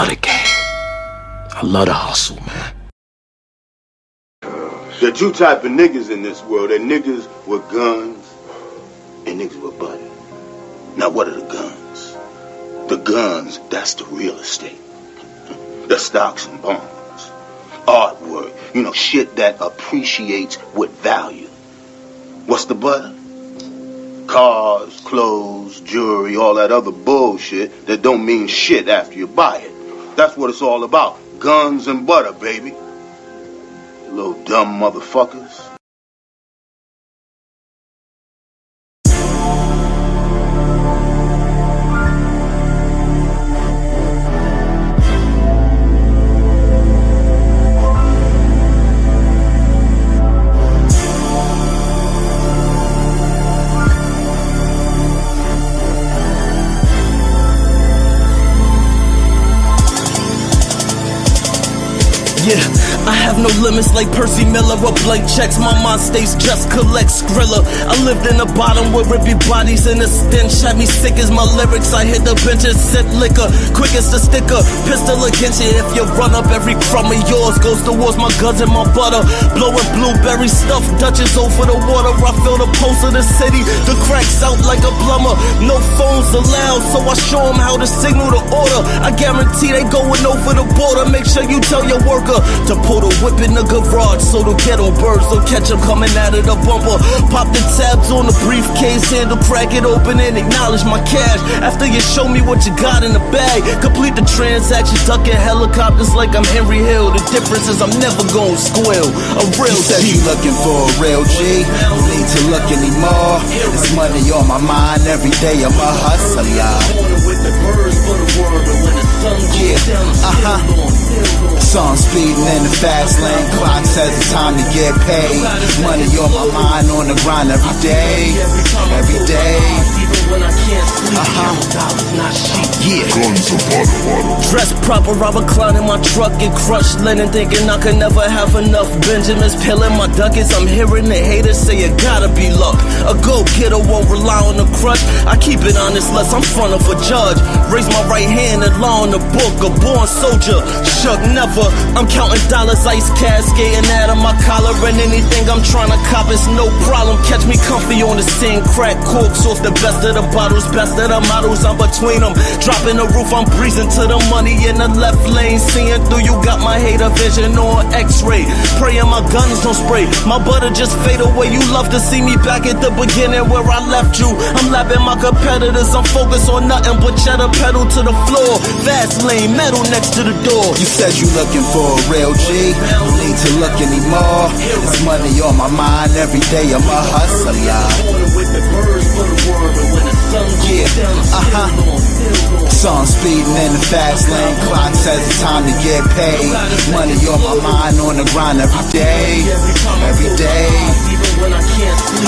love the game. I love the hustle, man. There are two types of niggas in this world. There are niggas with guns and niggas with butter. Now what are the guns? The guns, that's the real estate. The stocks and bonds. Artwork, shit that appreciates with value. What's the butter? Cars, clothes, jewelry, all that other bullshit that don't mean shit after you buy it. That's what it's all about. Guns and butter, baby. You little dumb motherfuckers. Yeah, I have no limits like Percy Miller or blank checks. My mind stays just collect Skrilla. I lived in the bottom where everybody's in a stench. Had me sick as my lyrics. I hit the bench and sip liquor. Quick as the sticker. Pistol against you if you run up. Every crumb of yours goes towards my guns and my butter. Blowing blueberry stuff, Dutchess over the water. I feel the pulse of the city. The cracks out like a plumber. No phones allowed, so I show them how to signal the order. I guarantee they going over the border. Make sure you tell your worker to pull the whip in the garage so the ghetto birds don't catch them coming out of the bumper. Pop the tabs on the briefcase, handle, crack it open and acknowledge my cash. After you show me what you got in the bag, complete the transaction, ducking helicopters like I'm Henry Hill. The difference is I'm never gonna squeal. A real G. Said you looking for a real G, no need to look anymore. There's money on my mind every day, I'm a hustler. With the birds for the world, and when the sun goes down, Song speeding in the fast lane, clock says it's time to get paid. Money on my mind, on the grind every day, every day. When I can't sleep, dollars not cheap. Yeah. Dressed proper, I recline in my truck and crushed linen, thinking I could never have enough. Benjamin's peeling my ducats. I'm hearing the haters say it gotta be luck. A go-getter won't rely on the crutch. I keep it honest, less I'm front of a judge. Raise my right hand and law in the book. A born soldier, shook never. I'm counting dollars, ice cascading out of my collar, and anything I'm trying to cop is no problem. Catch me comfy on the scene, crack corks off the best of the bottles, best of the models. I'm between them, dropping the roof. I'm breezing to the money in the left lane, seeing through. You got my hater vision on X-ray. Praying my guns don't spray, my butter just fade away. You love to see me back at the beginning where I left you. I'm lapping my competitors. I'm focused on nothing but cheddar, pedal to the floor. Fast lane, metal next to the door. You said you looking for a real G, no need to look anymore. There's money on my mind every day, I'm a hustler. With the birds for the world, and when the sun goes down, Song speeding in the fast lane, clock says it's time to get paid. Money on my mind, on the grind every day, every day. When I can't sleep,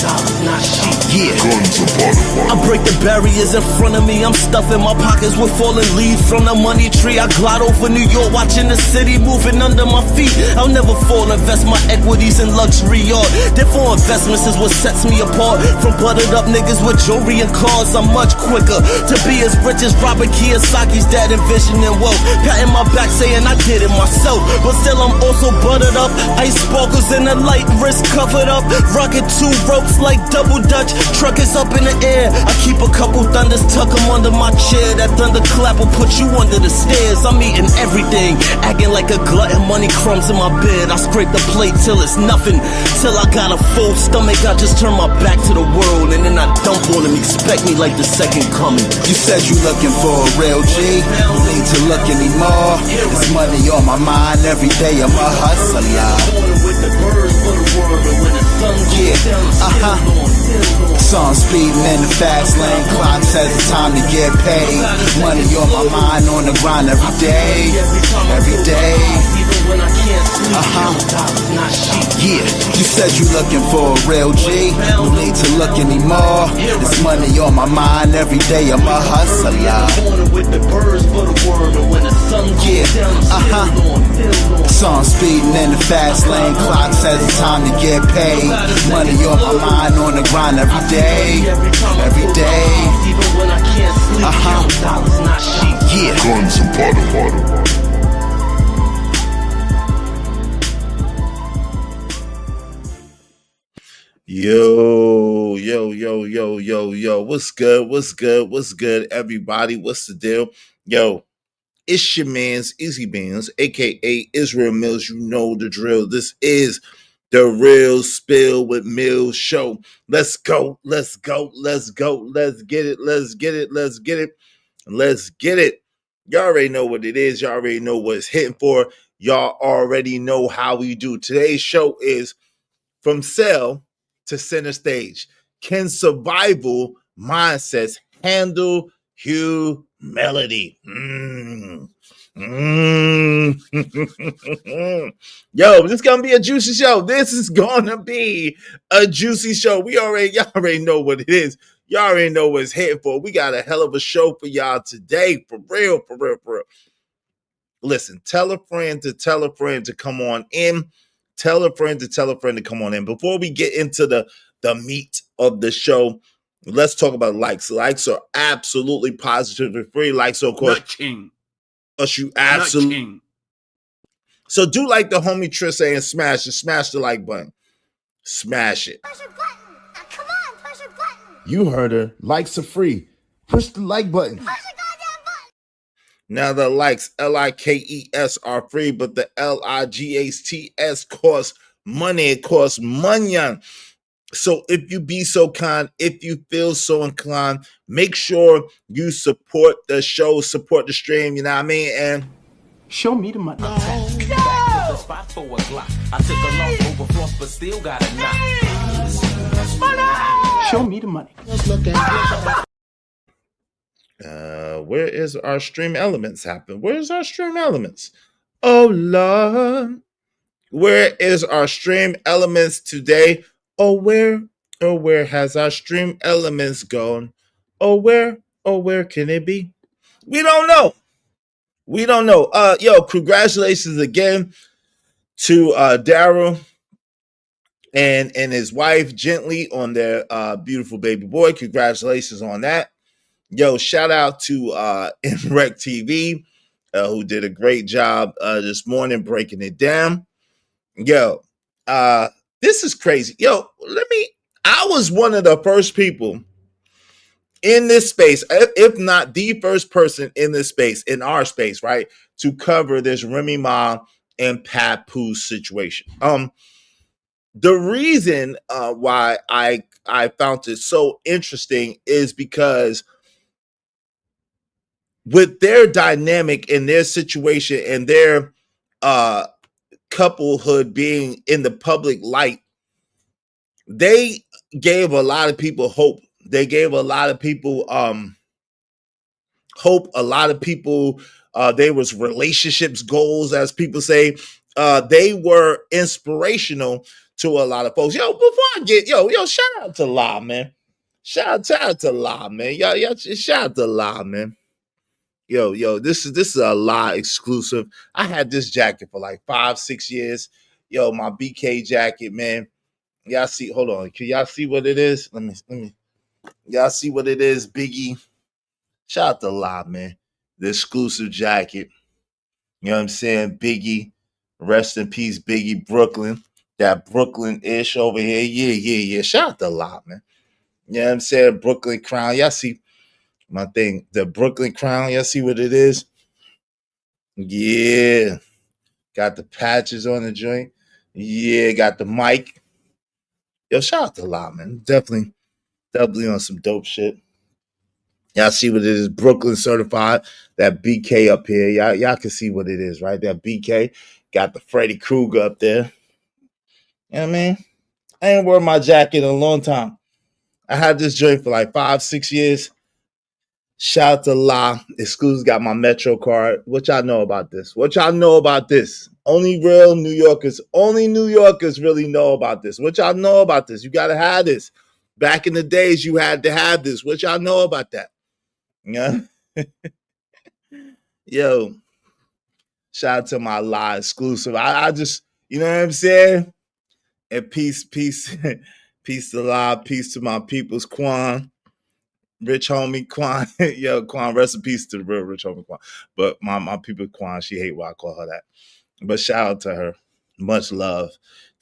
dollars not cheap. Yeah. I break the barriers in front of me. I'm stuffing my pockets with fallen leaves from the money tree. I glide over New York, watching the city moving under my feet. I'll never fall, invest my equities in luxury art. Therefore investments is what sets me apart from buttered up niggas with jewelry and cars. I'm much quicker to be as rich as Robert Kiyosaki's dad envisioning wealth. Patting my back saying I did it myself, but still I'm also buttered up. Ice sparkles in the light, wrist covered up. Rocking 2 ropes like double dutch. Truck is up in the air. I keep a couple thunders, tuck them under my chair. That thunderclap will put you under the stairs. I'm eating everything, acting like a glutton. Money crumbs in my bed. I scrape the plate till it's nothing. Till I got a full stomach, I just turn my back to the world, and then I dump on them. Expect me like the second coming. You said you looking for a real G, no need to look anymore. There's money on my mind every day, I'm a hustler. With the birds for the world, and when the sun goes down, Song speeding in the fast lane, clock says it's time to get paid. Money on my mind, on the grind every day, every day. When I can't sleep, dollars not cheap. Yeah, you said you looking for a real G, no need to look anymore. There's money on my mind every day, I'm a hustler. With the birds for the world, and when the sun goes down, Song speeding in the fast lane, clock says it's time to get paid. Money on my mind, on the grind every day, every day. Even when I can't sleep. Dollars, not sheep. Yeah. Guns and butter. Yo. What's good, everybody? What's the deal? Yo, it's your man's Easy Beans, aka Israel Mills. You know the drill. This is the Real Spill with Mills show. Let's go. Let's get it. Y'all already know what it is. Y'all already know what it's hitting for. Y'all already know how we do. Today's show is From Cell to Center Stage. Can survival mindsets handle humility? Yo, this is gonna be a juicy show. This is gonna be a juicy show. Y'all already know what it is. Y'all already know what it's heading for. We got a hell of a show for y'all today. For real. Listen, tell a friend to come on in. Tell a friend to come on in. Before we get into the meat of the show, let's talk about likes. Likes are absolutely positively free. Likes, of course. Nut King. You absolutely. So do like the homie Trissa and smash the like button. Smash it. Push a button. Come on, push a button. You heard her. Likes are free. Push the like button. Push a goddamn button. Now the likes, LIKES, are free, but the LIGHTS costs money. It costs money. So if you be so kind, if you feel so inclined, make sure you support the show, support the stream, you know what I mean? And show me the money. I took a loss over floss, but still got a knock. Show me the money. Where is our stream elements happen? Where's our stream elements? Oh Lord. Where is our stream elements today? Oh where has our stream elements gone? Oh where can it be? We don't know. Yo, congratulations again to Daryl and his wife Gently on their beautiful baby boy. Congratulations on that. Yo, shout out to MREC TV, who did a great job this morning breaking it down. Yo, this is crazy. Yo, I was one of the first people in this space, if not the first person in this space, in our space, right, to cover this Remy Ma and Papoose situation. The reason why I found it so interesting is because with their dynamic and their situation and their couplehood being in the public light, they gave a lot of people hope. They gave a lot of people hope. A lot of people, there was relationships goals, as people say. They were inspirational to a lot of folks. Yo, before I get, shout out to La, man. Shout out to La, man. Yo, shout out to La, man. Yo, this is a La exclusive. I had this jacket for like 5-6 years. Yo, my BK jacket, man. Y'all see, hold on. Can y'all see what it is? Let me. Y'all see what it is, Biggie? Shout out to La, man. The exclusive jacket. You know what I'm saying? Biggie. Rest in peace, Biggie. Brooklyn. That Brooklyn-ish over here. Yeah. Shout out to La, man. You know what I'm saying? Brooklyn Crown. Y'all see my thing, the Brooklyn Crown. Y'all see what it is? Yeah. Got the patches on the joint. Yeah, got the mic. Yo, shout out to La, man. Definitely on some dope shit. Y'all see what it is? Brooklyn certified. That BK up here. Y'all can see what it is, right? That BK. Got the Freddy Krueger up there. You know what I mean? I ain't worn my jacket in a long time. I had this joint for like 5-6 years. Shout out to La. Exclusive got my Metro card. What y'all know about this? Only New Yorkers really know about this. What y'all know about this? You gotta have this. Back in the days, you had to have this. What y'all know about that? Yeah. Yo, shout out to my La exclusive. I just, you know what I'm saying? And peace to La, peace to my people's Quan. Rich homie Quan. Yo, Quan, rest in peace to the real rich homie Quan. But my people Quan, she hate why I call her that. But shout out to her. Much love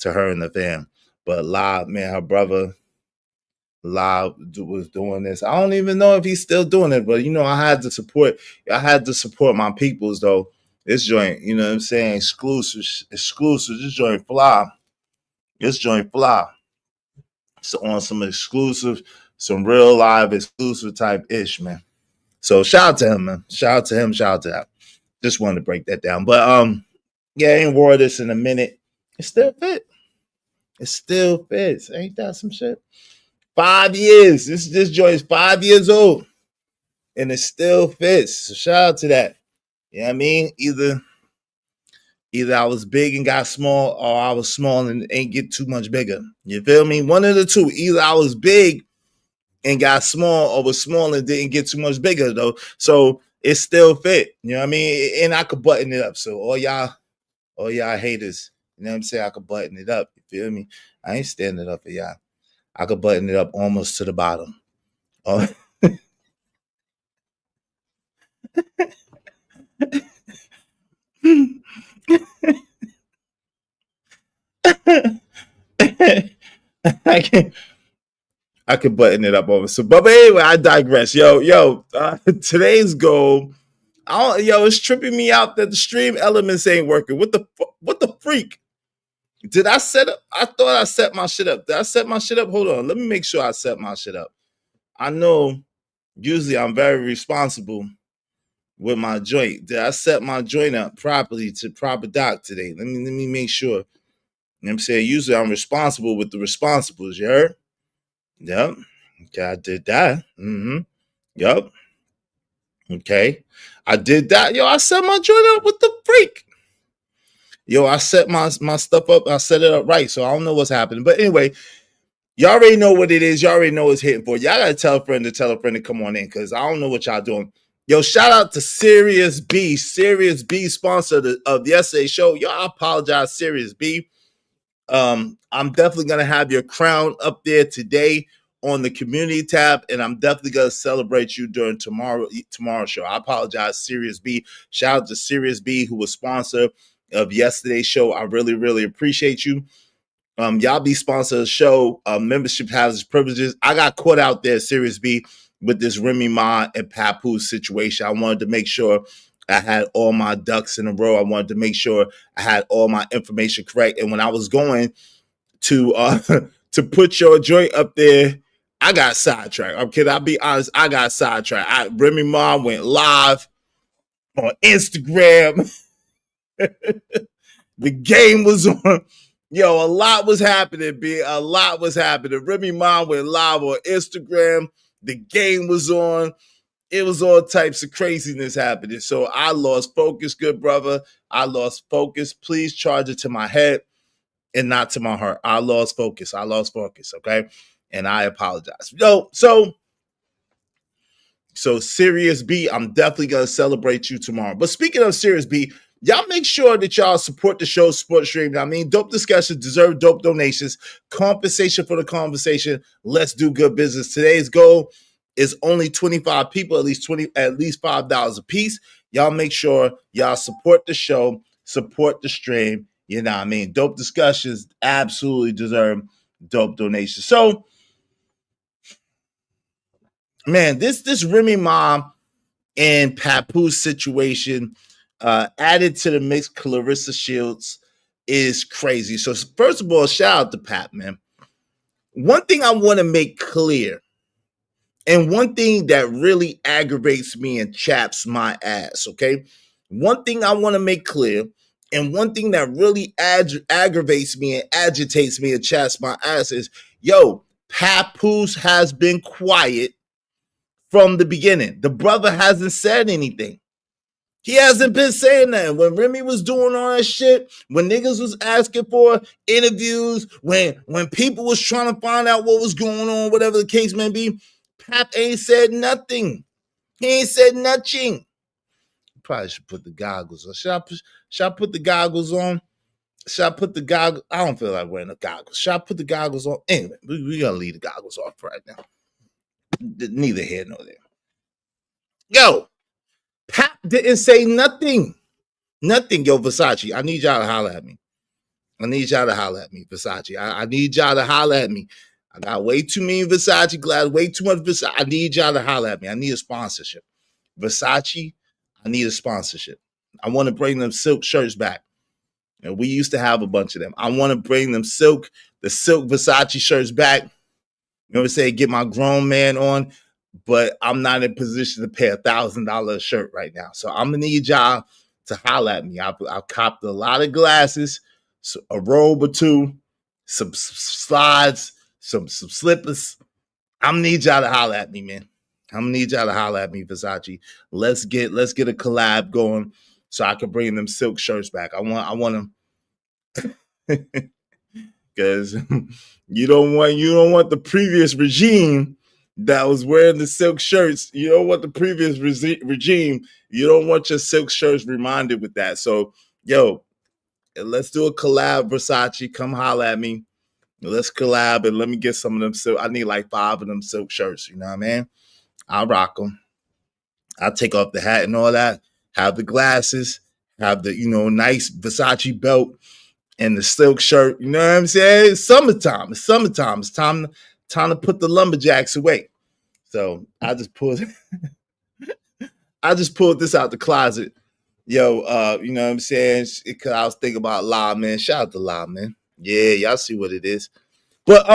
to her and the fam. But La, man, her brother La was doing this. I don't even know if he's still doing it, but I had to support my peoples though. This joint, you know what I'm saying? Exclusive. This joint fly. So on some exclusive, some real live exclusive type ish, man. So shout out to him, man. Shout out to him. Shout out to that. Just wanted to break that down. But yeah, I ain't wore this in a minute. It still fit. It still fits. Ain't that some shit? 5 years. This joint is 5 years old. And it still fits. So shout out to that. You know what I mean? Either I was big and got small, or I was small and ain't get too much bigger. You feel me? One of the two. Either I was big and got small, or was small and didn't get too much bigger though. So it still fit. You know what I mean? And I could button it up. So all y'all haters, you know what I'm saying? I could button it up. You feel me? I ain't standing up for y'all. I could button it up almost to the bottom. Oh. I could button it up over. So, but anyway, I digress. Yo, today's goal. It's tripping me out that the stream elements ain't working. What the freak? Did I set up? I thought I set my shit up. Did I set my shit up? Hold on. Let me make sure I set my shit up. I know usually I'm very responsible with my joint. Did I set my joint up properly to proper doc today? Let me make sure. You know what I'm saying? Usually I'm responsible with the responsibles, you heard? Yep. Okay, I did that. Yep. Okay. I did that. Yo, I set my joint up with the freak. Yo, I set my stuff up. I set it up right. So I don't know what's happening. But anyway, y'all already know what it is. Y'all already know what's hitting for. Y'all got to tell a friend to come on in, because I don't know what y'all doing. Yo, shout out to Sirius B. Sirius B, sponsor of yesterday's show. Yo, I apologize, Sirius B. I'm definitely going to have your crown up there today on the community tab, and I'm definitely going to celebrate you during tomorrow's show. I apologize, Sirius B. Shout out to Sirius B, who was sponsor of yesterday's show. I really, really appreciate you. Y'all be sponsor of the show. Membership has its privileges. I got caught out there, Sirius B, with this Remy Ma and Papoose situation. I wanted to make sure I had all my ducks in a row. I wanted to make sure I had all my information correct. And when I was going to to put your joint up there, I got sidetracked. Okay, I'll be honest, I got sidetracked. Remy Ma went live on Instagram. The game was on. Yo, a lot was happening, B. A lot was happening. Remy Ma went live on Instagram. The game was on. It was all types of craziness happening. So I lost focus, good brother. I lost focus. Please charge it to my head and not to my heart. I lost focus, okay? And I apologize. Yo, so Sirius B, I'm definitely going to celebrate you tomorrow. But speaking of Sirius B, y'all make sure that y'all support the show, support the stream. I mean, dope discussions deserve dope donations. Compensation for the conversation. Let's do good business. Today's goal is only 25 people, at least $5 a piece. Y'all make sure y'all support the show, support the stream. You know what I mean? Dope discussions absolutely deserve dope donations. So, man, this Remy Ma and Papoose situation added to the mix, Clarissa Shields, is crazy. So first of all, shout out to Pat, man. One thing I want to make clear, and one thing that really aggravates me and chaps my ass, okay? One thing I want to make clear, and one thing that really aggravates me and agitates me and chaps my ass is, yo, Papoose has been quiet from the beginning. The brother hasn't said anything. He hasn't been saying that. When Remy was doing all that shit, when niggas was asking for interviews, when people was trying to find out what was going on, whatever the case may be, Pap ain't said nothing. He ain't said nothing. Probably should put the goggles on. Should I put the goggles on? Should I put the goggles? I don't feel like wearing the goggles. Should I put the goggles on? Anyway, we gotta leave the goggles off right now. Neither here nor there. Yo, Pap didn't say nothing. Nothing, yo, Versace. I need y'all to holler at me. I need y'all to holler at me, Versace. I need y'all to holler at me. I got way too many Versace glasses, way too much Versace. I need y'all to holler at me. I need a sponsorship. Versace, I need a sponsorship. I want to bring them silk shirts back. And we used to have a bunch of them. I want to bring them the silk Versace shirts back. You know what I'm saying? Get my grown man on, but I'm not in position to pay $1,000 a shirt right now. So I'm gonna need y'all to holler at me. I've copped a lot of glasses, a robe or two, some slides, some slippers. I'm gonna need y'all to holler at me, man. I'm gonna need y'all to holler at me, Versace. Let's get a collab going so I can bring them silk shirts back. I want them because you don't want the previous regime that was wearing the silk shirts. You don't want the previous regime. You don't want your silk shirts reminded with that. So, yo, let's do a collab, Versace. Come holler at me. Let's collab and let me get some of them silk. I need like 5 of them silk shirts. You know what I mean? I'll rock them. I'll take off the hat and all that. Have the glasses. Have the, nice Versace belt and the silk shirt. You know what I'm saying? It's summertime. It's summertime. It's time to put the lumberjacks away. So I just pulled this out the closet. Yo, you know what I'm saying? Because I was thinking about La, man. Shout out to La, man. Yeah, y'all see what it is. But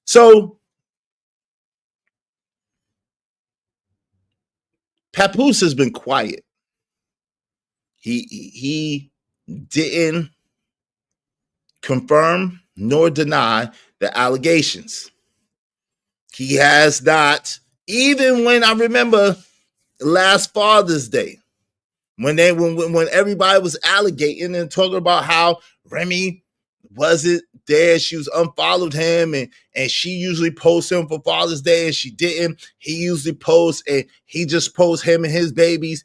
so Papoose has been quiet. He didn't confirm nor deny the allegations. He has not, even when I remember last Father's Day, when everybody was allegating and talking about how Remy wasn't there, she was unfollowed him, and she usually posts him for Father's Day, and she didn't. He usually posts, and he just posts him and his babies.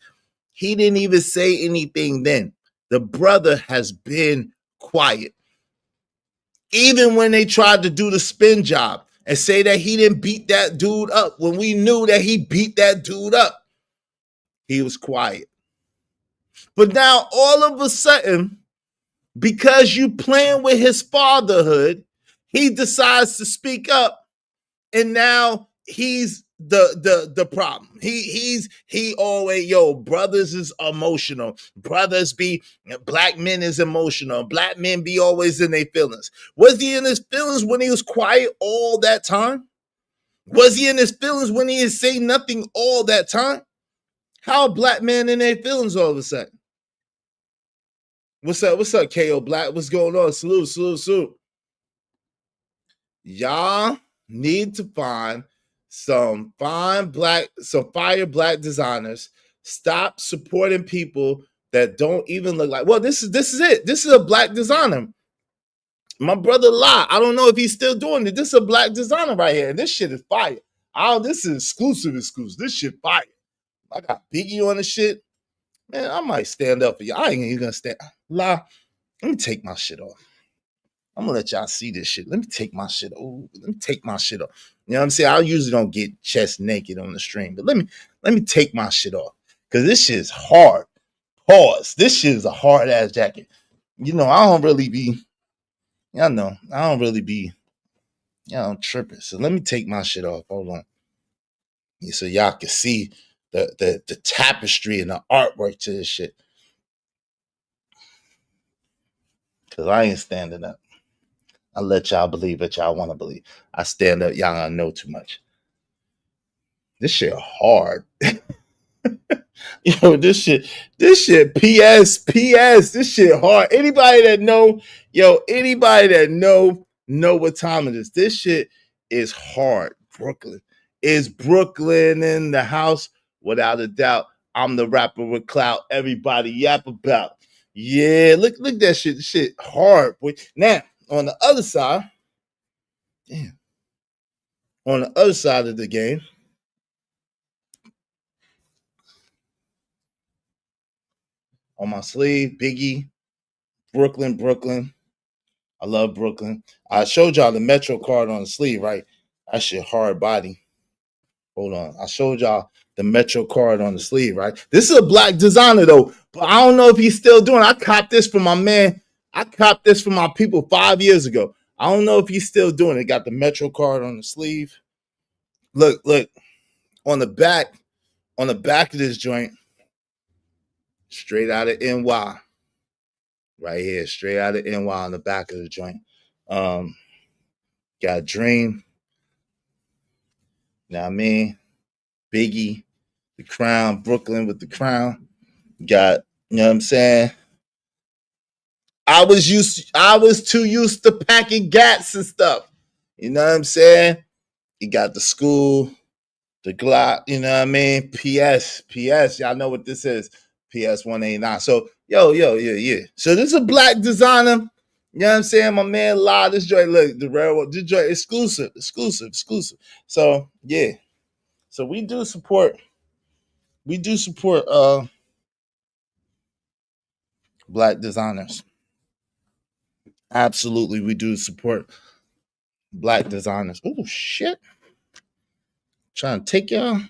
He didn't even say anything then. The brother has been quiet. Even when they tried to do the spin job and say that he didn't beat that dude up, when we knew that he beat that dude up, he was quiet. But now all of a sudden, because you playing with his fatherhood, he decides to speak up, and now he's the problem. He always, brothers is emotional. Black men is emotional. Black men be always in their feelings. Was he in his feelings when he was quiet all that time? Was he in his feelings when he didn't say nothing all that time? How a black man in their feelings all of a sudden? What's up, KO Black? What's going on? Salute. Y'all need to find some fire black designers. Stop supporting people that don't even look like. Well, this is it. This is a black designer. My brother La, I don't know if he's still doing it. This is a black designer right here. And this shit is fire. This is exclusive. This shit fire. I got Biggie on the shit. Man, I might stand up for you. I ain't even gonna stand. La, let me take my shit off. I'm gonna let y'all see this shit. Let me take my shit off. You know what I'm saying? I usually don't get chest naked on the stream, but let me take my shit off. Cause this shit is hard. Pause. This shit is a hard ass jacket. I don't really be, I'm tripping. So let me take my shit off. Hold on. So y'all can see the tapestry and the artwork to this shit. Cause I ain't standing up. I let y'all believe what y'all want to believe. I stand up, y'all don't know too much. This shit hard. This shit, PS, this shit hard. Anybody that know what time it is. This shit is hard. Brooklyn. Is Brooklyn in the house? Without a doubt. I'm the rapper with clout everybody yap about. Yeah, look that shit. This shit hard, boy. Now, on the other side, on the other side of the game, on my sleeve, Biggie, Brooklyn. I love Brooklyn. I showed y'all the Metro card on the sleeve, right? That shit hard body. Hold on. I showed y'all the Metro card on the sleeve, right? This is a black designer though, but I don't know if he's still doing it. I copped this from my man. I copped this from my people 5 years ago. I don't know if he's still doing it. Got the Metro card on the sleeve. Look on the back of this joint, straight out of NY. Right here, straight out of NY on the back of the joint. Got Dream. Know what I mean? Biggie, the Crown, Brooklyn with the Crown. Got, you know what I'm saying? I was too used to packing gats and stuff. You know what I'm saying? You got the school, the Glock, you know what I mean? PS, y'all know what this is. PS 189. So, yeah. So this is a black designer. You know what I'm saying? My man La, this joint, look, the railroad, this joint exclusive. So, yeah. So we do support black designers. Absolutely, we do support black designers. Oh shit. Trying to take y'all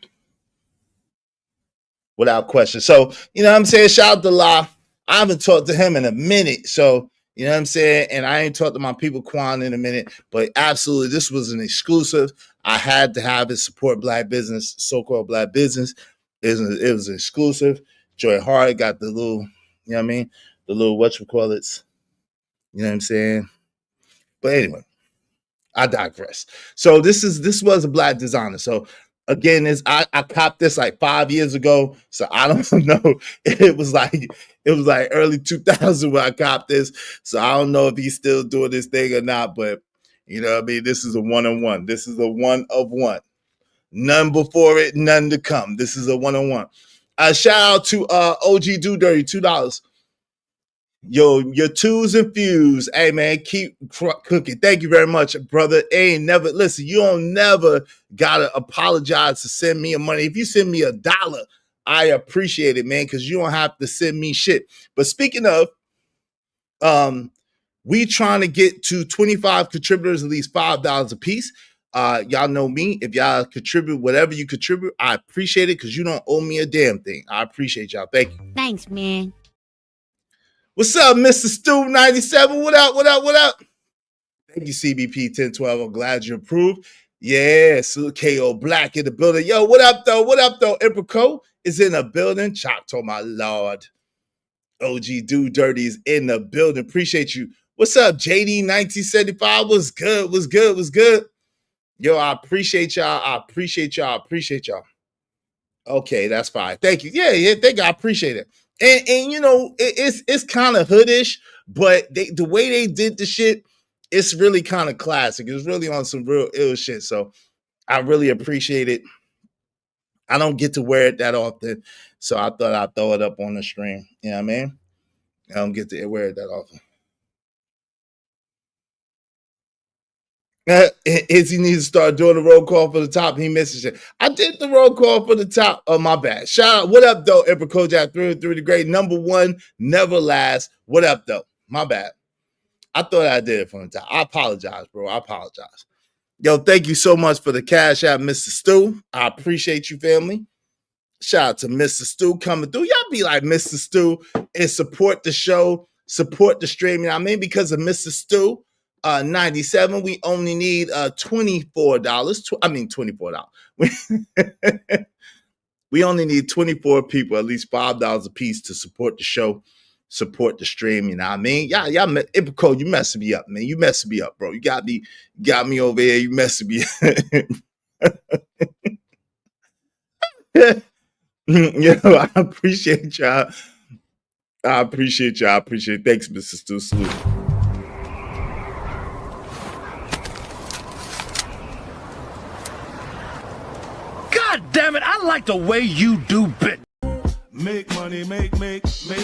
without question. So, you know what I'm saying? Shout out to La. I haven't talked to him in a minute. So, you know what I'm saying? And I ain't talked to my people Quan in a minute, but absolutely, this was an exclusive. I had to have it support black business, so-called black business. It was exclusive. Joy Hart got the little, you know what I mean? The little whatchamacallits. You know what I'm saying? But anyway, I digress. So this was a black designer. So again, I copped this like 5 years ago. So I don't know. It was like early 2000 when I copped this. So I don't know if he's still doing this thing or not. But you know what I mean? This is a one-on-one. This is a one of one. None before it, none to come. This is a one-on-one. Shout out to OG Do Dirty, $2. Yo, your twos and fews. Hey, man, keep cooking. Thank you very much, brother. Listen, you don't never got to apologize to send me a money. If you send me $1, I appreciate it, man, because you don't have to send me shit. But speaking of, we trying to get to 25 contributors, at least $5 a piece. Y'all know me. If y'all contribute whatever you contribute, I appreciate it because you don't owe me a damn thing. I appreciate y'all. Thank you. Thanks, man. What's up, Mr. Stu 97? What up? Thank you, CBP 1012. I'm glad you approved. Yeah, so KO Black in the building. Yo, what up, though? Emperor Co is in the building. Choctaw, my lord. OG Do Dirty is in the building. Appreciate you. What's up, JD 1975? What's good? Yo, I appreciate y'all. Okay, that's fine. Thank you. Yeah, thank you. I appreciate it. And you know, it's kind of hoodish, but the way they did the shit, it's really kind of classic. It's really on some real ill shit. So I really appreciate it. I don't get to wear it that often, so I thought I'd throw it up on the stream. You know what I mean? I don't get to wear it that often. Izzy needs to start doing the roll call for the top. He misses it. I did the roll call for the top. Oh, my bad. Shout out. What up, though? Emperor Kojak through the great. Number one, never last. What up, though? My bad. I thought I did it from the top. I apologize, bro. Yo, thank you so much for the cash out, Mr. Stu. I appreciate you, family. Shout out to Mr. Stu coming through. Y'all be like Mr. Stu and support the show, support the stream. You know what I mean? Because of Mr. Stu. 97, we only need $24. $24. We only need 24 people, at least $5 a piece to support the show, support the stream. You know what I mean? Y'all, Ipaco, you messing me up, man. You messing me up, bro. You got me over here. You messing me up. Yo, I appreciate y'all. Thanks, Mr. Stu. Salute. God damn it, I like the way you do bit. Make money, make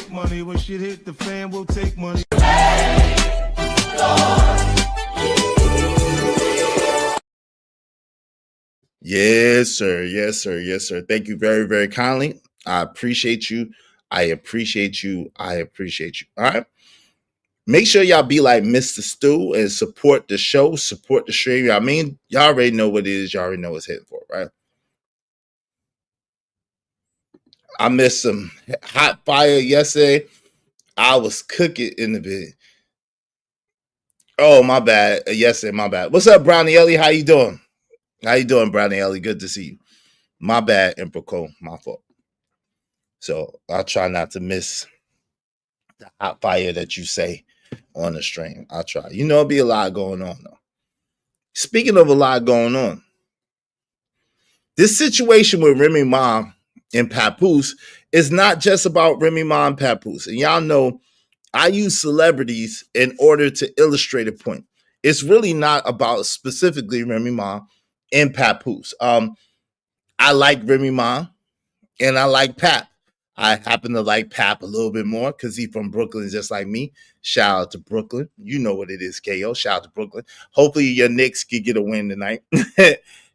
money. When shit hit the fan, we'll take money. Yes, sir. Thank you very, very kindly. I appreciate you. All right. Make sure y'all be like Mr. Stu and support the show, support the stream. I mean, y'all already know what it is. Y'all already know what's hitting for, right? I missed some hot fire yesterday. I was cooking in the bed. Oh, my bad. Yesterday, my bad. What's up, Brownie Ellie? How you doing? How you doing, Brownie Ellie? Good to see you. My bad, Emperor Cole. My fault. So I'll try not to miss the hot fire that you say on the stream. I'll try. You know, it'll be a lot going on, though. Speaking of a lot going on, this situation with Remy Ma and Papoose is not just about Remy Ma and Papoose. And y'all know I use celebrities in order to illustrate a point. It's really not about specifically Remy Ma and Papoose. I like Remy Ma and I like Pap. I happen to like Pap a little bit more because he's from Brooklyn just like me. Shout out to Brooklyn. You know what it is, KO. Shout out to Brooklyn. Hopefully your Knicks can get a win tonight.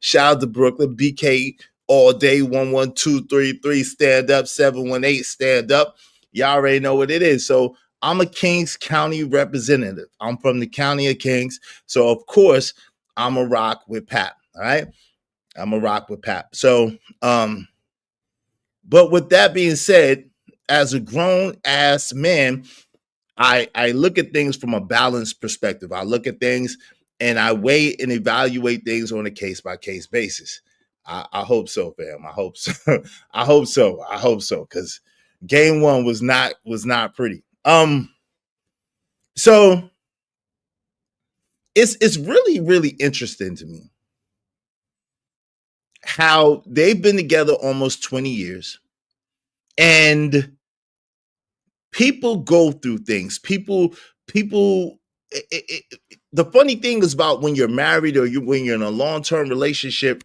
Shout out to Brooklyn. BK all day. 11233. Stand up. 718. Stand up. Y'all already know what it is. So I'm a Kings County representative. I'm from the County of Kings. So, of course, I'm a rock with Pap. All right? I'm a rock with Pap. So, but with that being said, as a grown-ass man, I look at things from a balanced perspective. I look at things and I weigh and evaluate things on a case-by-case basis. I hope so, fam. I hope so. I hope so. I hope so. Because game one was not pretty. So it's really, really interesting to me how they've been together almost 20 years and people go through things. People, the funny thing is about when you're married or when you're in a long-term relationship,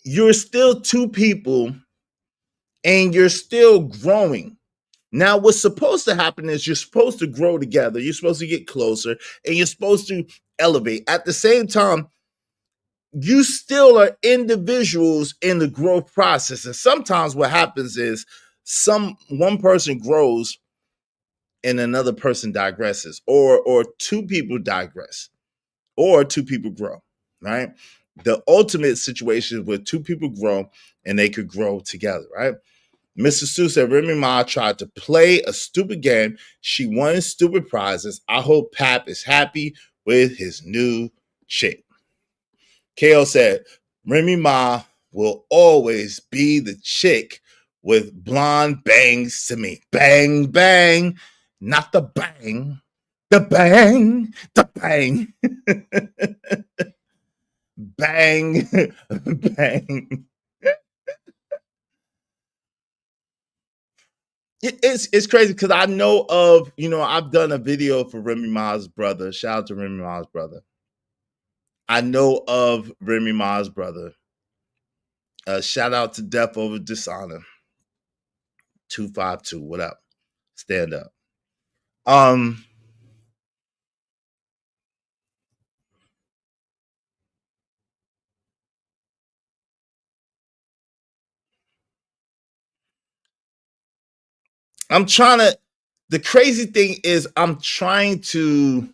you're still two people and you're still growing. Now, what's supposed to happen is you're supposed to grow together. You're supposed to get closer and you're supposed to elevate. At the same time, you still are individuals in the growth process. And sometimes what happens is one person grows and another person digresses, or two people digress, or two people grow, right? The ultimate situation is where two people grow and they could grow together, right? Mr. Sue said, Remy Ma tried to play a stupid game. She won stupid prizes. I hope Pap is happy with his new chick. KO said, Remy Ma will always be the chick with blonde bangs to me. Bang, bang, not the bang. The bang, the bang. Bang, bang. It's crazy because I know of, I've done a video for Remy Ma's brother. Shout out to Remy Ma's brother. I know of Remy Ma's brother. Shout out to Death Over Dishonor. 252. What up? Stand up. The crazy thing is I'm trying to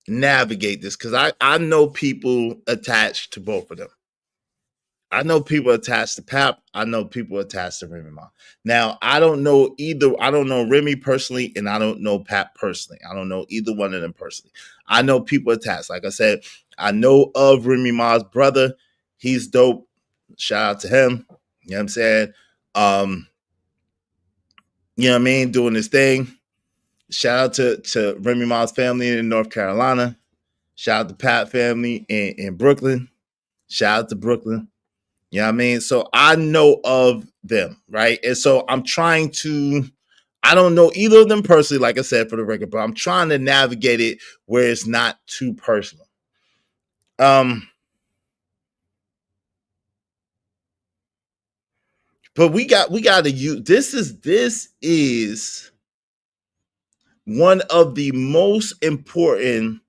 navigate this because I know people attached to both of them. I know people attached to Pap. I know people attached to Remy Ma. Now, I don't know either. I don't know Remy personally, and I don't know Pap personally. I don't know either one of them personally. I know people attached. Like I said, I know of Remy Ma's brother. He's dope. Shout out to him. You know what I'm saying? You know what I mean? Doing his thing. Shout out to Remy Ma's family in North Carolina. Shout out to Pat family in Brooklyn. Shout out to Brooklyn. You know what I mean? So I know of them, right? And so I don't know either of them personally, like I said, for the record, but I'm trying to navigate it where it's not too personal. But we got to use, this is one of the most important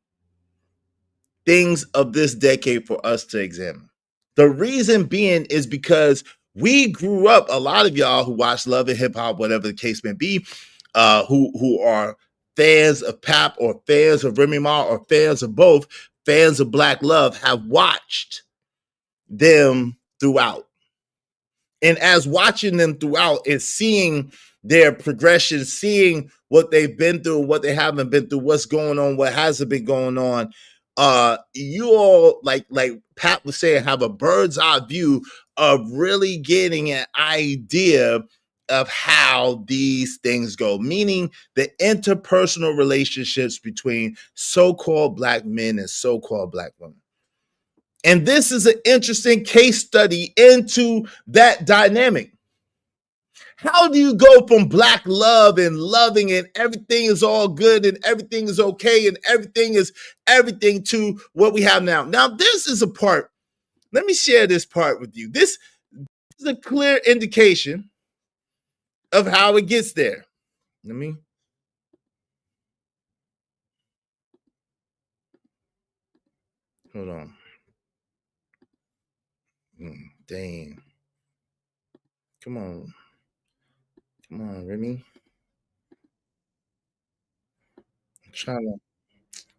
things of this decade for us to examine. The reason being is because we grew up, a lot of y'all who watch Love and Hip Hop, whatever the case may be, who are fans of Pap or fans of Remy Ma or fans of both, fans of Black Love, have watched them throughout. And as watching them throughout and seeing their progression, seeing what they've been through, what they haven't been through, what's going on, what hasn't been going on, you all, like Pat was saying, have a bird's eye view of really getting an idea of how these things go, meaning the interpersonal relationships between so-called Black men and so-called Black women. And this is an interesting case study into that dynamic. How do you go from Black love and loving and everything is all good and everything is okay and everything is everything to what we have now? Now, this is a part. Let me share this part with you. This is a clear indication of how it gets there. Let me. Hold on. Dang. Come on. Come on, Remy. I'm trying to.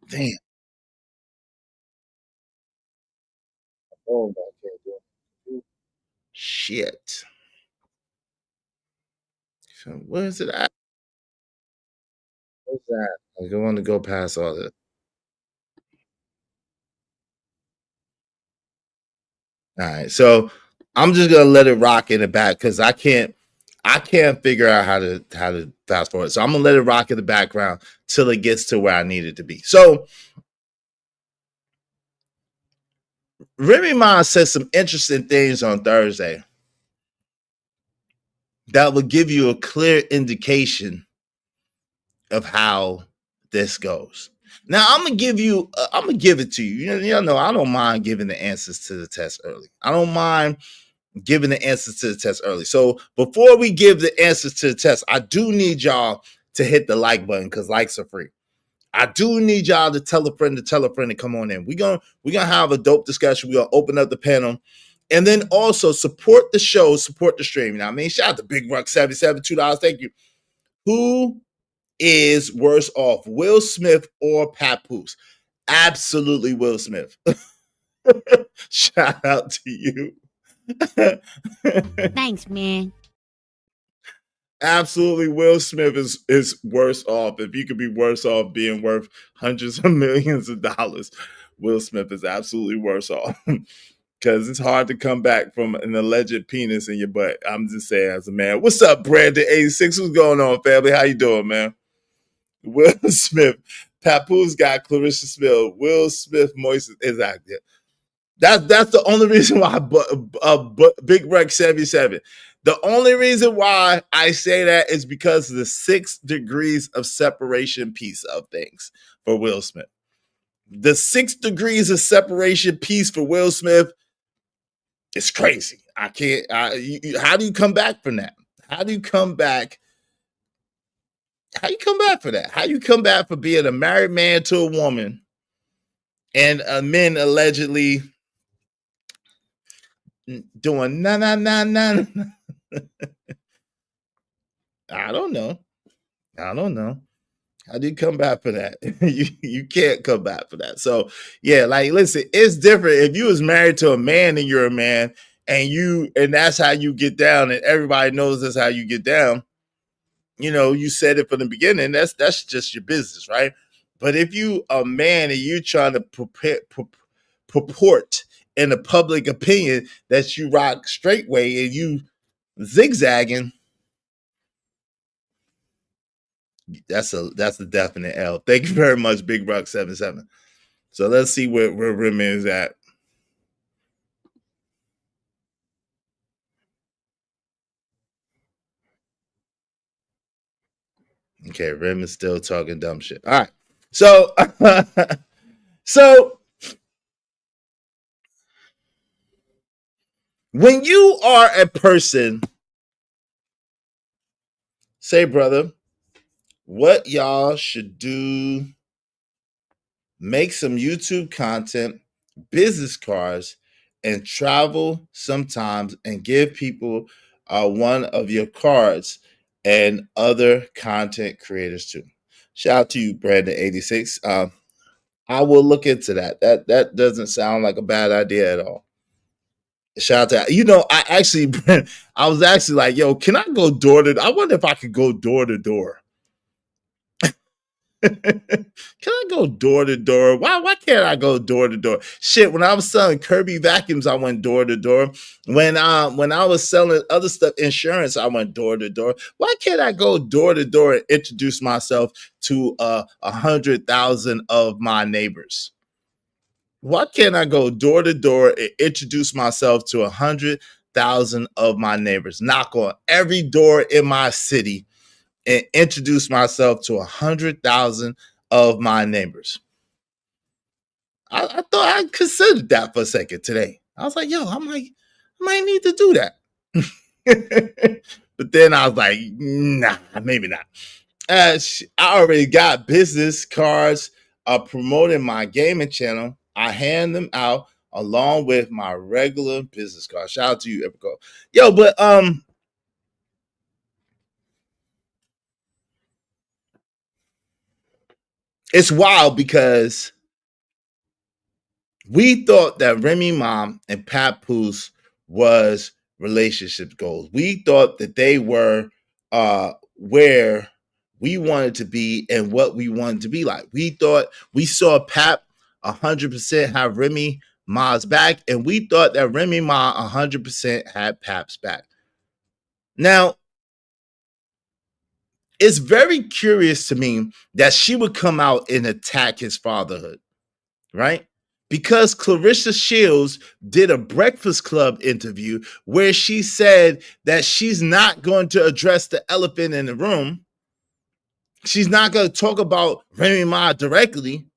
Damn. Oh, I can't do it. Shit. So where's it at? Where's that? I don't want to go past all this. All right. So I'm just gonna let it rock in the back because I can't figure out how to fast forward. So I'm gonna let it rock in the background till it gets to where I need it to be. So Remy Ma said some interesting things on Thursday that will give you a clear indication of how this goes. Now I'm gonna give it to you. You know, I don't mind giving the answers to the test early. I don't mind giving the answers to the test early. So before we give the answers to the test, I do need y'all to hit the like button because likes are free. I do need y'all to tell a friend to come on in. We're gonna have a dope discussion. We're gonna open up the panel. And then also support the show, support the stream. You know what I mean? Shout out to Big Ruck 77, $2. Thank you. Who is worse off, Will Smith or Papoose? Absolutely Will Smith. Shout out to you. Thanks, man. Absolutely, Will Smith is worse off. If you could be worse off being worth hundreds of millions of dollars, Will Smith is absolutely worse off. Because it's hard to come back from an alleged penis in your butt. I'm just saying as a man. What's up, Brandon86? What's going on, family? How you doing, man? Will Smith. Papoose got Clarissa Spill. Will Smith moist is active. That's the only reason why Big Rec 77. The only reason why I say that is because of the 6 degrees of separation piece of things for Will Smith. The 6 degrees of separation piece for Will Smith is crazy. I can't. How do you come back from that? How do you come back? How you come back for that? How you come back for being a married man to a woman and men allegedly doing na. I don't know. How do you come back for that? you can't come back for that. So yeah, like listen, it's different if you was married to a man and you're a man and that's how you get down and everybody knows that's how you get down. You know, you said it from the beginning. That's just your business, right? But if you a man and you trying to purport in the public opinion that you rock straightway and you zigzagging, that's a definite L. Thank you very much, Big Rock 77. So let's see where Rim is at. Okay, Rim is still talking dumb shit. All right. So so when you are a person, say, brother, what y'all should do, make some YouTube content, business cards, and travel sometimes and give people one of your cards and other content creators too. Shout out to you, Brandon86. I will look into that. That doesn't sound like a bad idea at all. Shout out to I was actually like, yo, can I go door to? I wonder if I could go door to door. Can I go door to door? Why can't I go door to door? Shit, when I was selling Kirby vacuums, I went door to door. When I was selling other stuff, insurance, I went door to door. Why can't I go door to door and introduce myself to 100,000 of my neighbors? Why can't I go door to door and introduce myself to 100,000 of my neighbors? Knock on every door in my city and introduce myself to 100,000 of my neighbors. I thought I considered that for a second today. I was like, yo, I might need to do that. But then I was like, nah, maybe not. I already got business cards promoting my gaming channel. I hand them out along with my regular business card. Shout out to you, Epico. Yo, but it's wild because we thought that Remy Ma and Papoose was relationship goals. We thought that they were where we wanted to be and what we wanted to be like. We thought we saw Pap 100% have Remy Ma's back, and we thought that Remy Ma 100% had Pap's back. Now, it's very curious to me that she would come out and attack his fatherhood, right? Because Clarissa Shields did a Breakfast Club interview where she said that she's not going to address the elephant in the room. She's not going to talk about Remy Ma directly.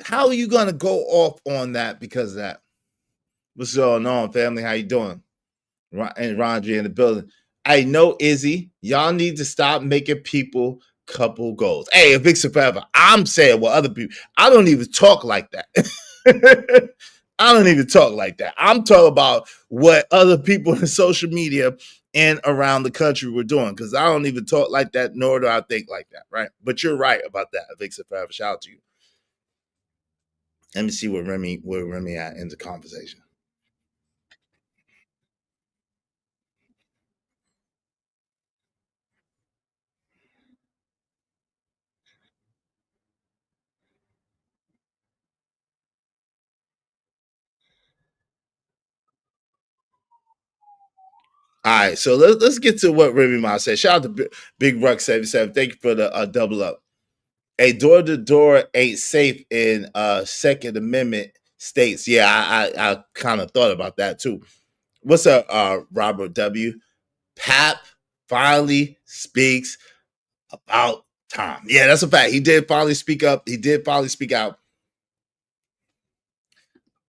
How are you going to go off on that because of that? What's going on, family? How you doing? And Rondre in the building. I know, Izzy, y'all need to stop making people couple goals. Hey, Vixen Forever. I'm saying what other people. I don't even talk like that. I don't even talk like that. I'm talking about what other people in social media and around the country were doing, because I don't even talk like that, nor do I think like that, right? But you're right about that, Vixen Forever. Shout out to you. Let me see where Remy at in the conversation. All right, so let's get to what Remy Ma said. Shout out to Big Ruck 77. Thank you for the double up. A door to door ain't safe in Second Amendment states. Yeah, I kind of thought about that too. What's up, Robert W? Pap finally speaks about Tom. Yeah, that's a fact. He did finally speak up. He did finally speak out.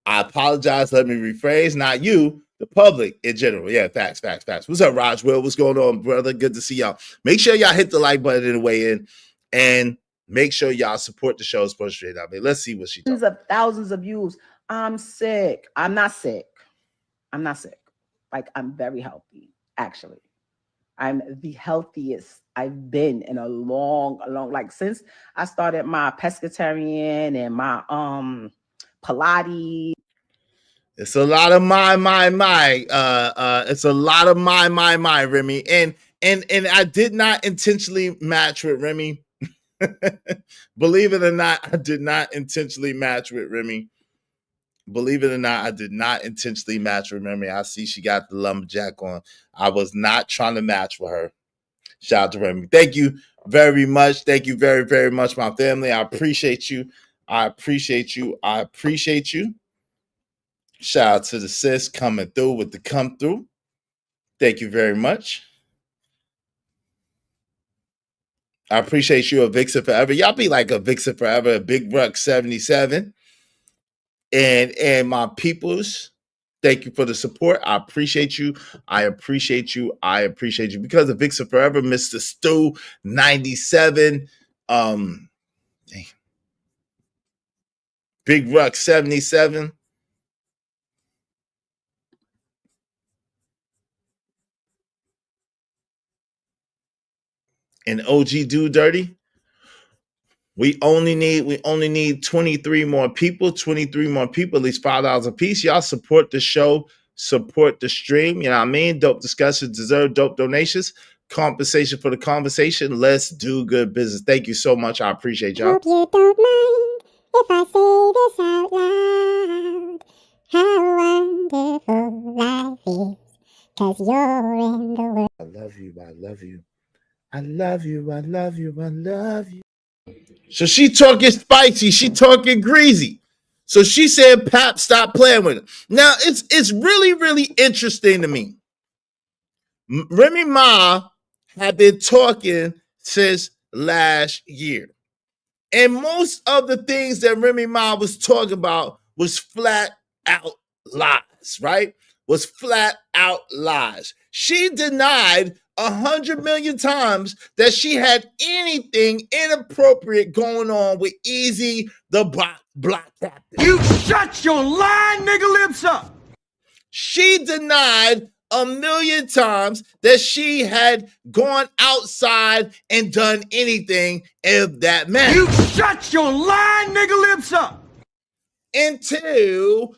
I apologize. Let me rephrase. Not you, the public in general. Yeah, facts. What's up, Raj Will? What's going on, brother? Good to see y'all. Make sure y'all hit the like button in the way in, and make sure y'all support the show. Push straight out. Let's see what she does. Thousands of views. I'm sick. I'm not sick. Like, I'm very healthy, actually. I'm the healthiest I've been in a long, like since I started my pescatarian and my Pilates. It's a lot of my. It's a lot of my, Remy. And I did not intentionally match with Remy. Believe it or not, I did not intentionally match with Remy. Believe it or not, I did not intentionally match with Remy. I see she got the lumberjack on. I was not trying to match with her. Shout out to Remy. Thank you very much. Thank you very, very much, my family. I appreciate you. I appreciate you. Shout out to the sis coming through with the come through. Thank you very much. I appreciate you, a Vixen Forever. Y'all be like a Vixen Forever, a Big Ruck 77. And my peoples, thank you for the support. I appreciate you. I appreciate you. Because of Vixen Forever, Mr. Stu 97. Big Ruck 77. And OG Do Dirty. We only need 23 more people, at least $5 a piece. Y'all support the show, support the stream. You know what I mean? Dope discussions deserve dope donations. Compensation for the conversation. Let's do good business. Thank you so much. I appreciate y'all. Hope you don't mind if I say this out loud. How wonderful life is, 'cause you're in the world. I love you. I love you. I love you. I love you. I love you. So she talking spicy. She talking greasy. So she said, Pap, stop playing with it. Now, it's really, really interesting to me. Remy Ma had been talking since last year. And most of the things that Remy Ma was talking about was flat out lies, right? Was flat out lies. She denied 100 million times that she had anything inappropriate going on with Easy the Block Captain. You shut your lying nigga lips up. She denied 1,000,000 times that she had gone outside and done anything of that matter. You shut your lying nigga lips up. Until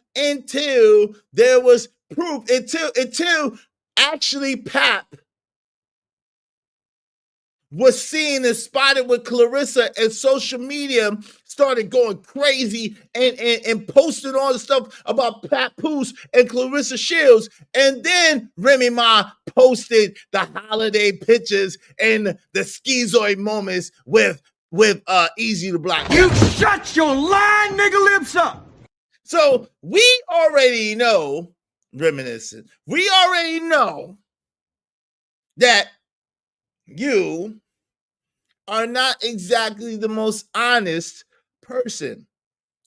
there was proof, until actually Pap was seen and spotted with Clarissa, and social media started going crazy and posting all the stuff about Papoose and Clarissa Shields. And then Remy Ma posted the holiday pictures and the schizoid moments with Easy the Block. You shut your lying nigga lips up. So we already know, reminiscent, we already know that you are not exactly the most honest person.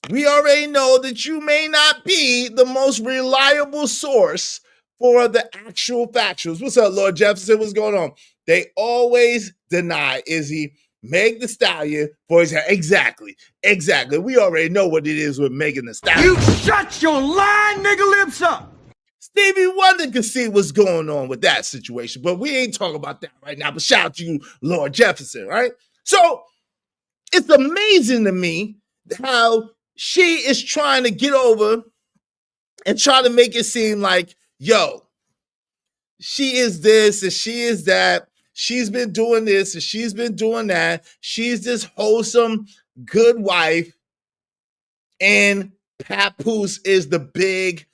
We already know that you may not be the most reliable source for the actual factuals. What's up, Lord Jefferson? What's going on? They always deny Izzy, Meg the Stallion, for his exactly. We already know what it is with Megan the Stallion. You shut your lying nigga lips up. Stevie Wonder could see what's going on with that situation, but we ain't talking about that right now. But shout out to you, Lord Jefferson, right? So it's amazing to me how she is trying to get over and try to make it seem like, yo, she is this and she is that. She's been doing this and she's been doing that. She's this wholesome, good wife. And Papoose is the big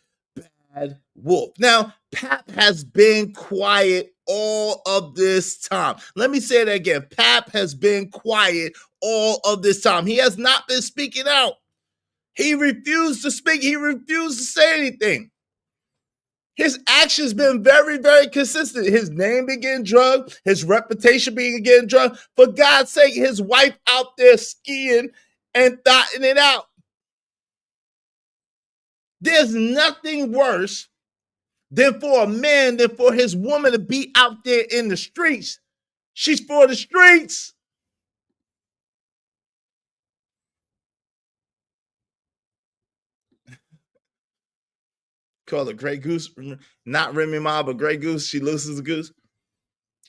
bad wolf. Now, Pap has been quiet all of this time. Let me say that again. Pap has been quiet all of this time. He has not been speaking out. He refused to speak. He refused to say anything. His actions been very, very consistent. His name been getting drugged. His reputation being getting drugged. For God's sake, his wife out there skiing and thotting it out. There's nothing worse than for a man, than for his woman to be out there in the streets. She's for the streets. Call her Grey Goose. Not Remy Ma, but Grey Goose. She loses a goose.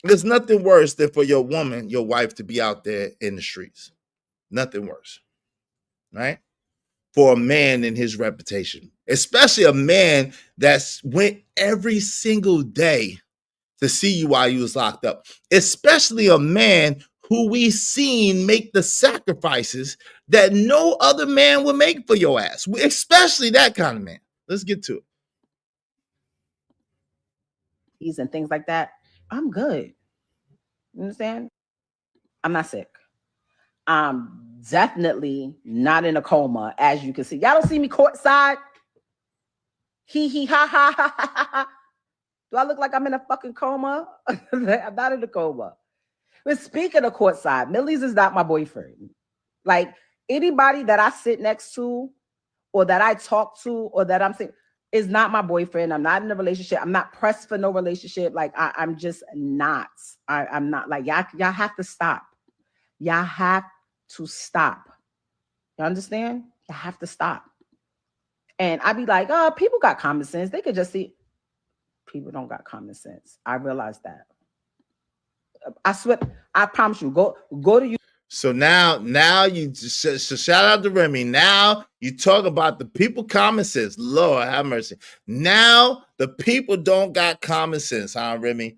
There's nothing worse than for your woman, your wife, to be out there in the streets. Nothing worse. Right? For a man in his reputation. Especially a man that's went every single day to see you while you was locked up. Especially a man who we seen make the sacrifices that no other man would make for your ass. Especially that kind of man. Let's get to it. And things like that, I'm good. You understand? I'm not sick. I'm definitely not in a coma, as you can see. Y'all don't see me courtside? Hee ha ha ha ha ha. Do I look like I'm in a fucking coma? I'm not in a coma. But speaking of courtside, Millie's is not my boyfriend. Like anybody that I sit next to or that I talk to or that I'm saying is not my boyfriend. I'm not in a relationship. I'm not pressed for no relationship. Like I'm just not. I'm not. Like y'all have to stop. Y'all have to stop. You understand? You have to stop. And I be like, oh, people got common sense. They could just see. People don't got common sense. I realize that. I swear. I promise you. Go to you. So now you so shout out to Remy. Now you talk about the people common sense. Lord have mercy. Now the people don't got common sense, huh, Remy?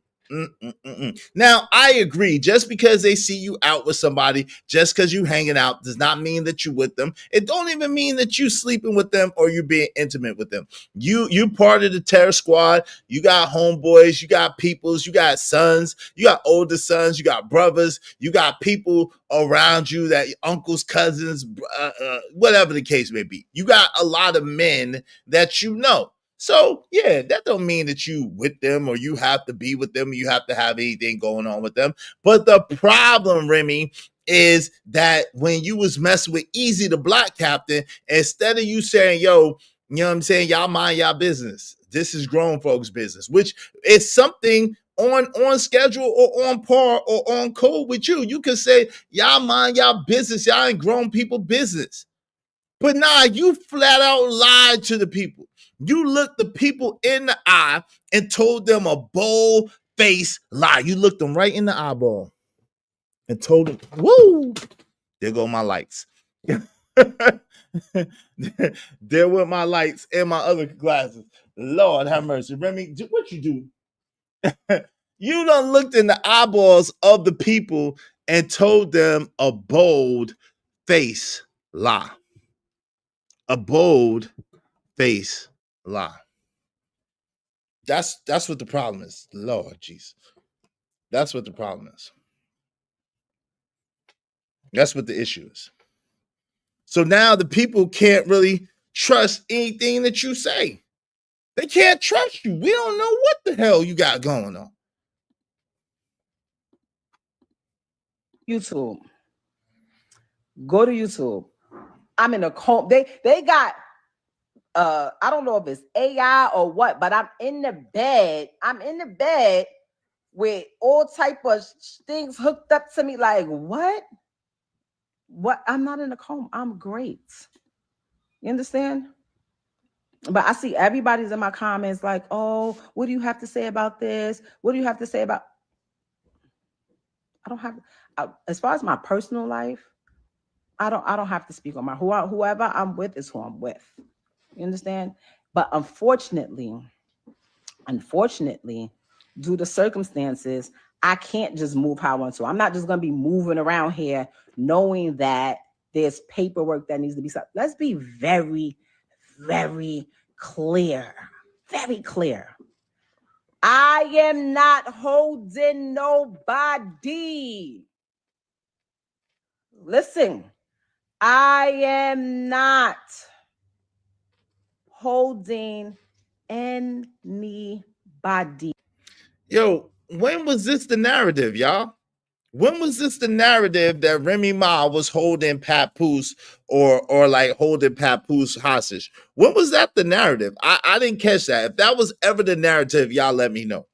Now I agree. Just because they see you out with somebody, just because you hanging out, does not mean that you with them. It don't even mean that you sleeping with them or you being intimate with them. You part of the terror squad. You got homeboys, you got peoples, you got sons, you got older sons, you got brothers, you got people around you that uncles, cousins, whatever the case may be. You got a lot of men that you know. So yeah, that don't mean that you with them or you have to be with them, or you have to have anything going on with them. But the problem, Remy, is that when you was messing with Easy the Black Captain, instead of you saying, yo, you know what I'm saying, y'all mind y'all business. This is grown folks' business, which is something on schedule or on par or on code with you. You can say, y'all mind y'all business, y'all ain't grown people business. But nah, you flat out lied to the people. You looked the people in the eye and told them a bold-faced lie. You looked them right in the eyeball and told them, woo, there go my lights. There went my lights and my other glasses. Lord have mercy. Remy, what you do? You done looked in the eyeballs of the people and told them a bold-faced lie. A bold-faced lie. That's what the problem is. Lord jeez. That's what the problem is. That's what the issue is. So now the people can't really trust anything that you say. They can't trust you. We don't know what the hell you got going on. YouTube. Go to YouTube. I'm in a coma. They got I don't know if it's AI or what, but I'm in the bed. I'm in the bed with all type of things hooked up to me. Like, what? What? I'm not in a coma. I'm great. You understand? But I see everybody's in my comments like, oh, what do you have to say about this? What do you have to say about? I don't have, as far as my personal life, I don't have to speak on my whoever I'm with is who I'm with. You understand? But unfortunately, due to circumstances, I can't just move how I want to. I'm not just going to be moving around here knowing that there's paperwork that needs to be signed. Let's be very, very clear. Very clear. I am not holding nobody. Listen, I am not holding anybody. Yo, when was this the narrative, y'all? When was this the narrative that Remy Ma was holding Papoose or like holding Papoose hostage? When was that the narrative? I didn't catch that. If that was ever the narrative, y'all let me know.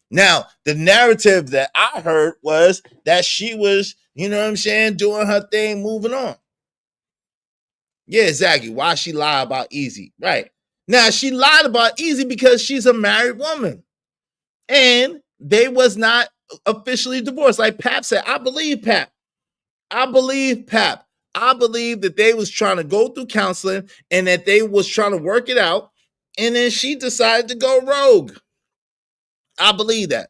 Now, the narrative that I heard was that she was, you know what I'm saying, doing her thing, moving on. Yeah, exactly. Why she lie about Easy? Right. Now, she lied about Easy because she's a married woman. And they was not officially divorced. Like Pap said, I believe Pap. I believe Pap. I believe that they was trying to go through counseling and that they was trying to work it out. And then she decided to go rogue. I believe that.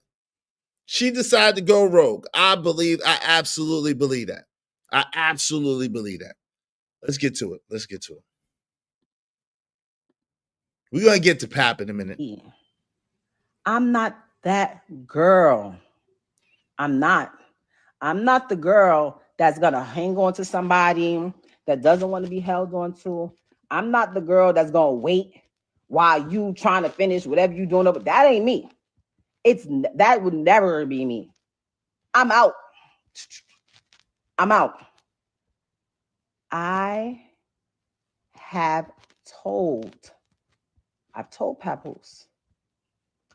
She decided to go rogue. I absolutely believe that. I absolutely believe that. Let's get to it. We're going to get to Pap in a minute. I'm not that girl. I'm not the girl that's going to hang on to somebody that doesn't want to be held on to. I'm not the girl that's going to wait while you trying to finish whatever you doing. But that ain't me. That would never be me. I'm out. I've told Papoose.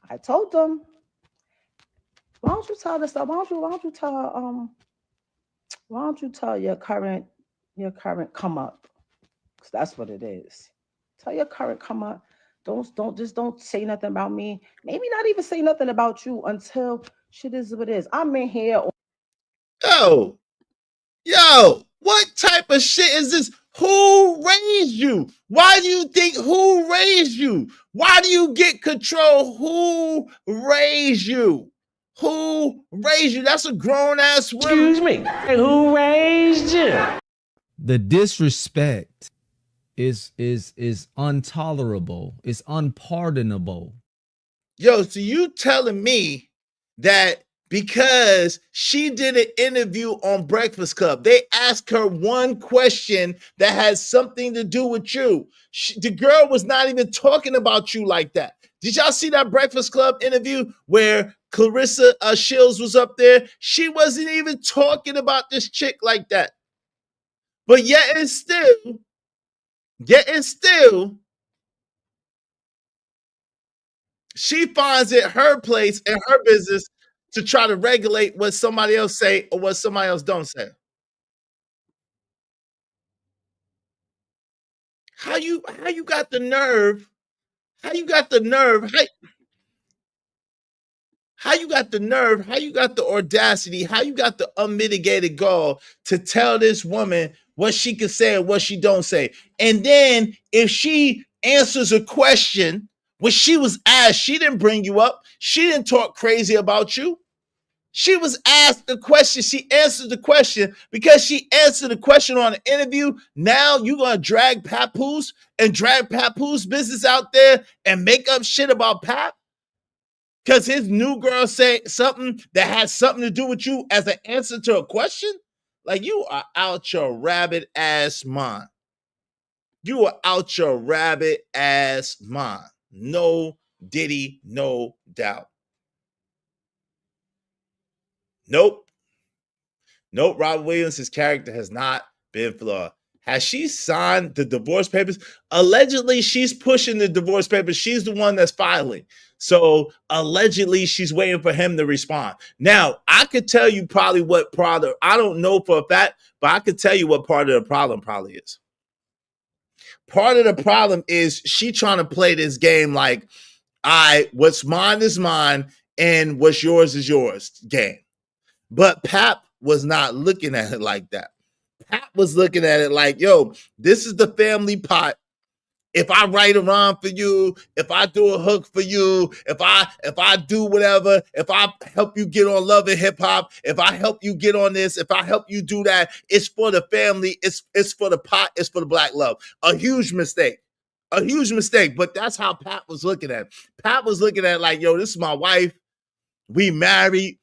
I told them, why don't you tell this stuff? Why don't you tell your current come up? Because that's what it is. Tell your current come up. Don't say nothing about me. Maybe not even say nothing about you until shit is what it is. I'm in here. Oh, Yo, what type of shit is this? Who raised you? Why do you think who raised you? Why do you get control? Who raised you? Who raised you? That's a grown ass woman. Excuse me. Who raised you? The disrespect is intolerable. It's unpardonable. Yo, so you telling me that because she did an interview on Breakfast Club, they asked her one question that has something to do with you. The girl was not even talking about you like that. Did y'all see that Breakfast Club interview where Clarissa Shields was up there? She wasn't even talking about this chick like that. But yet and still, she finds it her place and her business to try to regulate what somebody else say or what somebody else don't say. How you got the nerve? How you got the nerve? How you got the nerve? How you got the audacity? How you got the unmitigated gall to tell this woman what she can say and what she don't say? And then if she answers a question, when she was asked, she didn't bring you up. She didn't talk crazy about you. She was asked the question. She answered the question because she answered the question on an interview. Now you're going to drag Papoose and drag Papoose business out there and make up shit about Pap? Because his new girl say something that has something to do with you as an answer to a question? Like, you are out your rabbit ass mind. You are out your rabbit ass mind. No diddy, no doubt. Nope. Robert Williams' character has not been flawed. Has she signed the divorce papers? Allegedly, she's pushing the divorce papers. She's the one that's filing. So allegedly, she's waiting for him to respond. Now, I could tell you probably what part of, I don't know for a fact, but I could tell you what part of the problem probably is. Part of the problem is she trying to play this game like, what's mine is mine and what's yours is yours game. But Pap was not looking at it like that. Pap was looking at it like, yo, this is the family pot. If I write a rhyme for you, if I do a hook for you, if I do whatever, if I help you get on Love and Hip Hop, if I help you get on this, if I help you do that, it's for the family, it's for the pot, it's for the black love. A huge mistake. But that's how Pap was looking at it. Pap was looking at it like, yo, this is my wife. We married.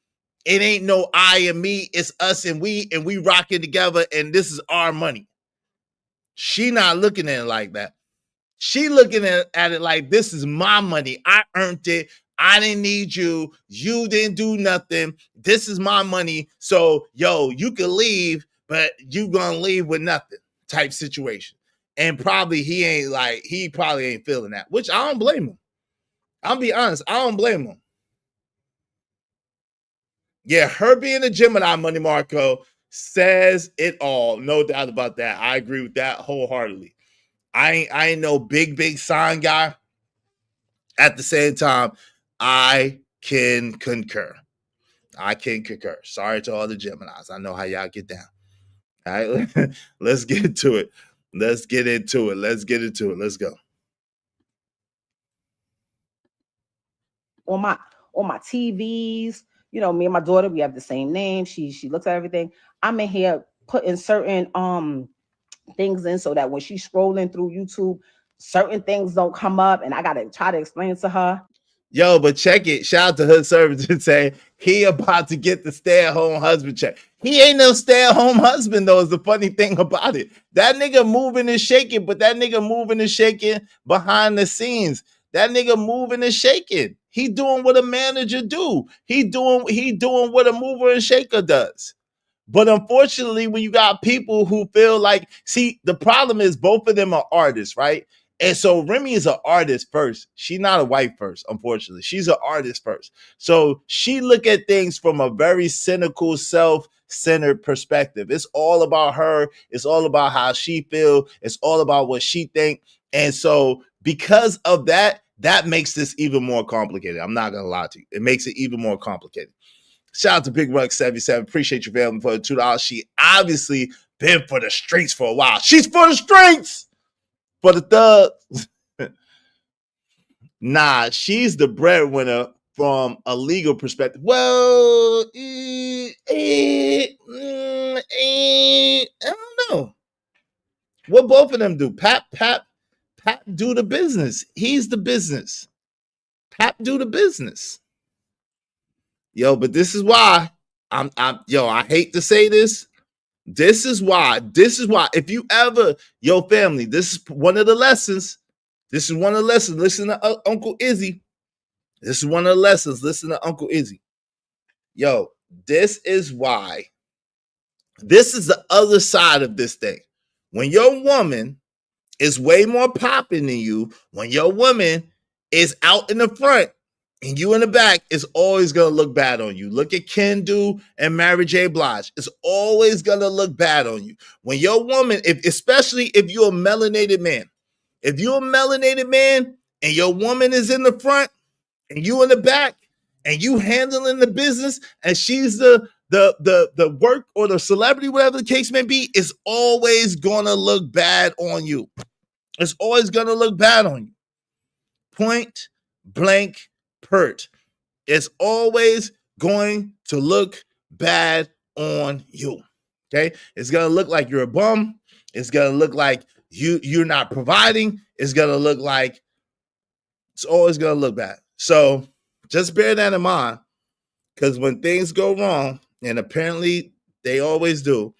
It ain't no I and me, it's us and we rocking together, and this is our money. She not looking at it like that. She looking at it like, this is my money. I earned it. I didn't need you. You didn't do nothing. This is my money. So, yo, you can leave, but you gonna leave with nothing type situation. And probably he probably ain't feeling that, which I don't blame him. I'll be honest, I don't blame him. Yeah, her being a Gemini, Money Marco, says it all. No doubt about that. I agree with that wholeheartedly. I ain't no big sign guy. At the same time, I can concur. Sorry to all the Geminis. I know how y'all get down. All right, let's get into it. Let's get into it. Let's go. On my TVs, you know, me and my daughter, we have the same name. She looks at everything. I'm in here putting certain things in so that when she's scrolling through YouTube, certain things don't come up, and I gotta try to explain to her. Yo, but check it. Shout out to Hood Service and say he about to get the stay-at-home husband check. He ain't no stay-at-home husband, though, is the funny thing about it. That nigga moving and shaking, but that nigga moving and shaking behind the scenes. That nigga moving and shaking. He doing what a manager do. He doing what a mover and shaker does. But unfortunately, when you got people who feel like, see, the problem is both of them are artists, right? And so Remy is an artist first. She's not a wife first, unfortunately. She's an artist first. So she look at things from a very cynical, self-centered perspective. It's all about her. It's all about how she feel. It's all about what she think. And so because of that, that makes this even more complicated. I'm not going to lie to you. It makes it even more complicated. Shout out to Big Ruck 77. Appreciate you, family, for the $2. She obviously been for the streets for a while. She's for the streets, for the thugs. Nah, she's the breadwinner from a legal perspective. Well, I don't know. What both of them do? Pap do the business. He's the business. Pap do the business. Yo, but this is why I hate to say this. This is why if you ever, family, this is one of the lessons. This is one of the lessons. Listen to Uncle Izzy. This is one of the lessons. Listen to Uncle Izzy. Yo, this is why. This is the other side of this thing. When your woman is way more popping than you, when your woman is out in the front and you in the back, it's always going to look bad on you. Look at Ken Do and Mary J. Blige. It's always going to look bad on you. When your woman, especially if you're a melanated man, if you're a melanated man and your woman is in the front and you in the back and you handling the business and she's the work or the celebrity, whatever the case may be, it's always going to look bad on you. It's always going to look bad on you. Point blank pert. It's always going to look bad on you. Okay? It's going to look like you're a bum. It's going to look like you're not providing. It's going to look like it's always going to look bad. So just bear that in mind, because when things go wrong, and apparently they always do,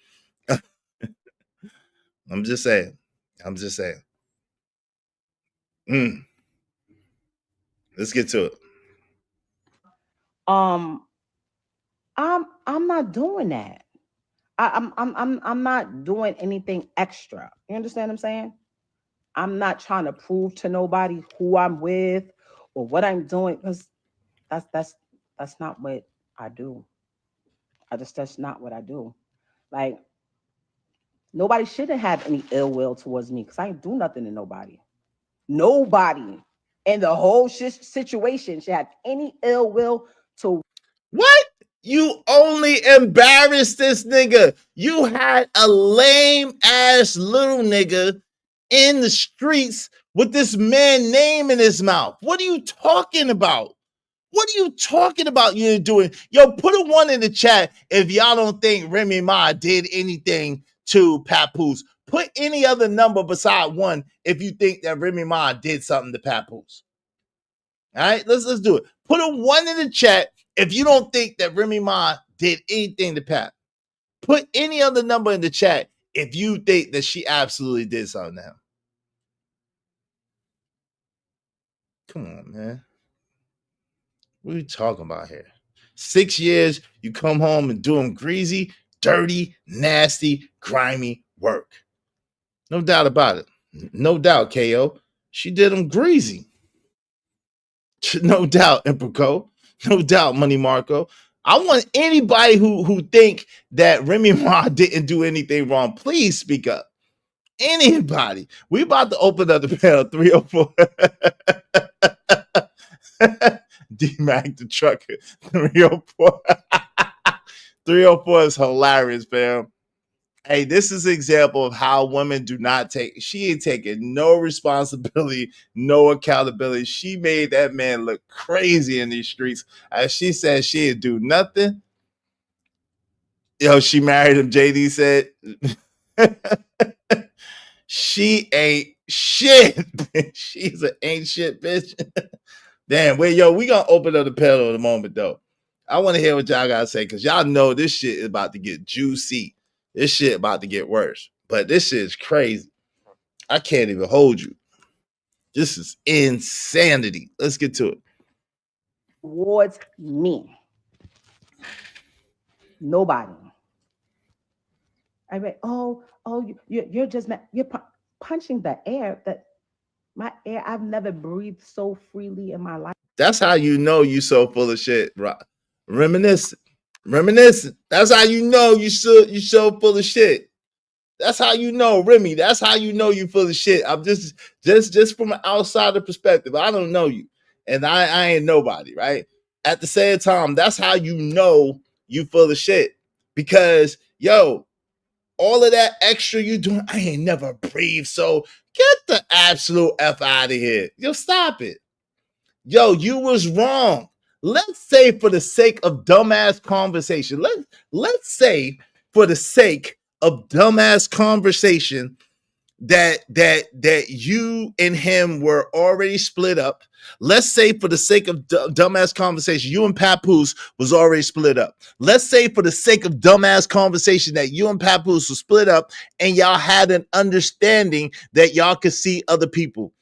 I'm just saying. Let's get to it. I'm not doing that. I'm not doing anything extra. You understand what I'm saying? I'm not trying to prove to nobody who I'm with or what I'm doing, because that's not what I do. That's not what I do. Like, nobody shouldn't have any ill will towards me, because I ain't do nothing to nobody. Nobody in the whole situation should have any ill will to. What? You only embarrassed this nigga. You had a lame ass little nigga in the streets with this man name in his mouth. What are you talking about? What are you talking about you're doing? Yo, put a 1 in the chat if y'all don't think Remy Ma did anything to Papoose. Put any other number beside 1 if you think that Remy Ma did something to Papoose. All right, let's do it. Put a 1 in the chat if you don't think that Remy Ma did anything to Pap. Put any other number in the chat if you think that she absolutely did something to him. Come on, man. What are you talking about here? 6 years, you come home and do him greasy, dirty, nasty, grimy work. No doubt about it. No doubt, KO. She did him greasy. No doubt, Emperco. No doubt, Money Marco. I want anybody who think that Remy Ma didn't do anything wrong, please speak up. Anybody. We about to open up the panel 304. D-Mac the trucker. 304. 304 is hilarious, fam. Hey, this is an example of how women do not take. She ain't taking no responsibility, no accountability. She made that man look crazy in these streets. As she said, she didn't do nothing. Yo, she married him. JD said, she ain't shit. She's an ain't shit bitch. Damn, wait, yo, we gonna open up the panel in a moment, though. I want to hear what y'all gotta say, because y'all know this shit is about to get juicy. This shit about to get worse. But this shit is crazy. I can't even hold you. This is insanity. Let's get to it. Towards me. Nobody. I mean, you're just you're punching the air. That my air, I've never breathed so freely in my life. That's how you know you so full of shit, bro. Reminiscent. That's how you know you so full of shit. That's how you know, Remy. That's how you know you full of shit. I'm just from an outsider perspective. I don't know you, and I ain't nobody, right? at the same time, that's how you know you full of shit. Because, yo, all of that extra you doing, I ain't never breathed. So get the absolute F out of here. Yo, stop it. Yo, you was wrong. Let's say for the sake of dumbass conversation, let's say for the sake of dumbass conversation that you and him were already split up. Let's say for the sake of dumbass conversation, you and Papoose was already split up. Let's say for the sake of dumbass conversation that you and Papoose was split up and y'all had an understanding that y'all could see other people.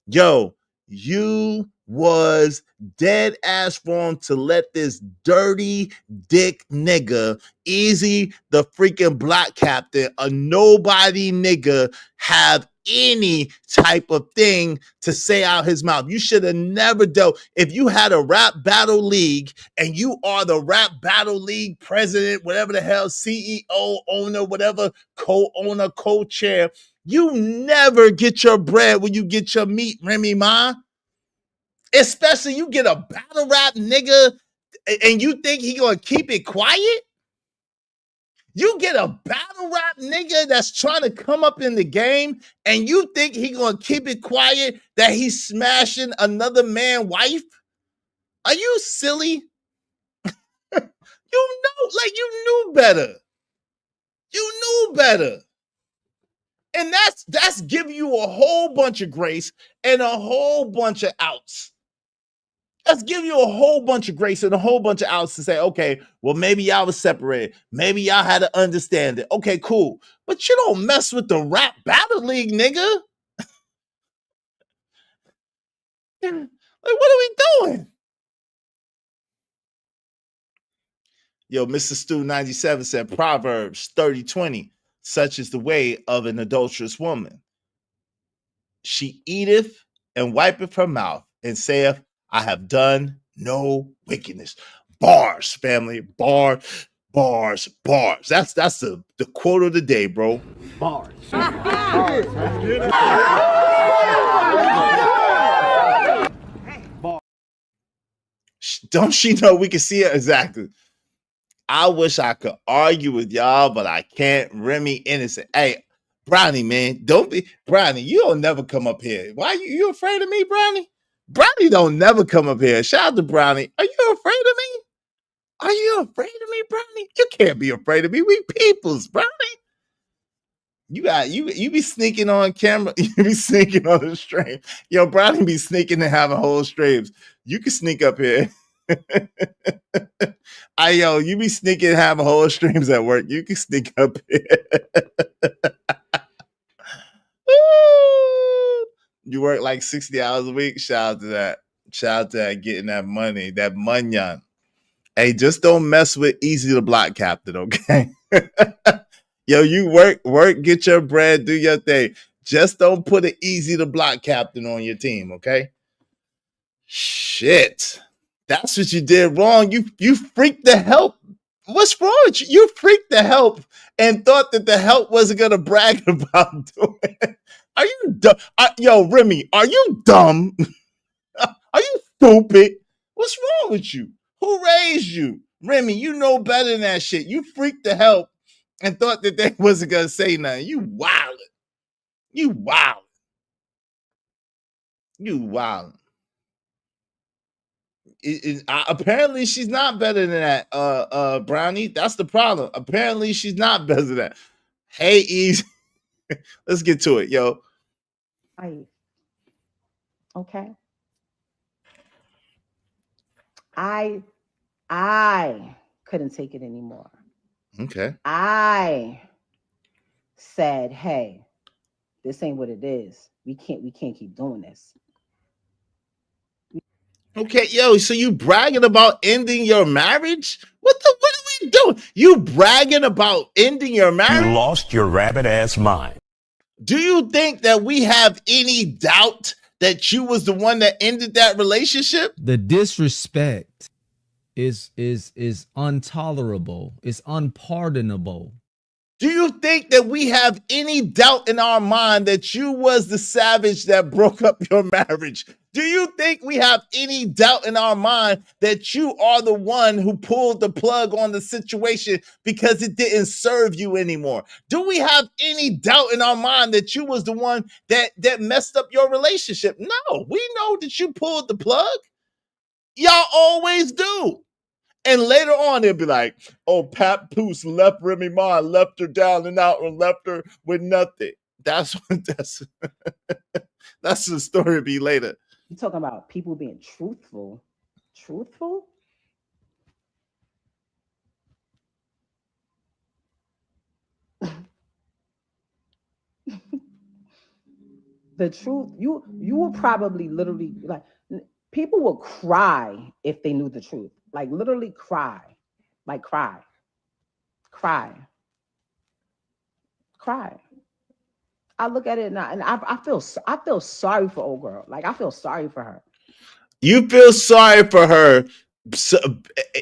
Yo, you was dead ass wrong to let this dirty dick nigga, Easy the freaking Block Captain, a nobody nigga, have any type of thing to say out his mouth. You should have never dealt. If you had a rap battle league and you are the rap battle league president, whatever the hell, CEO, owner, whatever, co-owner, co-chair, you never get your bread when you get your meat, Remy Ma. Especially you get a battle rap nigga and you think he gonna keep it quiet? You get a battle rap nigga that's trying to come up in the game and you think he gonna keep it quiet that he's smashing another man's wife? Are you silly? You know, like you knew better. You knew better. And that's giving you a whole bunch of grace and a whole bunch of outs. Let's give you a whole bunch of grace and a whole bunch of outs to say, okay, well, maybe y'all was separated. Maybe y'all had to understand it. Okay, cool. But you don't mess with the rap battle league, nigga. Like, what are we doing? Yo, Mr. Stu 97 said, Proverbs 30:20, such is the way of an adulterous woman. She eateth and wipeth her mouth and saith, I have done no wickedness. Bars, family. Bars. That's the quote of the day, bro. Bars. Don't she know we can see it? Exactly. I wish I could argue with y'all, but I can't. Remy Innocent. Hey, Brownie, man, don't be Brownie. You don't never come up here. Why you afraid of me, Brownie? Brownie don't never come up here. Shout out to Brownie. Are you afraid of me? Are you afraid of me, Brownie? You can't be afraid of me. We peoples, Brownie. You be sneaking on camera. You be sneaking on the stream. Yo, Brownie be sneaking and having whole streams. You can sneak up here. Yo, you be sneaking and having whole streams at work. You can sneak up here. You work like 60 hours a week. Shout out to that. Shout out to that, getting that money, that munyan. Hey, just don't mess with Easy the Block Captain, okay? Yo, you work, get your bread, do your thing. Just don't put an Easy the Block Captain on your team, okay? Shit. That's what you did wrong. You freaked the help. What's wrong with you? You freaked the help and thought that the help wasn't gonna brag about doing it. Are you dumb? Yo, Remy, are you dumb? Are you stupid? What's wrong with you? Who raised you? Remy, you know better than that shit. You freaked the help and thought that they wasn't gonna say nothing. You wildin'. You wildin'. You wildin'. Apparently she's not better than that, Brownie. That's the problem. Apparently she's not better than that. Hey, Easy. Let's get to it, yo. Okay. I couldn't take it anymore. Okay. I said, hey, this ain't what it is. We can't keep doing this. Okay, yo, so you bragging about ending your marriage? What are we doing? You bragging about ending your marriage? You lost your rabbit ass mind. Do you think that we have any doubt that you was the one that ended that relationship? The disrespect is intolerable. It's unpardonable. Do you think that we have any doubt in our mind that you was the savage that broke up your marriage? Do you think we have any doubt in our mind that you are the one who pulled the plug on the situation because it didn't serve you anymore? Do we have any doubt in our mind that you was the one that messed up your relationship? No, we know that you pulled the plug. Y'all always do. And later on, they'll be like, oh, Papoose left Remy Ma, left her down and out, and left her with nothing. That's the story be later. You talking about people being truthful? Truthful? The truth, you will probably literally like people will cry if they knew the truth. Like literally cry. Like cry. I look at it now and I feel sorry for old girl. Like I feel sorry for her. You feel sorry for her.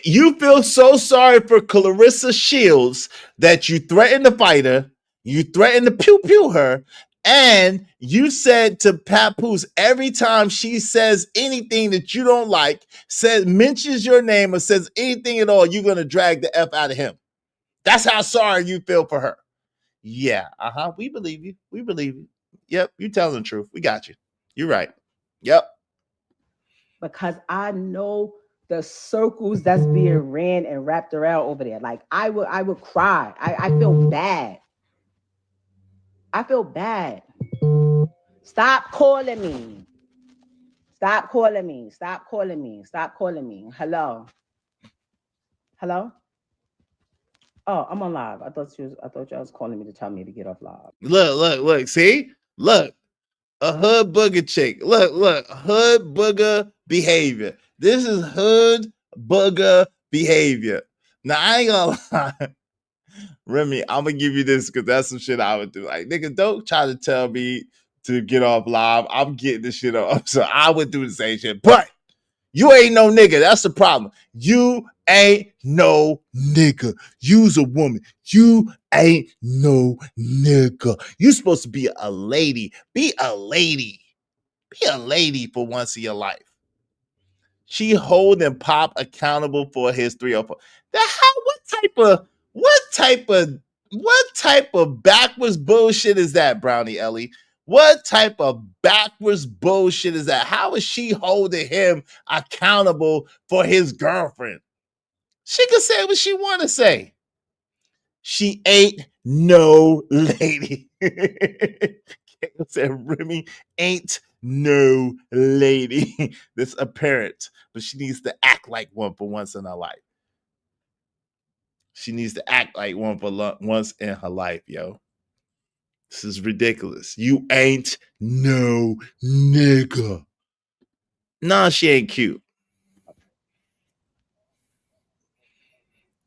You feel so sorry for Clarissa Shields that you threatened to fight her, you threatened to pew her, and you said to Papoose every time she says anything that you don't like, mentions your name or says anything at all, you're gonna drag the F out of him. That's how sorry you feel for her. Yeah, we believe you. We believe you. Yep, you telling the truth. We got you. You're right. Yep. Because I know the circles that's being ran and wrapped around over there. Like I would cry. I feel bad. I feel bad. Stop calling me. Stop calling me. Stop calling me. Stop calling me. Hello. Hello? Oh, I'm on live. I thought you was calling me to tell me to get off live. Look. See? Look. A hood booger chick. Look. Hood booger behavior. This is hood booger behavior. Now, I ain't gonna lie. Remy, I'm gonna give you this because that's some shit I would do. Like, nigga, don't try to tell me to get off live. I'm getting this shit off. So I would do the same shit. But you ain't no nigga. That's the problem. You ain't no nigga. You's a woman. You ain't no nigga. You supposed to be a lady. Be a lady. Be a lady for once in your life. She holding Pop accountable for his 304. What type of backwards bullshit is that, Brownie Ellie? What type of backwards bullshit is that? How is she holding him accountable for his girlfriend? She can say what she want to say. She ain't no lady. Said Remy ain't no lady. That's apparent, but she needs to act like one for once in her life. She needs to act like one for once in her life, yo. This is ridiculous. You ain't no nigga. Nah, she ain't cute.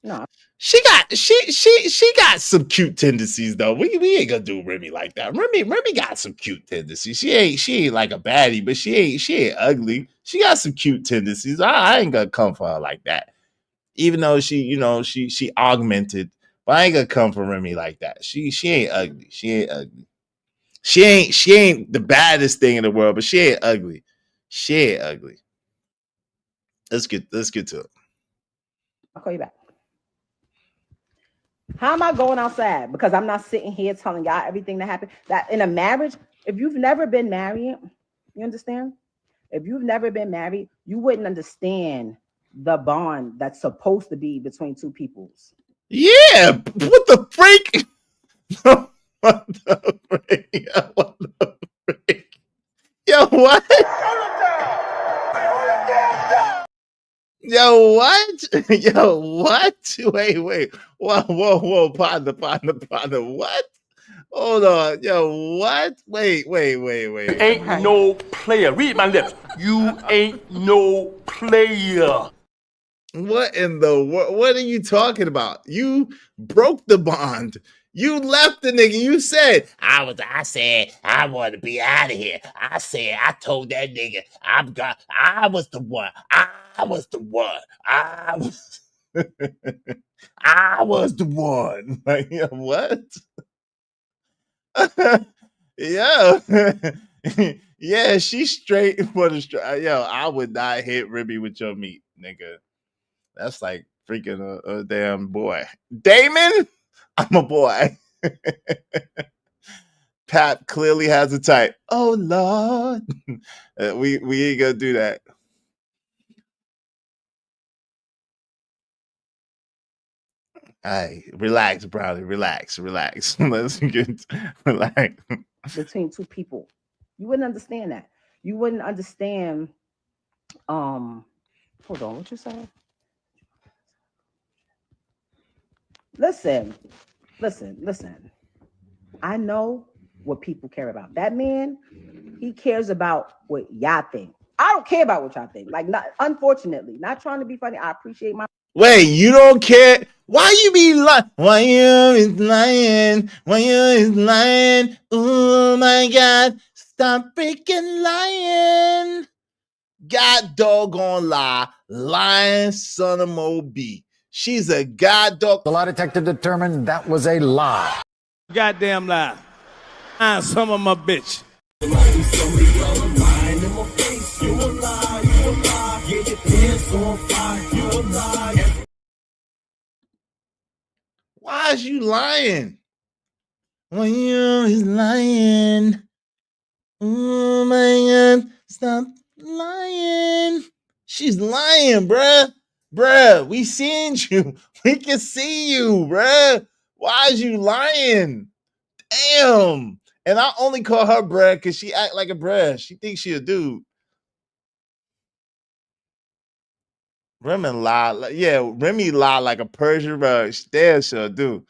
No. She got some cute tendencies though. We ain't gonna do Remy like that. Remy got some cute tendencies. She ain't like a baddie, but she ain't ugly. She got some cute tendencies. I ain't gonna come for her like that. Even though she augmented, but I ain't gonna come for Remy like that. She ain't ugly. She ain't ugly. She ain't the baddest thing in the world, but she ain't ugly. She ain't ugly. Let's get to it. I'll call you back. How am I going outside? Because I'm not sitting here telling y'all everything that happened. That in a marriage, if you've never been married, you understand? If you've never been married, you wouldn't understand the bond that's supposed to be between two peoples. Yeah, what the freak? What the freak? What the freak? Yo, what? Yo, what? Yo, what? Wait. Whoa, partner. What? Hold on. Yo, what? Wait. Ain't no player. Read my lips. You ain't no player. What in the world? What are you talking about? You broke the bond. You left the nigga. You said, I said, I want to be out of here. I told that nigga, I was the one. I was the one. Like, yeah, what? Yeah. Yeah, she's straight for the straight. Yo, I would not hit Ribby with your meat, nigga. That's like freaking a damn boy. Damon, I'm a boy. Pat clearly has a type. Oh Lord, we ain't gonna do that. Hey, relax, Brownie. Relax. Let's get relax. Between two people. You wouldn't understand that. You wouldn't understand. Hold on, what you saying? Listen. I know what people care about. That man, he cares about what y'all think. I don't care about what y'all think. Like, not unfortunately, not trying to be funny. I appreciate my. Wait, you don't care? Why you be lying? Why you is lying? Why you is lying? Oh my God! Stop freaking lying! God doggone lie, lying son of Moby. She's a god dog. The lie detector determined that was a lie. Goddamn lie. I'm some of my bitch. Why is you lying? Why you is lying? Oh my God, stop lying. She's lying, bruh. We seen you. We can see you, bruh. Why is you lying? Damn. And I only call her bruh because she act like a bruh. She thinks she a dude. Remy lie. Yeah, Remy lie like a Persian rug. Damn sure do.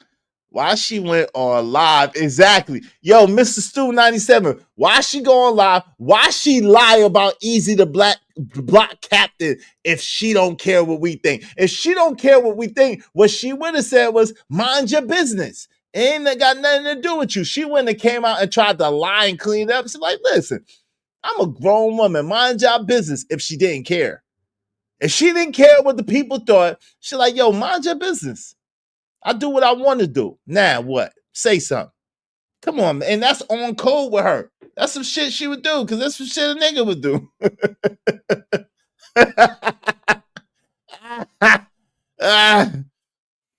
Why she went on live? Exactly. Yo, Mr. Stu 97. Why she go on live? Why she lie about Easy the Block Captain if she don't care what we think? If she don't care what we think, what she would have said was, mind your business. Ain't got nothing to do with you. She wouldn't have came out and tried to lie and clean it up. She's like, listen, I'm a grown woman. Mind your business if she didn't care. If she didn't care what the people thought, she's like, yo, mind your business. I do what I want to do. Now what? Say something. Come on, man. And that's on code with her. That's some shit she would do, because that's some shit a nigga would do.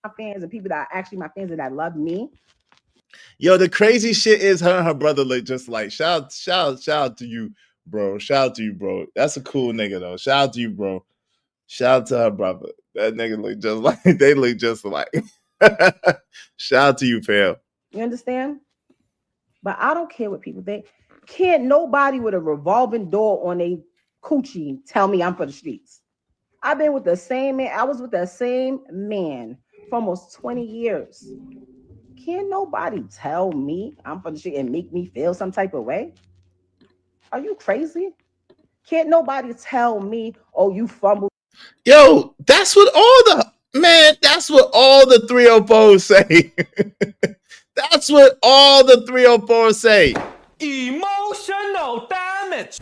My fans and people that are actually my fans and that love me. Yo, the crazy shit is her and her brother look just like. Shout out to you, bro. Shout out to you, bro. That's a cool nigga, though. Shout out to you, bro. Shout out to her brother. That nigga look just like. They look just like. Shout out to you, fam. You understand? But I don't care what people think. Can't nobody with a revolving door on a coochie tell me I'm for the streets. I've been with the same man. I was with the same man for almost 20 years. Can't nobody tell me I'm for the street and make me feel some type of way? Are you crazy? Can't nobody tell me, oh, you fumbled. Yo, that's what all the 304s say. That's what all the 304s say. Emotional damage.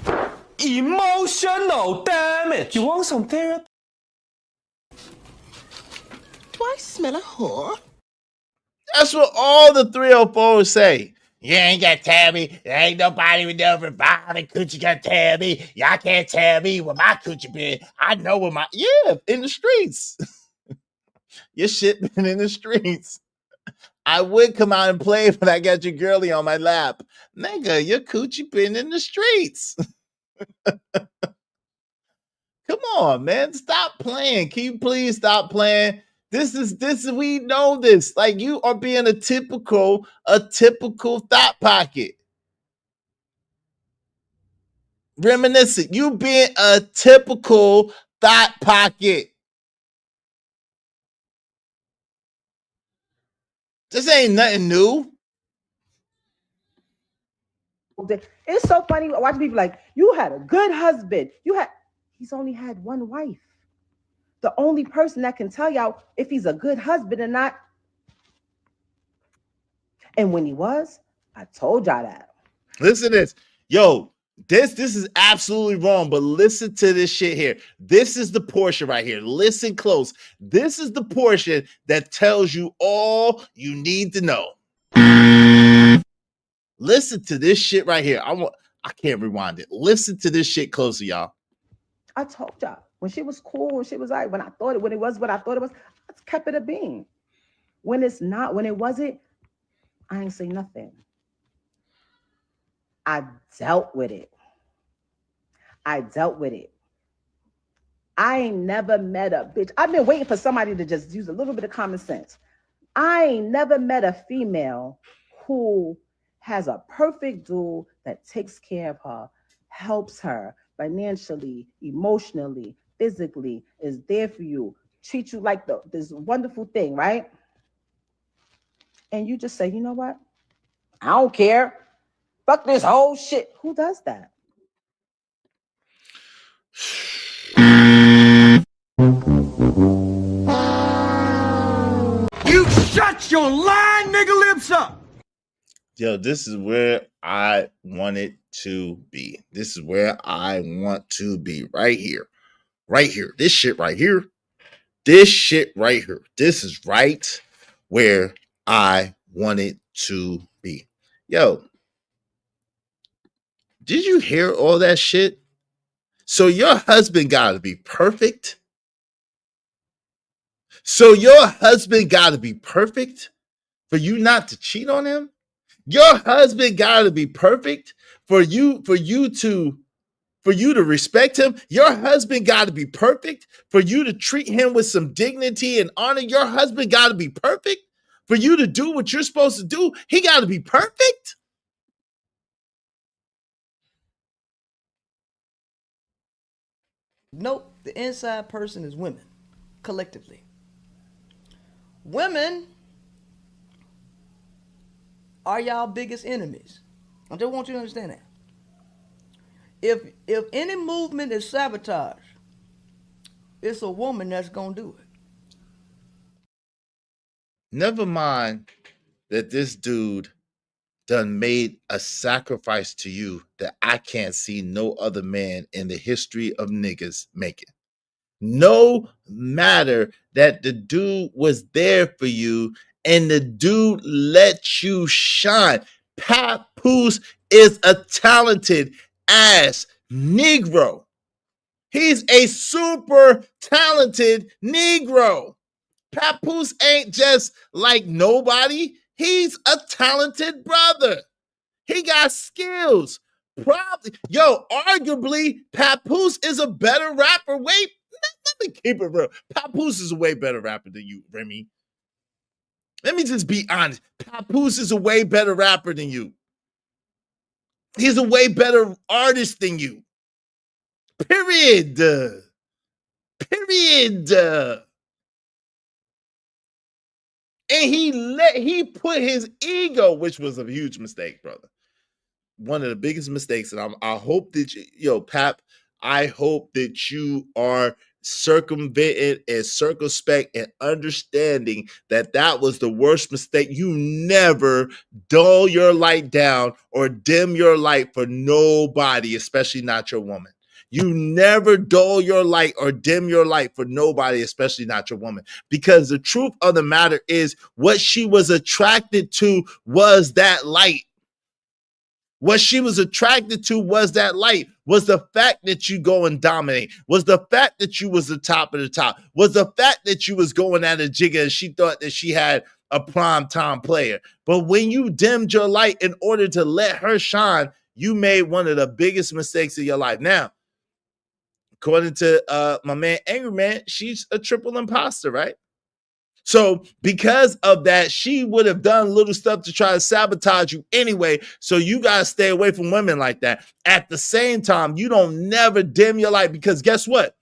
Emotional damage. You want some therapy? Do I smell a whore? That's what all the 304s say. You ain't gonna tell me. There ain't nobody with no revolving coochie gonna tell me. Y'all can't tell me where my coochie been. I know where my in the streets. Your shit been in the streets. I would come out and play, but I got your girlie on my lap. Nigga, your coochie been in the streets. Come on, man. Stop playing. Can you please stop playing? This is we know this. Like, you are being a typical thought pocket. Reminiscent. You being a typical thought pocket. This ain't nothing new. It's so funny watching people like, you had a good husband. He's only had one wife. The only person that can tell y'all if he's a good husband or not. And when he was, I told y'all that. Listen to this. Yo, This is absolutely wrong, but listen to this shit here. This is the portion right here. Listen close. This is the portion that tells you all you need to know. Listen to this shit right here. I can't rewind it. Listen to this shit closer, y'all. I told y'all when she was cool, when she was like, when it was what I thought it was, I kept it a bean. When it's not, when it wasn't, I ain't say nothing. I dealt with it. I ain't never met a bitch. I've been waiting for somebody to just use a little bit of common sense. I ain't never met a female who has a perfect dude that takes care of her, helps her financially, emotionally, physically, is there for you, treat you like this wonderful thing, right? And you just say, you know what? I don't care. Fuck this whole shit. Who does that? You shut your lying nigga lips up. Yo, this is where I wanted to be. This is where I want to be. Right here. Right here. This shit right here. This shit right here. This is right where I wanted to be. Yo, did you hear all that shit? So your husband gotta be perfect. So your husband gotta be perfect for you not to cheat on him. Your husband gotta be perfect for you to respect him. Your husband gotta be perfect for you to treat him with some dignity and honor. Your husband gotta be perfect for you to do what you're supposed to do. He gotta be perfect. Nope, the inside person is women, collectively. Women are y'all biggest enemies. I just want you to understand that. If any movement is sabotage, it's a woman that's gonna do it. Never mind that this dude done made a sacrifice to you that I can't see no other man in the history of niggas making. No matter that the dude was there for you and the dude let you shine. Papoose is a talented ass Negro. He's a super talented Negro. Papoose ain't just like nobody. He's a talented brother. He got skills. Probably, arguably, Papoose is a better rapper. Wait, let me keep it real. Papoose is a way better rapper than you, Remy. Let me just be honest. Papoose is a way better rapper than you. He's a way better artist than you. Period. And he put his ego, which was a huge mistake, brother. One of the biggest mistakes. And I hope that Pap, I hope that you are circumvented and circumspect and understanding that was the worst mistake. You never dull your light down or dim your light for nobody, especially not your woman. You never dull your light or dim your light for nobody, especially not your woman. Because the truth of the matter is what she was attracted to was that light. What she was attracted to was that light, was the fact that you go and dominate, was the fact that you was the top of the top, was the fact that you was going at a jigger and she thought that she had a prime time player. But when you dimmed your light in order to let her shine, you made one of the biggest mistakes of your life. Now, according to my man Angry Man, she's a triple imposter, right? So because of that, she would have done little stuff to try to sabotage you anyway. So you got to stay away from women like that. At the same time, you don't never dim your light, because guess what?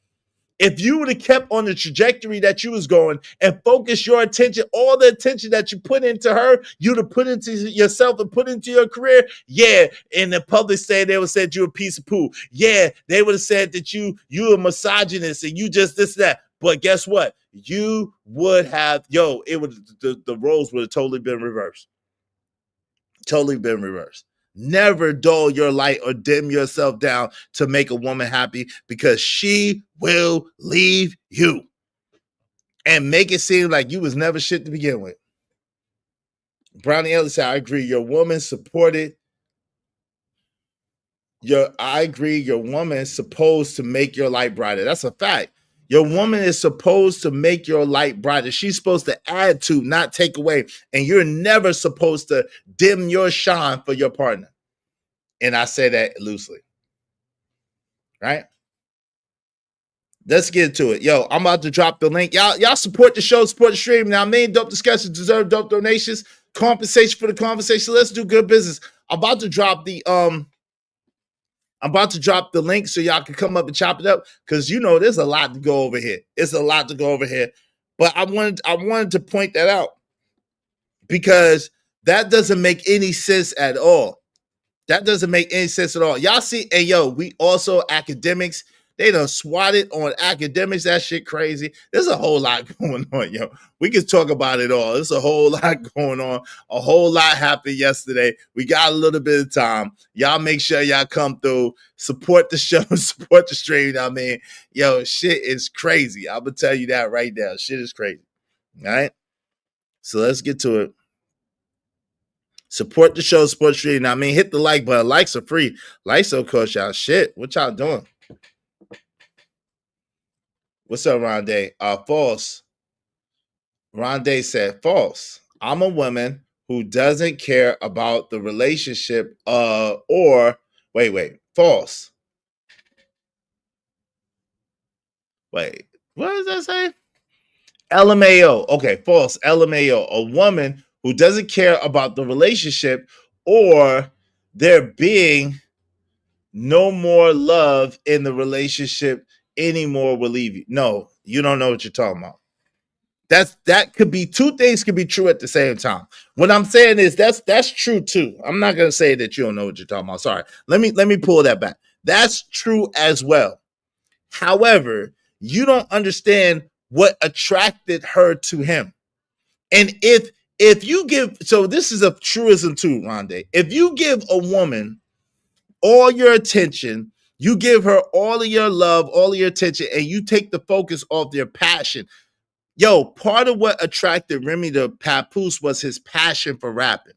If you would have kept on the trajectory that you was going and focused your attention, all the attention that you put into her, you'd have put into yourself and put into your career. Yeah, in the public say they would have said you a piece of poo. Yeah, they would have said that you a misogynist and you just this, that. But guess what? You would have, the roles would have totally been reversed. Totally been reversed. Never dull your light or dim yourself down to make a woman happy, because she will leave you and make it seem like you was never shit to begin with. Brownie Ellis said, I agree. Your woman supported. I agree. Your woman is supposed to make your light brighter. That's a fact. Your woman is supposed to make your light brighter. She's supposed to add to, not take away. And you're never supposed to dim your shine for your partner. And I say that loosely. Right? Let's get to it. Yo, I'm about to drop the link. Y'all support the show, support the stream. Now, main dope discussions deserve dope donations. Compensation for the conversation. Let's do good business. I'm about to drop the link so y'all can come up and chop it up, because you know there's a lot to go over here. It's a lot to go over here. But I wanted to point that out, because that doesn't make any sense at all. That doesn't make any sense at all. Y'all see, and yo, we also academics. They done swatted on academics. That shit crazy. There's a whole lot going on, yo. We can talk about it all. There's a whole lot going on. A whole lot happened yesterday. We got a little bit of time. Y'all make sure y'all come through, support the show, support the stream. You know what I mean? Yo, shit is crazy. I'm going to tell you that right now. Shit is crazy. All right? So let's get to it. Support the show, support the stream. You know what I mean? Hit the like button. Likes are free. Likes don't cost y'all shit. What y'all doing? What's up, Rondé? False. Rondé said, false. I'm a woman who doesn't care about the relationship false. Wait, what does that say? LMAO. Okay, false. LMAO. A woman who doesn't care about the relationship or there being no more love in the relationship anymore will leave you. No, you don't know what you're talking about. That could be, two things could be true at the same time. What I'm saying is that's true too. I'm not gonna say that you don't know what you're talking about. Sorry. Let me pull that back. That's true as well. However, you don't understand what attracted her to him. And if you give, so this is a truism too, Rondé. If you give a woman all your attention, you give her all of your love, all of your attention, and you take the focus off their passion. Yo, part of what attracted Remy to Papoose was his passion for rapping,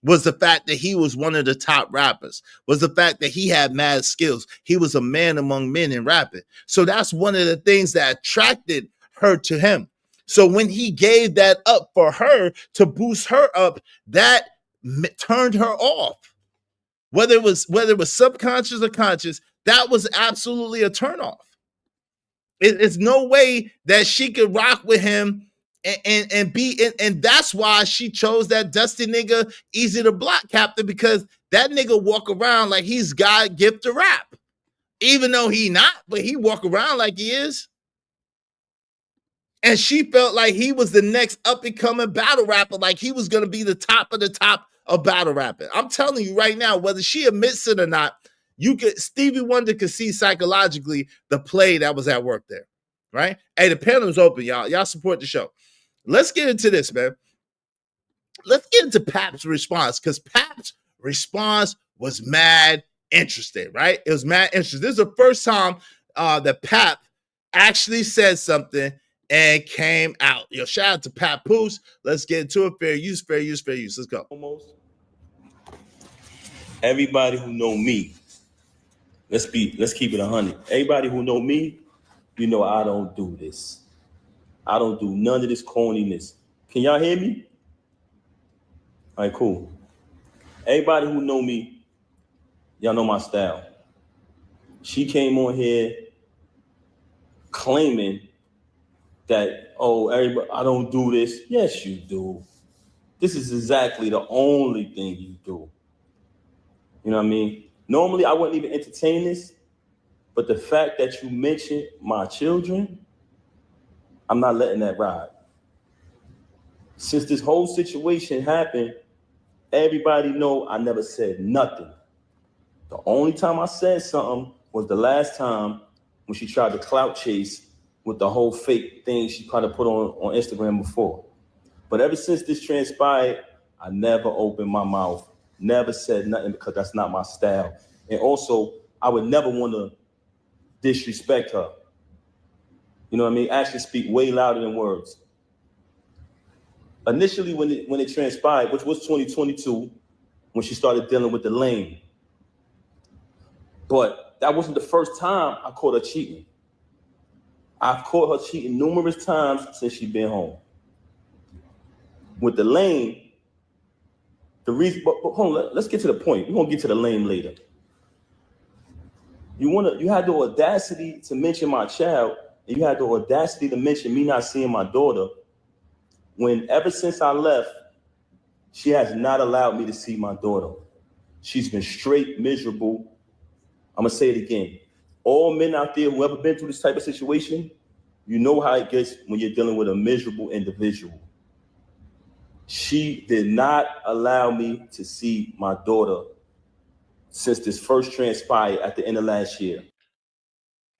was the fact that he was one of the top rappers, was the fact that he had mad skills. He was a man among men in rapping. So that's one of the things that attracted her to him. So when he gave that up for her to boost her up, that turned her off. Whether it was subconscious or conscious, that was absolutely a turnoff. It's no way that she could rock with him and be, and that's why she chose that dusty nigga, easy to block captain, because that nigga walk around like he's God gift to rap, even though he not, but he walk around like he is. And she felt like he was the next up and coming battle rapper, like he was gonna be the top of battle rapping. I'm telling you right now, whether she admits it or not, Stevie Wonder could see psychologically the play that was at work there, right? Hey, the panel is open, y'all. Y'all support the show. Let's get into this, man. Let's get into Pap's response, because Pap's response was mad interesting, right? It was mad interesting. This is the first time that Pap actually said something and came out. Yo, shout out to Papoose. Let's get into it. Fair use, fair use, fair use. Let's go. Almost everybody who know me, let's keep it 100. Everybody who know me, you know I don't do this. I don't do none of this corniness. Can y'all hear me? All right, cool. Everybody who know me, y'all know my style. She came on here claiming that, oh, everybody, I don't do this. Yes, you do. This is exactly the only thing you do. You know what I mean? Normally, I wouldn't even entertain this, but the fact that you mentioned my children, I'm not letting that ride. Since this whole situation happened, everybody know I never said nothing. The only time I said something was the last time when she tried to clout chase with the whole fake thing she tried to put on Instagram before. But ever since this transpired, I never opened my mouth never said nothing because that's not my style. And also, I would never want to disrespect her. You know what I mean? Actions speak way louder than words. Initially, when it transpired, which was 2022, when she started dealing with the lane. But that wasn't the first time I caught her cheating. I've caught her cheating numerous times since she's been home. With the lane, the reason, but hold on, let's get to the point. We're gonna get to the lane later. You had the audacity to mention my child, and you had the audacity to mention me not seeing my daughter, when ever since I left, she has not allowed me to see my daughter. She's been straight miserable. I'm gonna say it again. All men out there who ever been through this type of situation, you know how it gets when you're dealing with a miserable individual. She did not allow me to see my daughter since this first transpired at the end of last year.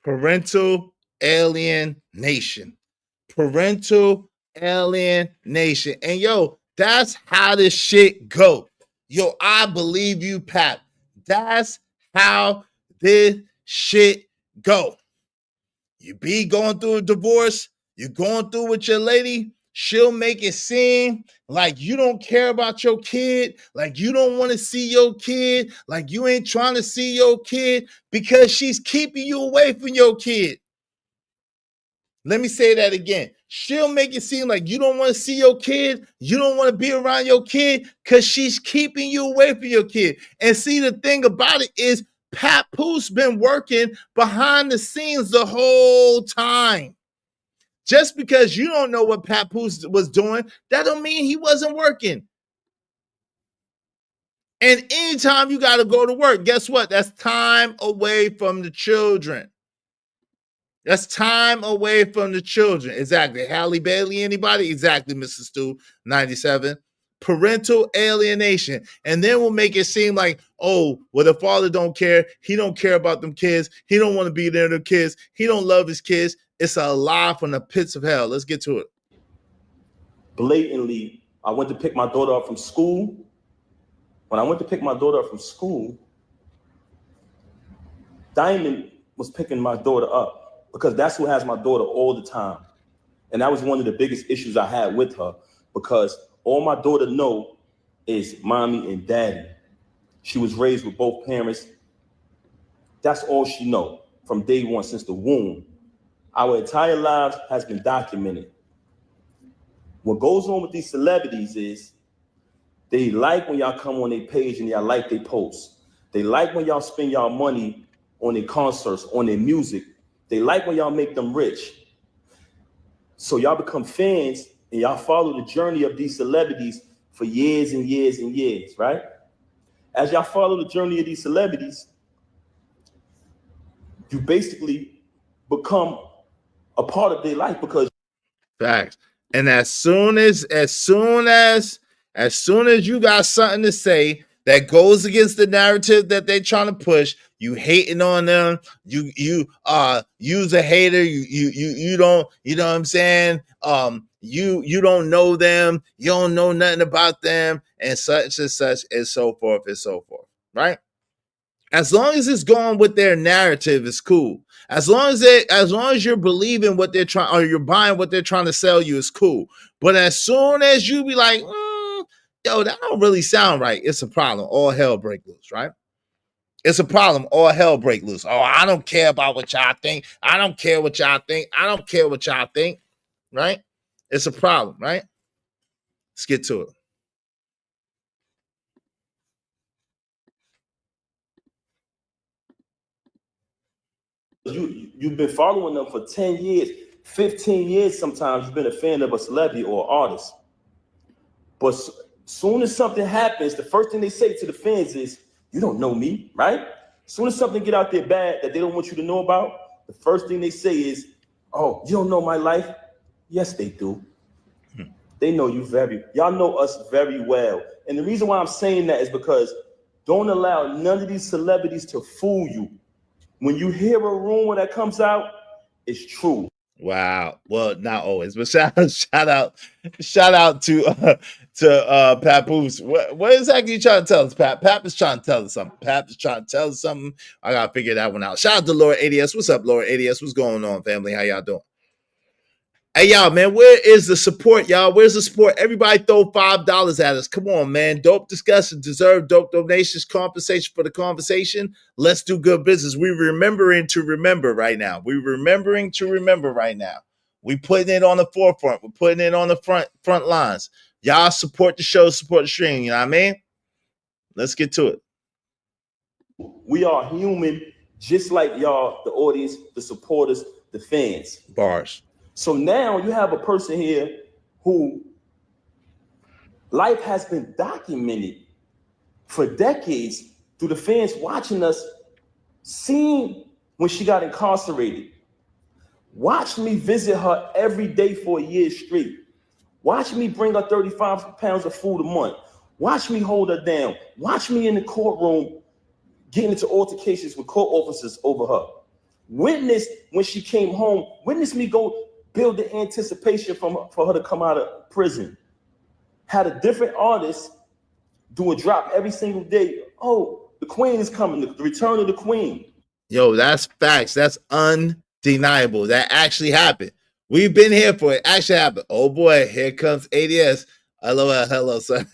Parental alienation. Parental alienation. And yo, that's how this shit go. Yo, I believe you, Pap. That's how this shit go. You be going through a divorce, you're going through with your lady, she'll make it seem like you don't care about your kid, like you don't want to see your kid, like you ain't trying to see your kid because she's keeping you away from your kid. Let me say that again. She'll make it seem like you don't want to see your kid, you don't want to be around your kid because she's keeping you away from your kid. And see, the thing about it is Papoose been working behind the scenes the whole time. Just because you don't know what Papoose was doing, that don't mean he wasn't working. And anytime you got to go to work, guess what? That's time away from the children. That's time away from the children. Exactly. Halle Bailey, anybody? Exactly, Mr. Stu, 97. Parental alienation. And then we'll make it seem like, oh, well, the father don't care. He don't care about them kids. He don't want to be there to the kids. He don't love his kids. It's a lie from the pits of hell. Let's get to it. Blatantly, I went to pick my daughter up from school. When I went to pick my daughter up from school, Diamond was picking my daughter up because that's who has my daughter all the time. And that was one of the biggest issues I had with her because all my daughter know is mommy and daddy. She was raised with both parents. That's all she know from day one since the womb. Our entire lives has been documented. What goes on with these celebrities is they like when y'all come on their page and y'all like their posts. They like when y'all spend y'all money on their concerts, on their music. They like when y'all make them rich. So y'all become fans and y'all follow the journey of these celebrities for years and years and years, right? As y'all follow the journey of these celebrities, you basically become a part of their life because facts. And as soon as you got something to say that goes against the narrative that they're trying to push, you hating on them, you's a hater, you don't, you know what I'm saying? You don't know them, you don't know nothing about them, and such and such and so forth, right? As long as it's going with their narrative, it's cool. As long as you're believing what they're trying, or you're buying what they're trying to sell you, it's cool. But as soon as you be like, yo, that don't really sound right, it's a problem. All hell break loose, right? It's a problem. All hell break loose. Oh, I don't care about what y'all think. I don't care what y'all think. I don't care what y'all think, right? It's a problem, right? Let's get to it. You've been following them for 10 years, 15 years sometimes. You've been a fan of a celebrity or artist. But soon as something happens, the first thing they say to the fans is, you don't know me, right? As soon as something get out there bad that they don't want you to know about, the first thing they say is, oh, you don't know my life? Yes, they do. They know you y'all know us very well. And the reason why I'm saying that is because don't allow none of these celebrities to fool you. When you hear a rumor that comes out, it's true. Wow. Well, not always, but shout out to Papoose. What exactly you trying to tell us, Pap? Pap is trying to tell us something. Pap is trying to tell us something. I gotta figure that one out. Shout out to Laura ADS. What's up, Laura ADS? What's going on, family? How y'all doing? Hey, y'all, man, where is the support, y'all? Where's the support? Everybody throw $5 at us. Come on, man. Dope discussion, deserve dope donations, compensation for the conversation. Let's do good business. We're remembering to remember right now. We're remembering to remember right now. We putting it on the forefront. We're putting it on the front lines. Y'all support the show, support the stream. You know what I mean? Let's get to it. We are human, just like y'all, the audience, the supporters, the fans. Bars. So now you have a person here who life has been documented for decades through the fans watching us, seeing when she got incarcerated. Watch me visit her every day for a year straight. Watch me bring her 35 pounds of food a month. Watch me hold her down. Watch me in the courtroom getting into altercations with court officers over her. Witness when she came home. Witness me go build the anticipation for her to come out of prison. Had a different artist do a drop every single day. Oh, the queen is coming. The return of the queen. Yo, that's facts. That's undeniable. That actually happened. We've been here for it. Actually happened. Oh boy, here comes ADS. Hello, sir.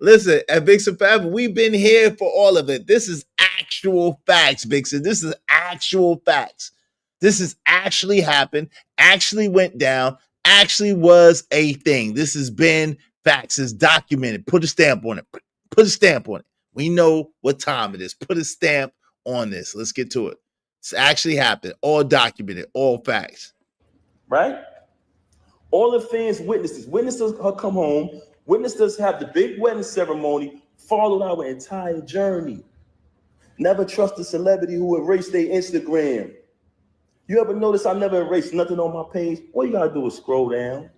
Listen, at Vixen Forever, we've been here for all of it. This is actual facts, Vixen. This is actual facts. This has actually happened, actually went down, actually was a thing. This has been facts. It's documented. Put a stamp on it. Put a stamp on it. We know what time it is. Put a stamp on this. Let's get to it. It's actually happened. All documented. All facts. Right? All the fans witnessed her come home, witnessed us have the big wedding ceremony, followed our entire journey. Never trust a celebrity who erased their Instagram. You ever notice I never erased nothing on my page? All you gotta do is scroll down.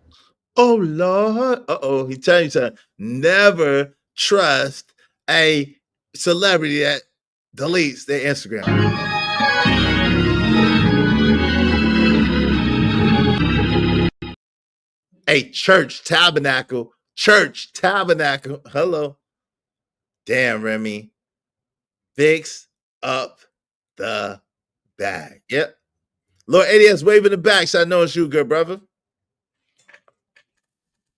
Oh Lord. Uh-oh. He telling you something. Never trust a celebrity that deletes their Instagram. A church tabernacle. Hello. Damn, Remy. Fix up the bag. Yep. Lord ADS waving the back, so I know it's you, good brother.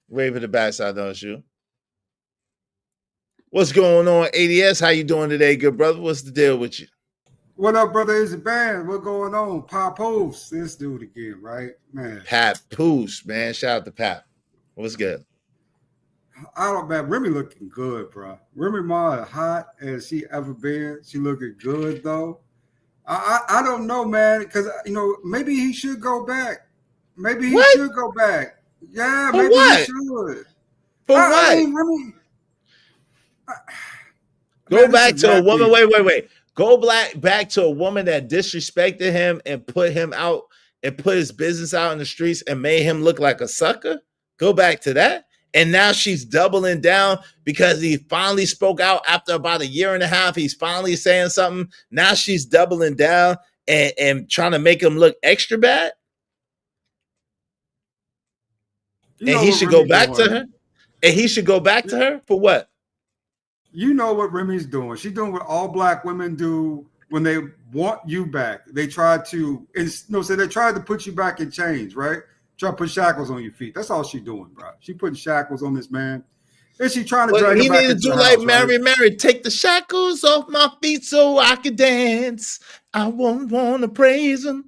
Waving the back, so I know it's you. What's going on, ADS? How you doing today, good brother? What's the deal with you? What up, brother? Is it band? What going on? Papoose. This dude again, right? Man. Papoose, man. Shout out to Pap. What's good? I don't, man. Remy looking good, bro. Remy Ma is hot as she ever been. She looking good, though. I don't know, man, because, maybe he should go back. Maybe he should go back. Yeah, For maybe what? he should. For what? I mean, Remy, Go back to a woman. Wait. Go back to a woman that disrespected him and put him out and put his business out in the streets and made him look like a sucker. Go back to that. And now she's doubling down because he finally spoke out after about a year and a half. He's finally saying something. Now she's doubling down and trying to make him look extra bad. And he should go back to her. And he should go back to her for what? You know what Remy's doing. She's doing what all black women do when they want you back. They try to, they tried to put you back in chains, right? Try to put shackles on your feet. That's all she's doing, bro. She putting shackles on this man. And she trying to drag him back into the house, like Mary, take the shackles off my feet so I can dance. I won't want to praise him.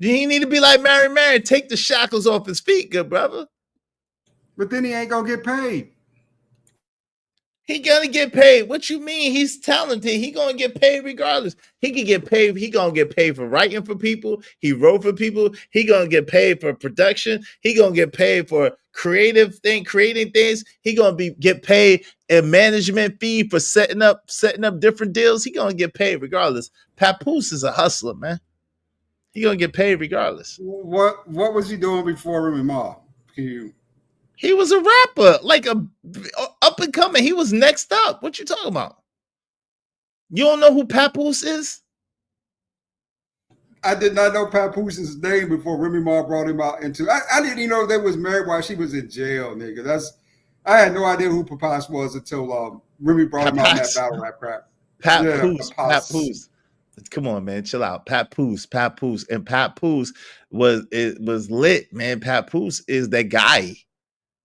He need to be like Mary, take the shackles off his feet, good brother. But then he ain't gonna get paid. He gonna get paid. What you mean? He's talented. He gonna get paid regardless. He can get paid. He gonna get paid for writing for people. He wrote for people. He gonna get paid for production. He gonna get paid for creating things. He gonna get paid a management fee for setting up different deals. He gonna get paid regardless. Papoose is a hustler, man. He gonna get paid regardless. What was he doing before Remy Ma? He was a rapper, like a up and coming. He was next up. What you talking about? You don't know who Papoose is? I did not know Papoose' name before Remy Ma brought him out into. I didn't even know they was married while she was in jail, nigga. I had no idea who Papoose was until Remy brought him out in that battle rap crap. Papoose. Come on, man, chill out. Papoose, and Papoose was lit, man. Papoose is that guy.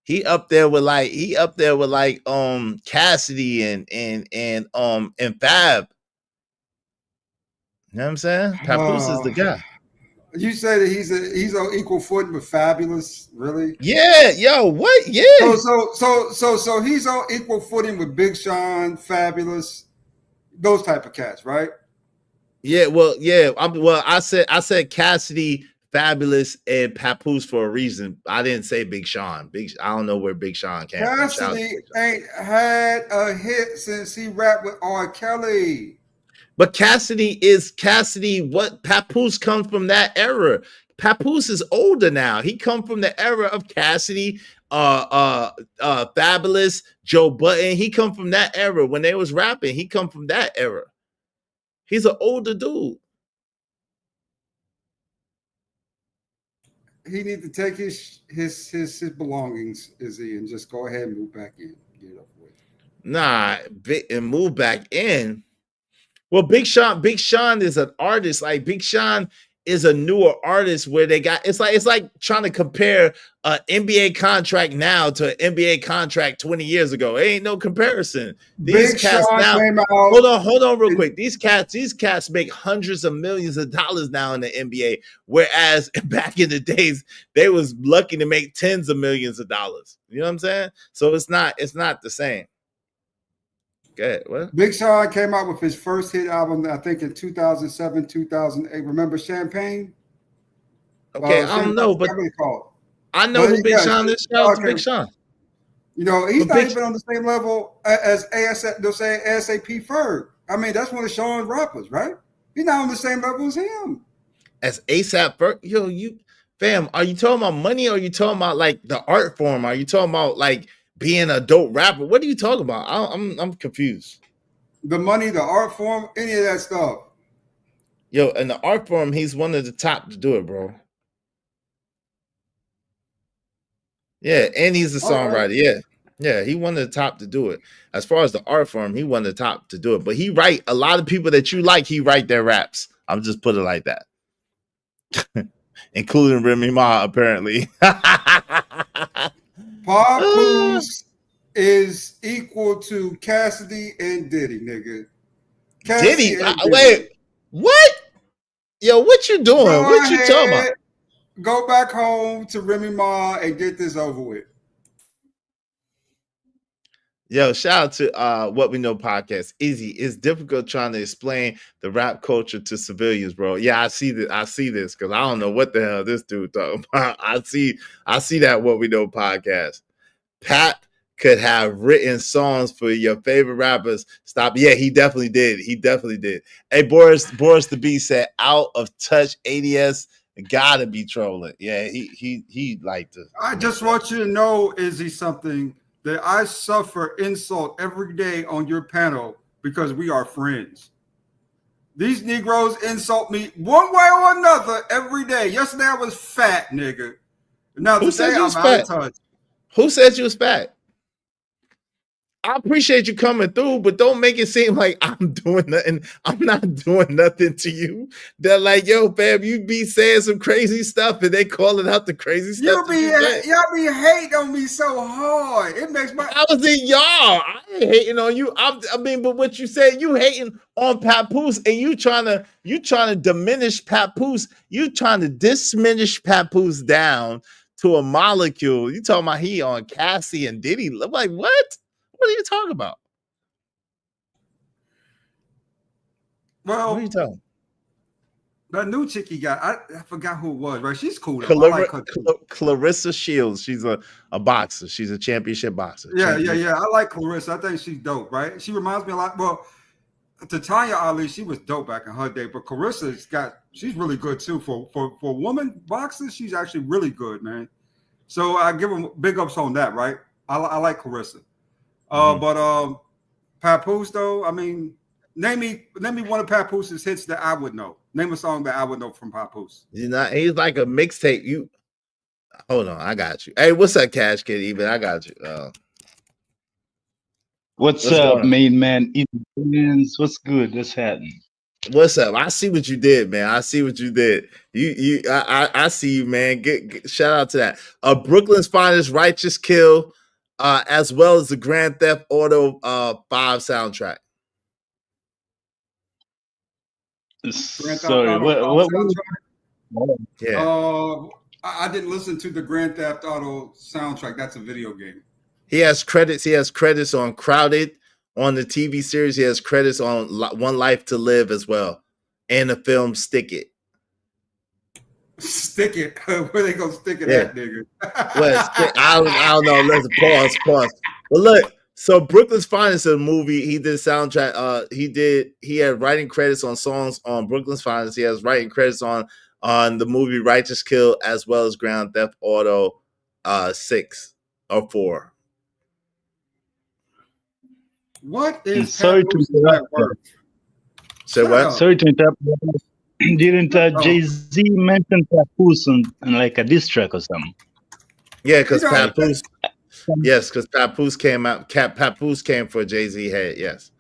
He up there with Cassidy and Fab. You know what I'm saying? Papoose is the guy. You say that he's on equal footing with Fabulous, really? Yeah, yo, what? Yeah. So he's on equal footing with Big Sean, Fabulous, those type of cats, right? Yeah, well, yeah. I said Cassidy, Fabulous, and Papoose for a reason. I didn't say Big Sean. I don't know where Big Sean came from. Cassidy ain't had a hit since he rapped with R. Kelly. But Cassidy. What Papoose comes from that era. Papoose is older now. He come from the era of Cassidy, Fabulous, Joe Budden. He come from that era when they was rapping. He come from that era. He's an older dude. He need to take his belongings, Izzy, and just go ahead and move back in. Get it up with. Nah, and move back in. Well, Big Sean is an artist. Like Big Sean is a newer artist where they got it's like trying to compare an NBA contract now to an NBA contract 20 years ago. It ain't no comparison. These Big cats Sean now came out. Hold on real quick. These cats make hundreds of millions of dollars now in the NBA, whereas back in the days they was lucky to make tens of millions of dollars. You know what I'm saying? So it's not the same. Good. What? Big Sean came out with his first hit album, I think, in 2007, 2008. Remember Champagne? Okay, I don't know, but I know who Big Sean is. Shout out to Big Sean. You know, he's not even on the same level as ASAP Ferg. I mean, that's one of Sean's rappers, right? He's not on the same level as him. As ASAP Ferg? Yo, fam, are you talking about money or are you talking about like the art form? Are you talking about like being a dope rapper? What are you talking about? I'm confused. The money, the art form, any of that stuff. Yo, in the art form, he's one of the top to do it, bro. Yeah, and he's a songwriter. Right. Yeah, he one of the top to do it. As far as the art form, he one of the top to do it. But he write a lot of people that you like. He write their raps. I'm just put it like that, including Remy Ma, apparently. Papoose is equal to Cassidy and Diddy, nigga. Diddy? Wait, what? Yo, what you doing? What you talking about? Go back home to Remy Ma and get this over with. Yo, shout out to What We Know podcast. Izzy, it's difficult trying to explain the rap culture to civilians, bro. Yeah, I see this because I don't know what the hell this dude talking about. I see that What We Know podcast. Pat could have written songs for your favorite rappers. Stop. Yeah, he definitely did. Hey, Boris the B said, out of touch ADS gotta be trolling. Yeah, he liked it. I just want you to know, Izzy, something that I suffer insult every day on your panel because we are friends. These Negroes insult me one way or another every day. Yesterday I was fat, nigga. Now today I'm out of touch. Who said you was fat? I appreciate you coming through, but don't make it seem like I'm doing nothing. I'm not doing nothing to you. They're like, yo, fam, you be saying some crazy stuff and they calling out the crazy stuff. Y'all be hating on me so hard. It makes my I was in y'all. I ain't hating on you. But what you said, you hating on Papoose and you trying to diminish Papoose. You trying to diminish Papoose down to a molecule. You talking about he on Cassie and Diddy. I'm like, what? What are you talking about? Well, what are you talking? That new chick he got, I forgot who it was, right? She's cool. Clarissa Shields. She's a boxer. She's a championship boxer. Yeah. I like Clarissa. I think she's dope, right? She reminds me a lot. Well, to Tanya Ali, she was dope back in her day, but she's really good too. For woman boxers, she's actually really good, man. So I give them big ups on that, right? I like Clarissa. But Papoose though, I mean, Name me one of Papoose' hits that I would know. Name a song that I would know from Papoose. He's like a mixtape. You hold on, I got you. Hey, what's up, Cash Kid? Even I got you. What's up, main man? What's good? What's happening? What's up? I see what you did, man. I see what you did. I see you, man. Get shout out to that. Brooklyn's Finest, Righteous Kill, as well as the Grand Theft Auto 5 soundtrack. Sorry, what yeah. I didn't listen to the Grand Theft Auto soundtrack. That's a video game. He has credits. He has credits on Crowded, on the TV series. He has credits on One Life to Live as well, and the film Stick It. Stick It? Where they gonna stick it at, nigga? Well, I don't know. Let's pause. But look, so Brooklyn's Finest is a movie. He did soundtrack. He had writing credits on songs on Brooklyn's Finest. He has writing credits on the movie Righteous Kill, as well as Grand Theft Auto 6 or 4. What is sorry to interrupt? Say what? Sorry to interrupt. Didn't Jay-Z mention Papoose on like a diss track or something? Yeah, because Papoose. Yes, because Papoose came out. Papoose came for Jay-Z head. Yes.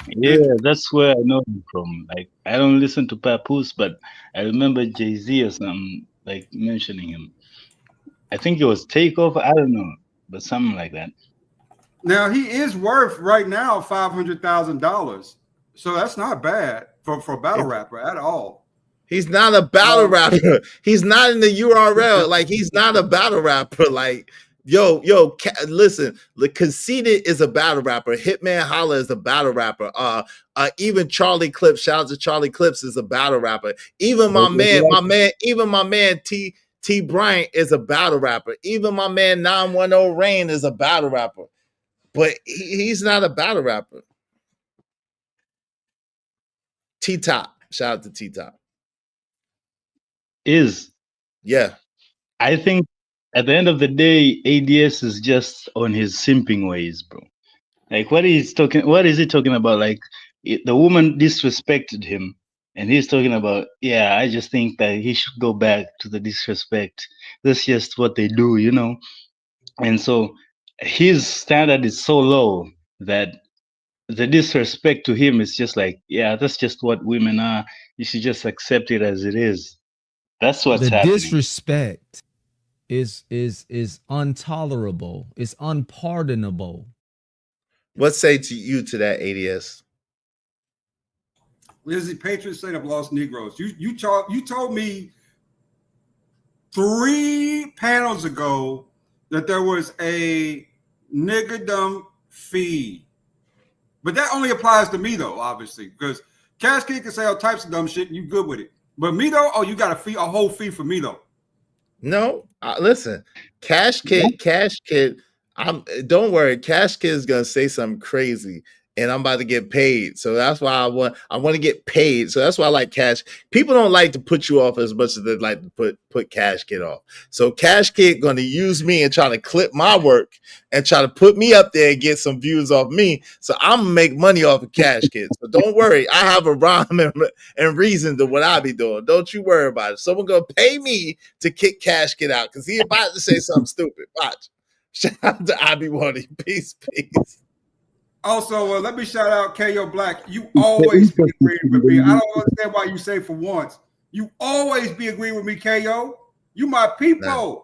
Yeah, that's where I know him from. Like, I don't listen to Papoose, but I remember Jay-Z or something like mentioning him. I think it was Takeover. I don't know, but something like that. Now he is worth right now $500,000, so that's not bad for a battle rapper at all. He's not a battle rapper. He's not in the URL. Like, he's not a battle rapper. Like, listen. The Conceited is a battle rapper. Hitman Holla is a battle rapper. Even Charlie Clips. Shout out to Charlie Clips is a battle rapper. Even my man T Bryant is a battle rapper. Even my man 910 Rain is a battle rapper. But he's not a battle rapper. T-Top. Shout out to T-Top. Yeah. I think at the end of the day, ADS is just on his simping ways, bro. Like, what is he talking about? Like, the woman disrespected him, and he's talking about, yeah, I just think that he should go back to the disrespect. That's just what they do, you know? And so his standard is so low that the disrespect to him is just like, yeah, that's just what women are. You should just accept it as it is. That's what's happening. The disrespect is intolerable. It's unpardonable. What say to you to that, ADS? Lizzie, Patriots State of Lost Negroes. You told me 3 panels ago that there was a niggerdom fee. But that only applies to me, though, obviously, because Cash Kid can say all types of dumb shit and you good with it. But me, though, you got a whole fee for me, though. No, listen, Cash Kid, don't worry, Cash Kid is gonna say something crazy, and I'm about to get paid. So that's why I want to get paid. So that's why I like Cash. People don't like to put you off as much as they like to put Cash Kid off. So Cash Kid gonna use me and try to clip my work and try to put me up there and get some views off me. So I'm gonna make money off of Cash Kid. So don't worry, I have a rhyme and reason to what I be doing. Don't you worry about it. Someone gonna pay me to kick Cash Kid out because he about to say something stupid. Watch. Shout out to Abby Wardy. Peace. Also, let me shout out KO Black. You always be agreeing with me. I don't understand why you say for once. You always be agreeing with me, KO. You my people. Nah.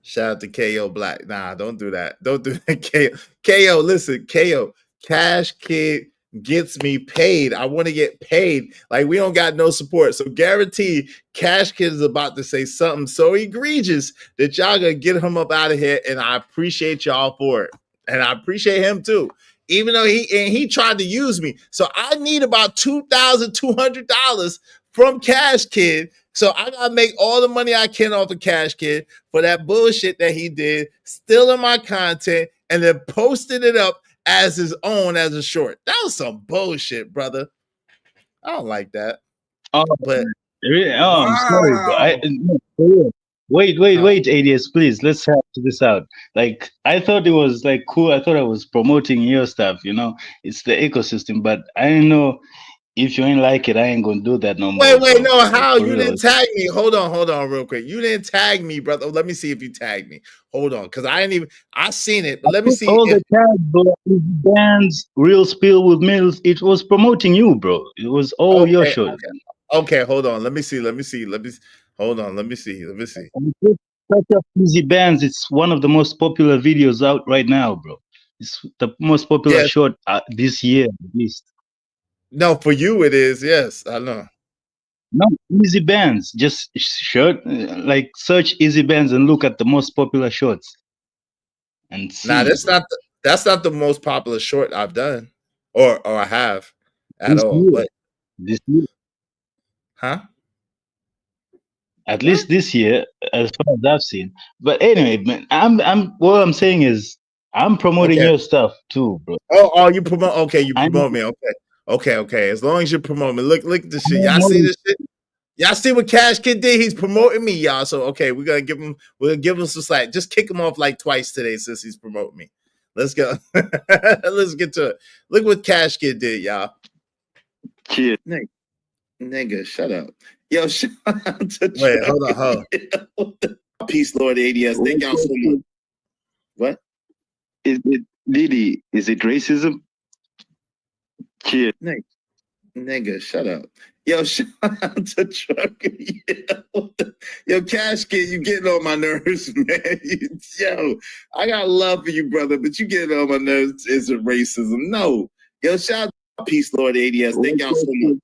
Shout out to KO Black. Nah, don't do that. Don't do that. KO, listen, KO. Cash Kid gets me paid. I want to get paid. Like, we don't got no support. So guarantee Cash Kid is about to say something so egregious that y'all gonna get him up out of here. And I appreciate y'all for it. And I appreciate him too. Even though he tried to use me. So I need about $2,200 from Cash Kid. So I gotta make all the money I can off of Cash Kid for that bullshit that he did, stealing my content, and then posting it up as his own as a short. That was some bullshit, brother. I don't like that. I'm sorry, but Wait, ADS, please. Let's have this out. Like, I thought it was like cool. I thought I was promoting your stuff. You know, it's the ecosystem. But I didn't know if you ain't like it. I ain't gonna do that no more. Wait, bro. no, Like, how? for You real. didn't tag me. Hold on, real quick. You didn't tag me, brother. Let me see if you tagged me. Hold on, because I didn't even. I seen it, but let me see All if. the tags, bro. Bands, Real Spill with Mills. It was promoting you, bro. It was all your show. Okay, hold on. Let me see. Hold on. Let me see. And just search up Easy Bands. It's one of the most popular videos out right now, bro. It's the most popular Yeah. short this year, at least. No, for you it is. Yes, I know. No, Easy Bands. Just like search Easy Bands and look at the most popular shorts. And see. Nah, that's not the most popular short I've done, or I have at This all. year. But This year. huh? At least this year, as far as I've seen. But anyway, man, I'm what I'm saying is I'm promoting Okay. your stuff too, bro. Oh, you promote? Okay, you I promote me. Okay. As long as you promote me, look at this shit. Y'all see this shit? Y'all see what Cash Kid did? He's promoting me, y'all. So okay, we're gonna give him some slack. Just kick him off like twice today since he's promoting me. Let's go. Let's get to it. Look what Cash Kid did, y'all. Cheers. Nigga, shut up. Yo, shout out to wait, hold on. Peace, Lord ADS. Thank y'all so much. What? Is it Diddy? Is it racism? Cheers. Nigga, shut up. Yo, shout out to Trucker. Yo, Cash Kid, you getting on my nerves, man. Yo, I got love for you, brother, but you getting on my nerves. Is it racism? No. Yo, shout out to Peace, Lord ADS. Thank y'all so much.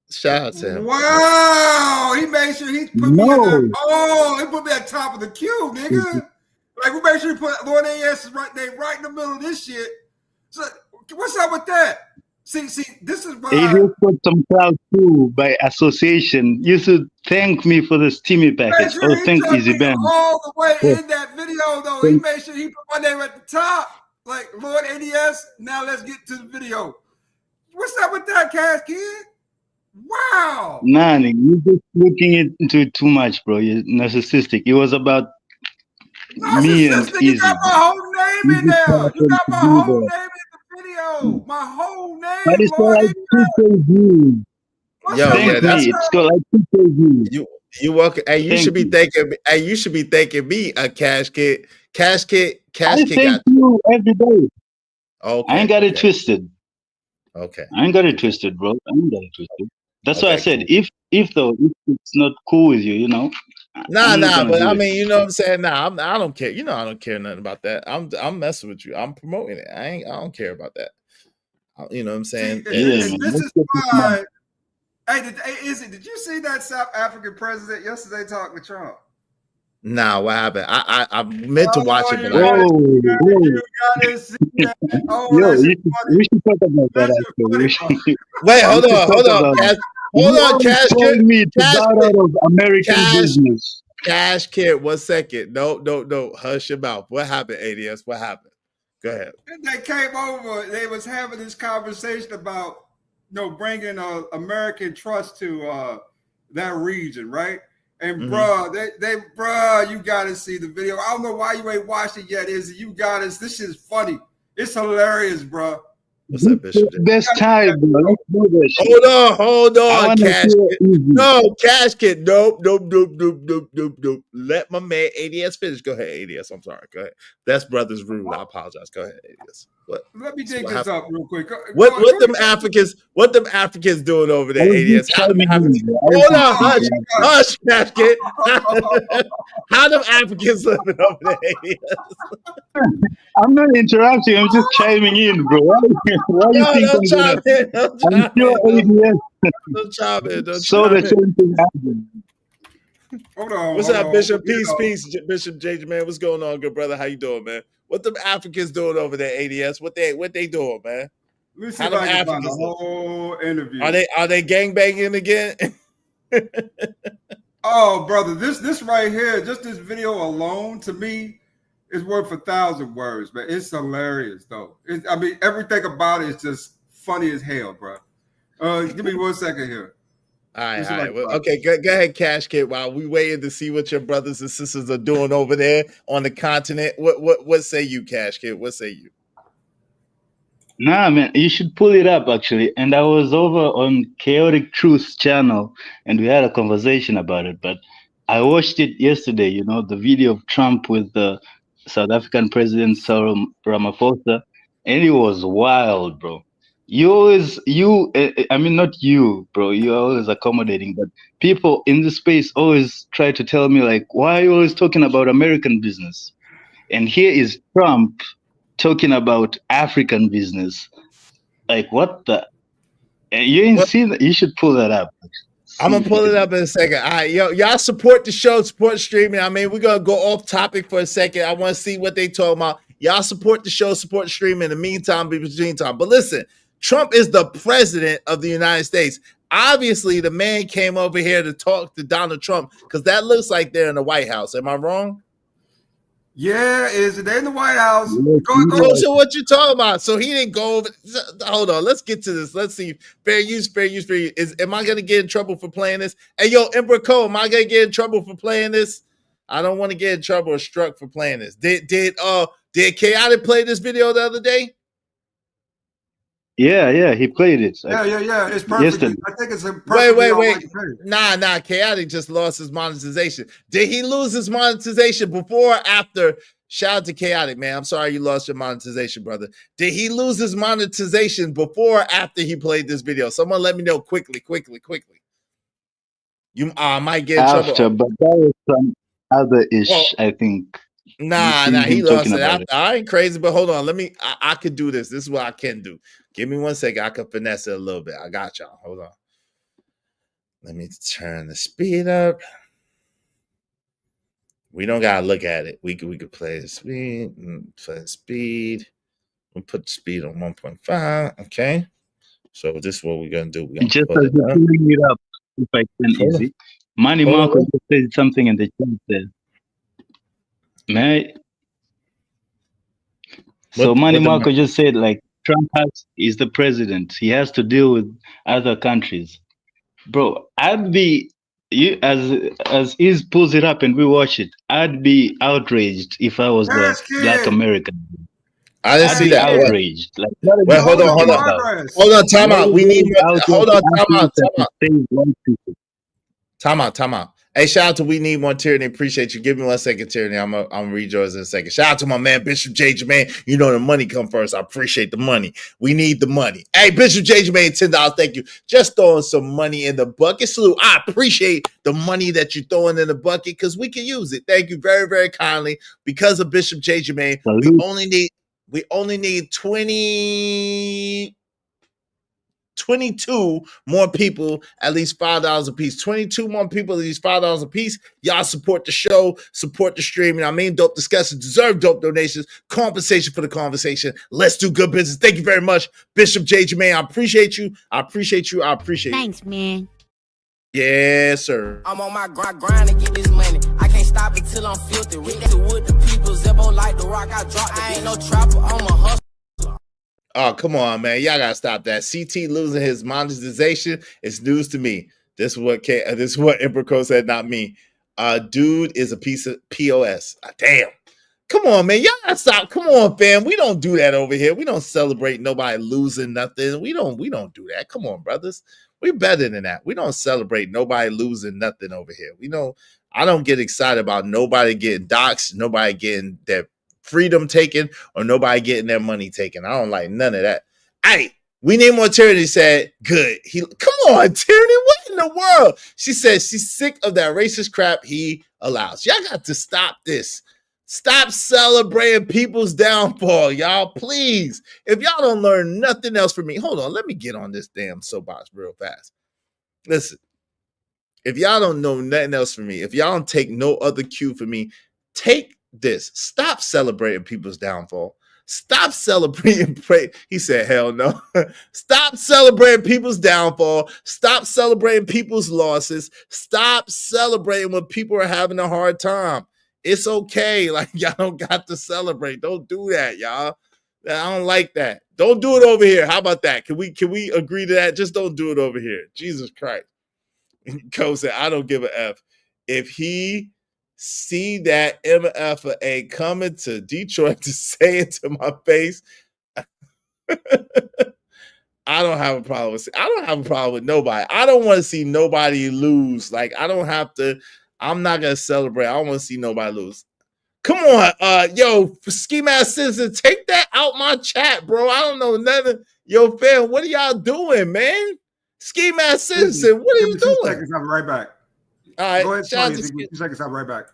Shout out to him. Wow, he made sure he put me at the, he put me at top of the queue, nigga. Like, we made sure he put Lord AS's name right in the middle of this shit. So what's up with that? See, this is why ADS got some crowd too by association. You should thank me for the steamy package. sure he Thank took Easy me Band. all the way in that video, though. He made sure he put my name at the top. Like, Lord ADS, now let's get to the video. What's up with that, Cash Kid? Wow. Nah, nigga, you're just looking into it too much, bro. You're narcissistic. It was about me and Narcissistic, Easy. you got my whole name in there. You got my whole name in the video. My whole name, But it's got Lord like 2K views. Yo, yeah, that's it's got like 2K views. You welcome. Hey, you should be thanking. Hey, you should be thanking me, Cash Kid. Cash Kid I got thank you every day. Okay, I ain't got it twisted. Okay. I ain't got it twisted, bro. I ain't got it twisted. That's why I Okay, said if it's not cool with you, you know. Nah, I'm not gonna but do I it. mean, you know what I'm saying? Nah, I don't care. You know, I don't care nothing about that. I'm messing with you. I'm promoting it. I don't care about that. You know what I'm saying? This is why. Hey, did you see that South African president yesterday talking to Trump? Nah, what happened? I meant to watch it, but you gotta see that. Oh, Yo, we should talk about that actually. Wait, hold on. Hold on, Cash Kid. Me to bow out of American business. Cash Kid, 1 second. No. Hush your mouth. What happened, ADS? What happened? Go ahead. They came over. They was having this conversation about, bringing American trust to that region, right? And bruh, you gotta see the video. I don't know why you ain't watched it yet. You got us. This is funny. It's hilarious, bruh. What's up, Bishop? Best time, bro. Let's do this. Hold on, Cash Kid. No, Cash Kid. Nope. Let my man ADS finish. Go ahead, ADS. I'm sorry. Go ahead. That's brother's rude. I apologize. Go ahead, ADS. What? Let me dig this up real quick. What them Africans doing over there, ADS? Hold on, hush, Cash Kid. How them Africans living over there, ADS? I'm not interrupting. I'm just chiming in, bro. Why you think I'm sure ADS Don't chime in. so the same thing happened. Hold on. What's up, Bishop? Peace. Bishop JJ, man. What's going on, good brother? How you doing, man? What them Africans doing over there, ADS? What they doing, man? Let me see if I can find the whole interview. Are they gangbanging again? Oh, brother, this right here, just this video alone, to me, is worth 1,000 words, man. It's hilarious, though. Everything about it is just funny as hell, bro. Give me 1 second here. All right, What's all it like right. Well, about? okay, go ahead, Cash Kid. While we waiting to see what your brothers and sisters are doing over there on the continent, what say you, Cash Kid? What say you? Nah, man, you should pull it up actually. And I was over on Chaotic Truth channel, and we had a conversation about it. But I watched it yesterday. You know, the video of Trump with the South African president Cyril Ramaphosa, and it was wild, bro. I mean, not you, bro. You're always accommodating, but people in the space always try to tell me like, why are you always talking about American business? And here is Trump talking about African business. Like, what the? You ain't seen that? You should pull that up. I'm gonna pull it up in a second. All right, y'all support the show, support streaming. I mean, we're gonna go off topic for a second. I want to see what they talking about. Y'all support the show, support streaming. In the meantime, between time. But listen, Trump is the president of the United States. Obviously, the man came over here to talk to Donald Trump because that looks like they're in the White House. Am I wrong? Yeah, they in the White House? So what you talking about? So he didn't go over. Hold on, let's get to this. Let's see. Fair use. Am I gonna get in trouble for playing this? Hey, yo, Emperor Cole, am I gonna get in trouble for playing this? I don't want to get in trouble or struck for playing this. Did Chaotic play this video the other day? Yeah, he played it. Yeah. It's perfect. Yesterday. I think it's a perfect. Wait. Nah. Chaotic just lost his monetization. Did he lose his monetization before or after? Shout out to Chaotic, man. I'm sorry you lost your monetization, brother. Did he lose his monetization before or after he played this video? Someone let me know quickly. You might get in after, trouble. But that was some other ish, I think. Nah, he lost it after. I ain't crazy, but hold on. I could do this. This is what I can do. Give me 1 second. I can finesse it a little bit. I got y'all. Hold on. Let me turn the speed up. We don't gotta look at it. We could play the speed. We'll put the speed on 1.5. Okay. So this is what we're gonna do. We're gonna just put as you're pulling it up, if I can easy. Manny Marco just said something in the chat there. Man. So Manny Marco just said like Trump is the president. He has to deal with other countries. Bro, I'd be as Iz pulls it up and we watch it, I'd be outraged if I was the Black American. I didn't see that. Outraged. Like, wait, hold on. Time out. We need more. Hold on. Time out. Hey, shout out to We Need More Tyranny. Appreciate you. Give me 1 second, Tyranny. I'm gonna read yours in a second. Shout out to my man Bishop J. Jermaine. You know the money come first. I appreciate the money. We need the money. Hey, Bishop J. Jermaine, $10. Thank you. Just throwing some money in the bucket. Salute. I appreciate the money that you're throwing in the bucket because we can use it. Thank you very, very kindly. Because of Bishop J. Jermaine, we only need 22 more people, at least $5 a piece. 22 more people, at least $5 a piece. Y'all support the show, support the streaming. I mean, dope discussions deserve dope donations. Compensation for the conversation. Let's do good business. Thank you very much, Bishop J. Jermaine. I appreciate you. Thanks, man. Yes, sir. I'm on my grind to get this money. I can't stop it till I'm filthy. With the people, Zebo like the rock. I ain't no trapper. I'm a hustler. Oh, come on, man. Y'all gotta stop that. CT losing his monetization is news to me. This is what Emperor Crow said, not me. Dude is a piece of POS. Damn. Come on, man. Y'all gotta stop. Come on, fam. We don't do that over here. We don't celebrate nobody losing nothing. We don't do that. Come on, brothers. We're better than that. We don't celebrate nobody losing nothing over here. I don't get excited about nobody getting doxxed, nobody getting their freedom taken, or nobody getting their money taken. I don't like none of that. Hey, We Need More Tyranny said, good. Come on, Tyranny, what in the world? She said she's sick of that racist crap he allows. Y'all got to stop this. Stop celebrating people's downfall, y'all. Please. If y'all don't learn nothing else from me, hold on. Let me get on this damn soapbox real fast. Listen, if y'all don't know nothing else from me, if y'all don't take no other cue from me, take this. Stop celebrating people's downfall. Stop celebrating. He said, hell no. Stop celebrating people's downfall. Stop celebrating people's losses. Stop celebrating when people are having a hard time. It's okay. Like, y'all don't got to celebrate. Don't do that, y'all. I don't like that. Don't do it over here. How about that? Can we agree to that? Just don't do it over here. Jesus Christ. Cole said, I don't give a F. If he see that MFA coming to Detroit to say it to my face, I don't have a problem with it. I don't have a problem with nobody. I don't want to see nobody lose. Like, I don't have to, I'm not gonna celebrate. I don't want to see nobody lose. Come on, yo, Ski Mask Citizen, take that out my chat, bro. I don't know nothing. Yo, fam, what are y'all doing, man? Ski Mask Citizen, what are you doing? 2 seconds, I'll be right back. All right, go ahead, shout out Tony, to 2 seconds, I'll be right back.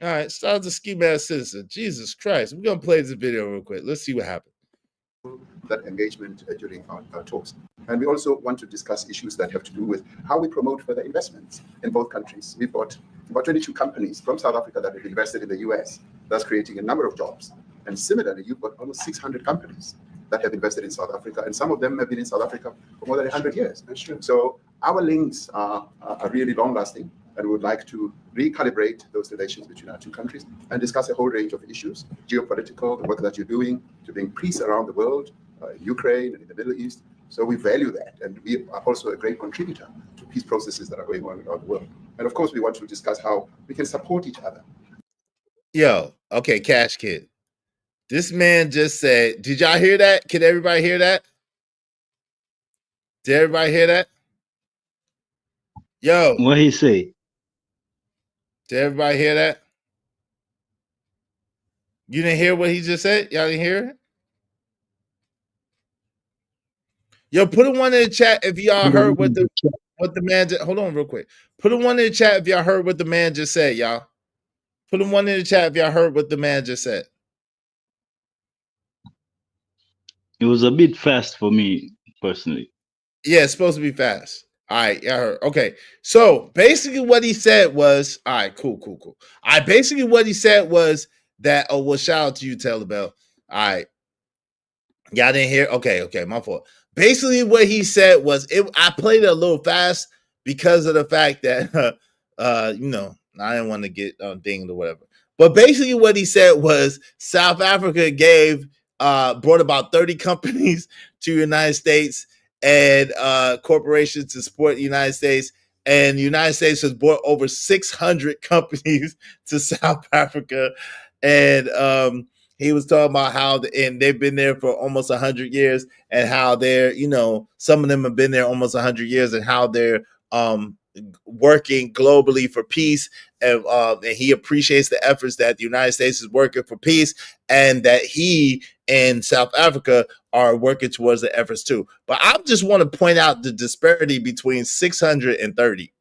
All right, shout out to Ski Mask Citizen. Jesus Christ, we're gonna play this video real quick. Let's see what happens. That engagement during our talks. And we also want to discuss issues that have to do with how we promote further investments in both countries. We've got about 22 companies from South Africa that have invested in the US, thus creating a number of jobs. And similarly, you've got almost 600 companies that have invested in South Africa, and some of them have been in South Africa for more than 100 years. That's true. So our links are really long-lasting, and we would like to recalibrate those relations between our two countries and discuss a whole range of issues, geopolitical, the work that you're doing to bring peace around the world, Ukraine and in the Middle East. So we value that, and we are also a great contributor to peace processes that are going on around the world. And of course, we want to discuss how we can support each other. Yo, okay, Cash Kid. This man just said, did y'all hear that? Can everybody hear that? Did everybody hear that? Yo. What he say? Did everybody hear that? You didn't hear what he just said? Y'all didn't hear it? Yo, put a one in the chat if y'all heard what the man just, hold on real quick. Put a one in the chat if y'all heard what the man just said, y'all. Put a one in the chat if y'all heard what the man just said. It was a bit fast for me personally. Yeah, it's supposed to be fast. All right, y'all heard. Okay, so basically what he said was, all right, cool. All right, basically what he said was that, oh, well, shout out to you, Taylor Bell. All right. Y'all didn't hear? Okay, my fault. Basically what he said was, I played it a little fast because of the fact that, you know, I didn't want to get dinged or whatever. But basically what he said was South Africa brought about 30 companies to the United States and corporations to support the United States. And the United States has brought over 600 companies to South Africa. And he was talking about how and they've been there for almost 100 years and how they're, you know, some of them have been there almost 100 years and how they're working globally for peace. And he appreciates the efforts that the United States is working for peace and that he and South Africa are working towards the efforts too. But I just want to point out the disparity between 600 and 30.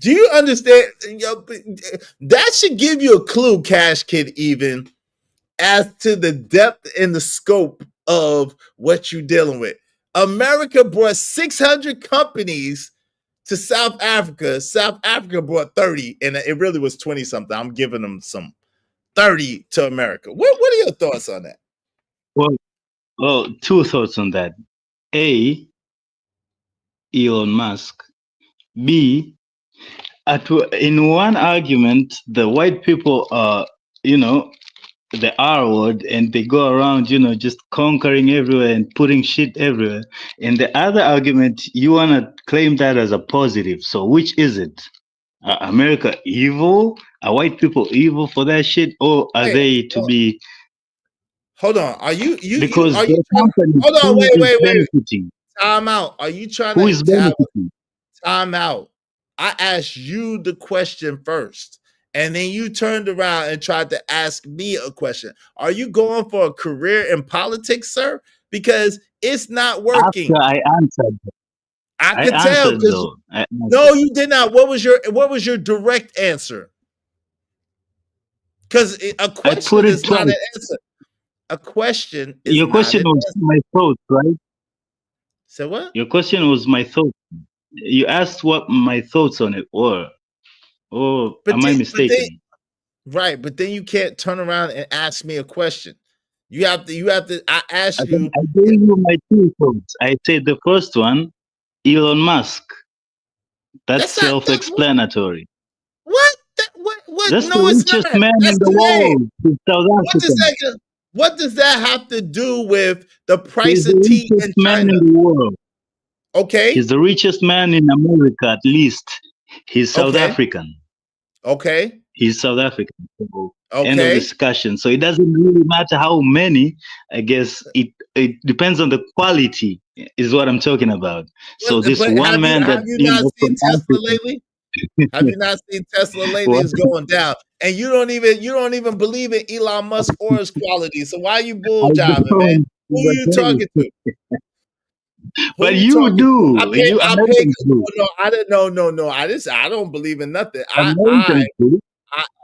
Do you understand? That should give you a clue, Cash Kid, even as to the depth and the scope of what you're dealing with. America brought 600 companies to South Africa. South Africa brought 30, and it really was 20 something. I'm giving them some 30 to America. What are your thoughts on that? Well, two thoughts on that. A, Elon Musk. B, in one argument, the white people are, you know, the R word, and they go around, you know, just conquering everywhere and putting shit everywhere. In the other argument, you want to claim that as a positive. So which is it? America evil? Are white people evil for that shit? Or are they to be... Hold on. Are you because are you hold on, wait. Time out. Are you trying to... Who is benefiting? Time out. I asked you the question first, and then you turned around and tried to ask me a question. Are you going for a career in politics, sir? Because it's not working. After I answered. I can tell. No, you did not. What was your direct answer? Because a question is not an answer. A question is your question was my thoughts, right? So what? Your question was my thoughts. You asked what my thoughts on it were. Oh, am I mistaken? Right, but then you can't turn around and ask me a question. You have to. I asked you. I gave you my two thoughts. I said the first one, Elon Musk. That's self-explanatory. What? That's no, the it's richest not. man in the world. South What does that have to do with the price He's of tea in man China? in the world. Okay. He's the richest man in America, at least. He's South Okay. African. Okay. He's South African. So, Okay. end of discussion. So it doesn't really matter how many. I guess it depends on the quality, is what I'm talking about. So this But one man have that you not seen from Tesla Africa. lately? Have you not seen Tesla lately? What? It's going down, and you don't even believe in Elon Musk or his quality. So why are you bull jiving, man? Who are you talking to? But you do. You I pay. Americans do. No, I didn't. No. I don't believe in nothing. Americans do.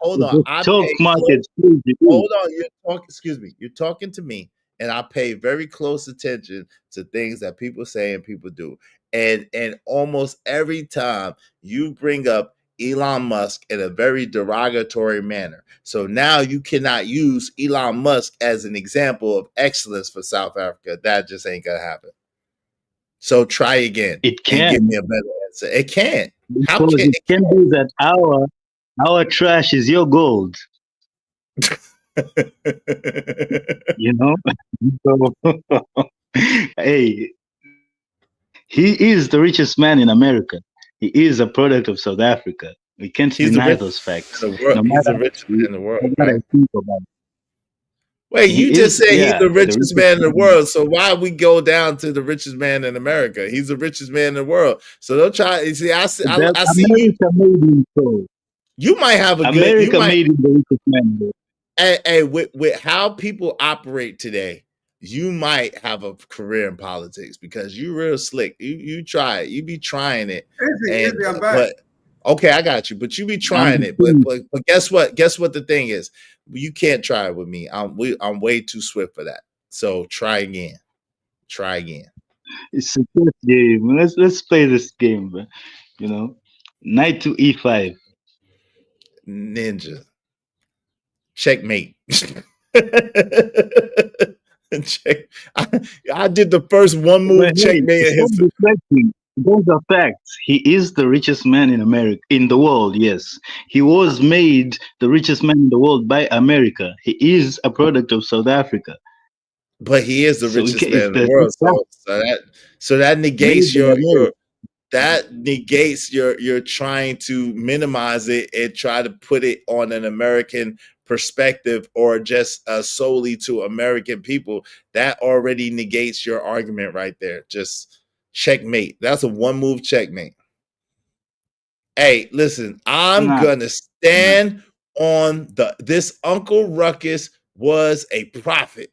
Hold on. The stock market. Hold on. You're talking. Excuse me. You're talking to me, and I pay very close attention to things that people say and people do. And almost every time you bring up Elon Musk in a very derogatory manner. So now you cannot use Elon Musk as an example of excellence for South Africa. That just ain't gonna happen. So try again. It can. And give me a better answer. It can't. How Because can it can be that our trash is your gold. You know? So, hey, he is the richest man in America. He is a product of South Africa. We can't deny those facts. He's the richest man in the world. What I think about it. Wait, you just said he's the richest richest man in the man. world. So why we go down to the richest man in America? He's the richest man in the world. So don't try. You see, I see you. America made him so. You might have a America good. made him the richest man. Though. Hey, with how people operate today, you might have a career in politics because you real slick. You try it. You be trying it. Izzy, I'm back. But okay, I got you. But you be trying it. But guess what? Guess what the thing is? You can't try it with me. I'm way too swift for that. So try again. Try again. It's a good game. Let's play this game, bro. You know, knight to e5. Ninja. Checkmate. Check. I did the first one move checkmate in history. Those are facts. He is the richest man in America, in the world. Yes, he was made the richest man in the world by America. He is a product of South Africa. But he is the richest man in the world. So that negates you're trying to minimize it and try to put it on an American perspective or just solely to American people. That already negates your argument right there. Just checkmate. That's a one move checkmate. Hey, listen, I'm gonna stand on this Uncle Ruckus was a prophet.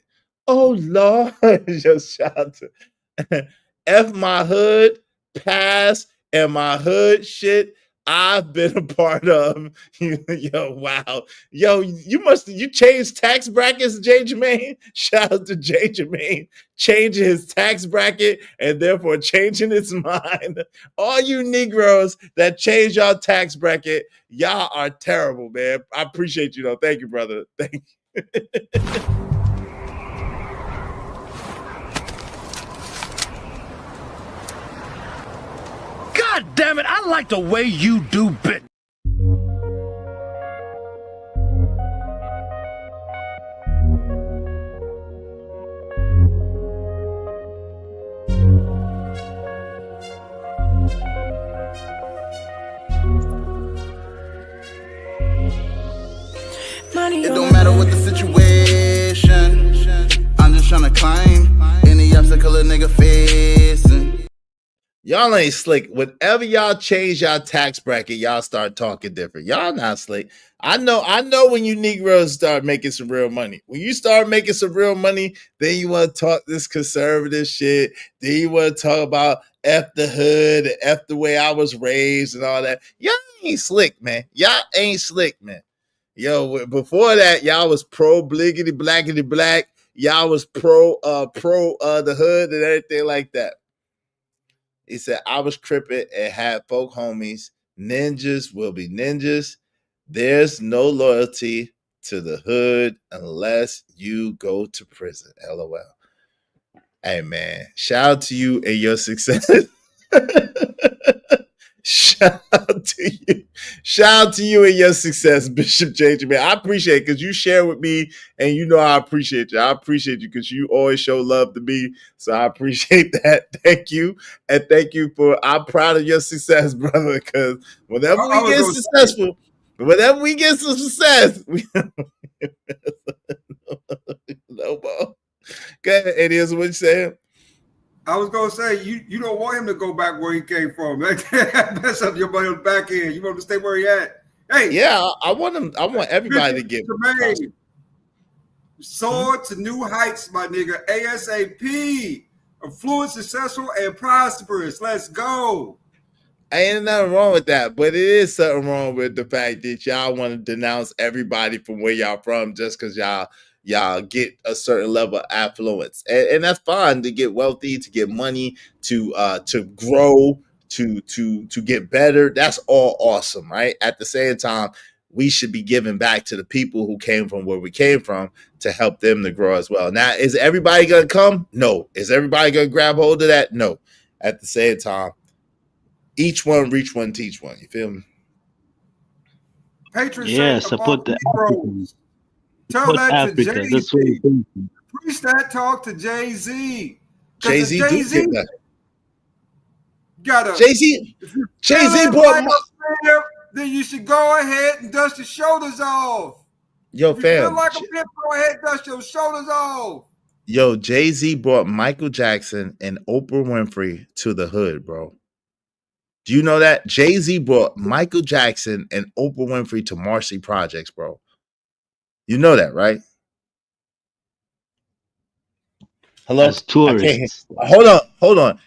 Oh Lord, just shout out to F my hood, past, and my hood shit I've been a part of. Yo, wow. Yo, you changed tax brackets, Jay Jermaine? Shout out to Jay Jermaine changing his tax bracket and therefore changing his mind. All you Negroes that change your tax bracket, y'all are terrible, man. I appreciate you though. Thank you, brother. Thank you. God damn it, I like the way you do bit. It don't matter what the situation, I'm just trying to climb any obstacle a nigga facing. Y'all ain't slick. Whenever y'all change y'all tax bracket, y'all start talking different. Y'all not slick. I know when you Negroes start making some real money. When you start making some real money, then you want to talk this conservative shit. Then you want to talk about F the hood, and F the way I was raised and all that. Y'all ain't slick, man. Y'all ain't slick, man. Yo, before that, y'all was pro bliggity blackity black. Y'all was pro the hood and everything like that. He said, I was crippin' and had folk homies. Ninjas will be ninjas. There's no loyalty to the hood unless you go to prison. LOL. Hey, man. Shout out to you and your success. Shout Shout out to you. Shout out to you and your success, Bishop JJ, man. I appreciate it because you share with me, and you know I appreciate you. I appreciate you because you always show love to me. So I appreciate that. Thank you. And thank you I'm proud of your success, brother, because whenever we get successful, whenever we get some success, no more. Go ahead, it is what you saying. I was gonna say you don't want him to go back where he came from. Mess up your money on the back end. You want him to stay where he at. Hey, yeah, I want him. I want everybody to get soar to new heights, my nigga. ASAP, affluent, successful, and prosperous. Let's go. Ain't nothing wrong with that, but it is something wrong with the fact that y'all want to denounce everybody from where y'all from just because y'all get a certain level of affluence, and that's fine to get wealthy, to get money, to grow, to get better. That's all awesome, right? At the same time, we should be giving back to the people who came from where we came from to help them to grow as well. Now, is everybody gonna come? No. Is everybody gonna grab hold of that? No. At the same time, each one reach one, teach one. You feel me? Patron support the Africans. Tell that Africa. to That's what Jay-Z. Preach that talk to Jay-Z. Jay-Z Jay-Z gotta Jay-Z brought then you should go ahead and dust your shoulders off. Yo, if you fam. feel like a pimp, go ahead and dust your shoulders off. Yo, Jay-Z brought Michael Jackson and Oprah Winfrey to the hood, bro. Do you know that? Jay-Z brought Michael Jackson and Oprah Winfrey to Marcy Projects, bro. You know that, right? Hello? As tourists. Hold on.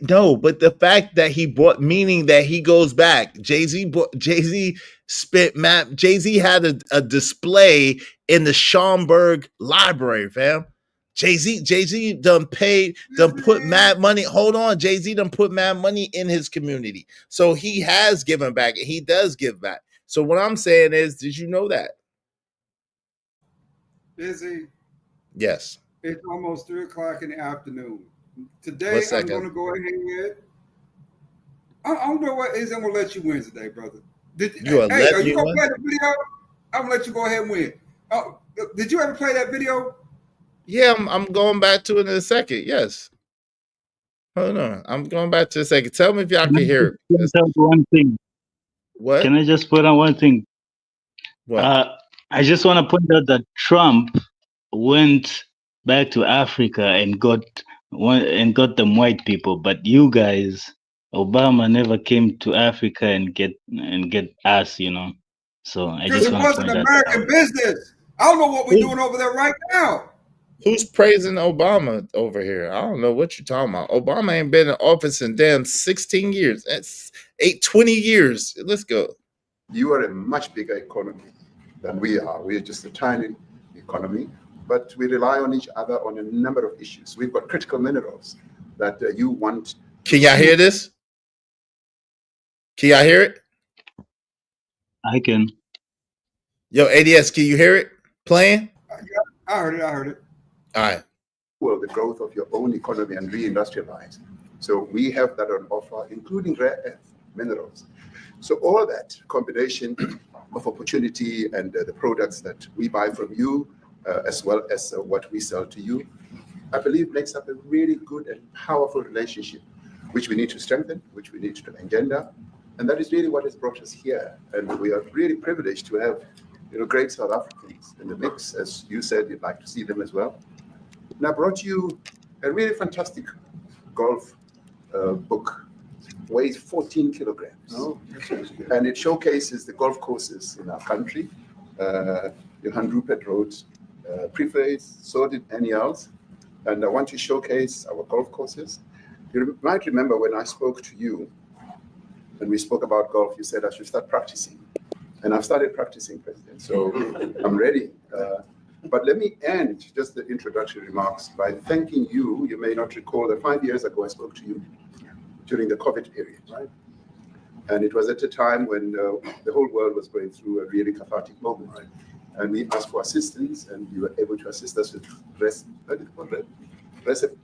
No, but the fact that he brought, meaning that he goes back. Jay-Z had a display in the Schomburg Library, fam. Jay-Z done put mad money. Hold on, Jay-Z done put mad money in his community. So he has given back, and he does give back. So what I'm saying is, did you know that? Busy. Yes. It's almost 3:00 in the afternoon. Today I'm going to go ahead. I don't know what is. I'm going to let you win today, brother. Are you going to play the video? I'm going to let you go ahead and win. Did you ever play that video? Yeah, I'm going back to it in a second. Yes. Hold on. I'm going back to a second. Tell me if y'all can hear it. One thing. What? Can I just put on one thing? What? I just want to point out that Trump went back to Africa and got them white people, but you guys, Obama never came to Africa and get us, you know. So I just want to point that out. It wasn't American business. I don't know what we're doing over there right now. Who's praising Obama over here? I don't know what you're talking about. Obama ain't been in office in damn 16 years. That's 20 years. Let's go. You are a much bigger economy than we are. We are just a tiny economy, but we rely on each other on a number of issues. We've got critical minerals that you want. Can y'all hear this? Can y'all hear it? I can. Yo, ADS, can you hear it playing? I heard it. All right. Well, the growth of your own economy and reindustrialize. So we have that on offer, including rare earth minerals. So all that combination of opportunity and the products that we buy from you, as well as what we sell to you, I believe makes up a really good and powerful relationship, which we need to strengthen, which we need to engender. And that is really what has brought us here. And we are really privileged to have great South Africans in the mix. As you said, you'd like to see them as well. And I brought you a really fantastic golf book. Weighs 14 kilograms. And it showcases the golf courses in our country. Johan Rupert Road, Preface, so did Enials. And I want to showcase our golf courses. You might remember when I spoke to you, when we spoke about golf, you said I should start practicing. And I've started practicing, President. So I'm ready. But let me end just the introductory remarks by thanking you. You may not recall that 5 years ago I spoke to you during the COVID period, right? And it was at a time when the whole world was going through a really cathartic moment. Right? And we asked for assistance, and you were able to assist us with respirators,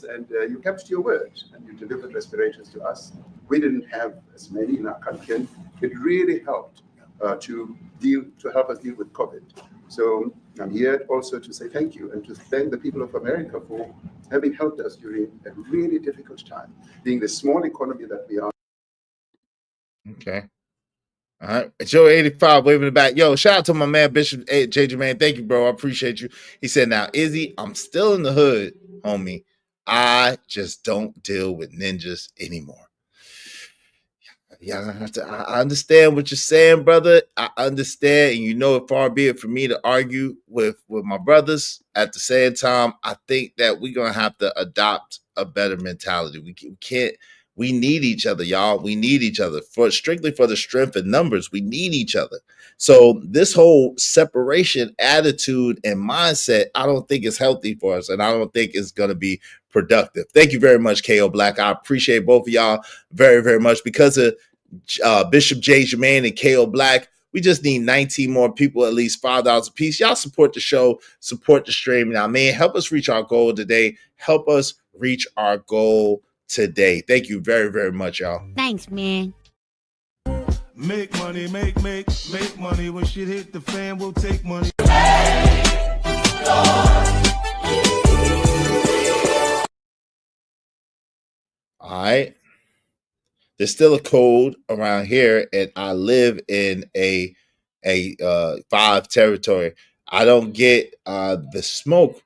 and you kept to your word, and you delivered respirators to us. We didn't have as many in our country, and it really helped to help us deal with COVID. So I'm here also to say thank you and to thank the people of America for having helped us during a really difficult time, being the small economy that we are. Okay. All right. Joe 85 waving it back. Yo, shout out to my man Bishop J. Jermaine. Thank you, bro. I appreciate you. He said, now, Izzy, I'm still in the hood, homie. I just don't deal with ninjas anymore. Yeah, I understand what you're saying, brother. I understand, and you know it far be it for me to argue with my brothers. At the same time, I think that we're gonna have to adopt a better mentality. We can't. We need each other, y'all. We need each other strictly for the strength in numbers. We need each other. So this whole separation attitude and mindset, I don't think is healthy for us, and I don't think it's gonna be productive. Thank you very much, KO Black. I appreciate both of y'all very, very much. Because of Bishop J. Jermaine and KO Black, we just need 19 more people, at least $5 a piece. Y'all support the show, support the stream. Now, man, help us reach our goal today. Help us reach our goal today. Thank you very, very much, y'all. Thanks, man. Make money, make money. When shit hit the fan, we'll take money. All right. There's still a code around here, and I live in a 5 territory. I don't get the smoke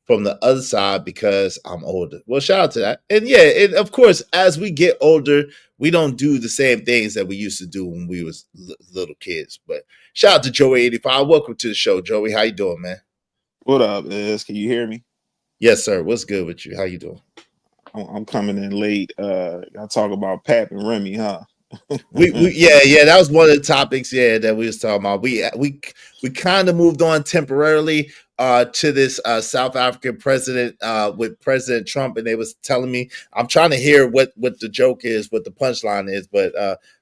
from the other side because I'm older. Well, shout out to that. And yeah, and of course, as we get older, we don't do the same things that we used to do when we was little kids. But shout out to Joey 85. Welcome to the show, Joey. How you doing, man? What up, Liz? Can you hear me? Yes, sir. What's good with you? How you doing? I'm coming in late. I talk about Pap and Remy, huh? Yeah, that was one of the topics, that we was talking about. We kind of moved on temporarily to this South African president with President Trump, and they was telling me, I'm trying to hear what the joke is, what the punchline is, but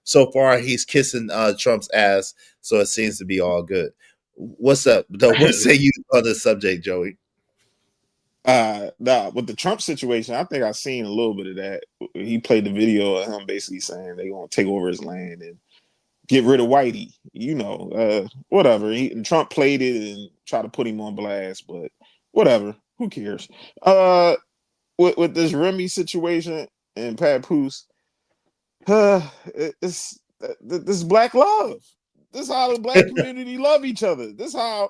so far he's kissing Trump's ass, so it seems to be all good. What's up? What say you on the subject, Joey? With the Trump situation, I think I've seen a little bit of that. He played the video of him basically saying they're gonna take over his land and get rid of Whitey. Whatever. And Trump played it and tried to put him on blast, but whatever. Who cares? With this Remy situation and Papoose, it's this black love. This is how the black community love each other. This is how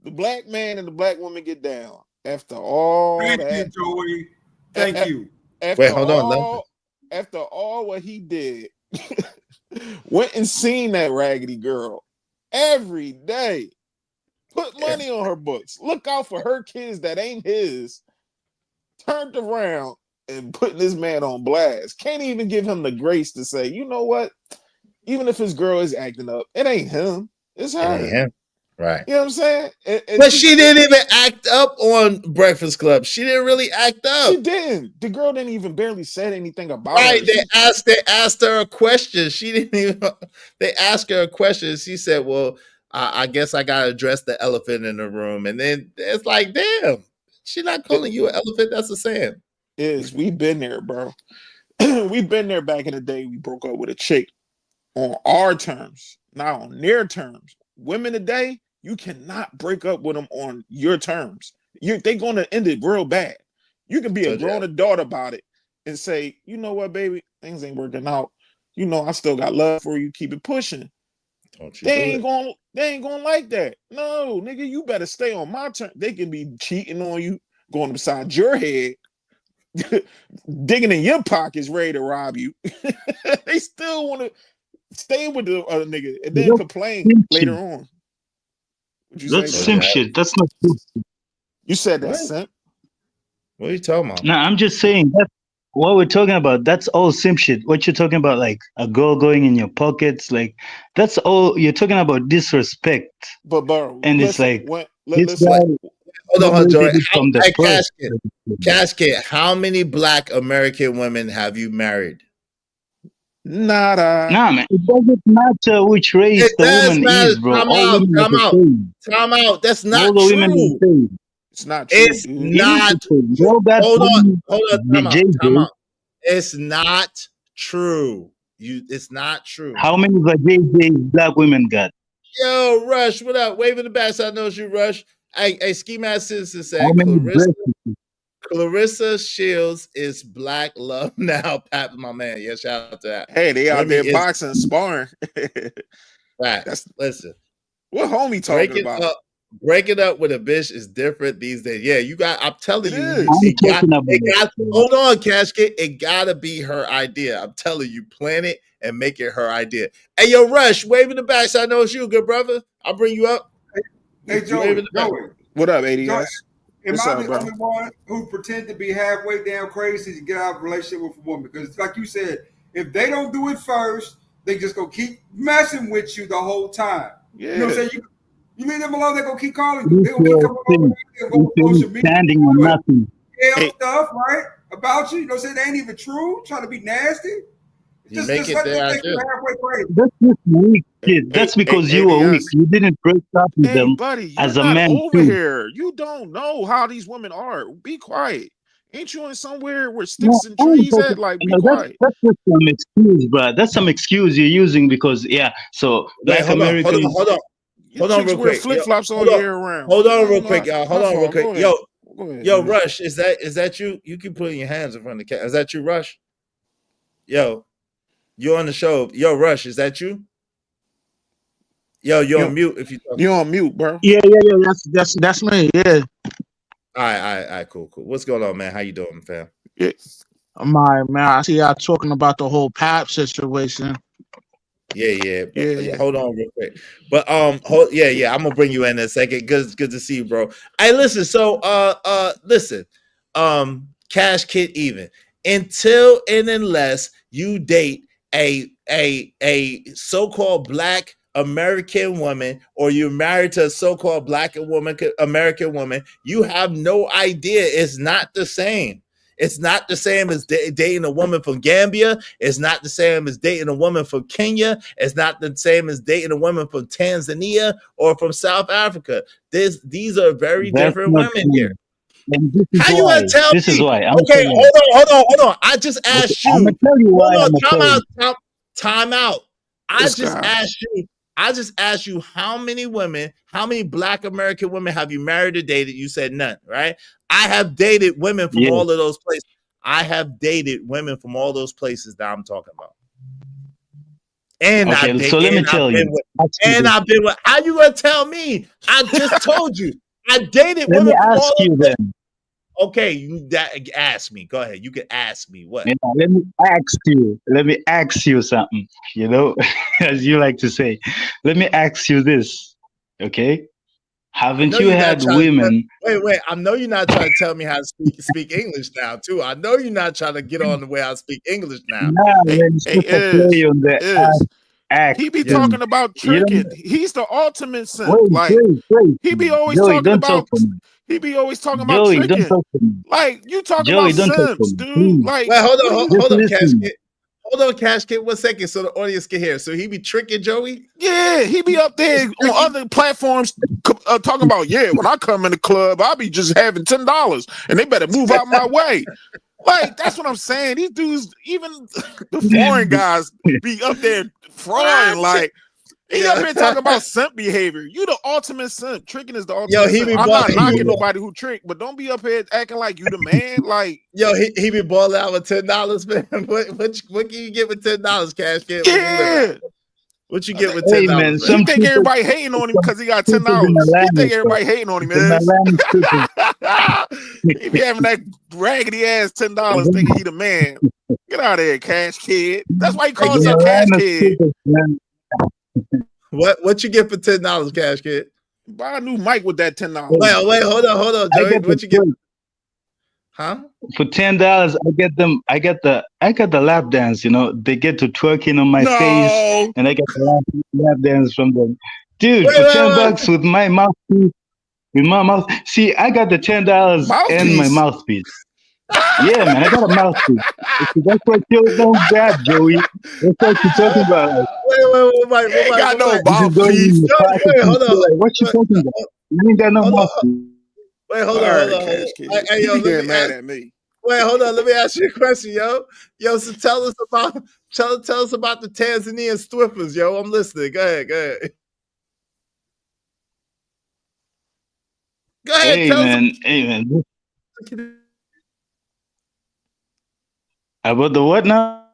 the black man and the black woman get down. After all Thank that, you, Joey. Thank you. Wait, hold on. After all what he did, went and seen that raggedy girl every day. Put money on her books. Look out for her kids that ain't his. Turned around and putting this man on blast. Can't even give him the grace to say, you know what? Even if his girl is acting up, it ain't him. It's her. It ain't him. Right. You know what I'm saying? But she didn't even act up on Breakfast Club. She didn't really act up. She didn't. The girl didn't even barely said anything about right. her. They asked her a question. She didn't even. They asked her a question. She said, "Well, I guess I gotta address the elephant in the room." And then it's like, damn, she not calling you an elephant. That's a saying. We've been there, bro. We've been there back in the day. We broke up with a chick on our terms, not on their terms. Women today, you cannot break up with them on your terms. They're going to end it real bad. You can be a grown adult about it and say, you know what, baby, things ain't working out. You know, I still got love for you. Keep it pushing. They ain't gonna like that. No, nigga, you better stay on my turn. They can be cheating on you, going beside your head, digging in your pockets, ready to rob you. They still want to stay with the other nigga and then complain later on. That's simp shit. That's not simp. You said that, simp. What are you talking about? No, I'm just saying that what we're talking about, that's all simp shit. What you're talking about, like a girl going in your pockets, like that's all you're talking about disrespect. But bro, and listen, it's like hold on, Joey. Casket, how many black American women have you married? Nada. Nah, man, it doesn't matter which race It the does woman matter. is, bro. Time All out. women are Time the out. same. Time out. That's All not the women are true. the same. It's not true, It's dude. not. Hold Hold on. Time out. JJ. Time out. It's not true. It's not true. How many of the JJ's black women got? Yo, Rush, what up? Waving the back, so I know it's you, Rush. Hey, Ski Mask Citizen said How many dresses? Clarissa Shields is black love now. Pat, my man. Yeah, shout out to that. Hey, they out Remy there is boxing, sparring. black. That's Listen. what homie talking about. Breaking up with a bitch is different these days. Yeah, you got. I'm telling you, is. Hold on, Casket. It gotta be her idea. I'm telling you, plan it and make it her idea. Hey, yo, Rush, wave in the back. So I know it's you, good brother. I'll bring you up. Hey, Joey. What up, ADS? Am What's I up, the bro? only one who pretend to be halfway damn crazy to get out of a relationship with a woman? Because, like you said, if they don't do it first, they just gonna keep messing with you the whole time. Yeah. You know what I'm saying? You leave them alone, they're gonna keep calling you. They're gonna keep coming over. They're gonna go on social media. Standing on nothing. Stuff, right? About you. You know what I'm saying? They ain't even true. Trying to be nasty. You make it their idea. Halfway crazy. That's just weak, kid. That's because you were weak. You didn't break up with them buddy, as you're a not man over too. here. You don't know how these women are. Be quiet. Ain't you in somewhere where sticks and trees at? Like, be quiet. That's just some excuse, bro. That's some excuse you're using because, so black Americans. Hold on, real quick. Flip flops all year round. Hold on, real quick, y'all. Hold on, real quick. Go ahead, Rush, is that you? You keep putting your hands in front of the cat. Is that you, Rush? Yo, you're on the show. Yo, Rush, is that you? Yo, you're on mute. If you're on mute, bro. Yeah. That's me. Yeah. All right, cool. What's going on, man? How you doing, fam? Yeah. I'm all right, man. I see y'all talking about the whole Pap situation. Yeah. Hold on real quick. But I'm gonna bring you in a second. Good to see you, bro. Hey, listen, Cash Kid even. Until and unless you date a so-called black American woman, or you're married to a so-called black American woman, you have no idea. It's not the same. It's not the same as dating a woman from Gambia. It's not the same as dating a woman from Kenya. It's not the same as dating a woman from Tanzania or from South Africa. These are very different women here. How you gonna tell me? This is why. Okay, hold on. I just asked you. I'm gonna tell you why. Time out. I just asked you how many black American women have you married or dated? You said none, right? I have dated women from all of those places. I have dated women from all those places that I'm talking about. And okay, so let me tell you. I've been with. How you gonna tell me? I just told you. I dated let women me from ask all you those places. then. Okay, ask me. Go ahead. You can ask me what. Let me ask you something. You know, as you like to say. Let me ask you this. Okay. Haven't you had women? Wait. I know you're not trying to tell me how to speak English now, too. I know you're not trying to get on the way I speak English now. He be talking about tricking. He's the ultimate simp. He be always Joey, talking about. He be always talking about Joey, tricking. don't talk to me. Like you talking Joey, about simps, dude. Like, wait, hold on, Cash Kid. Hold on, Cash Kid, 1 second, so the audience can hear. So he be tricking Joey? Yeah, he be up there on other platforms talking about, when I come in the club, I be just having $10 and they better move out my way. Like, that's what I'm saying. These dudes, even the foreign guys, be up there frauding. Like, he up here talking about simp behavior. You the ultimate simp. Tricking is the ultimate simp. I'm not knocking nobody who trick, but don't be up here acting like you the man. Like, he be balling out with $10, man. What can you get with $10, Cash Kid? Yeah. What you get with $10? Man, you think everybody hating on him because he got $10? You think everybody hating on him, man? He be having that raggedy ass $10 thinking he the man. Get out of here, Cash Kid. That's why he calls himself Cash Kid. What you get for $10, Cash Kid? Buy a new mic with that $10. Wait, hold on, Joey. What you get? Huh? For $10, I get the lap dance. You know, they get to twerking on my face, and I get the lap dance from them. Dude, for $10 with my mouthpiece, See, I got the $10 and my mouthpiece. Yeah, man, I got a mouthpiece. That's what you don't grab, Joey. That's what you're talking about. Like, Wait, Ain't got no you just go in mouthpiece. your pocket Wait, and hold feel on. like, what you talking about? You ain't got no Hold on. mouthpiece. Wait, hold All on, right, hold on. Cash Kid. Hey, yo, You let getting me mad ask. at me? Wait, hold on. Let me ask you a question, yo. Yo, so tell us about the Tanzanian Swiffers, yo. I'm listening. Go ahead. Go ahead. Hey, Tell us man. Hey, man. About the what now?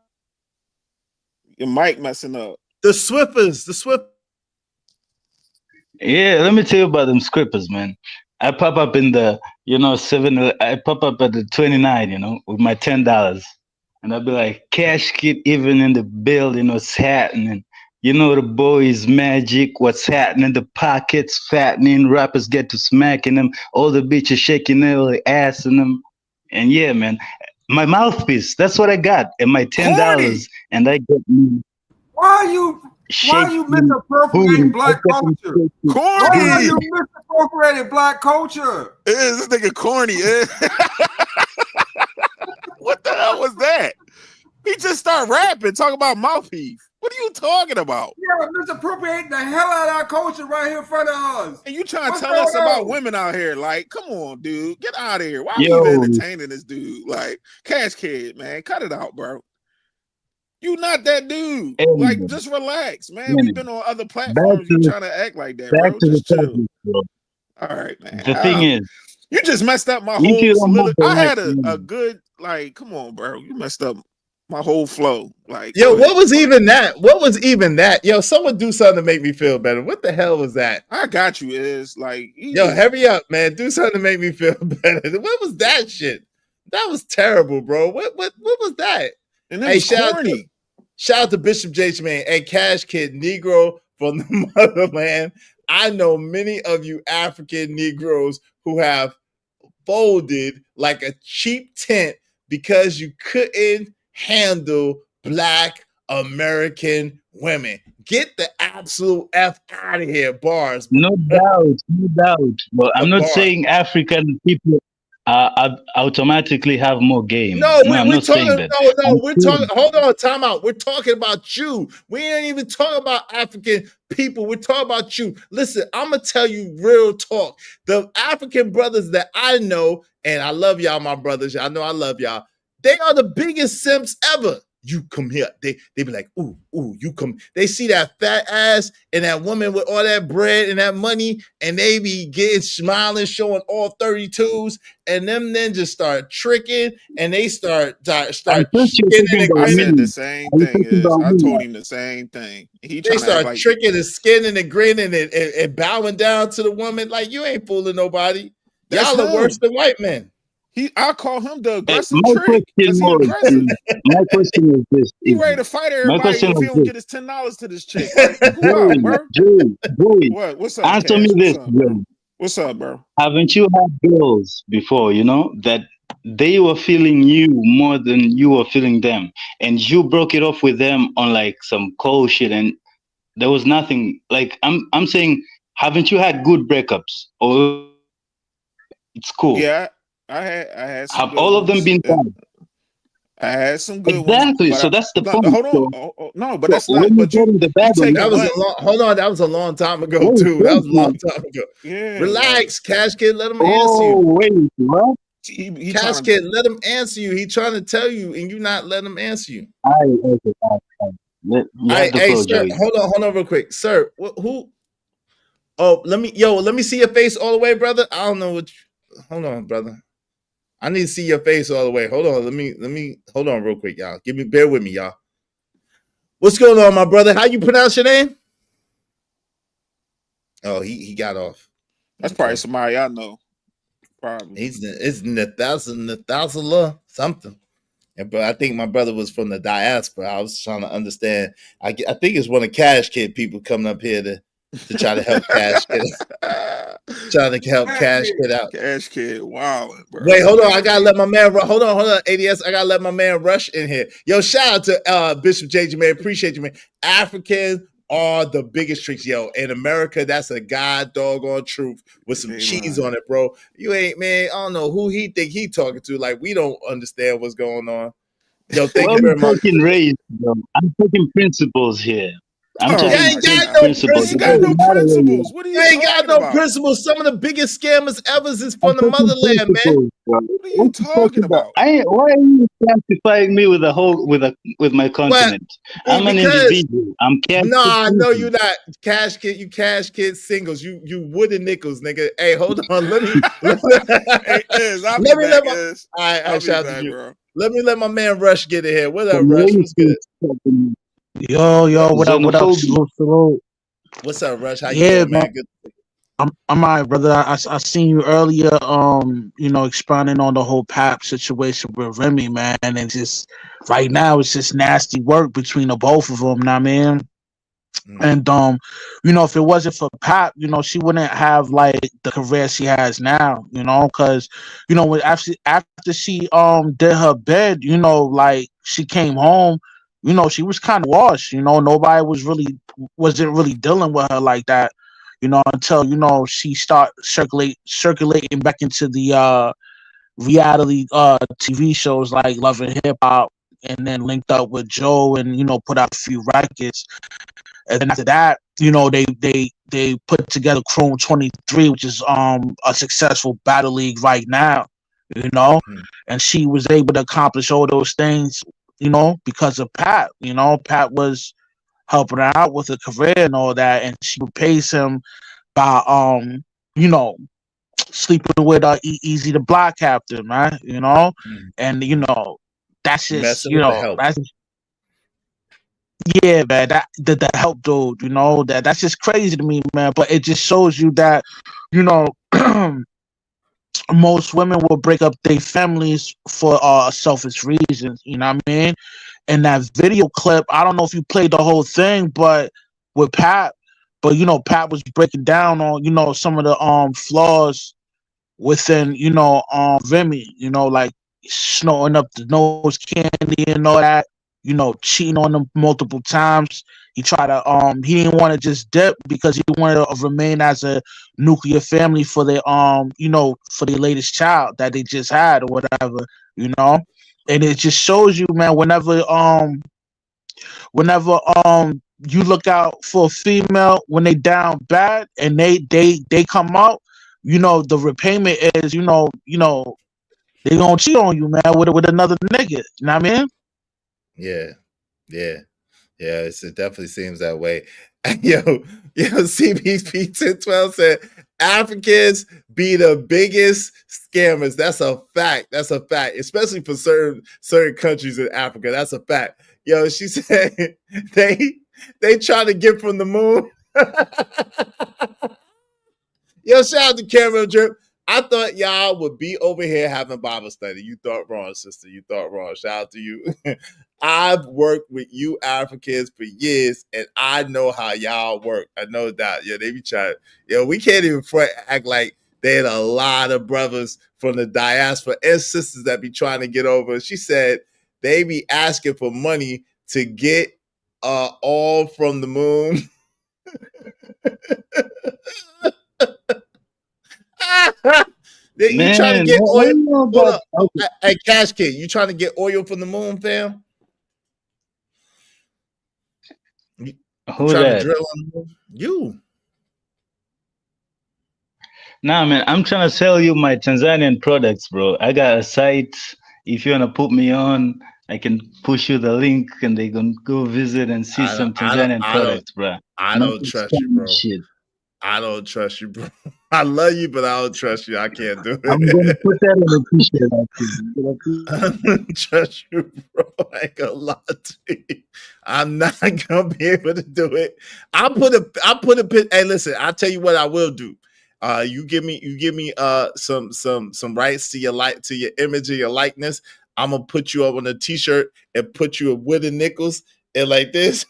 Your mic messing up. the Swiffers. The Swift. Yeah, let me tell you about them scrippers, man. I pop up in the, 7. I pop up at the 29, with my $10, and I'll be like, Cash Kid, even in the building, what's happening? The boys magic, what's happening? The pockets fattening, rappers get to smacking them, all the bitches shaking their ass in them, and yeah, man, my mouthpiece. That's what I got, and my $10, and I get me. Why are you misappropriating black culture? Why are you misappropriating black culture? This nigga corny. What the hell was that? He just started rapping, talking about mouthpiece. What are you talking about? Yeah, misappropriating the hell out of our culture right here in front of us. And you trying to tell us about women out here? Like, come on, dude, get out of here. Why are we Yo. even entertaining this dude? Like, Cash Kid, man, cut it out, bro. You not that dude. Hey, like, man. just relax, man. Yeah, We've man. been on other Back platforms. to You the- trying to act like that, Back bro. to the Just chill. topic, bro. All right, man. The thing is, you just messed up my if whole you don't have solidity. the I right had a man- good, like, come on, bro. You messed up my whole flow. Like, Yo, go ahead. what was even that? What was even that? Yo, someone do something to make me feel better. What the hell was that? I got you. Is like, Yo, hurry up, man. Do something to make me feel better. What was that shit? That was terrible, bro. What was that? And it was corny. Shout out to Bishop J. Jermaine. Hey, Cash Kid, Negro from the motherland. I know many of you African Negroes who have folded like a cheap tent because you couldn't handle Black American women. Get the absolute F out of here, bars. No doubt. But I'm not bar. saying African people automatically have more game. No, I'm we're not saying talking. that. No, we're talking. Hold on, time out. We're talking about you. We ain't even talking about African people. We're talking about you. Listen, I'm gonna tell you real talk. The African brothers that I know, and I love y'all, my brothers. Y'all know I love y'all. They are the biggest simps ever. You come here. They be like, ooh, you come. They see that fat ass and that woman with all that bread and that money, and they be getting smiling, showing all 32s, and them then just start tricking, and they start skinning and I said grinning. the same thing. I told him the same thing. He They trying to act start like tricking and skinning and grinning and bowing down to the woman like you ain't fooling nobody. That's Y'all are him. worse than white men. I call him the Hey, aggressive my trick because he aggressive. my question is this. He ready to fight My everybody question if he is don't this. get his $10 to this chick. Like, cool out, bro. Joey, What? What's up, answer me Cash? this, What's up, bro? Joey. What's up, bro? Haven't you had girls before, that they were feeling you more than you were feeling them, and you broke it off with them on like some cold shit, and there was nothing. Like I'm saying, haven't you had good breakups? Or it's cool. Yeah, I had some Have good all of them ones. been bad? I had some good Exactly. ones. So that's the no, point. hold on. So, No, but so that's not. when you But get in the you bad one, taking That was one. a long. Hold on, that was a long time ago Wait, too. That was a long wait. time ago. Yeah. Relax, Cash Kid. Let him answer Oh you. wait, what? He Cash trying Kid, let him answer you. He trying to tell you, and you not letting him answer you. Okay. You have the Hey, flow, sir. Joey. Hold on, real quick, sir. Who? Oh, let me see your face all the way, brother. I don't know what. Hold on, brother. I need to see your face all the way. Hold on. Let me hold on real quick, y'all. Bear with me, y'all. What's going on, my brother? How you pronounce your name? Oh, he got off. That's probably somebody I know. Probably. It's Nathasala something. But I think my brother was from the diaspora. I was trying to understand. I think it's one of Cash Kid people coming up here to try to help Cash Kid. Trying to help Cash Kid out. Cash Kid, wow, bro. Wait, hold on. I gotta let my man. Hold on. ADS. I gotta let my man Rush in here. Yo, shout out to Bishop J. Jermaine. Appreciate you, man. African are the biggest tricks, yo. In America, that's a god doggone truth with some cheese on it, bro. You ain't, man. I don't know who he think he talking to. Like, we don't understand what's going on. Yo, thank you very much. Talking race, bro. I'm talking principles here. I'm talking you ain't got no principles. You ain't got no principles. What are You you ain't got talking no about? principles. Some of the biggest scammers ever is from the motherland, man. What are you talking about? Why are you classifying me with my continent? I'm an individual. I'm cash. Nah, no, you're not. Cash kid, you cash kid singles. You wooden nickels, nigga. Hey, hold on. Let me shout out to you. Bro. Let me let my man Rush get in here. What up, Rush? What's good? Yo, what up? Salute. What's up, Rush? How you doing, man? Good. I'm all right, brother. I seen you earlier, expounding on the whole Pap situation with Remy, man. And just right now, it's just nasty work between the both of them. Know what I mean? And if it wasn't for Pap, she wouldn't have like the career she has now. Because when after she did her bid, like she came home. She was kind of washed. Nobody wasn't really dealing with her like that. Until she start circulating back into the reality TV shows like Love and Hip Hop, and then linked up with Joe and put out a few records. And then after that, they put together Chrome 23, which is a successful battle league right now. And she was able to accomplish all those things, because of Pat. Pat was helping her out with her career and all that, and she repays him by sleeping with Easy the Block Captain, man. And that's just that's yeah, man. That the help dude, that's just crazy to me, man. But it just shows you that most women will break up their families for selfish reasons. You know what I mean? And that video clip, I don't know if you played the whole thing, but with Pat, but Pat was breaking down on some of the flaws within Remy, like snorting up the nose candy and all that, cheating on them multiple times. He tried to he didn't want to just dip because he wanted to remain as a nuclear family for their for their latest child that they just had or whatever, and it just shows you, man, whenever you look out for a female when they down bad and they come out, the repayment is they gonna cheat on you, man, with another nigga. You know what I mean? Yeah. It definitely seems that way. Yo, CBP 1012 said Africans be the biggest scammers. That's a fact. Especially for certain countries in Africa. That's a fact. Yo, she said they try to get from the moon. Yo, shout out to Caramel Drip. I thought y'all would be over here having Bible study. You thought wrong, sister. You thought wrong. Shout out to you. I've worked with you Africans for years, and I know how y'all work. I know that. Yeah, they be trying. We can't even act like they had a lot of brothers from the diaspora and sisters that be trying to get over. She said they be asking for money to get all from the moon. You trying to get oil? Hey, Cash Kid, you trying to get oil from the moon, fam? Who that? To drill on the moon? You. Nah, man, I'm trying to sell you my Tanzanian products, bro. I got a site. If you wanna put me on, I can push you the link, and they can go visit and see some Tanzanian products, bro. I don't trust you, bro. Shit. I don't trust you, bro. I love you, but I don't trust you. I can't do it. I'm gonna put that on a t-shirt. I don't trust you, bro. I ain't gonna lie to you. I'm not gonna be able to do it. I put a. Hey, listen. I'll tell you what I will do. You give me some rights to your image and your likeness. I'm gonna put you up on a t-shirt and put you with the nickels and like this.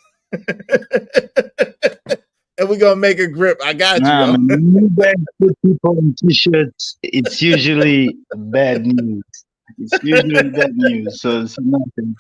And we're gonna make a grip. I got you. Man, when you guys put people on t-shirts, it's usually bad news. It's usually bad news. So nothing.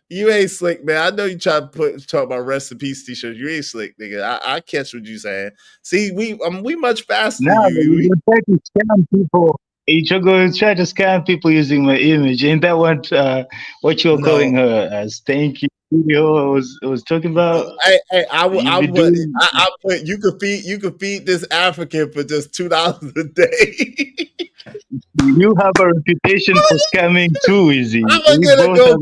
You ain't slick, man. I know you try to talk about rest in peace t-shirts. You ain't slick, nigga. I catch what you saying. See, we much faster No, than you. you try to scam people. You're going to try to scam people using my image. Ain't that what you're calling her as? Thank you. Video I was talking about. I put you could feed this African for just $2 a day. You have a reputation for scamming too, Izzy. I'm gonna go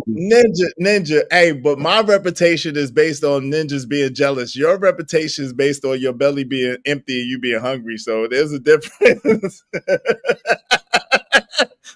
Ninja. Ninja. Hey, but my reputation is based on ninjas being jealous. Your reputation is based on your belly being empty and you being hungry. So there's a difference.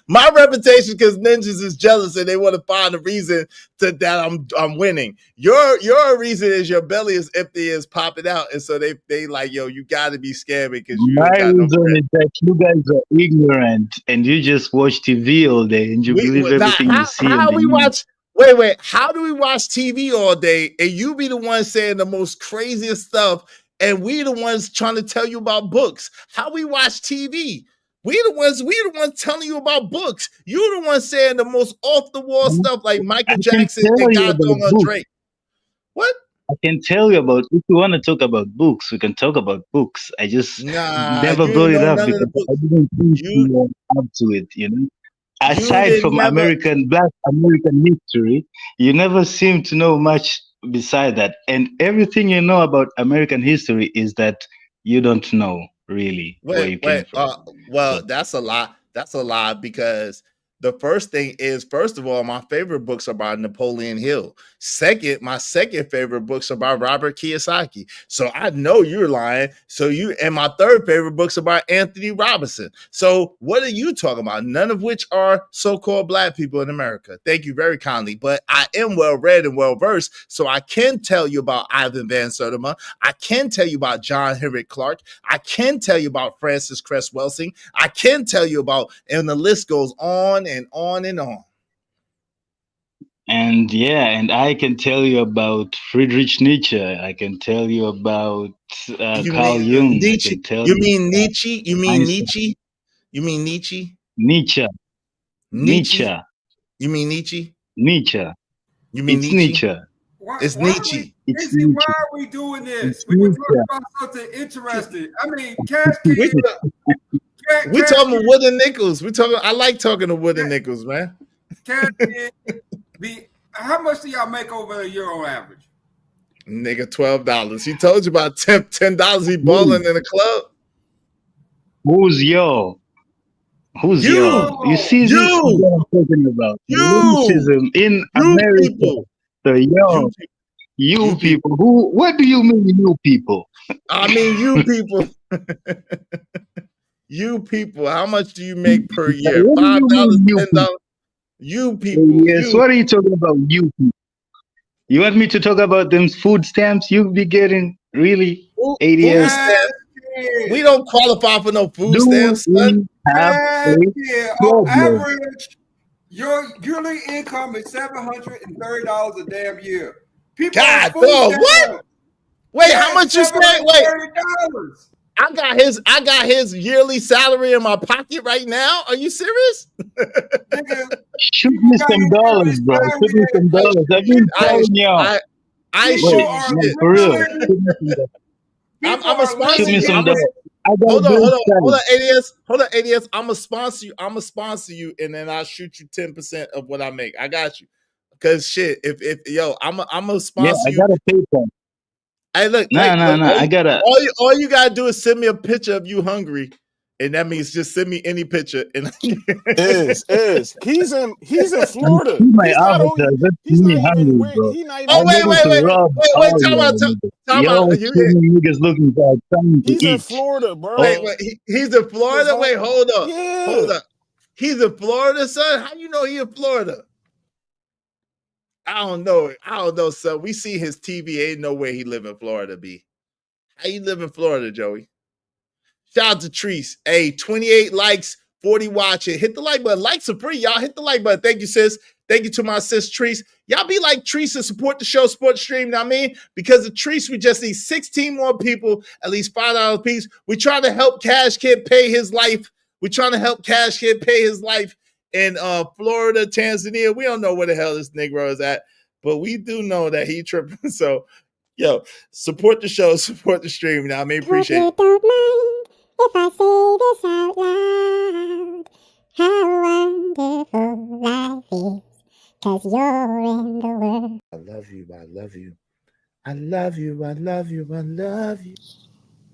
My reputation because ninjas is jealous and they want to find a reason that I'm winning. Your reason is your belly is empty, is popping out, and so they like, yo, you got to be scamming because you My got no reason is that you guys are ignorant and you just watch TV all day and you believe everything you see. How we watch? Wait. How do we watch TV all day and you be the one saying the most craziest stuff, and we the ones trying to tell you about books? How we watch TV? We the ones telling you about books. You the ones saying the most off the wall stuff like Michael Jackson and God on Drake. What? I can tell you about. If you want to talk about books, we can talk about books. I just never brought it up because I didn't think you were up to it. You know, aside from Black American history, you never seem to know much beside that. And everything you know about American history is that you don't know. Really? Wait. Well, that's a lie. That's a lie because the first thing is, first of all, my favorite books are by Napoleon Hill. Second, my second favorite books are by Robert Kiyosaki. So I know you're lying. And my third favorite books are by Anthony Robinson. So what are you talking about? None of which are so-called Black people in America. Thank you very kindly. But I am well-read and well-versed, so I can tell you about Ivan Van Sertima. I can tell you about John Henry Clark. I can tell you about Francis Cress Welsing. I can tell you about, and the list goes on and on and on. And I can tell you about Friedrich Nietzsche. I can tell you about Carl Jung. Nietzsche. You mean Nietzsche? You mean Nietzsche? You mean Nietzsche? Nietzsche. Nietzsche. You mean Nietzsche? Nietzsche. You mean Nietzsche? It's Nietzsche. Why are we doing this? We were talking about something interesting. I mean, Cash Kid. We talking Wood and Nichols. I like talking to Wood and Nichols, man. Cash Kid. How much do y'all make over a year on average? Nigga, $12. He told you about $10. He balling in the club. Who's yo? Who's yo? You see this? What I'm talking about? Racism in America. People. So you people. Who? What do you mean, you people? I mean, you people. You people. How much do you make per year? $5, $10. You people. Yes, what are you talking about, you people? You want me to talk about them food stamps you be getting? Really? ADS? We don't qualify for no food stamps, son. On average, your yearly income is $730 a damn year. People God, what? Wait, how much you spend? Wait. I got his yearly salary in my pocket right now. Are you serious? Shoot me some dollars, bro. Shoot me some dollars. I've been telling y'all. I shoot shit. For real. I'm a sponsor. Shoot me some dollars. Hold on, ADS. I'm a sponsor you, and then I'll shoot you 10% of what I make. I got you. Cause shit, I'm a sponsor. Yeah, I gotta pay them. Hey, look, no. I gotta. All you gotta do is send me a picture of you hungry, and that means just send me any picture. And He's in Florida. My avatar. He's not hungry, bro. Wait. Time out. Niggas looking for something to eat. He's in Florida, bro. Wait. He's in Florida. Wait, hold up. Hold up. He's in Florida, son. How you know he in Florida? I don't know, son. We see his TV. Ain't no way he live in Florida, B. How you live in Florida, Joey? Shout out to Treese. Hey, 28 likes, 40 watching. Hit the like button. Likes are free, y'all. Hit the like button. Thank you, sis. Thank you to my sis, Treese. Y'all be like Treese and support the show, support the stream. You know what I mean? Because of Treese, we just need 16 more people, at least $5 a piece. We try to help Cash Kid pay his life. We're trying to help Cash Kid pay his life in Florida, Tanzania. We don't know where the hell this Negro is at, but we do know that he tripping. So, yo, support the show, support the stream. Now, I mean, appreciate it. Don't mind if I say this out loud. How wonderful life is, 'cause you're in the world. I love you. I love you. I love you. I love you. I love you.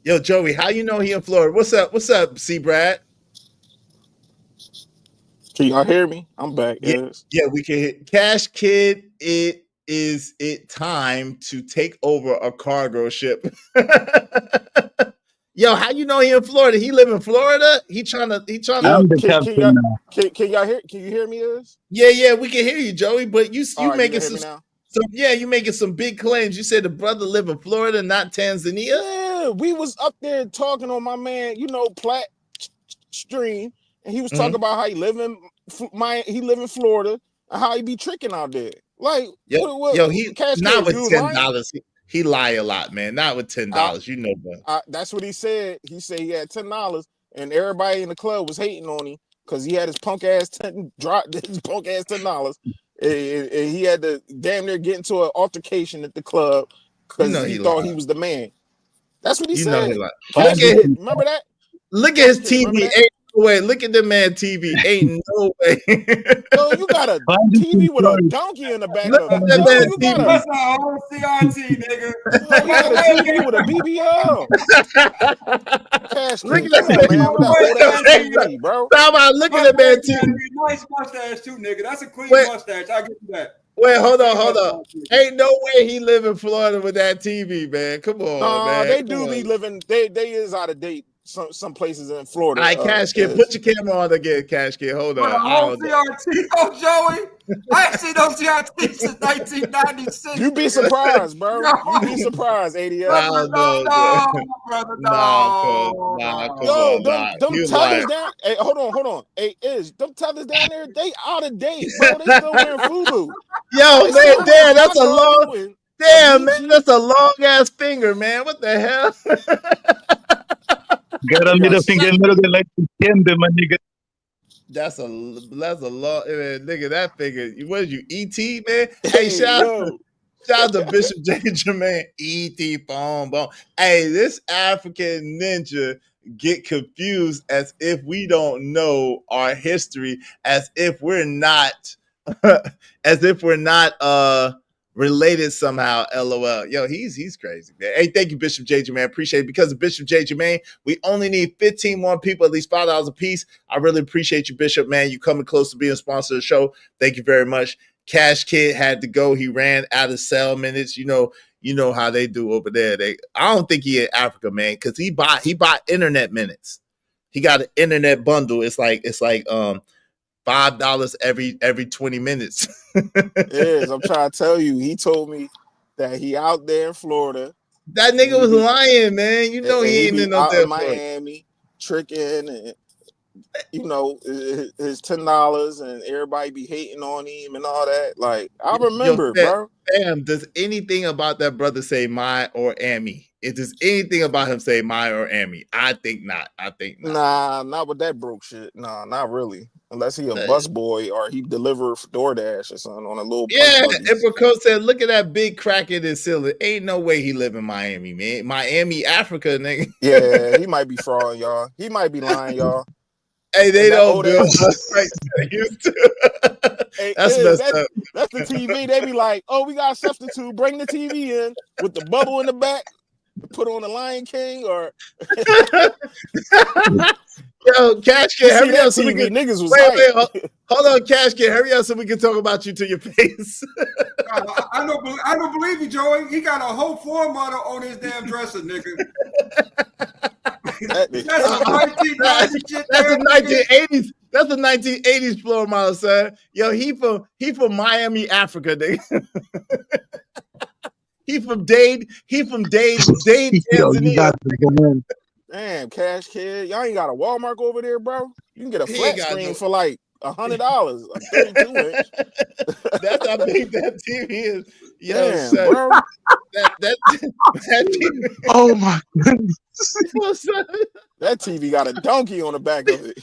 Yo, Joey, how you know he in Florida? What's up? What's up, C. Brad? Can y'all hear me? I'm back. Yeah, yeah, we can hear. Cash Kid, it is time to take over a cargo ship. Yo, how you know he in Florida? He live in Florida? He trying to Can y'all hear? Can you hear me? Yeah, we can hear you, Joey. But you All right, making you can hear some, me now? you making some big claims. You said the brother live in Florida, not Tanzania. Yeah, we was up there talking on my man, Platt stream, and he was talking about how he live in Florida and how he be tricking out there. Like, yo, he Cash not Kid, with $10. He lie a lot, man. Not with $10. You know that. That's what he said. He said he had $10, and everybody in the club was hating on him because he had his punk ass dropped his punk ass $10, and he had to damn near get into an altercation at the club because he thought he was the man. That's what he said. Remember that? Look at his TV. Ain't no way. Look at the man TV. Ain't no way. Yo, you got a TV with a donkey in the back of it. That's a whole CRT, nigga. You got a TV with a BBL. Cash Look Kid, at come on, man, with that old ass TV, bro. How about look at the man TV? Nice mustache too, nigga. That's a clean mustache. I'll give you that. Wait, hold on. Ain't no way he live in Florida with that TV, man. Come on, man. They do be living. They is out of date. Some places in Florida. All right, Cash Kid, put your camera on again, Cash Kid. Hold on. CRT, Joey. I ain't seen those CRT since 1996. You be surprised, bro. You be surprised, ADL. Yo, them tethers down. Hey, hold on. Hey, them tethers down there, they out of date, bro. They still wearing FUBU. Yo, man, damn, that's a long. Damn, man, that's a long ass finger, man. What the hell? Got a middle finger, like my nigga. That's a long, man, nigga. That finger. What is you, ET, man? Hey, shout out to Bishop J. Jermaine, ET, boom. Hey, this African ninja get confused as if we don't know our history, as if we're not, related somehow. LOL. Yo, he's crazy, man. Hey, thank you, Bishop J. Jermaine. Appreciate it. Because of Bishop J. Jermaine, we only need 15 more people, at least $5 a piece. I really appreciate you, Bishop, man. You coming close to being a sponsor of the show. Thank you very much. Cash Kid had to go. He ran out of cell minutes. You know how they do over there. I don't think he in Africa, man, because he bought internet minutes. He got an internet bundle. It's like $5 every 20 minutes. Yes, I'm trying to tell you. He told me that he out there in Florida. That nigga was lying, man. You know he ain't in out there in Miami tricking, and his $10, and everybody be hating on him and all that. Like, I remember, bro. Damn, does anything about that brother say my or Amy? Does anything about him say my or Amy? I think not. Nah, not with that broke shit. Nah, not really. Unless he a bus boy or he deliver for DoorDash or something on a little. Yeah, Emperor said, look at that big crack in his ceiling. Ain't no way he live in Miami, man. Miami, Africa, nigga. Yeah, he might be frauding y'all. He might be lying, y'all. Hey, they don't do it. That's messed up. That's the TV. They be like, oh, we got a substitute. Bring the TV in with the bubble in the back. Put on the Lion King or yo, Cash Kid, hurry up so we can niggas was wait, hold on, Cash Kid, hurry up so we can talk about you to your face. I don't believe you, Joey. He got a whole floor model on his damn dresser, nigga. That's a 1990 shit. That's a 1980s. That's a 1980s floor model, son. Yo, he from Miami, Africa, nigga. He from Dade, Tanzania. Damn, Cash Kid. Y'all ain't got a Walmart over there, bro? You can get a flat screen for like $100, a 32 inch. That's how big that TV is. Yo, Damn, son, bro. that TV. Oh my goodness. That TV got a donkey on the back of it.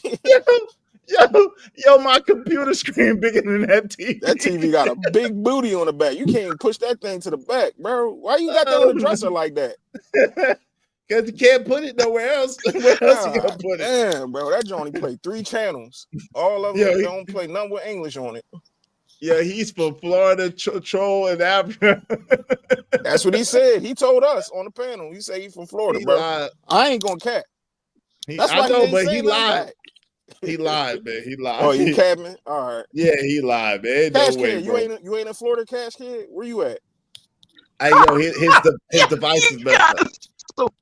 Yo, my computer screen bigger than that TV. That TV got a big booty on the back. You can't push that thing to the back, bro. Why you got that on the dresser like that? Because you can't put it nowhere else. Where else you gonna put it? Damn, bro. That joint only play 3 channels. All of them don't play none with English on it. Yeah, he's from Florida, Troll, and Africa. That's what he said. He told us on the panel. He said he's from Florida, bro. Lied. I ain't gonna cap. That's why I know, he but ain't he say lied. back. He lied, man. He lied. Oh, you capping? All right. Yeah, he lied, man. Cash No way, Kid, bro. you ain't in Florida, Cash Kid? Where you at? Hey, yo, his device is messed up.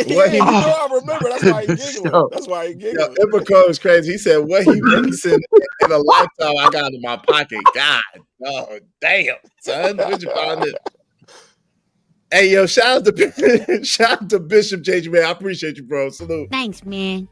Yeah, you know I remember. That's why he giggling. That's why he giggling. Yo, Ibrahim is crazy. He said, "What he makes in a lifetime, I got in my pocket." God, oh damn, son, where'd you find it? Hey, yo, shout out to Bishop JJ, man. I appreciate you, bro. Salute. Thanks, man.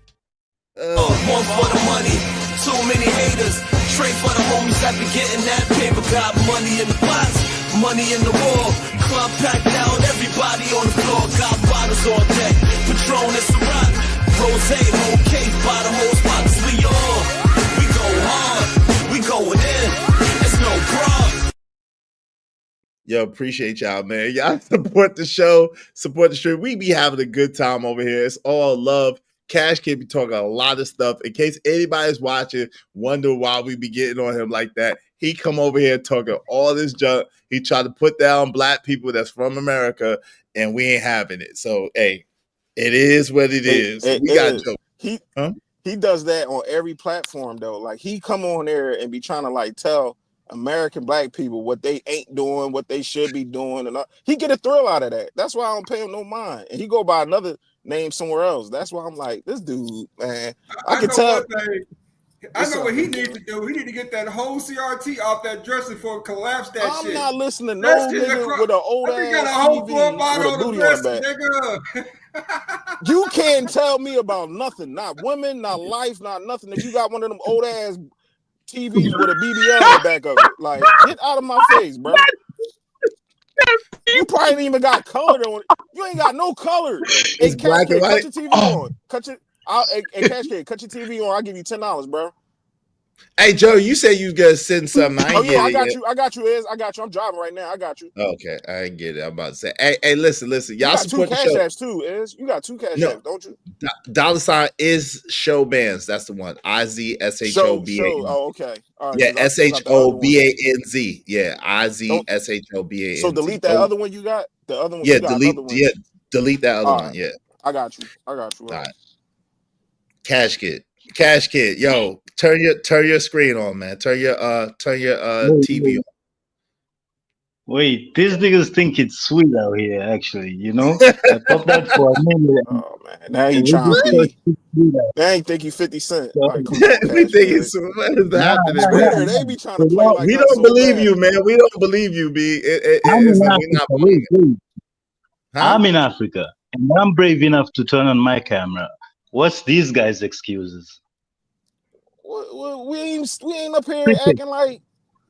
One for the money, too many haters. Straight for the homies that be getting that paper. Got money in the pots, money in the wall. Club packed out, everybody on the floor. Got bottles all day, Patron and Ciroc. Rose, whole cake, bottom whole spots. We go hard, we going in. It's no problem. Yo, appreciate y'all, man. Y'all support the show, support the stream. We be having a good time over here. It's all love. Cash Kid be talking a lot of stuff. In case anybody's watching, wonder why we be getting on him like that. He come over here talking all this junk. He tried to put down black people that's from America, and we ain't having it. So, hey, it is what it is. We got jokes. He does that on every platform though. Like he come on there and be trying to like tell American black people what they ain't doing, what they should be doing, and all. He get a thrill out of that. That's why I don't pay him no mind. And he go by another name somewhere else. That's why I'm like, this dude, man. I can tell. I know what he needs to do. He need to get that whole CRT off that dresser before it collapse that I'm shit. not listening to no nigga with an old ass TV with a booty on the back. You can't tell me about nothing. Not women, not life, not nothing. If you got one of them old ass TVs with a BBL on the back of it, like get out of my face, bro. You probably ain't even got color on it. You ain't got no color. Hey, black and white. Cut your TV on. Cut your. Hey, Cash Kid, cut your TV on. I'll give you $10, bro. Hey, Joe, you said you was gonna send something. I I got you. I got you, Iz. I got you. I'm driving right now. I got you. Okay, I ain't get it. I'm about to say, hey, listen. Y'all you got support two the cash show. apps too, Iz. You got 2 cash apps, don't you? $ is show bands. That's the one. IZSHOBANZ. Oh, okay. All right, yeah, SHOBANZ. Yeah, IZSHOBANZ. So delete that other one you got. The other one. Yeah, you got delete. another one. Yeah, delete that other All one. right. Yeah, I got you. All right. Cash Kid, yo, turn your screen on, man. Turn your TV on. Wait, these niggas think it's sweet out here, actually, you know? I popped that for a minute. Oh, man. Now you trying to be. They ain't think you 50 Cent. Like, come on, we think it's what is happening, man? They be trying to play like we that don't so believe bad. you, man. We don't believe you, B. I'm in Africa, and I'm brave enough to turn on my camera. What's these guys' excuses? We ain't up here acting like,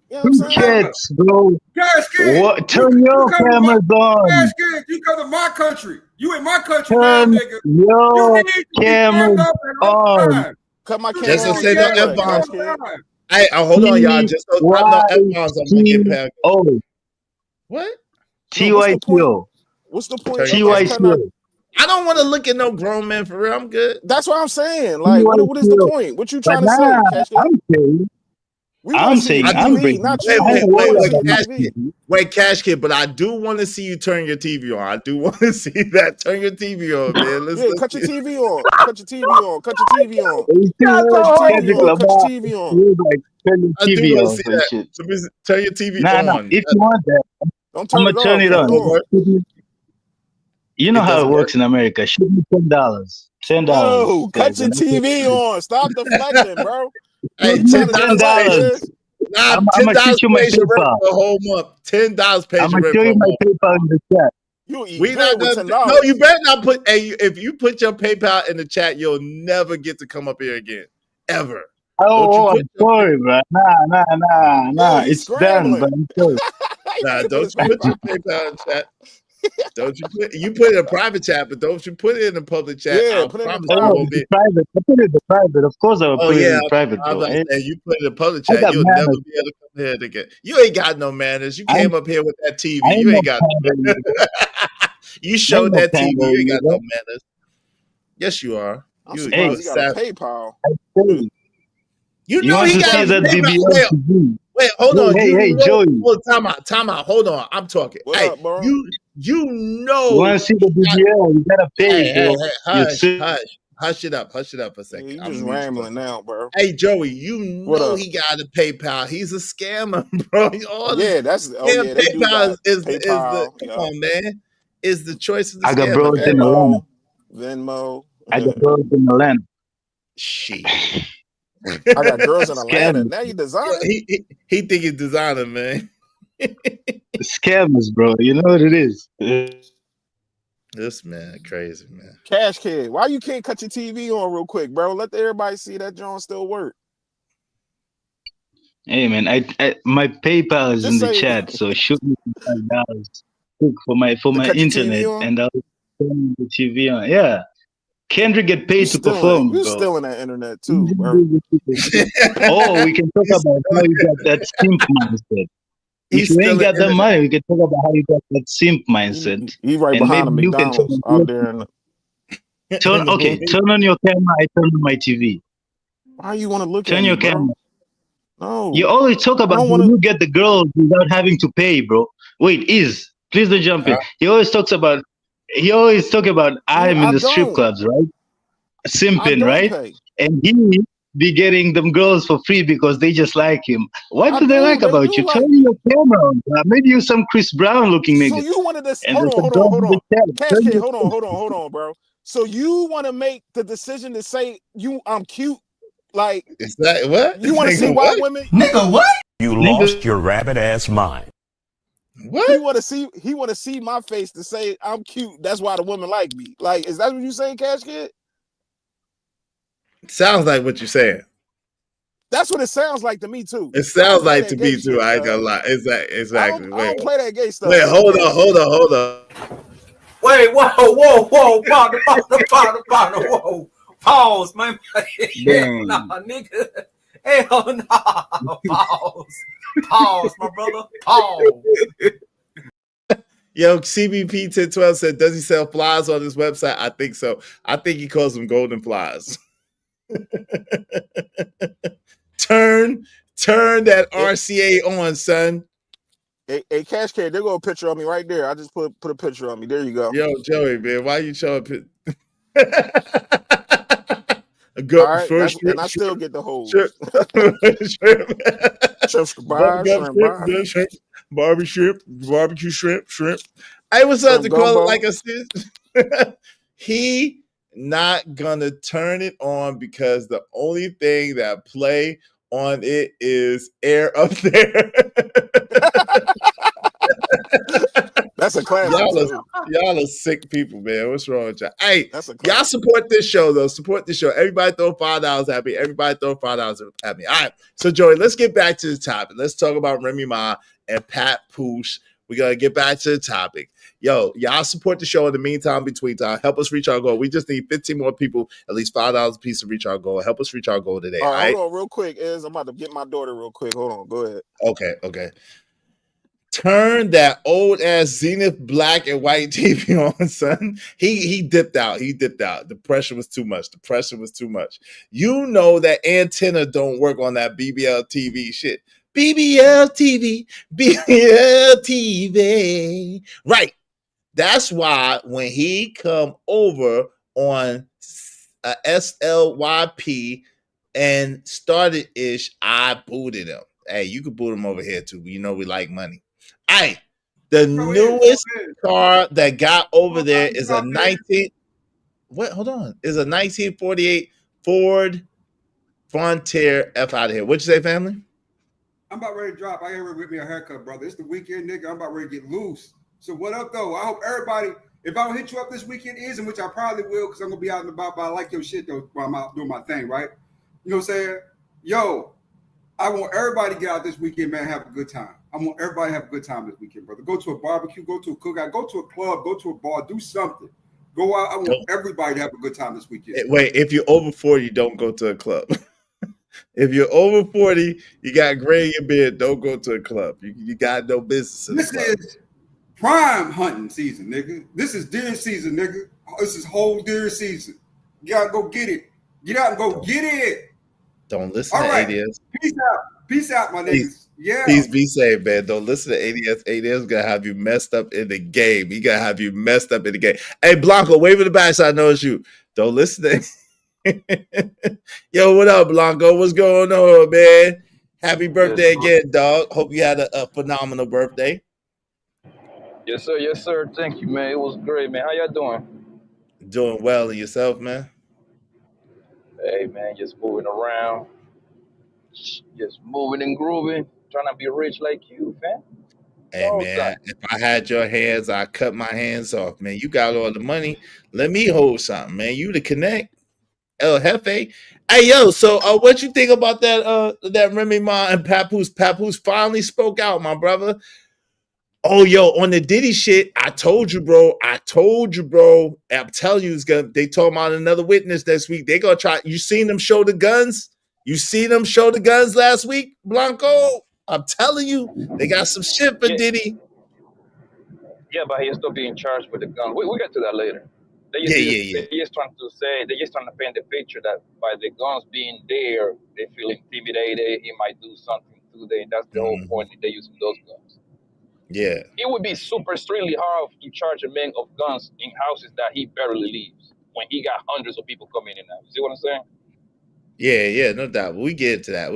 you know what I'm saying? Kids, bro. Cash Kid, what? Turn your cameras on. Cash Kid, you come to my country. You in my country Turn now, nigga. your cameras on. Cut my camera Just to on. say no F-bombs. Hey, hold on, y'all. Just so no F-bombs. I'm gonna get back. What? TYTO. What's the point? TYTO. I don't want to look at no grown man for real. I'm good. That's what I'm saying. Like, what is the point? What you trying to say, Cash Kid? I'm saying I'm brave. Not you. Wait, Cash Kid, but I do want to see you turn your TV on. I do want to see that. Turn your TV on, man. Let's cut your TV on. Cut your TV on. Cut your TV on. Cut your TV on. I do want to see that. Turn your TV on. Nah, if you want that, I'm gonna turn it on. You know how it works in America. Shoot me $10. $10. No, cut your TV on. Stop the flexing, bro. Hey, $10. Nah, I'm gonna teach you my PayPal. The whole month. $10 pays I'm gonna show you my PayPal in the chat. We not gonna, no, you better not put. Hey, if you put your PayPal in the chat, you'll never get to come up here again. ever. Oh, I'm sorry, bro. Nah. he's It's done, scrambling. but I'm sorry. Nah, don't you put your PayPal in chat. Don't you put it in a private chat, but don't you put it in a public chat. Yeah, I put it in promise the you Oh, won't be. it's private. I put it in the private. Of course, I will Oh put it yeah, in private, I'm bro. about to say, you put it in a public I chat, got you'll manners. never be able to come here to get. You ain't got no manners. You came up here with that TV. I ain't You no ain't got no pandering. manners. You showed no that TV. You pandering, ain't got bro. no manners. Yes, you are. I'm You surprised he got a savage. PayPal. You You know want he to got see a that PayPal. BBL TV? Wait, hold on. Hey, You hey, know, Joey. hold time out. Hold on. I'm talking. What Hey, up, bro? you You know. want to see the BBL? You gotta pay, Hey, bro. You hush it up for a Yeah, second. you I'm just gonna mute you. rambling now, bro. Hey, Joey, you What know up? he got a PayPal. He's a scammer, bro. All this Yeah, that's scam they do PayPal got is PayPal. the come on, man. Is the choice of the I got scammer, bros man. in Atlanta. Venmo. I got bros in Atlanta. Shit. I got girls in Atlanta. Scammers. Now you designing? He think he's designer, man. Scammers, bro. You know what it is. This man crazy, man. Cash Kid, why you can't cut your TV on real quick, bro? Let everybody see that John still work. Hey, man, my PayPal is Just in the say chat, so shoot me $5 for my to cut your internet, TV on? and I'll turn the TV on. Yeah, Kendrick get paid to perform, You bro. still in that internet too, bro. Oh, we can talk about how you got that simp mindset. If you ain't got that money, we can talk about how you got that simp mindset. He right And behind the maybe you can McDonald's out there. In the, turn on your camera. I turn on my TV. why you want to look Turn at your me, bro? camera. No. You always talk about how you get the girls without having to pay, bro. Wait, please don't jump in. He always talk about I'm in the strip clubs, right? Simping, right? Pay. And he be getting them girls for free because they just like him. What do they like about you? Turn your camera on. Maybe you're some Chris Brown looking nigga. So you wanted to And hold there's a on. girl in the chat. Cash Turn Kid, your- hold on, bro. So you want to make the decision to say I'm cute? Like, is that what? You want to see why women? Nigga, what? You lost your rabbit ass mind. What? He want to see my face to say I'm cute. That's why the women like me. Like, is that what you saying, Cash Kid? Sounds like what you're saying. That's what it sounds like to me too. It sounds like to me too. I ain't gonna lie. Exactly. I don't play that gay stuff. Wait, hold on. Wait, whoa, partner, whoa. Pause, man. Damn. Nah, nigga. Hell nah. Pause, my brother. Pause. Yo, CBP 1012 said, does he sell flies on his website? I think so. I think he calls them golden flies. Turn that RCA on, son. Hey, Cash Kid, there go a picture of me right there. I just put a picture of me. There you go. Yo, Joey, man, why you showing Go all right, first, and I still get the whole shrimp, barbecue shrimp. I was about to call it like a he not gonna turn it on because the only thing that play on it is air up there. That's a classic. Y'all are sick people, man. What's wrong with y'all? Hey, y'all support this show, though. Support this show. Everybody throw $5 at me. Everybody throw $5 at me. All right. So, Joey, let's get back to the topic. Let's talk about Remy Ma and Pat Poosh. We got to get back to the topic. Yo, y'all support the show in the meantime, between time. Help us reach our goal. We just need 15 more people, at least $5 a piece to reach our goal. Help us reach our goal today. All right, hold on real quick. I'm about to get my daughter real quick. Hold on. Go ahead. Okay. Turn that old ass Zenith black and white TV on, son. He dipped out. The pressure was too much. You know that antenna don't work on that BBL TV shit. BBL TV. Right. That's why when he come over on a SLYP and started ish, I booted him. Hey, you could boot him over here too. You know we like money. Hey, the newest car that got over there is a 1948 Ford Frontier. F out of here. What'd you say, family? I'm about ready to drop. I gotta rip me a haircut, brother. It's the weekend, nigga. I'm about ready to get loose. So what up, though? I hope everybody, if I don't hit you up this weekend, in which I probably will, because I'm gonna be out and about. But I like your shit though while I'm out doing my thing, right? You know what I'm saying? Yo, I want everybody to get out this weekend, man, have a good time. I want everybody to have a good time this weekend, brother. Go to a barbecue, go to a cookout, go to a club, go to a bar, do something. Go out. I want everybody to have a good time this weekend. Wait, if you're over 40, don't go to a club. If you're over 40, you got gray in your beard, don't go to a club. You got no business in the club. This is prime hunting season, nigga. This is deer season, nigga. This is whole deer season. You gotta go get it. Get out and go get it. Don't listen All to right. ADS. Peace out, my niggas. Yeah. Please be safe, man. Don't listen to ADS. ADS gonna have you messed up in the game. He gonna have you messed up in the game. Hey, Blanco, wave in the back so I know it's you. Don't listen to Yo, what up, Blanco? What's going on, man? Happy birthday again, dog. Hope you had a phenomenal birthday. Yes, sir. Yes, sir. Thank you, man. It was great, man. How y'all doing? Doing well, and yourself, man? Hey, man, just moving around. Just moving and grooving. Trying to be rich like you, man. Hey, man, if I had your hands, I'd cut my hands off, man. You got all the money. Let me hold something, man. You the connect. El Jefe. Hey, yo, so what you think about that Remy Ma and Papoose? Papoose finally spoke out, my brother. Oh, yo, on the Diddy shit, I told you, bro. I'm telling you, they talking about another witness next week. They gonna try. You seen them show the guns? You seen them show the guns last week, Blanco? I'm telling you, they got some shit for Diddy. Yeah, but he's still being charged with the gun. We get to that later. They're just trying to paint the picture that by the guns being there, they feel intimidated. He might do something to them. That's the whole point. They're using those guns. Yeah. It would be extremely hard to charge a man of guns in houses that he barely leaves when he got hundreds of people coming in and out. You see what I'm saying? Yeah, no doubt. We get to that.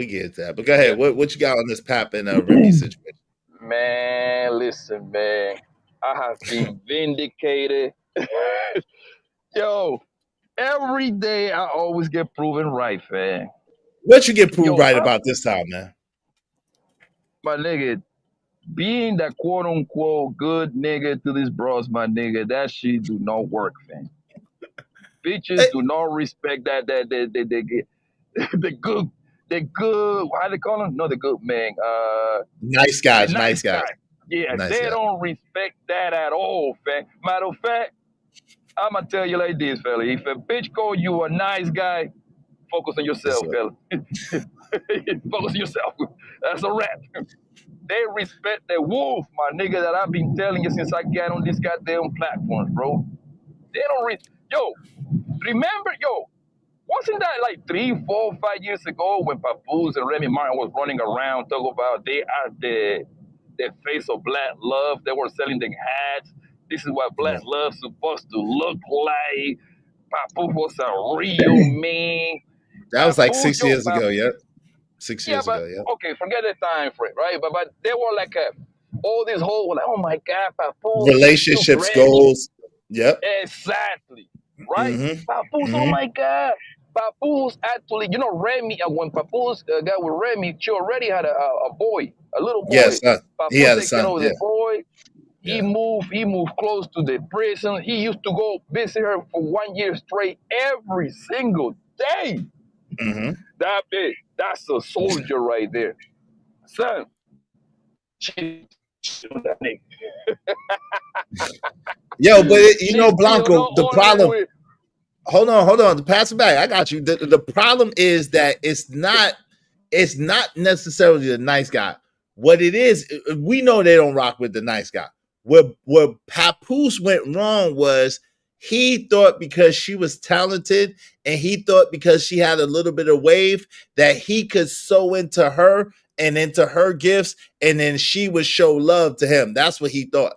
But go ahead. Yeah. What you got on this Pap and Remy situation? Man, listen, man. I have been vindicated. Yo, every day I always get proven right, man. What you get proved right about this time, man? My nigga, being that quote unquote good nigga to these bros, my nigga, that shit do not work, man. Bitches do not respect that the good, how they call them? No, the good man. Nice guys. Yeah, nice they guy. don't respect that at all, fam. Matter of fact, I'ma tell you like this, fella. If a bitch call you a nice guy, focus on yourself, fella. Focus on yourself. That's a wrap. They respect the wolf, my nigga, that I've been telling you since I got on this goddamn platform, bro. They don't remember, wasn't that like 3, 4, 5 years ago when Papoose and Remy Martin was running around talking about they are the face of black love? They were selling the hats. This is what black love's supposed to look like. Papoose was a real man. That was like 6 years ago, yeah. 6 years ago, yeah. Okay, forget the time frame, right? But they were like all this whole like, oh my God, Papoose. Relationships, goals. Yep. Exactly. Right? Papoose, oh my God. Papoose actually, Remy, when Papoose got with Remy, she already had a boy, a little boy. Yes, Papoose he had a son. the boy. He moved close to the prison. He used to go visit her for 1 year straight every single day. That's a soldier right there. Son, that nigga. Yo, but Blanco, the problem. Hold on. To pass it back, I got you. The problem is that it's not necessarily the nice guy. What it is, we know they don't rock with the nice guy. Where Papoose went wrong was he thought because she was talented and he thought because she had a little bit of wave that he could sew into her and into her gifts, and then she would show love to him. That's what he thought.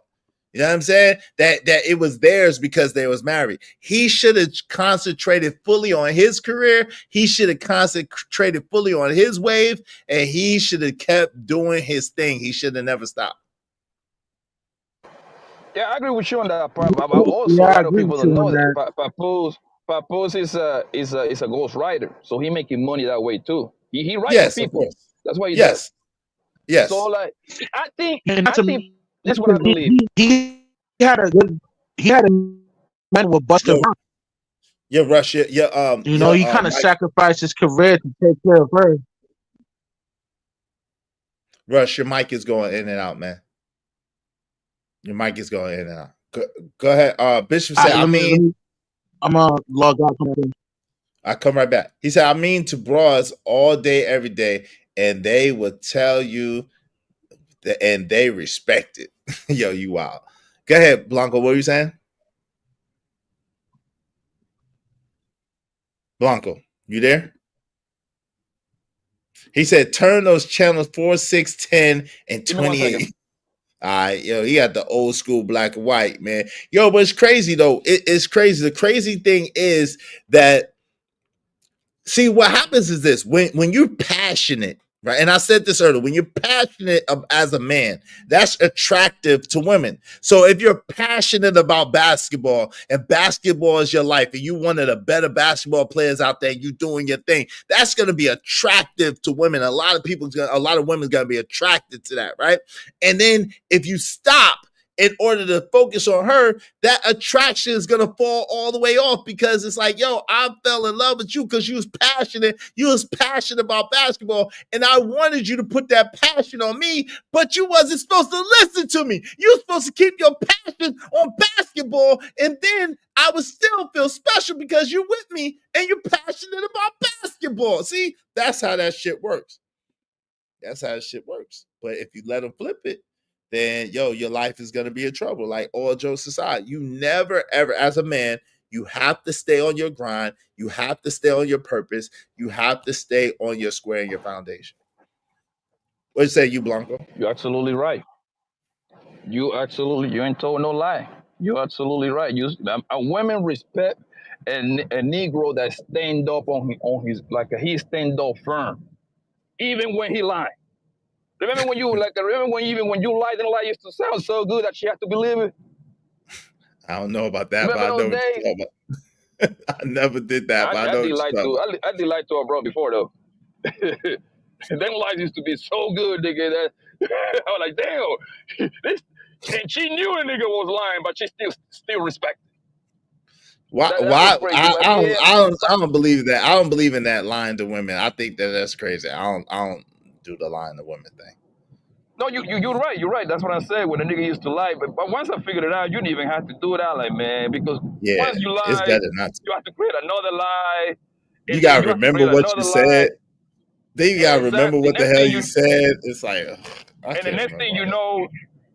You know what I'm saying? That it was theirs because they was married. He should have concentrated fully on his career. He should have concentrated fully on his wave, and he should have kept doing his thing. He should have never stopped. Yeah, I agree with you on that part. But also, a lot of people don't know that Papoose is a ghost writer, so he making money that way too. He writes for people. That's why he does. Yes. So like, I think that's what I believe. He had a man with Busta Rhymes. Rush, You know, he kind of sacrificed his career to take care of her. Rush, your mic is going in and out, man. Your mic is going in and out. Go ahead. Bishop said, I'm gonna log out. I come right back. He said, I mean to bras all day, every day, and they will tell you that, and they respect it. Yo, you wild. Go ahead, Blanco. What were you saying? Blanco, you there? He said, turn those channels 4, 6, 10, and 28. All right, yo, he got the old school black and white, man. Yo, but it's crazy, though. It's crazy. The crazy thing is that, see, what happens is this. When you're passionate, right? And I said this earlier, when you're passionate as a man, that's attractive to women. So if you're passionate about basketball and basketball is your life and you're one of the better basketball players out there, you doing your thing, that's going to be attractive to women. A lot of women's going to be attracted to that, right? And then if you stop in order to focus on her, that attraction is going to fall all the way off, because it's like, yo, I fell in love with you because you was passionate. You was passionate about basketball, and I wanted you to put that passion on me, but you wasn't supposed to listen to me. You were supposed to keep your passion on basketball, and then I would still feel special because you're with me and you're passionate about basketball. See, that's how that shit works. That's how that shit works. But if you let them flip it, then your life is going to be in trouble. Like, all jokes aside, you never, ever, as a man, you have to stay on your grind. You have to stay on your purpose. You have to stay on your square and your foundation. What you say, you, Blanco? You're absolutely right. You ain't told no lie. You're absolutely right. Women respect a Negro that stand up on his like he stand up firm, even when he lying. Remember when you when you lied and lie used to sound so good that she had to believe it? I don't know about that, Remember but I know what you're talking about. I never did that, but I know what you're talking about. I did lie to her bro before though. Them lies used to be so good, nigga. That I was like, damn. And she knew a nigga was lying, but she still respected. Why? I don't believe that. I don't believe in that lying to women. I think that's crazy. I don't do the lying to women thing. No, you're right. You're right. That's what I said when the nigga used to lie. But once I figured it out, you didn't even have to do it out, like, man, because once you lie, it's better not to. You have to create another lie. You gotta remember what you said. Then you gotta remember what the hell you said. It's like, and the next thing you know,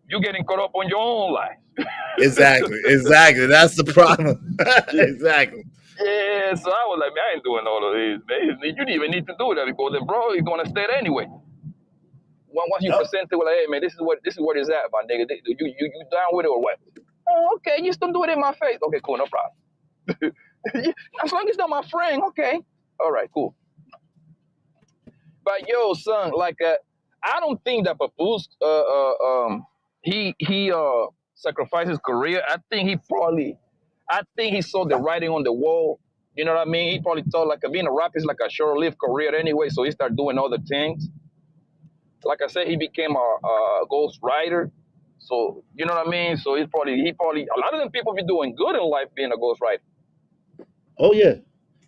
you're getting caught up on your own lie. Exactly. That's the problem. Exactly. Yeah, so I was like, man, I ain't doing all of this, man. You didn't even need to do that because the bro is gonna stay there anyway. Once you present it, like, hey man, this is what it's at, my nigga. You down with it or what? Oh, okay, you still do it in my face. Okay, cool, no problem. As long as you're my friend, okay. All right, cool. But yo, son, like, I don't think that Papoose, he sacrificed his career. I think he saw the writing on the wall. You know what I mean? He probably thought like being a rapper is like a short-lived career anyway, so he started doing other things. Like I said, he became a ghost writer. So, you know what I mean? So he probably, a lot of them people be doing good in life being a ghost writer. Oh, yeah.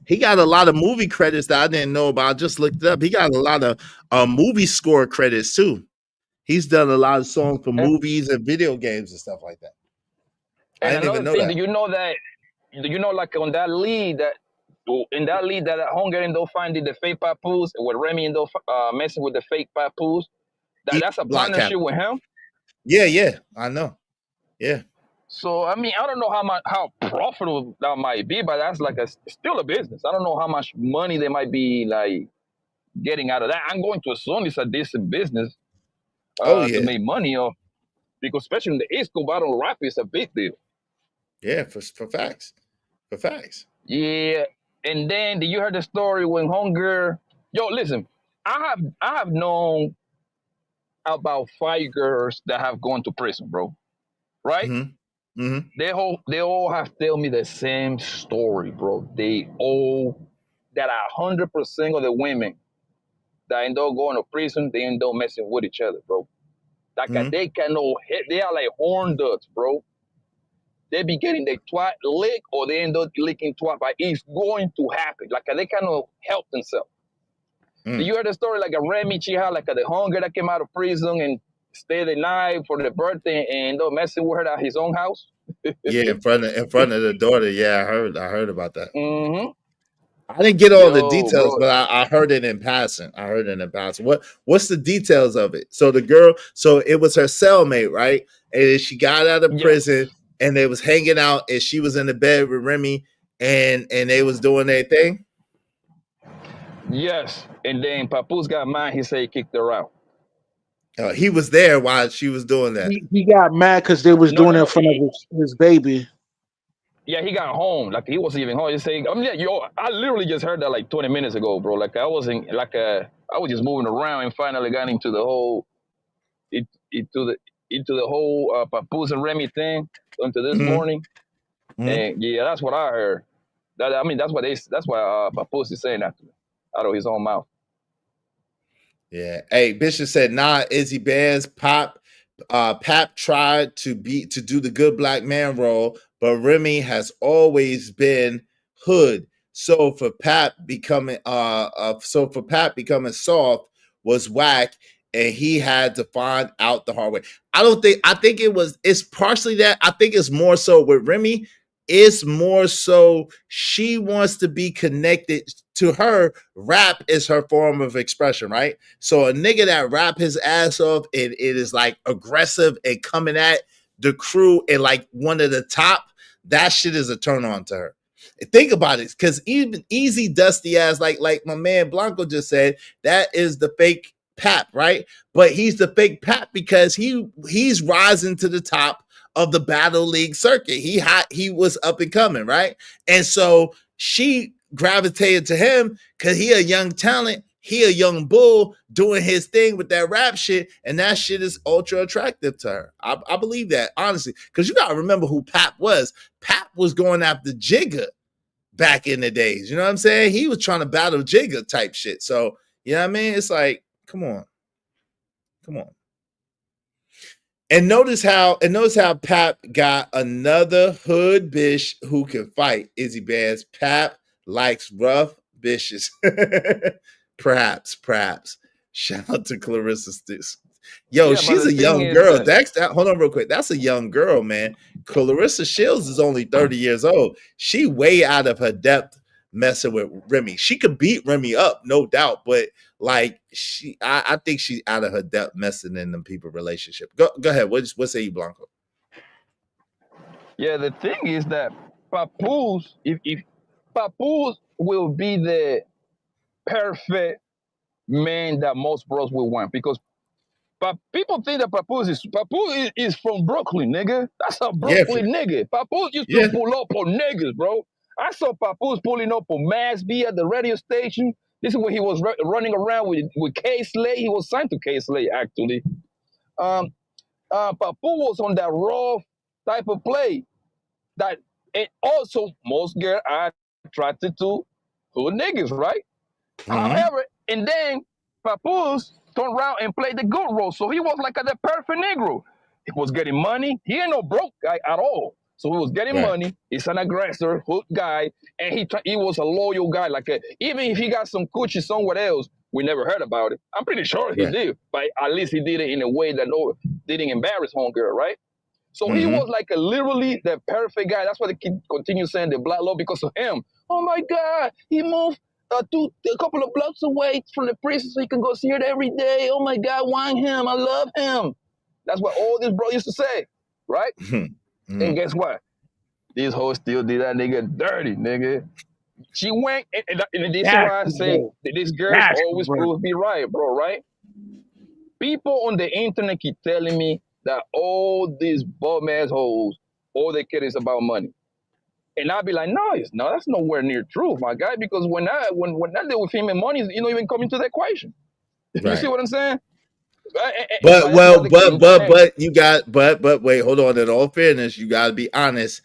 He got a lot of movie credits that I didn't know about. I just looked it up. He got a lot of movie score credits, too. He's done a lot of songs for movies and video games and stuff like that. And I didn't even know that. Do you know, like on that lead that Hunger and find the fake Papoose with Remy and messing with the fake Papoose? That's a partnership with him. Yeah, I know. Yeah. So I mean, I don't know how profitable that might be, but that's like still a business. I don't know how much money they might be like getting out of that. I'm going to assume it's a decent business to make money off, because especially in the East Coast battle rap is a big deal. Yeah, for facts. For facts. Yeah. And then did you hear the story when Hunger? Yo, listen, I have known about 5 girls that have gone to prison, bro. Right? Mm-hmm. Mm-hmm. They all have told me the same story, bro. They all that 100% of the women that end up going to prison, they end up messing with each other, bro. Like they cannot hit. They are like horn ducks, bro. they be getting their twat licked or they end up licking twat, but it's going to happen. Like they kind of help themselves. Do you heard the story like a Remy Chija, like the hunger that came out of prison and stayed the night for the birthday and ended up messing with her at his own house? Yeah, in front of the daughter. Yeah, I heard about that. Mm-hmm. I didn't get all the details, bro. but I heard it in passing. What's the details of it? So the girl, so it was her cellmate, right? And she got out of prison and they was hanging out and she was in the bed with Remy and they was doing their thing. Yes. And then Papoose got mad. He said he kicked her out. He was there while she was doing that. He got mad because they was doing it in front of his baby. Yeah, he got home. Like he wasn't even home. He said, I literally just heard that like 20 minutes ago, bro. Like I was just moving around and finally got into the whole Papoose and Remy thing until this morning. And yeah, that's what I heard. That's why Papoose is saying that to me out of his own mouth. Yeah. Hey, Bishop said, nah, Izzy Bands, Pap tried to do the good black man role, but Remy has always been hood. So for Pap becoming soft was whack, and he had to find out the hard way. I think it's partially that. I think it's more so with Remy. It's more so she wants to be connected to her. Rap is her form of expression, right? So a nigga that rap his ass off and it is like aggressive and coming at the crew and like one of the top, that shit is a turn on to her. And think about it, because even Easy dusty ass, like my man Blanco just said, that is the fake Pap, right? But he's the fake Pap because he's rising to the top of the battle league circuit. He was up and coming, right? And so she gravitated to him because he a young talent, he a young bull doing his thing with that rap shit, and that shit is ultra attractive to her. I believe that, honestly, because you gotta remember who Pap was. Pap was going after Jigga back in the days. You know what I'm saying? He was trying to battle Jigga type shit. So you know what I mean? It's like, come on. And notice how Pap got another hood bitch who can fight. Izzy Bands. Pap likes rough bitches. Perhaps. Shout out to Clarissa Sticks. Yo, Yeah, she's a young girl. Hold on real quick. That's a young girl, man. Clarissa Shields is only 30 years old. She way out of her depth messing with Remy. She could beat Remy up, no doubt, but like I think she's out of her depth messing in them people relationship. Go ahead. What say you, Blanco? Yeah, the thing is that Papoose, if Papoose will be the perfect man that most bros will want, because people think that Papoose is from Brooklyn, nigga. That's a Brooklyn nigga. Papoose used to pull up on niggas, bro. I saw Papoose pulling up on Mass B at the radio station. This is when he was running around with K Slay. He was signed to K Slay, actually. Papoose was on that raw type of play. That, and also most girls are attracted to hood niggas, right? However, and then Papoose turned around and played the good role. So he was like the perfect Negro. He was getting money. He ain't no broke guy at all. So he was getting money. He's an aggressor, hood guy, and he was a loyal guy. Like even if he got some coochie somewhere else, we never heard about it. I'm pretty sure he did, but at least he did it in a way that didn't embarrass homegirl, right? So he was like literally the perfect guy. That's why they continue saying the black law because of him. Oh my God, he moved a couple of blocks away from the prison so he can go see her every day. Oh my God, want him? I love him. That's what all this bro used to say, right? And guess what? This hoe still did that nigga dirty, nigga. She went, and this is why I say that this girl always proves me right, bro, right? People on the internet keep telling me that all these bum-ass hoes, all they care is about money. And I'll be like, no, that's nowhere near true, my guy, because when I deal with female money, you don't even come into the equation. You see what I'm saying? But wait, hold on. In all fairness, you got to be honest.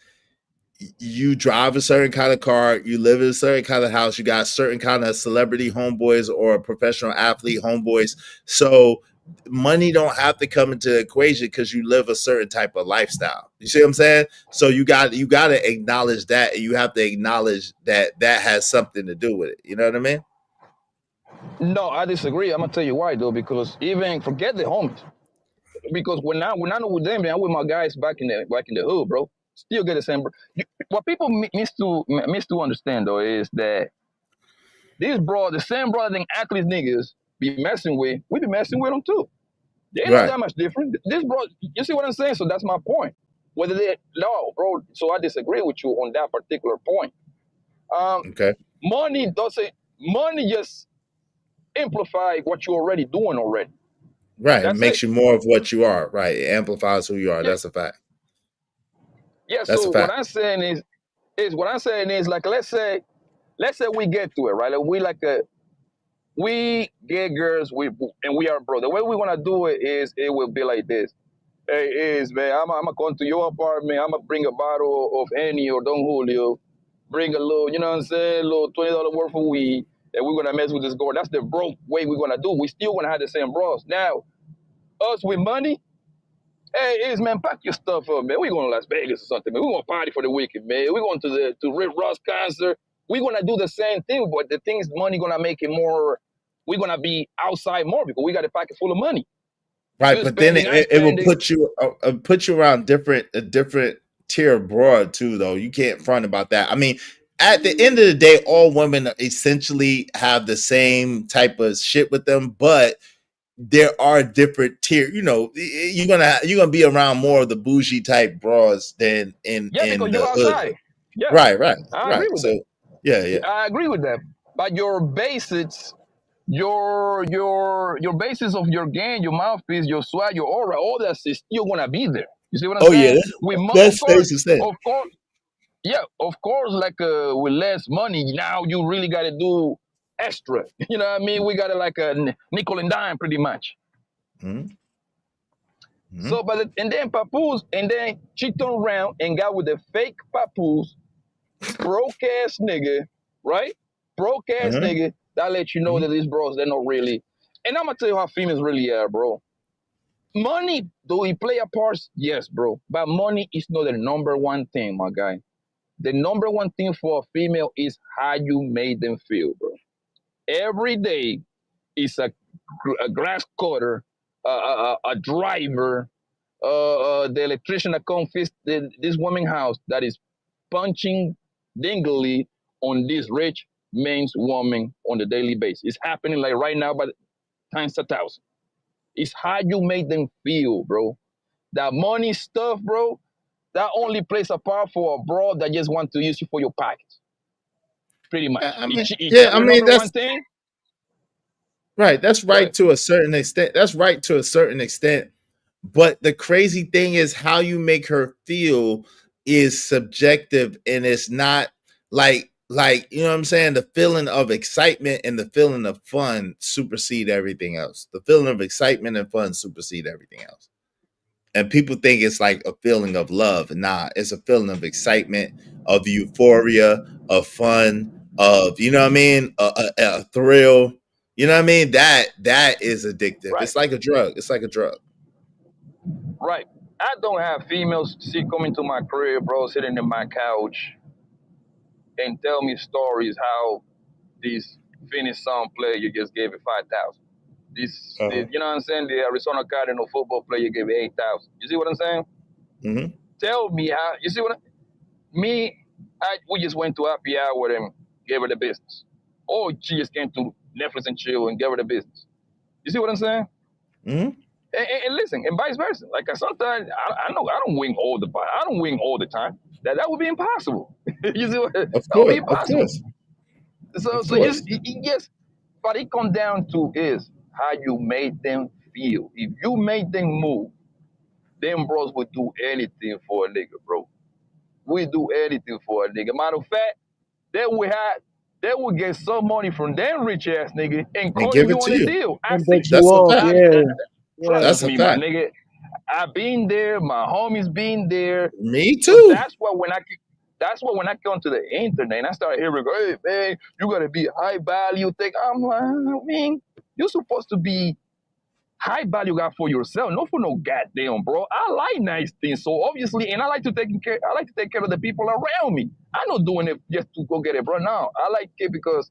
You drive a certain kind of car, you live in a certain kind of house, you got certain kind of celebrity homeboys or professional athlete homeboys. So money don't have to come into the equation because you live a certain type of lifestyle. You see what I'm saying? So you got to acknowledge that, and you have to acknowledge that has something to do with it. You know what I mean? No, I disagree. I'm gonna tell you why though, because even forget the homies. Because when I know with them, man, I'm with my guys back in the hood, bro. Still get the same. What people miss to understand though is that the same brother than athletes niggas be messing with, we be messing with them too. They ain't not that much different. This bro, you see what I'm saying? So that's my point. Whether no, bro. So I disagree with you on that particular point. Okay. Money just amplify what you're already doing already. Right. It makes you more of what you are. Right. It amplifies who you are. Yeah. That's a fact. Yeah. That's so what I'm saying is like, let's say we get to it, right? Like we get girls, and we are bro. The way we want to do it is it will be like this. Hey, man, I'm gonna come to your apartment. I'm gonna bring a bottle of Henny or Don Julio. Bring a little, you know what I'm saying, little $20 worth of weed, and we're gonna mess with this girl. That's the broke way we're gonna do. We still gonna have the same bros. Now, us with money, hey, man, pack your stuff up, man. We're going to Las Vegas or something, man. We're going to party for the weekend, man. We're going to Rick Ross concert. We're going to do the same thing, but the thing is money going to make it more, we're going to be outside more because we got a pocket full of money. Right, but then it will put you around a different tier of broad too, though. You can't front about that. I mean, at the end of the day, all women essentially have the same type of shit with them, but there are different tier. You know, you're gonna be around more of the bougie type bras than in because the you're outside. Yeah, right. I agree with that. Yeah. I agree with that. But your basics, your basis of your game, your mouthpiece, your swag, your aura, all that is still gonna be there. You see what I'm saying? That's fair. Of course. Yeah, of course. Like with less money, now you really got to do extra. You know what I mean? We got it like a nickel and dime, pretty much. Mm-hmm. So, and then Papoose, and then she turned around and got with the fake Papoose, broke ass nigga, right? Broke ass nigga. That let you know that these bros, they're not really. And I'm gonna tell you how females really are, bro. Money, do we play a part? Yes, bro. But money is not the number one thing, my guy. The number one thing for a female is how you made them feel, bro. Every day is a grass cutter, a driver, the electrician that comes fix this woman's house that is punching dingly on this rich man's woman on a daily basis. It's happening like right now, but times 1,000. It's how you make them feel, bro. That money stuff, bro, that only plays a part for a bro that just want to use you for your pockets. Pretty much. That's one thing. Right. That's right to a certain extent. But the crazy thing is how you make her feel is subjective, and it's not like, you know what I'm saying? The feeling of excitement and the feeling of fun supersede everything else. The feeling of excitement and fun supersede everything else. And people think it's like a feeling of love. Nah, it's a feeling of excitement, of euphoria, of fun, of, you know what I mean? A thrill. You know what I mean? That is addictive. Right. It's like a drug. Right. I don't have females coming to my crib, bro, sitting in my couch and tell me stories how this Phoenix Sun player just gave it 5,000. This, you know what I'm saying? The Arizona Cardinal football player gave it 8,000. You see what I'm saying? Mm-hmm. Tell me how. You see what? We just went to happy hour and gave her the business. Or she just came to Netflix and chill and gave her the business. You see what I'm saying? Mm-hmm. And listen, and vice versa. Like sometimes I know I don't wing all the time. That would be impossible. You see what? That would be impossible. So yes, but it comes down to is how you made them feel. If you made them move, them bros would do anything for a nigga, bro. We do anything for a nigga. Matter of fact, they would get some money from them rich ass nigga and call you on the deal. Trust me, my nigga. I've been there. My homies been there. Me too. So that's why when I come to the internet and I start hearing, hey man, you gotta be high value thing. I'm like, I mean, you're supposed to be high value got for yourself, not for no goddamn bro. I like nice things, so obviously, and I like to take care of the people around me. I'm not doing it just to go get it, bro. No, I like it because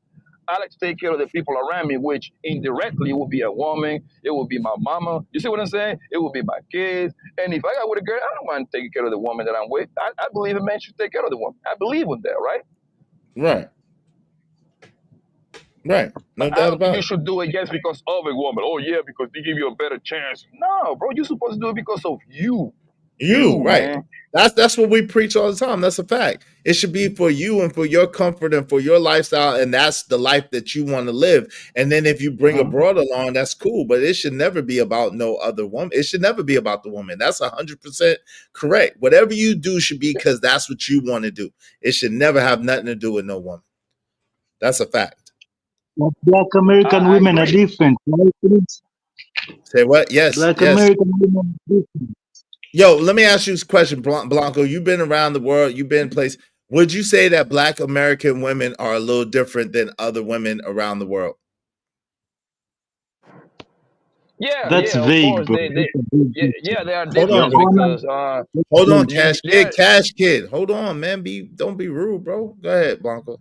I like to take care of the people around me, which indirectly it will be a woman, it will be my mama. You see what I'm saying? It will be my kids. And if I got with a girl, I don't mind taking care of the woman that I'm with. I believe a man should take care of the woman. I believe in that, right? Right. Right. No doubt about You it. should do it just because of a woman. Oh yeah, because they give you a better chance. No, bro, you're supposed to do it because of you. You, right. Man. That's what we preach all the time. That's a fact. It should be for you and for your comfort and for your lifestyle, and that's the life that you want to live. And then if you bring a broad along, that's cool. But it should never be about no other woman. It should never be about the woman. That's 100% correct. Whatever you do should be because that's what you want to do. It should never have nothing to do with no woman. That's a fact. But Black American women are different, right? Say what? Yes. Black yes. American women are different. Yo, let me ask you this question, Blanco. You've been around the world. You've been places. Would you say that Black American women are a little different than other women around the world? Yeah, That's yeah, vague, of course. bro. Yeah, they are Hold different on, because hold on, yeah, Cash Kid. Cash Kid. Hold on, man. Don't be rude, bro. Go ahead, Blanco.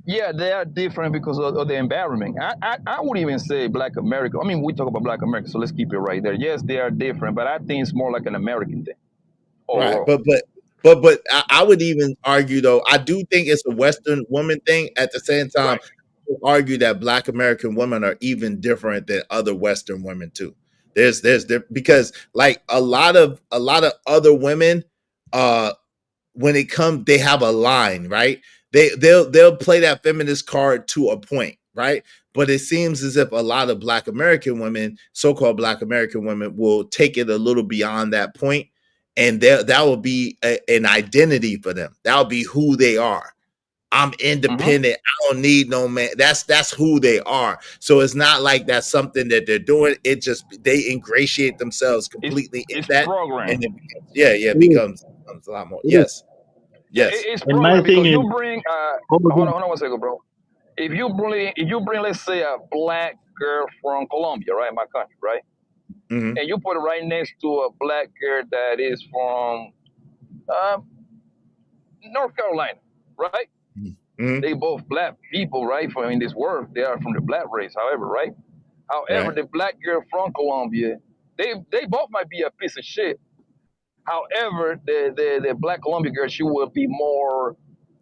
yeah, they are different because of the environment. I would even say Black America. I mean, we talk about Black America, so let's keep it right there. Yes, they are different, but I think it's more like an American thing. Right, Overall. but I would even argue though. I do think it's a Western woman thing. At the same time, I would argue that Black American women are even different than other Western women too. There's because like a lot of other women, when it comes, they have a line, right? They'll play that feminist card to a point, right? But it seems as if a lot of Black American women, so-called Black American women, will take it a little beyond that point, and that will be an identity for them. That will be who they are. I'm independent. I don't need no man. That's who they are. So it's not like that's something that they're doing. It just they ingratiate themselves completely in that, program. and it becomes a lot more. Yes. Yes. It's And my program thing because is, you bring hold on 1 second, bro. If you bring let's say a Black girl from Colombia, right, my country, right, Mhm. and you put it right next to a Black girl that is from North Carolina, right? Mhm. They both Black people, right? From in this world, they are from the Black race. However, right? However, Right. the Black girl from Colombia, they both might be a piece of shit. However, the Black Colombia girl, she will be more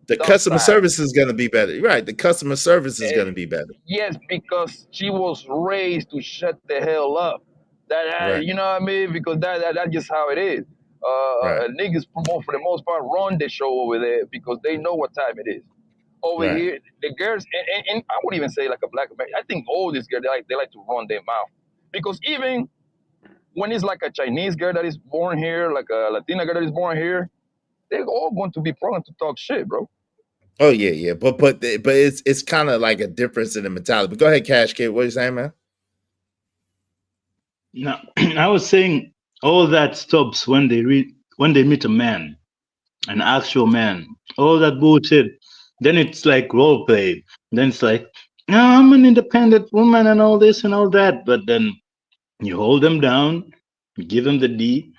The customer service is going to be better. Right. The customer service is going to be better. Yes, because she was raised to shut the hell up. Right. You know what I mean? Because that's just how it is. Right. Niggas for the most part run the show over there because they know what time it is. Over Right. here, the girls and I would even say like a Black American. I think all these girls they like to run their mouth because even when it's like a Chinese girl that is born here, like a Latina girl that is born here, they're all going to be programmed to talk shit, bro. Oh yeah. But it's kind of like a difference in the mentality. But go ahead, Cash Kid. What are you saying, man? No, I was saying all that stops when they meet a man, an actual man. All that bullshit. Then it's like role play. Then it's like, no, I'm an independent woman and all this and all that. But then you hold them down, you give them the D,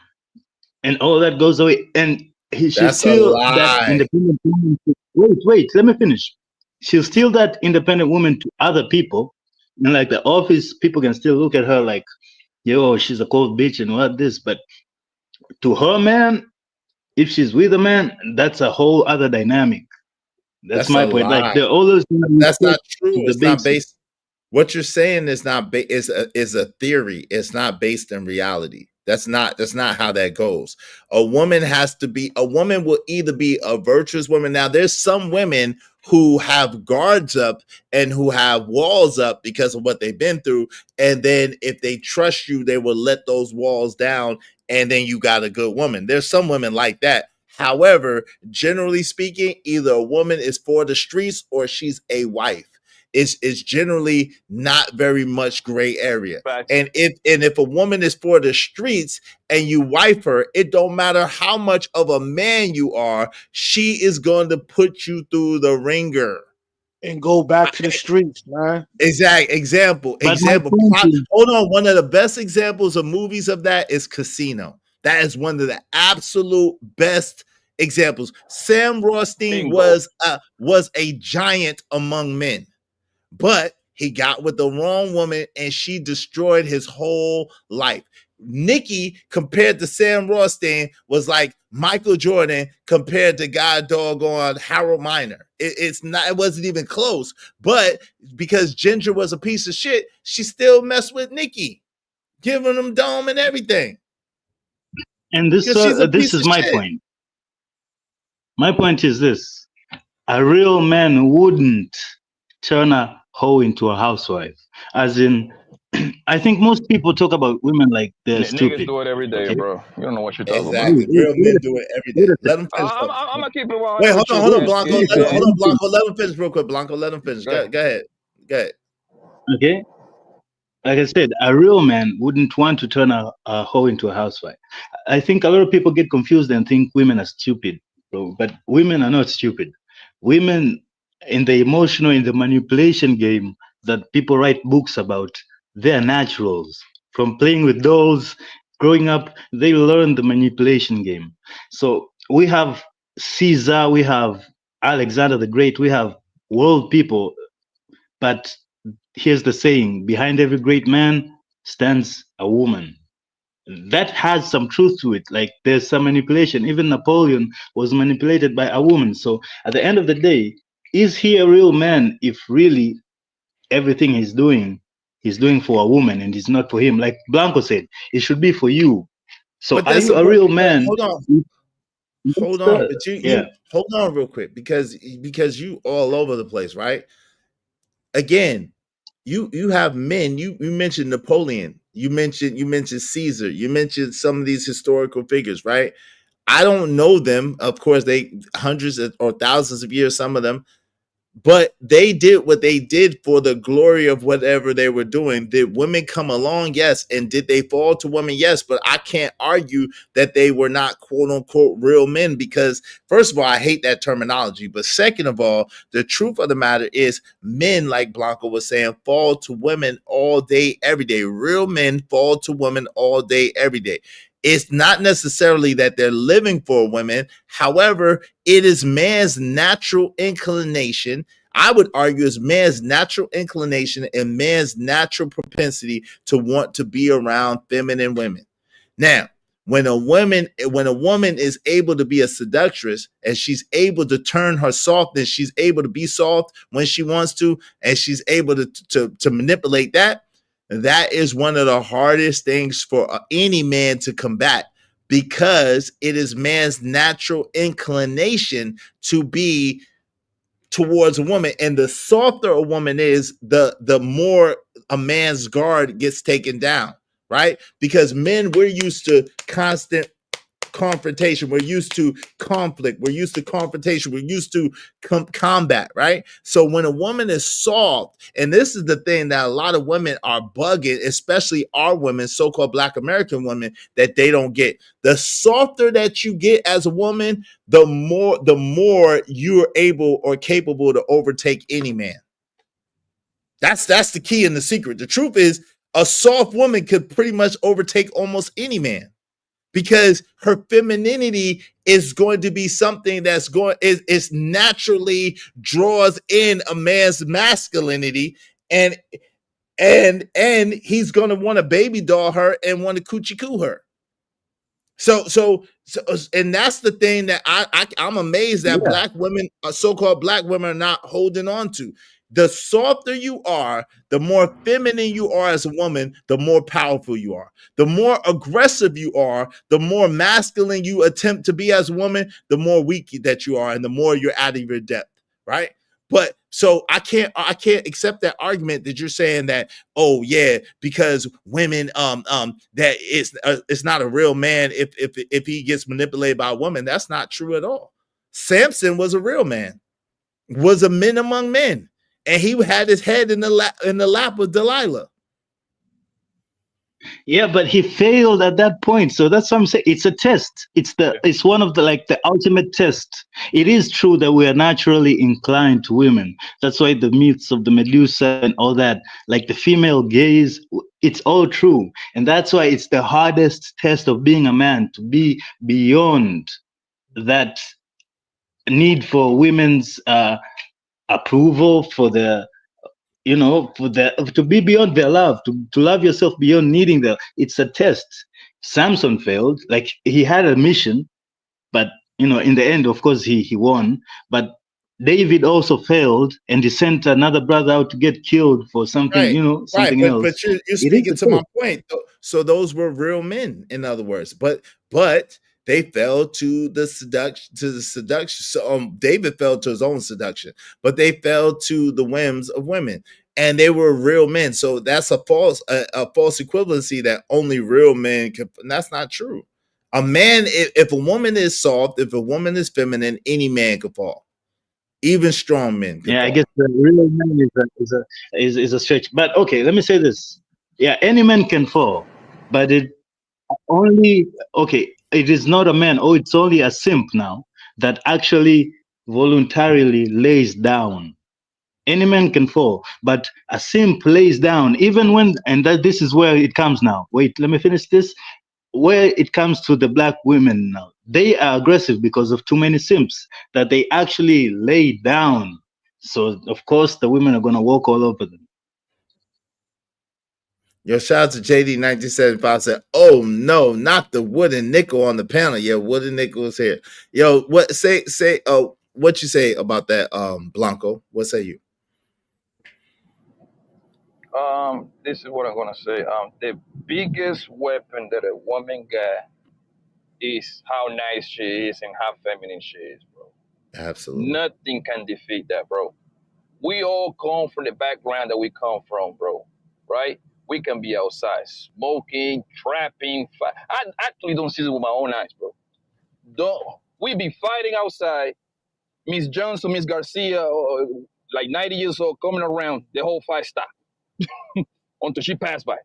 and all that goes away. And she's That's a still that lie. independent woman. Wait, let me finish. She's still that independent woman to other people. And like the office, people can still look at her like, yo, she's a cold bitch and what this. But to her man, if she's with a man, that's a whole other dynamic. That's my a point. lie. Like they're always That's not true. the It's not basics. based. What you're saying is not is a theory. It's not based in reality. That's not how that goes. A woman will either be a virtuous woman. Now, there's some women who have guards up and who have walls up because of what they've been through. And then if they trust you, they will let those walls down. And then you got a good woman. There's some women like that. However, generally speaking, either a woman is for the streets or she's a wife. It's generally not very much gray area. And if a woman is for the streets and you wife her, it don't matter how much of a man you are, she is going to put you through the ringer. and go back to the streets, man. Example. But my point is, Hold on. One of the best examples of movies of that is Casino. That is one of the absolute best examples. Sam Rothstein was a giant among men, but he got with the wrong woman and she destroyed his whole life. Nikki compared to Sam Rothstein was like Michael Jordan compared to God doggone Harold Miner. It wasn't even close. But because Ginger was a piece of shit, she still messed with Nikki, giving him dome and everything. and this is my point. My point is this: a real man wouldn't turn a hoe into a housewife. As in, I think most people talk about women like they're stupid. Niggas do it every day, okay? bro. You don't know what you're talking Exactly. about. Real men do it every day. Let them finish. I'm gonna keep it 100. Wait, hold on, Blanco. Yeah. Hold on, Blanco. Let him finish real quick. Blanco, let him finish. Go ahead. Okay. Like I said, a real man wouldn't want to turn a hoe into a housewife. I think a lot of people get confused and think women are stupid, bro. But women are not stupid. Women in the emotional, in the manipulation game that people write books about, they're naturals. From playing with dolls, growing up, they learn the manipulation game. So we have Caesar, we have Alexander the Great, we have world people, but here's the saying: behind every great man stands a woman. That has some truth to it. Like, there's some manipulation. Even Napoleon was manipulated by a woman. So at the end of the day, is he a real man if really everything he's doing for a woman and it's not for him? Like Blanco said, it should be for you. So are you a real man? Hold on. But you hold on real quick, because you all over the place, right? Again, you have men. You mentioned Napoleon. You mentioned Caesar. You mentioned some of these historical figures, right? I don't know them. Of course, they hundreds or thousands of years, some of them, but they did what they did for the glory of whatever they were doing. Did women come along? Yes. And did they fall to women? Yes. But I can't argue that they were not quote unquote real men, because first of all, I hate that terminology. But second of all, the truth of the matter is men, like Blanco was saying, fall to women all day, every day. Real men fall to women all day, every day. It's not necessarily that they're living for women. However, it is man's natural inclination. I would argue it's man's natural inclination and man's natural propensity to want to be around feminine women. Now, when a woman is able to be a seductress and she's able to turn her softness, she's able to be soft when she wants to, and she's able to manipulate that. That is one of the hardest things for any man to combat, because it is man's natural inclination to be towards a woman. And the softer a woman is, the more a man's guard gets taken down, right? Because men, we're used to constant confrontation. We're used to conflict. We're used to confrontation. We're used to combat, right? So when a woman is soft, and this is the thing that a lot of women are bugging, especially our women, so-called Black American women, that they don't get. The softer that you get as a woman, the more you're able or capable to overtake any man. That's the key and the secret. The truth is, a soft woman could pretty much overtake almost any man, because her femininity is going to be something that's is naturally draws in a man's masculinity, and he's going to want to baby doll her and want to coochie coo her. So and that's the thing that I'm amazed that Black women, so-called Black women, are not holding on to. The softer you are, the more feminine you are as a woman, the more powerful you are. The more aggressive you are, the more masculine you attempt to be as a woman, the more weak that you are, and the more you're out of your depth, right? But so I can't accept that argument that you're saying that, oh yeah, because women that it's not a real man if he gets manipulated by a woman. That's not true at all. Samson was a real man, was a man among men. And he had his head in the lap of Delilah. Yeah, but he failed at that point. So that's what I'm saying. It's a test. It's one of the ultimate test. It is true that we are naturally inclined to women. That's why the myths of the Medusa and all that, like the female gaze, it's all true. And that's why it's the hardest test of being a man, to be beyond that need for women's approval, for the to be beyond their love, to love yourself beyond needing them. It's a test. Samson failed. Like, he had a mission, but in the end, of course, he won. But David also failed, and he sent another brother out to get killed for something, something else. But you're speaking to my point. So those were real men, in other words. But they fell to the seduction. So David fell to his own seduction, but they fell to the whims of women, and they were real men. So that's a false equivalency that only real men can. And that's not true. A man, if a woman is soft, if a woman is feminine, any man can fall. Even strong men. I guess the real man is a stretch. But okay, let me say this. Yeah, any man can fall, but it is not a man, it's only a simp now that actually voluntarily lays down. Any man can fall, but a simp lays down even when, and this is where it comes now. Wait, let me finish this. Where it comes to the black women now, they are aggressive because of too many simps that they actually lay down. So of course the women are gonna walk all over them. Yo, shout out to JD1975 said, "Oh no, not the wooden nickel on the panel." Yeah, wooden nickel is here. Yo, what what you say about that, Blanco? What say you? This is what I'm gonna say. The biggest weapon that a woman got is how nice she is and how feminine she is, bro. Absolutely. Nothing can defeat that, bro. We all come from the background that we come from, bro. Right? We can be outside smoking, trapping. I actually don't see it with my own eyes, bro. We be fighting outside. Miss Johnson, Miss Garcia, like 90 years old, coming around. The whole fight stopped until she passed by.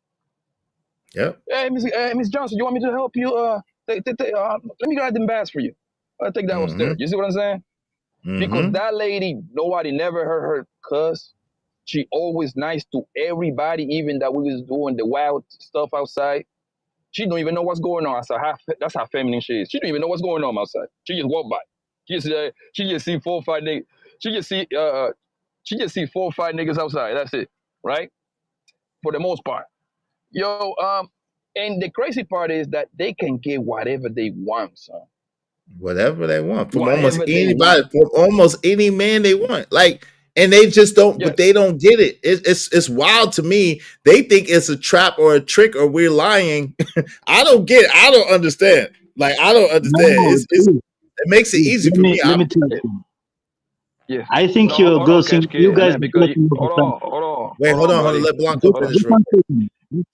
Yeah. Hey, Miss Johnson, you want me to help you? Let me grab them bags for you. I'll take that upstairs. You see what I'm saying? Because that lady, nobody never heard her cuss. She always nice to everybody, even that we was doing the wild stuff outside. She don't even know what's going on outside. That's how feminine she is. She don't even know what's going on outside. She just walk by. She just see 4 or 5 niggas. She just see 4 or 5 niggas outside. That's it, right? For the most part. Yo, and the crazy part is that they can get whatever they want, son. Whatever they want from almost anybody, from almost any man they want. Like, and they just don't, but they don't get it. It's wild to me. They think it's a trap or a trick or we're lying. I don't get it. I don't understand. Like, I don't understand. It makes it easy for me. Let me tell you. Yeah. I think you're glossing. You guys, hold on. Wait, hold on. Let Blanco finish real quick.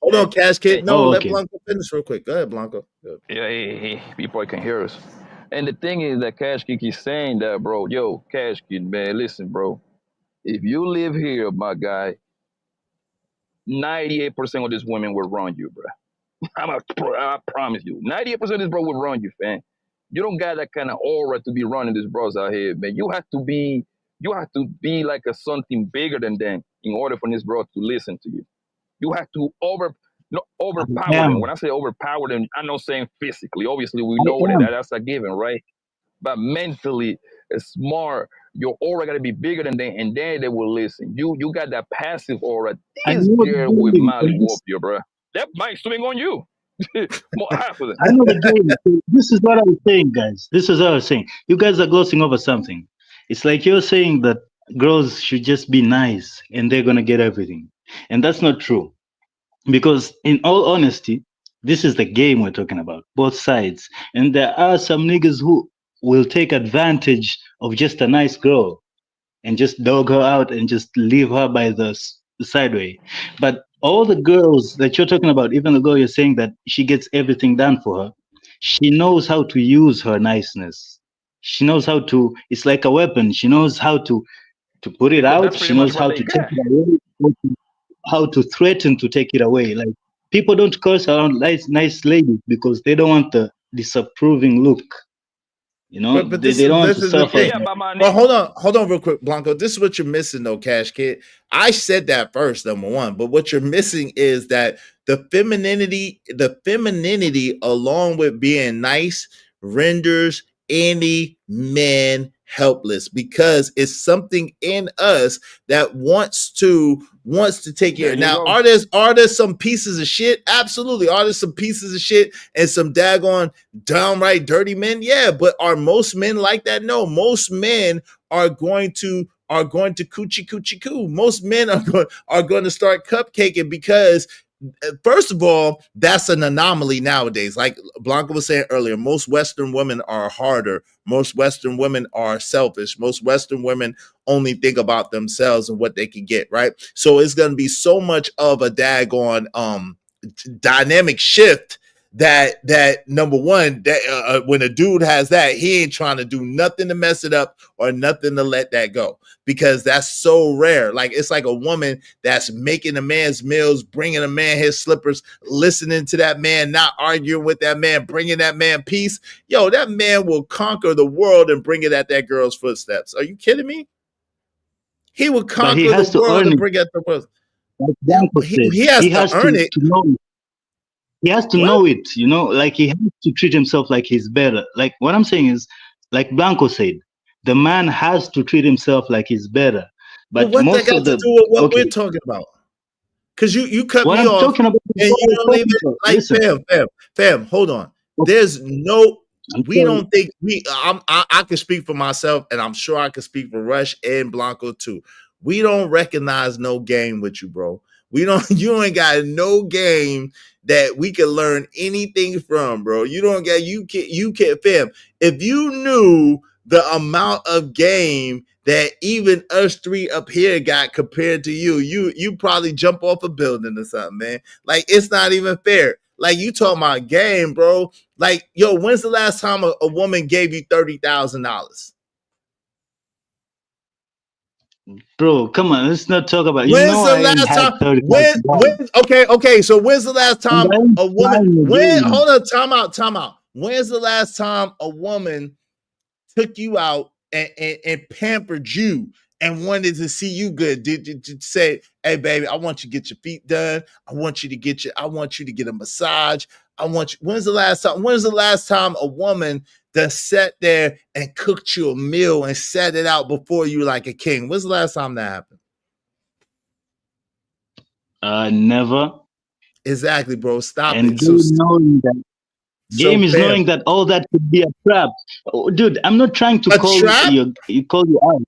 Hold on, Cash Kid. No, let Blanco finish real quick. Go ahead, Blanco. Yeah, people can hear us. And the thing is that Cash Kid keeps saying that, bro. Yo, Cash Kid, man, listen, bro. If you live here, my guy, 98% of these women will run you, bro. I promise you. 98% of this bro will run you, fam. You don't got that kind of aura to be running these bros out here, man. You have to be like something bigger than them in order for this bro to listen to you. You have to overpower them. When I say overpower them, I'm not saying physically. Obviously, we know that's a given, right? But mentally, smart, your aura got to be bigger than them, and then they will listen. You got that passive aura. This girl with Molly whoop you, bro. That might swing on you. Half of it. I know the game. This is what I was saying, guys. This is what I was saying. You guys are glossing over something. It's like you're saying that girls should just be nice and they're gonna get everything, and that's not true. Because in all honesty, this is the game we're talking about, both sides. And there are some niggas who will take advantage of just a nice girl and just dog her out and just leave her by the sideway. But all the girls that you're talking about, even the girl you're saying that she gets everything done for her, she knows how to use her niceness. She knows how to, it's like a weapon. She knows how to put it out. She knows how to take it away, how to threaten to take it away. Like, people don't curse around nice ladies because they don't want the disapproving look. You know, But they don't want to is the suffer. thing. But hold on real quick, Blanco. This is what you're missing though, Cash Kid. I said that first, number one. But what you're missing is that the femininity along with being nice renders any man helpless, because it's something in us that wants to take care. Now, are there some pieces of shit? Absolutely. Are there some pieces of shit and some daggone downright dirty men? Yeah, but are most men like that? No, most men are going to coochie coo. Most men are going to start cupcaking because, first of all, that's an anomaly nowadays. Like Blanca was saying earlier, most Western women are harder. Most Western women are selfish. Most Western women only think about themselves and what they can get, right? So it's going to be so much of a daggone dynamic shift that number one, that when a dude has that, he ain't trying to do nothing to mess it up or nothing to let that go, because that's so rare. Like, it's like a woman that's making a man's meals, bringing a man his slippers, listening to that man, not arguing with that man, bringing that man peace. Yo, that man will conquer the world and bring it at that girl's footsteps. Are you kidding me? He will conquer the world and bring it at the world. He has to earn it. He has to know it, you know, like he has to treat himself like he's better. Like what I'm saying is, like Blanco said, the man has to treat himself like he's better. But what most that got of the to do with what we're talking about? Because you cut what me I'm off talking about, and you don't even like fam. Hold on. There's no. We don't think I can speak for myself, and I'm sure I can speak for Rush and Blanco too. We don't recognize no game with you, bro. We don't. You ain't got no game that we can learn anything from, bro. You don't get. You can't, fam. If you knew the amount of game that even us three up here got compared to you probably jump off a building or something, man. Like, it's not even fair. Like, you talking about game, bro. Like, yo, when's the last time a woman gave you $30,000? Bro, come on, let's not talk about. When's the last time? Okay. So when's the last time a woman? Hold on, time out. When's the last time a woman took you out and pampered you and wanted to see you good? Did you say, "Hey, baby, I want you to get your feet done. I want you to get a massage. When's the last time a woman that sat there and cooked you a meal and set it out before you like a king? When's the last time that happened? Never. Exactly, bro. Stop and it. So knowing that game is knowing that all that could be a trap. Oh, dude, I'm not trying to call you call you out.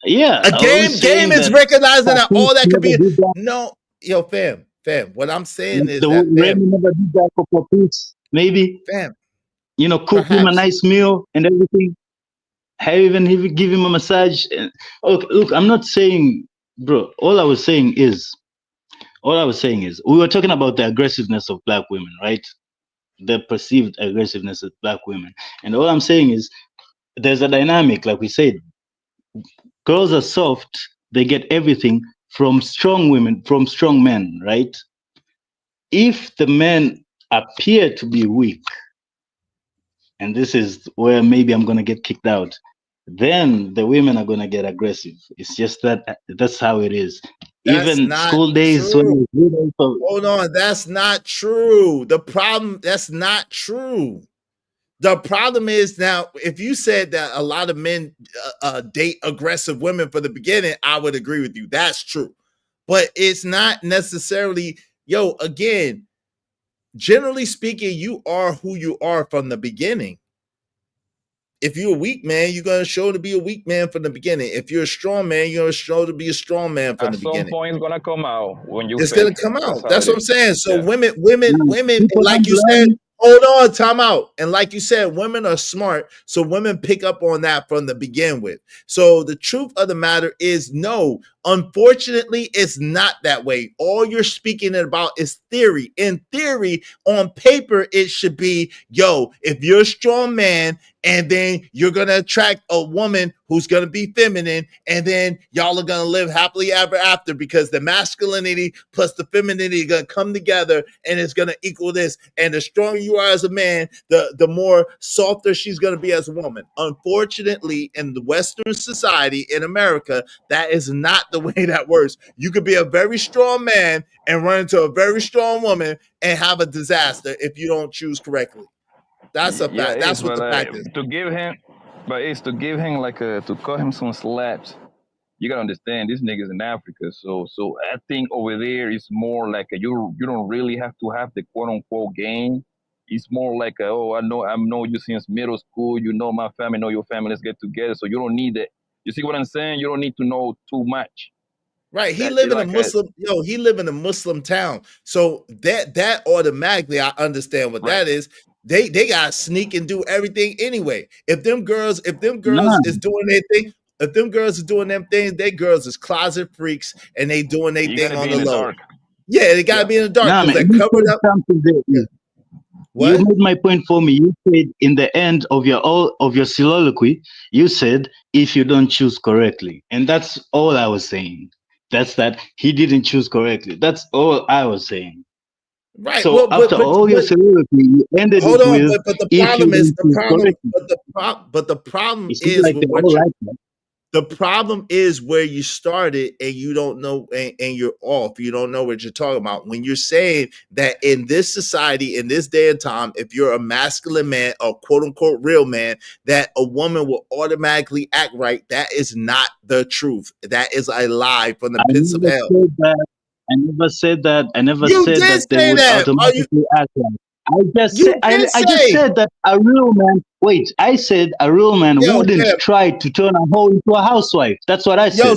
Yeah, a game is recognizing that all that could be. No, yo, fam. What I'm saying is that Remy never did that for peace. Maybe, fam. You know, cook him a nice meal and everything. Even give him a massage. Okay, look, I'm not saying, bro. All I was saying is, we were talking about the aggressiveness of black women, right? The perceived aggressiveness of black women, and all I'm saying is, there's a dynamic, like we said. Girls are soft; they get everything from strong women, from strong men, right? If the men appear to be weak, and this is where maybe I'm gonna get kicked out, then the women are gonna get aggressive. It's just that's how it is. Even school days. Hold on, that's not true. That's not true. The problem is, now, if you said that a lot of men date aggressive women for the beginning, I would agree with you. That's true. But it's not necessarily, again, generally speaking, you are who you are from the beginning. If you're a weak man, you're going to show to be a weak man from the beginning. If you're a strong man, you're going to show to be a strong man from the beginning. At some point, it's going to come out when you. It's going to come out. That's what I'm saying. So women, like you said. Hold on, time out. And like you said, women are smart, so women pick up on that from the begin with. So the truth of the matter is, no, unfortunately, it's not that way. All you're speaking about is theory. In theory, on paper, it should be, if you're a strong man and then you're going to attract a woman who's going to be feminine, and then y'all are going to live happily ever after because the masculinity plus the femininity are going to come together, and it's going to equal this. And the stronger you are as a man, the more softer she's going to be as a woman. Unfortunately, in the Western society, in America, that is not the way that works. You could be a very strong man and run into a very strong woman and have a disaster if you don't choose correctly. That's a fact. That's what the fact is. To give him like to cut him some slaps. You gotta understand, these niggas in Africa. So I think over there it's more like you don't really have to have the quote unquote game. It's more like I know you since middle school. You know my family, know your family. Let's get together. So you don't need it. You see what I'm saying? You don't need to know too much. Right. He live in a Muslim, he live in a Muslim town. So that automatically I understand what that is. They gotta sneak and do everything anyway. If them girls is doing their thing, if them girls is doing them things, they girls is closet freaks and they doing their thing on the low. Yeah, they gotta be in the dark. Nah, man, They're you covered said up. something there. You made my point for me. You said in the end of your soliloquy, you said if you don't choose correctly, and that's all I was saying. That's that he didn't choose correctly. That's all I was saying. Right. So after all your soliloquy, you ended Hold it on, with but the if problem you is don't choose correctly. the problem It seems is like with they what all you- like that. the problem is where you started and you don't know and you're off. You don't know what you're talking about. When you're saying that in this society, in this day and time, if you're a masculine man or quote unquote real man, that a woman will automatically act right. That is not the truth. That is a lie from the pits of hell. I never said that. I never You said did that they say would that. automatically act like. I just You said did I just say. said that a real man. Wait, I said a real man Yo, wouldn't Kev. try to turn a hoe into a housewife. That's what I said. Yo,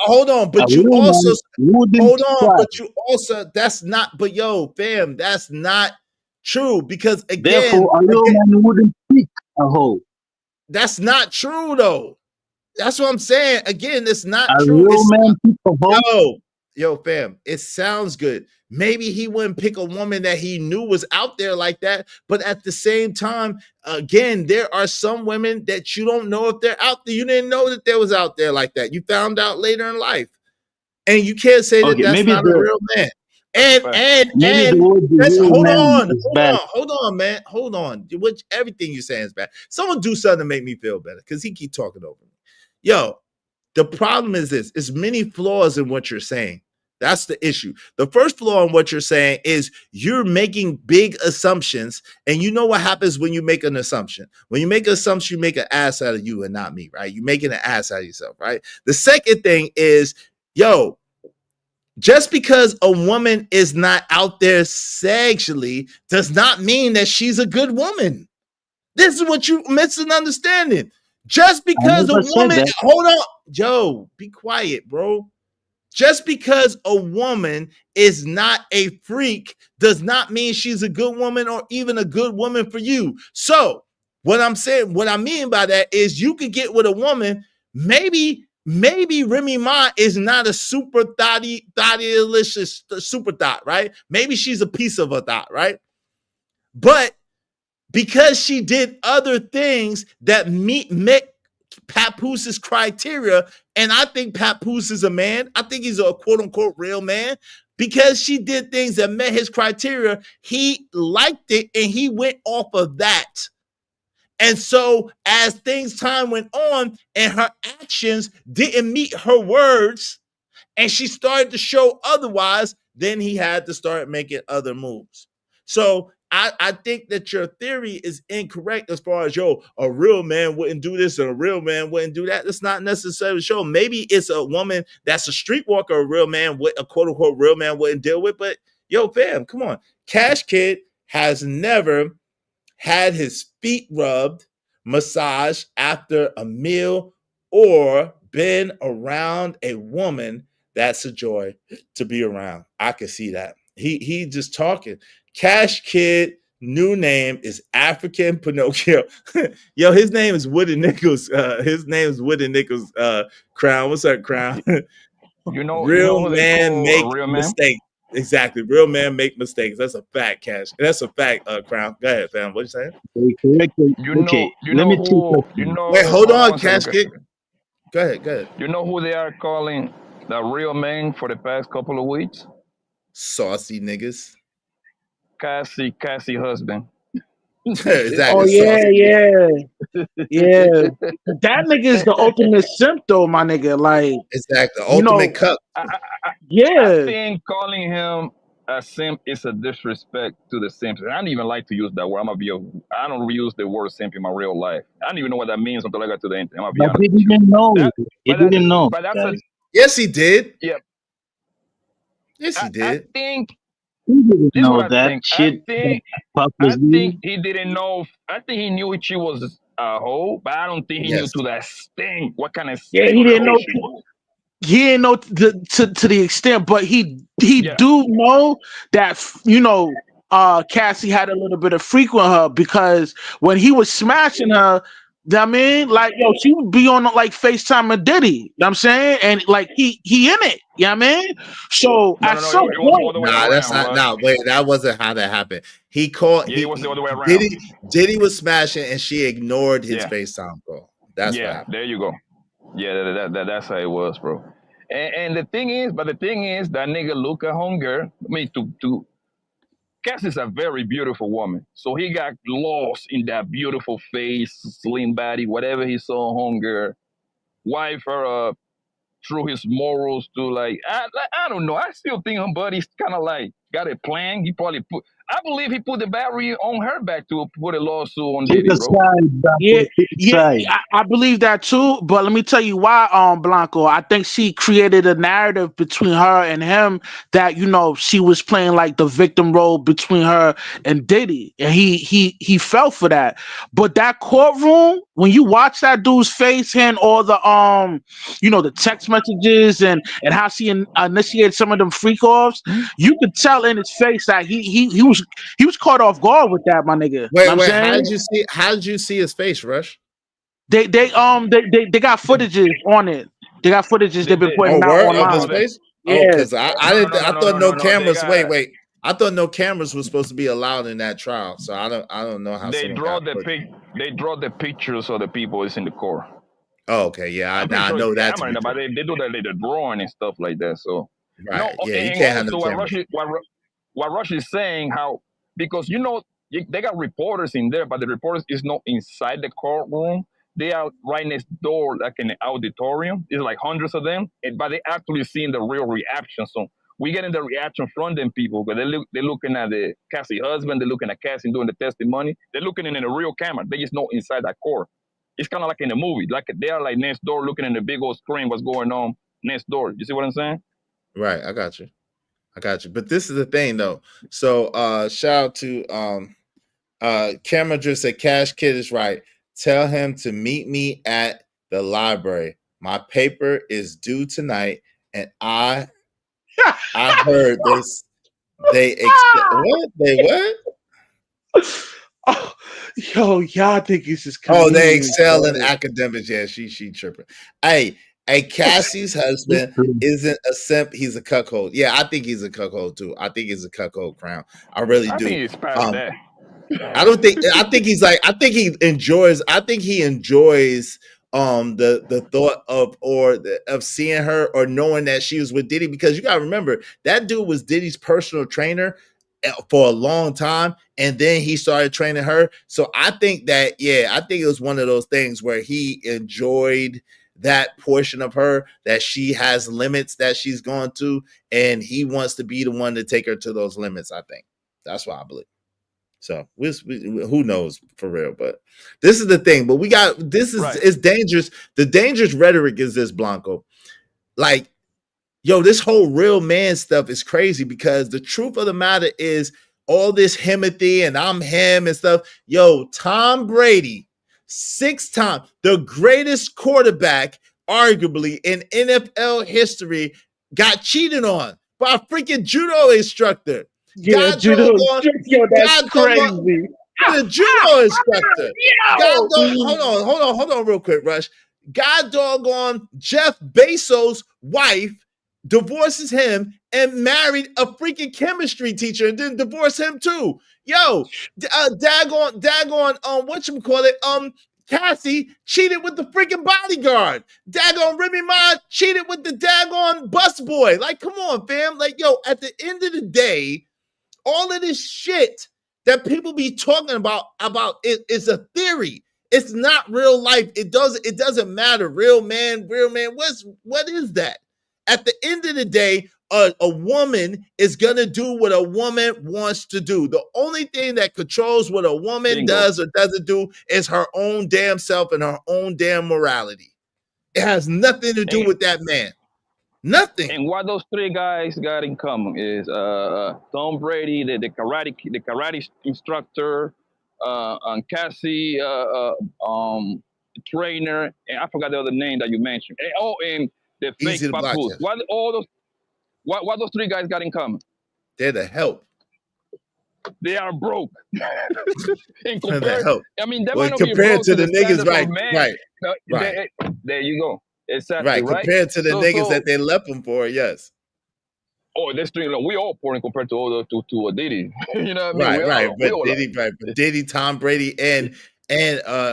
hold on, but A you real also man wouldn't hold on, try. but you also that's not. But yo, fam, that's not true because again, Therefore, a real man wouldn't pick a hoe. that's not true though. That's what I'm saying. Again, it's not A true. real man pick a hoe. Yo, fam, it sounds good. Maybe he wouldn't pick a woman that he knew was out there like that. But at the same time, again, there are some women that you don't know if they're out there. You didn't know that they was out there like that. You found out later in life. And you can't say that that's maybe not a real man. And maybe the word that's, real hold man on, is bad. hold on, man. Hold on. Which everything you're saying is bad. Someone do something to make me feel better because he keep talking over me. Yo, the problem is this. There's many flaws in what you're saying. That's the issue. The first flaw in what you're saying is you're making big assumptions. And you know what happens when you make an assumption? When you make an assumption, you make an ass out of you and not me, right? You're making an ass out of yourself, right? The second thing is, yo, just because a woman is not out there sexually does not mean that she's a good woman. This is what you misunderstanding. Just because a woman, hold on, Joe, be quiet, bro. Just because a woman is not a freak does not mean she's a good woman or even a good woman for you. So what I'm saying, what I mean by that is you could get with a woman, maybe Remy Ma is not a super thotty-delicious super thought, right? Maybe she's a piece of a thought, right? But because she did other things that met Papoose' criteria, and I think Papoose is a man. I think he's a quote-unquote real man. Because she did things that met his criteria, he liked it, and he went off of that. And so as time went on, and her actions didn't meet her words, and she started to show otherwise, then he had to start making other moves. So I think that your theory is incorrect as far as, a real man wouldn't do this and a real man wouldn't do that. That's not necessarily true. Maybe it's a woman that's a streetwalker, a real man, a quote-unquote real man wouldn't deal with. But, fam, come on. Cash Kid has never had his feet rubbed, massaged after a meal, or been around a woman that's a joy to be around. I can see that. He just talking. Cash Kid, new name is African Pinocchio. Yo, his name is Woody Nichols. Crown. What's up, Crown? You know, real who they man call make a real man? mistake. Exactly. Real men make mistakes. That's a fact, Cash. That's a fact, Crown. Go ahead, fam. What you saying? Okay, let me take Wait, hold on, Cash. Go ahead. You know who they are calling the real men for the past couple of weeks? Saucy niggas. Cassie husband. Exactly. Oh yeah. That nigga is the ultimate simp, though, my nigga. Like, exactly, ultimate cup. I think calling him a simp is a disrespect to the simps. I don't even like to use that word. I don't use the word simp in my real life. I don't even know what that means until I got to the end. I'm gonna be honest. He didn't know. He didn't know. But that's yes, he did. Yeah. Yes, he did. I think. He didn't This is know what I that think. shit. I was think he didn't know. I think he knew she was a hoe, but I don't think he knew to that extent. What kind of Yeah, he didn't know. she was. He didn't know to the extent, but he do know that Cassie had a little bit of freak with her, because when he was smashing her, I mean, like, yo, she would be on like FaceTime and Diddy. You know what I'm saying? And like he in it. You know what I mean? So at some point, that's not. No, wait, that wasn't how that happened. He called. Yeah, it was the other way around. Diddy was smashing, and she ignored his FaceTime call. That's what happened. There you go. Yeah, that's how it was, bro. And the thing is, that nigga Luca Hunger, I mean, to Cass is a very beautiful woman. So he got lost in that beautiful face, slim body, whatever he saw Hunger, wife her up, through his morals to like, I don't know. I still think her buddy's kind of like got a plan. He probably I believe he put the battery on her back to put a lawsuit on Diddy, bro. I believe that too. But let me tell you why, Blanco. I think she created a narrative between her and him that she was playing like the victim role between her and Diddy, and he fell for that. But that courtroom, when you watch that dude's face and all the the text messages and how she initiated some of them freak offs, you could tell in his face that he was caught off guard with that, my nigga. Wait, how did you see his face, Rush? They got footages on it. They got footages they've been putting out online. His face? Yeah. Because I thought no cameras. Wait. I thought no cameras were supposed to be allowed in that trial. So I don't know how they draw the pictures of the people is in the court. Oh, okay, yeah, I know that. But they do that later drawing and stuff like that. So right, you can't have no cameras. What Rush is saying, how because they got reporters in there, but the reporters is not inside the courtroom. They are right next door, like in the auditorium. It's like hundreds of them, but they actually seeing the real reaction. So we getting the reaction from them people because they're looking at the Cassie husband, they're looking at Cassie doing the testimony. They're looking in a real camera. They just not inside that court. It's kind of like in a movie, like they are like next door looking in the big old screen. What's going on next door? You see what I'm saying? Right, I got you. But this is the thing though. So shout out to Camera just said Cash Kid is right. Tell him to meet me at the library. My paper is due tonight, and I heard this. What? Oh, yo, y'all think it's just they excel in academics. Yeah, she tripping. Hey, Cassie's husband isn't a simp. He's a cuckold. Yeah, I think he's a cuckold too. I think he's a cuckold, Crown. I really do. I think he's past that. I think he enjoys the thought of seeing her or knowing that she was with Diddy, because you gotta remember that dude was Diddy's personal trainer for a long time, and then he started training her. So I think it was one of those things where he enjoyed that portion of her, that she has limits that she's going to, and he wants to be the one to take her to those limits. I think that's what I believe. So who knows for real, but this is the thing. But it's dangerous. The dangerous rhetoric is this, Blanco. Like, yo, this whole real man stuff is crazy, because the truth of the matter is all this himothy and I'm him and stuff. Yo, Tom Brady, 6-time, the greatest quarterback, arguably in NFL history, got cheated on by a freaking judo instructor. Yeah, judo. That's crazy. The judo instructor. Hold on, real quick, Rush. God doggone Jeff Bezos' wife divorces him and married a freaking chemistry teacher and then divorced him too. Yo, daggone, whatchamacallit, Cassie cheated with the freaking bodyguard. Daggone Remy Ma cheated with the daggone busboy. Like, come on, fam. Like, yo, at the end of the day, all of this shit that people be talking about it is a theory. It's not real life. It doesn't matter. Real man. What is that? At the end of the day, a woman is gonna do what a woman wants to do. The only thing that controls what a woman does or doesn't do is her own damn self and her own damn morality. It has nothing to do with that man. Nothing. And what those three guys got in common is Tom Brady, the karate instructor, and Cassie, trainer, and I forgot the other name that you mentioned. And the fake papoose. What those three guys got in common? They're the help. They are broke. They're the help. I mean, compared to the niggas, right. There you go. Exactly, right. Compared to the niggas that they left them for, yes. Oh, this three, we all pouring compared to all to Diddy. You know what I mean? But Diddy, Tom Brady, and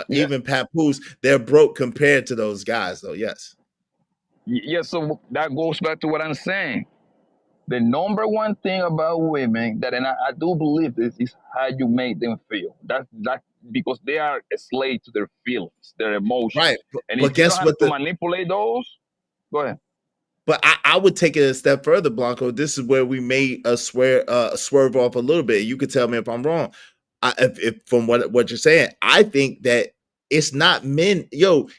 even Papoose, they're broke compared to those guys, though. Yes. Yeah, so that goes back to what I'm saying. The number one thing about women and I do believe this is how you make them feel. That because they are a slave to their feelings, their emotions. Right. And but if you guess don't what? have to manipulate those. Go ahead. But I would take it a step further, Blanco. This is where we may swerve off a little bit. You could tell me if I'm wrong. If from what you're saying, I think that it's not men. Yo,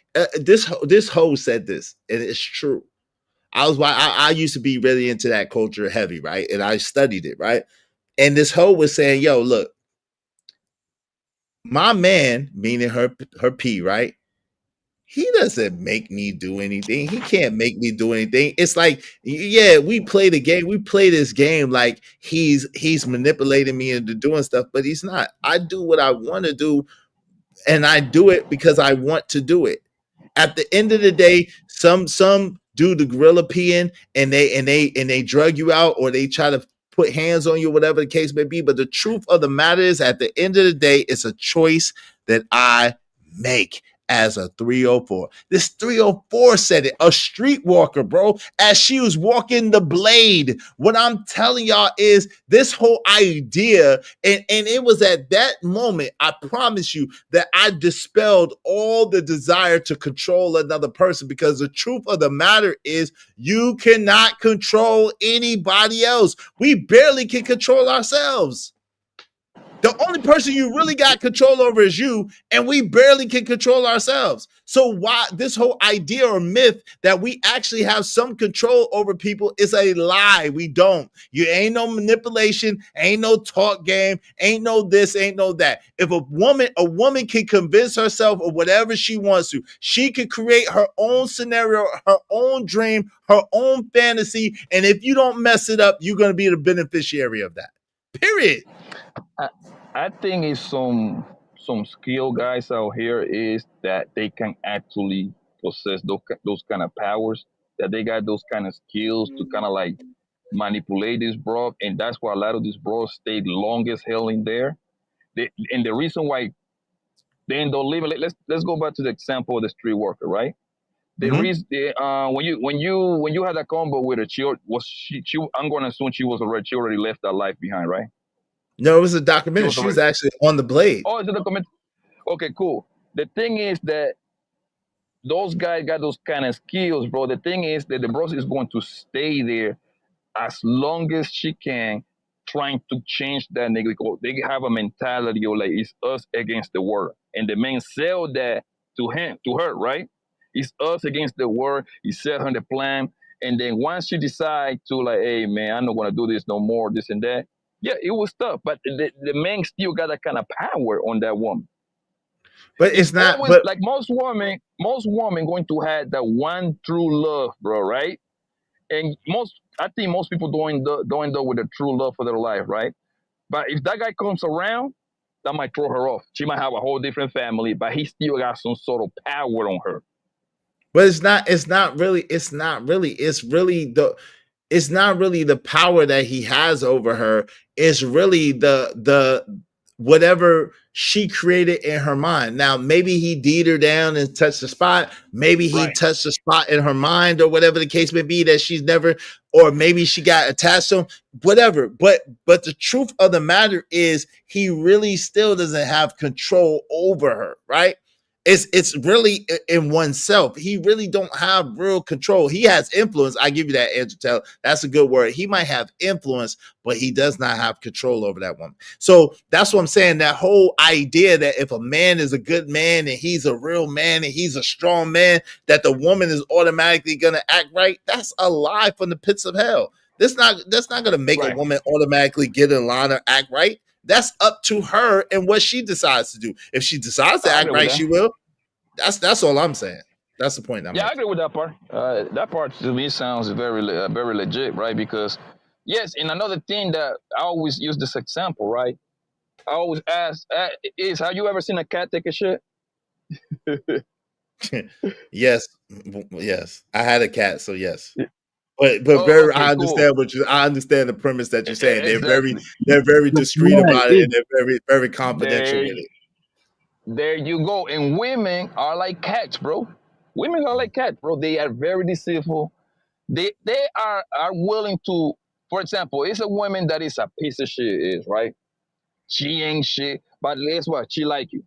this hoe said this, and it's true. I used to be really into that culture heavy, right? And I studied it, right? And this hoe was saying, yo, look, my man, meaning her P, right? He doesn't make me do anything. He can't make me do anything. It's like, yeah, we play the game. We play this game like he's manipulating me into doing stuff, but he's not. I do what I want to do, and I do it because I want to do it. At the end of the day, some do the gorilla peeing and they drug you out, or they try to put hands on you, whatever the case may be. But the truth of the matter is, at the end of the day, it's a choice that I make as a 304. This 304 said it, a streetwalker, bro, as she was walking the blade. What I'm telling y'all is this whole idea, and it was at that moment, I promise you, that I dispelled all the desire to control another person, because the truth of the matter is you cannot control anybody else. We barely can control ourselves. The only person you really got control over is you, and we barely can control ourselves. So why this whole idea or myth that we actually have some control over people is a lie. We don't. You ain't no manipulation, ain't no talk game, ain't no this, ain't no that. If a woman can convince herself of whatever she wants to, she can create her own scenario, her own dream, her own fantasy, and if you don't mess it up, you're going to be the beneficiary of that. Period. I think it's some skilled guys out here is that they can actually possess those kind of powers, that they got those kind of skills to kind of like manipulate this bro, and that's why a lot of these bros stayed long as hell in there. And the reason why they end up living, let's go back to the example of the street worker, right? The reason when you had a combo with her, I'm going to assume she already left that life behind, right? No, it was a documentary. She was actually on the blade. Oh, it's a documentary. Okay, cool. The thing is that those guys got those kind of skills, bro. The thing is that the bros is going to stay there as long as she can, trying to change that nigga. Because they have a mentality of like, it's us against the world. And the man sell that to her, right? It's us against the world. He sell her the plan. And then once she decide to like, hey, man, I'm not going to do this no more, this and that. Yeah, it was tough, but the man still got that kind of power on that woman. But it's not always, like most women going to have that one true love, bro, right? And I think most people don't end up with a true love for their life, right? But if that guy comes around, that might throw her off. She might have a whole different family, but he still got some sort of power on her. But it's really it's not really the power that he has over her. It's really the whatever she created in her mind. Now, maybe he deed her down and touched the spot. Maybe he touched the spot in her mind, or whatever the case may be, that she's never, or maybe she got attached to him, whatever. But the truth of the matter is, he really still doesn't have control over her, right? It's really in oneself. He really don't have real control. He has influence. I give you that, Andrew Taylor. That's a good word. He might have influence, but he does not have control over that woman. So that's what I'm saying. That whole idea that if a man is a good man and he's a real man and he's a strong man, that the woman is automatically going to act right, that's a lie from the pits of hell. That's not going to make a woman automatically get in line or act right. That's up to her and what she decides to do. If she decides to act right, she will. That's all I'm saying. That's the point. I agree with that part. That part to me sounds very legit, right? Because yes, and another thing that I always use this example, right? I always ask is, have you ever seen a cat take a shit? Yes. I had a cat, so yes. But very, okay, I understand cool. I understand the premise that you're saying. Exactly. They're very discreet about it, and they're very, very confidential with it. There you go. And women are like cats, bro. Women are like cats, bro. They are very deceitful. They are willing to, for example, it's a woman that is a piece of shit, right? She ain't shit, but guess what? She like you.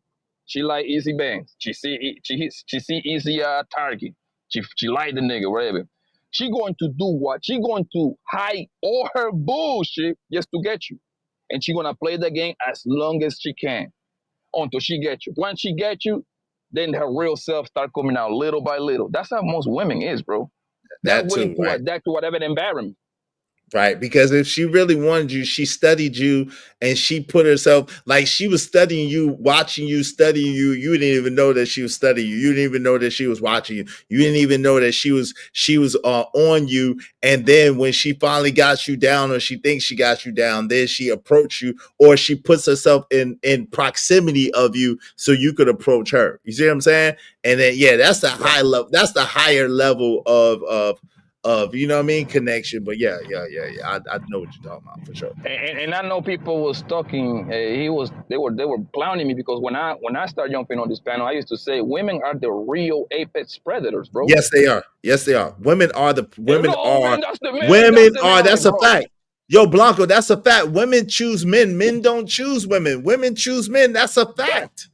She like easy bangs. She see easy target. She like the nigga, whatever. She going to do what? She going to hide all her bullshit just to get you. And she gonna play the game as long as she can until she gets you. Once she gets you, then her real self start coming out little by little. That's how most women is, bro. They're willing to adapt to whatever environment. Right, because if she really wanted you, she studied you, and she put herself, like, she was studying you, watching you, studying you. You didn't even know that she was studying you. You didn't even know that she was watching you. You didn't even know that she was on you. And then when she finally got you down, or she thinks she got you down, then she approached you, or she puts herself in proximity of you so you could approach her. You see what I'm saying? And then that's the high level. That's the higher level of you know what I mean, connection. But yeah. I know what you're talking about for sure. And I know people was talking. They were clowning me because when I started jumping on this panel, I used to say women are the real apex predators, bro. Yes, they are. Women are. That's a fact. Yo, Blanco, that's a fact. Women choose men. Men don't choose women. Women choose men. That's a fact.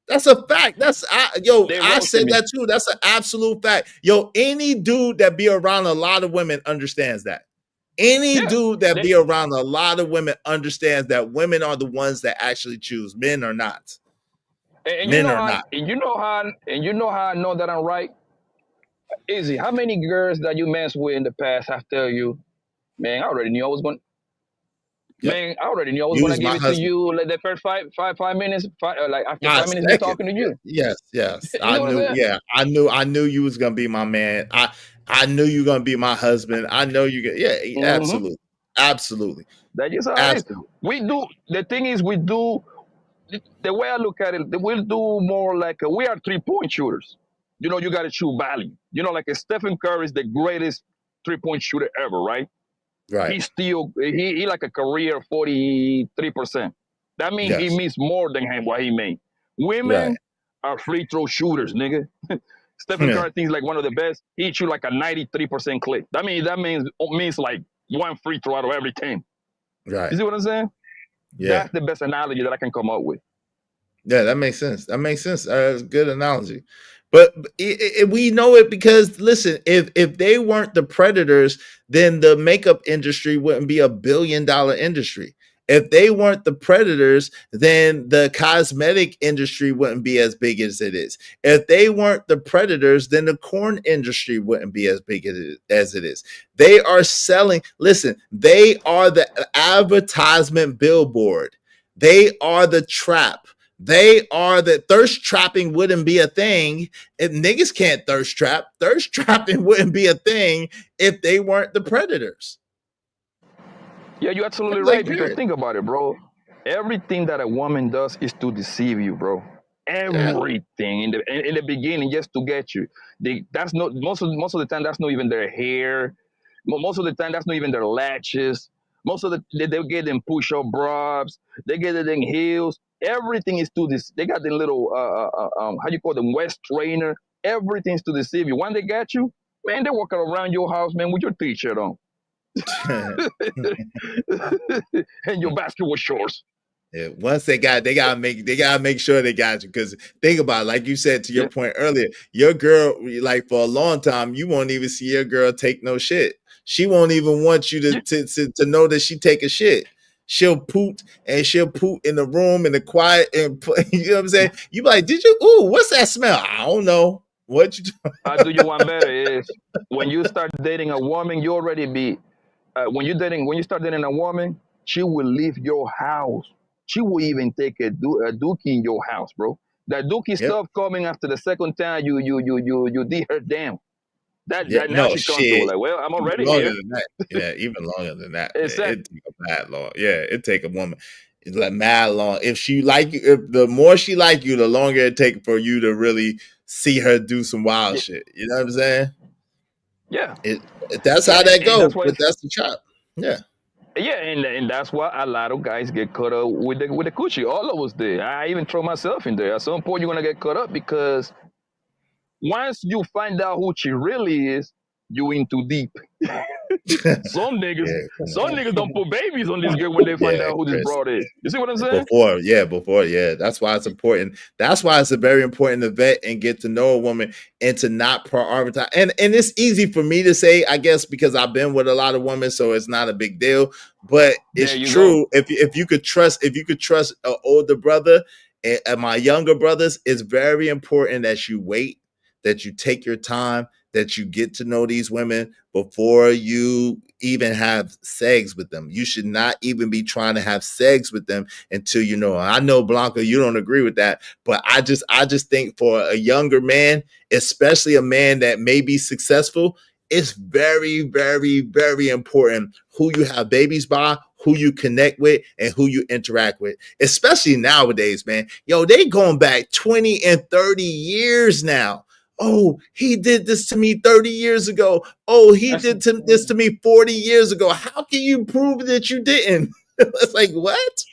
That's a fact. I said that too. That's an absolute fact. Yo, any dude that be around a lot of women understands that. Any dude that be around a lot of women understands that women are the ones that actually choose. Men are not. Men are not. And you know how I know that I'm right? Easy. How many girls that you messed with in the past have tell you, man, I already knew I was going. Yep. Man, I already knew I was going to give it to you like the first five minutes, like after 5 minutes of talking to you. Yes. I knew you was going to be my man. I knew you were going to be my husband. I know you get, absolutely. That is how it is. We do, the thing is, the way I look at it, we'll do more like, we are 3-point shooters. You know, you got to shoot value. You know, like Stephen Curry is the greatest 3-point shooter ever, right? Right. He still he like a career 43%. That means he missed more than what he made. Women are free throw shooters, nigga. Stephen Curry thinks like one of the best. He shoot like a 93% clip. That means like one free throw out of every 10. Right. You see what I'm saying? Yeah. That's the best analogy that I can come up with. Yeah, that makes sense. That's a good analogy. But we know it because, listen, if they weren't the predators, then the makeup industry wouldn't be $1 billion industry. If they weren't the predators, then the cosmetic industry wouldn't be as big as it is. If they weren't the predators, then the corn industry wouldn't be as big as it is. They are selling. Listen, they are the advertisement billboard. They are the trap. They are the thirst trapping wouldn't be a thing if niggas can't thirst trap. Thirst trapping wouldn't be a thing if they weren't the predators. Yeah, you're absolutely right. Because think about it, bro. Everything that a woman does is to deceive you, bro. Everything in the beginning, just to get you. That's not most of the time. That's not even their hair. Most of the time, that's not even their latches. Most of they get them push-up bras. They get it in heels. Everything is to this. They got the little how you call them, West trainer. Everything's to deceive you. When they got you, man, they walking around your house, man, with your t-shirt on and your basketball shorts. Yeah, once they gotta make sure they got you. Because think about it, like you said to your point earlier, your girl, like for a long time, you won't even see your girl take no shit. She won't even want you to know that she take a shit. She'll poot in the room in the quiet, and you know what I'm saying? You be like, did you? Ooh, what's that smell? I don't know. What you? I do you one better is when you start dating a woman, you already be when you start dating a woman, she will leave your house. She will even take a dookie in your house, bro. That dookie stuff coming after the second time you did her down. Now she comes to like, well, I'm already here. Than that. Yeah, even longer than that. Exactly. It take a mad long. Yeah, it take a woman. It's like mad long. If she like you, if the more she like you, the longer it take for you to really see her do some wild shit. You know what I'm saying? Yeah. That's how that goes. But that's the chop. Yeah. Yeah, and that's why a lot of guys get caught up with the coochie. All of us did. I even throw myself in there. At some point, you're gonna get caught up because once you find out who she really is, you in too deep. Some niggas don't put babies on this girl when they find out who this broad is. You see what I'm saying? Before. That's why it's important. That's why it's a very important to vet and get to know a woman and to not prioritize. And it's easy for me to say, I guess, because I've been with a lot of women, so it's not a big deal. But it's true. If you could trust an older brother and my younger brothers, it's very important that you wait, that you take your time, that you get to know these women before you even have sex with them. You should not even be trying to have sex with them until you know. I know, Blanca, you don't agree with that, but I just think for a younger man, especially a man that may be successful, it's very, very, very important who you have babies by, who you connect with, and who you interact with, especially nowadays, man. Yo, they going back 20 and 30 years now. Oh, he did this to me 30 years ago. Oh, he did this to me 40 years ago. How can you prove that you didn't? It's like, what?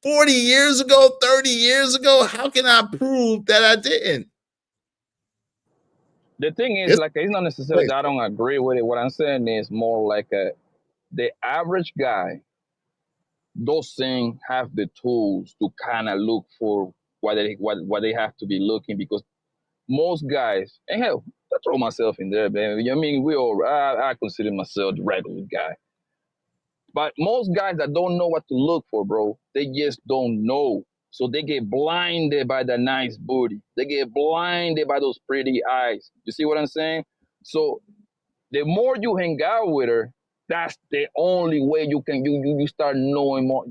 40 years ago, 30 years ago? How can I prove that I didn't? The thing is, it's not necessarily that I don't agree with it. What I'm saying is more like the average guy doesn't have the tools to kind of look for what they have to be looking, because most guys, and hell, I throw myself in there, man. I mean, I consider myself the regular guy. But most guys that don't know what to look for, bro, they just don't know. So they get blinded by the nice booty. They get blinded by those pretty eyes. You see what I'm saying? So the more you hang out with her, that's the only way you can you start knowing more.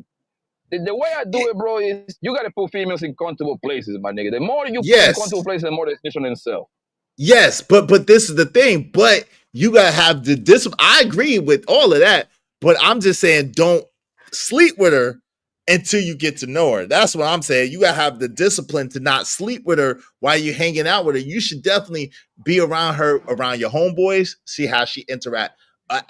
The way I do it, bro, is you got to put females in comfortable places, my nigga. The more you put in comfortable places, the more they snitch on themselves. Yes, but this is the thing. But you got to have the discipline. I agree with all of that. But I'm just saying, don't sleep with her until you get to know her. That's what I'm saying. You got to have the discipline to not sleep with her while you're hanging out with her. You should definitely be around her, around your homeboys, see how she interact.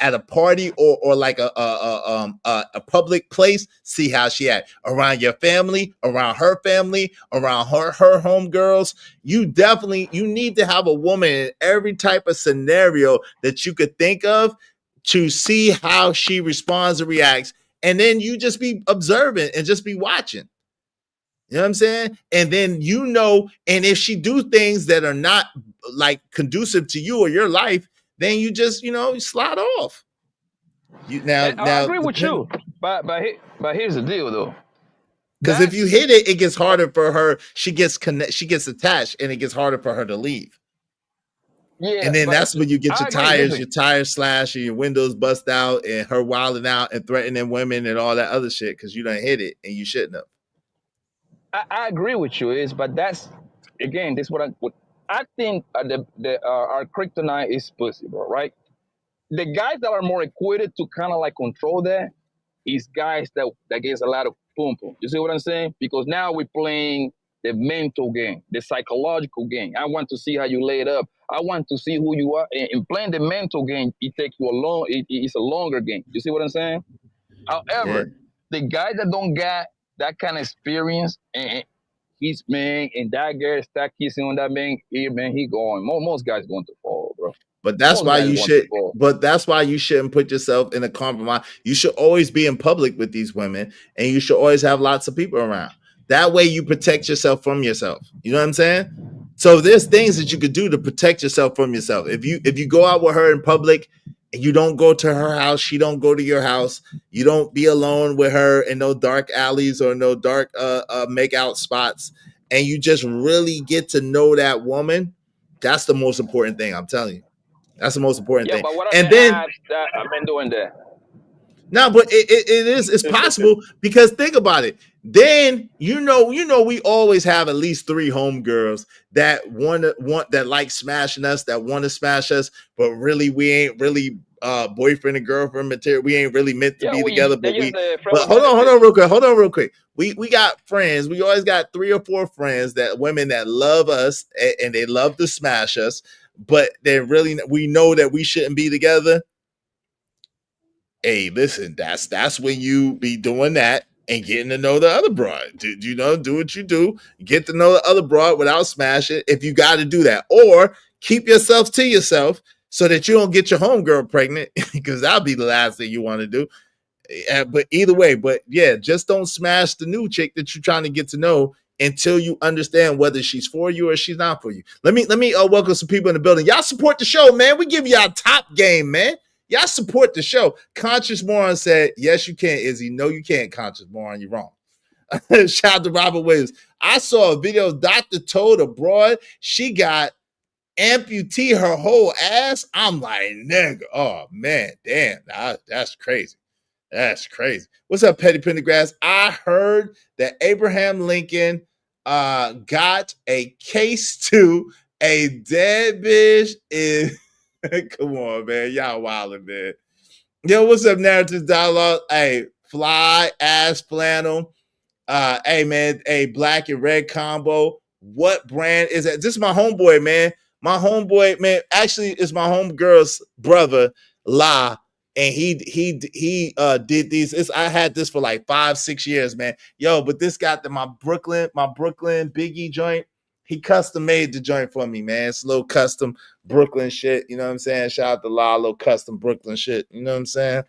At a party or like a public place, see how she act. Around your family, around her family, around her homegirls. You need to have a woman in every type of scenario that you could think of to see how she responds and reacts. And then you just be observant and just be watching. You know what I'm saying? And then and if she do things that are not like conducive to you or your life, then you just, you slide off. I agree with you, but here's the deal, though. Because if you hit it, it gets harder for her. She gets attached, and it gets harder for her to leave. Yeah, and then that's when you get your tires slashed, and your windows bust out, and her wilding out and threatening women and all that other shit because you done hit it and you shouldn't have. I agree with you, but that's again, this what I think our kryptonite is pussy, bro, right? The guys that are more equipped to kind of like control that is guys that gets a lot of pum pum. You see what I'm saying? Because now we're playing the mental game, the psychological game. I want to see how you lay it up. I want to see who you are. And playing the mental game, it takes you a long. It's a longer game. You see what I'm saying? However, the guy that don't got that kind of experience and he's man, and that girl start kissing on that man, he going. Most guys going to fall, bro. But that's why you should. But that's why you shouldn't put yourself in a compromise. You should always be in public with these women, and you should always have lots of people around. That way, you protect yourself from yourself. You know what I'm saying? So there's things that you could do to protect yourself from yourself. If you go out with her in public and you don't go to her house, she don't go to your house. You don't be alone with her in no dark alleys or no dark make out spots, and you just really get to know that woman. That's the most important thing. I'm telling you. That's the most important thing. But what and are then I've been doing that. no, but it's possible because think about it. Then you know we always have at least 3 homegirls that want that like smashing us, that want to smash us, but really we ain't really boyfriend and girlfriend material. We ain't really meant to be together. But hold on real quick. We got friends. We always got 3 or 4 friends that women that love us and they love to smash us, but they really we know that we shouldn't be together. Hey, listen, that's when you be doing that and getting to know the other broad. Do what you do, get to know the other broad without smashing if you got to do that, or keep yourself to yourself so that you don't get your homegirl pregnant because that'll be the last thing you want to do. But either way, just don't smash the new chick that you're trying to get to know until you understand whether she's for you or she's not for you. Let me welcome some people in the building. Y'all support the show, man. We give y'all top game, man. Y'all support the show. Conscious Moron said, yes, you can, Izzy. No, you can't, Conscious Moron. You're wrong. Shout out to Robert Williams. I saw a video. Doctor told abroad she got amputee her whole ass. I'm like, nigga. Oh, man. Damn. That's crazy. That's crazy. What's up, Petty Pendergrass? I heard that Abraham Lincoln got a case to a dead bitch is... Come on, man. Y'all wildin', man. Yo, what's up, Narrative Dialogue? Hey, Fly, Ass Flannel. Hey, man. Hey, black and red combo. What brand is that? This is my homeboy, man. My homeboy, man. Actually, it's my homegirl's brother, La. And he did these. I had this for like 5-6 years, man. Yo, but this got my Brooklyn Biggie joint. He custom made the joint for me, man. It's a little custom Brooklyn shit. You know what I'm saying? Shout out to La, little custom Brooklyn shit. You know what I'm saying?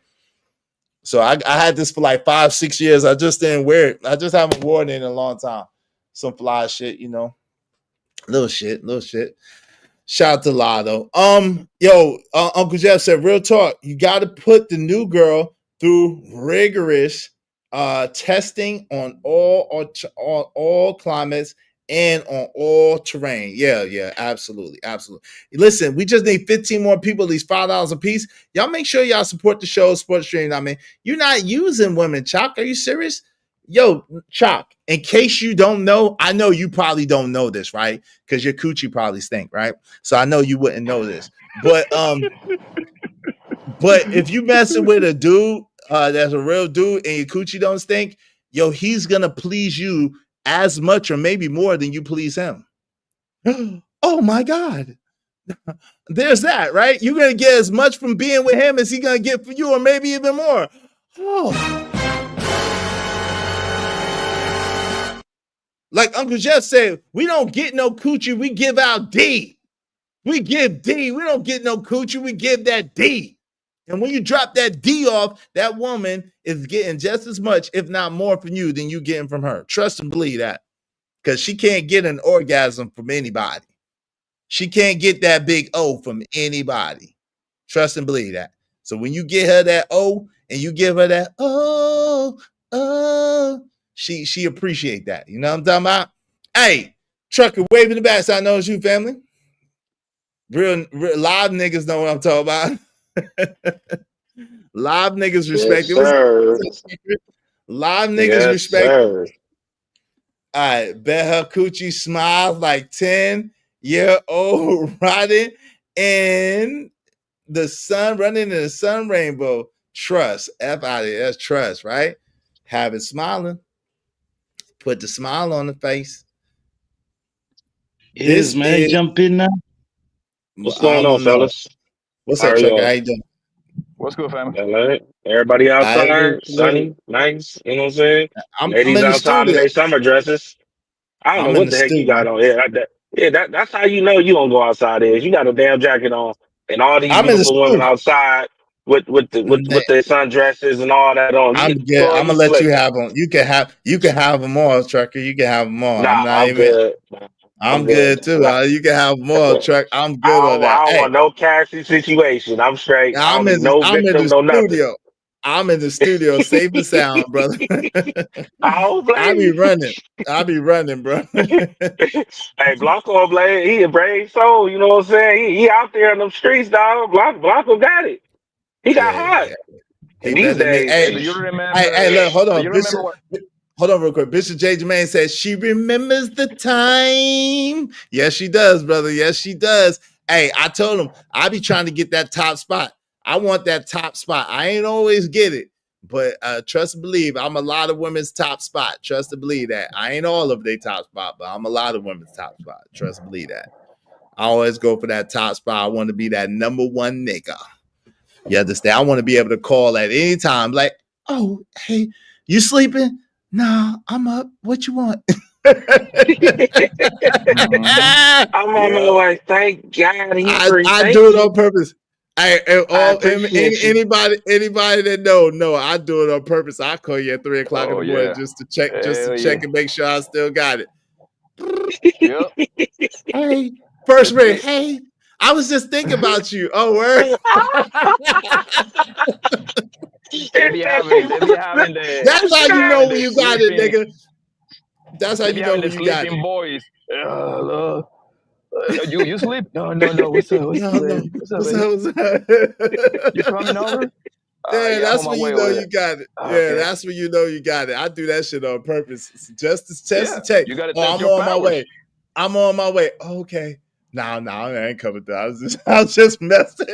So I had this for like 5-6 years. I just didn't wear it. I just haven't worn it in a long time. Some fly shit, you know. Little shit. Shout out to La, though. Uncle Jeff said, real talk, you got to put the new girl through rigorous testing on all climates and on all terrain. Yeah, absolutely. Listen, we just need 15 more people, at least $5 a piece. Y'all make sure y'all support the show, support the stream. I mean, you're not using women, Chalk. Are you serious? Yo, Chalk, in case you don't know, I know you probably don't know this, right? Because your coochie probably stink, right? So I know you wouldn't know this. But if you messing with a dude that's a real dude and your coochie don't stink, yo, he's gonna please you as much or maybe more than you please him. Oh my God. There's that, right? You're going to get as much from being with him as he's going to get for you or maybe even more. Oh. Like Uncle Jeff said, we don't get no coochie, we give out D. We give D. We don't get no coochie, we give that D. And when you drop that D off, that woman is getting just as much, if not more from you than you getting from her. Trust and believe that. Because she can't get an orgasm from anybody. She can't get that big O from anybody. Trust and believe that. So when you get her that O and you give her that oh, she appreciate that. You know what I'm talking about? Hey, trucker, wave in the back so I know it's you, family. Real live niggas know what I'm talking about. Live niggas respect it. Live niggas respect it. All right, bet her coochie smiles like 10-year-old riding in the sun, running in the sun rainbow. Trust. F out of here. That's trust, right? Have it smiling. Put the smile on the face. Is man jump in now? What's going on, fellas? What's How up, are Trucker? y'all? How you doing? What's good, fam? Everybody outside, Salute, sunny, nice. You know what I'm saying? I'm Ladies in the outside in studio. their summer dresses. I don't know I'm in what the the heck you studio. got on. That's how you know you don't go outside. Is you got a damn jacket on, and all these I'm in the beautiful women studio. outside with their sundresses and all that on. I'm good. Boy, I'm you gonna let you slick. have them. You can have them all, Trucker. You can have them all. I'm Nah, not I'm even. good. I'm I'm good good. too. You can have them all, Truck. I'm good on that. I don't Hey, want no cashy situation. I'm straight. I don't need no I'm in victim, the no nothing. studio. I'm in the studio, safe and sound, brother. I don't blame I be you. running. bro. Hey, Blanco Blade, he a brave soul. You know what I'm saying? He out there in them streets, dog. Blanco got it. He got hot. He And these better than me. days, Hey, do you remember? Hey, look, hold Do on. you remember what? Hold on real quick. Bishop J. Jermaine says she remembers the time. Yes, she does, brother. Yes, she does. Hey, I told him I be trying to get that top spot. I want that top spot. I ain't always get it, but trust and believe, I'm a lot of women's top spot. Trust and believe that. I ain't all of their top spot, but I'm a lot of women's top spot. Trust and believe that. I always go for that top spot. I want to be that number one nigga. You understand? I want to be able to call at any time, like, oh, hey, you sleeping? Nah, I'm up. What you want? I'm on my way. Thank God he's free. I Thank do it you. on purpose. I appreciate you. Anybody that know, I do it on purpose. I call you at 3 o'clock in the morning just to check, and make sure I still got it. Yep. Hey, first ring. Hey, I was just thinking about you. Oh, word. They be having the. That's how you know when you got it, nigga. That's how They be you know having when the you got it. sleeping boys. You sleep? No. What's up? What's up, baby? What's up, baby? You coming over? Yeah, Yeah, I'm that's on my when you way know over you there. got it. Yeah, Okay. that's when you know you got it. I do that shit on purpose, just to test Yeah, the check. you gotta Oh, test I'm your on my powers. way. I'm on my way. Okay. No, I ain't coming through. I was just messing.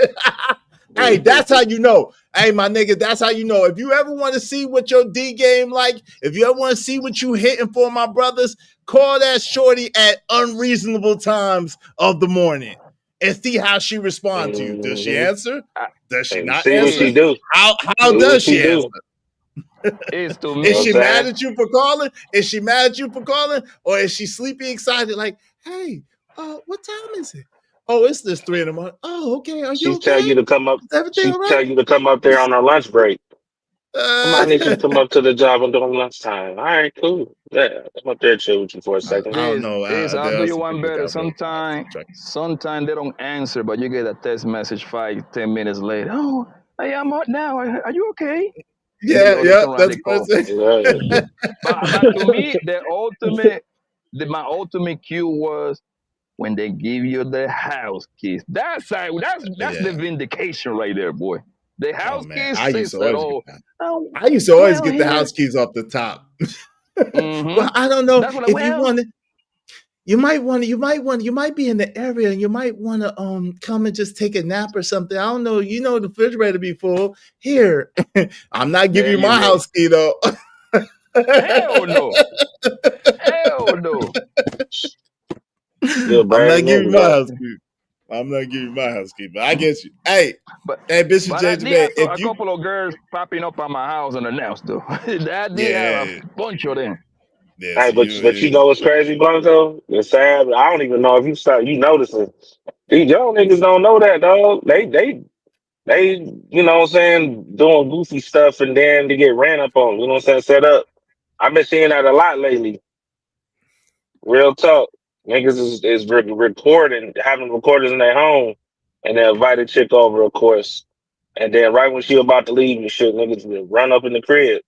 Hey, that's how you know. Hey, my nigga, that's how you know. If you ever want to see what your D game like, if you ever want to see what you hitting for, my brothers, call that shorty at unreasonable times of the morning and see how she responds to you. Does she answer? Does she not See what answer? she do. How See does what she she answer? do. Is to You know Is what she I'm mad saying? at you for calling? Is she mad at you for calling? Or is she sleepy excited? Like, hey, what time is it? Oh, it's this 3 in the morning. Oh, okay. Are you She tell okay? you to come up. Is everything She all tell right? you to come up there on her lunch break. I need you to come up to the job and during lunchtime. All right, cool. Yeah, come up there and chill with you for a second. I don't know. I'll There do are you some one people that better. got real jobs. Sometimes they don't answer, but you get a text message 5-10 minutes later. Oh, hey, I'm out now. Are you okay? And then, they turn around, That's they call. Yeah. But to me, my ultimate cue was when they give you the house keys. That's the vindication right there, boy. The house Man, keys I used says to it always all. get the house keys off the top. Mm-hmm. Well, I don't know That's what if you want to. You might be in the area and you might want to come and just take a nap or something. I don't know. You know the refrigerator be full. Here, I'm not giving you my house key though. Hell no. Hell no. You're a I'm not brave giving you nigga, my though. house key. I'm not giving you my house key, but I get you. Hey, Bishop But J. I did have if a you couple of girls popping up at my house unannounced though. I did have yeah, a bunch of them. yeah. Hey, So but you know what's crazy, Blanco? It's sad. I don't even know if you noticing. These young niggas don't know that, dog. They, you know what I'm saying, doing goofy stuff and then they get ran up on. You know what I'm saying? Set up. I've been seeing that a lot lately. Real talk. Niggas is recording, having recorders in their home, and they invite a chick over, of course. And then right when she about to leave and shit, niggas will run up in the crib.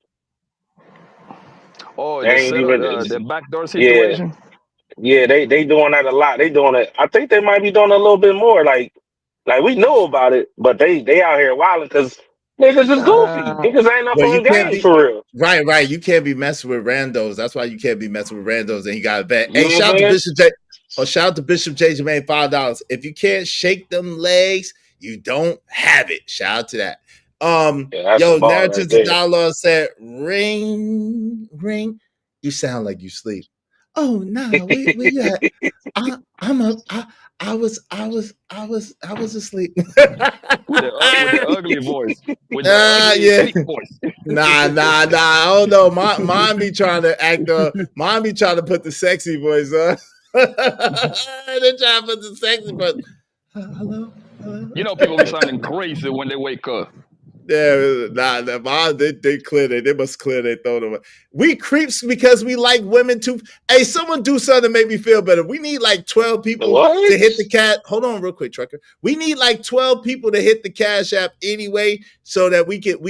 Oh, They ain't even, the backdoor yeah. situation. Yeah, they doing that a lot. They doing it. I think they might be doing a little bit more. Like we know about it, but they out here wilding because niggas is goofy. Niggas ain't up Well, you on can't game be for real. right. You can't be messing with randos. That's why you can't be messing with randos, and you got to vet. You Hey, know what shout I'm out to saying? Bishop J. Oh, shout out to Bishop J. Jermaine, $5. If you can't shake them legs, you don't have it. Shout out to that. Yeah, that's a ball right Narratives of there. Dialogue said, ring. You sound like you sleep. Oh no, we got. I was asleep. With the ugly voice. With the ugly sleep voice. Nah. I don't know. Mine be trying to act. Mine be trying to put the sexy voice on. They trying to put the sexy voice. Hello. You know, people be sounding crazy when they wake up. Yeah, they clear they must clear their throat. We creeps because we like women too. Hey, someone do something to make me feel better. We need like 12 people to hit the cat. Hold on real quick, Trucker. We need like 12 people to hit the Cash App anyway, so that we can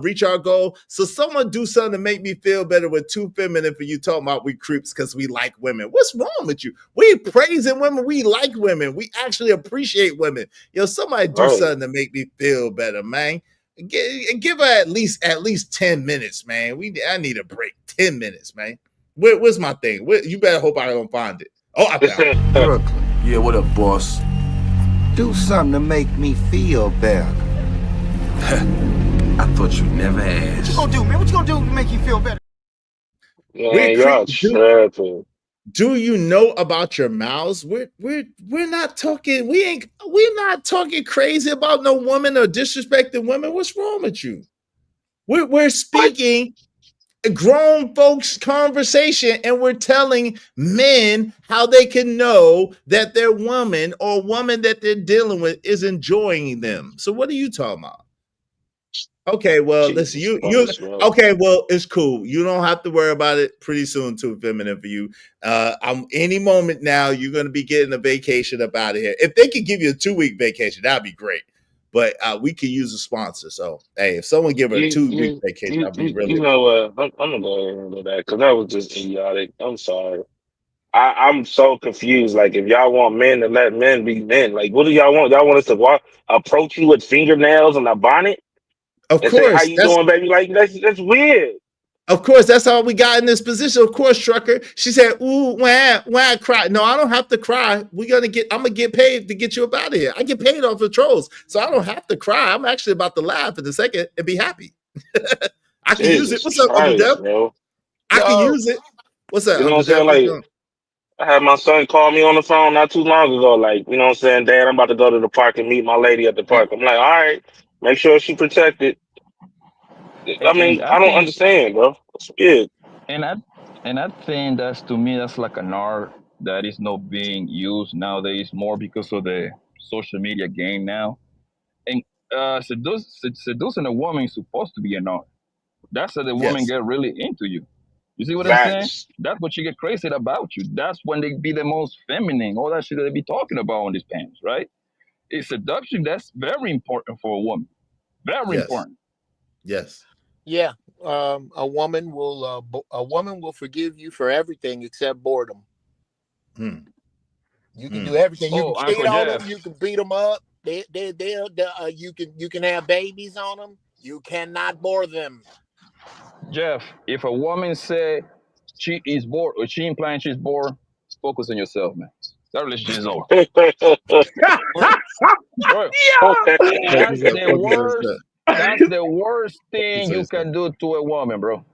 reach our goal. So someone do something to make me feel better with too feminine for you talking about we creeps because we like women. What's wrong with you? We praising women. We like women. We actually appreciate women. Yo, somebody do something to make me feel better, man. Give her at least 10 minutes, man. I need a break. 10 minutes, man. Where's my thing? You better hope I don't find it. Oh, I found it. Brooklyn. Yeah, what up, boss? Do something to make me feel better. I thought you'd never ask. What you gonna do, man? What you gonna do to make you feel better? Man, y'all tripping. Do you know about your mouths? We're not talking. We're not talking crazy about no woman or disrespecting women. What's wrong with you? We're speaking grown folks conversation, and we're telling men how they can know that their woman or woman that they're dealing with is enjoying them. So what are you talking about? Okay, well, listen, okay, well, it's cool. You don't have to worry about it. Pretty soon, too feminine for you. Any moment now, you're going to be getting a vacation up out of here. If they could give you a 2-week vacation, that'd be great. But we could use a sponsor. So, hey, if someone give her a 2-week vacation, that'd be really. You know what? I'm gonna go ahead and do that because that was just idiotic. I'm sorry. I'm so confused. Like, if y'all want men to let men be men, like, what do y'all want? Y'all want us to approach you with fingernails and a bonnet? Of and course, say, how you doing, baby? Like that's weird. Of course, that's how we got in this position. Of course, Trucker. She said, "Ooh, why I cry?" No, I don't have to cry. I'm gonna get paid to get you up out of here. I get paid off the trolls, so I don't have to cry. I'm actually about to laugh in a second and be happy. I can use it. What's up, Uncle Dev? I can use it. What's up? You know what I'm saying? Like, I had my son call me on the phone not too long ago. Like, you know what I'm saying, Dad, I'm about to go to the park and meet my lady at the park. I'm like, all right. Make sure she protected. I mean, I don't understand, bro. It's weird. And I think to me that's like an art that is not being used nowadays more because of the social media game now. And seducing a woman is supposed to be an art. That's how the woman get really into you. You see what I'm saying? That's what she get crazy about you. That's when they be the most feminine, all that shit that they be talking about on these pants, right? It's seduction. That's very important for a woman. Very important. Yes. Yeah. A woman will forgive you for everything except boredom. You can do everything. You can cheat on them. You can beat them up. You can have babies on them. You cannot bore them. Jeff, if a woman say she is bored or she implying she's bored, focus on yourself, man. That relationship is over. That's the worst thing you can do to a woman, bro.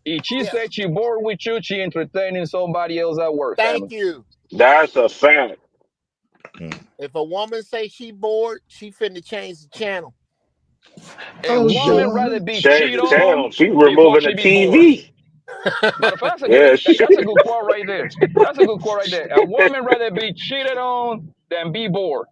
If she said she bored with you, she entertaining somebody else at work. Thank you. That's a fact. If a woman say she bored, she finna change the channel. A woman rather be cheated on. She removing the TV. That's a good quote right there. That's a good quote right there. A woman rather be cheated on than be bored.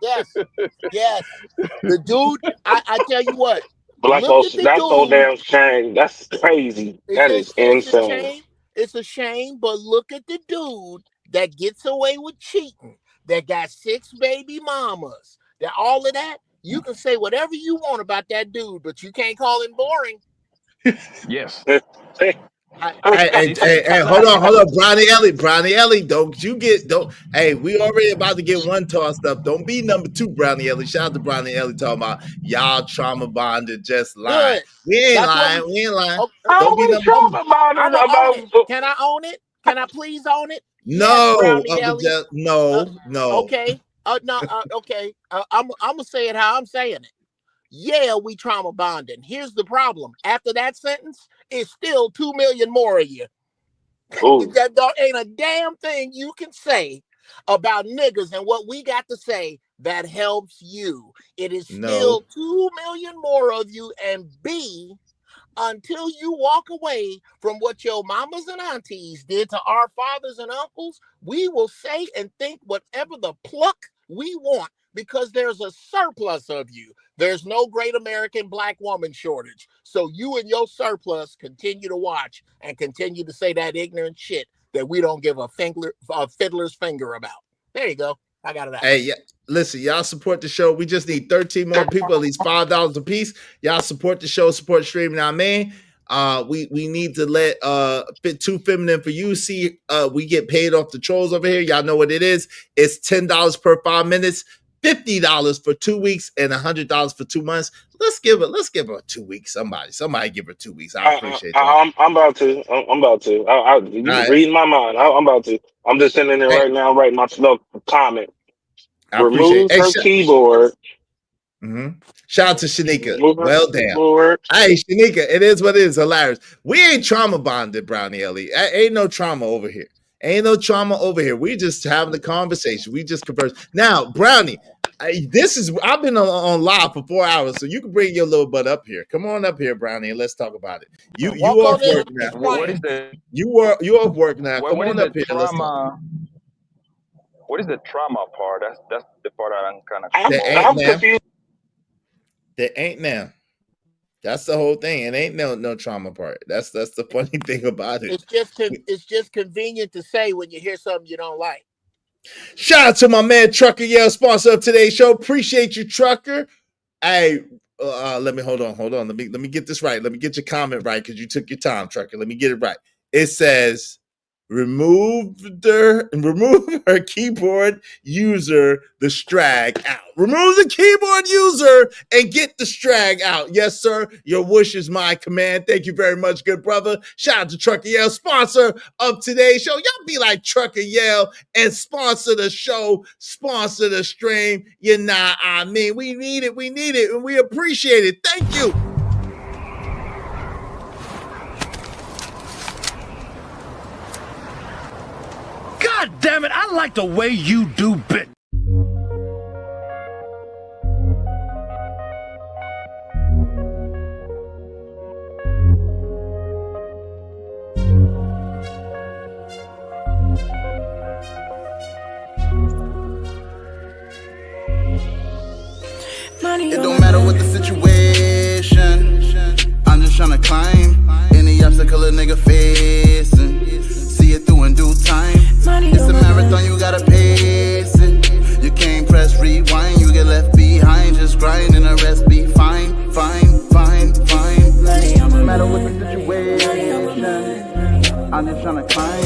Yes. The dude, I tell you what. That's so damn shame. That's crazy. That is insane. It's a shame, but look at the dude that gets away with cheating, that got 6 baby mamas, that all of that. You can say whatever you want about that dude, but you can't call him boring. Yes. Hey, hold on, Brownie Ellie, hey, we already about to get one tossed up. Don't be number 2, Brownie Ellie. Shout out to Brownie Ellie talking about y'all trauma bonded, just lying. We ain't lying. Okay. Don't be trauma bonded. Can I own it? Can I please own it? No, yes, no. Okay. Okay. I'm gonna say it how I'm saying it. Yeah, we trauma bonding. Here's the problem. After that sentence, it's still 2 million more of you. Ooh. That there ain't a damn thing you can say about niggas and what we got to say that helps you. It is still 2 million more of you, and B, until you walk away from what your mamas and aunties did to our fathers and uncles, we will say and think whatever the pluck we want because there's a surplus of you. There's no great American black woman shortage. So you and your surplus continue to watch and continue to say that ignorant shit that we don't give a fiddler's finger about. There you go. I got it out. Hey, yeah, listen, y'all support the show. We just need 13 more people, at least $5 a piece. Y'all support the show, support streaming. Now, man, we need to let Fit Too Feminine for You see we get paid off the trolls over here. Y'all know what it is. It's $10 per 5 minutes, $50 for 2 weeks, and $100 for 2 months. Let's give her 2 weeks. Somebody give her 2 weeks. I appreciate that. I'm about to. I'm about to. You reading my mind. I'm about to. I'm just sitting there right now, writing my little comment. I appreciate Remove her keyboard. Mm-hmm. Shout out to Shanika. Well done. Hey, Shanika, it is what it is. Hilarious. We ain't trauma bonded, Brownie Ellie. Ain't no trauma over here. We just having a conversation. We just converse. Now, Brownie, I've been on live for 4 hours, so you can bring your little butt up here. Come on up here, Brownie, and let's talk about it. You off work now. What is the you off work now. Come on up here. Trauma? What is the trauma part? That's the part I'm kind of. I'm confused. There ain't now. That's the whole thing. It ain't no trauma part. That's the funny thing about it. It's just convenient to say when you hear something you don't like. Shout out to my man Trucker Yell, sponsor of today's show. Appreciate you, Trucker. Hey, let me hold on. Let me get this right. Let me get your comment right because you took your time, Trucker. Let me get it right. It says remove her keyboard user the strag out. Remove the keyboard user and get the strag out. Yes, sir. Your wish is my command. Thank you very much, good brother. Shout out to Trucker Yell, sponsor of today's show. Y'all be like Trucker Yell and sponsor the show, sponsor the stream. You know, I mean, we need it, and we appreciate it. Thank you. God damn it, I like the way you do bit. It don't matter what the situation, I'm just tryna climb any obstacle a nigga facing. See it through in due time. It's a marathon, you gotta pace it. You can't press rewind, you get left behind. Just grind and the rest be fine. No matter what the situation, I'm just tryna climb.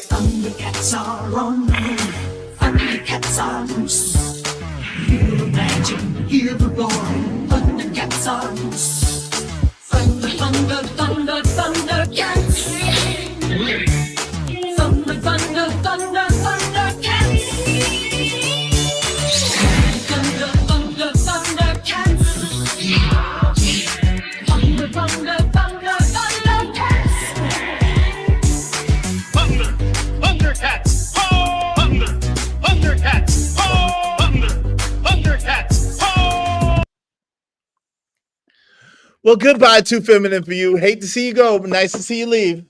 Thundercats are on the move, Thundercats are loose. Hear the magic, hear the roar, Thundercats are loose. Thunder, thunder, thunder, Thundercats. Thunder, thunder, thunder, Thundercats. Thunder, thunder, Thundercats. Thunder, thunder, thunder, Thundercats. Thunder, Thundercats. Oh! Thunder, Thundercats. Oh! Thunder, Thundercats. Oh! Well, goodbye, Too Feminine for You. Hate to see you go, but nice to see you leave.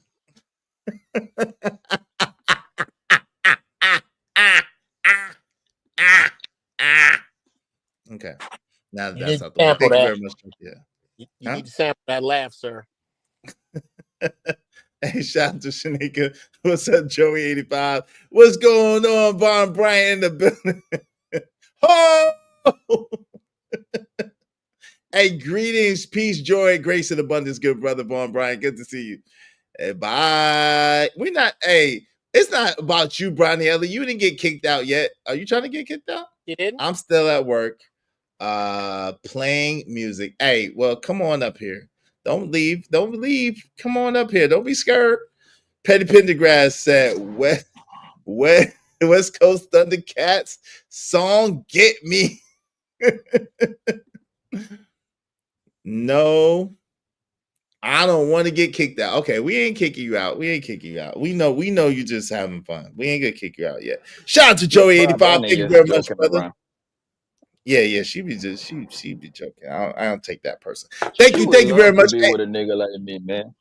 Okay. Now that that's out the way. Thank you very much. Yeah. You need to sample that laugh, sir. Hey, shout out to Shanika. What's up, Joey85? What's going on, Von Bryant in the building? Oh! Hey, greetings, peace, joy, grace, and abundance, good brother Von Bryant. Good to see you. Hey, bye. We're not, hey, it's not about you, Brownie Ellie. You didn't get kicked out yet. Are you trying to get kicked out? You didn't? I'm still at work, playing music. Hey, well, come on up here. Don't leave. Come on up here. Don't be scared. Petty Pendergrass said, West Coast Thundercats song, Get Me. No, I don't want to get kicked out. Okay, we ain't kicking you out. We ain't kicking you out. We know you just having fun. We ain't gonna kick you out yet. Shout out to Joey85. Thank you very much, brother. Yeah, she be joking. I don't take that person. Thank you very much. Be with a nigga like me, man.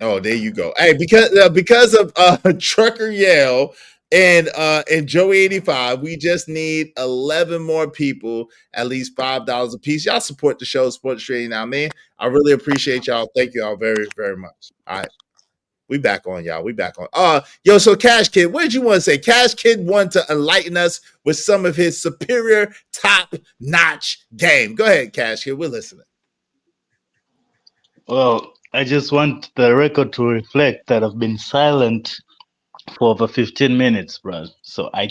Oh, there you go. Hey, because of Trucker Yale and Joey85, we just need 11 more people, at least $5 a piece. Y'all support the show, support the stream now, man. I really appreciate y'all. Thank you all very, very much. All right. We back on, y'all. We back on. So Cash Kid, what did you want to say? Cash Kid wanted to enlighten us with some of his superior, top-notch game. Go ahead, Cash Kid. We're listening. Well, I just want the record to reflect that I've been silent for over 15 minutes, bro. So I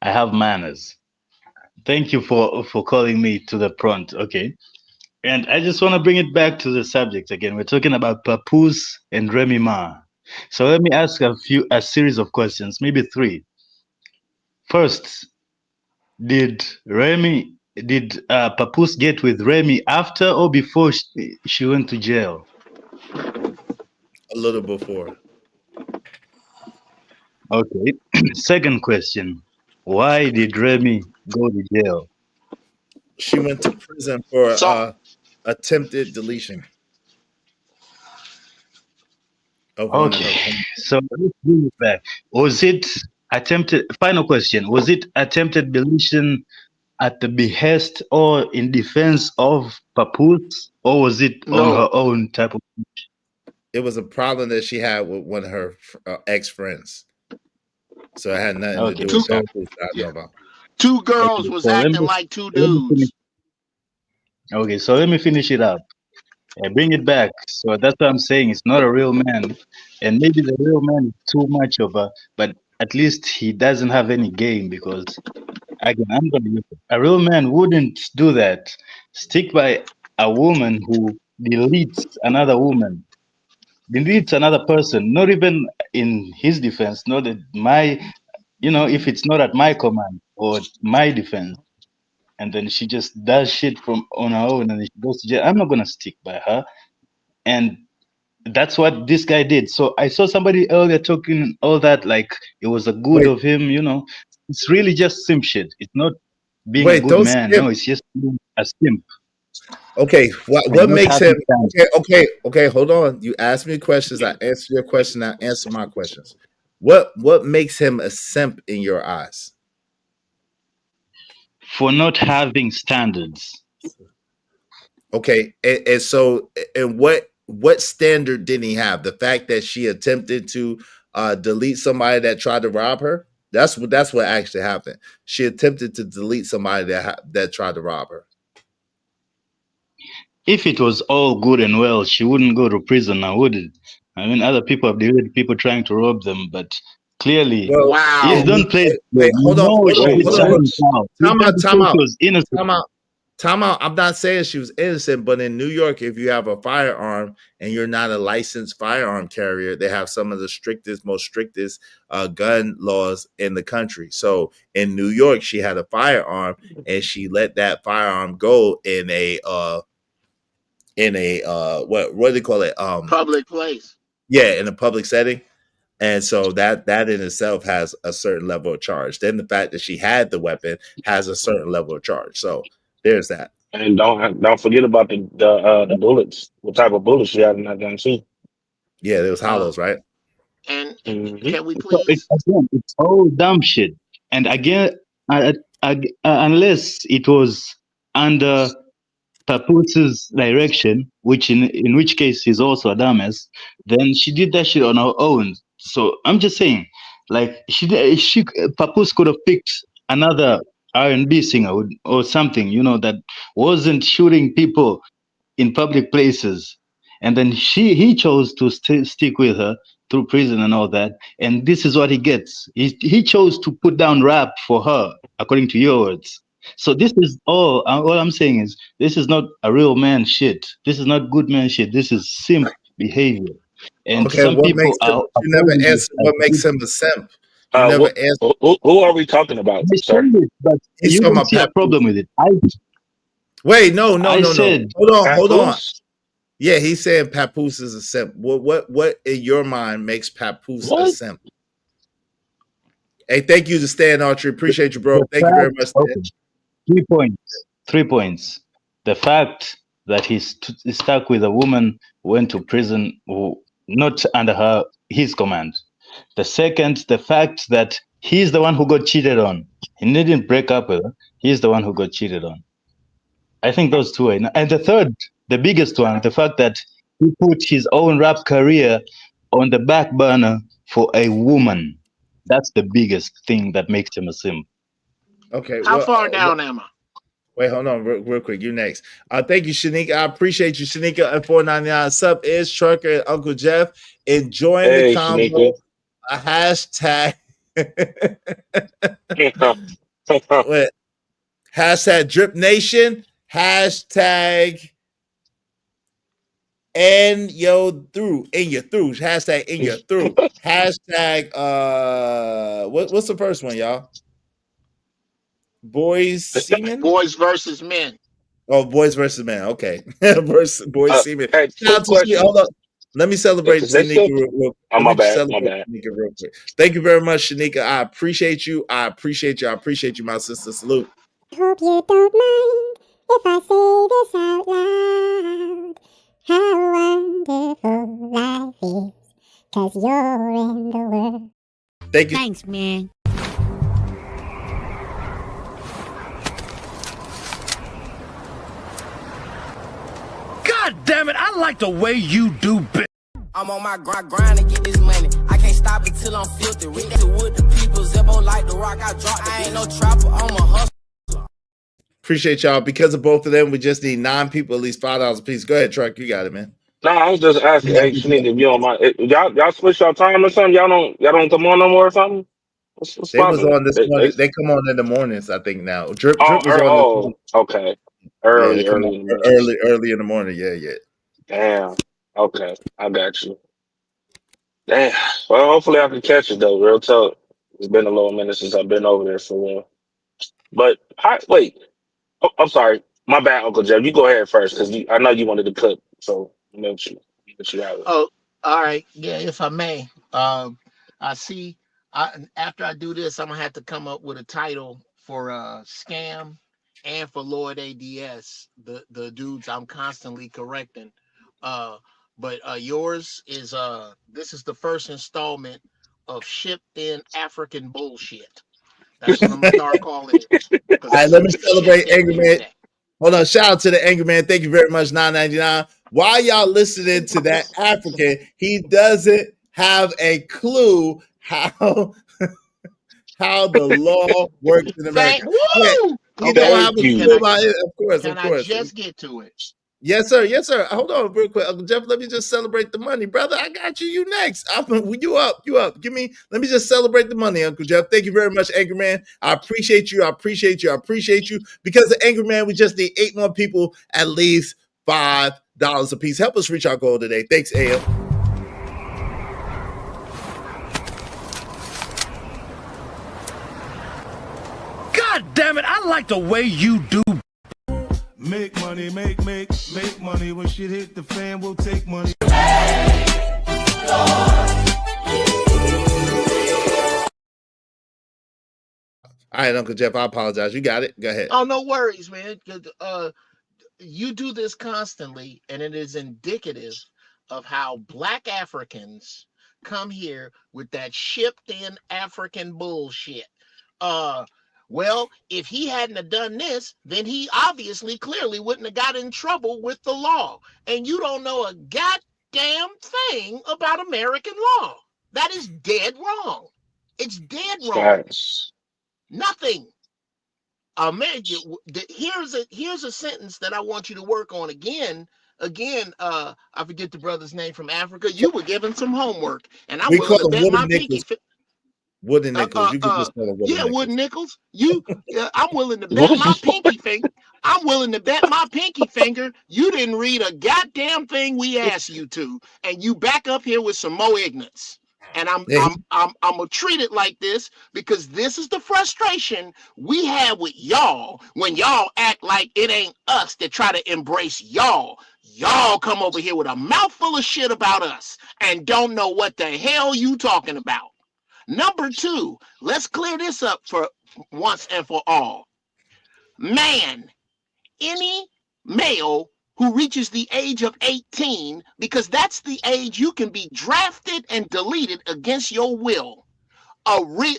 have manners. Thank you for calling me to the front. Okay. And I just want to bring it back to the subject again. We're talking about Papoose and Remy Ma. So let me ask a series of questions, maybe 3. First, did Papoose get with Remy after or before she went to jail? A little before. Okay. Second question. Why did Remy go to jail? She went to prison for attempted deletion. Okay. So let's bring it back. Was it attempted? Final question. Was it attempted deletion at the behest or in defense of Papoose, or was it on her own type of? It was a problem that she had with one of her ex-friends. So it had nothing to do with Papoose. I know about. Two girls was acting like two dudes. Okay, so let me finish it up and bring it back. So that's what I'm saying. It's not a real man, and maybe the real man is too much of but at least he doesn't have any game, because again, a real man wouldn't do that. Stick by a woman who deletes another woman, deletes another person, not even in his defense, not at if it's not at my command or my defense, and then she just does shit on her own and she goes to jail. I'm not gonna stick by her. And that's what this guy did. So I saw somebody earlier talking all that like it was a good of him, It's really just simp shit. It's not being a good man. No, it's just being a simp. Okay, what makes him okay, hold on. You asked me questions, I answered your question, I answer my questions. What makes him a simp in your eyes? For not having standards. Okay, and what standard did he have? The fact that she attempted to delete somebody that tried to rob her? That's what actually happened. She attempted to delete somebody that tried to rob her. If it was all good and well, she wouldn't go to prison now, would it? I mean, other people have deleted people trying to rob them, but clearly, you don't play. Wait, hold on. Time out. I'm not saying she was innocent, but in New York, if you have a firearm and you're not a licensed firearm carrier, they have some of the most strictest gun laws in the country. So in New York, she had a firearm and she let that firearm go in a what do they call it? Public place. Yeah, in a public setting. And so that in itself has a certain level of charge. Then the fact that she had the weapon has a certain level of charge. So there's that. And don't forget about the bullets. What type of bullets she had in that gun too? Yeah, there was hollows, right? And can we please? It's all dumb shit. And again, unless it was under Papoose's direction, in which case he's also a dumbass, then she did that shit on her own. So I'm just saying, like Papoose could have picked another R&B singer or something, that wasn't shooting people in public places, and then he chose to stick with her through prison and all that. And this is what he gets. He chose to put down rap for her, according to your words. So this is all I'm saying is this is not a real man shit. This is not good man shit. This is simp behavior. And some people you never answered what makes him a simp. You never answered. Who are we talking about? But you don't see a problem with it. Wait, no. Hold on. Yeah, he's saying Papoose is a simp. What in your mind makes Papoose a simp? Hey, thank you to Stan Archery. Appreciate you, bro. Thank you very much. Okay. 3 points. 3 points. The fact that he's stuck with a woman who went to prison who not under his command. The second, the fact that he's the one who got cheated on. He didn't break up with her. He's the one who got cheated on. I think those two are. And the third, the biggest one, the fact that he put his own rap career on the back burner for a woman. That's the biggest thing that makes him a simp. Okay. How far down am I? Wait, hold on real quick. You next. Thank you, Shanika. I appreciate you, Shanika. At $4.99. Sub is Trucker and Uncle Jeff. Enjoying the combo. A hashtag. Wait. Hashtag Drip Nation. Hashtag in your through. Hashtag in your through. Hashtag what's the first one, y'all? Boys semen? Boys versus men. Oh, boys versus men. Okay. Boys semen. Hey, hold on. Let me celebrate Shanika real quick. My bad. Shanika real quick. Thank you very much, Shanika. I appreciate you. I appreciate you, my sister. Salute. Hope you don't mind if I say this out loud. How wonderful life is, 'cause you're in the world. Thank you. Thanks, man. God damn it, I like the way you do business. I'm on my grind to get this money. I can't stop until I'm filthy. With the wood, the people, Zebo like the rock. I drop. I ain't no trapper. I'm a hustler. Appreciate y'all. Because of both of them, we just need 9 people, at least $5 a piece. Go ahead, Truck. You got it, man. No, I was just asking. Hey, Shanika, if you don't mind, y'all switch your time or something. Y'all don't come on no more or something. What's they was on this morning. They come on in the mornings, I think now. Drip was on. Oh, okay. Early in the morning. Yeah. Damn. Okay, I got you. Damn. Well, hopefully I can catch it though. Real talk. It's been a little minute since I've been over there for real. But wait. Oh, I'm sorry. My bad, Uncle Jeff. You go ahead first because I know you wanted to cook. So let you have it. Oh, all right. Yeah, if I may. I see. After I do this, I'm gonna have to come up with a title for Scam and for Lord ADS, the dudes I'm constantly correcting. But yours is this is the first installment of shipped in African bullshit. That's what I'm gonna start calling it. All right, let me celebrate Angry Man. Hold on, shout out to the Angry Man. Thank you very much, $9.99. While y'all listening to that African, he doesn't have a clue how the law works in America. He don't have a clue about it. Of course. I just get to it? Yes, sir. Hold on real quick, Uncle Jeff. Let me just celebrate the money, brother. I got you. You next. You up. Let me just celebrate the money, Uncle Jeff. Thank you very much, Angry Man. I appreciate you. Because of Angry Man, we just need 8 more people, at least $5 a piece. Help us reach our goal today. Thanks, AL. God damn it, I like the way you do. Make money, make money. When shit hit the fan, we'll take money. All right, Uncle Jeff, I apologize. You got it. Go ahead. Oh, no worries, man. You do this constantly, and it is indicative of how Black Africans come here with that shipped-in African bullshit. Well, if he hadn't have done this, then he obviously clearly wouldn't have got in trouble with the law. And you don't know a goddamn thing about American law. That is dead wrong. It's dead wrong. Nothing. Here's a sentence that I want you to work on again. I forget the brother's name from Africa. You were given some homework, and I'm willing to bet my pinky. Wooden Nichols. You can just call him Wooden Nichols. I'm willing to bet my pinky finger. I'm willing to bet my pinky finger you didn't read a goddamn thing we asked you to, and you back up here with some more ignorance. And I'm gonna treat it like this because this is the frustration we have with y'all when y'all act like it ain't us that try to embrace y'all. Y'all come over here with a mouthful of shit about us and don't know what the hell you talking about. Number two, let's clear this up for once and for all. Man, any male who reaches the age of 18, because that's the age you can be drafted and deleted against your will.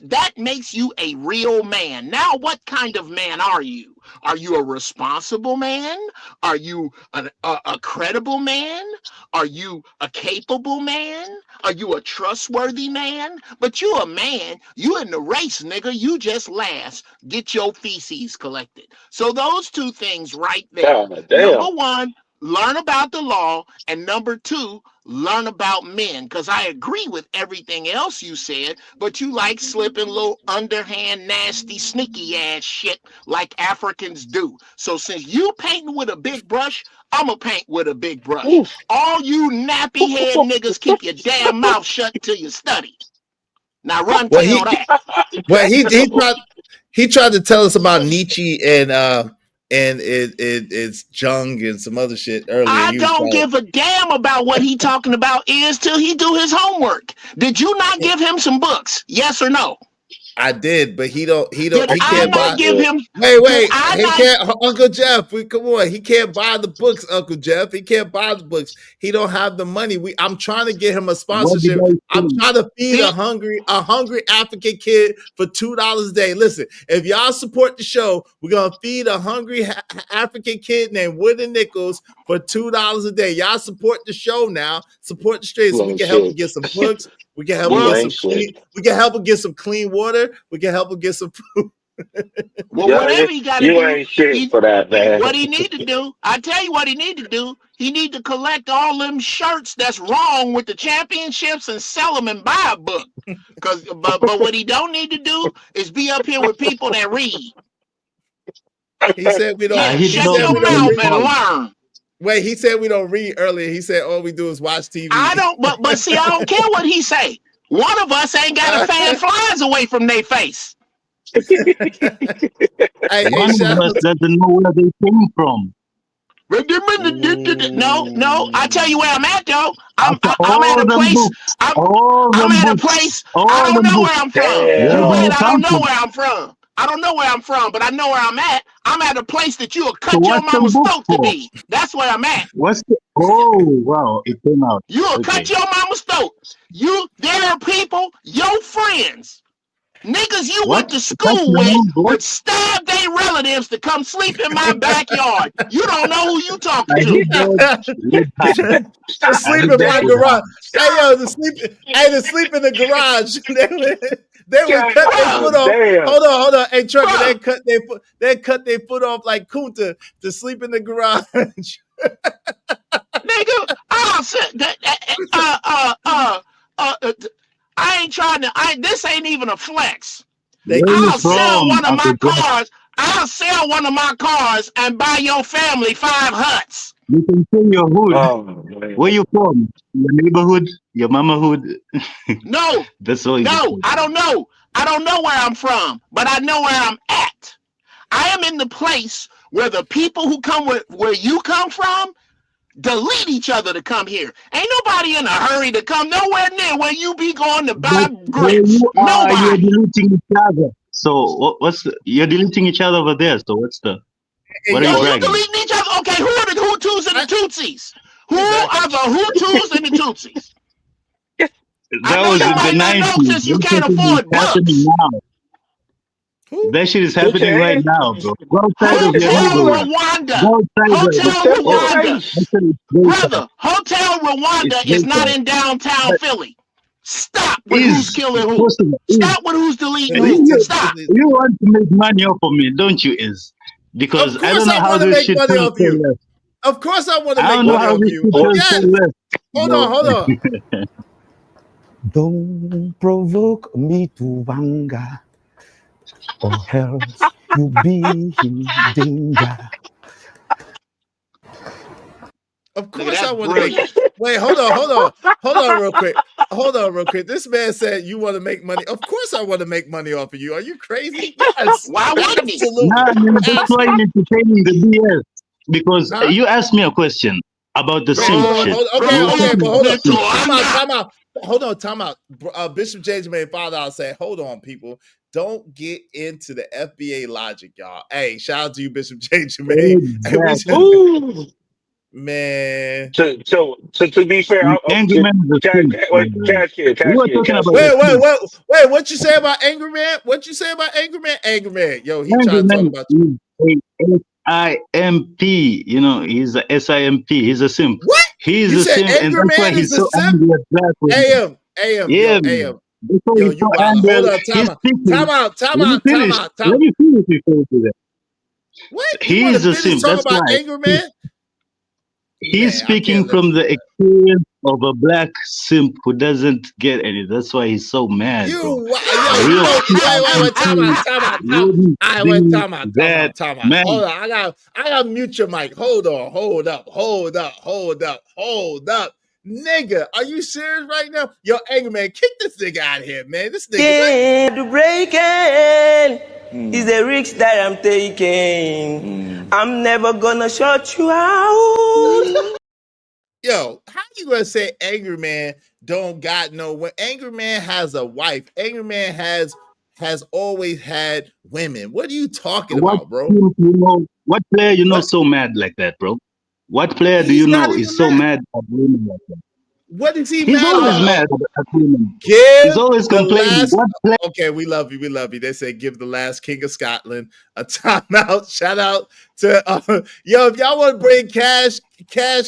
That makes you a real man. Now, what kind of man are you? Are you a responsible man? Are you a credible man? Are you a capable man? Are you a trustworthy man? But you a man. You in the race, nigga. You just last. Get your feces collected. So those two things right there. Number one, learn about the law. And number two, learn about men. Because I agree with everything else you said, but you like slipping little underhand, nasty, sneaky ass shit like Africans do. So since you painting with a big brush, I'ma paint with a big brush. Oof. All you nappy head niggas keep your damn mouth shut till you study. Now run tell that. Well, he tried to tell us about Nietzsche and it's Jung and some other shit earlier. I don't give a damn about what he talking about till he do his homework. Did you not give him some books? Yes or no? I did, but he can't buy. Wait, can't, Uncle Jeff. Come on, he can't buy the books, Uncle Jeff. He can't buy the books. He don't have the money. I'm trying to get him a sponsorship. I'm trying to feed a hungry African kid for $2 a day. Listen, if y'all support the show, we're gonna feed a hungry African kid named Wooden Nichols for $2 a day. Y'all support the show now. Support the streets so we can help him get some books. We can help him get some clean water. We can help him get some food. Well, whatever he got to do. You ain't shit for that, man. What he need to do, I tell you what he need to do. He need to collect all them shirts that's wrong with the championships and sell them and buy a book. But what he don't need to do is be up here with people that read. He said we don't. Shut your mouth and learn. Wait, he said we don't read earlier. He said all we do is watch TV. I don't, but see, I don't care what he say. One of us ain't got to fan flies away from their face. One of us doesn't know where they came from. No, I tell you where I'm at though. I'm at a place. I'm at a place. I don't know where I'm from. I don't know where I'm from. I don't know where I'm from, but I know where I'm at. I'm at a place that you'll cut your mama's throat to be. That's where I'm at. Oh, wow, it came out. You'll cut your mama's throat. There are people, your friends, niggas you went to school with, would stab their relatives to come sleep in my backyard. You don't know who you talking to. To sleep in my garage. To sleep in the garage. They would cut their foot off. Hold on. Hey, Trucker, they cut their foot off like Kunta to sleep in the garage. Nigga, I ain't trying to. This ain't even a flex. I'll sell one of my cars. I'll sell one of my cars and buy your family 5 huts. You can say your hood. Oh, where you from? Your neighborhood? Your mama hood? No. That's all. No, I don't know. I don't know where I'm from, but I know where I'm at. I am in the place where the people who come where you come from delete each other to come here. Ain't nobody in a hurry to come nowhere near where you be going to buy grits. Nobody. You're deleting each other. So you're deleting each other over there. So what's the? What are you deleting each other? Okay, who are the Hutus and the Tutsis? Who are the Hutus and the Tutsis? That was in the 90s. You can't afford books. That shit is happening right now, bro. Go outside of your Rwanda. Hotel Rwanda. Brother, Hotel Rwanda is not in downtown Philly. Stop with who's killing who. Stop with who's deleting who. Stop. You want to make money off of me, don't you, Iz? Because I don't know how this shit turns to less. Of course I want to make money off you. Hold on. Don't provoke me to anger, or else you be in danger. Of course I want to make. Wait, hold on real quick. hold on real quick. This man said you want to make money. Of course I want to make money off of you. Are you crazy? Yes. Why wouldn't he? Absolutely. Nah, man, that's why I'm entertaining the BS. Because Huh? you asked me a question about the simp shit. Okay, but hold on. Time out. Hold on, time out. Bishop James made $5 say, hold on, people. Don't get into the FBA logic, y'all. Hey, shout out to you, Bishop James Jermaine. Exactly. Man. To be fair, Angry Man is a simp. Cash Kid. Wait, what you say about Angry Man? What you say about Angry Man? Angry Man. Yo, he trying to talk about you. SIMP, you know, he's a SIMP. He's a simp. What? He's You a said simp, and Angry that's why Man he's is so a simp? angry at black women. AM. Yeah, Yo, that's why Yo, he's you so wild. angry. Hold on, time out. Let me finish before you do that. What? You want He's to a finish simp. talking That's about why Angry Man? he's speaking from the experience of a black simp who doesn't get any. That's why he's so mad, bro. Wait, time out. Time out. Man. Hold on, I gotta mute your mic. Hold up. Nigga, are you serious right now? Yo, Angry Man, kick this nigga out of here, man. This nigga. To breaking is the risk that I'm taking. I'm never gonna shut you out. Yo, how you gonna say Angry Man don't got no when Angry Man has a wife? Angry Man has always had women. What are you talking about, bro? What player you know so mad like that, bro? What player do you know is so mad at women like that? What is he He's mad always about? mad at women. Give He's always the complaining. last. What player? Okay, we love you. They say give the last King of Scotland a timeout. Shout out to yo. If y'all want to bring Cash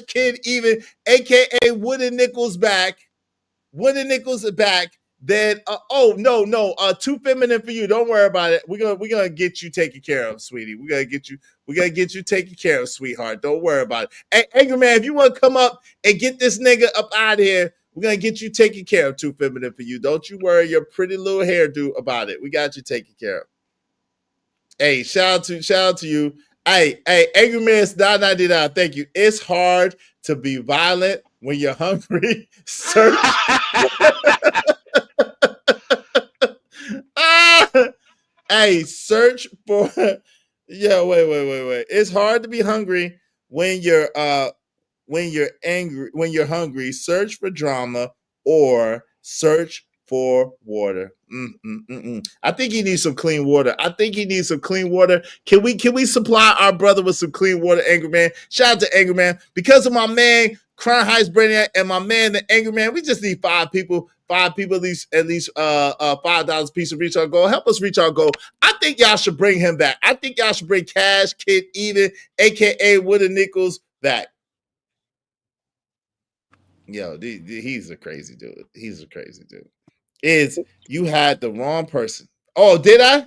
Kid Even, aka Wooden Nickels back. Then too feminine for you. Don't worry about it. We're gonna get you taken care of, sweetie. We're gonna get you taken care of, sweetheart. Don't worry about it. Hey, Angry Man, if you want to come up and get this nigga up out of here, we're gonna get you taken care of. Too feminine for you. Don't you worry your pretty little hairdo about it. We got you taken care of. Hey, shout out to you. Hey, Angry Man's $9.99. Thank you. It's hard to be violent when you're hungry. Search. Hey, search for. Yeah, wait. It's hard to be hungry when you're angry. When you're hungry, search for drama or search for water. I think he needs some clean water. Can we supply our brother with some clean water, Angry Man? Shout out to Angry Man. Because of my man, Crown Heights Brainiac, and my man, the Angry Man, we just need 5 people. 5 people at least $5 a piece to reach our goal. Help us reach our goal. I think y'all should bring him back. I think y'all should bring Cash Kid Even, aka Wooden Nickels, back. Yo, he's a crazy dude. You had the wrong person. Oh, did I?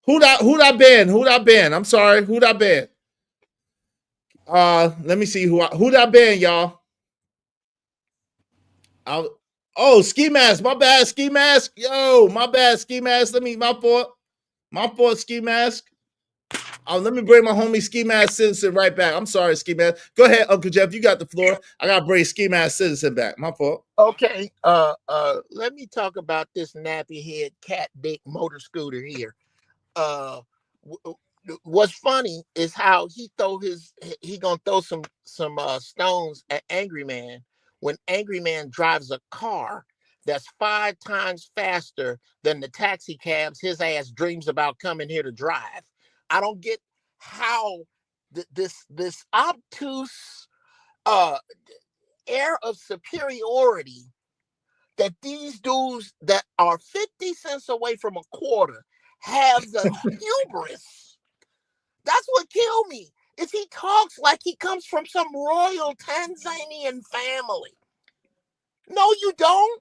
Who'd I ban? I'm sorry. Who'd I ban? Let me see who'd I ban, y'all. Ski Mask. My bad, Ski Mask. Yo, my bad, Ski Mask. My fault, Ski Mask. Let me bring my homie Ski Mask Citizen right back. I'm sorry, Ski Mask. Go ahead, Uncle Jeff. You got the floor. I gotta bring Ski Mask Citizen back. My fault. Okay. Let me talk about this nappy head cat dick motor scooter here. What's funny is how he gonna throw some stones at Angry Man when Angry Man drives a car that's 5 times faster than the taxi cabs his ass dreams about coming here to drive. I don't get how this obtuse air of superiority that these dudes that are 50 cents away from a quarter have the hubris. That's what killed me. Is he talks like he comes from some royal Tanzanian family. No, you don't.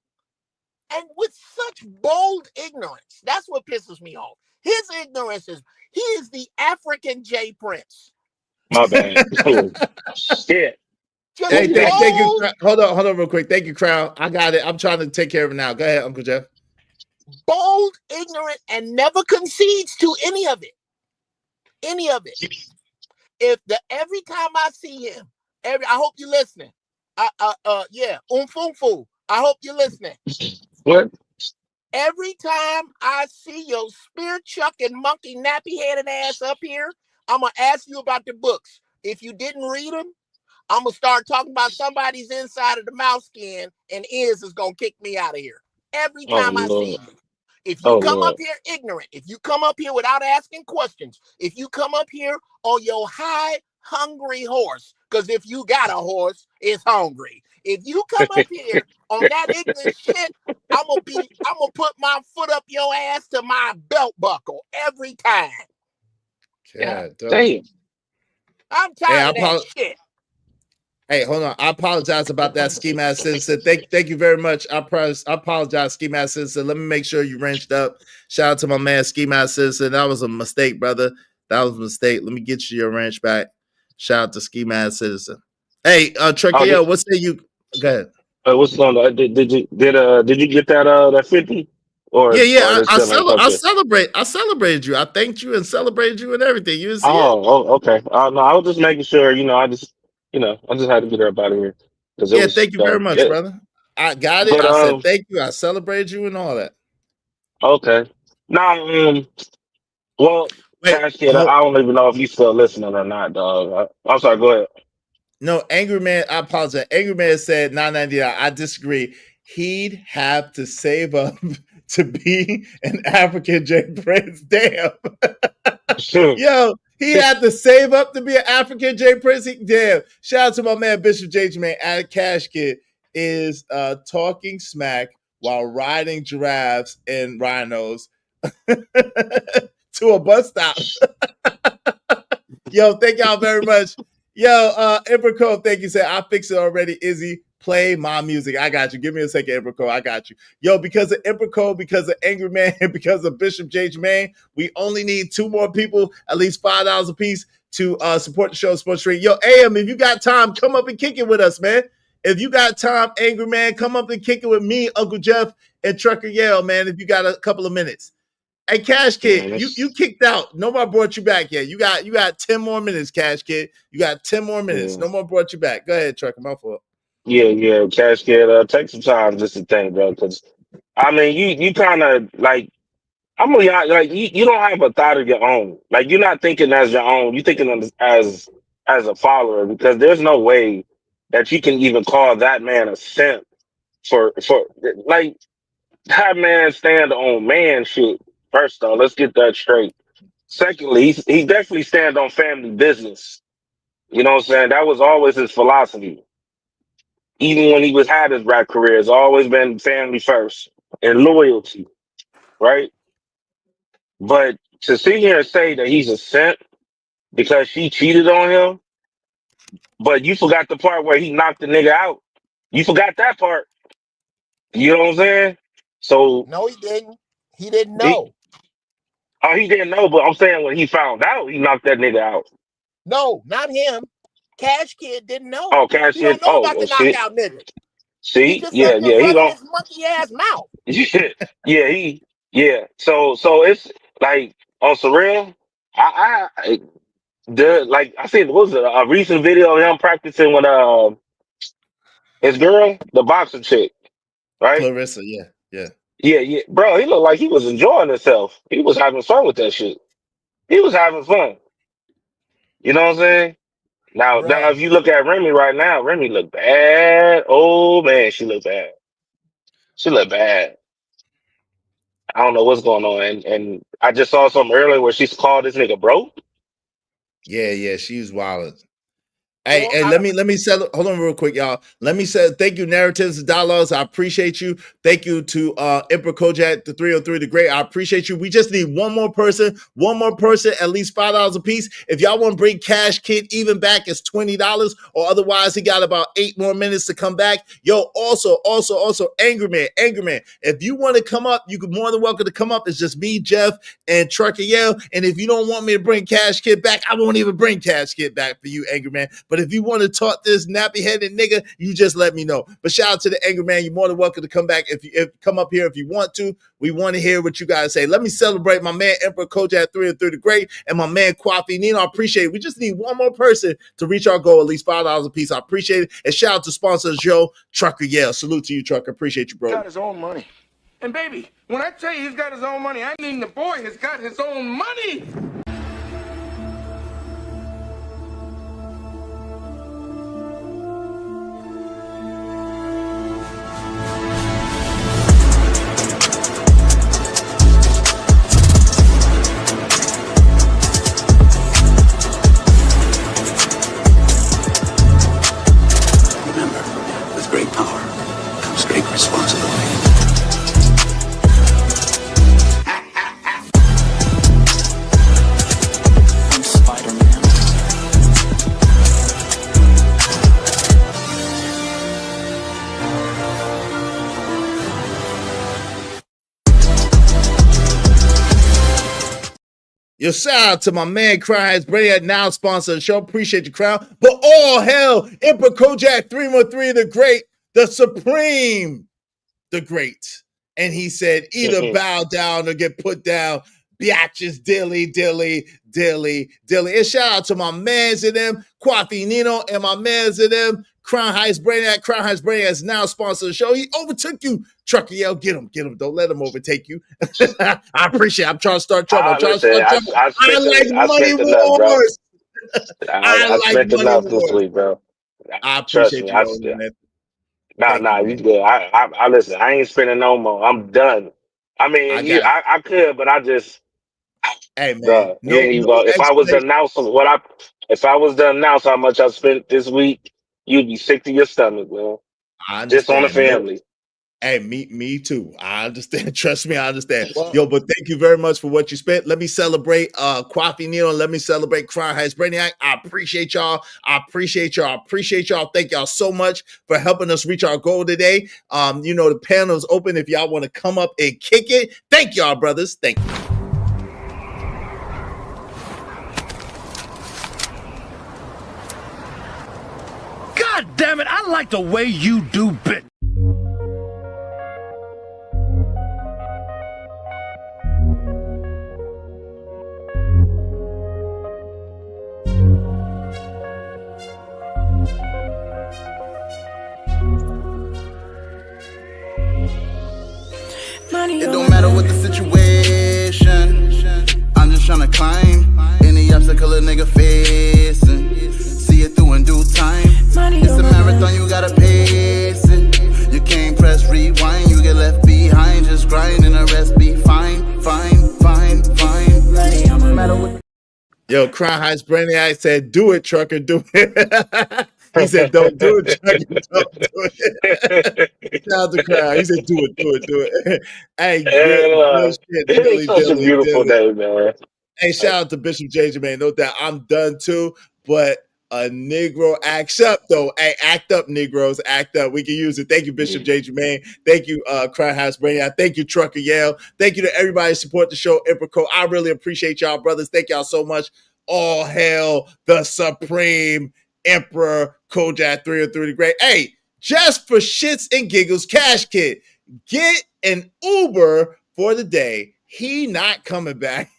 And with such bold ignorance, that's what pisses me off. His ignorance is he is the African J Prince. My bad. Shit. Hey, thank you. Hold on real quick. Thank you, Crown. I got it. I'm trying to take care of it now. Go ahead, Uncle Jeff. Bold, ignorant, and never concedes to any of it. Every time I see him, I hope you're listening. Umfunfu. I hope you're listening. What? Every time I see your spear chucking monkey nappy headed ass up here, I'm gonna ask you about the books. If you didn't read them, I'm gonna start talking about somebody's inside of the mouse skin, and is gonna kick me out of here every time I see you. If you come up here ignorant, if you come up here without asking questions, if you come up here on your high hungry horse, because if you got a horse, it's hungry. If you come up here on that ignorant shit, I'm gonna put my foot up your ass to my belt buckle every time. Yeah, damn. I'm tired of that shit. Hey, hold on. I apologize about that, Ski Mask Citizen. Thank you very much. I apologize, Ski Mask Citizen. Let me make sure you wrenched up. Shout out to my man, Ski Mask Citizen. That was a mistake, brother. That was a mistake. Let me get you your wrench back. Shout out to Ski Mask Citizen. Hey, Trekio, what say you? Go ahead. What's going on? Did you get that 50? Or Yeah. I celebrated you. I thanked you and celebrated you and everything. You see okay. No, I was just making sure. I just had to get her up out of here. Thank you very much, brother. I got it. But, I said thank you. I celebrated you and all that. Okay. Now, well, Cash Kid, I don't even know if you still listening or not, dog. I'm sorry. Go ahead. No, Angry Man, I apologize. Angry Man said $9.99. I disagree. He'd have to save up to be an African J Prince. Damn. Yo, he had to save up to be an African J Prince. Damn. Shout out to my man Bishop J. Man. Ad Cash Kid is talking smack while riding giraffes and rhinos to a bus stop. Yo, thank y'all very much. Yo, Emperor Cove, thank you. Say I fixed it already. Izzy, play my music. I got you. Give me a second, Emperor Cove. I got you. Yo, because of Emperor Cove, because of Angry Man, and because of Bishop J. Jermaine, we only need 2 more people, at least $5 a piece, to support the show, Sports Street. Yo, AM, if you got time, come up and kick it with us, man. If you got time, Angry Man, come up and kick it with me, Uncle Jeff, and Trucker Yale, man, if you got a couple of minutes. Hey, Cash Kid, you kicked out. Nobody brought you back yet. You got 10 more minutes, Cash Kid. You got 10 more minutes. Yeah. No more brought you back. Go ahead, Trucker. My fault. Yeah, Cash Kid. Take some time just to think, bro. Because I mean, you kind of like. I'm really like you don't have a thought of your own. Like you're not thinking as your own. You're thinking as a follower, because there's no way that you can even call that man a simp for like that man stand on man shit. First off, let's get that straight. Secondly, he definitely stand on family business. You know what I'm saying? That was always his philosophy. Even when he had his rap career, it's always been family first and loyalty, right? But to sit here and say that he's a simp because she cheated on him, but you forgot the part where he knocked the nigga out. You forgot that part. You know what I'm saying? So no, he didn't. He didn't know. He didn't know, but I'm saying when he found out, he knocked that nigga out. No, not him. Cash Kid didn't know. Oh, Cash He Kid. don't know about the knockout nigga. See, he just he don't. His monkey ass mouth. Yeah. So it's like on surreal. I seen what was it, a recent video of him practicing with his girl, the boxing chick, right? Clarissa, yeah. Yeah, bro. He looked like he was enjoying himself. He was having fun with that shit. He was having fun. You know what I'm saying? Now, if you look at Remy right now, Remy look bad. Oh man, she look bad. She look bad. I don't know what's going on, and I just saw something earlier where she's called this nigga bro. Yeah, she was wild. Hey, let me settle. Hold on real quick, y'all. Let me say thank you, Narratives of Dialogues. I appreciate you. Thank you to Emperor Kojak, the 303, the Great. I appreciate you. We just need one more person, at least $5 a piece. If y'all want to bring Cash Kid even back, it's $20, or otherwise he got about 8 more minutes to come back. Yo, also, Angry Man. If you want to come up, you can more than welcome to come up. It's just me, Jeff, and Trucker Yale. And if you don't want me to bring Cash Kid back, I won't even bring Cash Kid back for you, Angry Man. But But if you want to talk this nappy-headed nigga, you just let me know. But shout out to the Angry Man. You're more than welcome to come back if come up here if you want to. We want to hear what you guys say. Let me celebrate my man Emperor Kojak 3 and 3 the Great and my man Kwafi Nino. I appreciate it. We just need one more person to reach our goal, at least $5 a piece. I appreciate it. And shout out to sponsor the show, Trucker Yale. Salute to you, Trucker. Appreciate you, bro. He's got his own money. And baby, when I tell you he's got his own money, I mean the boy has got his own money. With great power comes great responsibility. I'm Spider-Man. Yo, shout out to my man Crown Heights Brainiac, now sponsor of the show. Appreciate you, Crown. But all hell, Emperor Kojak 313 the Great, the Supreme, the Great. And he said, either bow down or get put down. Biatches, dilly, dilly, dilly, dilly. And shout out to my mans in them, Kwafi Nino, and my mans in them, Crown Heights Brainiac. Crown Heights Brainiac is now sponsor of the show. He overtook you. Trucker Yell, get him. Don't let him overtake you. I appreciate it. I'm trying to start trouble. I like money wars. I spent enough this week, bro. I appreciate you, man. Nah, you good. I listen. I ain't spending no more. I'm done. I mean, I could, but I just. Hey man, if I was to announce how much I spent this week, you'd be sick to your stomach, man. Just on the family. Hey, me too. I understand. Trust me, I understand. Yo, but thank you very much for what you spent. Let me celebrate Kwafi Nino. Let me celebrate Crown Heights Brainiac. I appreciate y'all. Thank y'all so much for helping us reach our goal today. The panel's open if y'all want to come up and kick it. Thank y'all, brothers. Thank you. God damn it, I like the way you do business. It don't matter what the situation, I'm just tryna climb any obstacle a nigga facing. See it through in due time. It's a marathon, you gotta pace it. You can't press rewind, you get left behind. Just grind and the rest be fine. No matter what. Yo, Crown Heights Brainiac said, do it, trucker, do it. He said, don't do it, trucker, don't do it. Shout out to Crown. He said, do it. Hey, good shit. It's such a beautiful day, man. Hey, shout out to Bishop J. Jermaine. No doubt, I'm done too, but a Negro acts up, though. Hey, act up, Negroes, act up. We can use it. Thank you, Bishop J. Jermaine. Thank you, Crown House Brainiac. Thank you, Trucker Yale. Thank you to everybody who support the show, Emperor Co. I really appreciate y'all, brothers. Thank y'all so much. All hail the Supreme Emperor Kojak 303 the Great. Hey, just for shits and giggles, Cash Kid, get an Uber for the day. He not coming back.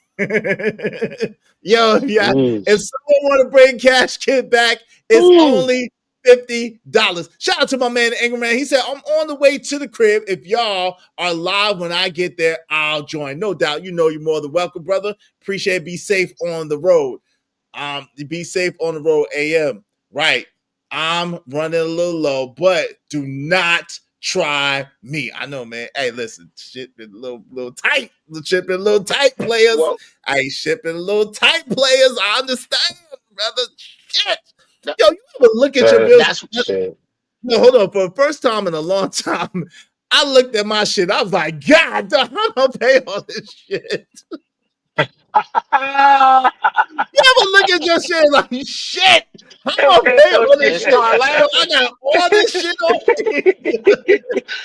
Yo, if someone want to bring Cash Kid back, it's only $50. Shout out to my man, the Angry Man. He said, I'm on the way to the crib. If y'all are live when I get there, I'll join. No doubt. You know you're more than welcome, brother. Appreciate it. Be safe on the road. Be safe on the road, AM. Right. I'm running a little low, but do not try me. I know, man. Hey, listen, shit been a little tight. The shit been a little tight, players. Hey, shit been a little tight, players. I understand, brother. Shit. Yo, you ever look at your bills? No, hold on. For the first time in a long time, I looked at my shit. I was like, God, I'm gonna pay all this shit. You ever look at your shit like, shit, I'm gonna pay all this shit. I got all this shit on me.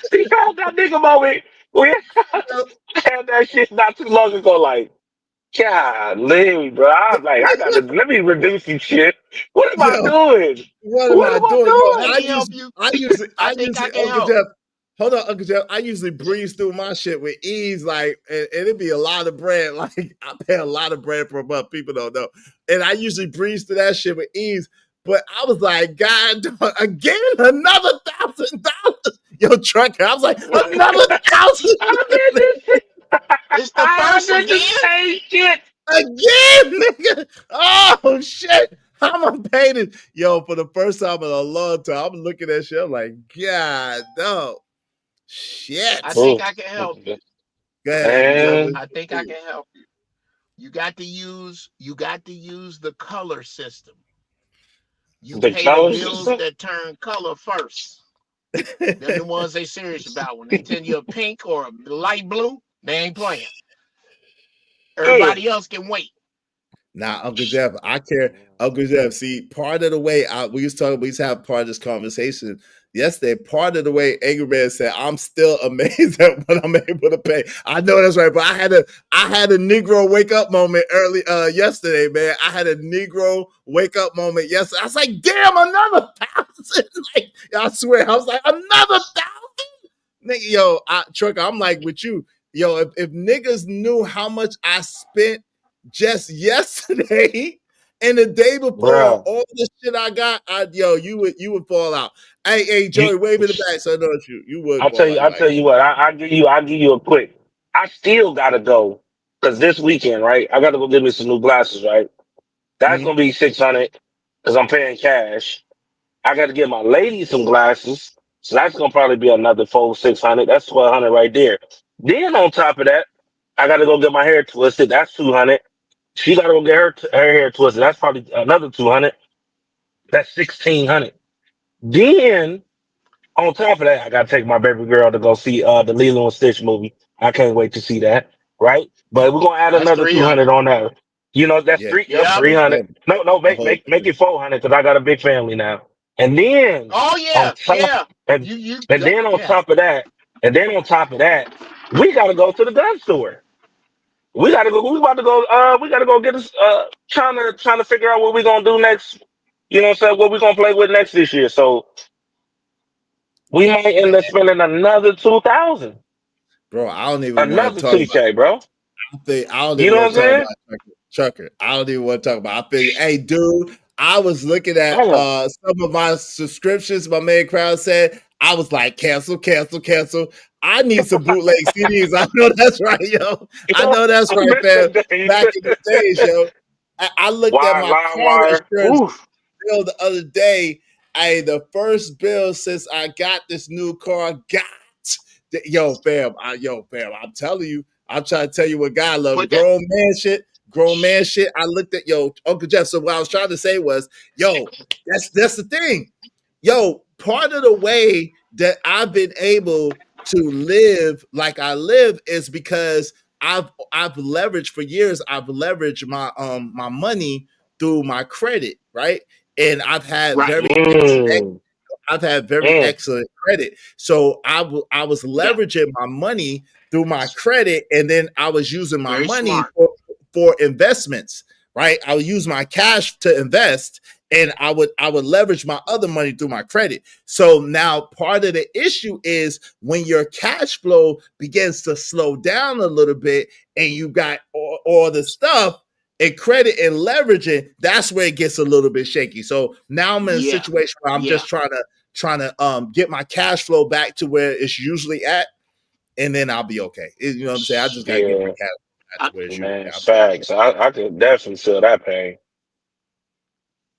See, that nigga moment. We had that shit not too long ago. Like, Golly, bro. I was like, I gotta let me reduce some shit. What am I Yo, doing? what am What I am I doing? Yo, doing? Let me help you. I I think I usually, can Uncle help. Jeff. Hold on, Uncle Jeff. I usually breeze through my shit with ease, like, and it'd be a lot of bread. Like, I pay a lot of bread per month. People don't know, and I usually breeze through that shit with ease. But I was like, God, again, another $1,000. Yo, trucker. I was like, another $1,000. It's the first I did the again. same shit. Again, nigga. Oh shit. I'm gonna pay this. Yo, for the first time in a long time, I'm looking at shit. I'm like, God, no. Shit. I think I can help you. Go ahead, Uncle Jeff. And I think I can help you. You got to use the color system. You the pay the color bills system? that turn color first. They're the ones they serious about. When they tell you a pink or a light blue, they ain't playing. Everybody else can wait. Nah, Uncle Jeff, I care. Uncle Jeff, see, part of the way we used to have part of this conversation yesterday. Part of the way Angry Man said, I'm still amazed at what I'm able to pay. I know that's right, but I had a Negro wake up moment early yesterday, man. I had a Negro wake up moment yesterday. I was like, damn, another 1,000. Like, I swear, I was like, another 1,000. Nigga, yo, Trucker, I'm like with you. Yo, if niggas knew how much I spent just yesterday and the day before, Bro. all the shit I got, you would fall out. Hey, Joey, wave in the back so I know it's you. You would I'll fall out. tell you what, I'll give you a quick. I still gotta go because this weekend, right? I gotta go get me some new glasses, right? That's Mhm. gonna be 600 because I'm paying cash. I gotta get my lady some glasses, so that's gonna probably be another 600. That's 1,200 right there. Then on top of that, I gotta go get my hair twisted. That's 200. She gotta go get her hair twisted. That's probably another 200. That's 1,600. Then on top of that, I gotta take my baby girl to go see the Lilo and Stitch movie. I can't wait to see that. Right? But we're gonna add That's another 200 300. on that. You know, that's Yeah, Yep. 300. No, the make whole make make it 400 because I got a big family now. And then Oh on yeah, top yeah. and You and then on yeah. top of that, we gotta go to the gun store. We gotta go. We about to go. We gotta go get us. Trying to figure out what we're gonna do next. You know what I'm saying? What we gonna play with next this year? So we might end up spending another 2,000, Bro, I don't even want to another talk about 2K, bro. I don't You even know what I'm want to talk saying? about Trucker. I don't even want to talk about. I feel, hey, dude, I was looking at Hold some of my subscriptions. My man crowd said I was like, cancel. I need some bootleg CDs. I know that's right, yo. I know that's I right, missed fam. that day. Back in the days, yo. I looked at Wire, my line car wire. insurance Oof. bill the other day. The first bill since I got this new car. Yo, fam. I'm telling you. I'm trying to tell you what God loves. Put that. Grown man shit. I looked at Uncle Jeff. So what I was trying to say was, that's the thing. Part of the way that I've been able to live like I live is because I've leveraged for years. I've leveraged my money through my credit, right? And I've had Right. very excellent credit. So I was Yeah. leveraging my money through my credit, and then I was using my Very money smart. for investments, right? I would use my cash to invest, and I would leverage my other money through my credit. So now part of the issue is when your cash flow begins to slow down a little bit and you got all the stuff and credit and leveraging, that's where it gets a little bit shaky. So now I'm in a Yeah. situation where I'm just trying to get my cash flow back to where it's usually at, and then I'll be okay. You know what I'm saying? I just gotta get my Yeah, cash back to where it's usually man. at. Facts. I could definitely feel that pain.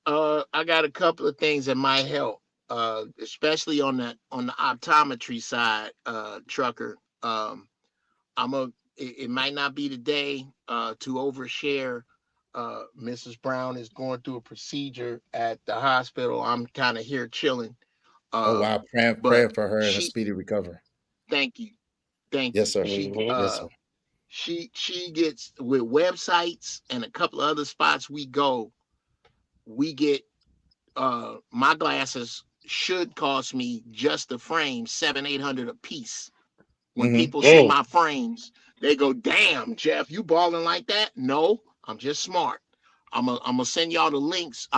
I got a couple of things that might help. Especially on the optometry side, trucker. It might not be the day to overshare. Mrs. Brown is going through a procedure at the hospital. I'm kind of here chilling. Oh wow, But praying for her and a she, speedy recovery. thank you. Yes, sir. Yes, sir. She gets with websites and a couple of other spots we go, we get my glasses should cost me just the frame $700-800 a piece. When people see my frames, They go, damn, Jeff, you balling like that? No, I'm just smart. I'm gonna send y'all the links.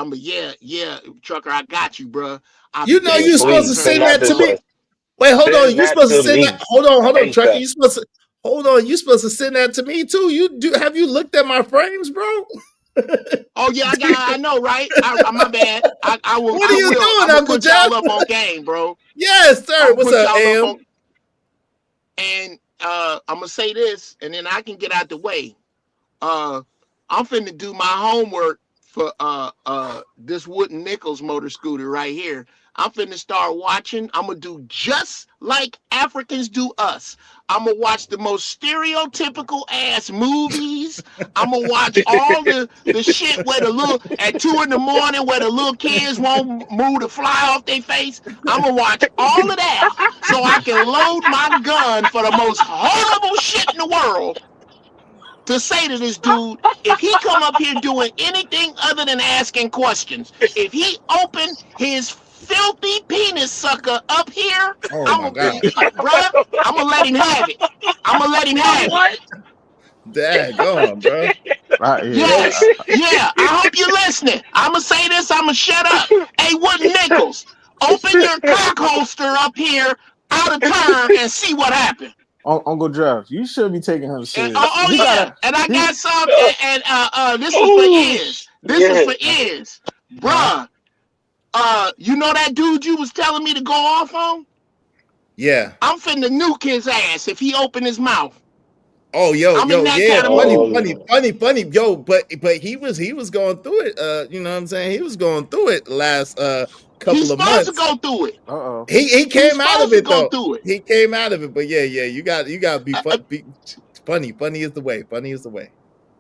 Yeah, Trucker, I got you, bro. You know you're supposed to send that to me. Wait, hold on. You're supposed to send that. Hold on, Trucker. You supposed to hold on. You're supposed to send that to me too. Have you looked at my frames, bro? Oh yeah, I know, right? My bad. I will. What are you doing, Uncle Jeff? Jeff? Up on game, bro. Yes, sir. What's up, Am? And I'm gonna say this, and then I can get out the way. I'm finna do my homework for this Wooden Nichols motor scooter right here. I'm finna start watching. I'm gonna do just like Africans do us. I'm gonna watch the most stereotypical ass movies. I'm gonna watch all the shit where at 2 a.m. where the little kids won't move the fly off their face. I'm gonna watch all of that so I can load my gun for the most horrible shit in the world. To say to this dude, if he come up here doing anything other than asking questions, if he open his filthy penis sucker up here, I'm gonna let him have it. I'm gonna let him have it. Dad, go on, bro. Yes, yeah. I hope you're listening. I'm gonna say this. I'm gonna shut up. Hey, Wooden Nichols, open your cock holster up here out of turn and see what happened. Uncle Jeff, you should be taking him serious. And I got some, and this is for Iz. This is for Iz. Bruh, you know that dude you was telling me to go off on? Yeah. I'm finna nuke his ass if he open his mouth. Oh, yeah. Funny. Yo, but he was going through it. You know what I'm saying? He was going through it last couple of months. He's supposed to go through it. He came out of it though. He came out of it, but yeah, you got to be funny. Funny is the way. Funny is the way.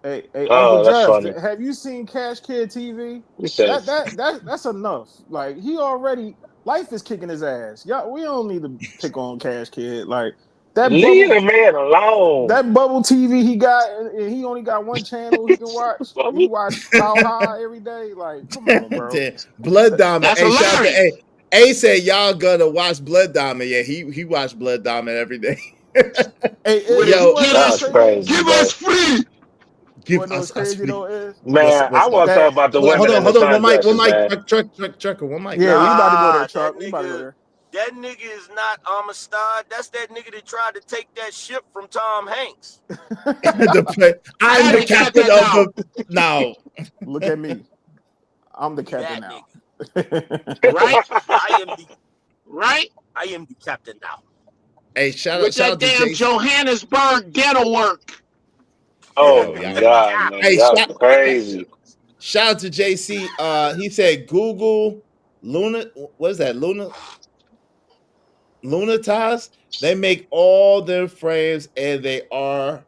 Hey, Uncle Jeff, have you seen Cash Kid TV? That's enough. Like life is kicking his ass. Y'all, we don't need to pick on Cash Kid. Like that. Leave the man alone. That bubble TV he got, and he only got one channel he can watch. He watch How High every day. Like, come on, bro. Blood Diamond. Hey, shout out to A said y'all gonna watch Blood Diamond. Yeah, he watched Blood Diamond every day. Hey, yo, give us free. Give us crazy free. Though is? Man, I want to talk about the women. Hold on, one mic, trucker, one mic. Yeah, we about to go there, truck. We about to go there. That nigga is not Amistad. That's that nigga that tried to take that ship from Tom Hanks. I'm the captain of the. Now, look at me. I'm the captain now. Right? I am the captain now. Hey, shout out to damn Johannesburg ghetto work. Oh my God, man. Hey, that's crazy. Shout out to JC. He said Google Luna. What is that? Lunatize. They make all their frames and they are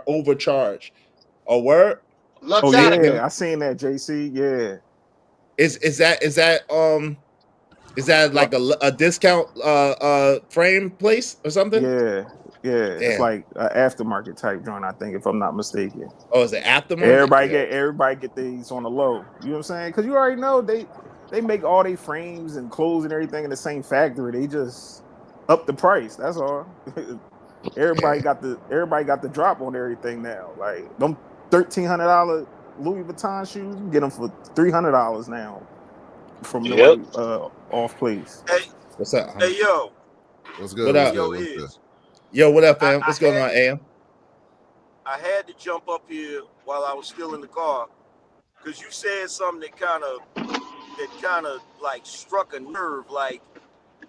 overcharged. A word? Looks yeah, I seen that, JC. Yeah. Is that like a discount frame place or something? Yeah. It's like an aftermarket type joint, I think, if I'm not mistaken. Oh, is it aftermarket? Everybody get these on the low. You know what I'm saying? Because you already know they make all their frames and clothes and everything in the same factory. They just up the price. That's all. Everybody got the drop on everything now. Like them $1,300 Louis Vuitton shoes, you can get them for $300 now from the off place. Hey, what's up? Hey, yo. What's good? What up? Yo, what up, fam? What's going on, Am? I had to jump up here while I was still in the car because you said something that kind of like struck a nerve. Like,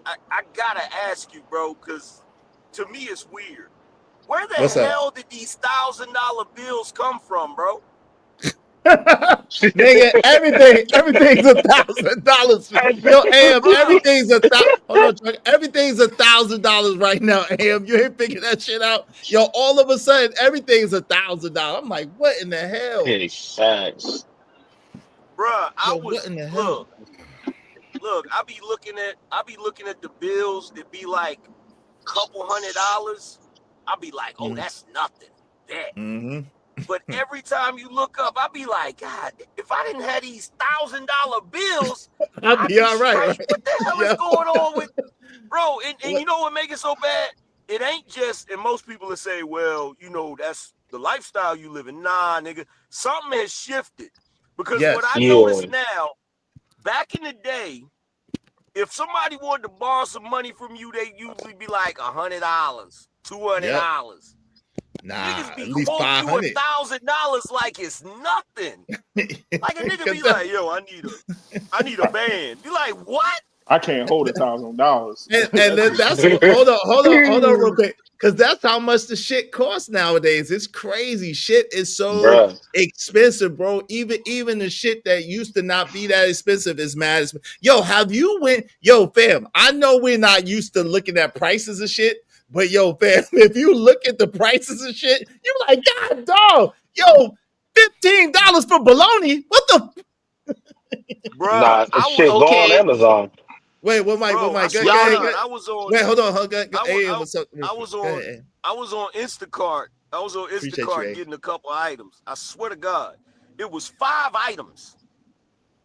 I gotta ask you, bro, because to me it's weird. Where the hell did these $1,000 bills come from, bro? Nigga, everything's $1,000. Yo, Am, everything's $1,000 right now. Am, you ain't figuring that shit out. Yo, all of a sudden, everything's $1,000. I'm like, what in the hell? Facts. Bruh, what in the hell? Look, I be looking at the bills that be like a couple $100. I'll be like, oh, that's nothing. That. Mm-hmm. But every time you look up, I'll be like, God, if I didn't have these $1,000 bills, I'd be all right. What the hell is going on with, bro? And you know what make it so bad? it ain't just, and most people will say, well, you know, that's the lifestyle you live in. Nah, nigga, something has shifted. Because what I notice now, back in the day, if somebody wanted to borrow some money from you, they usually be like $100, $200. Nah, niggas at be least quoting you $500. $1,000 like it's nothing. Like a nigga be like, yo, I need a band. Be like, what? I can't hold $1,000. And then that's hold on real quick. Because that's how much the shit costs nowadays. It's crazy. Shit is so expensive, bro. Even the shit that used to not be that expensive is mad expensive. Yo, fam, I know we're not used to looking at prices of shit, but yo, fam, if you look at the prices of shit, you're like, God dog, yo, $15 for bologna. What the Bro, Nah, shit, go on Amazon. Wait, what Mike? Bro, What Mike? I was on. Wait, hold on. I was on Instacart. I was on Instacart getting a couple items. I swear to God, it was 5 items,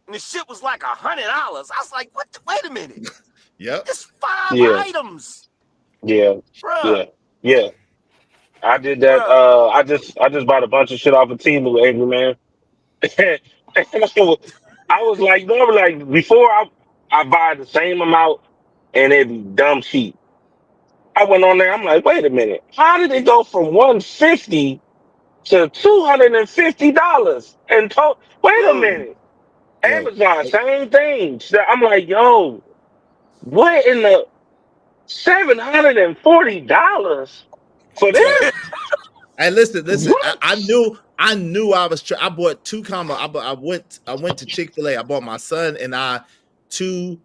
and the shit was like $100. I was like, what? Wait a minute. Yep. It's 5 items. Yeah. Bruh. Yeah. I did that. I just bought a bunch of shit off of Temu, Angry Man. I was like, normally, like before I buy the same amount and it be dumb cheap. I went on there, I'm like, wait a minute, how did it go from $150 to $250? And wait a minute. Amazon, same thing. So I'm like, yo, what in the $740 for this? Hey, listen. I knew I was. I bought 2 combos. I went to Chick-fil-A. I bought my son and I 2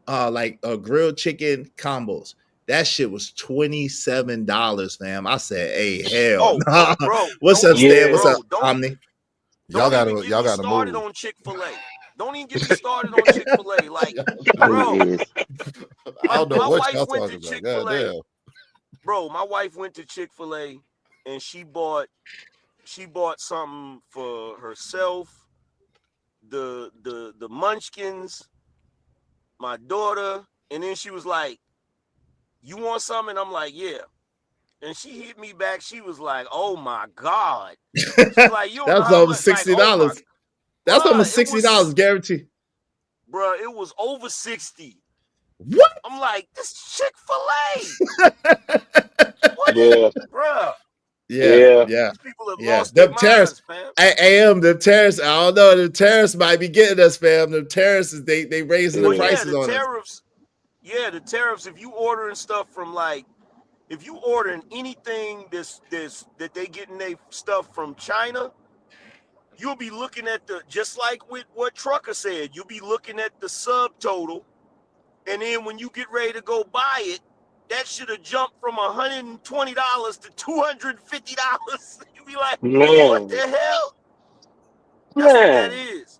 grilled chicken combos. That shit was $27, fam. I said, "Hey, hell, nah." Bro, What's up, Stan? What's up, Omni? Y'all gotta started move. on Chick-fil-A. Don't even get me started on Chick-fil-A. Like, bro, I don't know what y'all went to talking about. Chick-fil-A. Goddamn. Bro, my wife went to Chick-fil-A and she bought something for herself, the munchkins, my daughter, and then she was like, you want something? And I'm like, yeah. And she hit me back. She was like, oh my God. She's like, you That's almost $60. That's almost $60 guaranteed. Bro, it was over 60. What? I'm like, this Chick-fil-A. Yeah. Bro. Yeah. These people have lost their minds, fam. The tariffs. I don't know. The tariffs might be getting us, fam. The tariffs, they raising the prices on us. Yeah, the tariffs. If you ordering stuff from if you ordering anything that they getting their stuff from China, you'll be looking at just like with what Trucker said, you'll be looking at the subtotal, and then when you get ready to go buy it, that should have jumped from $120 to $250. You be like, what the hell? That's what that is.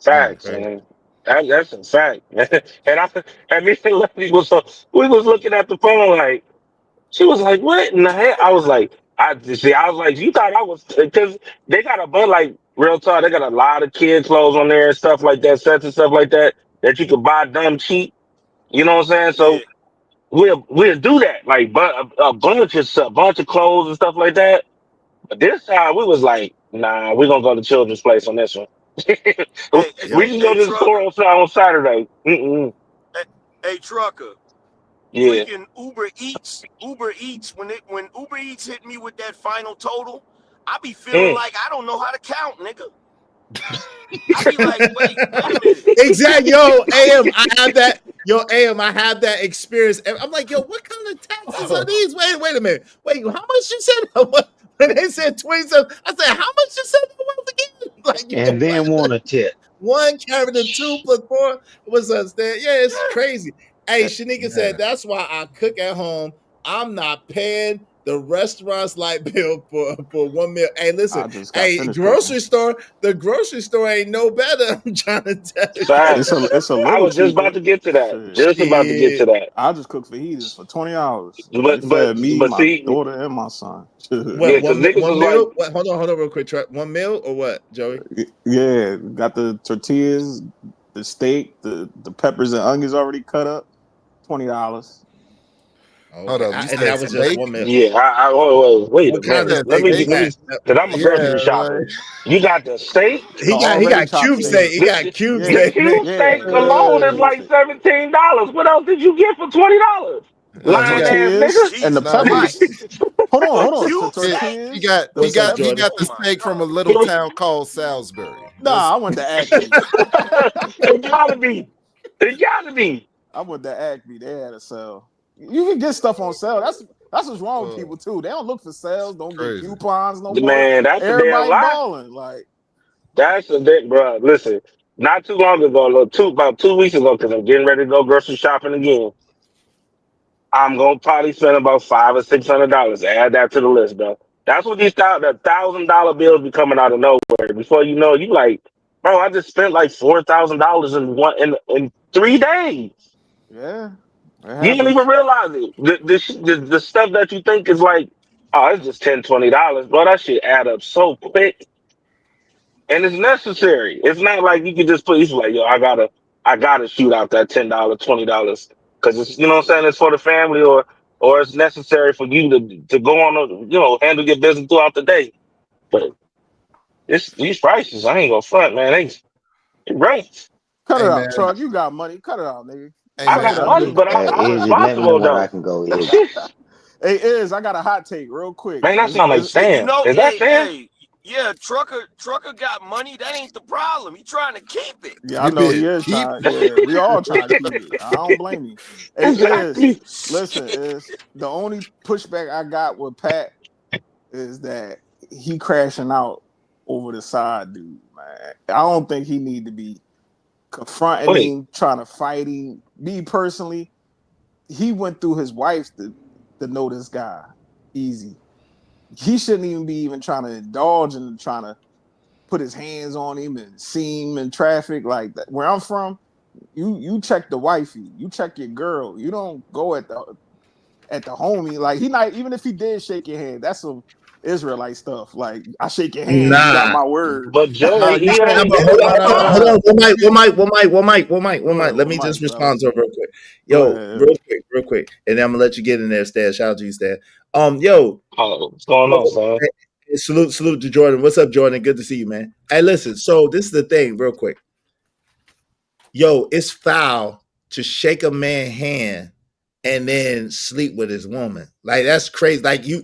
Facts, man. That's a fact. And me and Lefty we was looking at the phone like, she was like, what in the hell? I was like, you thought I was, because they got a bunch, like, real talk, they got a lot of kid clothes on there and stuff like that, sets and stuff like that you could buy dumb cheap. You know what I'm saying? So we'll do that, like, but a bunch of clothes and stuff like that. But this time we was like, nah, we're gonna go to Children's Place on this one. We can go to the store on Saturday. Hey, Trucker. Yeah. Freaking Uber Eats, when Uber Eats hit me with that final total, I be feeling like I don't know how to count, nigga. I be like, wait a minute. Exactly, yo, AM, I have that. Yo, AM, I have that experience. I'm like, yo, what kind of taxes are these? Wait a minute. Wait, how much you said? When they said 27, I said, how much you said it was again? Like, And then want a tip. 1 carried a 2 plus 4. What's up, Stan? Yeah, it's crazy. Hey, Shanika said, that's why I cook at home. I'm not paying the restaurant's light bill for 1 meal. Hey, listen, the grocery store ain't no better. I'm trying to tell you. It's a little I was just about to get to that. I just cooked fajitas for 20 hours. But me, my daughter, and my son. What, one meal? What, hold on real quick. 1 meal or what, Joey? Yeah, got the tortillas, the steak, the peppers and onions already cut up. $20. Hold on, you and said that was just steak? one meal. Yeah, wait a What kind minute. of Let steak me, you got? because I'm a grocery shopper. You got the steak? He got cube steak. He got cube The steak. cube steak alone is like $17. What else did you get for $20? Lying ass nigga. and the peppers. Hold on. Tortillas. He got What's up, the Jordan? steak from a little town called Salisbury. Nah, I went to Acme. It gotta be. It gotta be. I went to Acme. They had a sale. You can get stuff on sale. That's what's wrong with people too. They don't look for sales. Don't get coupons no more. Man, that's a Everybody damn lie. balling. Like That's a bit, bro. Listen, not too long ago, about 2 weeks ago, because I'm getting ready to go grocery shopping again. I'm gonna probably spend about $500 or $600. Add that to the list, bro. That's what these $1,000 bills be coming out of nowhere. Before you know, you like, bro, I just spent like $4,000 in 3 days. yeah. You don't even realize it. The stuff that you think is like, oh, it's just $10, $20, bro. That shit add up so quick, and it's necessary. It's not like you can just put. It's like, yo, I gotta shoot out that $10, $20 because it's, you know what I'm saying, it's for the family or it's necessary for you to go on, handle your business throughout the day. But these prices, I ain't gonna front, man. It right. Cut it out, Truck. You got money. Cut it out, nigga. I got money, but I'm responsible though. I can go. Hey, I got a hot take real quick. Man, that sound like Stan. Is that Stan? Yeah, trucker got money. That ain't the problem. He trying to keep it. Yeah, I know he is trying. Yeah, we all trying to keep it. I don't blame you. Listen, the only pushback I got with Pat is that he crashing out over the side dude, man. I don't think he need to be confronting him, trying to fight him. Me personally, he went through his wife to know this guy easy. He shouldn't even be trying to indulge and trying to put his hands on him and see him in traffic like that. Where I'm from, you check the wifey, you check your girl. You don't go at the homie. Like he not, even if he did shake your hand, that's some Israelite stuff. Like I shake your hand, you got my word. But Joe, hold on. One mic. Let me just respond to it real quick. Yo, real quick, and then I'm gonna let you get in there, Stan. Shout out to you, Stan. What's going on, son? Salute to Jordan. What's up, Jordan? Good to see you, man. Hey, listen. So this is the thing, real quick. Yo, it's foul to shake a man's hand and then sleep with his woman. Like that's crazy. Like you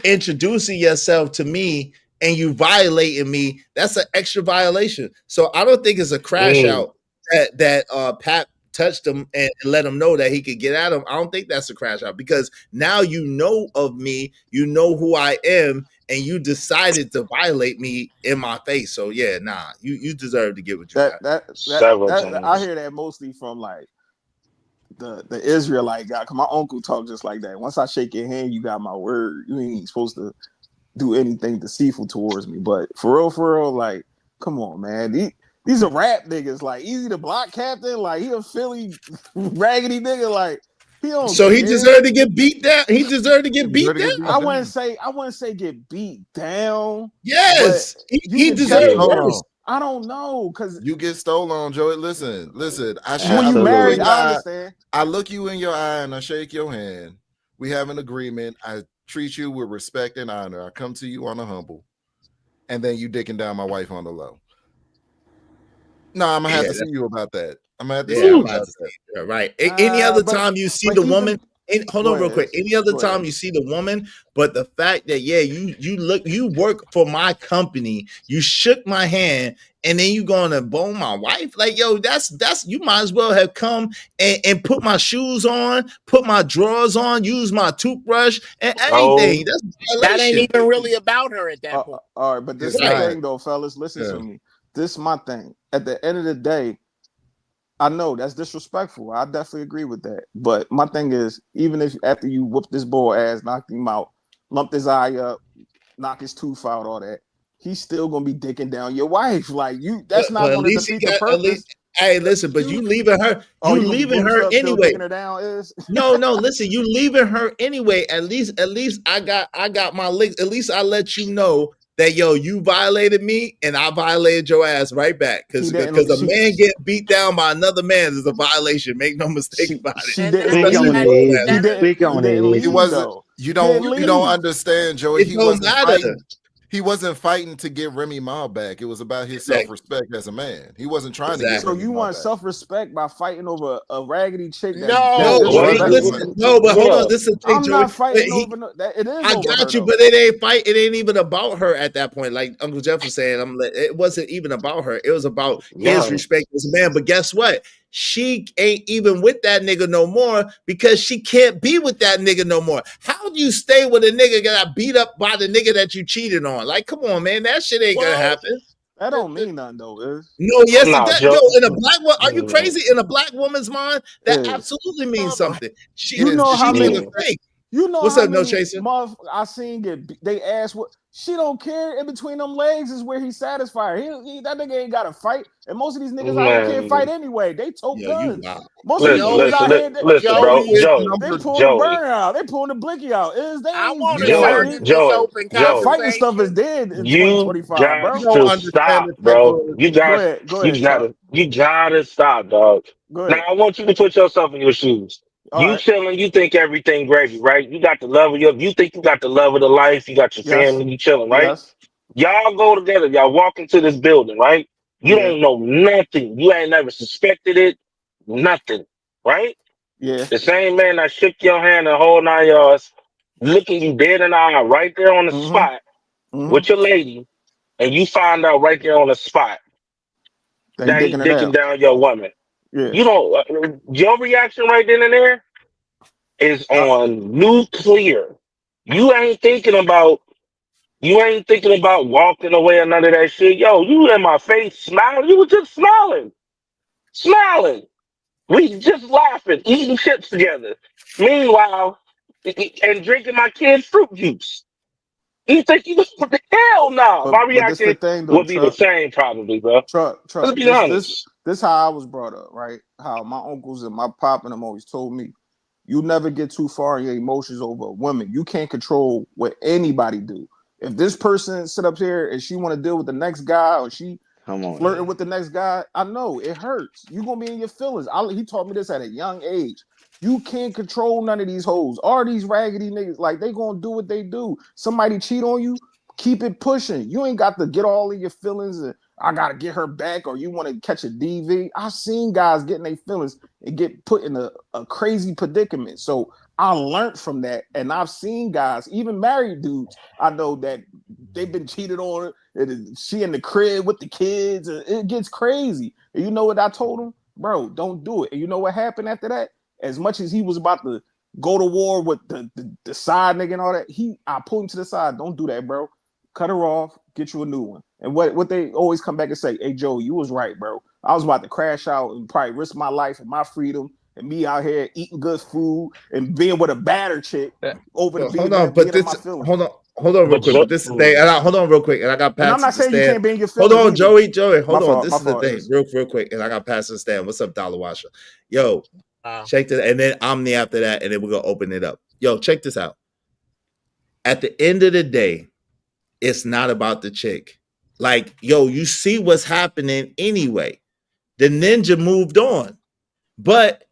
introducing yourself to me and you violating me. That's an extra violation. So I don't think it's a crash out that Pat touched him and let him know that he could get at him. I don't think that's a crash out because now you know of me, you know who I am, and you decided to violate me in my face. So yeah, you deserve to get what you got. I hear that mostly from like the Israelite guy. Cause my uncle talked just like that. Once I shake your hand, you got my word. You ain't supposed to do anything deceitful towards me. But for real, like, come on, man. These are rap niggas, like Easy the Block Captain, like he a Philly raggedy nigga, like he don't. So he deserved to get beat down. He deserved to get beat down. I wouldn't say get beat down. Yes, he deserved worse. I don't know because you get stolen on, Joey. Listen. When you married, I understand. I look you in your eye and I shake your hand. We have an agreement. I treat you with respect and honor. I come to you on a humble, and then you dicking down my wife on the low. No, I'm gonna have to see you about that. I'm gonna have to see you about that. Right. Any other time you see the woman, hold on real quick. Any other time you see the woman, but the fact that you work for my company, you shook my hand, and then you gonna bone my wife? Like, yo, that's you might as well have come and put my shoes on, put my drawers on, use my toothbrush and everything. That ain't even really about her at that point. All right, but this is the thing though, fellas. Listen to me. This is my thing. At the end of the day, I know that's disrespectful. I definitely agree with that. But my thing is, even if after you whoop this boy ass, knock him out, lump his eye up, knock his tooth out, all that, he's still gonna be dicking down your wife. Like that's not gonna defeat the purpose. Hey, listen, but you leaving her. You leaving her anyway. Her down is? No. Listen, you leaving her anyway. At least I got my licks. At least I let you know that yo, you violated me and I violated your ass right back. Because a man getting beat down by another man is a violation. Make no mistake about it. Speak on it. Speak on it. He wasn't. You don't understand, Joey. It don't matter. He wasn't fighting to get Remy Ma back. It was about his self-respect as a man. He wasn't trying to get. So you want self-respect by fighting over a raggedy chick? But hold on. This is the thing, I'm Joey. not fighting over that. It is. I got you, but it ain't fight. It ain't even about her at that point. Like Uncle Jeff was saying, it wasn't even about her. It was about his respect as a man. But guess what? She ain't even with that nigga no more because she can't be with that nigga no more. How do you stay with a nigga that got beat up by the nigga that you cheated on? Like, come on, man, that shit ain't gonna happen. That don't mean nothing though. No, yes, it does. Yo, in a black woman, are you crazy? In a black woman's mind, that absolutely means something. You know how many? You know what's how up, No many Chaser? I seen they ask what she don't care. In between them legs is where he's satisfied. That nigga ain't got to fight, and most of these niggas out here can't fight anyway. They tote guns. Most of these niggas out here, they pull the burner out. They pulling the blicky out. I want to start this open conversation. Fighting stuff is dead in You 2025, bro. got to stop, bro. You gotta stop, dog. Now I want you to put yourself in your shoes. You chilling, you think everything gravy, right? You got the love of you think you got the love of the life, you got your family, you chilling, right? Yes. Y'all go together, y'all walk into this building, right? You don't know nothing. You ain't never suspected it, nothing, right? Yeah. The same man that shook your hand the whole 9 yards, looking you dead in the eye right there on the spot with your lady, and you find out right there on the spot that he's dicking down your woman. Yeah. You don't. Your reaction right then and there is on nuclear. You ain't thinking about walking away or none of that shit. Yo, you in my face smiling. You were just smiling. We just laughing, eating chips together. Meanwhile, and drinking my kid's fruit juice. You think you what the hell no? My reaction would be the same probably, bro. Let's be honest. This how I was brought up, right? How my uncles and my pop and them always told me, you never get too far in your emotions over a woman. You can't control what anybody do. If this person sit up here and she want to deal with the next guy or she flirting with the next guy, I know it hurts. You gonna be in your feelings. He taught me this at a young age. You can't control none of these hoes. All these raggedy niggas, like they gonna do what they do. Somebody cheat on you, keep it pushing. You ain't got to get all in your feelings and I gotta get her back, or you want to catch a DV. I've seen guys getting their feelings and get put in a crazy predicament. So I learned from that, and I've seen guys, even married dudes, I know that they've been cheated on. She in the crib with the kids, and it gets crazy. And you know what I told him, bro? Don't do it. And you know what happened after that? As much as he was about to go to war with the side nigga and all that, I pulled him to the side. Don't do that, bro. Cut her off. Get you a new one. And what they always come back and say, hey, Joe, you was right, bro. I was about to crash out and probably risk my life and my freedom and me out here eating good food and being with a batter chick over the hold on, but this hold on real quick. This is the thing, and hold on real quick, and I got past. I'm not saying you can't be in your feelings. Hold on, Joey, hold on. This is the fault, thing, real quick, and I got past the stand. What's up, Dollar Washer? Yo, check this, and then Omni after that, and then we're gonna open it up. Yo, check this out. At the end of the day, it's not about the chick. Like, yo, you see what's happening anyway. The ninja moved on. But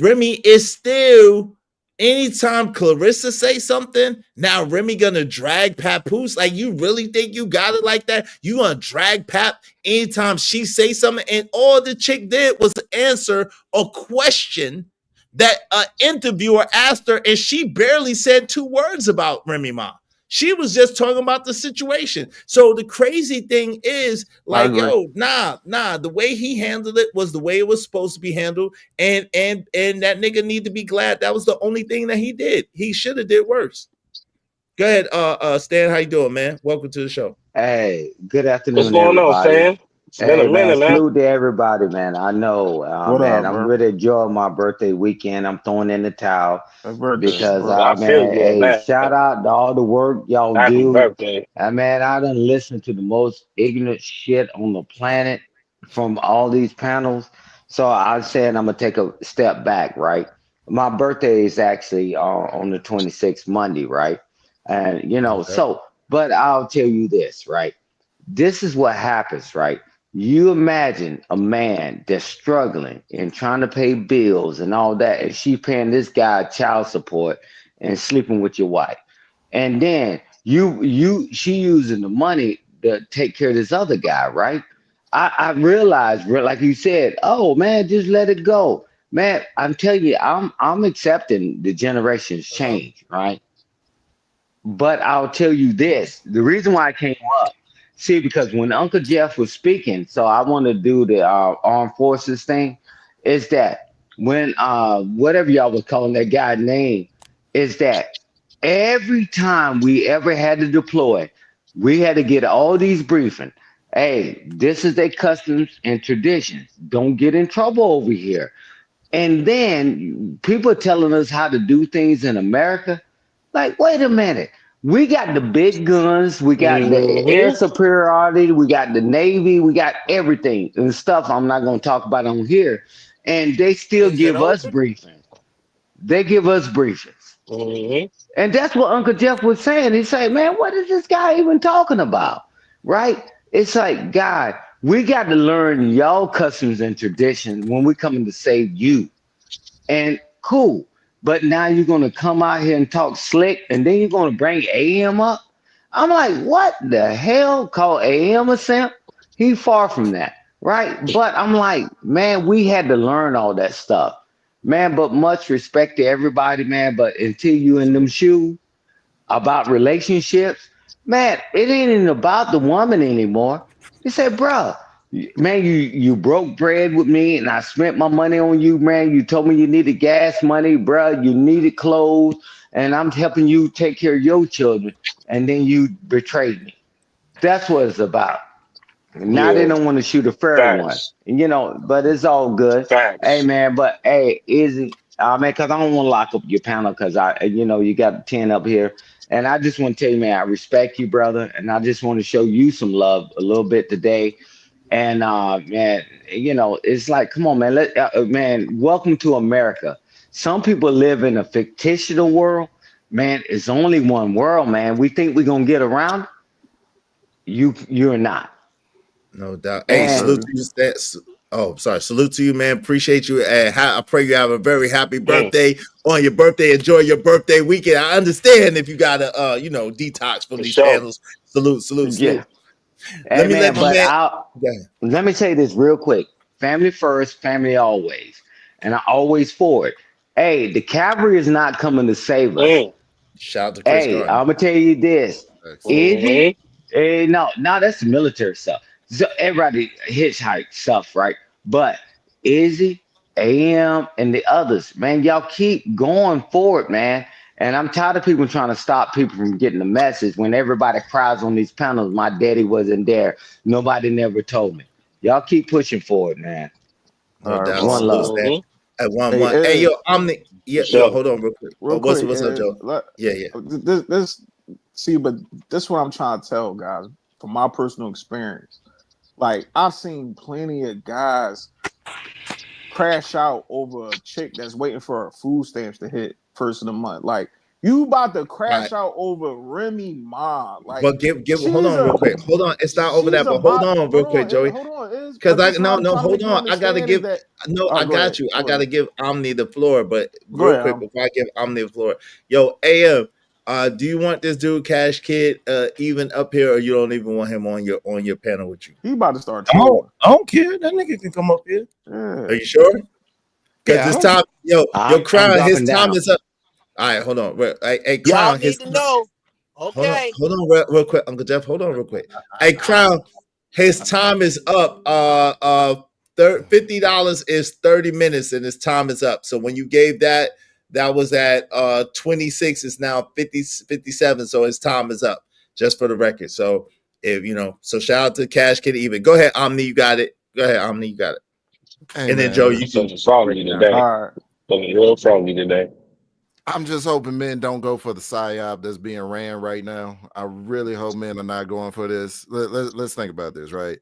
Remy is still, anytime Clarissa say something, now Remy gonna drag Papoose. Like, you really think you got it like that? You gonna drag Pap anytime she say something? And all the chick did was answer a question that an interviewer asked her, and she barely said 2 words about Remy Ma. She was just talking about the situation. So the crazy thing is, like, yo, nah, the way he handled it was the way it was supposed to be handled. And that nigga need to be glad that was the only thing that he did. He should have did worse. Go ahead, Stan. How you doing, man? Welcome to the show. Hey, good afternoon. What's going on, Stan? It's been a minute, man. Salute to everybody, man. I know, man. I'm really enjoying my birthday weekend. I'm throwing in the towel because, man, shout out to all the work y'all do. Man, I done listened to the most ignorant shit on the planet from all these panels. So I said I'm gonna take a step back, right? My birthday is actually on the 26th, Monday, right? And so But I'll tell you this, right? This is what happens, right? You imagine a man that's struggling and trying to pay bills and all that, and she paying this guy child support and sleeping with your wife. And then she using the money to take care of this other guy, right? I realized, like you said, oh man, just let it go. Man, I'm telling you, I'm accepting the generations change, right? But I'll tell you this: the reason why I came up, see, because when Uncle Jeff was speaking, so I want to do the armed forces thing, is that when whatever y'all was calling that guy name, is that every time we ever had to deploy, we had to get all these briefings. Hey, this is their customs and traditions. Don't get in trouble over here. And then people telling us how to do things in America. Like, wait a minute. We got the big guns. We got the air superiority. We got the Navy. We got everything and stuff I'm not going to talk about on here. And they still give us briefings. They give us briefings. And that's what Uncle Jeff was saying. He said, man, what is this guy even talking about? Right? It's like, God, we got to learn y'all customs and traditions when we coming to save you. And cool. But now you're going to come out here and talk slick, and then you're going to bring AM up? I'm like, what the hell? Call AM a simp? He far from that, right? But I'm like, man, we had to learn all that stuff. Man, but much respect to everybody, man. But until you in them shoes about relationships, man, it ain't even about the woman anymore. He said, bro, man, you broke bread with me and I spent my money on you, man. You told me you needed gas money, bro. You needed clothes, and I'm helping you take care of your children. And then you betrayed me. That's what it's about. Now they don't want to shoot a fair one, you know, but it's all good. Hey, man, but hey, Izzy, man, because I don't want to lock up your panel because you got 10 up here. And I just want to tell you, man, I respect you, brother. And I just want to show you some love a little bit today. And man, it's like, come on, man, man, welcome to America. Some people live in a fictitious world, man. It's only one world, man. We think we're gonna get around. You're not. No doubt. Hey, salute to you. Salute to you, man. Appreciate you. And I pray you have a very happy birthday on your birthday. Enjoy your birthday weekend. I understand if you gotta, detox from these panels. Salute. Yeah. Hey, let me say this real quick. Family first, family always. And I always for it. Hey, the cavalry is not coming to save us. Shout out to Chris Gardner. I'm going to tell you this. Izzy, no, that's the military stuff. So everybody hitchhike stuff, right? But Izzy, AM, and the others, man, y'all keep going forward, man. And I'm tired of people trying to stop people from getting the message when everybody cries on these panels. My daddy wasn't there. Nobody never told me. Y'all keep pushing forward, man. No doubt. One love. At one. Hey, yo, Omni. Yeah, yo, hold on real quick. What's up, Joe? Yeah. But this is what I'm trying to tell guys from my personal experience. Like, I've seen plenty of guys crash out over a chick that's waiting for her food stamps to hit first of the month. Like, you about to crash out over Remy Ma. Like, but hold on real quick. Hold on, it's not over that, but hold on real quick, Joey. Hold on, because hold on. I gotta give. I got you. I gotta give Omni the floor, but real quick before I give Omni the floor, yo, AM. Do you want this dude Cash Kid even up here, or you don't even want him on your panel with you? He about to start. I don't care. That nigga can come up here. Yeah. Are you sure? Because this time, your Crown, his time is up. All right, hold on. Hey, Crown, y'all need to know. Okay. Hold on, real quick, Uncle Jeff. Hold on, real quick. Hey, Crown, his time is up. $50 is 30 minutes, and his time is up. So when you gave that was at 26. It's now 57. So his time is up. Just for the record. So so shout out to Cash Kid even. Go ahead, Omni. You got it. Go ahead, Omni. You got it. Hey, and then Joe, you can froggy today. All right. Real froggy today. I'm just hoping men don't go for the psyop that's being ran right now. I really hope men are not going for this. Let's think about this, right?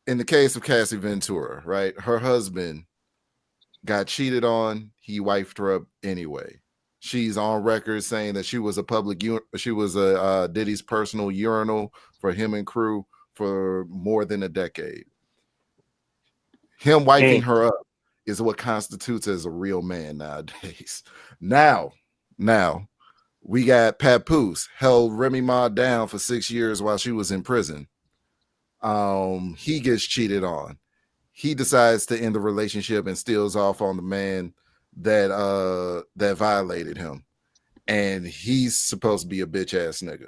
In the case of Cassie Ventura, right? Her husband got cheated on. He wifed her up anyway. She's on record saying that she was a Diddy's personal urinal for him and crew for more than a decade. Him wiping her up is what constitutes as a real man nowadays. Now, we got Papoose held Remy Ma down for 6 years while she was in prison. He gets cheated on. He decides to end the relationship and steals off on the man that violated him. And he's supposed to be a bitch ass nigga.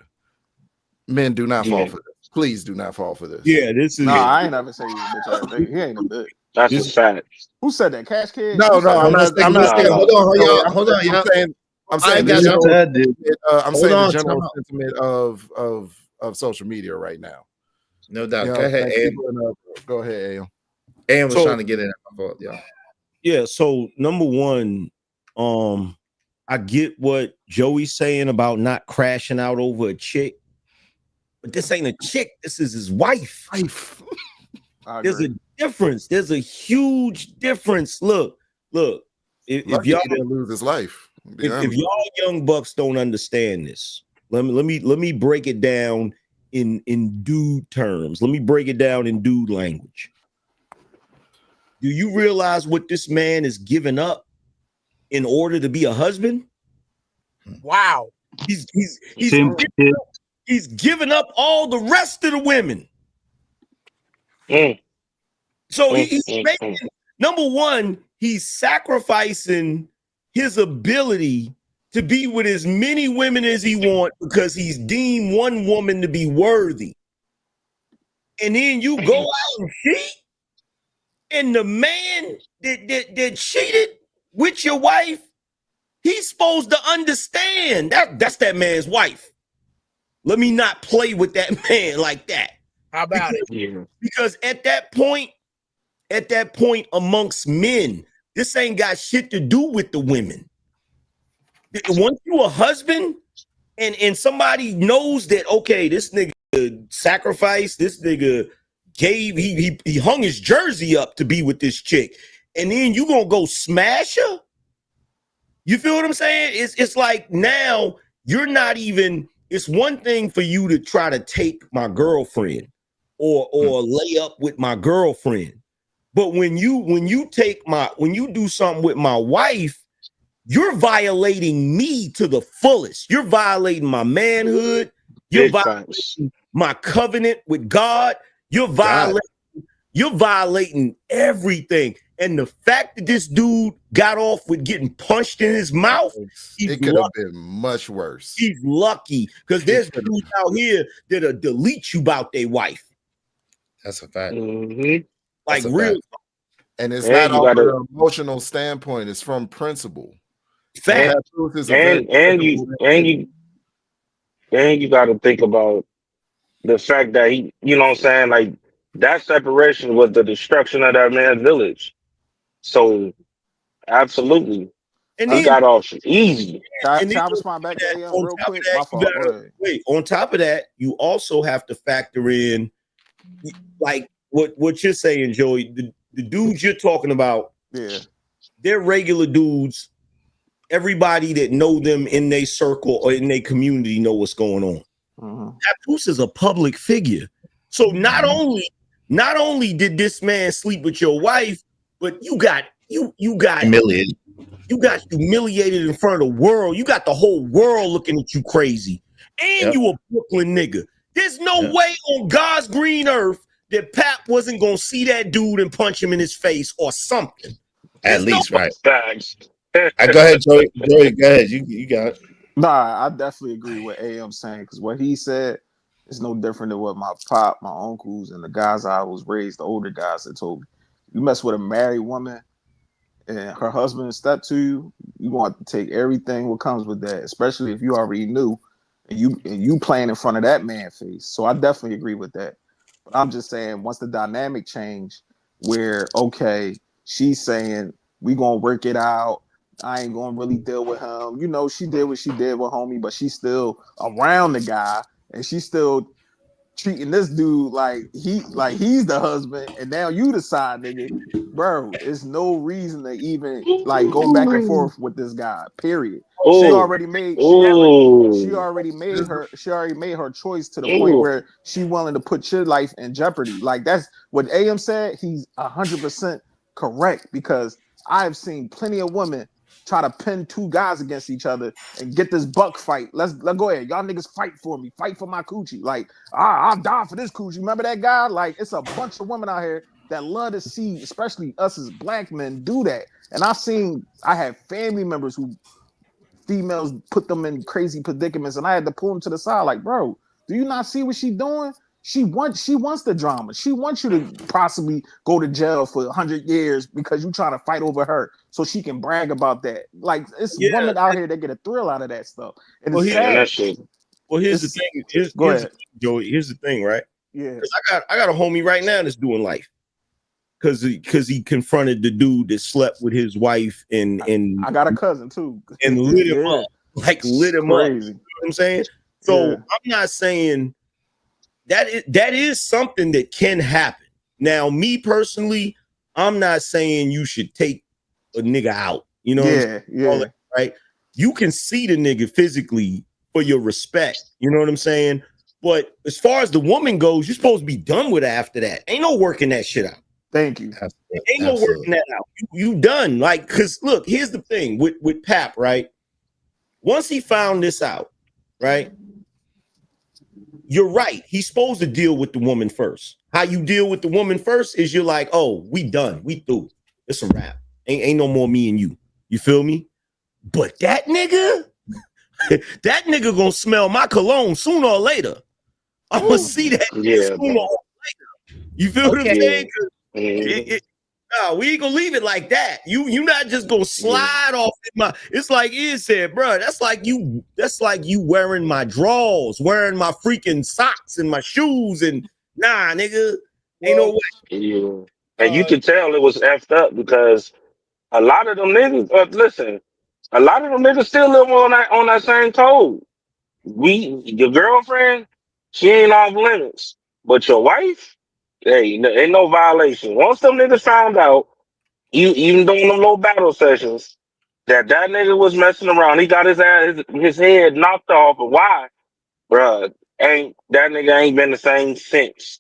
Men do not fall for this. Please do not fall for this. Yeah, this is. I ain't never say he's a bitch ass nigga. He ain't a bitch. That's a fact. Who said that? Cash Kid? No, I'm not saying. Hold on, y'all. I'm saying the general sentiment of social media right now. No doubt. Go ahead, Am. Go ahead, Am. Am was trying to get in. Yeah. So number one, I get what Joey's saying about not crashing out over a chick, but this ain't a chick. This is his wife. There's a difference. There's a huge difference. Look. If y'all didn't lose his life, if y'all young bucks don't understand this, let me break it down in dude terms. Let me break it down in dude language. Do you realize what this man is giving up in order to be a husband? Wow. He's giving up all the rest of the women. So he's making, number one, he's sacrificing his ability to be with as many women as he wants because he's deemed one woman to be worthy. And then you go out and cheat, and the man that cheated with your wife, he's supposed to understand that's that man's wife. Let me not play with that man like that. How about it? Because at that point amongst men, this ain't got shit to do with the women. Once you a husband and somebody knows that, okay, this nigga sacrificed, this nigga gave, he hung his jersey up to be with this chick, and then you gonna go smash her? You feel what I'm saying? It's like now you're not even, it's one thing for you to try to take my girlfriend or lay up with my girlfriend. But when you do something with my wife, you're violating me to the fullest. You're violating my manhood. You're violating my covenant with God. You're violating everything. And the fact that this dude got off with getting punched in his mouth, it could have been much worse. He's lucky because there's dudes out here that'll delete you about their wife. That's a fact. Like real. And it's not on an emotional standpoint, it's from principle. Fact. And you got to think about the fact that he, you know what I'm saying, like that separation was the destruction of that man's village. So absolutely. And he got off easy. Can I respond back to AM real quick? On top of that, you also have to factor in like what you're saying, Joey. The dudes you're talking about, they're regular dudes. Everybody that know them in their circle or in their community know what's going on. Papoose is a public figure. So not only did this man sleep with your wife, but you got humiliated. You got humiliated in front of the world. You got the whole world looking at you crazy. And you a Brooklyn nigga. There's no way on God's green earth that Pap wasn't gonna see that dude and punch him in his face or something. At least, right? Thanks. Go ahead, Joey. Joey, go ahead. You got it. Nah, I definitely agree with AM saying, because what he said is no different than what my pop, my uncles, and the guys I was raised, the older guys that told me. You mess with a married woman and her husband step to you, you want to take everything what comes with that, especially if you already knew and you playing in front of that man's face. So I definitely agree with that. But I'm just saying, once the dynamic changed, where okay, she's saying we gonna work it out, I ain't gonna really deal with him. You know, she did what she did with homie, but she's still around the guy, and she's still treating this dude like he's the husband, and now you the side nigga, bro. There's no reason to even like go back and forth with this guy. Period. She Ooh. already made Ooh. she already made her choice to the Ooh. point where she willing to put your life in jeopardy. Like that's what AM said. He's 100% correct, because I've seen plenty of women try to pin two guys against each other and get this buck fight. Let's go ahead. Y'all niggas fight for me. Fight for my coochie. Like, I'll die for this coochie. Remember that guy? Like, it's a bunch of women out here that love to see, especially us as black men, do that. And I have family members who females put them in crazy predicaments, and I had to pull them to the side, like, bro, do you not see what she's doing? She wants the drama. She wants you to possibly go to jail for 100 years because you trying to fight over her so she can brag about that. Like, it's women out here that get a thrill out of that stuff. And it's sad. Well, here's the thing. Here's the thing, Joey. Here's the thing, right? Yeah. I got a homie right now that's doing life. Cause he confronted the dude that slept with his wife and I got a cousin too. And lit him up. Like lit him up. You know what I'm saying? So I'm not saying that is something that can happen. Now, me personally, I'm not saying you should take a nigga out. You know what I'm saying? Right? You can see the nigga physically for your respect. You know what I'm saying? But as far as the woman goes, you're supposed to be done with her after that. Ain't no working that shit out. Thank you. Ain't no working that out. You done. Like, cause look, here's the thing with Pap, right? Once he found this out, right? You're right. He's supposed to deal with the woman first. How you deal with the woman first is you're like, oh, we done. We through. It's a wrap. Ain't no more me and you. You feel me? But that nigga, that nigga gonna smell my cologne sooner or later. I'm gonna see that sooner or later. You feel what I'm saying? No, we ain't gonna leave it like that. You not just gonna slide off in my. It's like Ed said, bro. That's like you wearing my drawers, wearing my freaking socks and my shoes, and nah, nigga, ain't no way. Yeah. And you can tell it was effed up because a lot of them niggas. Listen, a lot of them niggas still live on that same code. Your girlfriend, she ain't off limits, but your wife. Hey, ain't no violation. Once them niggas found out, even doing them low battle sessions, that nigga was messing around. He got his head knocked off. But why, bruh? That nigga ain't been the same since.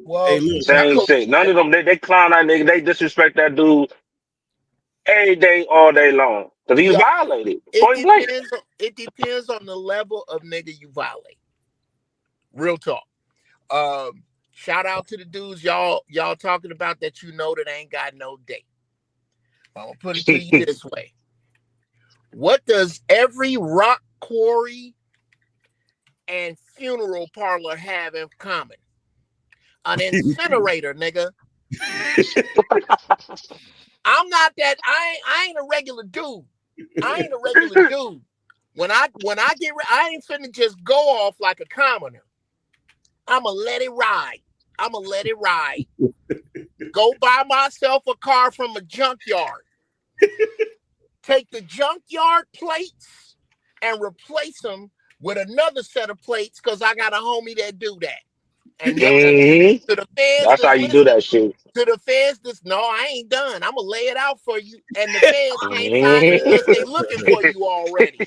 Well, since. None of them they clown that nigga. They disrespect that dude every day, all day long. Cause he violated. It depends on the level of nigga you violate. Real talk. Shout out to the dudes y'all talking about that that ain't got no date. I'm gonna put it to you this way. What does every rock quarry and funeral parlor have in common? An incinerator, nigga. I'm not that. I ain't a regular dude. I ain't a regular dude. When I get, I ain't finna just go off like a commoner. I'ma let it ride. Go buy myself a car from a junkyard. Take the junkyard plates and replace them with another set of plates because I got a homie that do that. And to the feds, that's how you do that shit. To the feds, no, I ain't done. I'm gonna lay it out for you, and the feds can't find it unless they looking for you already.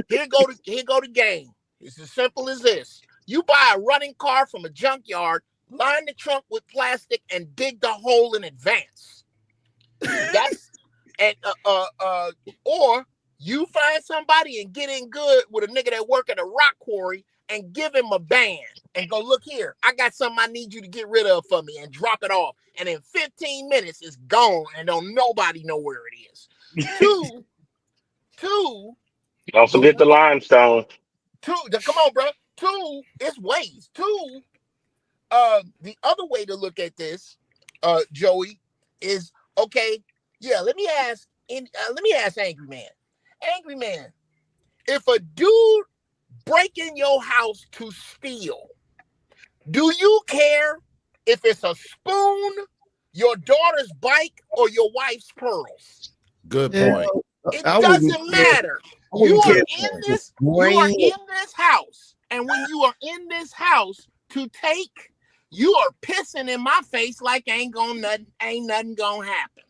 Here go the game. It's as simple as this: you buy a running car from a junkyard, line the trunk with plastic, and dig the hole in advance. Or you find somebody and get in good with a nigga that work at a rock quarry and give him a band and go, look here, I got something I need you to get rid of for me, and drop it off. And in 15 minutes, it's gone and don't nobody know where it is. Two, don't forget the limestone. Come on, bro. Two, it's ways. Two, the other way to look at this, Joey, is okay. Yeah, let me ask Angry Man. Angry Man, if a dude break in your house to steal, do you care if it's a spoon, your daughter's bike, or your wife's pearls? Good point. It doesn't matter. You are in this house, and when you are in this house to take, you are pissing in my face like ain't nothing gonna happen.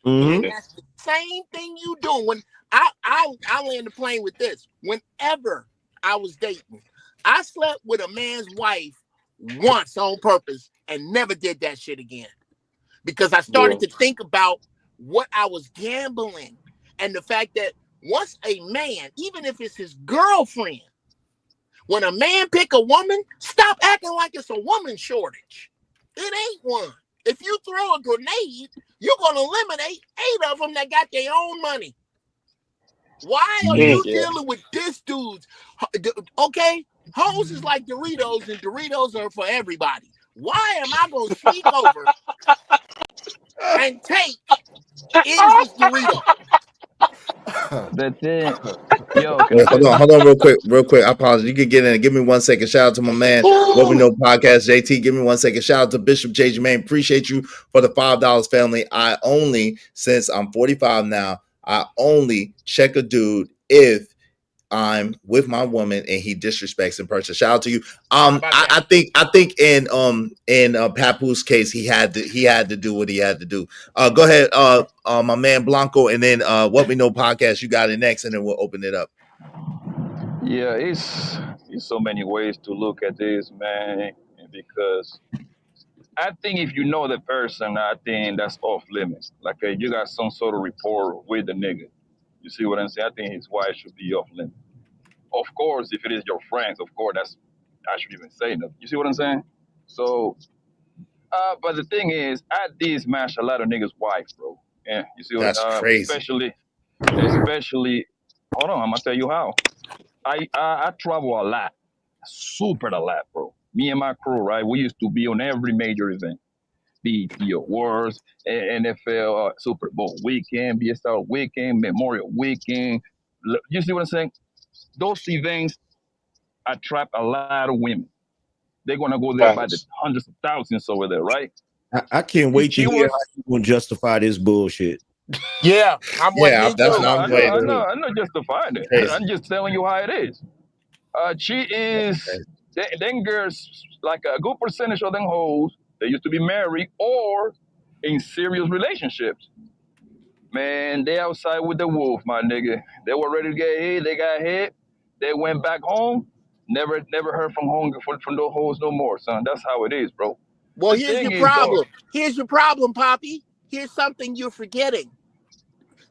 Mm-hmm. That's the same thing you doing. I'll land the plane with this. Whenever I was dating, I slept with a man's wife once on purpose and never did that shit again. Because I started to think about what I was gambling and the fact that once a man, even if it's his girlfriend, when a man pick a woman, stop acting like it's a woman shortage. It ain't one. If you throw a grenade, you're going to eliminate 8 of them that got their own money. Why are you dealing with this dudes? Okay, hoes is like Doritos, and Doritos are for everybody. Why am I going to sneak over and take Izzy's Dorito? The thing, yo, Wait, hold on, real quick. I apologize. You can get in. Give me 1 second. Shout out to my man, What We Know Podcast, JT. Give me 1 second. Shout out to Bishop J. Jermaine. Appreciate you for the $5, family. I only, since I'm 45 now, I only check a dude if I'm with my woman and he disrespects in person. Shout out to you. I think in Papoose case he had to do what he had to do. Go ahead, my man Blanco, and then What We Know Podcast. You got it next, and then we'll open it up. Yeah, it's so many ways to look at this, man. Because I think if you know the person, I think that's off limits. Like you got some sort of rapport with the nigga. You see what I'm saying? I think his wife should be off limits. Of course, if it is your friends, of course, I should even say nothing. You see what I'm saying? So, but the thing is, I did smash a lot of niggas' wives, bro. Yeah, you see what That's crazy. Especially, hold on, I'm gonna tell you how. I travel a lot, super a lot, bro. Me and my crew, right? We used to be on every major event. BET Awards, NFL Super Bowl weekend, BSR weekend, Memorial weekend. You see what I'm saying? Those events attract a lot of women. They're gonna go there by the hundreds of thousands over there, right? I can't wait to hear how you gonna justify this bullshit. Yeah, I'm I'm not justifying it. I'm just telling you how it is. She is. Them girls, like a good percentage of them hoes, they used to be married or in serious relationships. Man, they outside with the wolf, my nigga. They were ready to get hit. They got hit. They went back home. Never heard from those hoes no more, son. That's how it is, bro. Well, here's your problem. Here's your problem, Poppy. Here's something you're forgetting.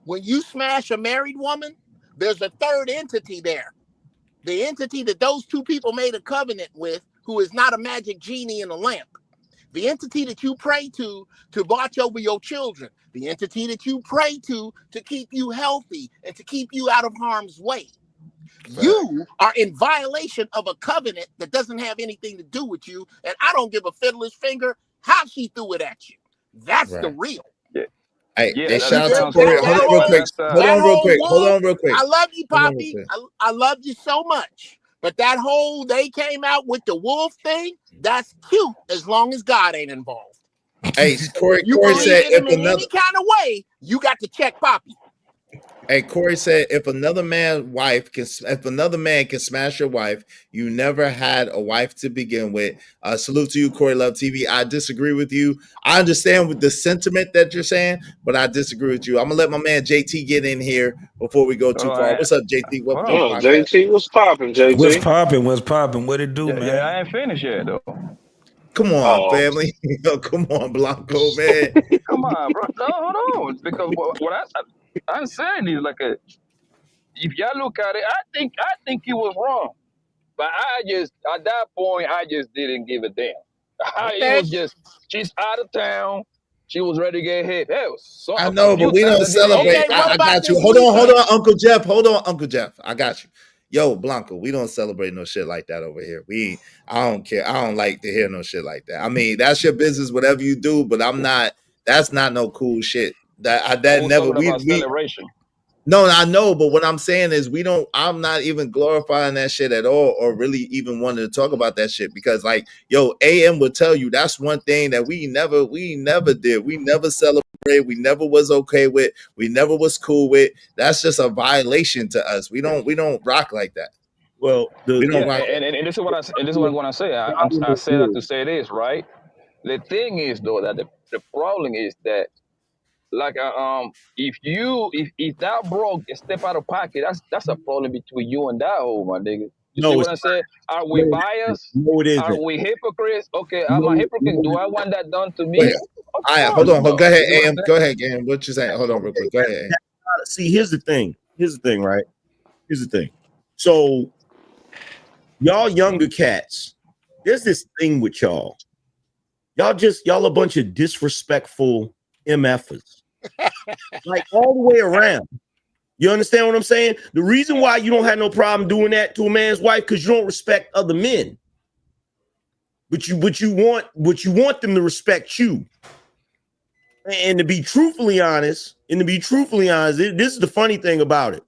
When you smash a married woman, there's a third entity there. The entity that those two people made a covenant with, who is not a magic genie in a lamp. The entity that you pray to watch over your children. The entity that you pray to keep you healthy and to keep you out of harm's way. You are in violation of a covenant that doesn't have anything to do with you. And I don't give a fiddler's finger how she threw it at you. That's the real. Hey, shout out to Corey. Hold on real quick. I love you, Poppy. I love you so much. But that whole they came out with the wolf thing, that's cute as long as God ain't involved. Hey, Corey said if any kind of way, you got to check Poppy. Hey, Corey said if another man can smash your wife, you never had a wife to begin with. Salute to you, Corey Love TV. I disagree with you. I understand with the sentiment that you're saying, but I disagree with you. I'm gonna let my man JT get in here before we go too far. What's up, JT? JT, what's popping, JT? What's popping? What it do, man? Yeah, I ain't finished yet though. Come on, family. Come on, Blanco, man. Come on, bro. No, hold on. Because what I'm saying is if y'all look at it, I think he was wrong. But I just, at that point, I just didn't give a damn. It was just, she's out of town. She was ready to get hit. I know, but we don't celebrate. I got you. Hold on, Uncle Jeff. Hold on, Uncle Jeff. I got you. Yo, Blanco, we don't celebrate no shit like that over here. I don't care. I don't like to hear no shit like that. I mean, that's your business, whatever you do, but that's not no cool shit. Celebration. No, I know, but what I'm saying is I'm not even glorifying that shit at all or really even wanting to talk about that shit because AM will tell you that's one thing that we never did. We never celebrated. We never was okay with. We never was cool with. That's just a violation to us. We don't rock like that. Well, and this is what I'm going to say. I say that to say this, right? The thing is, though, that the problem is that like if that broke and step out of pocket, that's a problem between you and that hoe, my nigga. You see what I'm saying? Are we biased? No, it isn't. Are we hypocrites? Okay, am I hypocrite? Do I want that done to me? Wait, all right, hold on. Go ahead, Am. Go ahead, Am. What you saying? Hold on, real quick. Go ahead. Am. See, here's the thing, right? Here's the thing. So, y'all younger cats, there's this thing with y'all. Y'all a bunch of disrespectful MFers. Like all the way around. You understand what I'm saying? The reason why you don't have no problem doing that to a man's wife, because you don't respect other men. But you want them to respect you. And to be truthfully honest, this is the funny thing about it.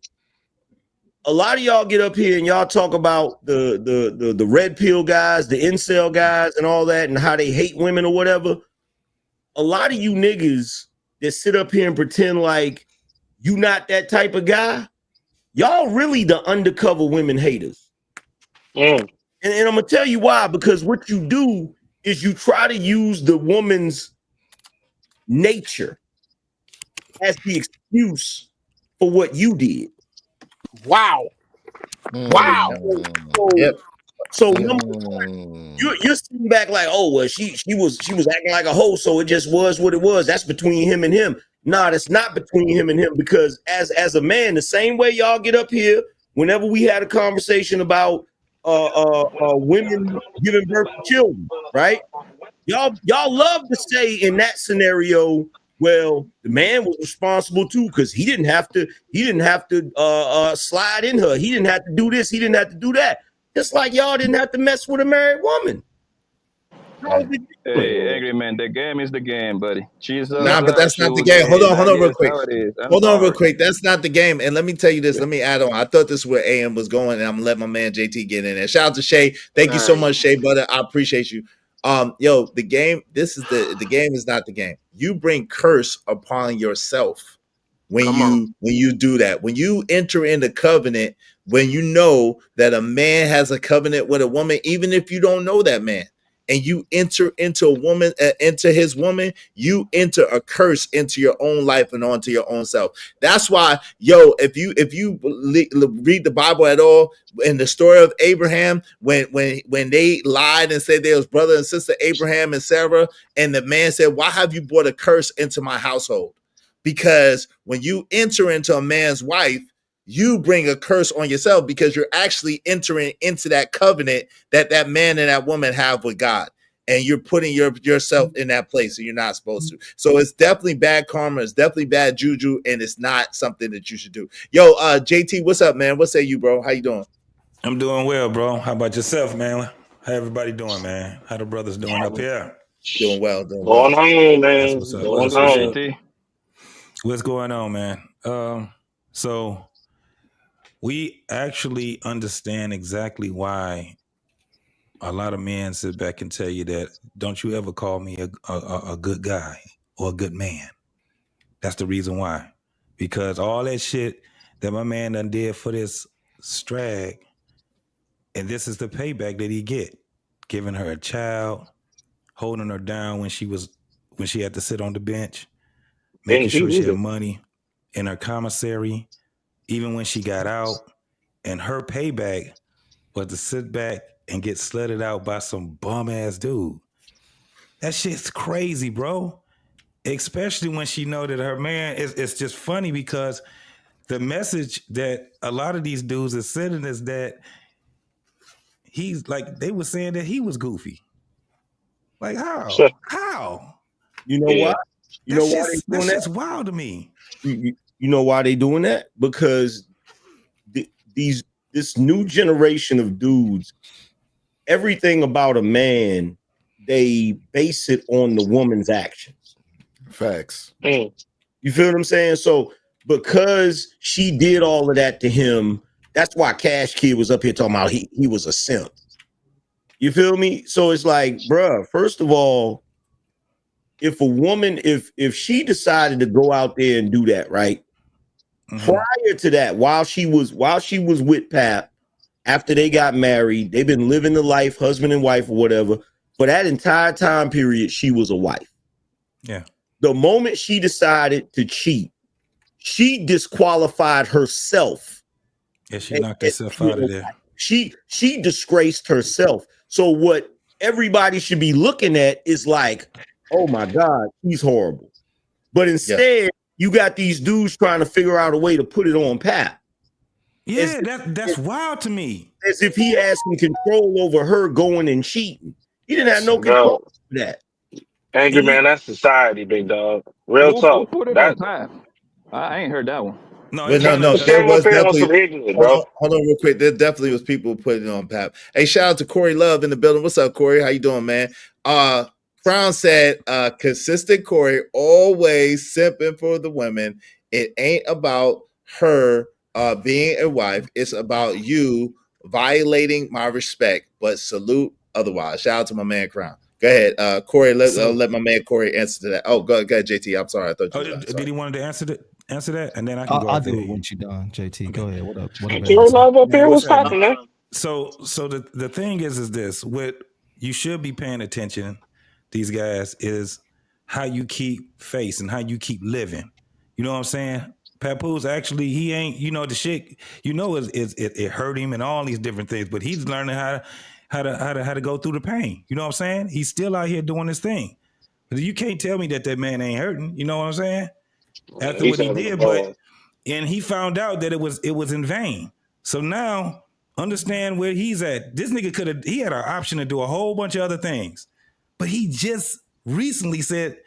A lot of y'all get up here and y'all talk about the red pill guys, the incel guys, and all that, and how they hate women or whatever. A lot of you niggas that sit up here and pretend like you not that type of guy, y'all really the undercover women haters. And I'm gonna tell you why, because what you do is you try to use the woman's nature as the excuse for what you did. Wow. So number one, you're sitting back like, oh well, she was acting like a hoe, so it just was what it was. That's between him and him. Nah, that's not between him and him, because as a man, the same way y'all get up here whenever we had a conversation about women giving birth to children, right? Y'all love to say in that scenario, well, the man was responsible too, because he didn't have to slide in her. He didn't have to do this. He didn't have to do that. Just like y'all didn't have to mess with a married woman. Hey, angry man, the game is the game, buddy. Nah, but that's not the game. Hold on real quick. Hold on real quick. That's not the game. And let me tell you this. Let me add on. I thought this is where AM was going, and I'm gonna let my man JT get in there. Shout out to Shay. Thank you so much, Shay, brother. I appreciate you. The game. This is the game is not the game. You bring curse upon yourself when you do that. When you enter into covenant, when you know that a man has a covenant with a woman, even if you don't know that man, and you enter into a woman, into his woman, you enter a curse into your own life and onto your own self. That's why, if you read the Bible at all, in the story of Abraham, when they lied and said they was brother and sister Abraham and Sarah, and the man said, why have you brought a curse into my household? Because when you enter into a man's wife, you bring a curse on yourself, because you're actually entering into that covenant that man and that woman have with God, and you're putting yourself in that place, and you're not supposed to. So it's definitely bad karma. It's definitely bad juju, and it's not something that you should do. JT, what's up, man? What say you, bro? How you doing? I'm doing well, bro. How about yourself, man? How everybody doing, man? How the brothers doing up here? Doing well. Going on, man. What's going on, man? So we actually understand exactly why a lot of men sit back and tell you that, don't you ever call me a good guy or a good man. That's the reason why. Because all that shit that my man done did for this strag, and this is the payback that he get. Giving her a child, holding her down when she had to sit on the bench, making sure she had money in her commissary, even when she got out. And her payback was to sit back and get slutted out by some bum ass dude. That shit's crazy, bro. Especially when she know that her man it's just funny, because the message that a lot of these dudes are sending is that he's like, they were saying that he was goofy. Like how? How? You know why? You know why they doing that? That's wild to me. You know why they doing that? Because this new generation of dudes, everything about a man, they base it on the woman's actions. Facts. You feel what I'm saying? So because she did all of that to him, that's why Cash Kid was up here talking about he was a simp. You feel me? So it's like, bruh, first of all, if a woman, if she decided to go out there and do that, right? Mm-hmm. Prior to that, while she was with Pap, after they got married, they've been living the life, husband and wife or whatever. For that entire time period, she was a wife. Yeah. the moment she decided to cheat, she disqualified herself. Yeah, she knocked herself out of there. She disgraced herself. So what everybody should be looking at is like, oh my God, he's horrible. But instead, you got these dudes trying to figure out a way to put it on Pap. Yeah, that's wild to me. As if he had some control over her going and cheating. He didn't have no control over that. Angry man, that's society, big dog. Real talk. Who put it on Pap? I ain't heard that one. No, There was definitely. Hold on, real quick. There definitely was people putting it on Pap. Hey, shout out to Corey Love in the building. What's up, Corey? How you doing, man? Crown said, consistent Corey, always simping for the women. It ain't about her being a wife. It's about you violating my respect. But salute otherwise. Shout out to my man Crown. Go ahead, Corey. Let my man Corey answer to that. Oh, go ahead, JT. I'm sorry. I thought you. Did he want to answer that, and then I can go. I'll do it once you're done, JT. Go ahead. What up? What's popping, man? So the thing is this: what you should be paying attention, these guys, is how you keep face and how you keep living. You know what I'm saying? Papoose actually, he ain't. The shit. It hurt him and all these different things, but he's learning how to go through the pain. You know what I'm saying? He's still out here doing his thing. But you can't tell me that man ain't hurting. You know what I'm saying? After what he did, and he found out that it was in vain. So now understand where he's at. This nigga he had an option to do a whole bunch of other things, but he just recently said,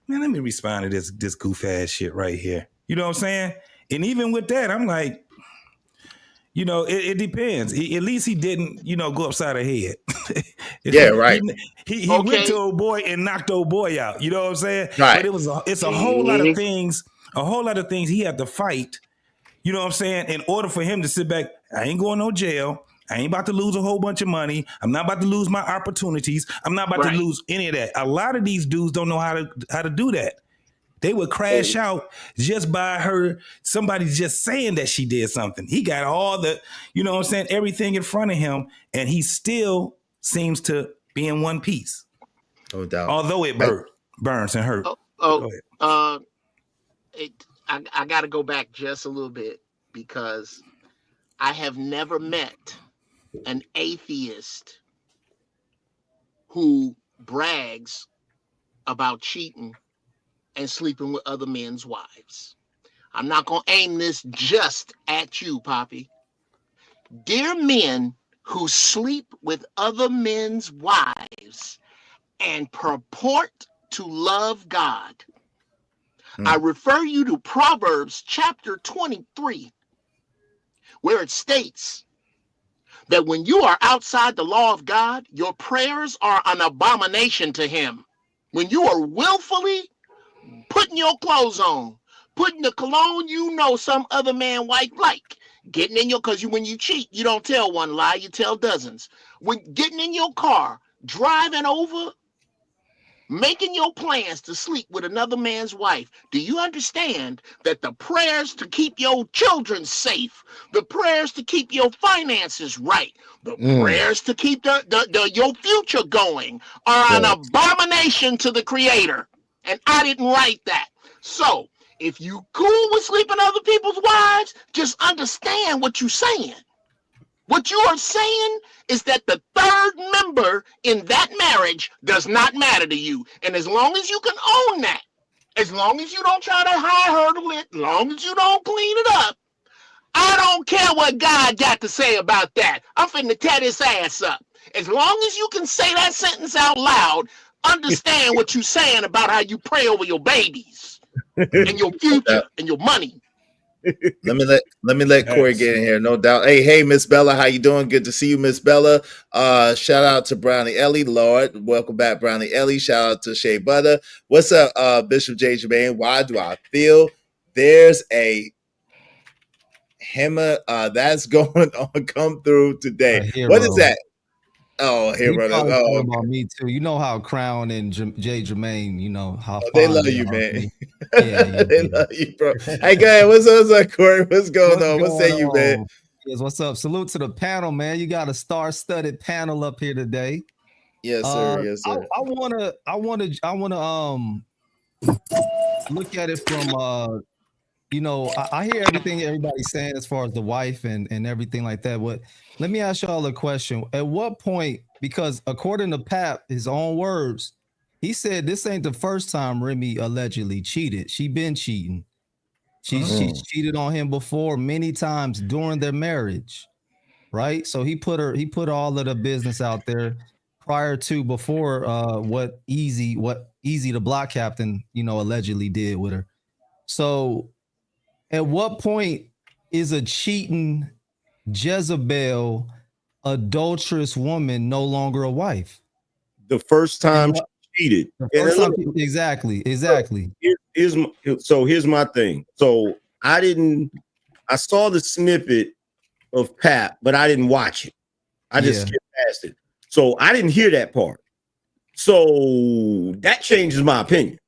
"Man, let me respond to this goof ass shit right here." You know what I'm saying? And even with that, I'm like, it depends. At least he didn't, go upside her head. Yeah, right. He went to old boy and knocked old boy out. You know what I'm saying? Right. But it's a whole lot of things. A whole lot of things he had to fight. You know what I'm saying? In order for him to sit back, I ain't going no jail. I ain't about to lose a whole bunch of money. I'm not about to lose my opportunities. I'm not about to lose any of that. A lot of these dudes don't know how to do that. They would crash out just by somebody just saying that she did something. He got all the, everything in front of him, and he still seems to be in one piece. No doubt. Although it burns and hurt. I got to go back just a little bit because I have never met an atheist who brags about cheating and sleeping with other men's wives. I'm not going to aim this just at you, Poppy. Dear men who sleep with other men's wives and purport to love God, I refer you to Proverbs chapter 23, where it states that when you are outside the law of God, your prayers are an abomination to him. When you are willfully putting your clothes on, putting the cologne some other man wife like, getting in because when you cheat, you don't tell one lie, you tell dozens. When getting in your car, driving over, making your plans to sleep with another man's wife, do you understand that the prayers to keep your children safe, the prayers to keep your finances right, the prayers to keep your future going are an abomination to the Creator? And I didn't write that. So if you cool with sleeping other people's wives, just understand what you're saying. What you are saying is that the third member in that marriage does not matter to you. And as long as you can own that, as long as you don't try to high hurdle it, as long as you don't clean it up, I don't care what God got to say about that. I'm finna tear this ass up. As long as you can say that sentence out loud, understand what you're saying about how you pray over your babies and your future and your money. Let me let Corey get in here, no doubt. Hey, Miss Bella, how you doing? Good to see you, Miss Bella. Shout out to Brownie Ellie, Lord. Welcome back, Brownie Ellie. Shout out to Shea Butter. What's up, Bishop J. Jermaine? Why do I feel there's a hammer that's going on come through today? What is that? Oh, hero. Oh, about me too. You know how Crown and Jay Jermaine, how they love you, man. They love you, bro. Hey, go ahead. What's up, Corey? What's going on? What say you, man? Yes, what's up? Salute to the panel, man. You got a star-studded panel up here today. Yes, sir. Yes, sir. I wanna look at it from you know, I hear everything everybody's saying as far as the wife and everything like that. But let me ask y'all a question. At what point, because according to Pap, his own words, he said this ain't the first time Remy allegedly cheated. She been cheating. She cheated on him before many times during their marriage, right? So he put all of the business out there before what Easy the block captain, you know, allegedly did with her. So at what point is a cheating Jezebel, adulterous woman no longer a wife? The first time she cheated. Exactly. Here's my thing. So I saw the snippet of Pap, but I didn't watch it. I just skipped past it. So I didn't hear that part. So that changes my opinion.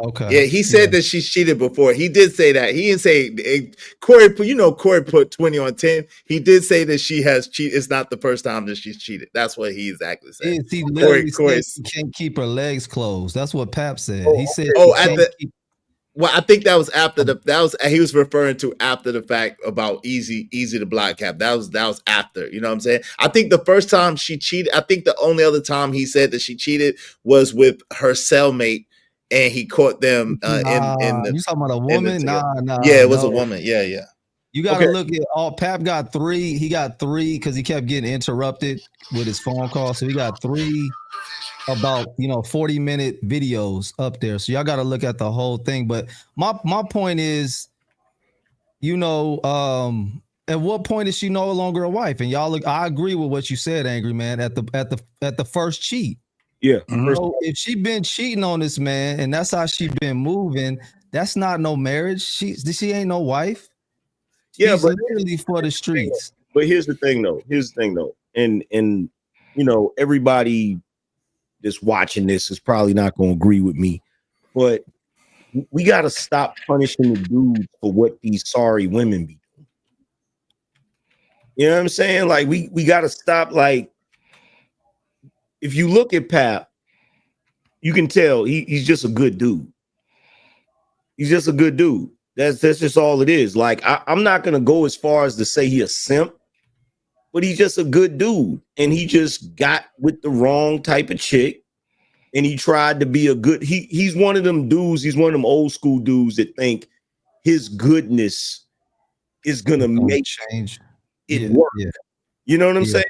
Okay. Yeah, he said that she cheated before. He did say that. He didn't say Corey. You know, Corey put 20 on 10. He did say that she has cheated. It's not the first time that she's cheated. That's what he exactly said. He literally said she can't keep her legs closed. That's what Pap said. He said. Well, I think that was after he was referring to after the fact about Easy the block cap. That was after, you know what I'm saying? I think the first time she cheated, I think the only other time he said that she cheated was with her cellmate, and he caught them in the. You talking about a woman? Nah. Yeah, it was a woman. Yeah. You gotta look at all. Pap got 3. He got 3 because he kept getting interrupted with his phone call. So he got 3 about 40-minute videos up there. So y'all got to look at the whole thing. But my point is, at what point is she no longer a wife? And y'all look, I agree with what you said, Angry Man, at the first cheat. Yeah. So if she been cheating on this man and that's how she been moving, that's not no marriage. She ain't no wife. Yeah, She's but literally for the streets. But here's the thing though. And everybody that's watching this is probably not going to agree with me, but we got to stop punishing the dudes for what these sorry women be doing. You know what I'm saying? Like we got to stop. Like, if you look at Pap, you can tell he's just a good dude. He's just a good dude. That's just all it is. Like, I'm not going to go as far as to say he a simp, but he's just a good dude. And he just got with the wrong type of chick. And he tried to be a good, he's one of them dudes, he's one of them old school dudes that think his goodness is going to make it work. Yeah. You know what I'm saying?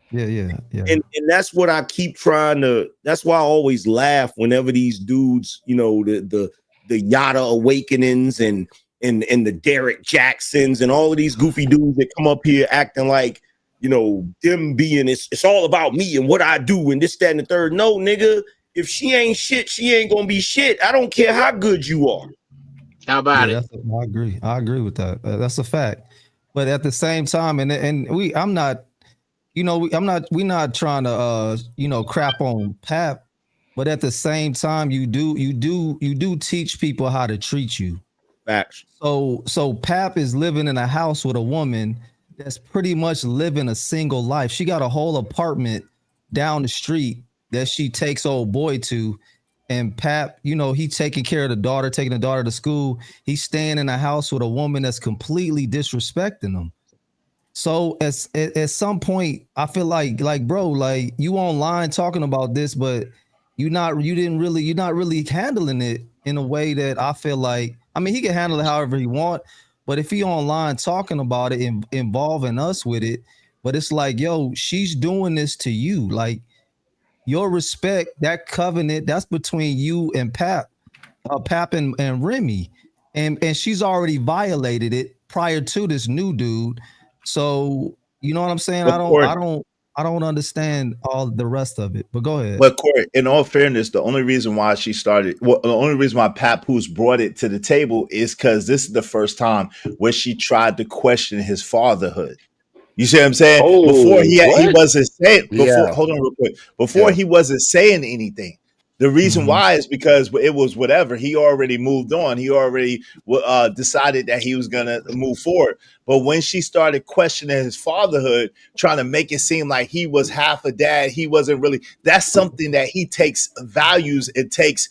Yeah. And that's what I keep trying to, that's why I always laugh whenever these dudes, the Yada Awakenings and the Derek Jacksons and all of these goofy dudes that come up here acting like, them being, it's all about me and what I do and this, that, and the third. No, nigga, if she ain't shit, she ain't gonna be shit. I don't care how good you are. How about it? I agree with that. That's a fact. But at the same time, we're not trying to crap on Pap, but at the same time, you do teach people how to treat you. Facts. So Pap is living in a house with a woman that's pretty much living a single life. She got a whole apartment down the street that she takes old boy to, and Pap, he taking care of the daughter, taking the daughter to school. He's staying in a house with a woman that's completely disrespecting him. So at some point, I feel like bro, like you online talking about this, but you're not really handling it in a way that I feel like, I mean, he can handle it however he want, but if he online talking about it, involving us with it, but it's like, yo, she's doing this to you. Like, your respect, that covenant, that's between you and Pap and Remy. And she's already violated it prior to this new dude. So, you know what I'm saying? I don't understand all the rest of it, but go ahead. But Corey, in all fairness, the only reason why the only reason why Pap who's brought it to the table is because this is the first time where she tried to question his fatherhood. You see what I'm saying? Before he wasn't saying. Hold on real quick. Before he wasn't saying anything. The reason why is because it was whatever. He already moved on. He already decided that he was going to move forward. But when she started questioning his fatherhood, trying to make it seem like he was half a dad, he wasn't really. That's something that he takes values. It takes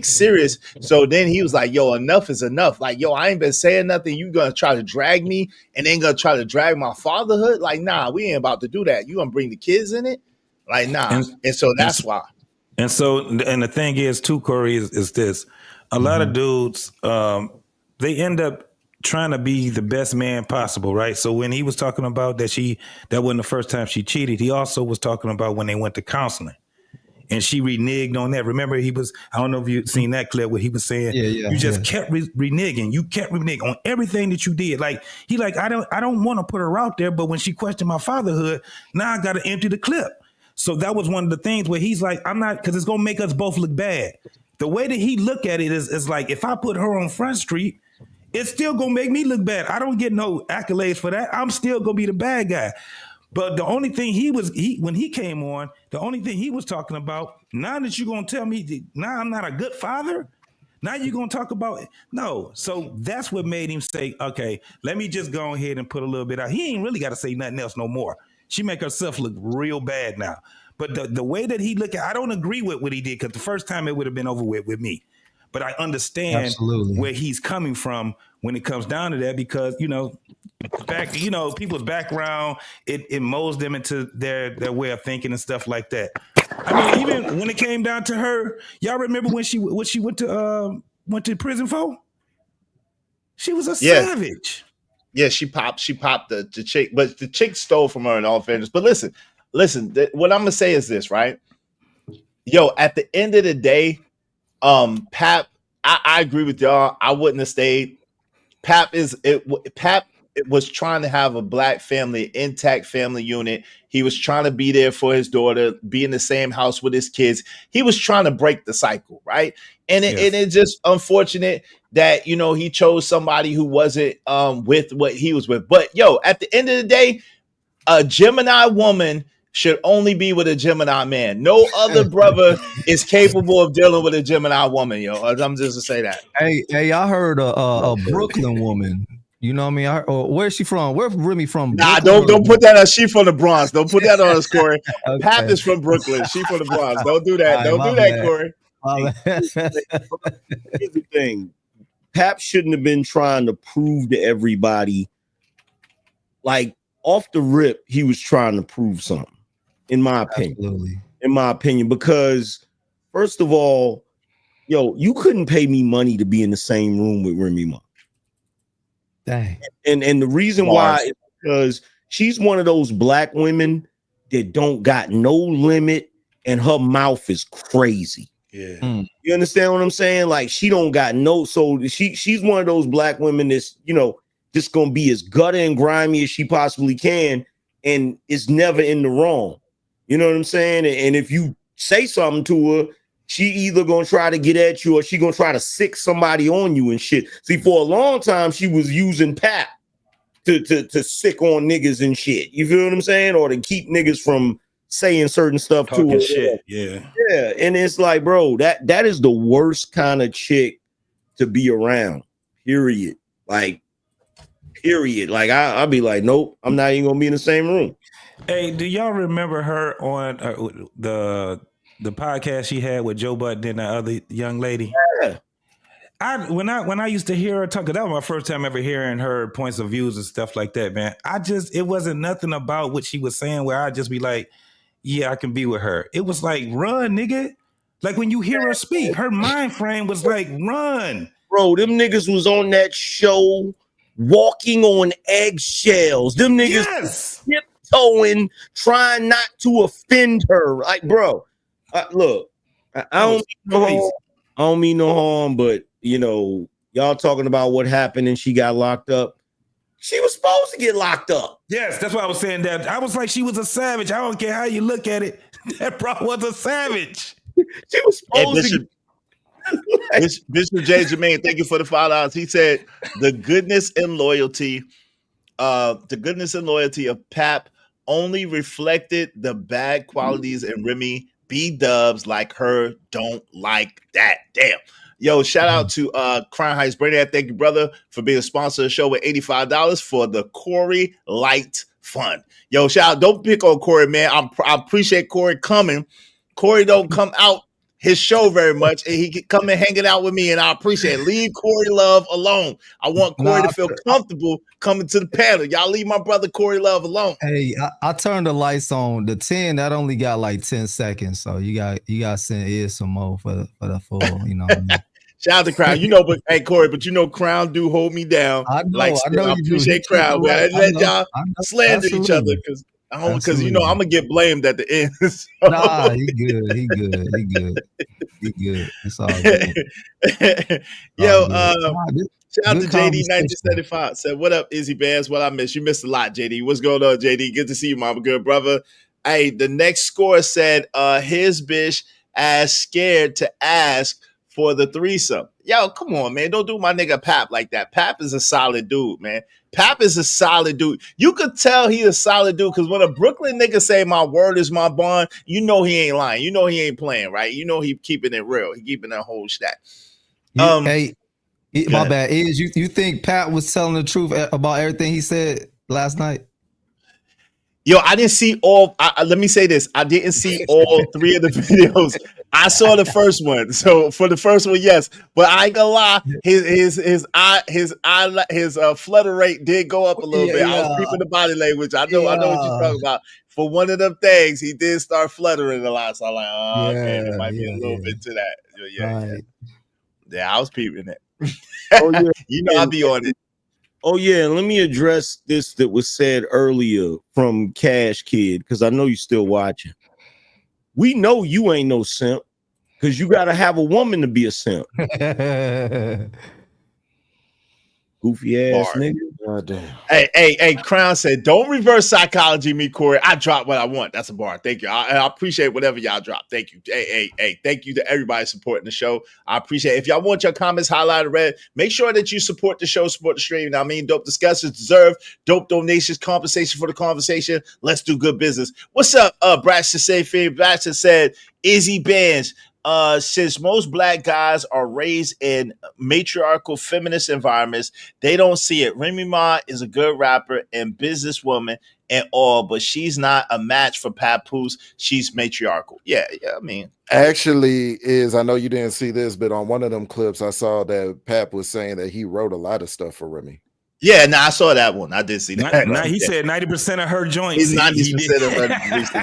serious. So then he was like, yo, enough is enough. Like, yo, I ain't been saying nothing. You going to try to drag me and then going to try to drag my fatherhood? Like, nah, we ain't about to do that. You going to bring the kids in it? Like, nah. And so that's why. And so, and the thing is, too, Corey, is this: a lot of dudes, they end up trying to be the best man possible, right? So when he was talking about that wasn't the first time she cheated, he also was talking about when they went to counseling, and she reneged on that. Remember, I don't know if you've seen that clip where he was saying, you just kept reneging, you kept reneging on everything that you did. Like I don't want to put her out there, but when she questioned my fatherhood, now I got to empty the clip. So that was one of the things where he's like, I'm not, because it's going to make us both look bad. The way that he look at it is like, if I put her on Front Street, it's still going to make me look bad. I don't get no accolades for that. I'm still going to be the bad guy. But the only thing when he came on, the only thing he was talking about, now that you're going to tell me, now I'm not a good father, now you're going to talk about it. No. So that's what made him say, okay, let me just go ahead and put a little bit out. He ain't really got to say nothing else no more. She make herself look real bad now. But the way that he look at, I don't agree with what he did, because the first time it would have been over with me. But I understand where he's coming from when it comes down to that, because, people's background, it molds them into their way of thinking and stuff like that. I mean, even when it came down to her, y'all remember what she went to prison for? She was a savage. Yeah, she popped the chick, but the chick stole from her in all fairness. But listen, what I'm gonna say is this, right? Yo, at the end of the day, Pap, I agree with y'all. I wouldn't have stayed. Pap was trying to have a black family, intact family unit. He was trying to be there for his daughter, be in the same house with his kids. He was trying to break the cycle, right? And it's just unfortunate that, he chose somebody who wasn't with what he was with. But yo, at the end of the day, a Gemini woman should only be with a Gemini man. No other brother is capable of dealing with a Gemini woman, yo. I'm just to say that. Hey, I heard a Brooklyn woman. You know what I mean? Where's she from? Where's Remy from? Nah, don't put that on. She from the Bronx. Don't put that on us, Corey. Okay. Pap is from Brooklyn. She from the Bronx. Don't do that. Don't do that, Corey. Here's the thing. Pap shouldn't have been trying to prove to everybody. Like, off the rip, he was trying to prove something, in my opinion. Absolutely. In my opinion, because first of all, yo, you couldn't pay me money to be in the same room with Remy Ma. Dang. And the reason why is because she's one of those black women that don't got no limit, and her mouth is crazy. Yeah. You understand what I'm saying? Like, she don't got no, so she's one of those black women that's, just gonna be as gutter and grimy as she possibly can, and it's never in the wrong. You know what I'm saying? And if you say something to her, she either gonna try to get at you or she gonna try to sick somebody on you and shit. See, for a long time, she was using Pap to sick on niggas and shit. You feel what I'm saying? Or to keep niggas from saying certain stuff to her. Shit. Yeah. And it's like, bro, that is the worst kind of chick to be around. Period. Like, I'll be like, nope, I'm not even gonna be in the same room. Hey, do y'all remember her on the podcast she had with Joe Budden and the other young lady? Yeah. When I used to hear her talk, that was my first time ever hearing her points of views and stuff like that, man. It wasn't nothing about what she was saying where I'd just be like, yeah, I can be with her. It was like, run, nigga. Like, when you hear her speak, her mind frame was like, run. Bro, them niggas was on that show walking on eggshells. Them niggas tiptoeing, trying not to offend her. Like, bro, look, I don't mean no harm, but y'all talking about what happened and she got locked up. She was supposed to get locked up. Yes, that's why I was saying that. I was like, she was a savage. I don't care how you look at it. That bro was a savage. She was supposed to. Bishop J. Jermaine, thank you for the $5. He said the goodness and loyalty of Pap only reflected the bad qualities in Remy B-dubs like her don't like that. Damn. Yo, shout out to Crown Heights Brainerd. Thank you, brother, for being a sponsor of the show with $85 for the Corey Light Fund. Yo, shout out. Don't pick on Corey, man. I appreciate Corey coming. Corey don't come out his show very much, and he can come and hanging out with me, and I appreciate it. Leave Corey Love alone. I want Corey to feel comfortable coming to the panel. Y'all leave my brother Corey Love alone. Hey, I turned the lights on. The 10 that only got like 10 seconds, so you got to send Iz some more for the full. You know. Shout out to Crown. But hey, Corey, but Crown do hold me down. I know. I appreciate Crown. Man. Let y'all slander each other because I'm gonna get blamed at the end. So. Nah, he good. It's all good. Yo, shout out to JD 1975. Said, "What up, Izzy Bands? What I miss? You missed a lot, JD. What's going on, JD? Good to see you, mama. Good brother." Hey, the next score said, his bitch as scared to ask for the threesome. Yo, come on, man. Don't do my nigga Pap like that. Pap is a solid dude, man. Pap is a solid dude. You could tell he a solid dude because when a Brooklyn nigga say my word is my bond, you know he ain't lying. You know he ain't playing, right? You know he keeping it real. He keeping that whole stack. My bad. Is you think Pat was telling the truth about everything he said last night? Yo, I didn't see all. Let me say this: I didn't see all 3 of the videos. I saw the first one. So for the first one, yes, but I ain't gonna lie, his flutter rate did go up a little bit. I was peeping the body language. I know what you're talking about. For one of them things, he did start fluttering a lot. So I'm like, okay, there might be a little bit to that. Yeah, I was peeping it. I'll be on it. Oh, yeah, let me address this that was said earlier from Cash Kid, because I know you're still watching. We know you ain't no simp, because you got to have a woman to be a simp. Goofy ass nigga. God damn. Hey, Crown said, don't reverse psychology me, Corey. I drop what I want. That's a bar. Thank you. I appreciate whatever y'all drop. Thank you. Hey, thank you to everybody supporting the show. I appreciate it. If y'all want your comments highlighted red, make sure that you support the show, support the stream. Now, dope discussions deserve dope donations, compensation for the conversation. Let's do good business. What's up, Braxton Sayfield? Braxton said, Izzy Bands. Since most black guys are raised in matriarchal feminist environments, they don't see it. Remy Ma is a good rapper and businesswoman and all, but she's not a match for Papoose. She's matriarchal. Yeah, Actually, I know you didn't see this, but on one of them clips, I saw that Pap was saying that he wrote a lot of stuff for Remy. Yeah, I saw that one. I did see that. He said 90% of her joints. He's 90% of her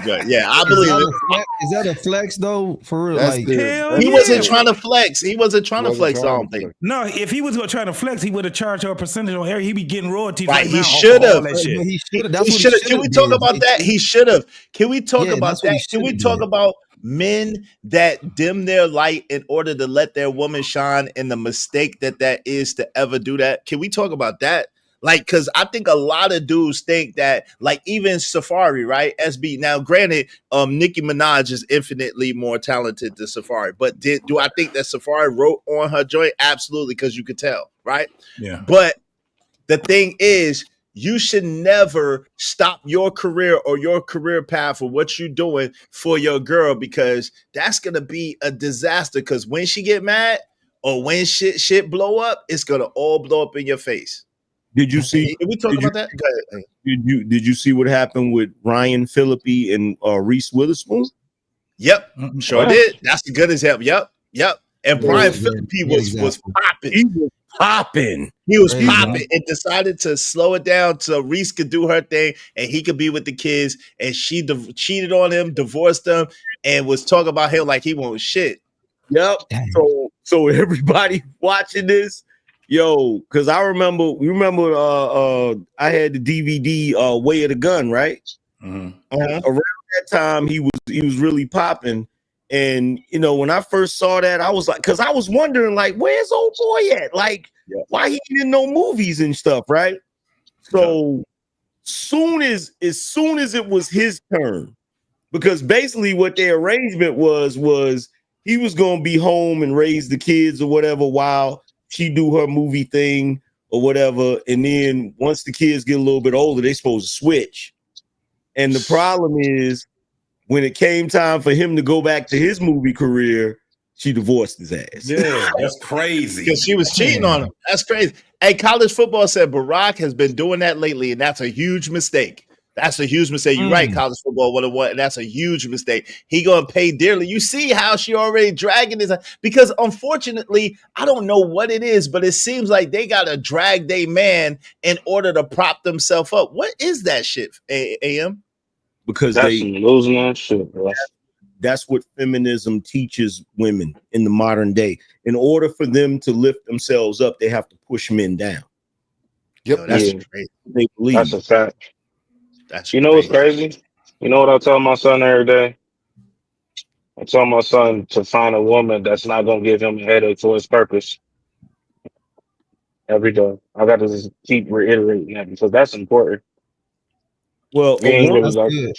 joints. Yeah, I believe it. Is that a flex though? For real? Like, he wasn't trying to flex. He wasn't trying to flex. I don't think. No, if he was trying to flex, he would have charged her a percentage on Harry. He'd be getting royalties. Right, he should have. He should have. Can we talk about that? He should have. Can we talk about that? Can we talk about men that dim their light in order to let their woman shine, and the mistake that is to ever do that? Can we talk about that? Like, because I think a lot of dudes think that, like, even Safari, right? SB. Now, granted, Nicki Minaj is infinitely more talented than Safari, but do I think that Safari wrote on her joint? Absolutely, because you could tell, right? Yeah. But the thing is, you should never stop your career or your career path or what you're doing for your girl, because that's gonna be a disaster. Because when she get mad or when shit blow up, it's gonna all blow up in your face. Did you see? Did we talk about that? Go ahead. Did you see what happened with Ryan Phillippe and Reese Witherspoon? Yep, sure did. That's the good as hell. Yep. And Brian Phillippe was popping. He was popping. He was popping and decided to slow it down so Reese could do her thing and he could be with the kids. And she cheated on him, divorced him, and was talking about him like he won't shit. Yep. So everybody watching this. Yo, because I remember, I had the DVD Way of the Gun, right? Mm-hmm. Around that time, he was really popping. And, when I first saw that, I was like, because I was wondering, like, where's old boy at? Like, why he in no movies and stuff, right? So soon as it was his turn, because basically what their arrangement was he was going to be home and raise the kids or whatever while she do her movie thing or whatever. And then once the kids get a little bit older, they supposed to switch. And the problem is when it came time for him to go back to his movie career, she divorced his ass. Yeah, that's crazy. Because she was cheating on him. That's crazy. Hey, college football said Barack has been doing that lately, and that's a huge mistake. That's a huge mistake. You're right, college football 101, and that's a huge mistake. He gonna pay dearly. You see how she already dragging his, because unfortunately, I don't know what it is, but it seems like they gotta drag their man in order to prop themselves up. What is that shit, AM? Because That's they some losing that shit, bro. That's what feminism teaches women in the modern day. In order for them to lift themselves up, they have to push men down. Yep, that's crazy. They believe That's a fact. That's you know what's crazy? You know what I tell my son every day? I tell my son to find a woman that's not gonna give him a headache for his purpose. Every day. I got to just keep reiterating that because that's important. Well, that's good.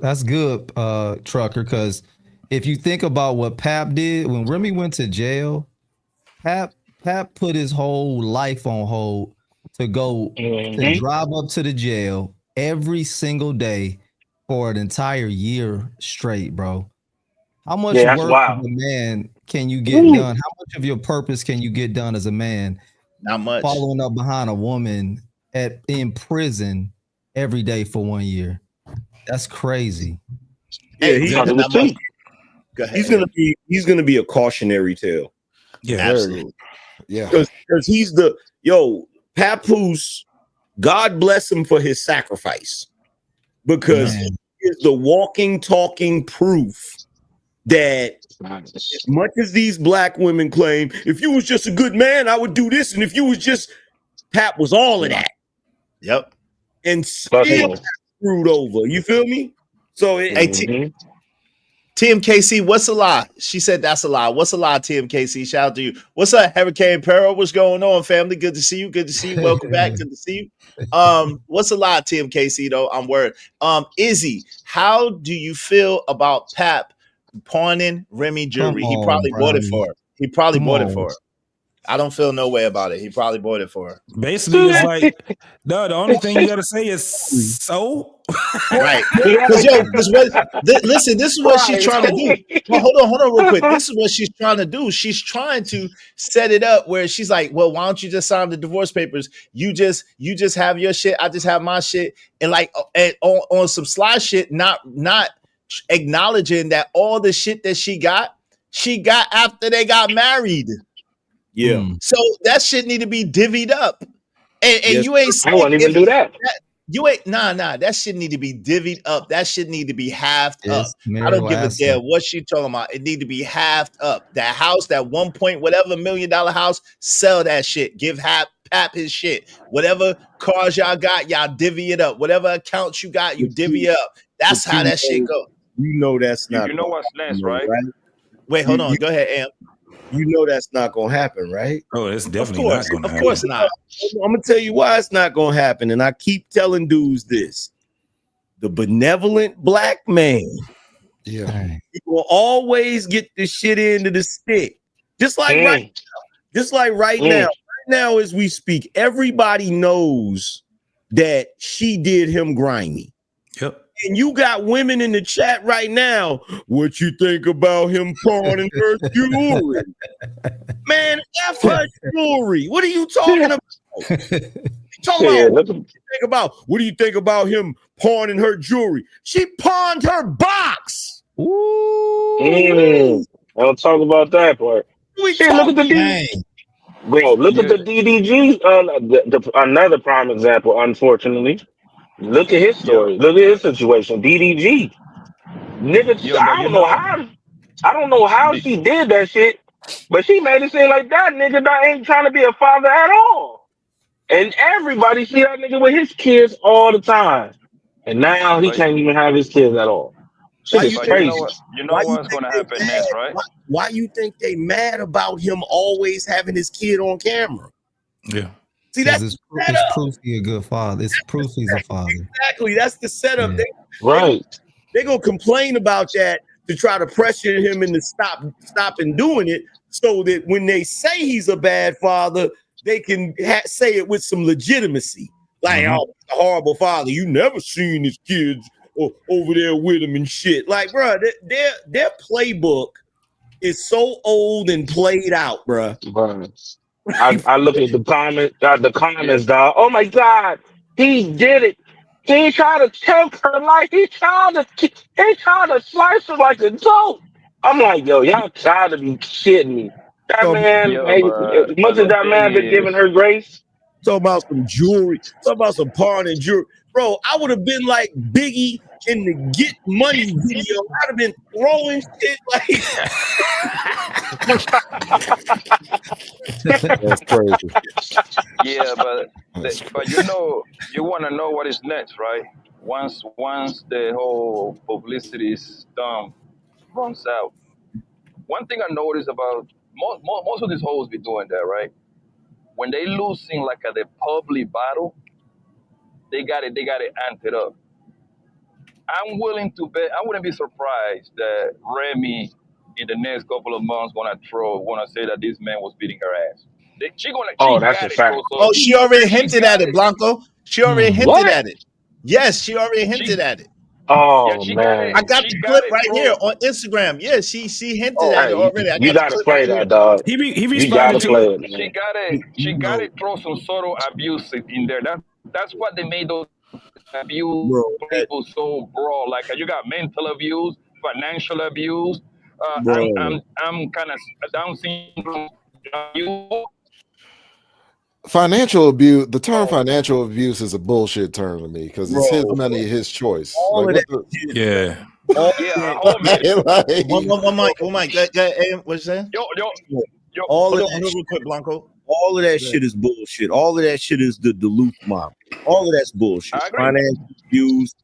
That's good, Trucker. Because if you think about what Pap did when Remy went to jail, Pap put his whole life on hold to go to drive up to the jail every single day for an entire year straight, bro. How much Yeah, that's work wild. as a man can you get done? How much of your purpose can you get done as a man? Not much. Following up behind a woman in prison every day for 1 year. That's crazy. Yeah, He's gonna be a cautionary tale. Yeah, absolutely. Yeah, because he's the Papoose. God bless him for his sacrifice, because he is the walking, talking proof that as much as these black women claim, if you was just a good man, I would do this, and if you was just, Pap was all of that. Yep. And still screwed over. You feel me? So TMKC, what's a lie? She said that's a lie. What's a lie, TMKC? Shout out to you. What's up, Hurricane Peril? What's going on, family? Good to see you. Good to see you. Welcome back. Good to see you. What's a lie, TMKC, though? I'm worried. Izzy, how do you feel about Pap pawning Remy jewelry? He probably bought it for her. He probably bought it for her. I don't feel no way about it. He probably bought it for her. Basically, it's like, no, the only thing you got to say is so. Right. Listen, this is what she's trying to do. Well, hold on real quick. This is what she's trying to do. She's trying to set it up where she's like, well, why don't you just sign the divorce papers? You just have your shit. I just have my shit. And like on some sly shit, not acknowledging that all the shit that she got after they got married. Yeah. So that shit need to be divvied up. And you ain't I won't even do that. You ain't that shit need to be divvied up. That shit need to be halved up. I don't give a damn what she talking about. It need to be halved up. That house, that $1 million house, sell that shit. Give Pap his shit. Whatever cars y'all got, y'all divvy it up. Whatever accounts you got, you divvy it up. That's how that shit go. You know that's not. You know what's next, right? Wait, hold on. Go ahead, Am. You know that's not gonna happen, right? Oh, it's definitely not gonna happen. Of course not. I'm gonna tell you why it's not gonna happen, and I keep telling dudes this: the benevolent black man, he will always get the shit into the stick, just like right now. Right now, as we speak, everybody knows that she did him grimy. Yep. And you got women in the chat right now. What you think about him pawning her jewelry? Man, F her jewelry. What are you talking about? What do you think about him pawning her jewelry? She pawned her box. Ooh. I'll talk about that part. Look at the bro. Look at the DDG. Another prime example. Unfortunately. Look at his story. Look at his situation. DDG. Nigga, I don't know how she did that shit, but she made it seem like that nigga that ain't trying to be a father at all. And everybody see that nigga with his kids all the time. And now he can't even have his kids at all. Shit is crazy. You know what's going to happen next, right? Why you think they mad about him always having his kid on camera? Yeah. See, that's it's proof he's a good father. It's proof he's a father. Exactly. That's the setup. Yeah. They're gonna complain about that to try to pressure him into stopping doing it, so that when they say he's a bad father, they can say it with some legitimacy. Like, oh, he's a horrible father. You never seen his kids over there with him and shit. Like, bro, their playbook is so old and played out, bro. I look at the comments, dog. Oh my God, he did it. He tried to take her like he tried to slice her like a goat. I'm like, yo, y'all gotta be kidding me. That man, as much as that man been giving her grace. Talk about some jewelry. Talk about some pawn and jewelry. Bro, I would have been like Biggie in the Get Money video. I'd have been throwing shit like That's crazy. Yeah, but you want to know what is next, right? Once the whole publicity stuff runs out. One thing I noticed about most of these hoes be doing that, right? When they losing like at the public battle, they got it amped up. I'm willing to bet. I wouldn't be surprised that Remy in the next couple of months wanna say that this man was beating her ass. That's a fact. Oh, she already hinted at it, Blanco. She already hinted at it. Yes, she already hinted at it. Oh man, I got the clip right here on Instagram. Yeah, she hinted at it already. You gotta play that, dog. He You gotta play it, man. She gotta throw some sort of abuse in there. That's what they made those abuse people so broad. Like you got mental abuse, financial abuse. I'm kind of Down syndrome. Financial abuse. The term financial abuse is a bullshit term to me because it's his money, his choice. All Like, of what that. One mic. What you saying? All of Hold that on, real quick, Blanco. All of that shit is bullshit. All of that shit is the Duluth mob. All of that's bullshit. Financial abuse.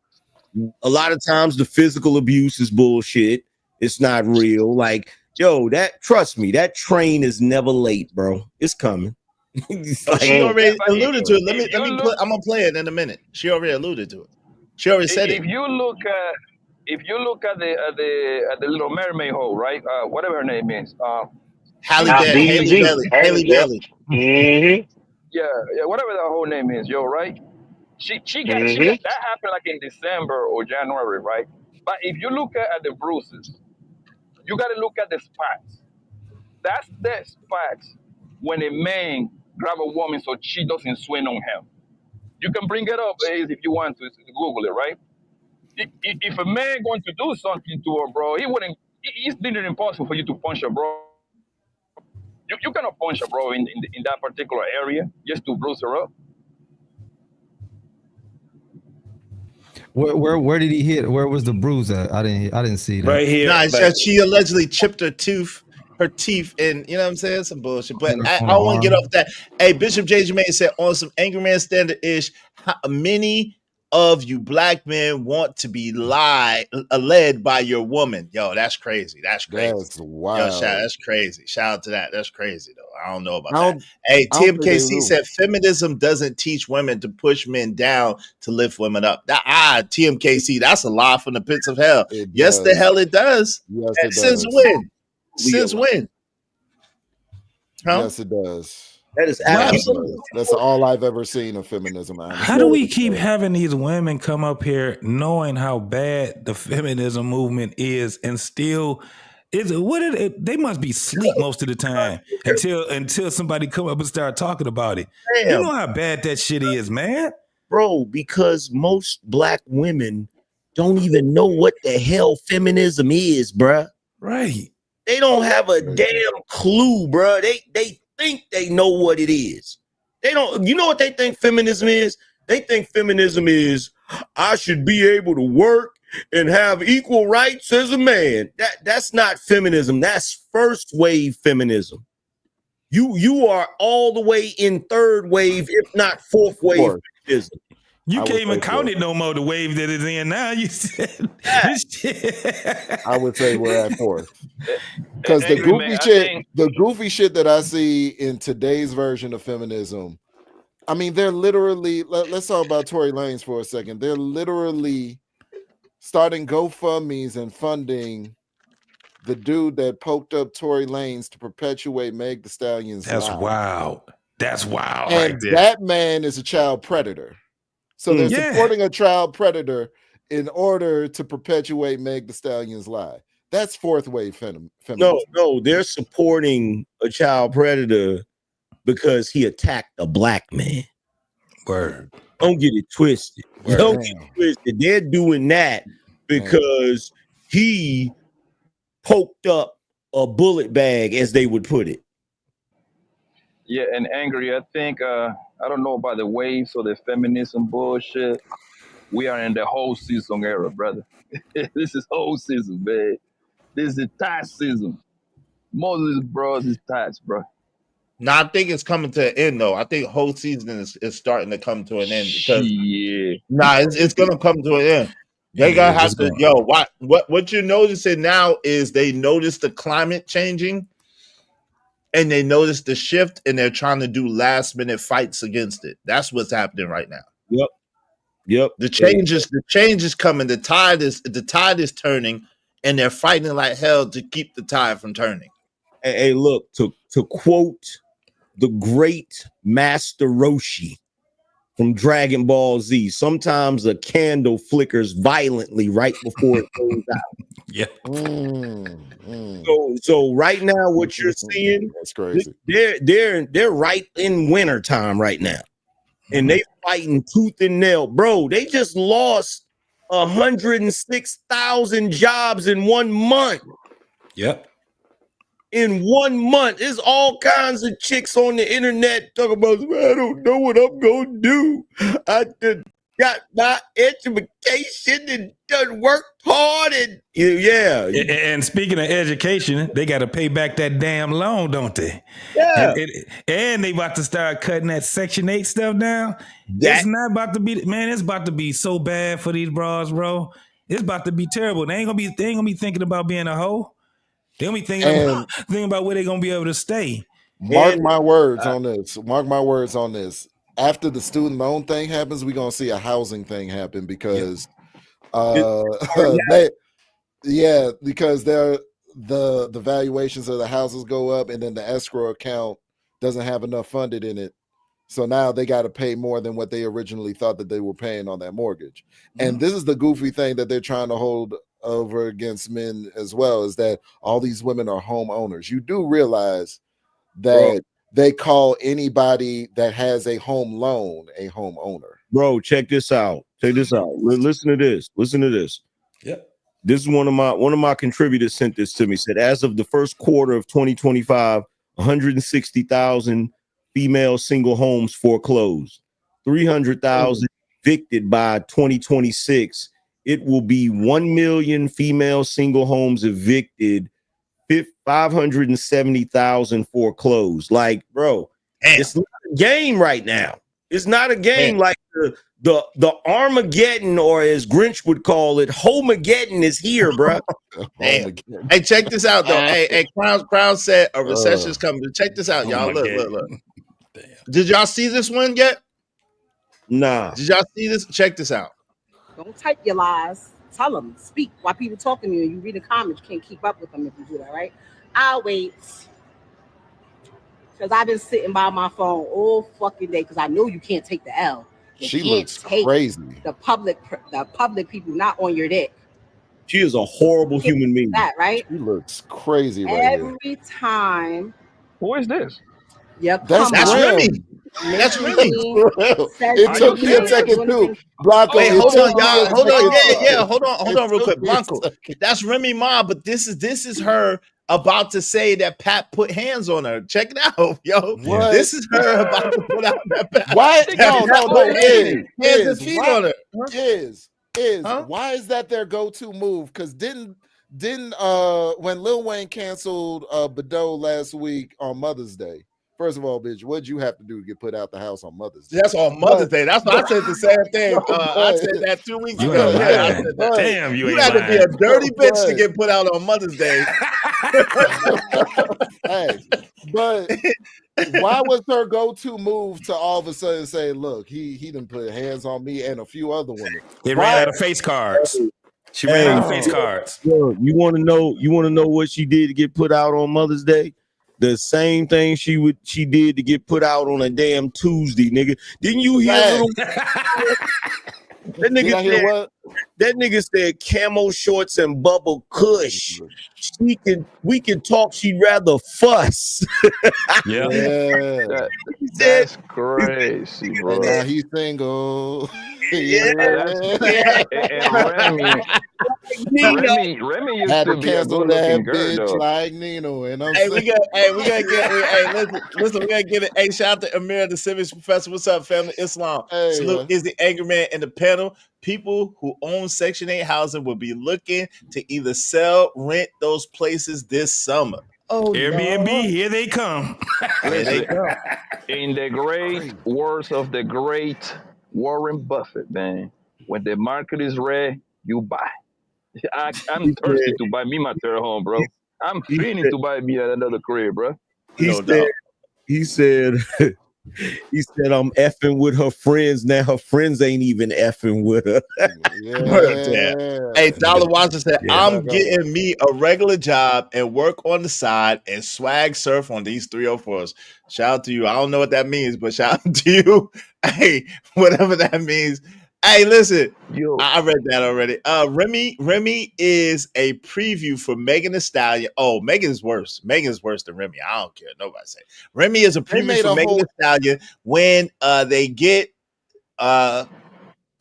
A lot of times the physical abuse is bullshit. It's not real. Like, yo, trust me, that train is never late, bro. It's coming. She already alluded to it. I'm gonna play it in a minute. She already alluded to it. She already said it. If you look at the Little Mermaid hole, right? Whatever her name is, Halle Bailey. Mm-hmm. Yeah, whatever that whole name is, yo, right? She got that happened like in December or January, right? But if you look at the bruises, you got to look at the spots. That's the spots when a man grab a woman so she doesn't swing on him. You can bring it up if you want to Google it, right? If a man going to do something to her, bro, it's nearly impossible for you to punch her, bro. You cannot punch her, bro, in that particular area just to bruise her up. Where did he hit? Where was the bruise at? I didn't see that. Right here. Nah, she allegedly chipped her teeth, and you know what I'm saying? Some bullshit. But I want to get off that. Hey, Bishop J. Jermaine said on some Angry Man Standard ish, many of you black men want to be led by your woman. Yo, that's crazy. That's crazy. That's wild. Yo, that's crazy. Shout out to that. That's crazy though. I don't know about that. Hey, TMKC said feminism doesn't teach women to push men down to lift women up. TMKC, that's a lie from the pits of hell. Yes, the hell it does. Yes, it Since does. when? Since when? Huh? Yes, it does. That is absolutely. That's all I've ever seen of feminism. Honestly. How do we keep having these women come up here knowing how bad the feminism movement is and still they must be asleep most of the time until somebody come up and start talking about it. Damn. You know how bad that shit is, man. Bro, because most black women don't even know what the hell feminism is, bruh. Right. They don't have a damn clue, bruh. They think they know what it is. They don't. You know what they think feminism is? They think feminism is I should be able to work and have equal rights as a man. That's not feminism. That's first wave feminism. You are all the way in third wave, if not fourth wave feminism. You can't even count it no more, the wave that it's in now. You said this shit. I would say we're at fourth. Because the goofy shit that I see in today's version of feminism, I mean, they're literally, let's talk about Tory Lanez for a second. They're literally starting GoFundMes and funding the dude that poked up Tory Lanez to perpetuate Meg Thee Stallion's That's lie. wild. That's wild. And right there. that man is a child predator. So they're supporting a child predator in order to perpetuate Meg Thee Stallion's lie. That's fourth wave feminism. No, they're supporting a child predator because he attacked a black man. Word. Don't get it twisted. Word. Don't get it twisted. They're doing that because he poked up a bullet bag, as they would put it. Yeah, and angry. I think I don't know about the waves or the feminism bullshit. We are in the whole season era, brother. This is whole season, man. This is tats season. Most of these bros is tats, bro. No, I think it's coming to an end though. I think whole season is starting to come to an end because it's gonna come to an end. They gotta have to what you're noticing now is they notice the climate changing and they notice the shift and they're trying to do last minute fights against it. That's what's happening right now. Yep. The change is coming. The tide is turning, and they're fighting like hell to keep the tide from turning. Hey, look, to quote the great Master Roshi from Dragon Ball Z, sometimes a candle flickers violently right before it goes out. Yeah. So right now, what you're seeing, that's crazy. They're right in winter time right now, and they fighting tooth and nail, bro. They just lost 106,000 jobs in 1 month. Yep. In 1 month, there's all kinds of chicks on the internet talking about, I don't know what I'm gonna do. I just got my education and done worked hard and And speaking of education, they got to pay back that damn loan, don't they? Yeah. And they about to start cutting that Section 8 stuff down. It's not about to be, man. It's about to be so bad for these bras, bro. It's about to be terrible. They ain't gonna be thinking about being a hoe. They gonna be thinking about where they gonna be able to stay. Mark my words on this. Mark my words on this. After the student loan thing happens, we're gonna see a housing thing happen because because the valuations of the houses go up and then the escrow account doesn't have enough funded in it. So now they got to pay more than what they originally thought that they were paying on that mortgage. And this is the goofy thing that they're trying to hold over against men as well, is that all these women are homeowners. You do realize that they call anybody that has a home loan a homeowner. Bro, check this out. Listen to this. Yep. This is one of my contributors sent this to me. Said as of the first quarter of 2025, 160,000 female single homes foreclosed, 300,000 evicted by 2026. It will be 1 million female single homes evicted, 570,000 foreclosed. Like, bro, it's not a game right now. It's not a game like the Armageddon, or as Grinch would call it, Homageddon is here, bro. Damn. Hey, check this out though. Hey, Crown said a recession is coming. Check this out, y'all. Look. Did y'all see this one yet? Nah. Did y'all see this? Check this out. Don't type your lies. Tell them. Speak while people talking to you. You read the comments. You can't keep up with them if you do that, right? I'll wait. Because I've been sitting by my phone all fucking day because I know you can't take the L. She looks crazy. The public people not on your dick. She is a horrible human being. That, right? She looks crazy right Every time. Who is this? Yep. That's Remy. That's Remy. It took me a second too. Blanco. Wait, hold on, y'all. Hold on. Yeah. Hold on, real quick. Blanco. That's Remy Ma, but this is her about to say that Pat put hands on her. Check it out, yo. What? This is her about to put out that Pat. Why? No. Hands and feet on her. Why is that their go-to move? Because didn't when Lil Wayne canceled Bado last week on Mother's Day? First of all, bitch, what'd you have to do to get put out the house on Mother's Day? That's on Mother's Day. That's why I said the same thing. I said that 2 weeks ago. Yeah, damn, you had to be a dirty bitch to get put out on Mother's Day. Hey, but why was her go-to move to all of a sudden say, "Look, he didn't put hands on me and a few other women"? They ran out of face cards. She ran out of face cards. You want to know what she did to get put out on Mother's Day? The same thing she did to get put out on a damn Tuesday, nigga. Didn't you hear that nigga said, That nigga said camo shorts and bubble kush. We can talk. She'd rather fuss. Yeah. That's crazy, bro. And now he's single. Yeah. And Remy used Had to to be a cancel good that looking girl, bitch though. like Nino. And I'm Hey, saying, we gotta get. Listen, we gotta get it. Hey, shout out to Amir, the civics professor. What's up, family? Islam. Hey, Salute is the angry man in the panel. People who own Section 8 housing will be looking to either sell, rent those places this summer. Oh, Airbnb, here they come. Listen, in the great words of the great Warren Buffett, man, when the market is red, you buy. I'm thirsty to buy me my third home, bro. I'm feeling to buy me another career, bro. He said, I'm effing with her friends. Now her friends ain't even effing with her. Hey, Dollar Watson said, I'm getting me a regular job and work on the side and swag surf on these 304s. Shout out to you. I don't know what that means, but shout out to you. Hey, whatever that means. Hey, listen, I read that already. Remy is a preview for Megan Thee Stallion. Oh, Megan's worse. Megan's worse than Remy. I don't care. Nobody say. Remy is a preview for Megan Thee Stallion when they get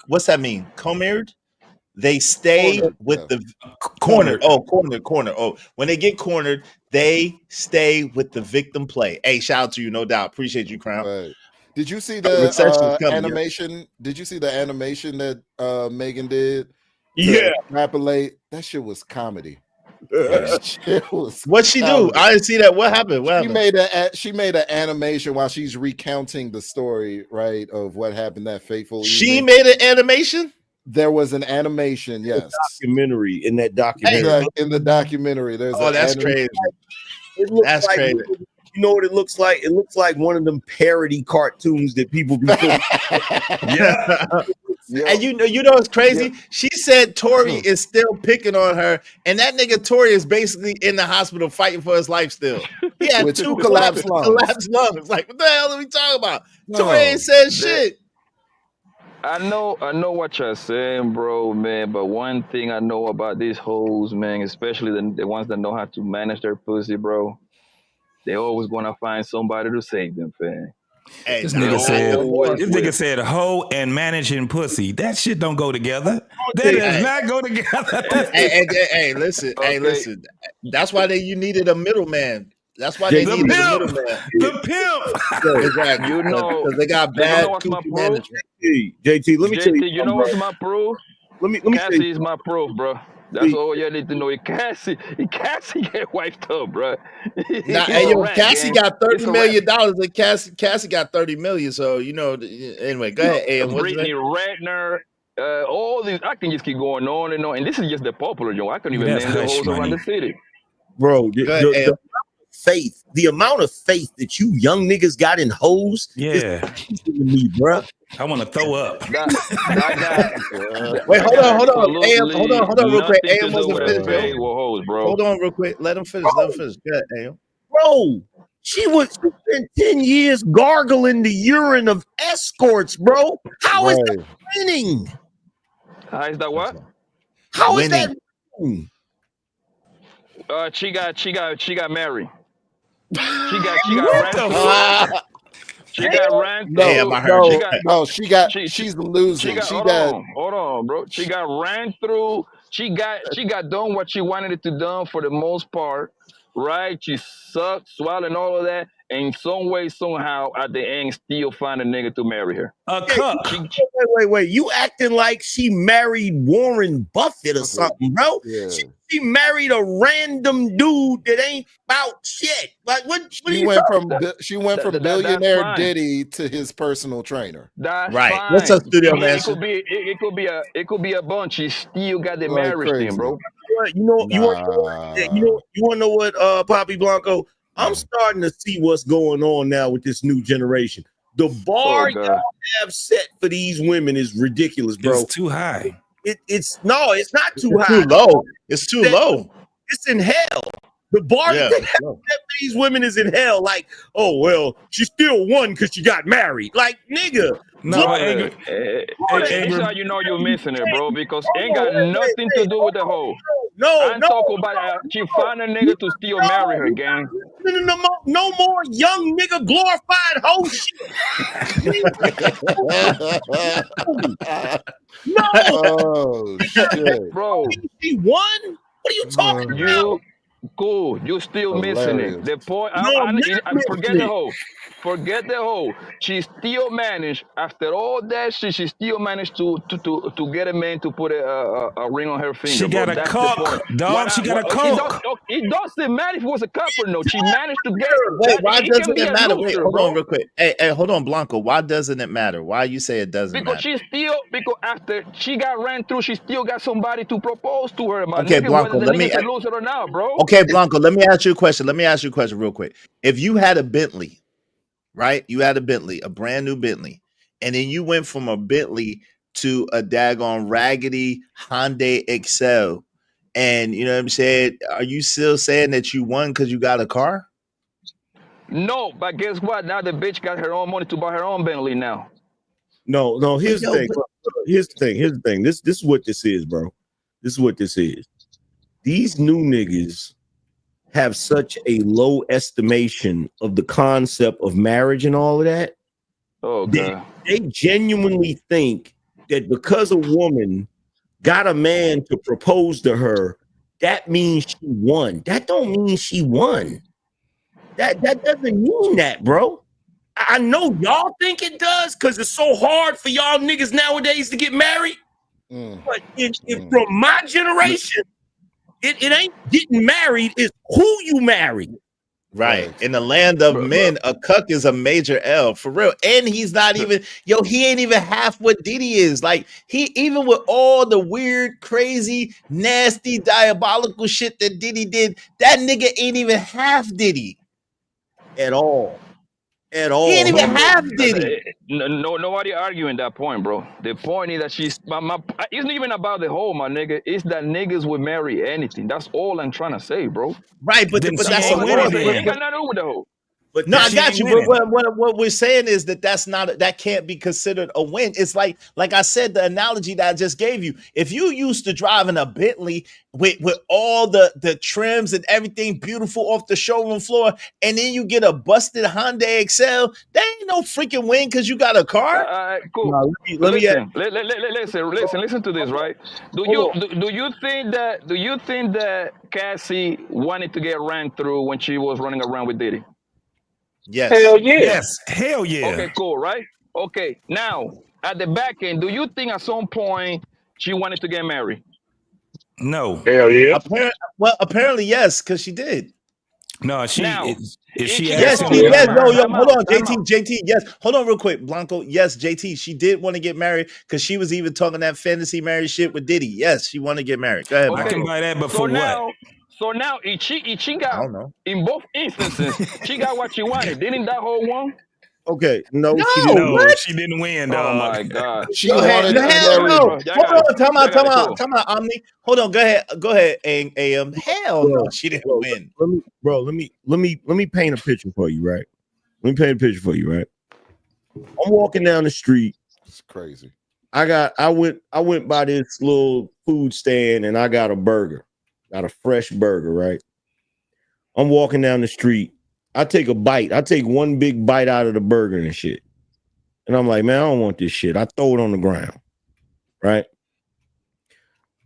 what's that mean? Cornered? They stay with the cornered. Oh, corner. Oh, when they get cornered, they stay with the victim play. Hey, shout out to you, no doubt. Appreciate you, Crown. Right. Did you see the animation? Did you see the animation that Megan did? Yeah, extrapolate. That shit was comedy. What'd she do? I didn't see that. What happened? She made an animation while she's recounting the story, right, of what happened that fateful evening. She made an animation? There was an animation, yes. Documentary in that documentary. In the documentary, there's that's crazy. That's crazy. You know what it looks like? It looks like one of them parody cartoons that people be putting. And you know what's crazy? She said Tory is still picking on her, and that nigga Tory is basically in the hospital fighting for his life still. He had With 2 collapsed lungs. Like, what the hell are we talking about? Tory ain't said shit. I know what you're saying, bro, man. But one thing I know about these hoes, man, especially the ones that know how to manage their pussy, bro, they always gonna find somebody to save them, fam. Hey, this nigga said hoe and managing pussy. That shit don't go together. That does not go together. Hey, listen. Hey, listen. That's why you needed a middleman. That's why they needed a middleman. The pimp. Exactly. You know, because they got bad management. JT, let me tell you. You know what's my proof? Let me Cassie is my proof, bro. That's all you need to know. Cassie get wiped up, bro. Cassie got $30 million, and Cassie got 30 million. So anyway, go ahead. AM, Brittany Ratner, all these. I can just keep going on and on. And this is just the popular joint. I couldn't even name the hoes around the city, bro. The amount of faith that you young niggas got in hoes, is me, bro. I want to throw up. Wait, hold on. AM, hold on real quick. AM wasn't finished. Hold on real quick. Let him finish. Go ahead, AM. Bro, she spent 10 years gargling the urine of escorts, bro. How is that winning? How is that what? How is that winning? She got married. She got ran through. She's losing. Hold on, bro. She got ran through. She got done what she wanted it to done for the most part, right? She sucked, swallowed, and all of that. And some way, somehow, at the end, still find a nigga to marry her. Wait. You acting like she married Warren Buffett or something, bro? Yeah. She married a random dude that ain't about shit. Like what? She went from billionaire Diddy to his personal trainer. That's right. Fine. What's up, studio man? It could be a bunch. She still got the marriage thing, bro. You want to know what, Poppy Blanco? I'm starting to see what's going on now with this new generation. The bar y'all have set for these women is ridiculous, bro. It's too high. It's not too high. Too low. It's too low. It's in hell. The bar Yeah, that these women is in hell. Like, oh well, she still won because she got married. Like, nigga. No, Florida- Angry. It's how you know you're missing it, bro, because it ain't got nothing to do with the hoe. No, I'm talking about she find a nigga to still marry her, gang. No more young nigga glorified hoe shit. No. Oh shit, bro. She won? What are you talking about? Cool. You still missing it. Hilarious. The point. No, I'm not Forget missing the it. hoe. Forget the hoe. She still managed after all that shit. She still managed to get a man to put a ring on her finger. She got bro. a That's cock, the point. dog. She got a cock. It doesn't matter if it was a cup or no. She managed to get. Wait, why It can doesn't be it a matter? Wait, loser, hold bro. on real quick. Hey, hold on, Blanco. Why doesn't it matter? Why you say it doesn't Because matter? because after she got ran through, she still got somebody to propose to her, my Okay, nigga, Blanco, whether the let me nigga's a loser or not, bro. Okay, Blanco, let me ask you a question. Let me ask you a question real quick. If you had a Bentley, right? You had a Bentley, a brand new Bentley, and then you went from a Bentley to a daggone raggedy Hyundai Excel, and you know what I'm saying? Are you still saying that you won because you got a car? No, but guess what? Now the bitch got her own money to buy her own Bentley now. No. Here's the thing. Here's the thing. This is what this is, bro. This is what this is. These new niggas have such a low estimation of the concept of marriage and all of that. Oh god. They genuinely think that because a woman got a man to propose to her, that means she won. That don't mean she won. That doesn't mean that, bro. I know y'all think it does because it's so hard for y'all niggas nowadays to get married. But from my generation, it ain't getting married, it's who you marry. Right. In the land of men, a cuck is a major L for real. And he's not even, he ain't even half what Diddy is. Like, he, even with all the weird, crazy, nasty, diabolical shit that Diddy did, that nigga ain't even half Diddy. At all. At all. He ain't even half Diddy. No, nobody arguing that point, bro. The point is that she's it's not even about the whole, my nigga. It's that niggas would marry anything. That's all I'm trying to say, bro. Right, but that's all I'm trying to say. but- Ain't got nothing to do with the whole. But No, I got you. But what we're saying is that can't be considered a win. It's like I said, the analogy that I just gave you. If you used to driving a Bentley with all the trims and everything beautiful off the showroom floor, and then you get a busted Hyundai Excel, that ain't no freaking win because you got a car. Cool. Let me Listen to this, right? Do you think that Cassie wanted to get ran through when she was running around with Diddy? Yes. Hell yeah. Yes. Hell yeah. Okay, cool, right? Okay, now at the back end, do you think at some point she wanted to get married? No. Hell yeah. Apparently yes, because she did. No, she. Now, if she Yes, asked she, him, yes, no, yo, Time hold out, on, time JT, yes, hold on real quick, Blanco. Yes, JT, she did want to get married because she was even talking that fantasy marriage shit with Diddy. Yes, she wanted to get married. Go ahead, I Blanco. can buy that, but So for now, what? if she I got don't know. in both instances, she got what she wanted. Didn't that whole one? Okay, no, she No, didn't. what? She didn't win, Oh dog. my god. She Go ahead. wanted No, to hell marry. no. Bro, y'all got it. Time Y'all got it, cool. out, Omni. Hold on, go ahead, AM. Hell no, she didn't win. Let me paint a picture for you, right? Let me paint a picture for you, right? I'm walking down the street. It's crazy. I went by this little food stand and I got a burger. Got a fresh burger, right? I'm walking down the street. I take a bite. I take one big bite out of the burger and shit. And I'm like, man, I don't want this shit. I throw it on the ground, right?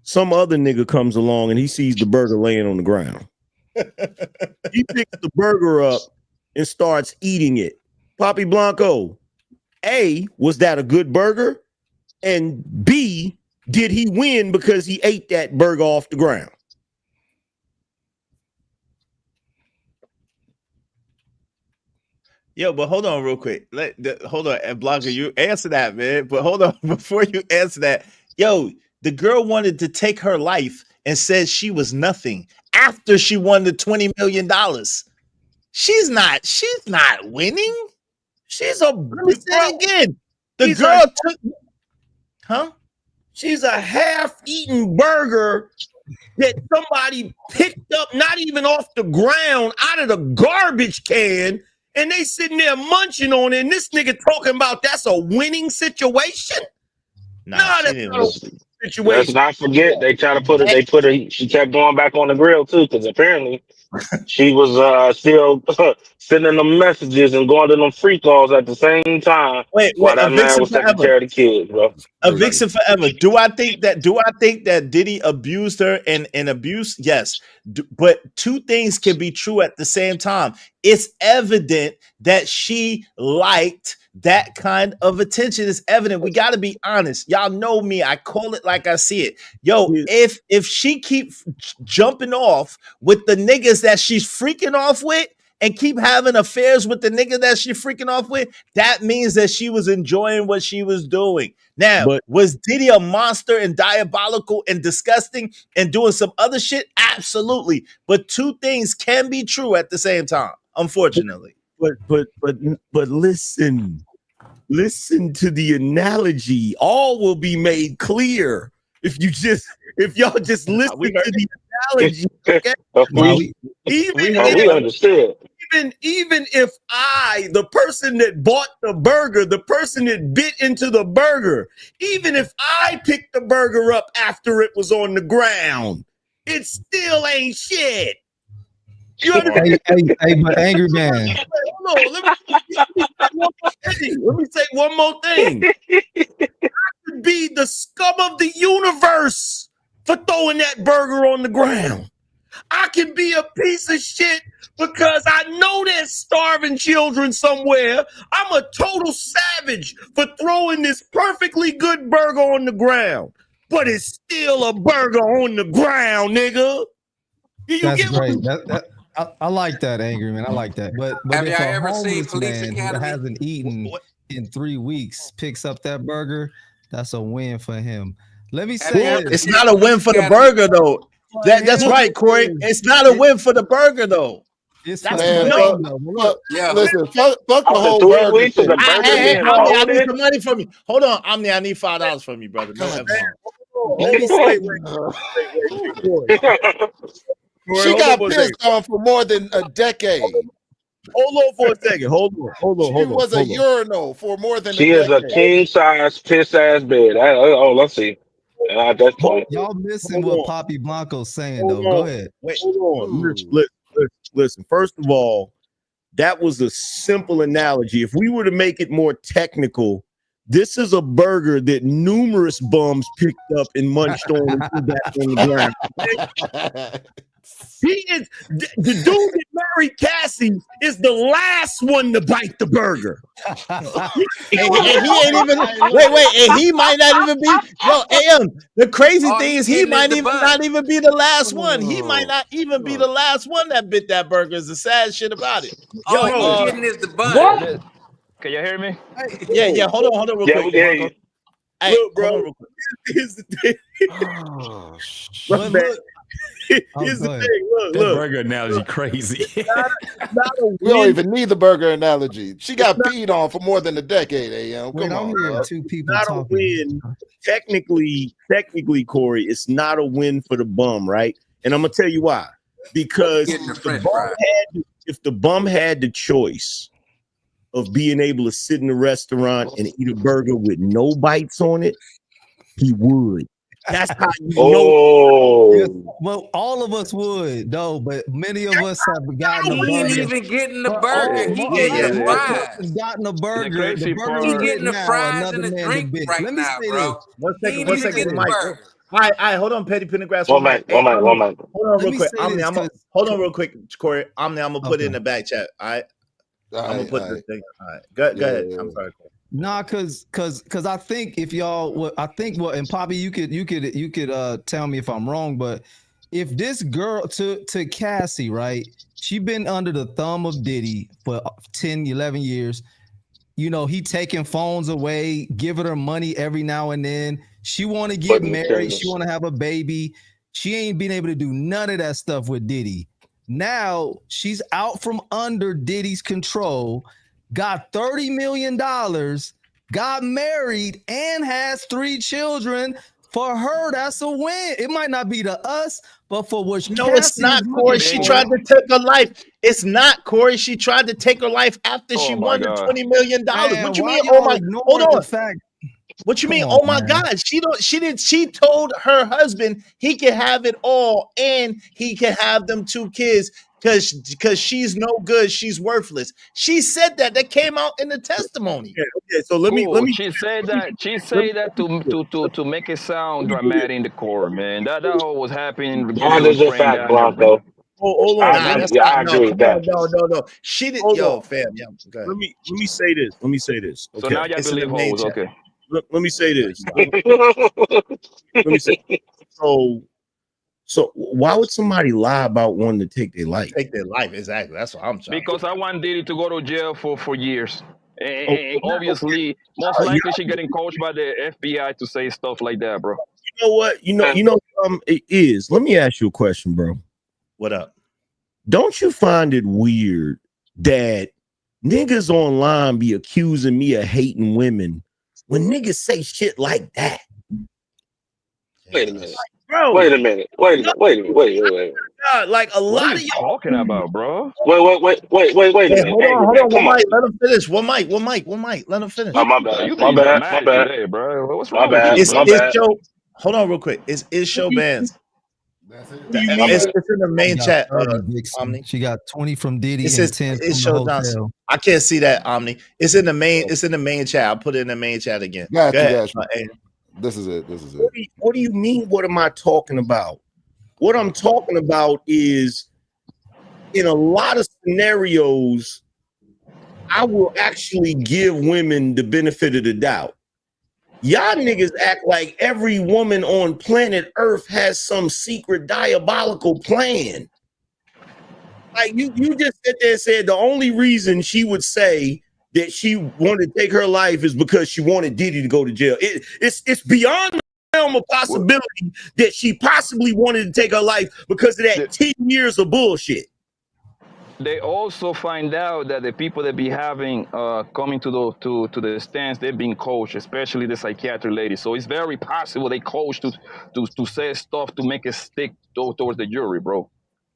Some other nigga comes along and he sees the burger laying on the ground. He picks the burger up and starts eating it. Papi Blanco, A, was that a good burger? And B, did he win because he ate that burger off the ground? Yo, but hold on real quick. Hold on, and Blanca, you answer that, man. But hold on, before you answer that, yo, the girl wanted to take her life and said she was nothing after she won the $20 million. She's not winning. Let me say it again. The girl took, huh? She's a half-eaten burger that somebody picked up, not even off the ground, out of the garbage can, and they sitting there munching on it, and this nigga talking about that's a winning situation? Nah, that's not a winning situation. Let's not forget they try to put her. She kept going back on the grill too, because apparently she was still sending them messages and going to them free calls at the same time. While that man was taking care of the kids, bro. A vixen forever. Do I think that Diddy abused her and abuse? Yes. But two things can be true at the same time. It's evident that she liked that kind of attention. Is evident. We got to be honest. Y'all know me. I call it like I see it. Yo, if she keep jumping off with the niggas that she's freaking off with and keep having affairs with the nigga that she freaking off with, that means that she was enjoying what she was doing. Now, was Diddy a monster and diabolical and disgusting and doing some other shit? Absolutely. But two things can be true at the same time, unfortunately. But listen to the analogy. All will be made clear if y'all just listen to the analogy. Okay? We understood. Even if the person that bought the burger, the person that bit into the burger, even if I picked the burger up after it was on the ground, it still ain't shit. You understand? Hey, but Angry Man. Hold on, let me say one more thing. I could be the scum of the universe for throwing that burger on the ground. I can be a piece of shit because I know there's starving children somewhere. I'm a total savage for throwing this perfectly good burger on the ground. But it's still a burger on the ground, nigga. That's great. I like that, Angry Man. I like that. But Have if y'all a ever seen homeless Police man who Academy? hasn't eaten in 3 weeks picks up that burger, that's a win for him. Let me say It's not a win for the burger, though. That's right, Corey. It's not a win for the burger, though. It's That's Man, listen, fuck the After whole 3 burger weeks of thing. the burger Hey, being Omni, I folded. need some money from you. Hold on, Omni, I need $5 from you, brother. No, Let me say, She got pissed on for more than a decade. Hold on for a second. Hold on. She was a urinal for more than She a is a decade. king size piss ass bed. Let's see. At that point, y'all missing what Poppy Blanco's saying, though. Go ahead. Hold on. Listen. First of all, that was a simple analogy. If we were to make it more technical, this is a burger that numerous bums picked up and munched on and threw back on the ground. He is the dude that married Cassie is the last one to bite the burger. And he ain't even wait, and he might not even be the crazy thing is he might even not even be the last one. He might not even be the last one that bit that burger. Is the sad shit about it. All he's getting is the bun. Can you hear me? Yeah. Hold on real quick. we hear you. Hey, look, bro. hold on real quick. Here's the thing. Here's the thing. That Look. burger analogy crazy. We don't even need the burger analogy. She got peed on for more than a decade, AM. Come on, bro. Two people Not a win. Technically, Corey, it's not a win for the bum, right? And I'm gonna tell you why. Because if the bum had the choice of being able to sit in a restaurant and eat a burger with no bites on it, he would. That's how you know. Well, all of us would, though, but many of us have gotten a burger. He ain't even getting the burger. He getting the fries. Gotten a burger. He getting the fries and the drink right now, bro. One He ain't second, even getting the Mike. burger. All right, hold on, Petty Pendergrass. One mic. Hold on Let real me quick. say Omni, this, hold on real quick, Corey. Omni, I'm gonna put it in Okay. the back chat. All right. I'm gonna put this thing. All right. Go ahead. I'm sorry. Nah, cause I think if y'all, and Poppy, you could tell me if I'm wrong, but if this girl to Cassie, right? She been under the thumb of Diddy for 10, 11 years. You know, he taking phones away, giving her money every now and then. She want to get married. She want to have a baby. She ain't been able to do none of that stuff with Diddy. Now she's out from under Diddy's control, got $30 million, got married, and has 3 children For her, that's a win. It might not be to us, but for what No, it's not, Corey. She tried to take her life. It's not, Corey. She tried to take her life after she won the $20 million. What you mean? Oh my, hold on. What you mean? Oh my God. She told her husband he can have it all and he can have them 2 kids because she's no good, she's worthless. She said that. That came out in the testimony. Okay, so let me She said that to make it sound dramatic in the court, man. That all was happening. That is a fact, Blanco. Hold on. I agree with that. No. She didn't. Yo, fam. Yeah, go ahead. Let me say this. Okay. So now y'all believe hoes, okay. Let me say this. So why would somebody lie about wanting to take their life? Take their life, exactly. That's what I'm trying. Because I want Diddy to go to jail for years. And obviously, most likely she getting coached by the FBI to say stuff like that, bro. You know what? It is. Let me ask you a question, bro. What up? Don't you find it weird that niggas online be accusing me of hating women when niggas say shit like that? Wait a minute. Bro, wait a minute. Wait. God, like a lot of y'all talking about, bro. Wait. Hey, hold on. One mic. Let him finish. One mic. Let him finish. Oh, my bad. My bad. Today, bro. What's my wrong bad. with you, My bad. Hold on, real quick. It's show bands. It's in the main chat. Omni. She got 20 from Diddy It and says 10 it's from show the down. hotel. I can't see that, Omni. It's in the main chat. I'll put it in the main chat again. Got Go you, ahead. got you. This is it. What do you mean? What am I talking about? What I'm talking about is in a lot of scenarios, I will actually give women the benefit of the doubt. Y'all niggas act like every woman on planet Earth has some secret diabolical plan. Like you just sit there and said the only reason she would say that she wanted to take her life is because she wanted Diddy to go to jail. It's beyond the realm of possibility that she possibly wanted to take her life because of that 10 years of bullshit. They also find out that the people that be having coming to the stands, they're being coached, especially the psychiatric lady. So it's very possible they coach to say stuff to make it stick towards the jury, bro.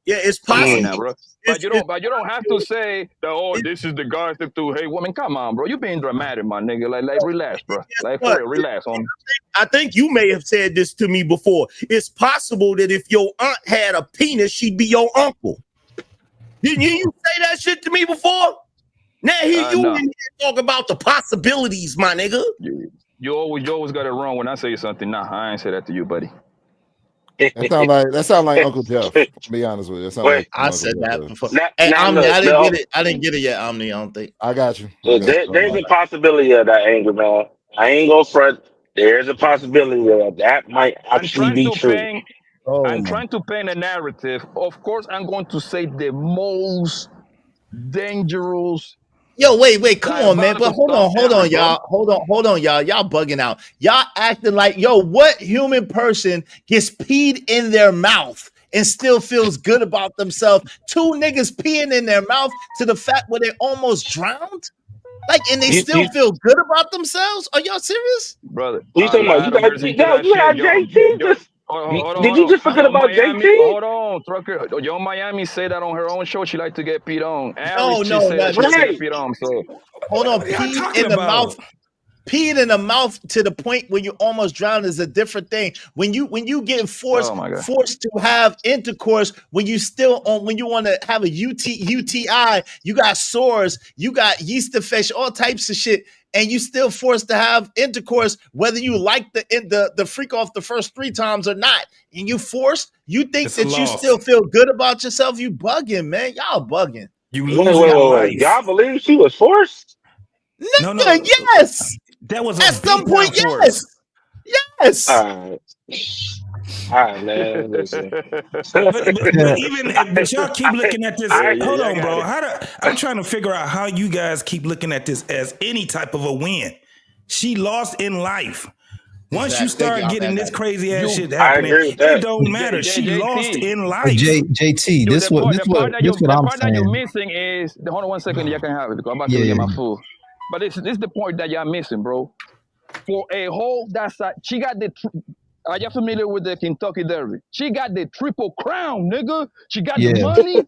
Yeah, it's possible, now, bro. But you don't have to say that. This is the guys that do. Hey, woman, come on, bro. You being dramatic, my nigga. Like relax, bro. Like for real, relax, homie. I think you may have said this to me before. It's possible that if your aunt had a penis, she'd be your uncle. Didn't you say that shit to me before? Now here you in here talk about the possibilities, my nigga. You always got it wrong when I say something. Nah, I ain't say that to you, buddy. That sound like Uncle Jeff. To be honest with you, I said that before. I didn't get it yet, Omni. I don't think. I got you. There's a possibility of that anger, man. I ain't gonna front. There's a possibility that might actually be true. I'm trying to paint a narrative. Of course, I'm going to say the most dangerous. Yo, wait, come on, man. But hold on, y'all. Hold on, y'all. Y'all bugging out. Y'all acting like, what human person gets peed in their mouth and still feels good about themselves? 2 niggas peeing in their mouth to the fact where they almost drowned? Like, and they still feel good about themselves? Are y'all serious? Brother. What you talking about? You got JT just. Did you just forget about Miami, JT? Hold on, Trucker. Yo, Miami said that on her own show. She like to get peed on. She said peed on. So hold on, peed in the mouth. Peeing in the mouth to the point where you almost drown is a different thing. When you get forced to have intercourse, when you want to have a UTI, you got sores, you got yeast infection, all types of shit, and you still forced to have intercourse, whether you like the freak off the first 3 times or not, and you forced, you think that you still feel good about yourself. You bugging, man. Y'all bugging. You wait. Y'all believe she was forced? No. Yes. That was at some point. Yes. All right, man. Listen. but y'all keep looking at this. Hold on, bro. I'm trying to figure out how you guys keep looking at this as any type of a win. She lost in life. Once you start getting this crazy ass shit happening, it don't matter. She lost in life. JT, this what I'm saying. The part that you're missing is hold on 1 second. You can have it because I'm about to get my food. But this is the point that y'all missing, bro. For a whole, she got Are you familiar with the Kentucky Derby? She got the Triple Crown, nigga. She got the Yeah. money,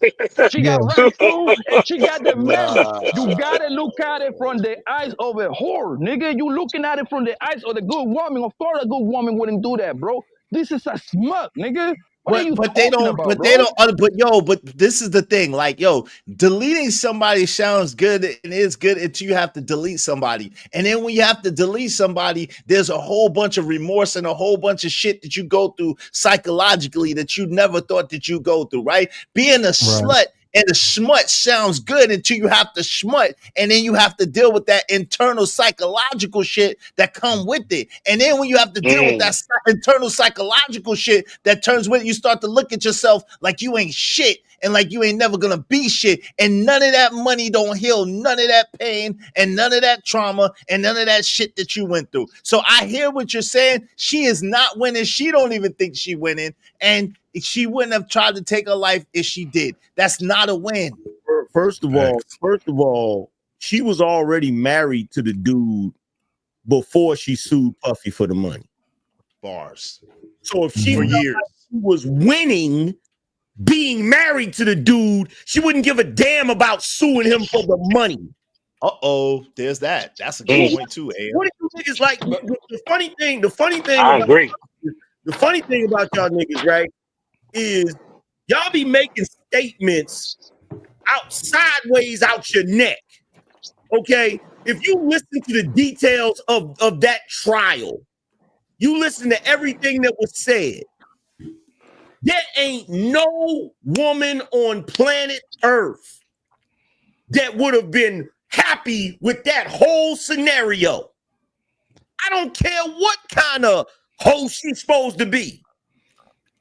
she Yeah. got right food, and she got the medal. Nah. You gotta look at it from the eyes of a whore, nigga. You looking at it from the eyes of the good woman. Of course, a good woman wouldn't do that, bro. This is a smut, nigga. What are you But they talking don't. about, But bro? they don't. But this is the thing. Like, yo, deleting somebody sounds good and is good until you have to delete somebody. And then when you have to delete somebody, there's a whole bunch of remorse and a whole bunch of shit that you go through psychologically that you never thought that you go through. Right? Being a slut and a smut sounds good until you have to smut, and then you have to deal with that internal psychological shit that come with it. And then when you have to deal with that internal psychological shit that turns with it, you start to look at yourself like you ain't shit and like you ain't never gonna be shit. And none of that money don't heal none of that pain and none of that trauma and none of that shit that you went through. So I hear what you're saying. She is not winning. She don't even think she winning. And she wouldn't have tried to take her life if she did. That's not a win. First of all, she was already married to the dude before she sued Puffy for the money. Bars. So if she For felt years. like she was winning being married to the dude, she wouldn't give a damn about suing him for the money. There's that. That's a good point too, AM. What do you niggas like? The funny thing I agree. The funny thing about y'all niggas, right, is y'all be making statements sideways out your neck. Okay? If you listen to the details of that trial, you listen to everything that was said. There ain't no woman on planet Earth that would have been happy with that whole scenario. I don't care what kind of hoe she's supposed to be.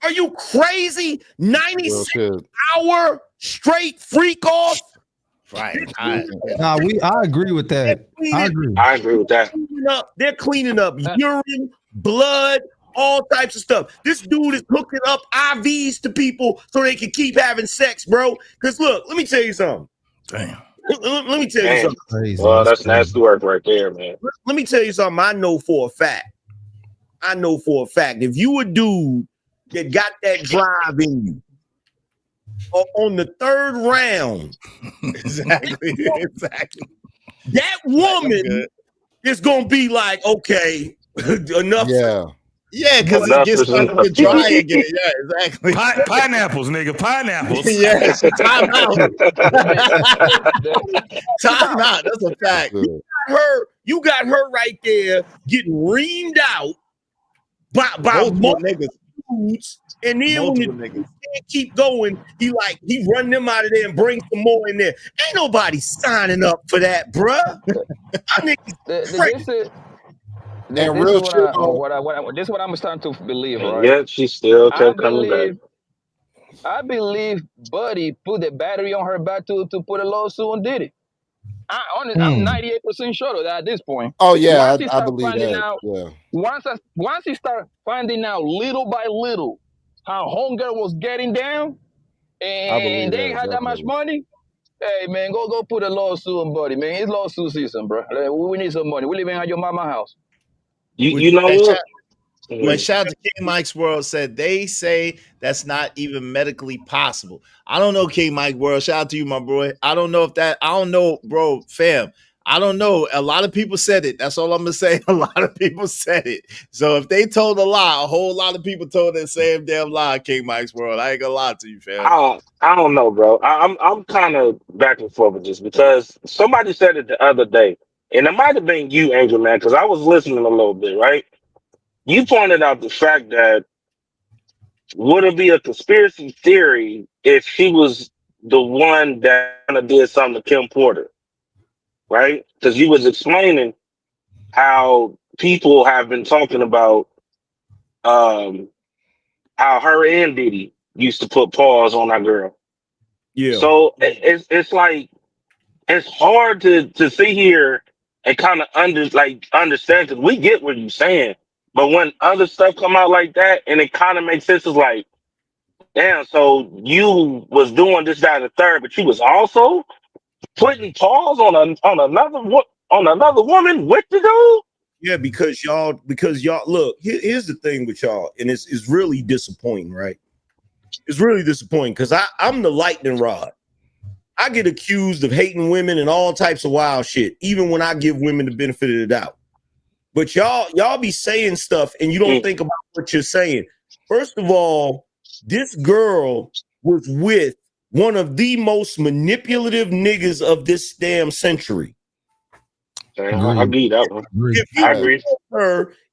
Are you crazy? 96-hour straight freak off? Right. I agree with that. I agree with that. They're cleaning up urine, blood, all types of stuff. This dude is hooking up IVs to people so they can keep having sex, bro. Because look, let me tell you something. Damn. Let me tell you something. Crazy. Well, that's nasty work right there, man. Let me tell you something. I know for a fact. If you a dude that got that drive in you, on the third round, exactly. That woman is gonna be like, okay, enough. Yeah, because it gets starting to dry again. Yeah, exactly. Pineapples, nigga. Pineapples. Yes, time out. Time out. That's a fact. You got her right there getting reamed out by multiple dudes, and then when the dudes can't keep going, he run them out of there and bring some more in there. Ain't nobody signing up for that, bruh. This is what I'm starting to believe, right? Yeah, she still kept coming back. I believe Buddy put the battery on her back to put a lawsuit and did it. I'm 98% sure of that at this point. Oh yeah, Once he I start believe finding that. out- Yeah. Once he start finding out little by little how homegirl was getting down, and they ain't had that much money. Hey man, go put a lawsuit on Buddy, man. It's lawsuit season, bro. We need some money. We living at your mama house. You know what? When shout out to King Mike's World said they say that's not even medically possible. I don't know, King Mike World. Shout out to you, my boy. I don't know, bro, fam. I don't know. A lot of people said it. That's all I'm gonna say. A lot of people said it. So if they told a lie, a whole lot of people told that same damn lie, King Mike's World. I ain't gonna lie to you, fam. I don't know, bro. I'm kind of back and forth with this because somebody said it the other day, and it might have been you, Angel Man, because I was listening a little bit, right? You pointed out the fact that would it be a conspiracy theory if she was the one that kind of did something to Kim Porter, right? Because you was explaining how people have been talking about how her and Diddy used to put paws on that girl. Yeah. So it's like it's hard to sit here and kind of understand because we get what you're saying. But when other stuff come out like that, and it kind of makes sense, it's like, damn, so you was doing this, that, and the third, but you was also putting paws on another woman with the dude? Yeah, because y'all look, here's the thing with y'all, and it's really disappointing, right? It's really disappointing because I'm the lightning rod. I get accused of hating women and all types of wild shit, even when I give women the benefit of the doubt. But y'all be saying stuff and you don't think about what you're saying. First of all, this girl was with one of the most manipulative niggas of this damn century. I agree that one.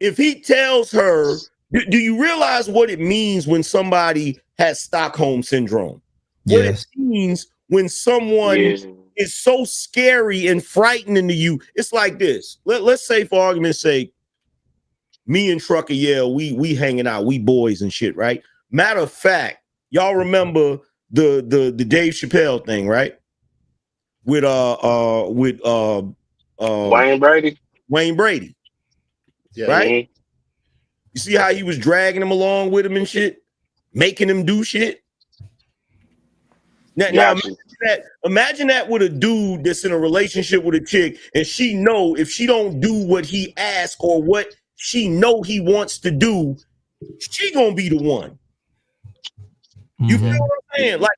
If he tells her, do you realize what it means when somebody has Stockholm syndrome? What it means when someone is so scary and frightening to you. It's like this. Let's say, for argument's sake, me and Trucker, we hanging out, we boys and shit, right? Matter of fact, y'all remember the Dave Chappelle thing, right? With Wayne Brady. Yeah. Right? You see how he was dragging him along with him and shit, making him do shit. Now imagine that with a dude that's in a relationship with a chick, and she know if she don't do what he asks or what she know he wants to do, she gonna be the one. You feel what I'm saying? Like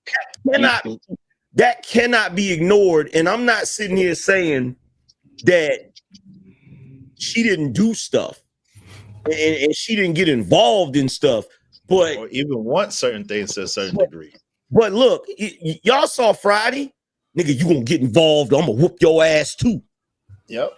that cannot be ignored. And I'm not sitting here saying that she didn't do stuff and she didn't get involved in stuff, but or even want certain things to a certain degree. But look, y'all saw Friday, nigga, you gonna get involved. I'm gonna whoop your ass too. Yep.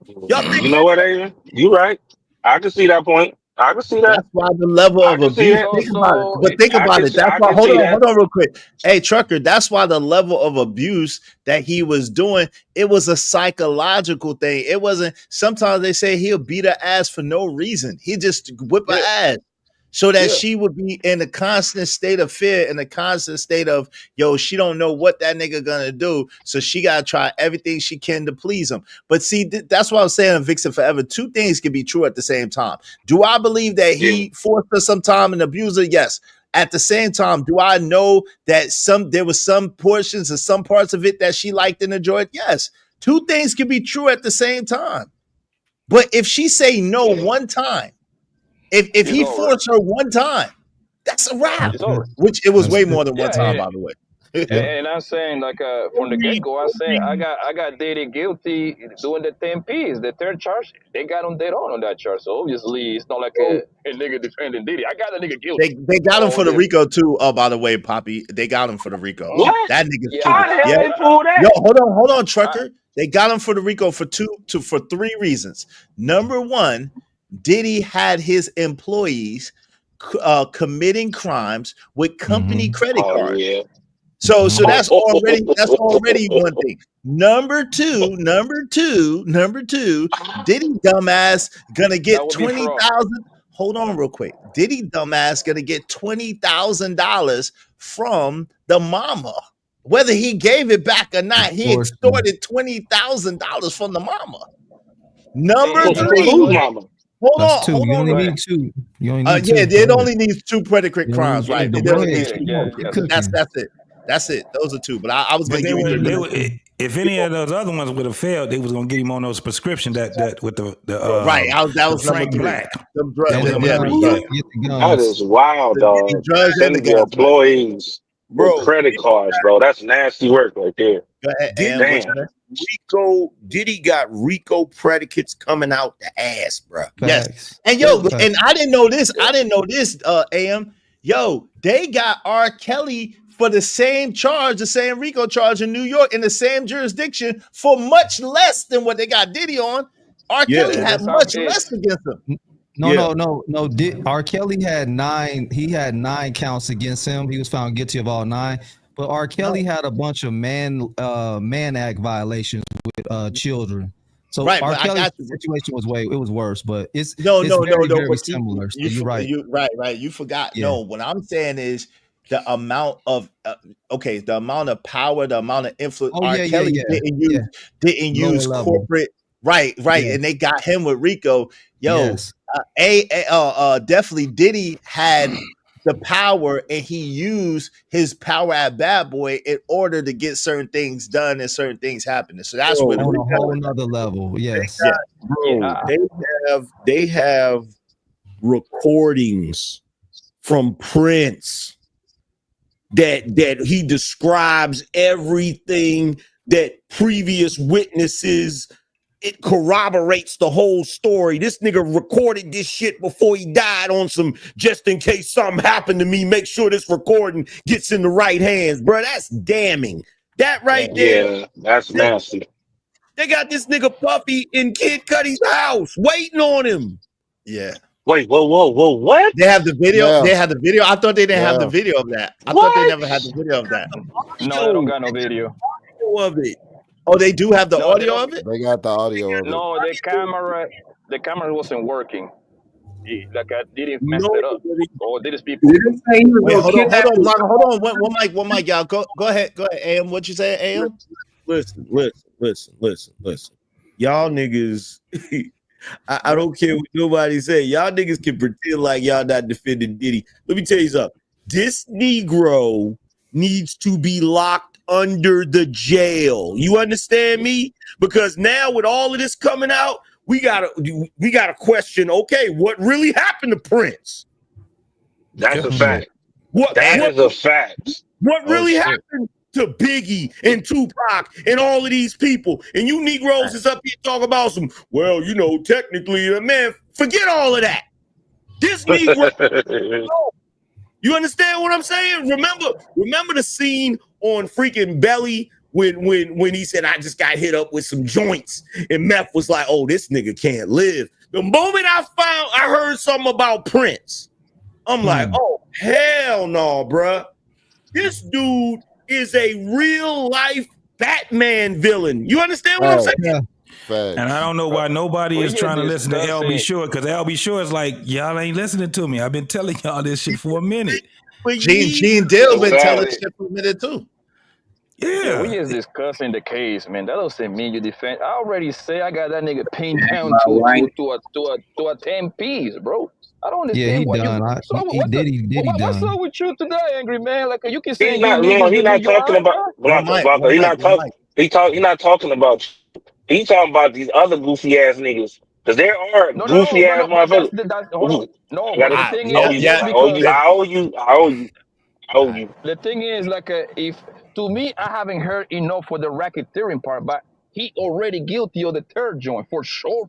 You know what, Adrian? You right. I can see that point. I can see that. That's why the level of abuse. Think about it. But think about it. That's why. Hold on, real quick. Hey, Trucker. That's why the level of abuse that he was doing, it was a psychological thing. It wasn't. Sometimes they say he'll beat her ass for no reason. He just whip her ass so that she would be in a constant state of fear, in a constant state of, yo, she don't know what that nigga gonna do, so she gotta try everything she can to please him. But see, that's what I was saying in Vixen Forever. Two things can be true at the same time. Do I believe that he forced her sometime and abused her? Yes. At the same time, do I know that there was some portions and some parts of it that she liked and enjoyed? Yes. Two things can be true at the same time. But if she say no one time, if he forced her one time, that's a wrap. Which it was way more than one time, by the way. And I'm saying, like, from the get-go, I'm saying I got Diddy guilty doing the 10 Ps, the third charge. They got him dead on that charge. So obviously, it's not like a nigga defending Diddy. I got a nigga guilty. They got him for the RICO too. By the way, Poppy, they got him for the RICO. What? That nigga's How the hell they pull that? Yo, hold on, Trucker. They got him for the RICO for three reasons. Number one, Diddy had his employees committing crimes with company credit cards. Yeah. So that's already one thing. Number two, Diddy dumbass gonna get 20,000. Hold on real quick. Diddy dumbass gonna get $20,000 from the mama. Whether he gave it back or not, he extorted $20,000 from the mama. Number three. Hold on. You only need two. It only needs two predicate crimes, right? That's it. Those are two. But I was going to give you. If any of those other ones would have failed, they was going to get him on those prescription that with the right. That was Frank number Black. That is wild, dog. Sending the employees with credit cards, bro. That's nasty work right there. Diddy got RICO predicates coming out the ass, bro. Yes. And and I didn't know this. AM. Yo, they got R. Kelly for the same charge, the same RICO charge in New York in the same jurisdiction for much less than what they got Diddy on. R. Kelly had much less against him. No. R. Kelly had 9. He had 9 counts against him. He was found guilty of all 9. But R. Kelly had a bunch of Mann Act violations with children. So R. Kelly's situation was worse, but it's very similar. So you're right. Right. You forgot. Yeah. No, what I'm saying is the amount of the amount of power, the amount of influence. R. Kelly didn't use corporate. Right. Yeah. And they got him with RICO. Definitely Diddy had the power, and he used his power at Bad Boy in order to get certain things done and certain things happening. So that's where on a whole nother level. Yes. They have recordings from Prince that he describes everything that previous witnesses. It corroborates the whole story. This nigga recorded this shit before he died on some just in case something happened to me. Make sure this recording gets in the right hands, bro. That's damning. That right there. Yeah, that's nasty. They got this nigga Puffy in Kid Cudi's house waiting on him. Yeah. Wait, whoa, what? They have the video. Yeah. They have the video. I thought they didn't have the video of that. I thought they never had the video of that. No, I don't got no video. Of it. Oh, they do have the audio of it? They got the audio of it. No, the camera wasn't working. Like I didn't mess it up. Or did people? Wait, hold on. One mic, y'all. Go ahead. AM. What you say, AM? Listen. Y'all niggas, I don't care what nobody say. Y'all niggas can pretend like y'all not defending Diddy. Let me tell you something. This Negro needs to be locked under the jail. You understand me? Because now with all of this coming out, we gotta question, okay, what really happened to Prince? That's a fact. What is a fact. What really happened to Biggie and Tupac and all of these people? And you Negroes is up here talking about some, well, you know, technically, man, forget all of that. This Negro, you understand what I'm saying? Remember the scene on freaking Belly when he said, I just got hit up with some joints, and Meth was like, oh, this nigga can't live. The moment I heard something about Prince, I'm like, oh, hell no, bruh. This dude is a real life Batman villain. You understand what I'm saying? Yeah. And I don't know why nobody is trying to listen to LB Short, because LB Short is like, y'all ain't listening to me. I've been telling y'all this shit for a minute. Gene Dill been telling shit for a minute too. Yeah, we just discussing the case, man. That doesn't mean you defend. I already say I got that nigga pinned down to a 10 piece, bro. I don't understand. Yeah, he done. What's up with you today, angry man? Like you can say He's not talking about Blanco. He's not talking about. He's talking about these other goofy ass niggas. Because there are goofy ass motherfuckers. I owe you. The thing is, like, if to me, I haven't heard enough for the racketeering part, but he already guilty of the third joint for sure.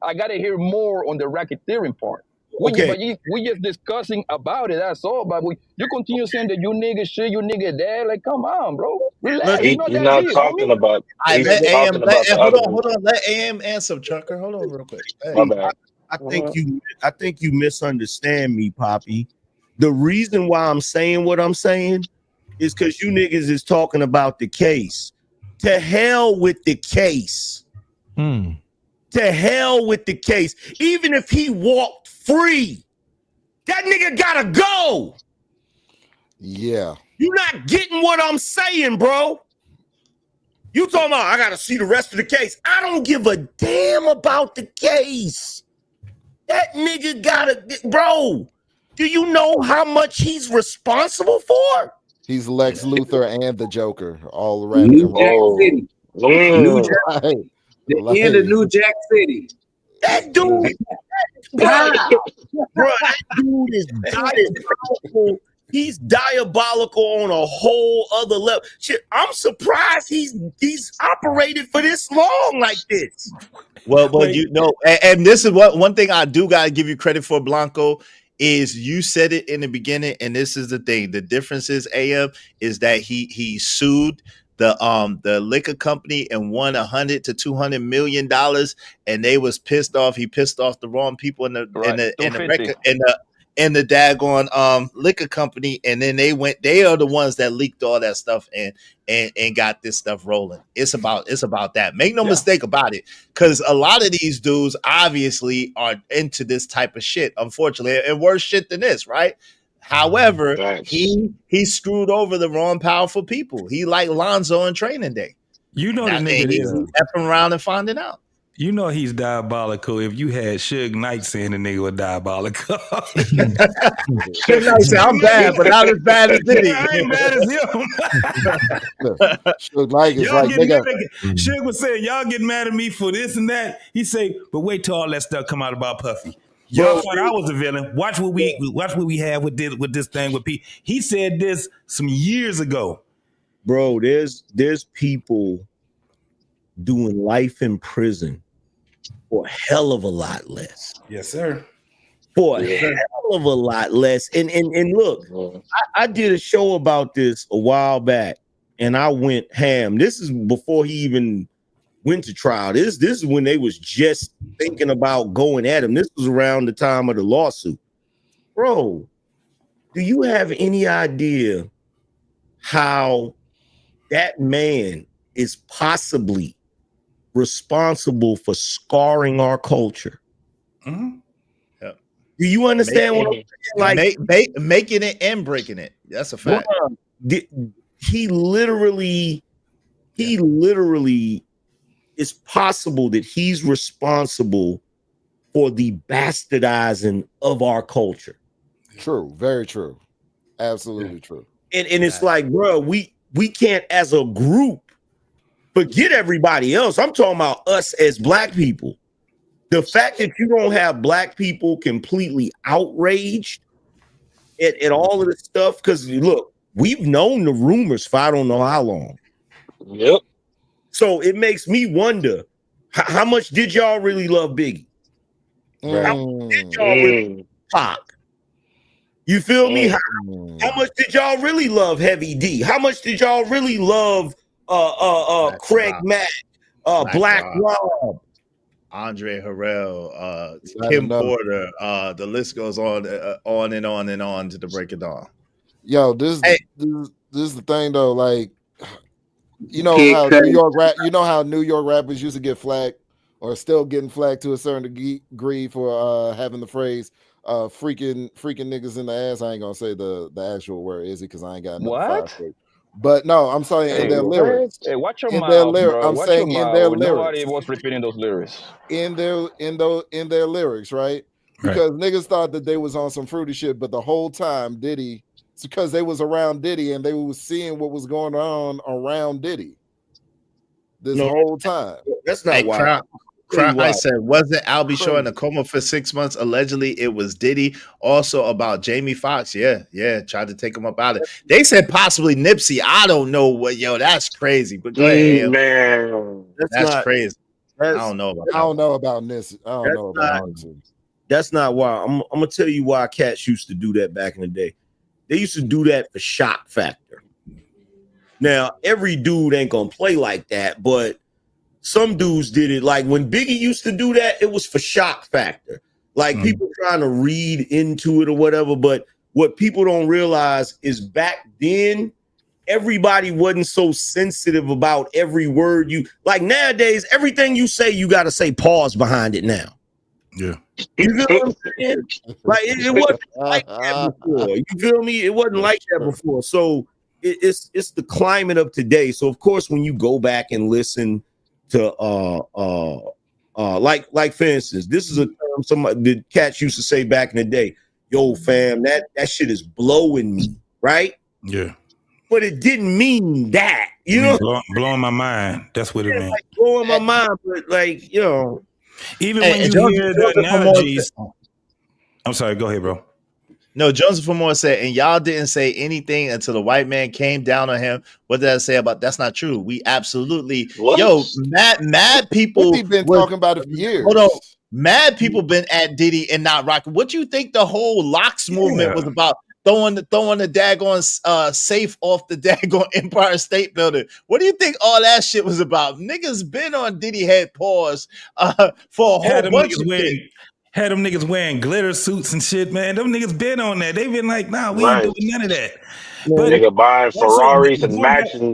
I gotta hear more on the racketeering part. We just discussing about it. That's all. But you continue saying that you nigga shit, you nigga dad. Like, come on, bro. Relax. He's not talking about. Hold on. Let AM answer, Chucker. Hold on, real quick. Hey. My bad. I think you misunderstand me, Poppy. The reason why I'm saying what I'm saying is because you niggas is talking about the case. To hell with the case. To hell with the case. Even if he walked free, that nigga gotta go. Yeah. You're not getting what I'm saying, bro. You talking about I gotta see the rest of the case. I don't give a damn about the case. That nigga gotta, bro. Do you know how much he's responsible for? He's Lex Luthor and the Joker all around. New Jack City. New Jack, the end of New Jack City. That dude, bro, that dude is diabolical. He's diabolical on a whole other level. Shit, I'm surprised he's operated for this long like this. Well, but you know, and this is what one thing I do gotta give you credit for, Blanco. Is you said it in the beginning, and this is the thing. The difference is AM is that he sued the liquor company and won $100 to $200 million, and they was pissed off. He pissed off the wrong people in the daggone liquor company, and then they are the ones that leaked all that stuff and got this stuff rolling. It's about that. Make no mistake about it, because a lot of these dudes obviously are into this type of shit, unfortunately, and worse shit than this, right? However, he screwed over the wrong powerful people. He like Lonzo on Training Day. You know the nigga he's effing around and finding out. You know he's diabolical. If you had Suge Knight saying the nigga was diabolical. Suge Knight said, I'm bad, but not as bad as Diddy. I ain't bad as him. Suge Knight is Y'all like, getting nigga. mad at, Suge was saying, y'all get mad at me for this and that. He say, but wait till all that stuff come out about Puffy. Y'all thought I was the villain. Watch what we have with this thing with Pete. He said this some years ago. Bro, there's people doing life in prison for a hell of a lot less. Yes, sir. For a hell of a lot less. And look, I did a show about this a while back, and I went ham. This is before he even went to trial. This is when they was just thinking about going at him. This was around the time of the lawsuit. Bro, do you have any idea how that man is possibly responsible for scarring our culture? Mm-hmm. Yep. Do you understand what I'm saying? Like making it and breaking it. That's a fact. He literally it's possible that he's responsible for the bastardizing of our culture. True, very true. Absolutely true. And it's like, bro, we can't as a group forget everybody else. I'm talking about us as black people. The fact that you don't have black people completely outraged at all of this stuff, because look, we've known the rumors for I don't know how long. Yep. So it makes me wonder, how much did y'all really love Biggie? How much did y'all really love Pac? You feel me? How much did y'all really love Heavy D? How much did y'all really love Craig Mack, Black Rob, Andre Harrell, Kim Porter? The list goes on and on and on to the break of dawn. Yo, this is the thing though. Like, you know how New York rappers used to get flagged, or still getting flagged to a certain degree for having the phrase freaking niggas in the ass. I ain't gonna say the actual word, is it? Because I ain't got what. But no, I'm saying in their lyrics. Hey, watch your in mouth, their lyrics. bro. I'm Watch saying your in mouth. their Nobody lyrics. was repeating those lyrics. In their lyrics, right? Because niggas thought that they was on some fruity shit, but the whole time Diddy, it's because they was around Diddy and they was seeing what was going on around Diddy this whole time. That's not why. I said, wasn't Albie Shaw in a coma for 6 months? Allegedly, it was Diddy. Also about Jamie Foxx. Yeah, tried to take him up out of it. They said possibly Nipsey. I don't know what. Yo, that's crazy. But go ahead, man, that's crazy. I don't know about. I don't know about this. I don't know about this. That's not why. I'm gonna tell you why cats used to do that back in the day. They used to do that for shock factor. Now, every dude ain't gonna play like that, but some dudes did it. Like when Biggie used to do that, it was for shock factor. Like people trying to read into it or whatever. But what people don't realize is back then, everybody wasn't so sensitive about every word you like. Nowadays, everything you say, you got to say pause behind it now. Yeah. You feel what I'm saying? Like it wasn't like that before. You feel me? It wasn't like that before. So it's the climate of today. So of course, when you go back and listen to like for instance, this is a term somebody the cats used to say back in the day. Yo, fam, that shit is blowing me, right? Yeah. But it didn't mean that, you know, blowing my mind. That's what it meant. Like blowing my mind, but like, you know, even when you hear the analogies. I'm sorry, go ahead, bro. No, Joseph Moore said, and y'all didn't say anything until the white man came down on him. What did I say about that's not true? We absolutely mad people. We've been talking about it for years. Hold on. Mad people been at Diddy and not rocking. What you think the whole locks movement was about? Throwing the daggone safe off the daggone Empire State Building. What do you think all that shit was about? Niggas been on Diddy head pause for a whole bunch of shit. Had them niggas wearing glitter suits and shit, man. Them niggas been on that. They been like, nah, we ain't doing none of that. But nigga buying Ferraris and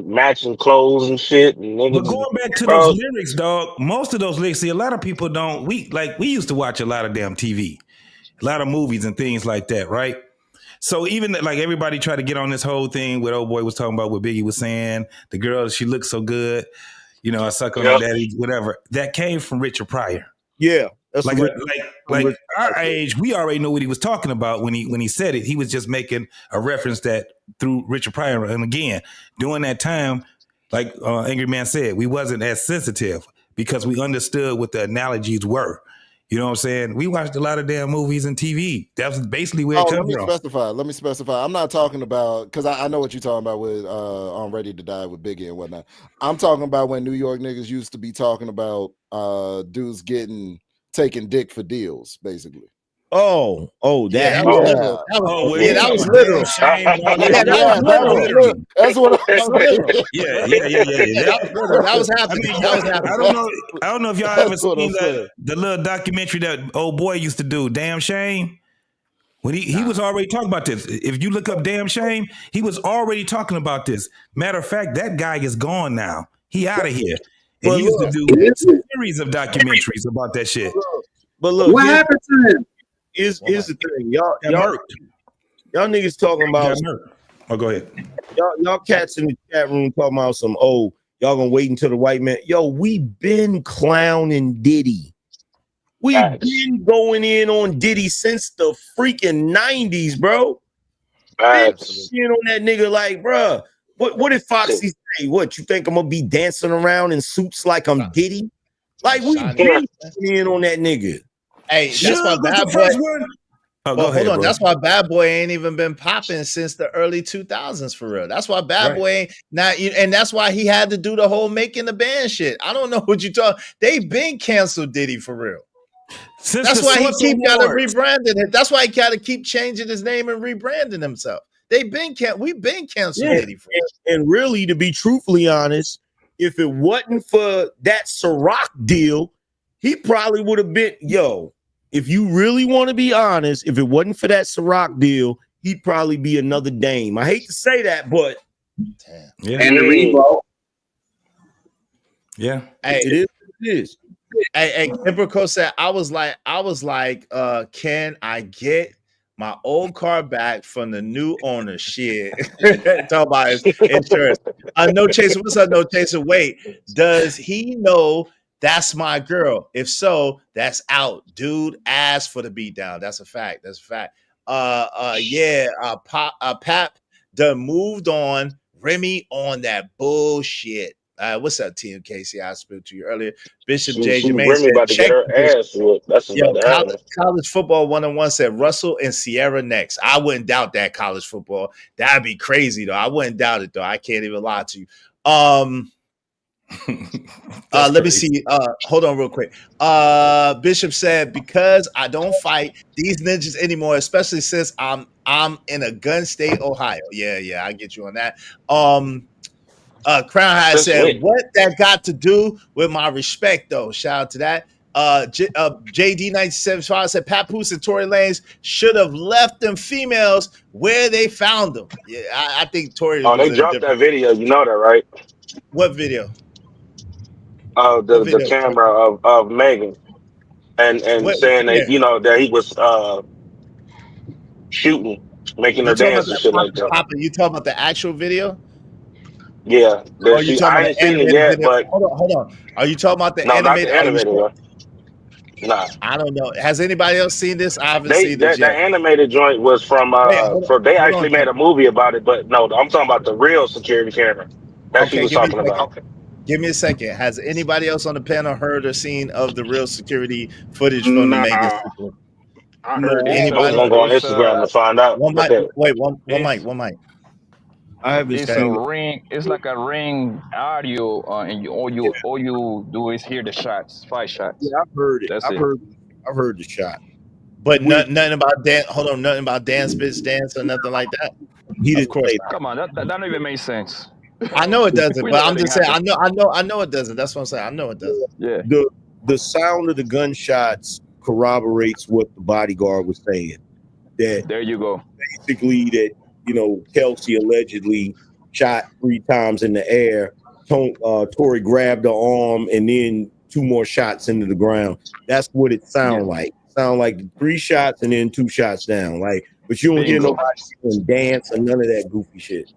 matching clothes and shit. And but going back to those lyrics, dog, most of those lyrics, see, a lot of people don't. We used to watch a lot of damn TV, a lot of movies and things like that, right? So even like everybody tried to get on this whole thing what old boy was talking about, what Biggie was saying, the girl, she looks so good. I suck on her daddy, whatever. That came from Richard Pryor. Yeah, that's like Richard our age, we already know what he was talking about when he said it. He was just making a reference that through Richard Pryor. And again, during that time, like Angry Man said, we wasn't as sensitive because we understood what the analogies were. You know what I'm saying? We watched a lot of damn movies and TV. That's basically where it comes from. Let me specify. I'm not talking about, because I know what you're talking about with on Ready to Die with Biggie and whatnot. I'm talking about when New York niggas used to be talking about dudes taking dick for deals, basically. That was literal. That's what I was literal. Yeah. That was happening. I don't know if y'all ever seen the little documentary that old boy used to do, Damn Shame. When he was already talking about this. If you look up Damn Shame, he was already talking about this. Matter of fact, that guy is gone now. He out of here. And he used to do a series of documentaries about that shit. But look, what happened to him? Here's the thing, y'all niggas talking about. Oh, go ahead. Y'all cats in the chat room talking about some. Y'all gonna wait until the white man. Yo, we been clowning Diddy. We been going in on Diddy since the freaking 90s, bro. Been on that nigga like, bro. What did Foxy say? What you think I'm gonna be dancing around in suits like I'm Diddy? Like we been in on that nigga. Hey, that's why Bad Boy. Go ahead, hold on. bro. That's why Bad Boy ain't even been popping since the early 2000s for real. That's why Bad Boy ain't not, and that's why he had to do the whole making the band shit. I don't know what you talk. They've been canceled Diddy for real. That's why he keep gotta rebranding it. That's why he gotta keep changing his name and rebranding himself. We've been canceled Diddy for real. And really, to be truthfully honest, if it wasn't for that Ciroc deal, he probably would have been, if you really want to be honest, if it wasn't for that Ciroc deal, he'd probably be another Dame. I hate to say that, but yeah. And the Reebok. Yeah. Hey, it is. Hey, Kimberco said, I was like, can I get my old car back from the new owner? Shit. Talk about his insurance. No Chaser. What's up, No Chaser? Wait, does he know that's my girl? If so, that's out. Dude asked for the beatdown. That's a fact. Pap done moved on. Remy on that bullshit. What's up, Team Casey? I spoke to you earlier. Bishop J. Jermaine Remy about to get her ass whooped. That's about to happen. College football 101 said Russell and Sierra next. I wouldn't doubt that. College football. That'd be crazy though. I wouldn't doubt it though. I can't even lie to you. Let me see. Hold on real quick. Bishop said, because I don't fight these ninjas anymore, especially since I'm in a gun state, Ohio. Yeah, I get you on that. Crown High said, what that got to do with my respect, though? Shout out to that. JD97 said, Papoose and Tory Lanez should have left them females where they found them. Yeah, I think Tory. They dropped that video. You know that, right? What video? The camera of Megan and saying that, that he was shooting, making her dance and shit like that. You talking about the actual video? Yeah, I ain't seen it yet, but hold on. Are you talking about the animated? Nah, I don't know. Has anybody else seen this? I haven't seen this yet. The animated joint was from they actually made a movie about it, but no, I'm talking about the real security camera that she was talking about. Give me a second. Has anybody else on the panel heard or seen of the real security footage from the Megan? I heard anybody gonna go on Instagram to find out. One mic. I haven't It's a ring. It's like a ring audio, and all you do is hear the shots, 5 shots. Yeah, I've heard it. I've heard the shot. But nothing about dance. Hold on, nothing about dance, bitch, dance, or nothing like that. Of course. Come on, that don't even make sense. I know it doesn't, but I'm just saying. I know it doesn't. That's what I'm saying. I know it doesn't. Yeah. The sound of the gunshots corroborates what the bodyguard was saying. That there you go. Basically, that Kelsey allegedly shot 3 times in the air. Tory grabbed her arm and then 2 more shots into the ground. That's what it sounds like. Sound like 3 shots and then 2 shots down. Like, but you don't hear nobody dance or none of that goofy shit.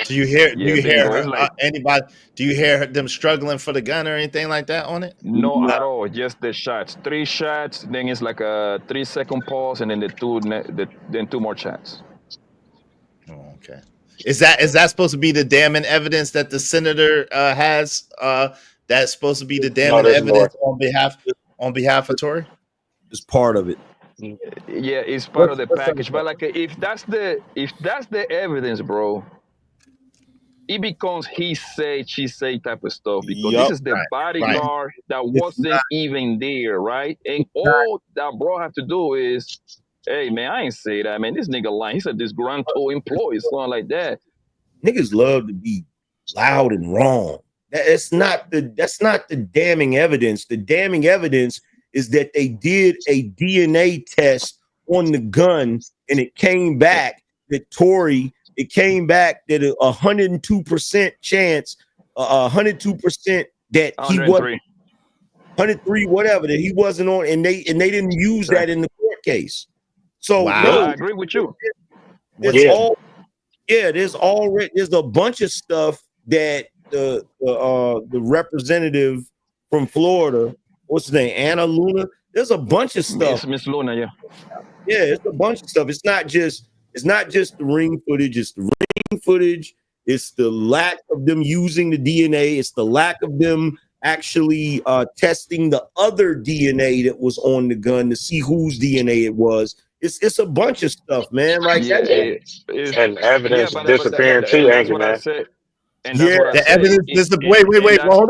Do you hear? Do Yeah, you hear bingo. It's her, like anybody? Do you hear them struggling for the gun or anything like that on it? no at all. Just the shots. 3 shots. Then it's like a 3-second pause, and then then 2 more shots. Oh, okay. Is that supposed to be the damning evidence that the senator has? That's supposed to be the damning evidence on behalf of Tory. It's part of it. Yeah, it's part of the package. But like, if that's the evidence, bro, it becomes he say, she say type of stuff, because this is the bodyguard that wasn't even there, right? And all that bro have to do is, hey man, I ain't say that, man. This nigga lying. He said disgruntled employee, something like that. Niggas love to be loud and wrong. That's not the damning evidence. The damning evidence is that they did a DNA test on the gun, and it came back that Tory. It came back that 102% chance, 102% that he was 103, whatever, that he wasn't on, and they didn't use that in the court case. So I agree with you. There's a bunch of stuff that the representative from Florida, what's his name, Anna Luna. There's a bunch of stuff. It's Miss Luna, yeah. Yeah, it's a bunch of stuff. It's not just the ring footage. It's the ring footage. It's the lack of them using the DNA. It's the lack of them actually testing the other DNA that was on the gun to see whose DNA it was. It's a bunch of stuff, man. Like and evidence disappearing too, Angry Man. The evidence disappeared. Wait. Well, hold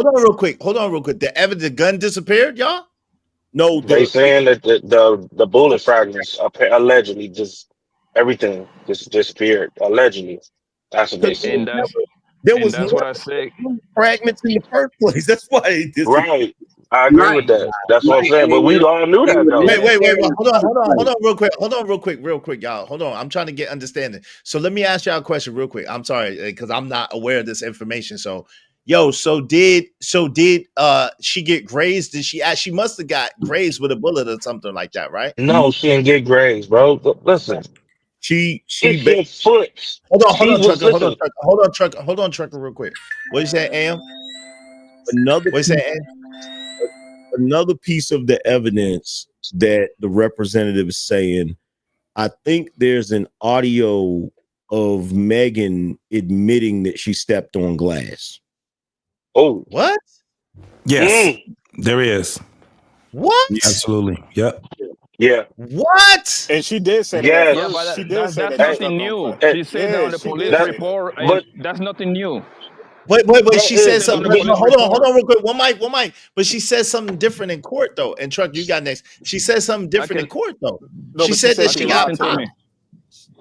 on, real quick. The gun disappeared, y'all. No, they saying that the bullet fragments allegedly just everything just disappeared. Allegedly, that's what they said. That's what I say. Fragments in the first place. That's why they disappeared. Right. I agree with that. That's what I'm saying. But we all knew that though. Wait. Hold on, real quick, y'all. Hold on. I'm trying to get understanding. So let me ask y'all a question real quick. I'm sorry because I'm not aware of this information. So, so did she get grazed? Did she must have got grazed with a bullet or something like that, right? No, she didn't get grazed, bro. Listen. She foot. Hold on, trucker, real quick. What you say, Am? Another piece of the evidence that the representative is saying, I think there's an audio of Megan admitting that she stepped on glass. Oh, what? Yes, there is. What? Absolutely. Yep. Yeah. What? And she did say that. Yes. She did say that's that. nothing new. She said that on the police report, but that's nothing new. Wait. She said something. Hold on, real quick. One mic. But she said something different in court, though. And Truck, you got next. She said something different in court, though. She said that she got popped.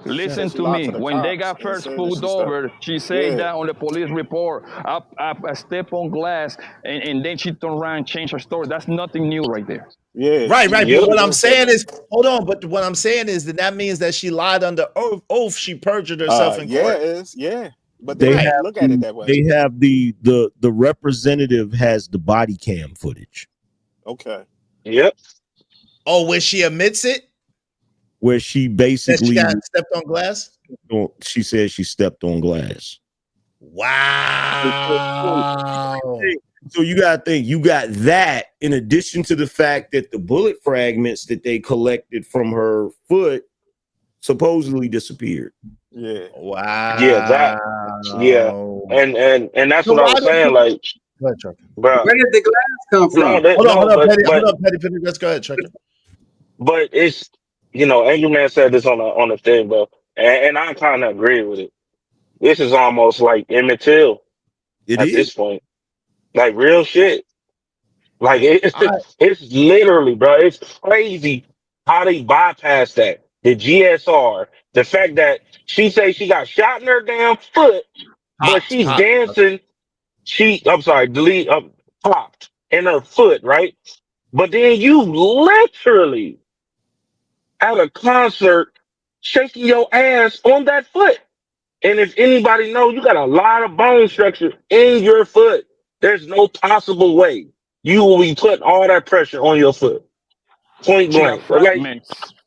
Listen to me. When they got first pulled over, she said that on the police report. I step on glass, and then she turned around and changed her story. That's nothing new right there. Yeah. Right. But what I'm saying is, hold on. But what I'm saying is that means that she lied under oath. She perjured herself in court. Yeah. But They they have look at it that way. They have the representative has the body cam footage. Okay. Yep. Oh, when she admits it, where she basically she got stepped on glass. She said she stepped on glass. Wow. So you gotta think, you got that in addition to the fact that the bullet fragments that they collected from her foot supposedly disappeared. Yeah. Wow. Yeah. And that's what I'm saying. Like, bro, where did the glass come from? Hold on, Petty. Let's go ahead, Trucker. But it's, Angry Man said this on the thing, bro, and I kind of agree with it. This is almost like Emmett Till at this point, like real shit. Like it's literally, bro. It's crazy how they bypass that. The GSR, the fact that she say she got shot in her damn foot, but she's dancing. Popped in her foot, right? But then you literally at a concert shaking your ass on that foot. And if anybody knows, you got a lot of bone structure in your foot. There's no possible way you will be putting all that pressure on your foot. Point blank.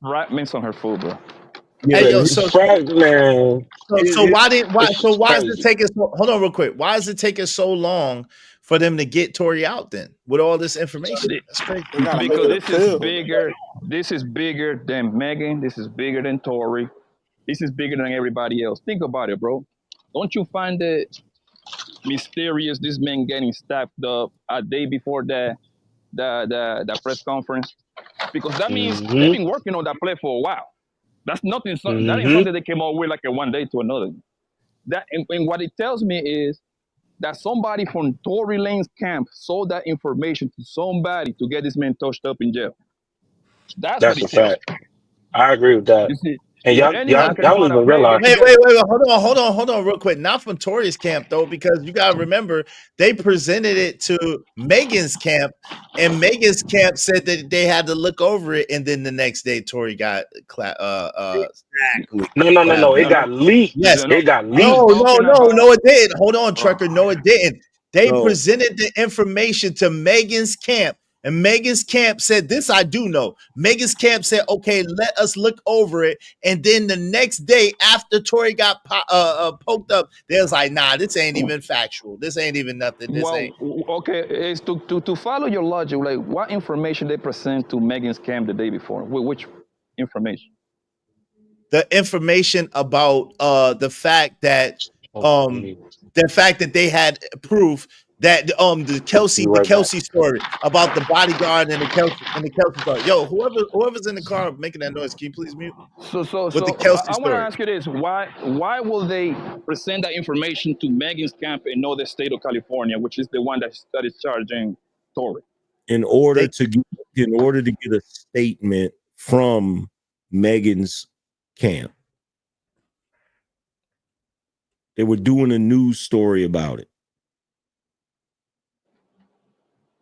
Fragments on her foot, bro. Yeah, Hey, yo, man. why is crazy. it taking so, hold on real quick? Why is it taking so long for them to get Tory out then with all this information? That's crazy. Because this is bigger than Megan. This is bigger than Tory. This is bigger than everybody else. Think about it, bro. Don't you find it mysterious this man getting stabbed up a day before the press conference? Because that means they've been working on that play for a while. That's nothing. That ain't something they came out with like a one day to another. That and what it tells me is that somebody from Tory Lane's camp sold that information to somebody to get this man touched up in jail. That's what a it tells fact. I agree with that. You see, And y'all don't even realize. Wait, hold on, real quick. Not from Tory's camp though, because you gotta remember they presented it to Megan's camp, and Megan's camp said that they had to look over it, and then the next day Tory got exactly. No. It got leaked. Yes, it got leaked. No, it didn't. Hold on, Trucker. No, it didn't. They presented the information to Megan's camp. And Megan's camp said, this I do know. Megan's camp said, okay, let us look over it. And then the next day after Tory got poked up, they was like, nah, this ain't even factual. This ain't even nothing. This ain't. Okay, is to follow your logic, like what information they present to Megan's camp the day before? Which information? The information about the fact that they had proof that the Kelsey story about the bodyguard and the Kelsey story. Yo, whoever's in the car making that noise, can you please mute? So the Kelsey I want to ask you this: why will they present that information to Megan's camp in the state of California, which is the one that is charging Tory? In order to get a statement from Megan's camp. They were doing a news story about it.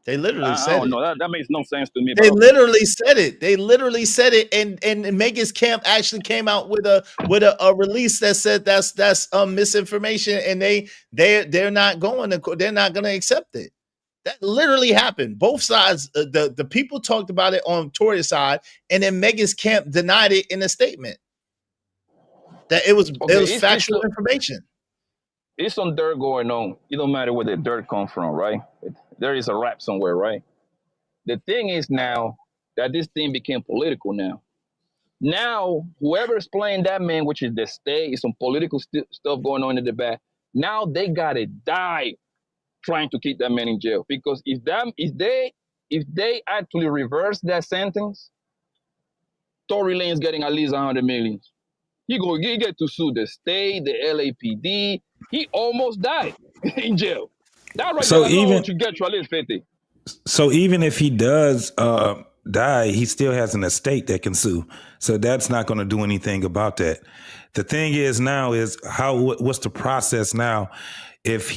They literally said it. No, that makes no sense to me. They literally said it. They literally said it, and Megan's camp actually came out with a release that said that's misinformation, and they're not going to accept it. That literally happened. Both sides, the people talked about it on Tory's side, and then Megan's camp denied it in a statement that it was factual information. It's some dirt going on. It don't matter where the dirt comes from, right? There is a rap somewhere, right? The thing is now that this thing became political now. Now, whoever's playing that man, which is the state, is some political stuff going on in the back. Now they gotta die trying to keep that man in jail. Because if they actually reverse that sentence, Tory Lane's getting at least 100 million. He get to sue the state, the LAPD. He almost died in jail. That right So there alone even- should get you at least 50. So even if he does die, he still has an estate that can sue. So that's not going to do anything about that. The thing is now is what's the process now? If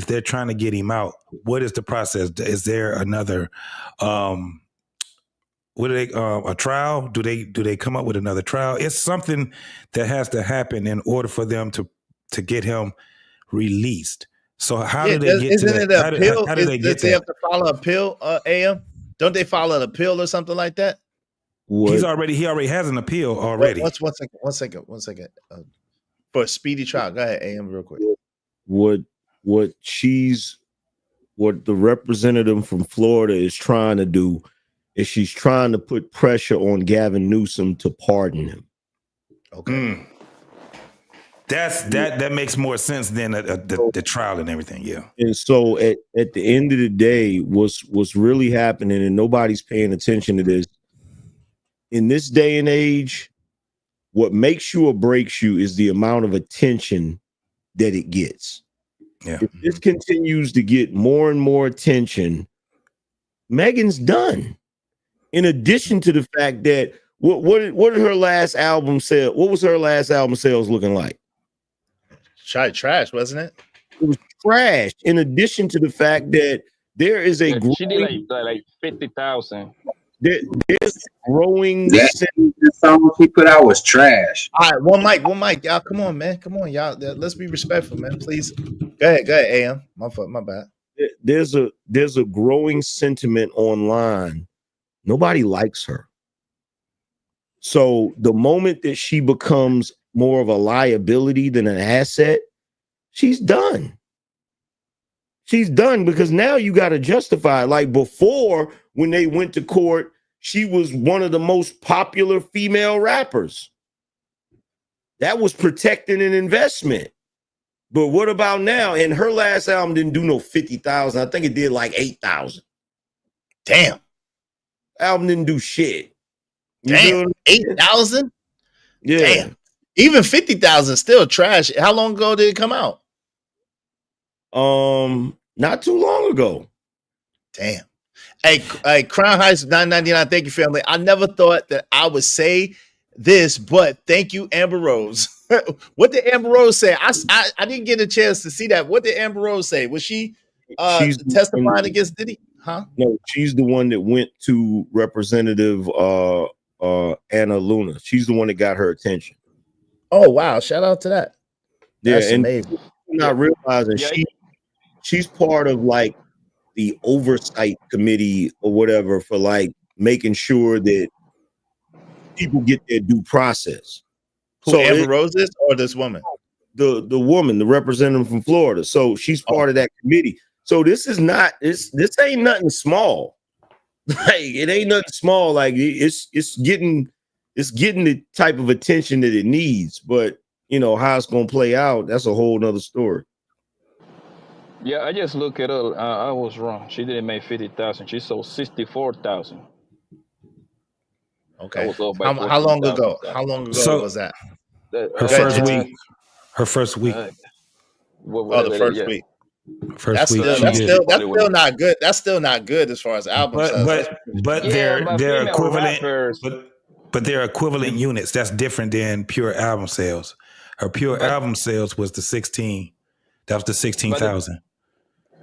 they're trying to get him out, what is the process? Is there another a trial? Do they come up with another trial? It's something that has to happen in order for them to get him released. So how do they get to that? How do they get they that? have to file an appeal, AM? Don't they file an appeal or something like that? He already has an appeal already. One second. For a speedy trial. Go ahead, AM, real quick. What the representative from Florida is trying to do is she's trying to put pressure on Gavin Newsom to pardon him. Okay. That makes more sense than the trial and everything. Yeah. And so at the end of the day, what's really happening, and nobody's paying attention to this, in this day and age, what makes you or breaks you is the amount of attention that it gets. Yeah. If this continues to get more and more attention, Megan's done. In addition to the fact that what did her last album sell? What was her last album sales looking like? Trash, wasn't it? It was trash. In addition to the fact that there is a She did like 50,000. There's growing. The song she put out was trash. All right, one mic, y'all. Come on, man. Come on, y'all. Let's be respectful, man. Please. Go ahead, AM. My bad. There's a growing sentiment online. Nobody likes her. So the moment that she becomes more of a liability than an asset, she's done. She's done because now you got to justify. Like before, when they went to court, she was one of the most popular female rappers. That was protecting an investment. But what about now? And her last album didn't do no 50,000. I think it did like 8,000. Damn. Album didn't do shit. Damn. 8,000? Yeah. Damn. Even 50,000 still trash. How long ago did it come out? Not too long ago. Damn. Hey, Crown Heights 999. Thank you, family. I never thought that I would say this, but thank you, Amber Rose. What did Amber Rose say? I didn't get a chance to see that. What did Amber Rose say? Was she testifying against Diddy? Huh? No, she's the one that went to Representative Anna Luna. She's the one that got her attention. Oh wow! Shout out to that. Yeah, That's and amazing. Not realizing she's part of like the oversight committee or whatever for like making sure that people get their due process. Who, Amber Rose is, or this woman? The woman, the representative from Florida. So she's part of that committee. So this is not this ain't nothing small. Like it ain't nothing small. Like it's getting the type of attention that it needs. But you know how it's gonna play out. That's a whole nother story. Yeah, I just look at her. I was wrong. She didn't make 50,000. She sold 64,000. Okay. How long ago? How long ago was that? Her first week. Her first week. The first week. First week. That's still not good. That's still not good as far as albums. But they're equivalent. But they're equivalent units. That's different than pure album sales. Her pure album sales was the 16. That was the 16,000.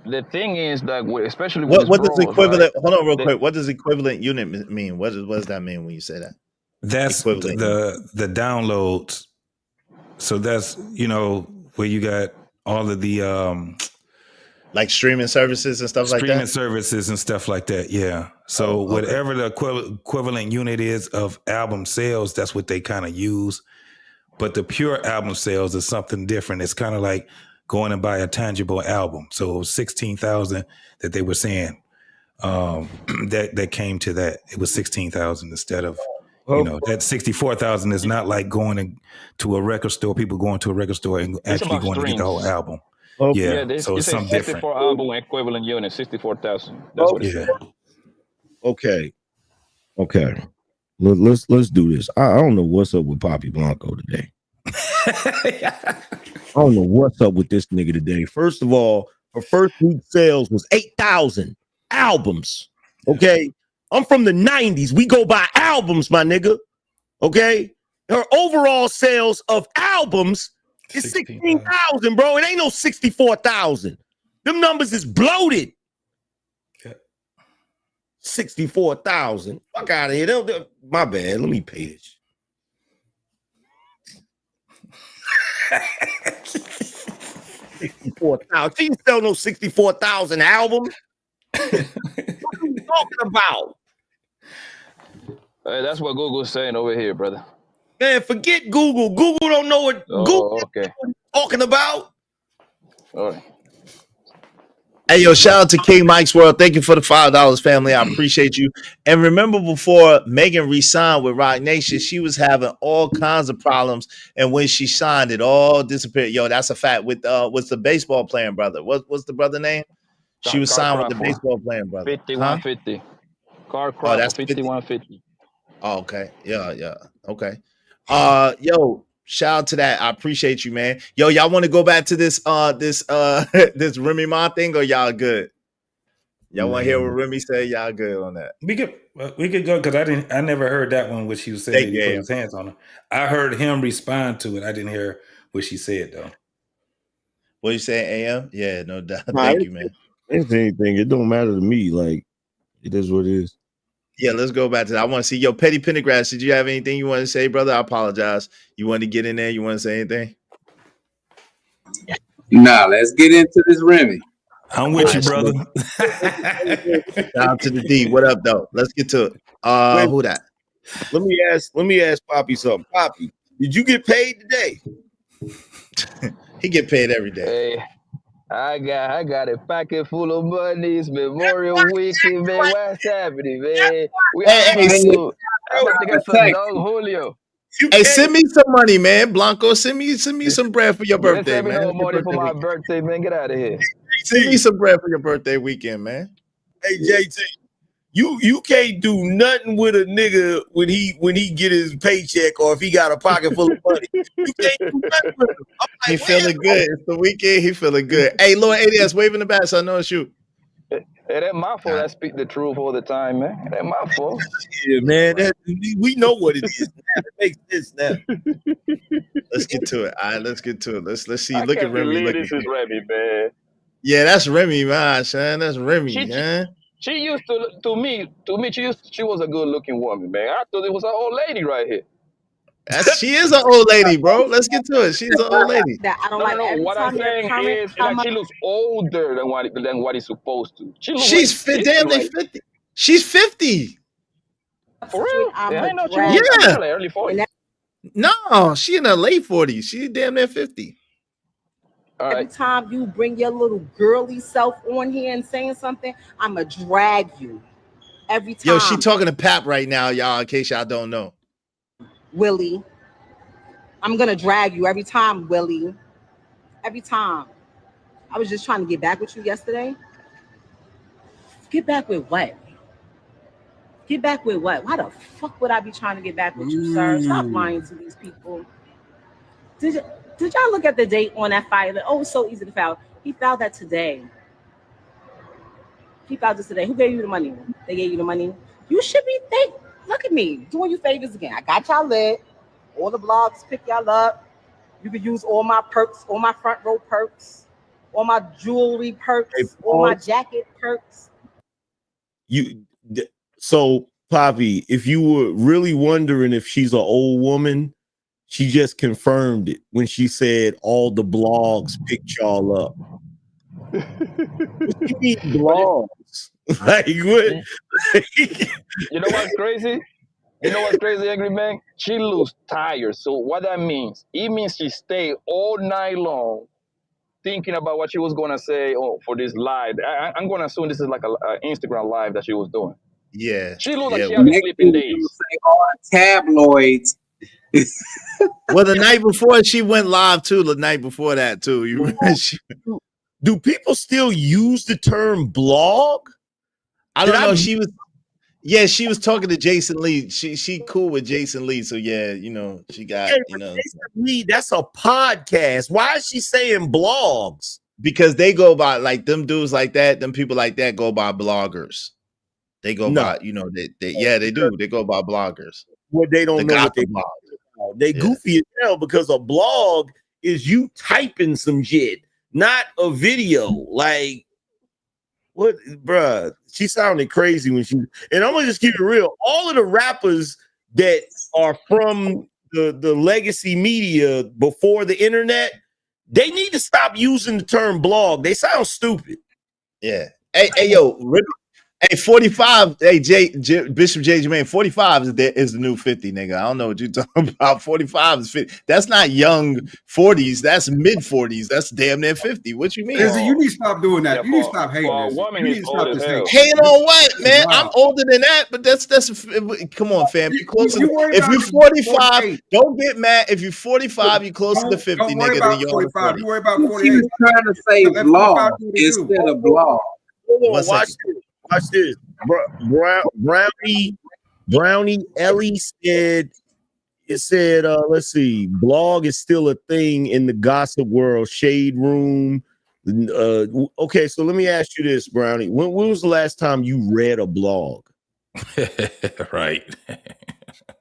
The thing is that, especially what does equivalent? Right? Hold on, real quick. What does equivalent unit mean? What does that mean when you say that? That's the downloads. So that's where you got all of the like streaming services and stuff like that. Streaming services and stuff like that. Yeah. So whatever the equivalent unit is of album sales, that's what they kind of use. But the pure album sales is something different. It's kind of like going and buy a tangible album. So 16,000 that they were saying that came to that. It was 16,000 instead of, that 64,000 is not like going to a record store, people going to a record store and actually going to get the whole album. So it's something different. 64 album equivalent unit, 64,000. That's what it is. Okay. Let's do this. I don't know what's up with Poppy Blanco today. I don't know what's up with this nigga today. First of all, her first week sales was 8,000 albums. Okay. I'm from the 90s. We go by albums, my nigga. Okay. Her overall sales of albums is 16,000, bro. It ain't no 64,000. Them numbers is bloated. 64,000. Fuck out of here. My bad. Let me pay this. 64,000. She didn't sell no 64,000 albums. What are you talking about? Hey, that's what Google's saying over here, brother. Man, forget Google. Google don't know what Google is talking about. All right. Hey, yo, shout out to King Mike's World. Thank you for the $5, family. I appreciate you. And remember, before Megan re-signed with Roc Nation, she was having all kinds of problems. And when she signed, it all disappeared. Yo, that's a fact. With what's the baseball playing brother? What's the brother name? She was signed with the baseball playing brother. 5150. Carl Crawford, that's 5150. Oh, okay. Yeah. Okay. Yo, shout out to that. I appreciate you, man. Yo, y'all want to go back to this this Remy Ma thing, or y'all good? Y'all want to hear what Remy said? Y'all good on that? We could go because I never heard that one. What she was saying, he put his hands on her. I heard him respond to it. I didn't hear what she said though. What you saying, AM? Yeah, no doubt. Thank you, man. It's anything. It don't matter to me. Like it is what it is. Yeah, let's go back to that. I want to see. Yo, Petty Pendergrass, did you have anything you want to say, brother? I apologize. You want to get in there? You want to say anything? Nah, let's get into this Remy. I'm with you, brother. Down to the D. What up, though? Let's get to it. Who that? Let me ask Poppy something. Poppy, did you get paid today? He get paid every day. Hey, I got a pocket full of money. It's Memorial Weekend, man. What's happening, man? I'm about to get some Don Julio. Hey, send me some money, man. Blanco, send me some bread for your birthday, Send me man. no money for my birthday, man. Get out of here. Send me some bread for your birthday weekend, man. Hey, JT, you can't do nothing with a nigga when he get his paycheck or if he got a pocket full of money. You can't do nothing with him. He feeling good. It's the weekend. He feeling good. Hey, Lord ADS, waving the bat, so I know it's you. Hey, that my fault. I speak the truth all the time, man. That my fault. Yeah, man. We know what it is. It makes sense now. Let's get to it. All right, let's get to it. Let's see. I Look at can't Remy. believe Look this at is Remy, man. Yeah, that's Remy, man, son. That's Remy, man. She used to me. She was a good looking woman, man. I thought it was an old lady right here. She is an old lady, bro. Let's get to it. She's an old lady. No. What I'm saying is, like, she looks older than what he's supposed to. She's damn near 50. She's 50. For real? I know she Yeah. like early 40s. No, she in her late 40s. She's damn near 50. Every time you bring your little girly self on here and saying something, I'ma drag you. Every time. Yo, she talking to Pap right now, y'all, in case y'all don't know. Willie. I'm gonna drag you every time, Willie. Every time. I was just trying to get back with you yesterday. Get back with what? Get back with what? Why the fuck would I be trying to get back with you, sir? Stop lying to these people. Did y'all look at the date on that file? Oh, it's so easy to file. He filed that today. He filed this today. Who gave you the money? They gave you the money. You should be look at me doing you favors again. I got y'all lit. All the blogs pick y'all up. You can use all my perks, all my front row perks, all my jewelry perks, all my jacket perks. So, Poppy, if you were really wondering if she's an old woman, she just confirmed it when she said all the blogs picked y'all up. What you mean blogs? Like what? You know what's crazy? You know what's crazy, Angry Man? She looks tired. So what that means? It means she stayed all night long thinking about what she was gonna say for this live. I'm gonna assume this is like a Instagram live that she was doing. Yeah. She looks like she had sleeping days. Tabloids. Well, the night before she went live too. The night before that too. You remember? Do people still use the term blog? I don't know. She was talking to Jason Lee. She cool with Jason Lee. So yeah, you know, she got, you know. Jason Lee, that's a podcast. Why is she saying blogs? Because they go by, like, them dudes like that, them people like that go by bloggers. They go by, you know, they do. They go by bloggers. Well, they don't know what they blog. They goofy as hell because a blog is you typing some shit, not a video. Like, what, bruh? She sounded crazy when she. And I'm gonna just keep it real. All of the rappers that are from the legacy media before the internet, they need to stop using the term blog. They sound stupid. Yeah. Hey, yo, hey, 45. Hey, Bishop J. Jermaine, 45 is the new 50, nigga. I don't know what you're talking about. 45 is 50. That's not young 40s. That's mid 40s. That's damn near 50. What you mean? You need to stop doing that. You need to stop hating. You need to stop this hate. Hating on what, man? Wow. I'm older than that, but that's come on, fam. You're closer. If you're 45, don't get mad. If you're 45, you're closer to 50, nigga, than you're 45. You worry about 48. She was trying to say blog instead of blog. Watch this. Brownie Ellie said, let's see, blog is still a thing in the gossip world, shade room. Okay, so let me ask you this, Brownie. When was the last time you read a blog? Right.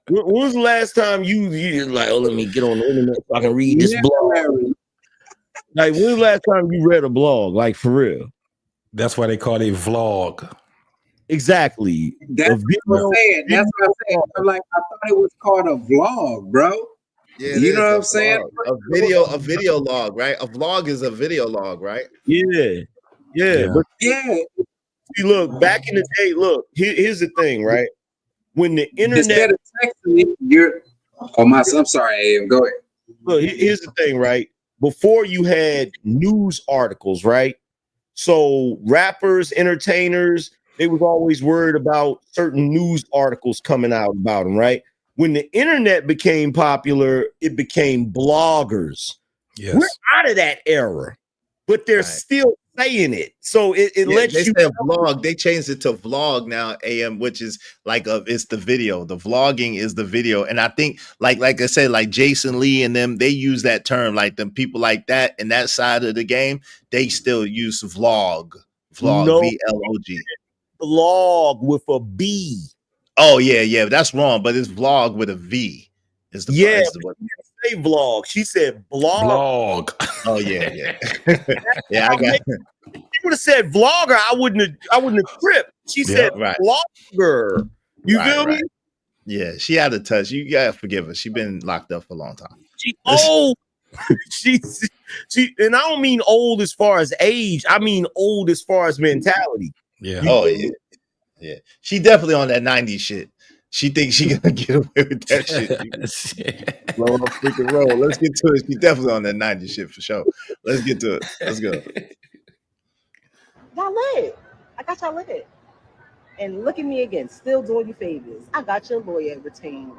When was the last time you like, oh, let me get on the internet so I can read this blog? Like, when was the last time you read a blog? Like, for real? That's why they call it vlog. Exactly. That's what I'm saying. That's what I'm saying. I'm like, I thought it was called a vlog, bro. Yeah, you know what I'm saying? A video log, right? A vlog is a video log, right? Yeah. But see, look, back in the day, look, here's the thing, right? when the internet instead of texting, you're. Oh my! I'm sorry, AM. Go ahead. Look, here's the thing, right? Before you had news articles, right? So rappers, entertainers, they was always worried about certain news articles coming out about them, right? When the internet became popular, it became bloggers. Yes. We're out of that era, but they're still saying it. So it lets they you said vlog. They changed it to vlog now, AM, which is like it's the video. The vlogging is the video. And I think like I said, like Jason Lee and them, they use that term, like them people like that in that side of the game, they still use vlog. No, VLOG. Vlog with a B. Oh yeah, that's wrong, but it's vlog with a V. Is the She didn't say vlog. She said blog. Oh yeah. Yeah, I got it. She would have said vlogger. I wouldn't have tripped. She said vlogger. You feel me? Yeah, she had a touch. You gotta forgive her. She's been locked up for a long time. She old. she and I don't mean old as far as age. I mean old as far as mentality. Yeah. Yeah. She definitely on that 90s shit. She thinks she gonna get away with that shit. Blow up freaking roll. Let's get to it. She definitely on that 90s shit for sure. Let's get to it. Let's go. Y'all lit. I got y'all lit. And look at me again, still doing you favors. I got your lawyer retained.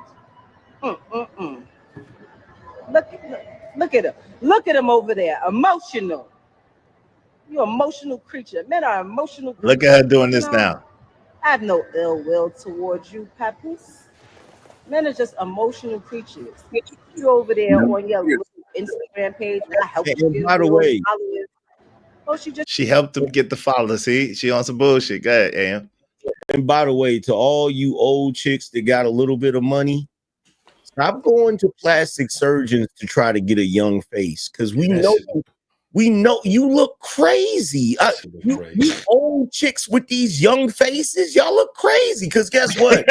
Look at him. Look at him over there. Emotional. You're an emotional creature. Men are emotional creatures. Look at her doing this now. I have no ill will towards you, Papoose. Men are just emotional creatures. You over there on your Instagram page. I help you. By the way, she helped him get the followers. See, she on some bullshit. Go ahead, AM. And by the way, to all you old chicks that got a little bit of money, stop going to plastic surgeons to try to get a young face, because we know you look crazy. You old chicks with these young faces, y'all look crazy. Because guess what?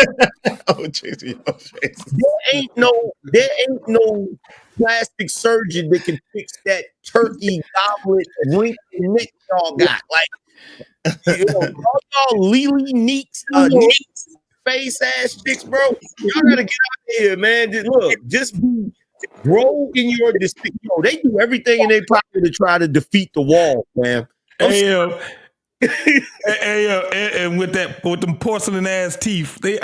Old chicks with young faces. There ain't no plastic surgeon that can fix that turkey goblet wink nick y'all got. Like, all y'all Lily Neeks, face ass chicks, bro. Y'all gotta get out of here, man. Just grow in your distinct. They do everything in their power to try to defeat the wall, man. And with them porcelain ass teeth, hey,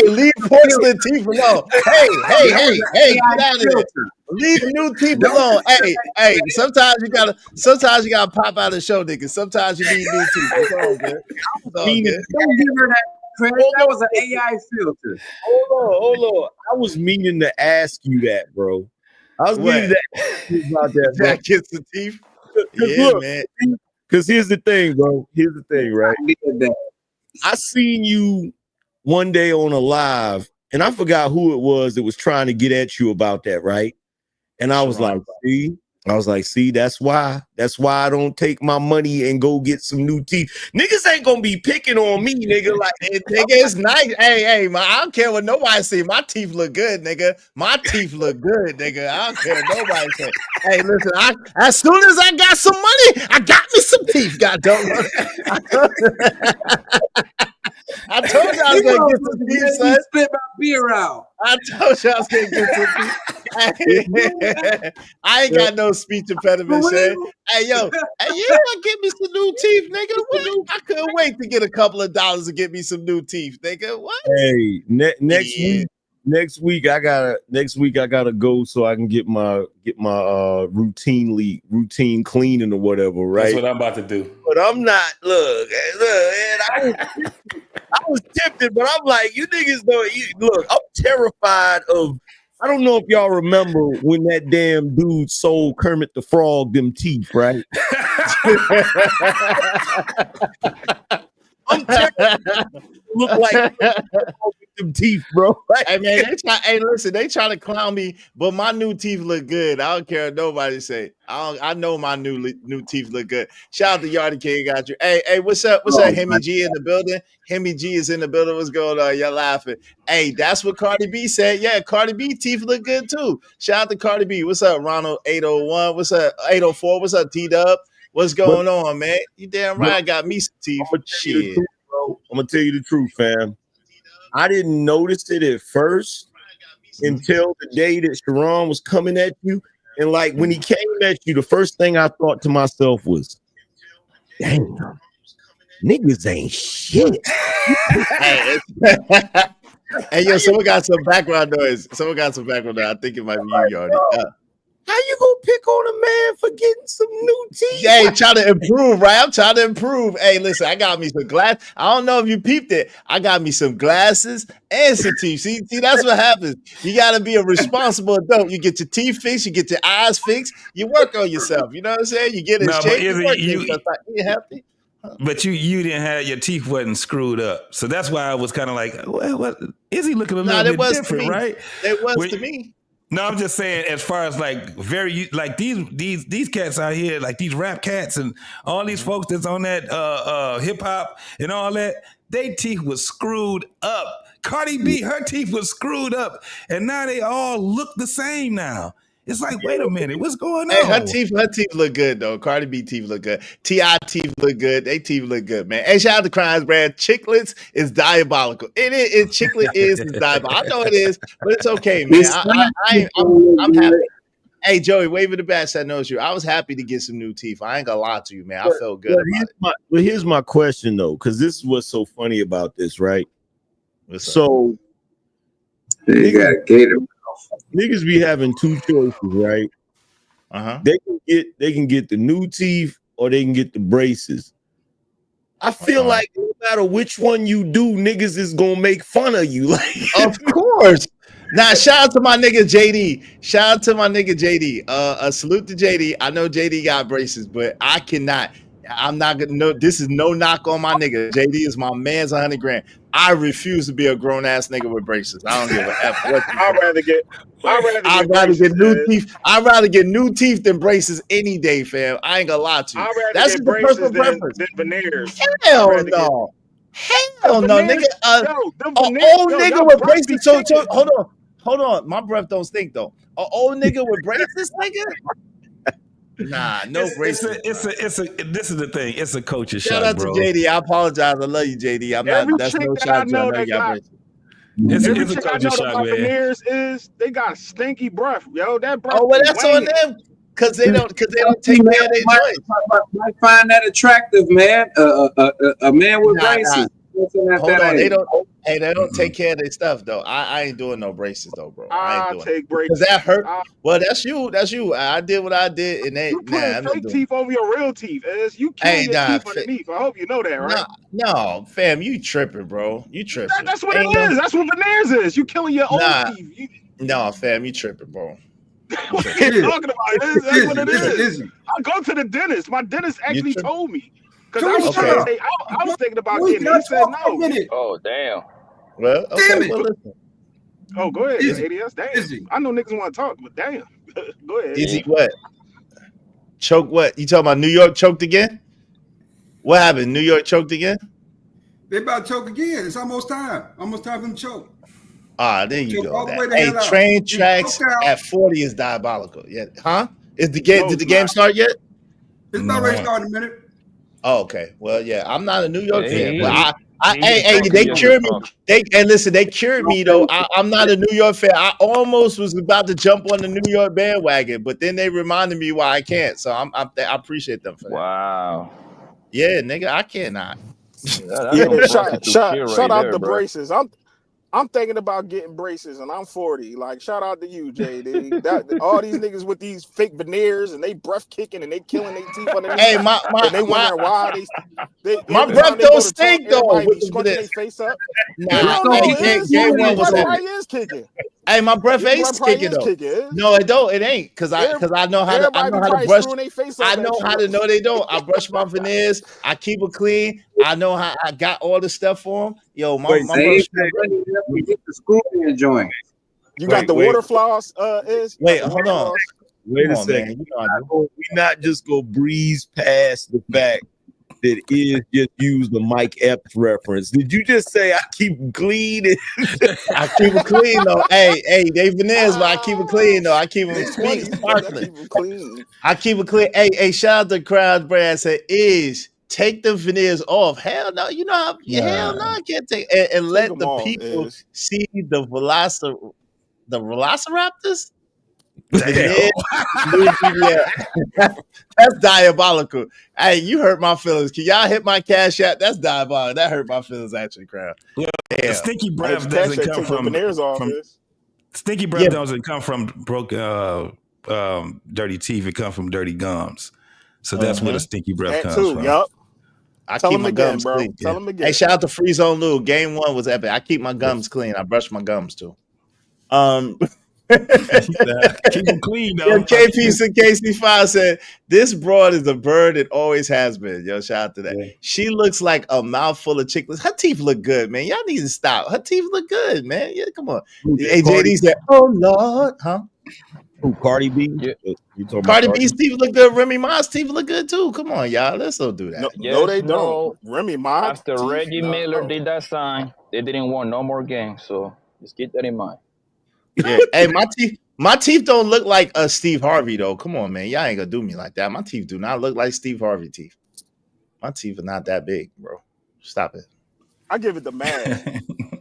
leave porcelain teeth alone. Hey, get out of here. Leave new teeth alone. Hey, sometimes you gotta pop out of show, nigga. Sometimes you need new teeth. It's all good. Don't give her that credit. That was an AI filter. Hold on. I was meaning to ask you that, bro. I was meaning to ask you about that, bro. That gets the teeth. Yeah, man. Because here's the thing, bro. Here's the thing, right? I seen you one day on a live, and I forgot who it was that was trying to get at you about that, right? And I was like, see, that's why I don't take my money and go get some new teeth. Niggas ain't gonna be picking on me, nigga. Like, nigga, it's nice. Hey, man, I don't care what nobody see. My teeth look good, nigga. My teeth look good, nigga. I don't care what nobody say. Hey, listen, as soon as I got some money, I got me some teeth. Goddamn. I told you I was gonna get some teeth, son. Spit my beer out. I told you I was gonna get some teeth. I ain't got no speech impediment, Shay. Hey, you gonna get me some new teeth, nigga? What? I couldn't wait to get a couple of dollars to get me some new teeth, nigga. What? Hey, next week I gotta go so I can get my routine cleaning or whatever, right? That's what I'm about to do. But I'm not. Look, man, I was tempted, but I'm like, you niggas don't. Look, I'm terrified of. I don't know if y'all remember when that damn dude sold Kermit the Frog them teeth, right? I'm terrified. Look like them teeth, bro. Hey man, listen, they try to clown me, but my new teeth look good. I don't care what nobody say. I know my new teeth look good. Shout out to Yardy King, got you. Hey, what's up? What's up? Hemi G in the building. Hemi G is in the building. What's going on? Y'all laughing. Hey, that's what Cardi B said. Yeah, Cardi B teeth look good too. Shout out to Cardi B. What's up, Ronald 801? What's up, 804? What's up, T-Dub? What's going on, man? You damn right. I got me some teeth. Shit. I'm gonna tell you the truth, fam. I didn't notice it at first until the day that Sharon was coming at you. And like when he came at you, the first thing I thought to myself was, damn, niggas ain't shit. Hey, yo, someone got some background noise. I think it might be you, Yardy. How you gonna pick on a man for getting some new teeth? Hey, trying to improve, right? I'm trying to improve. Hey, listen, I got me some glass. I don't know if you peeped it. I got me some glasses and some teeth. See, that's what happens. You got to be a responsible adult. You get your teeth fixed, you get your eyes fixed, you work on yourself. You know what I'm saying? You get in shape, you work on yourself. You happy? But you didn't have your teeth wasn't screwed up, so that's why I was kind of like, well, what is he looking a little bit different, right? It was to me. No, I'm just saying, as far as like these cats out here, like these rap cats and all these folks that's on that hip hop and all that, they teeth was screwed up. Cardi B, her teeth was screwed up, and now they all look the same now. It's like, wait a minute, what's going on? Hey, her teeth look good though. Cardi B teeth look good. T.I. teeth look good. They teeth look good, man. Hey, shout out to Crimes Brand. Chiclets is diabolical. Chiclet is diabolical. I know it is, but it's okay, man. I'm happy. Hey, Joey, waving the bat that knows you. I was happy to get some new teeth. I ain't gonna lie to you, man. I felt good about it. But here's my question though, because this is what's so funny about this, right? So you got a gator. Niggas be having two choices, right? They can get the new teeth or they can get the braces. I feel like no matter which one you do, niggas is gonna make fun of you. Like, of course. Now, shout out to my nigga JD. A salute to JD. I know JD got braces, but I cannot. I'm not gonna know. This is no knock on my nigga. JD is my man's 100 grand. I refuse to be a grown ass nigga with braces. I don't give a F. I'd rather get new teeth. I'd rather get new teeth than braces any day, fam. I ain't gonna lie to you. I'd rather That's get the braces personal preference. than veneers. Hell no. Hell no, nigga. An old nigga with braces. So hold on. My breath don't stink though. An old nigga with braces, nigga. Nah, no braces. This is the thing. It's a culture Shout shock, out bro. to JD. I apologize. I love you, JD. That's no shot to you. I know you got braces. It's a culture I know shock, about man. veneers is they got stinky breath, yo. That breath. Oh, well, that's on them because they don't take care of their joints. Might find that attractive, man. A man with braces. Hold on, they don't take care of their stuff though. I ain't doing no braces though, bro. I ain't doing braces. That hurt. Well, that's you. I did what I did, and they fake teeth over your real teeth. You killing your teeth underneath. I hope you know that, right? No, fam, you tripping, bro. You tripping. That's what it is. That's what veneers is. You killing your own teeth. No, fam, you tripping, bro. What are you talking about? That's what it is. I go to the dentist. My dentist actually told me. Because I was thinking about getting it. He said no. Oh, damn. Well, okay. Well, listen. Oh, go ahead, ADS. Damn. I know niggas want to talk, but damn. Go ahead. Is he what? Choke what? You talking about New York choked again? What happened? New York choked again? They about to choke again. It's almost time. Almost time for them to choke. There you go. Hey, train tracks at 40 is diabolical. Yeah, huh? Did the game start yet? It's not ready to start in a minute. Oh, okay. Well, yeah, I'm not a New York fan, but they cured me. They cured me though. I'm not a New York fan. I almost was about to jump on the New York bandwagon, but then they reminded me why I can't. So I appreciate them for that. Wow. Yeah, nigga, I cannot. Shout out the braces. I'm thinking about getting braces, and I'm 40. Like, shout out to you, JD. All these niggas with these fake veneers, and they breath kicking, and they killing their teeth underneath. Hey, and they wondering why my breath don't stink though. Scrunching their face up. Is kicking. Hey, my breath ain't kicking though. No, it don't. It ain't because I know how to brush. I know how to know they don't. I brush my veneers. I keep it clean. I know how I got all the stuff for them. Yo, my we get the screw in joint. You got the water floss. Hold on. Wait a second. We not just go breeze past the fact that is just used the Mike Epps reference. Did you just say I keep clean? I keep it clean though. Hey, they veneers, but I keep it clean though. I keep them sparkling. I keep it clean. Hey, shout out to Crowd Brand. Said is take the veneers off. Hell no, you know how? Hell no, I can't take and let the people see the velociraptors. Yeah, that's diabolical. Hey, you hurt my feelings. Can y'all hit my cash app? That's diabolical. That hurt my feelings, actually, crowd. Yeah. Stinky breath doesn't come from stinky breath doesn't come from broke dirty teeth. It comes from dirty gums. So that's where the stinky breath comes from. Yep. I keep my gums clean. Tell them again. Hey, shout out to Free Zone Lou. Game 1 was epic. I keep my gums clean. I brush my gums too. Keep them clean though. Yeah, KP and KC5 said this broad is a bird. It always has been. Yo, shout out to that. Yeah. She looks like a mouthful of chicklets. Her teeth look good, man. Y'all need to stop. Her teeth look good, man. Yeah, come on. Hey, JD said, "Oh Lord, huh?" Who, Cardi B? Yeah. You talking Cardi B's teeth look good. Remy Ma's teeth look good too. Come on, y'all. Let's don't do that. No, they don't. Remy Ma. After Reggie Miller did that sign, they didn't want no more games. So just keep that in mind. Yeah. Hey, my teeth don't look like Steve Harvey though. Come on, man. Y'all ain't gonna do me like that. My teeth do not look like Steve Harvey teeth. My teeth are not that big, bro. Stop it. I give it the mask.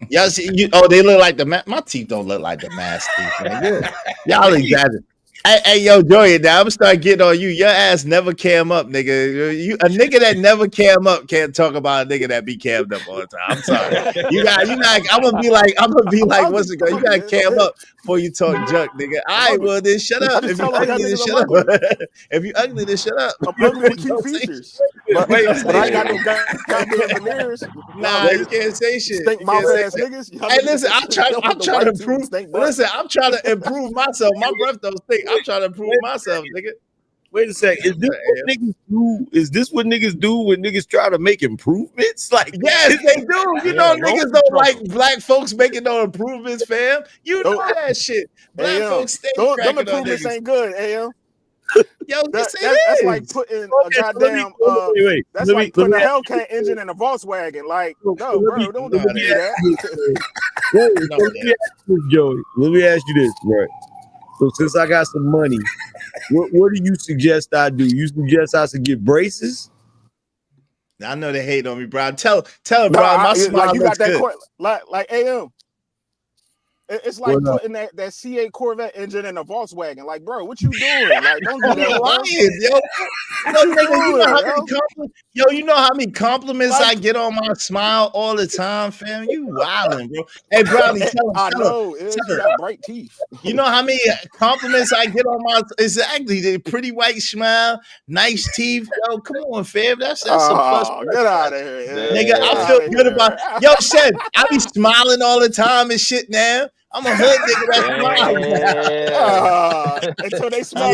Y'all see, they look like the mask. My teeth don't look like the mask teeth, man. Y'all exaggerate. Hey, yo, Joey, now I'm gonna start getting on you. Your ass never cam up, nigga. A nigga that never cam up can't talk about a nigga that be cammed up all the time. I'm sorry. You got. I'm gonna be like, what's it called? You gotta cam up before you talk junk, nigga. All right, well then shut up. If you ugly, then shut up. If you ugly, then shut up. I'm ugly with cute features. But I got no goddamn veneers. Nah, you can't say shit. Stink mouth ass niggas. Hey, listen, I'm trying to improve. Listen, I'm trying to improve myself. My breath don't stink. I'm trying to improve myself, nigga. Wait a sec. Is this what niggas do? Is this what niggas do when niggas try to make improvements? Like, yes, they do. You know, niggas don't like black folks making no improvements, fam. You know that shit. Black folks stay cracking them improvements on niggas. Ain't good, AM. Yo, that's like putting a goddamn. That's like putting a Hellcat engine in a Volkswagen. Like, no, bro, don't do that. Joey, let me ask you this, right? So since I got some money, what do you suggest I do? You suggest I should get braces? I know they hate on me, bro. Tell him, bro. My smile you looks got that good. like AM. It's like putting that C8 Corvette engine in a Volkswagen. Like, bro, what you doing? Like, don't do that. You know how many compliments I get on my smile all the time, fam? You wildin', bro. Hey, Brownie, tell him. I know. You got bright teeth. You know how many compliments I get on my exactly the pretty white smile, nice teeth. Yo, come on, fam. That's a plus. Get out of here, nigga. I feel good about. Yo, Shed, I be smiling all the time and shit now. I'm a hood nigga that smiles. Until they smile.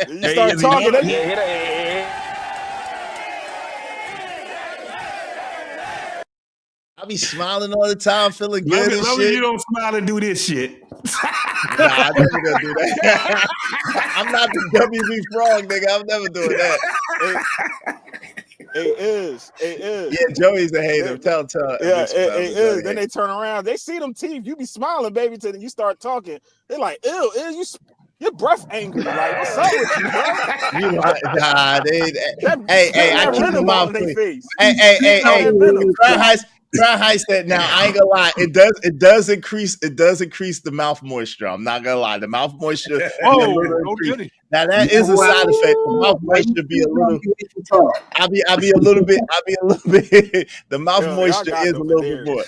You start talking. I be smiling all the time, feeling good and shit. You don't smile and do this shit. Nah, I'm never gonna do that. I'm not the WB Frog, nigga. I'm never doing that. It is. Yeah, Joey's a hater. Tell. Yeah, it is. Then they turn around. They see them teeth. You be smiling, baby, till you start talking. They're like, ew, your breath angry. Like, what's up with you, bro? Hey, I keep the mouth clean. Hey. Crown Heights said, now I ain't gonna lie, it does increase the mouth moisture. I'm not gonna lie, the mouth moisture. Now that is a side effect. The mouth moisture be a little. I'll be a little bit. The mouth moisture is a little bit more.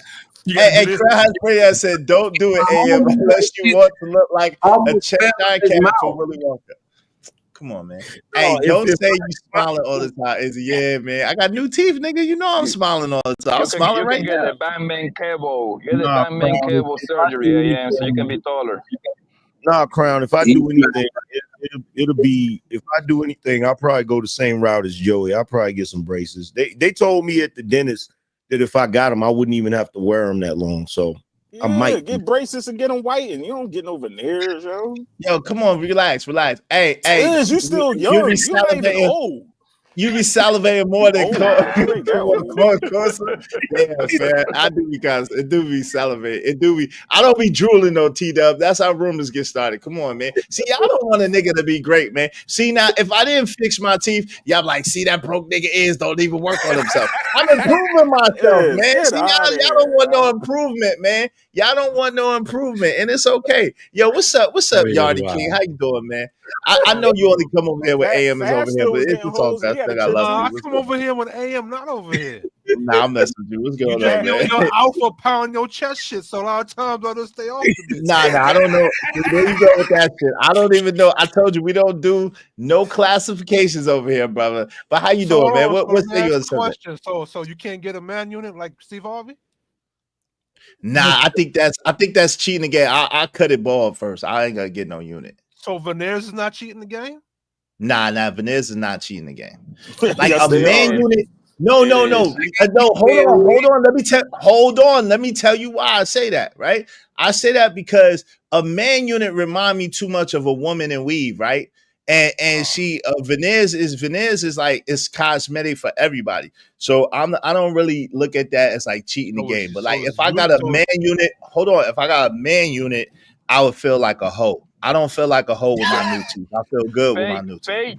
Hey, Crown Heights Radio said, don't do it, AM, unless you want to look like a Cheshire Cat for Willy Wonka. Come on, man. Hey, don't say you smiling all the time. Yeah, man. I got new teeth, nigga. You know I'm smiling all the time. I'm smiling right now. You can get the Batman cable. Get the Batman cable surgery, so you can be taller. Nah, Crown. If I do anything, it'll be. If I do anything, I'll probably go the same route as Joey. I'll probably get some braces. They told me at the dentist that if I got them, I wouldn't even have to wear them that long. So. Yeah, I might get braces and get them whitened. You don't get no veneers, yo. Yo, come on, relax. Hey, you still young. You ain't even old. You be salivating more than corn. Yeah, man. I do because it do be salivating. It do be. I don't be drooling though, T-Dub. That's how rumors get started. Come on, man. See, I don't want a nigga to be great, man. See, now if I didn't fix my teeth, y'all like, see that broke nigga is don't even work on himself. I'm improving myself, man. See, y'all don't want no improvement, man. Y'all don't want no improvement, and it's okay. Yo, what's up? What's up, Yardy King? How you doing, man? I know you only come over here when AM is over here, but it's a talk. I think I love you. I come over here when AM not over here. Nah, I'm messing with you. What's going on, man? Your alpha pound your chest shit, so a lot of times I just stay off of this. Nah, I don't know. There you go with that shit. I don't even know. I told you we don't do no classifications over here, brother. But how you doing, man? What's your question? So you can't get a man unit like Steve Harvey? Nah, I think that's cheating the game. I cut it ball first. I ain't gonna get no unit. So Veneers is not cheating the game? Nah, Veneers is not cheating the game. Like a man unit. No. Hold on. Let me tell you why I say that, right? I say that because a man unit remind me too much of a woman in weave, right? And she veneers is like it's cosmetic for everybody. So I don't really look at that as like cheating the game. But like if I got a man unit, if I got a man unit, I would feel like a hoe. I don't feel like a hoe with my new teeth. I feel good with my new teeth.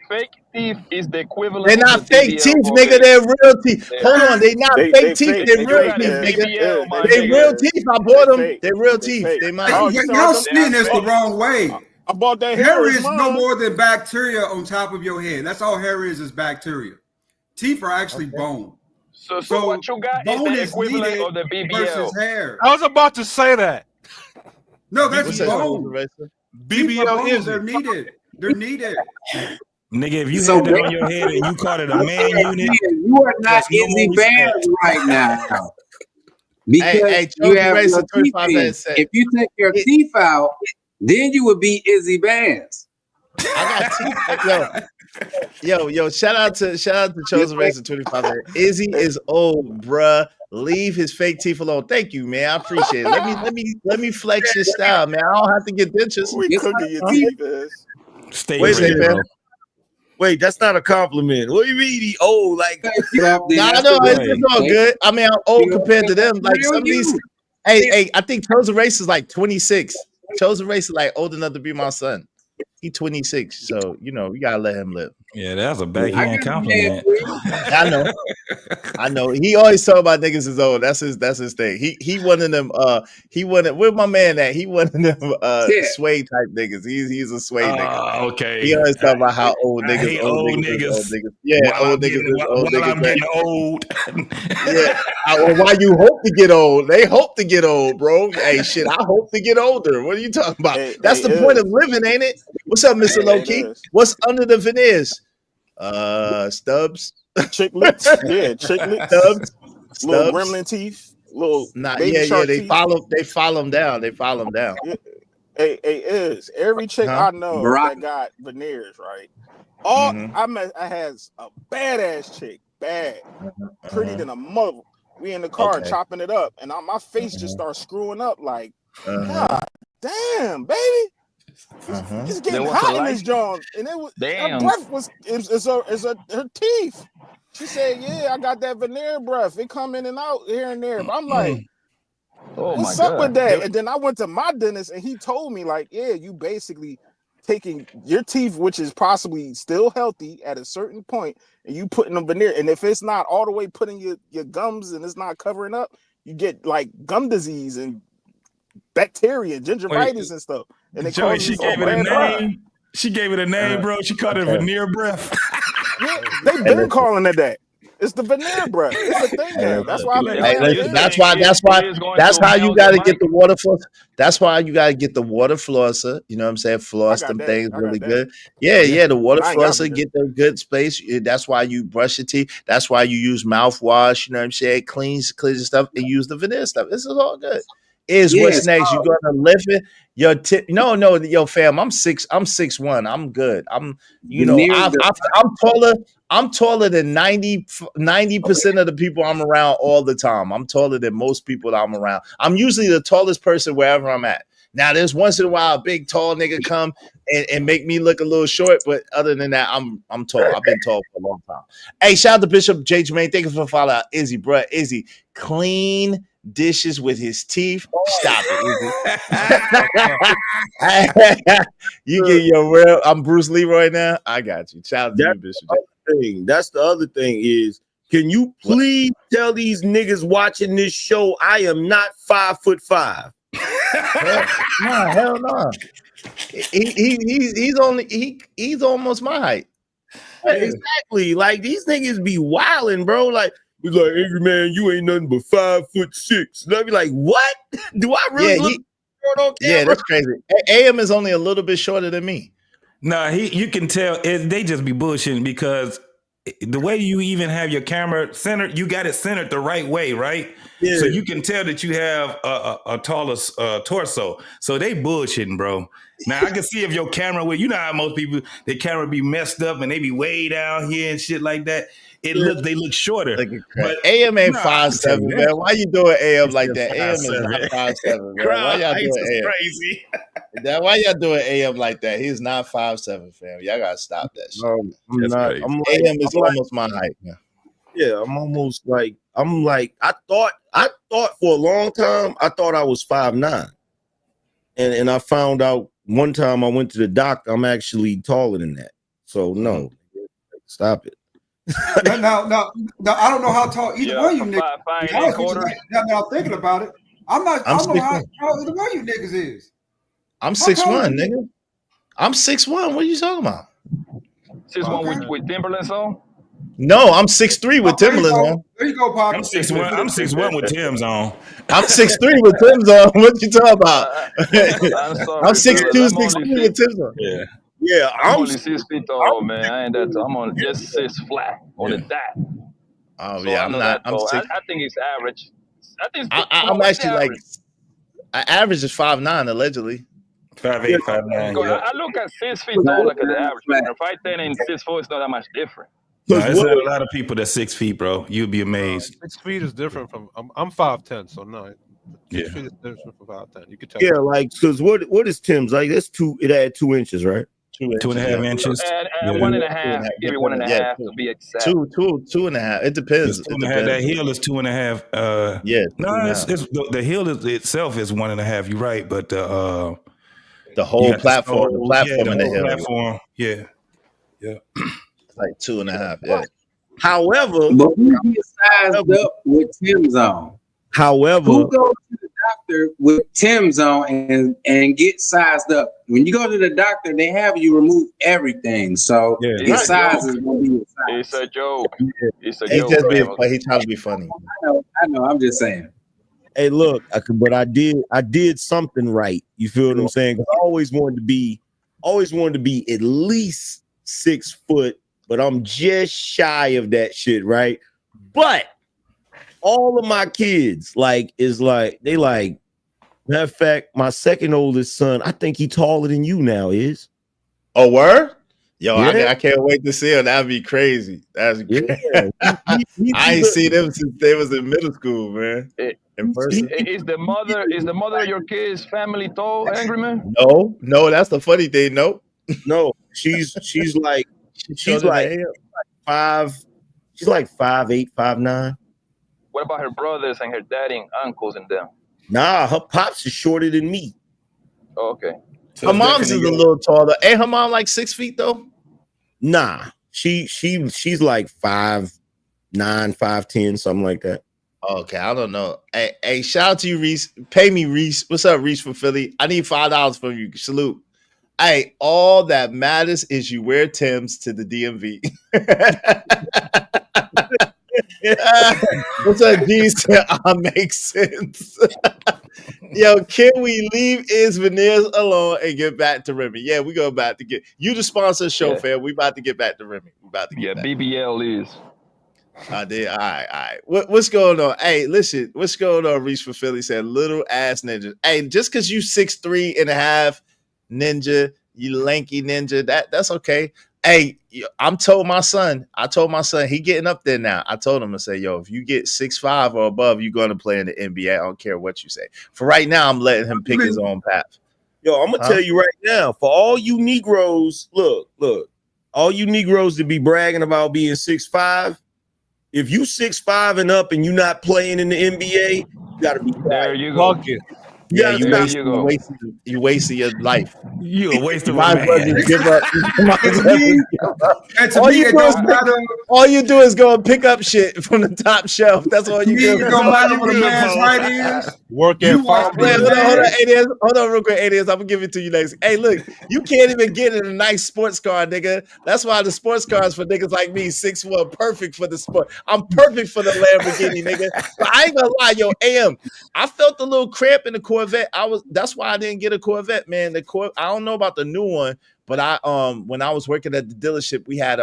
Fake teeth is the equivalent. They're not fake teeth, nigga. They're real teeth. Hold on, they not fake teeth. They're real teeth, nigga. They real teeth. I bought them. They're real teeth. They mine. Y'all seeing this the wrong way. I bought that hair is no more than bacteria on top of your head. That's all hair is bacteria. Teeth are actually bone. So what you got is the equivalent of the BBL. Versus hair. I was about to say that. No, that's bone. BBL is they're needed. They're needed. Nigga, if you had that on your head and you called it a man unit, you are not Izzy Bands right now. Because you have your teeth in. If you take your teeth out, then you would be Izzy Bands. I got teeth. Yo, shout out to Chosen Racer 25. Izzy is old, bruh. Leave his fake teeth alone. Thank you, man. I appreciate it. Let me flex your style, man. I don't have to get dentures. We cooking your teeth, man. Wait, that's not a compliment. What do you mean he old? Like, no, it's all good. I mean, I'm old compared to them. Like some of these. Hey, I think Chosen Racer is like 26. Chosen Racer like old enough to be my son. He 26, so you know we gotta let him live. Yeah, that's a backhand compliment. I know. He always talk about niggas is old. That's his thing. He one of them. Where's my man at? He one of them sway type niggas. He's a sway nigga. Okay. He always talk about how old niggas. Old niggas. Yeah, old niggas is old niggas. I'm getting old. Yeah. Why you hope to get old? They hope to get old, bro. Hey, shit. I hope to get older. What are you talking about? That's the point of living, ain't it? What's up, Mr. Low-Key? What's under the veneers? Stubs. Chiclets. Yeah, chiclets. Stubs. Little gremlin teeth. Little They follow them down. Yeah. Hey, is every chick I know that got veneers, right? I has a badass chick, pretty than a mother. We in the car chopping it up, and my face just starts screwing up. Like, God damn, baby. It's getting hot in this joint, and it was her breath was her teeth. She said, "Yeah, I got that veneer breath. It come in and out here and there." But I'm like, "What's up with that?" And then I went to my dentist, and he told me, like, "Yeah, you basically taking your teeth, which is possibly still healthy at a certain point, and you putting them veneer. And if it's not all the way putting your gums and it's not covering up, you get like gum disease and bacteria, gingivitis and stuff." And Joey, she gave it a name. She gave it a name, bro. She called it veneer breath. Yeah, they've been calling it that. It's the veneer breath. It's a thing now. That's why that's how you gotta get the water floss. That's why you gotta get the water flosser. You know what I'm saying? Floss them things really good. Yeah, the water flosser, get the good space. That's why you brush your teeth. That's why you use mouthwash. You know what I'm saying? Cleans your stuff and use the veneer stuff. This is all good. What's next? You gonna lift it? Your tip? No, yo, fam. I'm 6'1". I'm good. I'm taller. I'm taller than 90% of the people I'm around all the time. I'm taller than most people that I'm around. I'm usually the tallest person wherever I'm at. Now, there's once in a while a big tall nigga come and make me look a little short, but other than that, I'm tall. I've been tall for a long time. Hey, shout out to Bishop J. Jermaine. Thank you for following out Izzy, bruh. Izzy, clean dishes with his teeth. Stop it, Izzy. You get your real. I'm Bruce Leroy now. I got you. Shout out to you, Bishop J. That's the other thing is, can you please tell these niggas watching this show I am not 5'5"? Hell no. He's almost my height. Exactly. Like these niggas be wilding, bro. Like, be like, Angry Man, you ain't nothing but 5'6". And I be like, what? Do I really look short on camera? Yeah, that's crazy. AM is only a little bit shorter than me. Nah, you can tell they just be bullshitting because the way you even have your camera centered, you got it centered the right way, right? Yeah. So you can tell that you have a taller torso. So they bullshitting, bro. Now I can see if your camera, you know how most people, their camera be messed up and they be way down here and shit like that. They look shorter. But AM ain't 5'7", man. Why you doing AM like that? AM is not 5'7", man. Why y'all doing AM? Crazy. Why y'all doing AM like that? He's not 5'7", fam. Y'all gotta stop that shit. AM is almost my height. Yeah, I thought for a long time I thought I was 5'9", and I found out one time I went to the doctor I'm actually taller than that. So no, stop it. Now, I don't know how tall either one of you niggas. Now I'm thinking about it. I don't know how tall either one of you niggas is. I'm 6'1", nigga. I'm 6'1". What are you talking about? 6'1" with Timberlands on? No, I'm 6'3" with Timberlands on. There you go, Pop. I'm 6'1". I'm 6'1" with Tim's on. I'm 6'3" with Tim's on. What you talking about? I'm 6'2", 6'3" with Tim's on. Yeah. Yeah, I'm only 6 feet tall, man. I ain't that tall. I'm on just 6 flat on the dot. Oh So yeah, I I'm know not. that I'm tall. 6. I think it's average. I think I'm actually like, I average is 5'9" allegedly. 5'8", 5'9". Yeah. I look at 6 feet tall like the average. If I 10 and 6'4", it's not that much different. No, there's not a lot of people that's 6 feet, bro. You'd be amazed. 6 feet is different from. I'm 5'10", so no. 6 feet is different from 5'10". You could tell. Yeah, like because what is Tim's like? That's 2. It had 2 inches, right? 2.5 inches. And 1.5. Give me 1.5 to be exact. 2.5. It depends. That heel is 2.5. Yeah. No, it's the heel itself is 1.5. You're right, but the whole platform, and the hill. Platform. Yeah. It's like 2.5. Yeah. However, but who gets sized up with Tim's on? However, who goes to the doctor with Tim's on and get sized up? When you go to the doctor, they have you remove everything. So your size is going to be your size. It's a joke. It's a He joke. just he trying to be funny. I know. I'm just saying. Hey, look, but I did something right. You feel what I'm saying? 'Cause I always wanted to be at least 6 foot, but I'm just shy of that shit, right? But all of my kids, matter of fact, my second oldest son, I think he taller than you now is. Oh, word? Yo, yeah. I can't wait to see him. That'd be crazy. That's crazy. Yeah. I ain't seen them since they was in middle school, man. Is the mother of your kids' family tall, Angry Man? No, that's the funny thing. Nope. No, she's like 5. She's like 5'8", 5'9". What about her brothers and her daddy and uncles and them? Nah, her pops is shorter than me. Oh, okay. So her mom's is a little taller. Ain't her mom like 6 feet though? Nah, she's like 5'9", 5'10", something like that. Okay, I don't know. Hey, shout out to you, Reese. Pay me, Reese. What's up, Reese from Philly? I need $5 from you. Salute. Hey, all that matters is you wear Tim's to the DMV. What's up, G's? Makes sense. Yo, can we leave Is Veneers alone and get back to Remy? Yeah, we go back to get you the sponsor show, fam. We about to get back to Remy. We about to get back. BBL is. I did. All right. What's going on? Hey, listen, what's going on? Reach for Philly said little ass ninja. Hey, just because you 6'3.5" ninja, you lanky ninja, that's okay. Hey, I told my son, he getting up there now. I told him to say, yo, if you get 6'5" or above, you're going to play in the NBA. I don't care what you say. For right now, I'm letting him pick his own path. Yo, I'm gonna tell you right now, for all you Negroes, look, all you Negroes to be bragging about being 6'5", if you 6'5" and up and you not playing in the NBA, you gotta be quiet. There you go. Yeah, you wasting your life. You a waste of a Might as well man. just give up. And to All me, you it do is don't matter. all you do is go and pick up shit from the top shelf. That's all you do. It don't matter what a man's height is. Work You at watch Wait, the hold on, man. ADS. Hold on, real quick, ADS. I'm gonna give it to you next. Hey, look, you can't even get in a nice sports car, nigga. That's why the sports cars for niggas like me, 6'1", perfect for the sport. I'm perfect for the Lamborghini, nigga. But I ain't gonna lie, yo, AM. I felt a little cramp in the Corvette. That's why I didn't get a Corvette, man. I don't know about the new one, but when I was working at the dealership, we had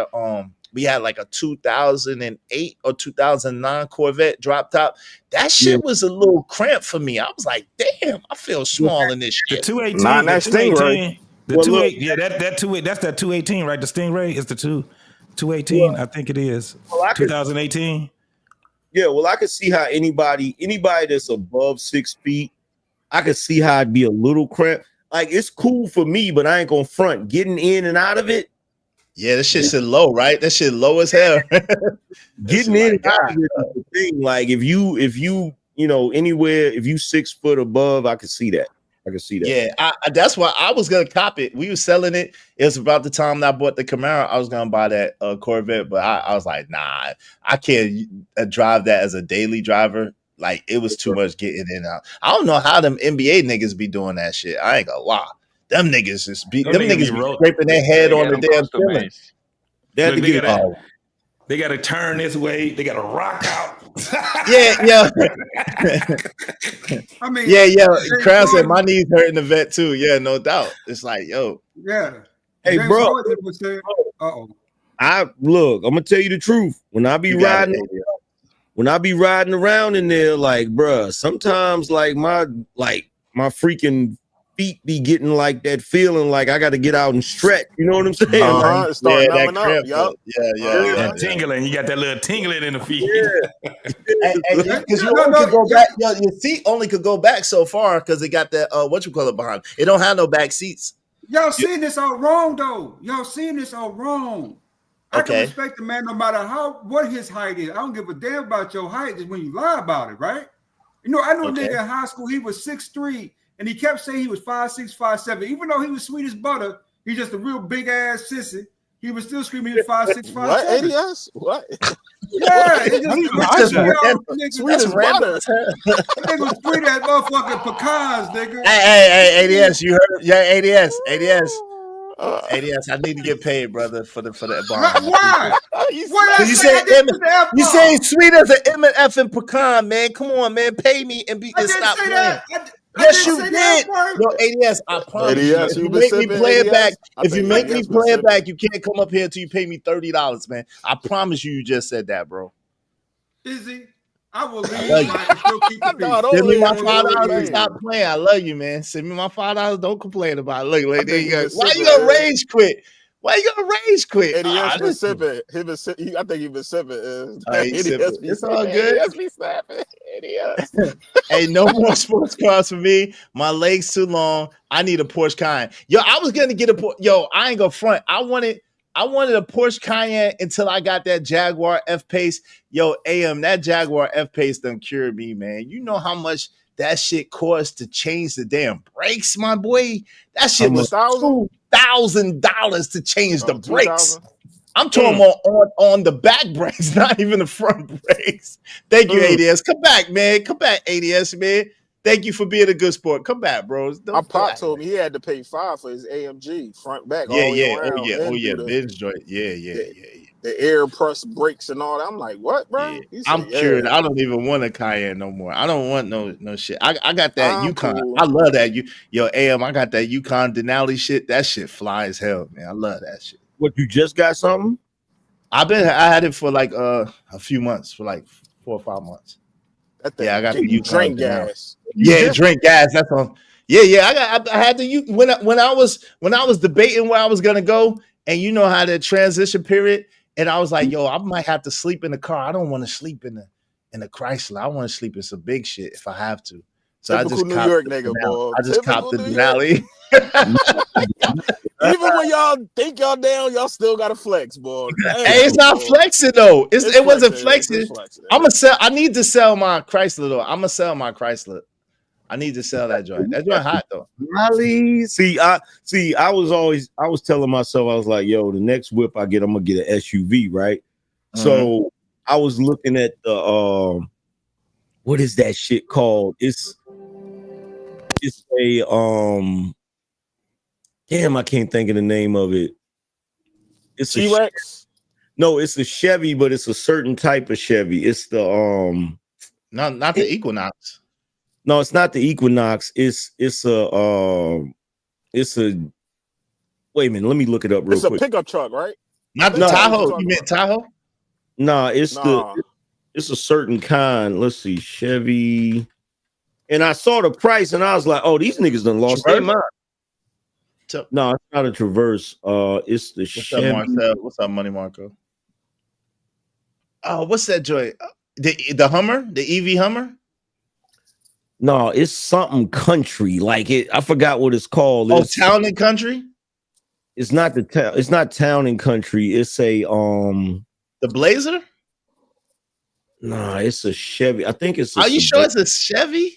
like a 2008 or 2009 Corvette drop top. That shit was a little cramped for me. I was like, damn, I feel small in this The shit. 218, Not the that 218, the Well, 28, yeah, that 28, that's that 218, right? The Stingray is the 218, I think it is. 2018. Yeah, well, I could see how anybody that's above 6 feet, I could see how it'd be a little cramped. Like, it's cool for me, but I ain't gonna front. Getting in and out of it. Yeah, that shit low, right? That shit low as hell. Getting in and out of it is the thing. Like, if you anywhere, if you 6 foot above, I could see that. Yeah, that's why I was gonna cop it. We were selling it. It was about the time that I bought the Camaro. I was gonna buy that Corvette, but I was like, nah, I can't drive that as a daily driver. Like, it was too much getting in and out. I don't know how them NBA niggas be doing that shit. I ain't gonna lie. Them niggas be scraping their head on the damn ceiling. They gotta turn this way. They gotta rock out. yeah. I mean, Crown said my knees hurt in the vet too. Yeah, no doubt. It's like, yo. Yeah. Hey, James bro. Harden would say, uh-oh. I'm gonna tell you the truth. When I be riding around in there, like, bruh, sometimes like my freaking feet be getting like that feeling like I got to get out and stretch. You know what I'm saying? It's starting numbing up. Yup. That tingling. You got that little tingling in the feet. Because you only could go back. Your seat only could go back so far because it got that behind. It don't have no back seats. Y'all seeing this all wrong though. Y'all seeing this all wrong. I can respect a man no matter what his height is. I don't give a damn about your height. Is when you lie about it, right? You know, I knew a nigga in high school. He was 6'3", and he kept saying he was 5'6", 5'7". Even though he was sweet as butter, he's just a real big ass sissy. He was still screaming he was 5'6", 5'7". What? ADS? What? Yeah, it just sweet as butter. That nigga was sweet as motherfucking pecans, nigga. Hey, ADS, you heard? Yeah, ADS, I need to get paid, brother, for the bond. Why? You say sweet as an M&F and pecan, man. Come on, man, pay me and stop playing. Yes, you did. No, ADS, I promise you. If you make me play it back, you can't come up here until you pay me $30, man. I promise you just said that, bro. Izzy, I will leave. Send me my $5 and stop playing. I love you, man. Send me my $5. Don't complain about it. Look, there you go. Why you gonna rage quit? ADS been sipping. I think he been sipping. It's all good. ADS be snapping. ADS. Hey, no more sports cars for me. My legs too long. I need a Porsche Cayenne. Yo, I was gonna get I ain't gonna front. I wanted a Porsche Cayenne until I got that Jaguar F-Pace. Yo, AM, that Jaguar F-Pace done cured me, man. You know how much that shit cost to change the damn brakes, my boy? That shit was $2,000 to change the brakes. I'm talking on the back brakes, not even the front brakes. Thank you, ADS. Come back, man. Come back, ADS, man. Thank you for being a good sport. Come back, bro. My pop told me he had to pay $5 for his AMG front back. Yeah. Ben's joint. Yeah. The air press brakes and all that. I'm like, what, bro? Yeah. I'm cured. I don't even want a Cayenne no more. I don't want no shit. I got that Yukon. Cool. I love that. AM, I got that Yukon Denali shit. That shit fly as hell, man. I love that shit. What, you just got something? I had it for like a few months, for like 4 or 5 months. Yeah, I got the Yukon drink gas. Yeah, drink gas. That's on. Yeah. I had the when I was debating where I was gonna go, and you know how the transition period, and I was like, yo, I might have to sleep in the car. I don't want to sleep in the Chrysler. I want to sleep in some big shit if I have to. So typical New York nigga, boy. I just copped the Denali. Even when y'all think y'all down, y'all still gotta flex, boy. Hey, it's not flexing though. It wasn't flexing. I'm gonna sell. I need to sell my Chrysler though. I'm gonna sell my Chrysler. I need to sell that joint. That joint hot though. Raleigh. See, I was telling myself, I was like, yo, the next whip I get, I'm gonna get an SUV, right? So I was looking at the what is that shit called? It's a damn, I can't think of the name of it. It's a T-Rex. No, it's a Chevy, but it's a certain type of Chevy. It's the not the Equinox. No, it's not the Equinox. It's a wait a minute, let me look it up real quick. It's a pickup truck, right? Not the Tahoe. You meant Tahoe? Nah, it's a certain kind. Let's see, Chevy. And I saw the price and I was like, oh, these niggas done lost their mind. No, it's not a Traverse. It's the Chevy. Up, Marcel? What's up, Money Marco? Oh, what's that joint? The Hummer? The EV Hummer? No, it's something country. Like it, I forgot what it's called. Oh, Town and Country? It's not the town, it's not Town and Country. It's a the Blazer? Nah, it's a Chevy. I think it's Are you sure it's a Chevy?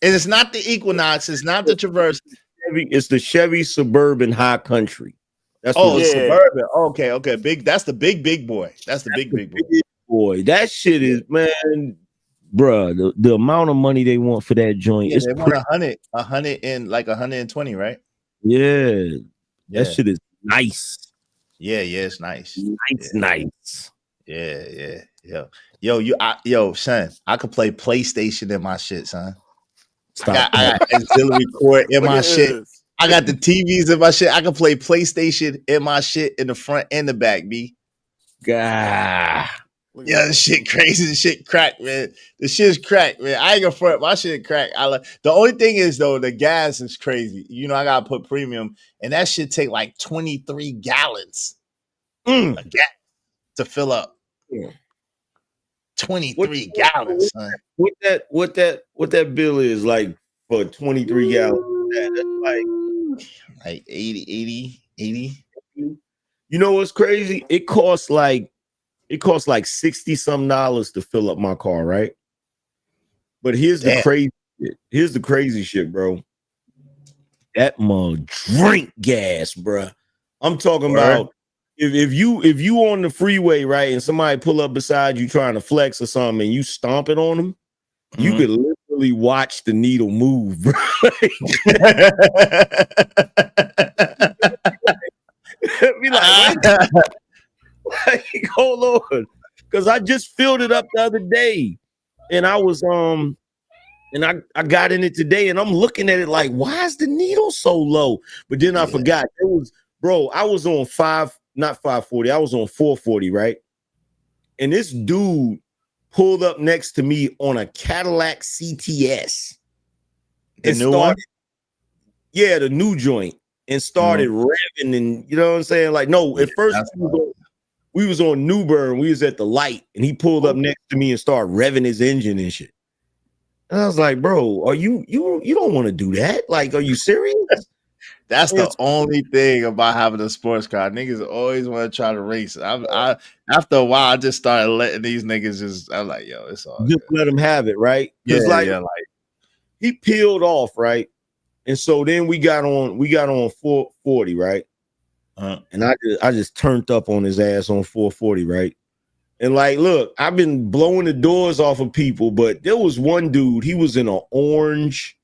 And it's not the Equinox, it's not the Traverse. It's the Chevy Suburban High Country. That's Suburban. Okay. Big. That's the big boy. That's the big boy. That shit is, man, bruh. The amount of money they want for that joint is they want 100 and like 120, right? Yeah, that shit is nice. Yeah, it's nice. Nice. Yeah. Yo, son, I could play PlayStation in my shit, son. I got auxiliary cord in my shit. I got the TVs in my shit. I can play PlayStation in my shit in the front and the back, B. God. Yeah, this shit crazy. This shit crack, man. The shit's crack, man. I ain't gonna front. My shit crack. The only thing is though, the gas is crazy. You know, I gotta put premium, and that shit take like 23 gallons of gas to fill up. 23 gallons, son. What that bill is like for 23 gallons? That's like 80. You know what's crazy? It costs like $60 some to fill up my car, right? But here's the crazy shit. Here's the crazy shit, bro. That mug drink gas, bro. I'm talking about if you on the freeway, right, and somebody pull up beside you trying to flex or something, and you stomp it on them, you could literally watch the needle move, bro. Be like, hold on, because I just filled it up the other day, and I was and I got in it today, and I'm looking at it like, why is the needle so low? But then I forgot it was, bro. I was on 540. I was on 440, right? And this dude pulled up next to me on a Cadillac CTS. The new one? Yeah, the new joint. And started revving, and you know what I'm saying? Like, no, at first we was on New Bern. We was at the light, and he pulled up next to me and started revving his engine and shit. And I was like, bro, are you don't want to do that? Like, are you serious? That's the only thing about having a sports car. Niggas always want to try to race. I after a while, I just started letting these niggas just. I'm like, yo, it's all just good. Let them have it, right? Like he peeled off, right? And so then we got on 440, right? And I just turned up on his ass on 440, right? And like, look, I've been blowing the doors off of people, but there was one dude, he was in an orange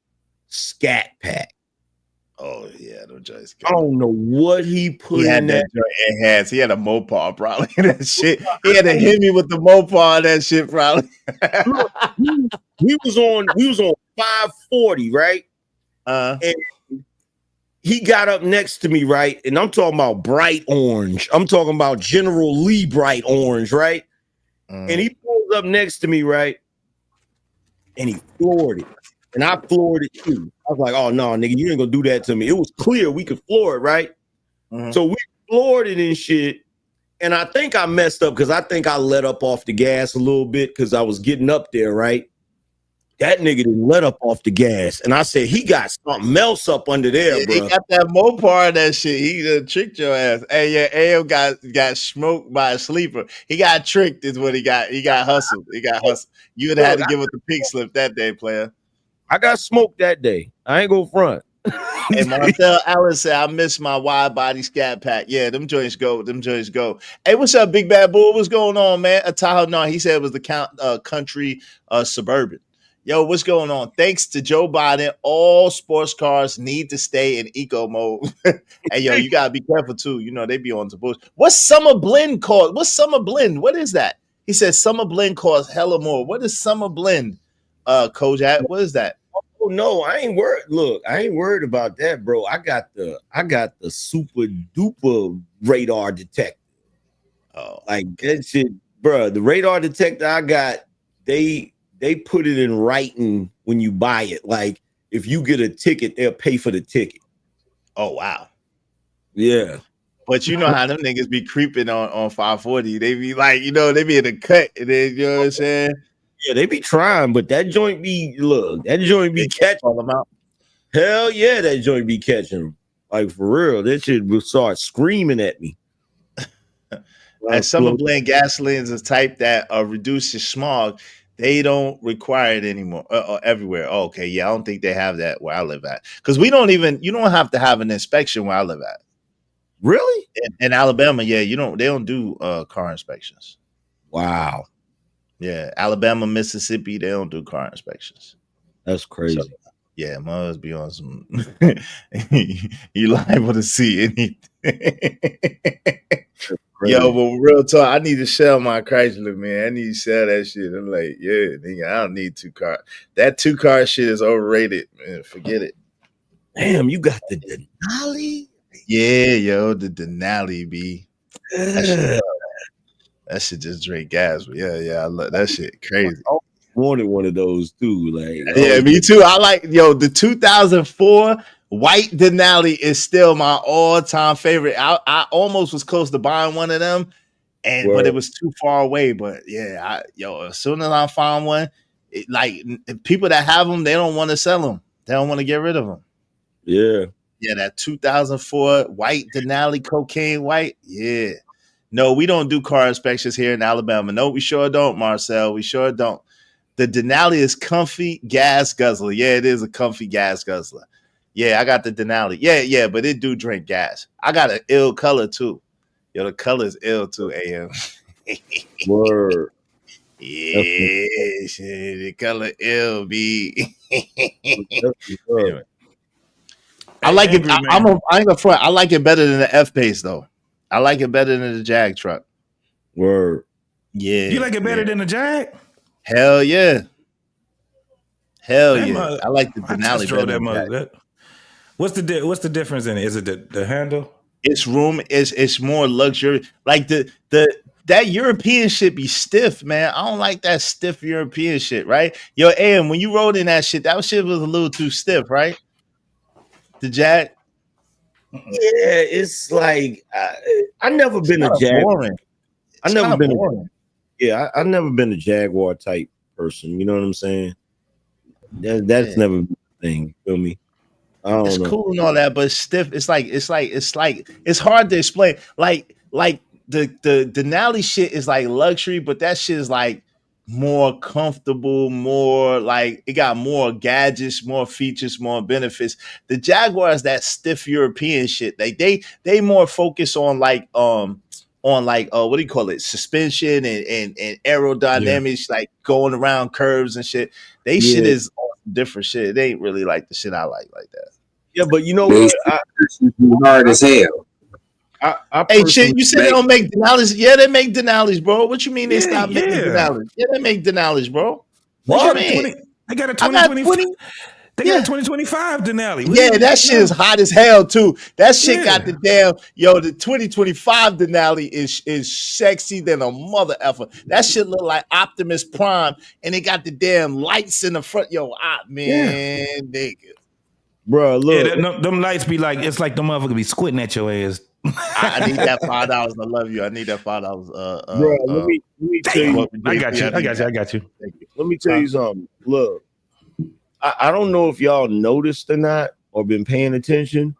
Scat Pack. Oh yeah, no joints. I don't know what he put in that. Enhance. He had a Mopar probably. That shit. He had to hit me with the Mopar. That shit probably. we was on 540, right? And he got up next to me, right? And I'm talking about bright orange. I'm talking about General Lee bright orange, right? And he pulls up next to me, right? And he floored it. And I floored it too. I was like, oh no, nigga, you ain't gonna do that to me. It was clear we could floor it, right? So we floored it and shit. And I think I messed up because I think I let up off the gas a little bit because I was getting up there, right? That nigga didn't let up off the gas. And I said, he got something else up under there, bro. He got that Mopar, that shit. He done tricked your ass. Hey, yeah, Ayo got smoked by a sleeper. He got tricked is what he got. He got hustled. You would have had to give us the pink slip that day, player. I got smoked that day. I ain't go front. Hey, Marcel Allen said, I miss my wide body scat pack. Yeah, them joints go. Hey, what's up, Big Bad Bull? What's going on, man? No, he said it was the country suburban. Yo, what's going on? Thanks to Joe Biden, all sports cars need to stay in eco mode. Hey, yo, you gotta be careful too. You know, they be on the bush. What's Summer Blend called? What's Summer Blend? What is that? He says Summer Blend costs hella more. What is Summer Blend, Kojak? What is that? Oh no, I ain't worried. Look, I ain't worried about that, bro. I got the super duper radar detector. Oh, like that shit, bro. The radar detector I got, they put it in writing when you buy it. Like if you get a ticket, they'll pay for the ticket. Oh wow. Yeah. But you know how them niggas be creeping on 540. They be like, you know, they be in the cut, and then you know what I'm saying? Yeah, they be trying, but that joint be catching them out. Hell yeah, that joint be catching them. Like for real, that shit will start screaming at me. And Summer Blend gasoline is a type that reduces smog. They don't require it anymore everywhere. Oh, okay, yeah, I don't think they have that where I live at. Because you don't have to have an inspection where I live at. Really? In Alabama, yeah, they don't do car inspections. Wow. Yeah, Alabama, Mississippi, they don't do car inspections. That's crazy. So, yeah, must be on some. You liable to see anything. Yo, but real talk, I need to sell my Chrysler, man. I need to sell that shit. I'm like, yeah, nigga, I don't need 2 car. That 2-car shit is overrated, man. Forget it. Damn, you got the Denali? Yeah, yo, the Denali, B. That shit just drink gas. But yeah, I love that shit. Crazy. I wanted one of those too. Like, yeah, me too. I like the 2004 white Denali is still my all-time favorite. I almost was close to buying one of them, but it was too far away. But yeah, as soon as I found one, people that have them, they don't want to sell them. They don't want to get rid of them. Yeah. Yeah, that 2004 white Denali, cocaine white. Yeah. No, we don't do car inspections here in Alabama. No, we sure don't, Marcel. We sure don't. The Denali is comfy gas guzzler. Yeah, it is a comfy gas guzzler. Yeah, I got the Denali. Yeah, but it do drink gas. I got an ill color too. Yo, the color is ill too, AM. Word. Yeah, shit, the color ill, B. Anyway. I like it. I ain't gonna front. I like it better than the F-Pace though. I like it better than the Jag truck. Word. Yeah. You like it better than the Jag? Hell yeah. I like the Denali better than that. What's the difference in it? Is it the handle? It's room. It's more luxury. Like that European shit be stiff, man. I don't like that stiff European shit, right? Yo, AM, when you rode in that shit was a little too stiff, right? The Jag. Yeah, it's like I never been a Jaguar. I never been. I never been a Jaguar type person. You know what I'm saying? That's never been a thing. You feel me? I don't know. It's cool and all that, but it's stiff. It's hard to explain. Like the Denali shit is like luxury, but that shit is like more comfortable, more like it got more gadgets, more features, more benefits. The Jaguar is that stiff European shit. Like they more focus on what do you call it? Suspension and aerodynamics, like going around curves and shit. Shit is different shit. It ain't really like the shit I like that. Yeah, but you know what? Hard as hell. Hey, shit, you said they don't make Denali's? Yeah, they make Denali's, bro. What you mean they stop making Denali's? Yeah, they make Denali's, bro. What you mean? They got a 2020. They got a 2025 Denali. Yeah, that shit is hot as hell too. That shit got the the 2025 Denali is sexy than a mother effer. That shit look like Optimus Prime, and they got the damn lights in the front. Yo, nigga. Bro, look. Yeah, them lights be like, it's like the motherfucker be squinting at your ass. I need that $5. I love you. I need that $5. Bro, let me tell you. I got you. Let me tell you something. Look, I don't know if y'all noticed or not or been paying attention,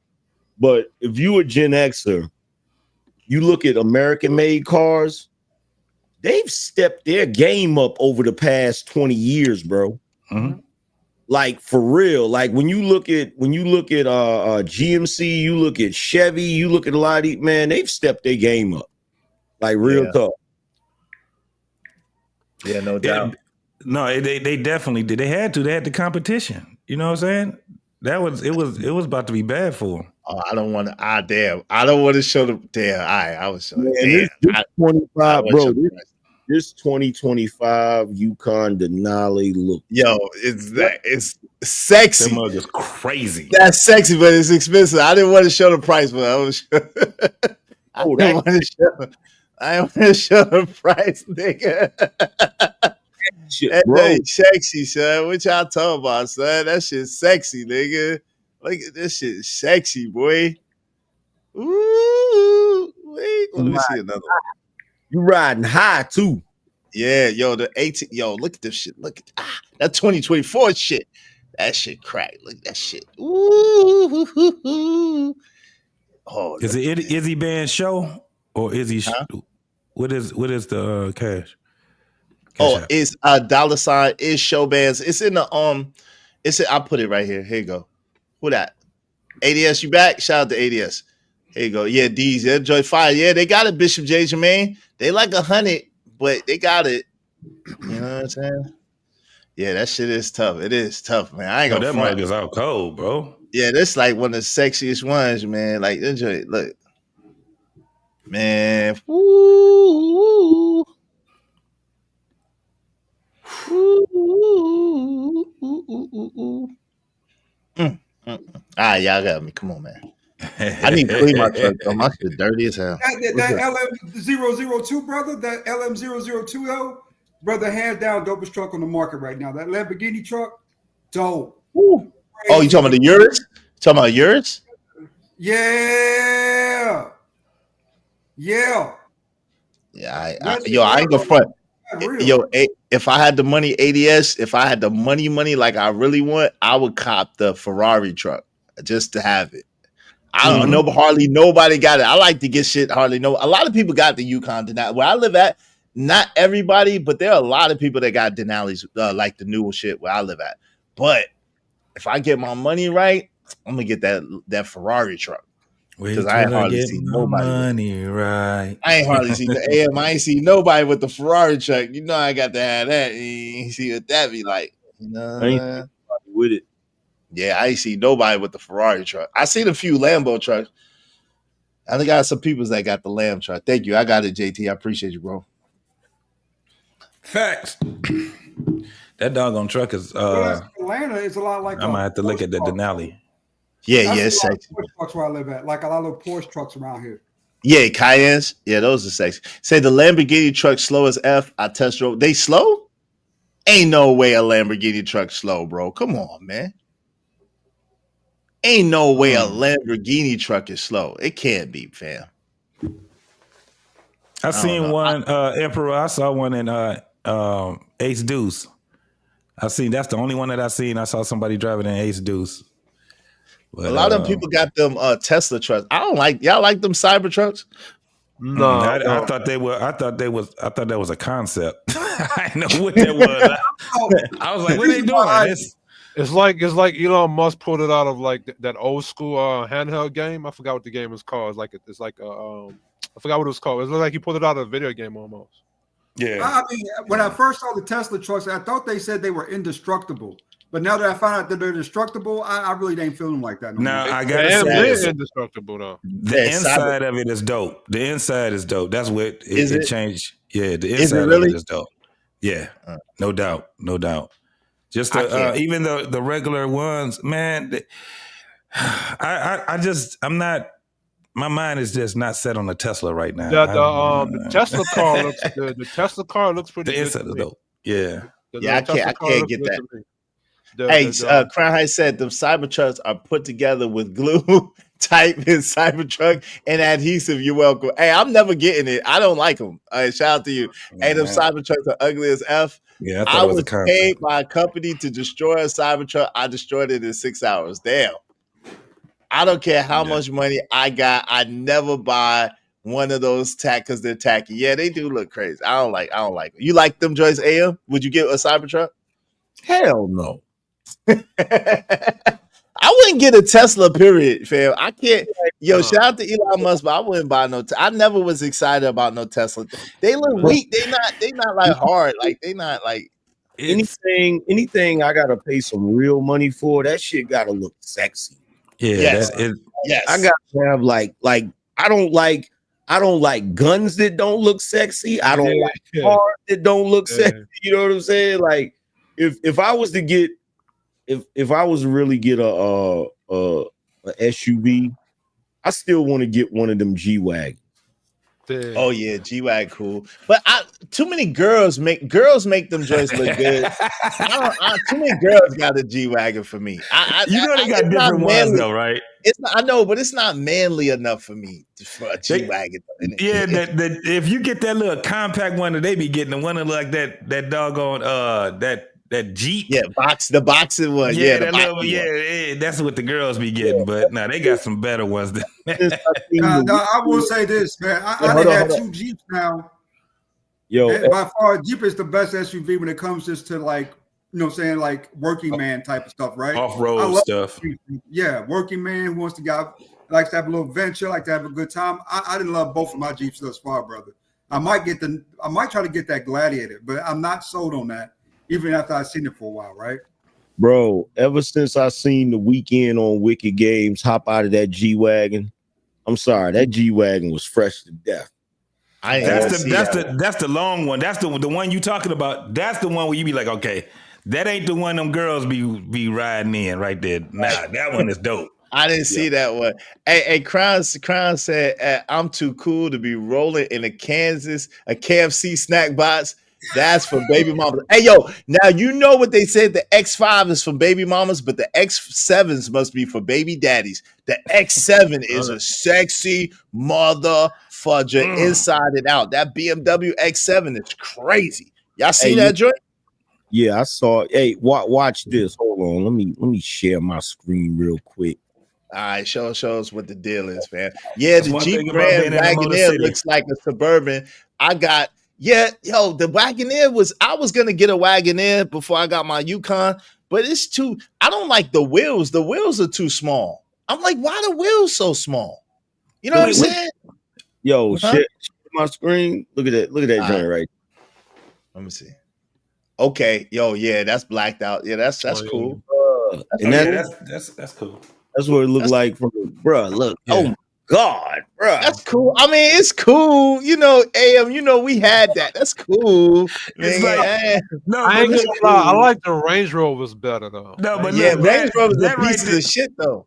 but if you a Gen Xer, you look at American-made cars, they've stepped their game up over the past 20 years, bro. Mm-hmm. Like for real. Like when you look at GMC, you look at Chevy, you look at a lot of these, man, they've stepped their game up. Like real talk. Yeah, no doubt. No, they definitely did. They had the competition. You know what I'm saying? It was about to be bad for them. Oh, I don't want to. I don't want to show them. Damn, I was showing. This 25, bro. This 2025 Yukon Denali look. Yo, it's sexy. That mug is crazy. That's sexy, but it's expensive. I didn't want to show the price, but I didn't want to show the price, nigga. Shit, that ain't sexy, son. What y'all talking about, son? That shit's sexy, nigga. Look at this shit, sexy, boy. Ooh, wait. Let me see another one. You riding high too. Yeah, yo, the 18. Yo, look at this shit. Look at that 2024 shit. That shit crack. Look at that shit. Ooh. Oh, is it Izzy Band show or Izzy? What is the cash? It's $sign is show bands. It's in the I'll put it right here. Here you go. Who that? ADS, you back? Shout out to ADS. Here you go. Yeah, D's. Yeah, Joy Fire. Yeah, they got it, Bishop J. Jermaine. They like 100, but they got it. You know what I'm saying? Yeah, that shit is tough. It is tough, man. I ain't gonna that mic is out cold, bro. Yeah, that's like one of the sexiest ones, man. Like, enjoy it. Look. Man. Woo. All right, y'all got me. Come on, man. I need to clean my truck, though. My shit dirty as hell. That LM002, brother, that LM002, though, brother, hands down, dopest truck on the market right now. That Lamborghini truck, dope. Ooh. Oh, you talking about the yours? Talking about yours? Yeah. Yeah, I ain't gonna front. Yo, if I had the money, ADS, if I had the money like I really want, I would cop the Ferrari truck just to have it. I don't know, but hardly nobody got it. I like to get shit. Hardly no. A lot of people got the Yukon Denali. Where I live at, not everybody, but there are a lot of people that got Denali's, like the newer shit where I live at. But if I get my money right, I'm gonna get that Ferrari truck. Because I ain't hardly seen nobody. Money right. I ain't hardly seen the AM. I ain't seen nobody with the Ferrari truck. You know I got to have that. You see what that be like. You know, I ain't with it. Yeah, I ain't seen nobody with the Ferrari truck. I seen a few Lambo trucks. I think I got some people that got the Lamb truck. Thank you. I got it, JT. I appreciate you, bro. Facts. That doggone truck is Atlanta is a lot like I'm gonna have to look at the Denali. Yeah, it's sexy. Porsche trucks where I live at, like a lot of Porsche trucks around here. Yeah, Cayennes. Yeah, those are sexy. Say the Lamborghini truck slow as F. I test drove. They slow? Ain't no way a Lamborghini truck slow, bro. Come on, man. Ain't no way a Lamborghini truck is slow. It can't be, fam. I seen one Emperor. I saw one in Ace Deuce. That's the only one that I seen. I saw somebody driving an Ace Deuce. But, a lot of people got them Tesla trucks. I don't like y'all like them cyber trucks. No, I thought they were. I thought that was a concept. I didn't know what that was. I was like, what are they doing? It's like Elon Musk pulled it out of like that old school handheld game. I forgot what the game was called. It's like I forgot what it was called. It looked like he pulled it out of a video game almost. Yeah. I mean, when I first saw the Tesla trucks, I thought they said they were indestructible. But now that I found out that they're destructible, I really ain't feeling like that. No, I gotta say, they're indestructible though. The inside of it is dope. The inside is dope. That's what it changed. Yeah, the inside of it is dope. Yeah, no doubt. Just even the regular ones, man. I'm not. My mind is just not set on the Tesla right now. The Tesla car looks good. The Tesla car looks pretty good. The inside is dope. Yeah. I can't get that. Crown Heights said the Cybertrucks are put together with glue type in Cybertruck and adhesive. You're welcome. Hey, I'm never getting it. I don't like them. Shout out to you. Hey, them Cybertrucks are ugly as F. Yeah, I was paid by a company to destroy a Cybertruck. I destroyed it in 6 hours. Damn. I don't care how much money I got. I never buy one of those because they're tacky. Yeah, they do look crazy. I don't like them. You like them, Joyce AM? Would you get a Cybertruck? Hell no. I wouldn't get a Tesla, period, fam. I can't. Yo, shout out to Elon Musk, but I wouldn't buy no. I never was excited about no Tesla. They look weak. They not like hard. Like they not like anything. I gotta pay some real money for. That shit gotta look sexy. Yeah, yes. Yes. I gotta have like I don't like guns that don't look sexy. I don't like cars that don't look sexy. You know what I'm saying? Like if I was to get if I was to really get a SUV, I still want to get one of them G-Wagon. Oh yeah, G-Wagon cool. But too many girls make them joints look good. Too many girls got a G-Wagon for me. They got different ones though, right? It's not, I know, but it's not manly enough for me for a G-Wagon. Yeah, that if you get that little compact one that they be getting, the one that like that doggone that Jeep. Yeah, the boxing one. Yeah, that's what the girls be getting. But now they got some better ones than that. I will say this, man. I had 2 Jeeps now. Yo, and by far, Jeep is the best SUV when it comes just to like, you know what I'm saying, like working man type of stuff, right? Off-road stuff. Yeah, working man who wants to likes to have a little venture, like to have a good time. I didn't love both of my Jeeps thus far, brother. I might try to get that Gladiator, but I'm not sold on that, even after I've seen it for a while, right? Bro, ever since I seen the Weeknd on Wicked Games hop out of that G-Wagon, I'm sorry, that G-Wagon was fresh to death. That's the long one. That's the one you talking about. That's the one where you be like, okay, that ain't the one them girls be riding in right there. Nah, that one is dope. I didn't see that one. Hey, Crown said, I'm too cool to be rolling in a KFC snack box. That's for baby mamas. Hey, yo, now you know what they said. The X5 is for baby mamas, but the X7s must be for baby daddies. The X7 is a sexy mother fudger inside and out. That BMW X7 is crazy. Y'all see that joint? Yeah, I saw it. Hey, watch this. Hold on. Let me share my screen real quick. All right, show us what the deal is, man. Yeah, the Jeep Grand Wagoneer looks like a Suburban. The Wagoneer I was gonna get a Wagoneer before I got my Yukon, but I don't like the wheels. The wheels are too small. I'm like, why the wheels so small? You know what I'm saying? Yo, share my screen. Look at that joint right. Let me see. Okay, yo, yeah, that's blacked out. Yeah, that's cool. That's cool. That's what it looked like from bruh. Look, oh my God, bruh. That's cool. I mean, it's cool. You know, AM, we had that. That's cool. It's I ain't gonna lie. I like the Range Rovers better though. No, but Range Rovers are pieces of shit though.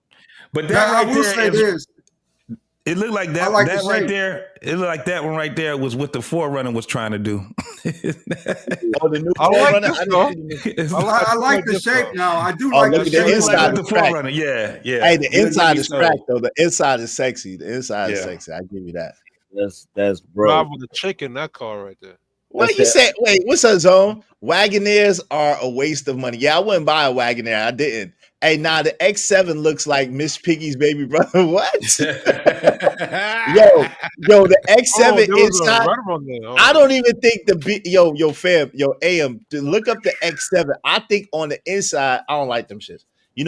But that I will say this. It looked like that. That right there. It looked like that one right there was what the 4Runner was trying to do. The new 4Runner. I like the shape now. I do like the shape. The inside the 4Runner. Yeah. Hey, the inside is cracked though. The inside is sexy. The inside is sexy. I give you that. That's bro. Rob with the chick in that car right there. What you say? Wait, what's up, Zone? Wagoneers are a waste of money. Yeah, I wouldn't buy a Wagoneer. I didn't. Hey, the X7 looks like Miss Piggy's baby brother. What? yo, the X7 inside. I don't even think fam, AM. To look up the X7. I think on the inside, I don't like them shits. We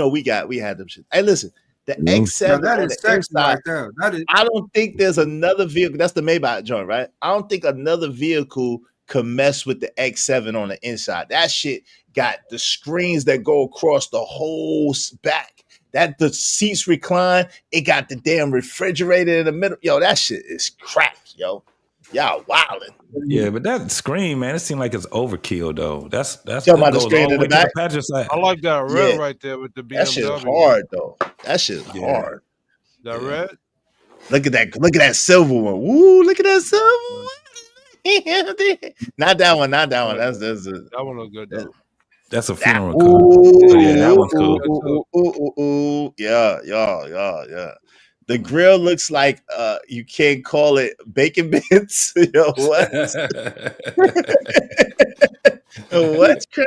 had them shits. Hey, listen, the X7 that on is the inside. Right there. That is. I don't think there's another vehicle. That's the Maybach joint, right? I don't think another vehicle could mess with the X7 on the inside. That shit got the screens that go across the whole back. That the seats recline. It got the damn refrigerator in the middle. Yo, that shit is cracked, yo. Y'all wildin'. Yeah, but that screen, man, it seemed like it's overkill though. That's talking about the screen in the back. I like that red right there with the BMW. That shit's hard though. That shit's hard. That red. Look at that silver one. Woo! Look at that silver one. Not that one. That's that one look good though. That's a funeral car. Yeah, that one's cool. Yeah. The grill looks like you can't call it bacon bits. Yo, what? What's Crown?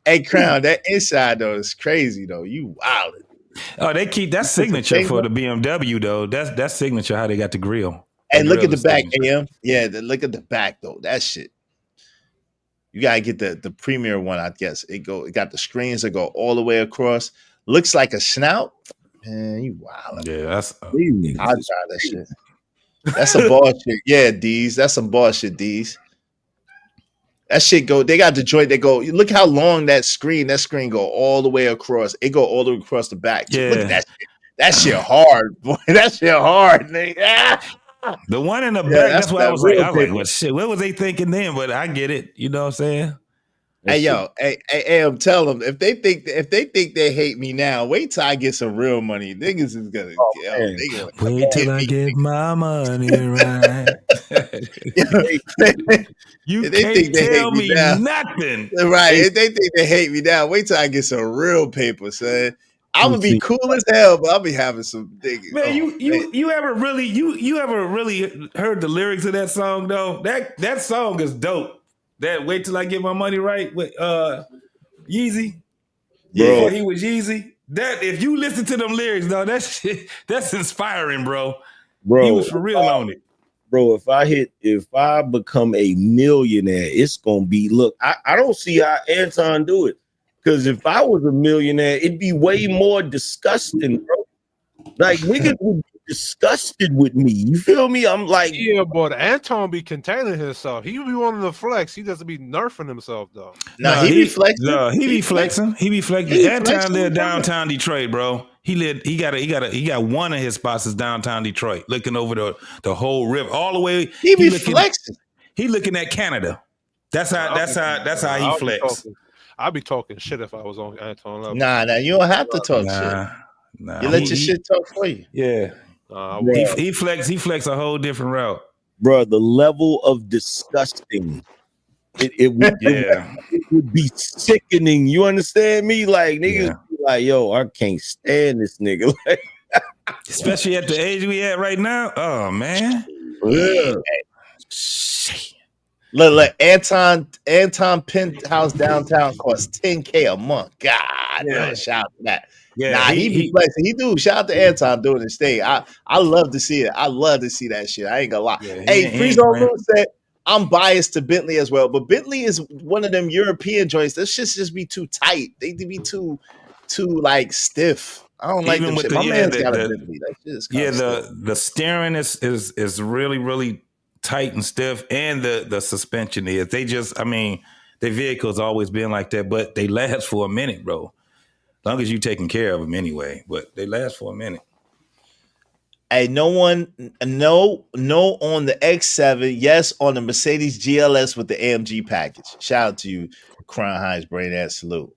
Hey, Crown, that inside though is crazy though. You wild. Oh, they keep that signature for the BMW though. That's signature how they got the grill. Hey, look at the back, AM. Yeah, look at the back though. That shit. You gotta get the premier one, I guess. It got the screens that go all the way across. Looks like a snout. Man, you wild. Yeah, that's I'll try that shit. That's some bullshit. Yeah, D's. That's some bullshit, D's. That shit go. They got the joint. They go. Look how long that screen go all the way across. It go all the way across the back. Yeah. Look at that shit. That shit hard, boy. That shit hard, nigga. The one in the back. That's why I was like, well, shit. What was they thinking then? But I get it. You know what I'm saying? Hey yo, hey, tell them if they think they hate me now, wait till I get some real money. Niggas is gonna wait till I get my money right. You can't tell me nothing. Right. If they think they hate me now, wait till I get some real paper, son. I'm gonna be cool as hell, but I'll be having some digging. Man, you ever really heard the lyrics of that song though? That song is dope. That wait till I get my money right with Yeezy. Before he was Yeezy. That if you listen to them lyrics, though, that shit, that's inspiring, bro. He was for real on it. Bro, if I become a millionaire, it's gonna be I don't see how Anton do it. Because if I was a millionaire, it'd be way more disgusting, bro. Like niggas would be disgusted with me. You feel me? I'm like, yeah, but Anton be containing himself. He be wanting to flex. He doesn't be nerfing himself though. He be flexing. No, he be flexing. He be flexing. Anton live downtown Detroit, bro. He got one of his spots is downtown Detroit, looking over the whole river, all the way. He be flexing. He looking at Canada. That's how he flex. I'd be talking shit if I was on Anton level. Nah, you don't have to talk shit. Nah, you let your shit talk for you. Yeah. He flex a whole different route. Bro, the level of disgusting. It would be sickening. You understand me? Like niggas be like, yo, I can't stand this nigga. Especially at the age we at right now. Oh man. Yeah. Look, Anton Penthouse downtown costs $10K a month. God, shout out to that. Yeah, he be flexing. He do. Shout out to Anton doing his thing. I love to see it. I love to see that shit. I ain't gonna lie. Hey, Freeze on Moon said I'm biased to Bentley as well, but Bentley is one of them European joints. This shit just be too tight. They be too like stiff. I don't like them shit. My man's got a Bentley. That shit is the steering is really, really tight and stiff, and the suspension is. They just, their vehicles always been like that, but they last for a minute, bro. As long as you taking care of them anyway, but they last for a minute. Hey, no on the X7, yes on the Mercedes GLS with the AMG package. Shout out to you, Crown Hines, brain ass salute.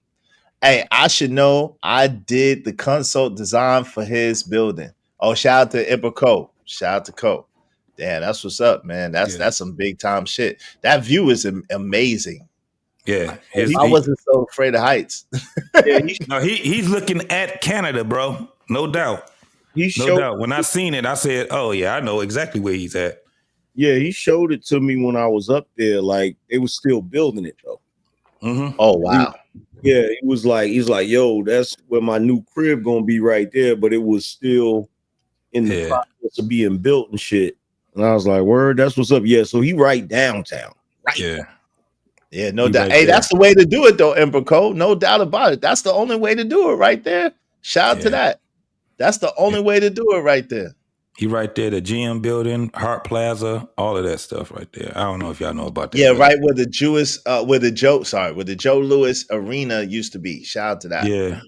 Hey, I should know I did the consult design for his building. Oh, shout out to Ipaco. Shout out to Co. Damn, that's what's up, man. That's some big time shit. That view is amazing. Yeah, I wasn't so afraid of heights. He's looking at Canada, bro. No doubt. No doubt. When I seen it, I said, "Oh yeah, I know exactly where he's at." Yeah, he showed it to me when I was up there. Like they was still building it though. Mm-hmm. Oh wow. He's like, yo, that's where my new crib gonna be right there. But it was still in the process of being built and shit. And I was like, word, that's what's up. Yeah, so he right downtown. Right. Yeah, no doubt. Hey, that's the way to do it though, Emperor Cole. No doubt about it. That's the only way to do it right there. Shout out to that. That's the only way to do it right there. He right there, the GM building, Hart Plaza, all of that stuff right there. I don't know if y'all know about that. Yeah, right where the where the Joe Louis Arena used to be. Shout out to that. Yeah.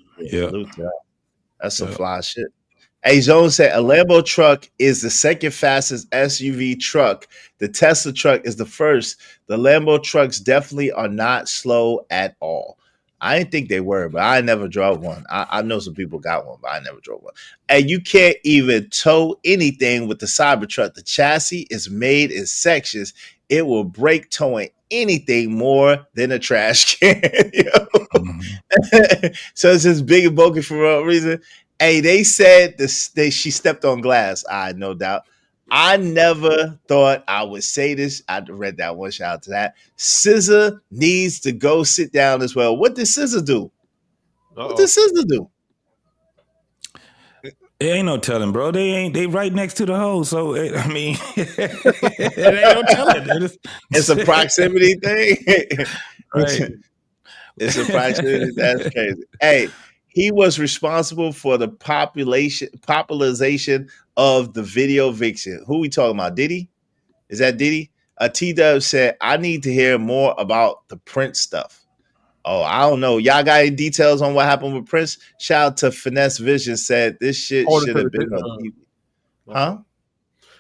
That's some fly shit. Hey, Zone said a Lambo truck is the second fastest SUV truck. The Tesla truck is the first. The Lambo trucks definitely are not slow at all. I didn't think they were, but I never drove one. I know some people got one, but I never drove one. And you can't even tow anything with the Cybertruck. The chassis is made in sections. It will break towing anything more than a trash can. So it's just big and bulky for a reason. Hey, they said she stepped on glass. No doubt. I never thought I would say this. I read that one. Shout out to that. SZA needs to go sit down as well. What did SZA do? What did SZA do? It ain't no telling, bro. They right next to the hole. So I mean, it ain't no telling. It's a proximity thing. Right. It's a proximity. That's crazy. Hey, he was responsible for the popularization of the video vixen. Who we talking about? Diddy? Is that Diddy? T-Dub said, I need to hear more about the Prince stuff. Oh, I don't know. Y'all got any details on what happened with Prince? Shout out to Finesse Vision said this shit should have been on TV. Huh?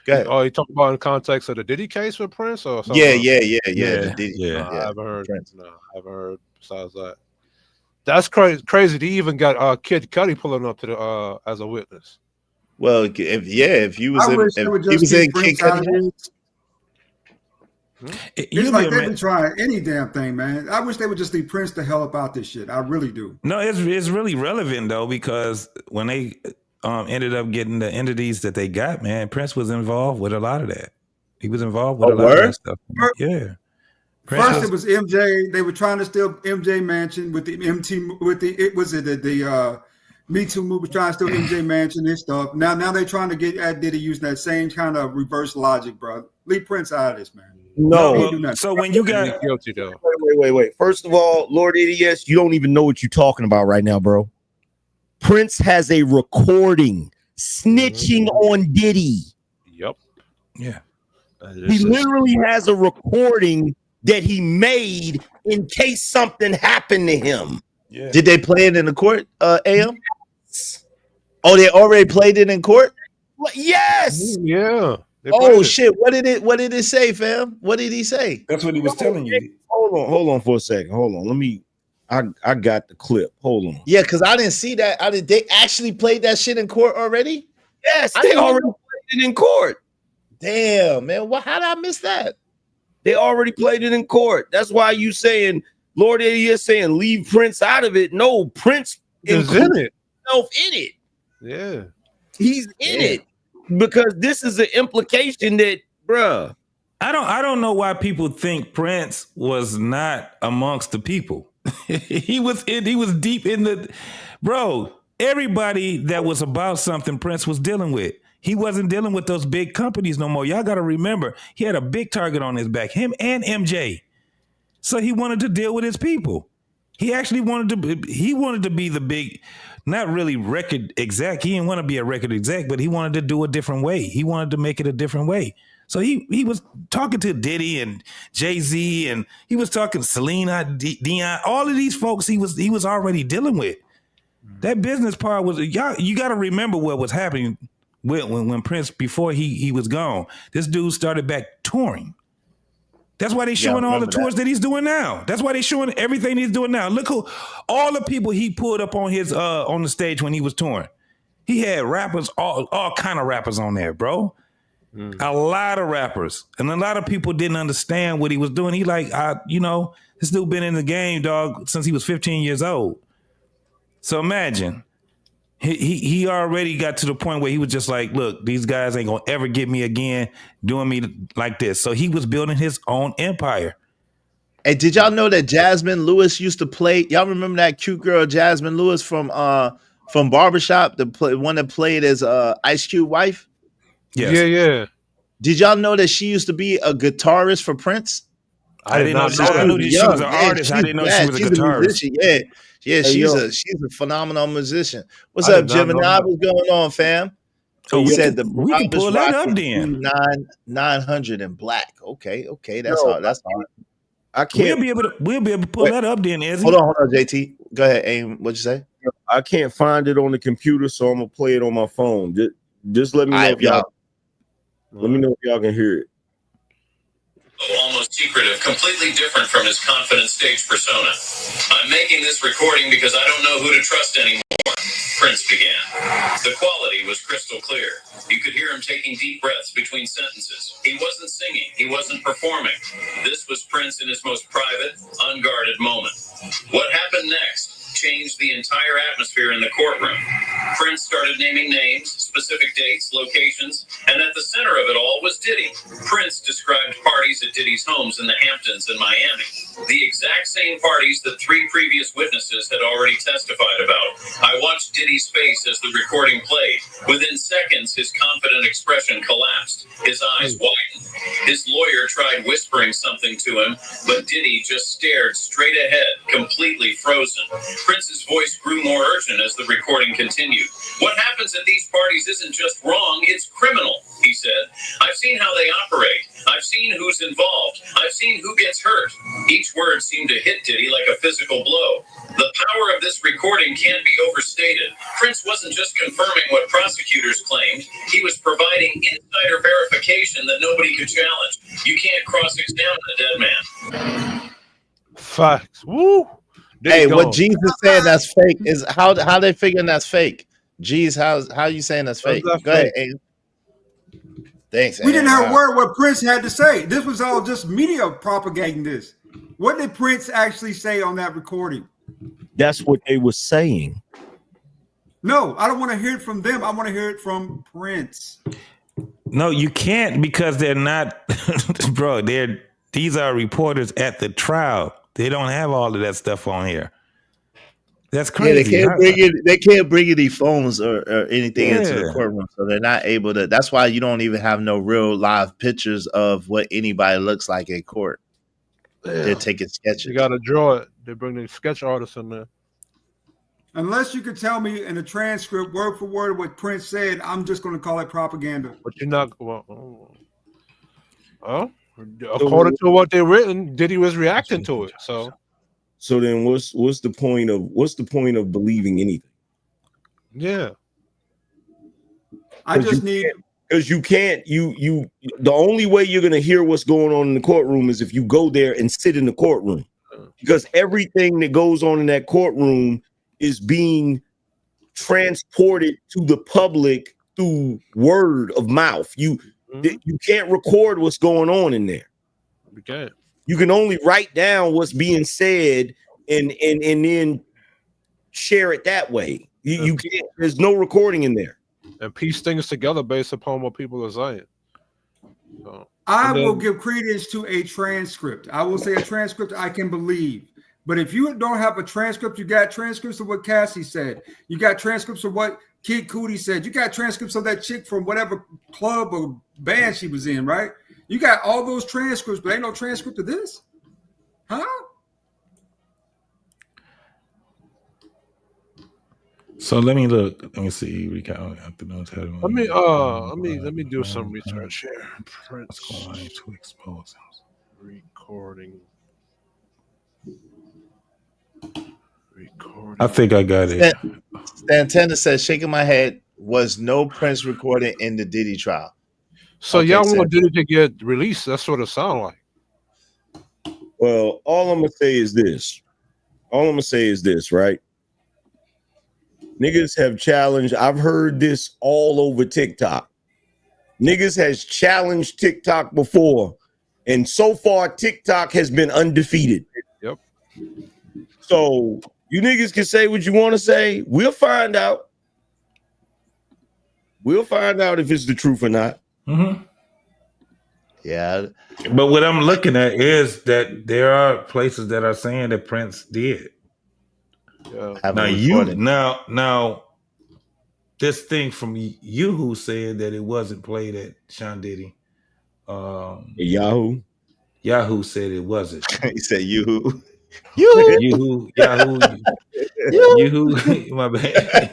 Go ahead. Oh, you talking about in the context of the Diddy case with Prince or something? Yeah. The Diddy. I haven't heard. No, I haven't heard besides that. That's crazy. They even got Kid Cudi pulling up to the as a witness. Well, if you was in Kid Cudi, it's like they've been trying any damn thing, man. I wish they would just leave Prince the hell about this shit. I really do. No, it's really relevant though, because when they ended up getting the entities that they got, man, Prince was involved with a lot of that. He was involved with a lot of that stuff. Yeah. First, it was MJ. They were trying to steal MJ Mansion with the the Me Too movie, trying to steal MJ Mansion and stuff. Now they're trying to get at Diddy using that same kind of reverse logic, bro. Leave Prince out of this, man. No. So when you got guilty though. Wait. First of all, Lord Idiots, you don't even know what you're talking about right now, bro. Prince has a recording snitching on Diddy. Yep. Yeah. He literally has a recording that he made in case something happened to him. Yeah. Did they play it in the court, AM? Oh, they already played it in court? Yes. Yeah. Oh shit! What did it say, fam? What did he say? That's what he was telling you. Hold on for a second. Hold on. Let me. I got the clip. Hold on. Yeah, because I didn't see that. They actually played that shit in court already? Yes, they already played it in court. Damn, man. How did I miss that? They already played it in court. That's why you saying, Lord Idiot saying leave Prince out of it. No, Prince is in it. Himself in it. Yeah. He's in it. Because this is an implication that, bruh. I don't know why people think Prince was not amongst the people. he was deep in the, bro. Everybody that was about something Prince was dealing with. He wasn't dealing with those big companies no more. Y'all got to remember, he had a big target on his back, him and MJ. So he wanted to deal with his people. He actually wanted to be the big, not really record exec. He didn't want to be a record exec, but he wanted to do a different way. He wanted to make it a different way. So he was talking to Diddy and Jay-Z, and he was talking Selena, Dion, all of these folks he was already dealing with. That business part was, y'all, you got to remember what was happening when Prince, before he was gone. This dude started back touring. That's why they're showing all the tours that he's doing now. That's why they're showing everything he's doing now. Look who, all the people he pulled up on his on the stage when he was touring. He had rappers, all kind of rappers on there, bro. A lot of rappers. And a lot of people didn't understand what he was doing. He like, this dude been in the game, dog, since he was 15 years old. So imagine, he already got to the point where he was just like, look, these guys ain't gonna ever get me again doing me like this. So he was building his own empire. Hey, did y'all know that Jasmine Lewis used to play? Y'all remember that cute girl Jasmine Lewis from Barbershop, the one that played as Ice Cube wife? Yes. Yeah. Did y'all know that she used to be a guitarist for Prince? I didn't know. I knew that she was an artist. I didn't know she was a guitarist. Yeah, she's a phenomenal musician. What's up, Gemini? What's going on, fam? Oh, he said we can pull that up then. 900 in black. Okay, that's hard. That's hard. I can't. We'll be able to pull that up then, Izzy. Hold on, JT. Go ahead, Aim. What'd you say? I can't find it on the computer, so I'm gonna play it on my phone. Just let me know if y'all. Let me know if y'all can hear it. Almost secretive, completely different from his confident stage persona. I'm making this recording because I don't know who to trust anymore. Prince began. The quality was crystal clear. You could hear him taking deep breaths between sentences. He wasn't singing. He wasn't performing. This was Prince in his most private, unguarded moment. What happened next? changed the entire atmosphere in the courtroom. Prince started naming names, specific dates, locations, and at the center of it all was Diddy. Prince described parties at Diddy's homes in the Hamptons and Miami. The exact same parties that 3 previous witnesses had already testified about. I watched Diddy's face as the recording played. Within seconds, his confident expression collapsed. His eyes widened. His lawyer tried whispering something to him, but Diddy just stared straight ahead, completely frozen. Prince's voice grew more urgent as the recording continued. What happens at these parties isn't just wrong, it's criminal, he said. I've seen how they operate. I've seen who's involved. I've seen who gets hurt. Each word seemed to hit Diddy like a physical blow. The power of this recording can't be overstated. Prince wasn't just confirming what prosecutors claimed. He was providing insider verification that nobody could challenge. You can't cross-examine a dead man. Facts. Woo. Hey, what Jesus said that's fake is how they figuring that's fake. Jeez, how you saying that's fake? Go ahead. Hey. Thanks. We didn't have a word what Prince had to say. This was all just media propagating this. What did Prince actually say on that recording? That's what they were saying. No, I don't want to hear it from them. I want to hear it from Prince. No, you can't because they're not, bro. These are reporters at the trial. They don't have all of that stuff on here. That's crazy. Yeah, they can't bring any phones or anything into the courtroom, so they're not able to. That's why you don't even have no real live pictures of what anybody looks like in court. Yeah. They're taking sketches. You got to draw it. They bring the sketch artists in there. Unless you could tell me in the transcript, word for word, what Prince said, I'm just going to call it propaganda. But you're not. According to what they written, Diddy was reacting to it. So then, what's the point of believing anything? Yeah, I just need. Because you can't, the only way you're going to hear what's going on in the courtroom is if you go there and sit in the courtroom. Because everything that goes on in that courtroom is being transported to the public through word of mouth. You can't record what's going on in there. You can't. You can only write down what's being said and then share it that way. You can't, there's no recording in there. And piece things together based upon what people are saying. I will give credence to a transcript. I will say a transcript I can believe. But if you don't have a transcript, you got transcripts of what Cassie said. You got transcripts of what Kid Cudi said. You got transcripts of that chick from whatever club or band she was in, right? You got all those transcripts, but ain't no transcript of this? Huh? So let me look. Let me see. Let me do some research here. Prince going to expose recording. I think I got it. Santana says, shaking my head, was no Prince recording in the Diddy trial. So y'all want Diddy to get released? That's what it sounds like. Well, all I'm gonna say is this, right? Niggas have challenged. I've heard this all over TikTok. Niggas has challenged TikTok before, and so far TikTok has been undefeated. Yep. So you niggas can say what you want to say. We'll find out. We'll find out if it's the truth or not. Mm-hmm. Yeah. But what I'm looking at is that there are places that are saying that Prince did. Yeah. Now, this thing from you who said that it wasn't played at Sean Diddy. Yahoo said it wasn't. He said Yahoo. Yahoo. My bad.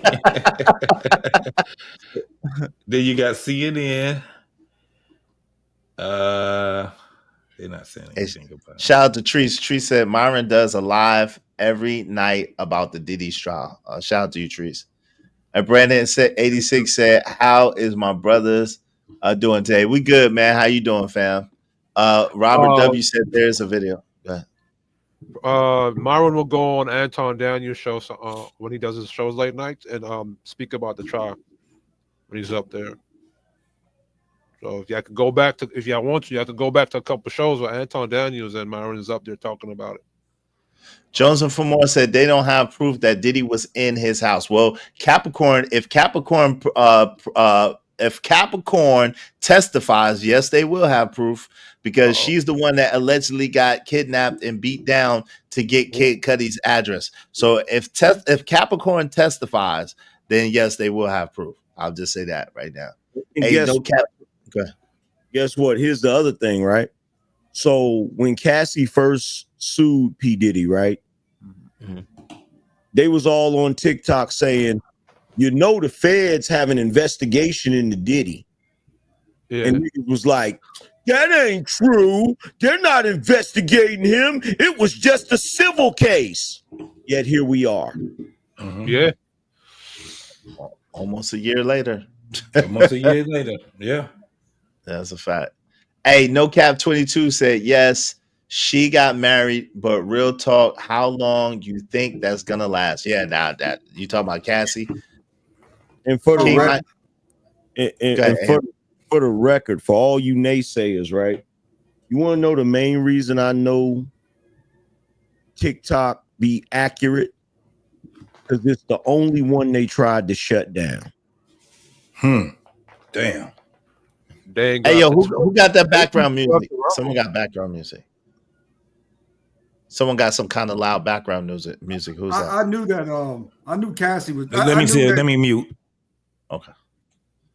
Then you got CNN. They're not saying anything about it. Shout out to Treese. Treese said Myron does a live every night about the Diddy's trial. Shout out to you, Treese. And Brandon said 86 said, how is my brothers doing today? We good, man. How you doing, fam? Robert W said there's a video. Myron will go on Anton Daniels' show when he does his shows late nights and speak about the trial when he's up there. So if you have to go back to, if y'all want to, you have to go back to a couple shows where Anton Daniels and Myron is up there talking about it. Jones and Famore said they don't have proof that Diddy was in his house. Well, Capricorn, if Capricorn testifies, yes, they will have proof because she's the one that allegedly got kidnapped and beat down to get Kid Cudi's address. So if Capricorn testifies, then yes, they will have proof. I'll just say that right now. Guess what? Here's the other thing, right? So when Cassie first sued P. Diddy, right? They was all on TikTok saying, the feds have an investigation into Diddy. Yeah. And it was like, that ain't true. They're not investigating him. It was just a civil case. Yet here we are. Yeah. Almost a year later. Yeah. That's a fact. Hey, No Cap 22 said, yes, she got married, but real talk, how long you think that's gonna last? Yeah, now that you talking about Cassie. And for the for the record, for all you naysayers, right? You want to know the main reason I know TikTok be accurate? Because it's the only one they tried to shut down. Damn. Hey, yo, who got that background music? Someone got background music. Someone got some kind of loud background music. Who's that? I knew that. I knew Cassie was. Let me see it. Let me mute. Okay.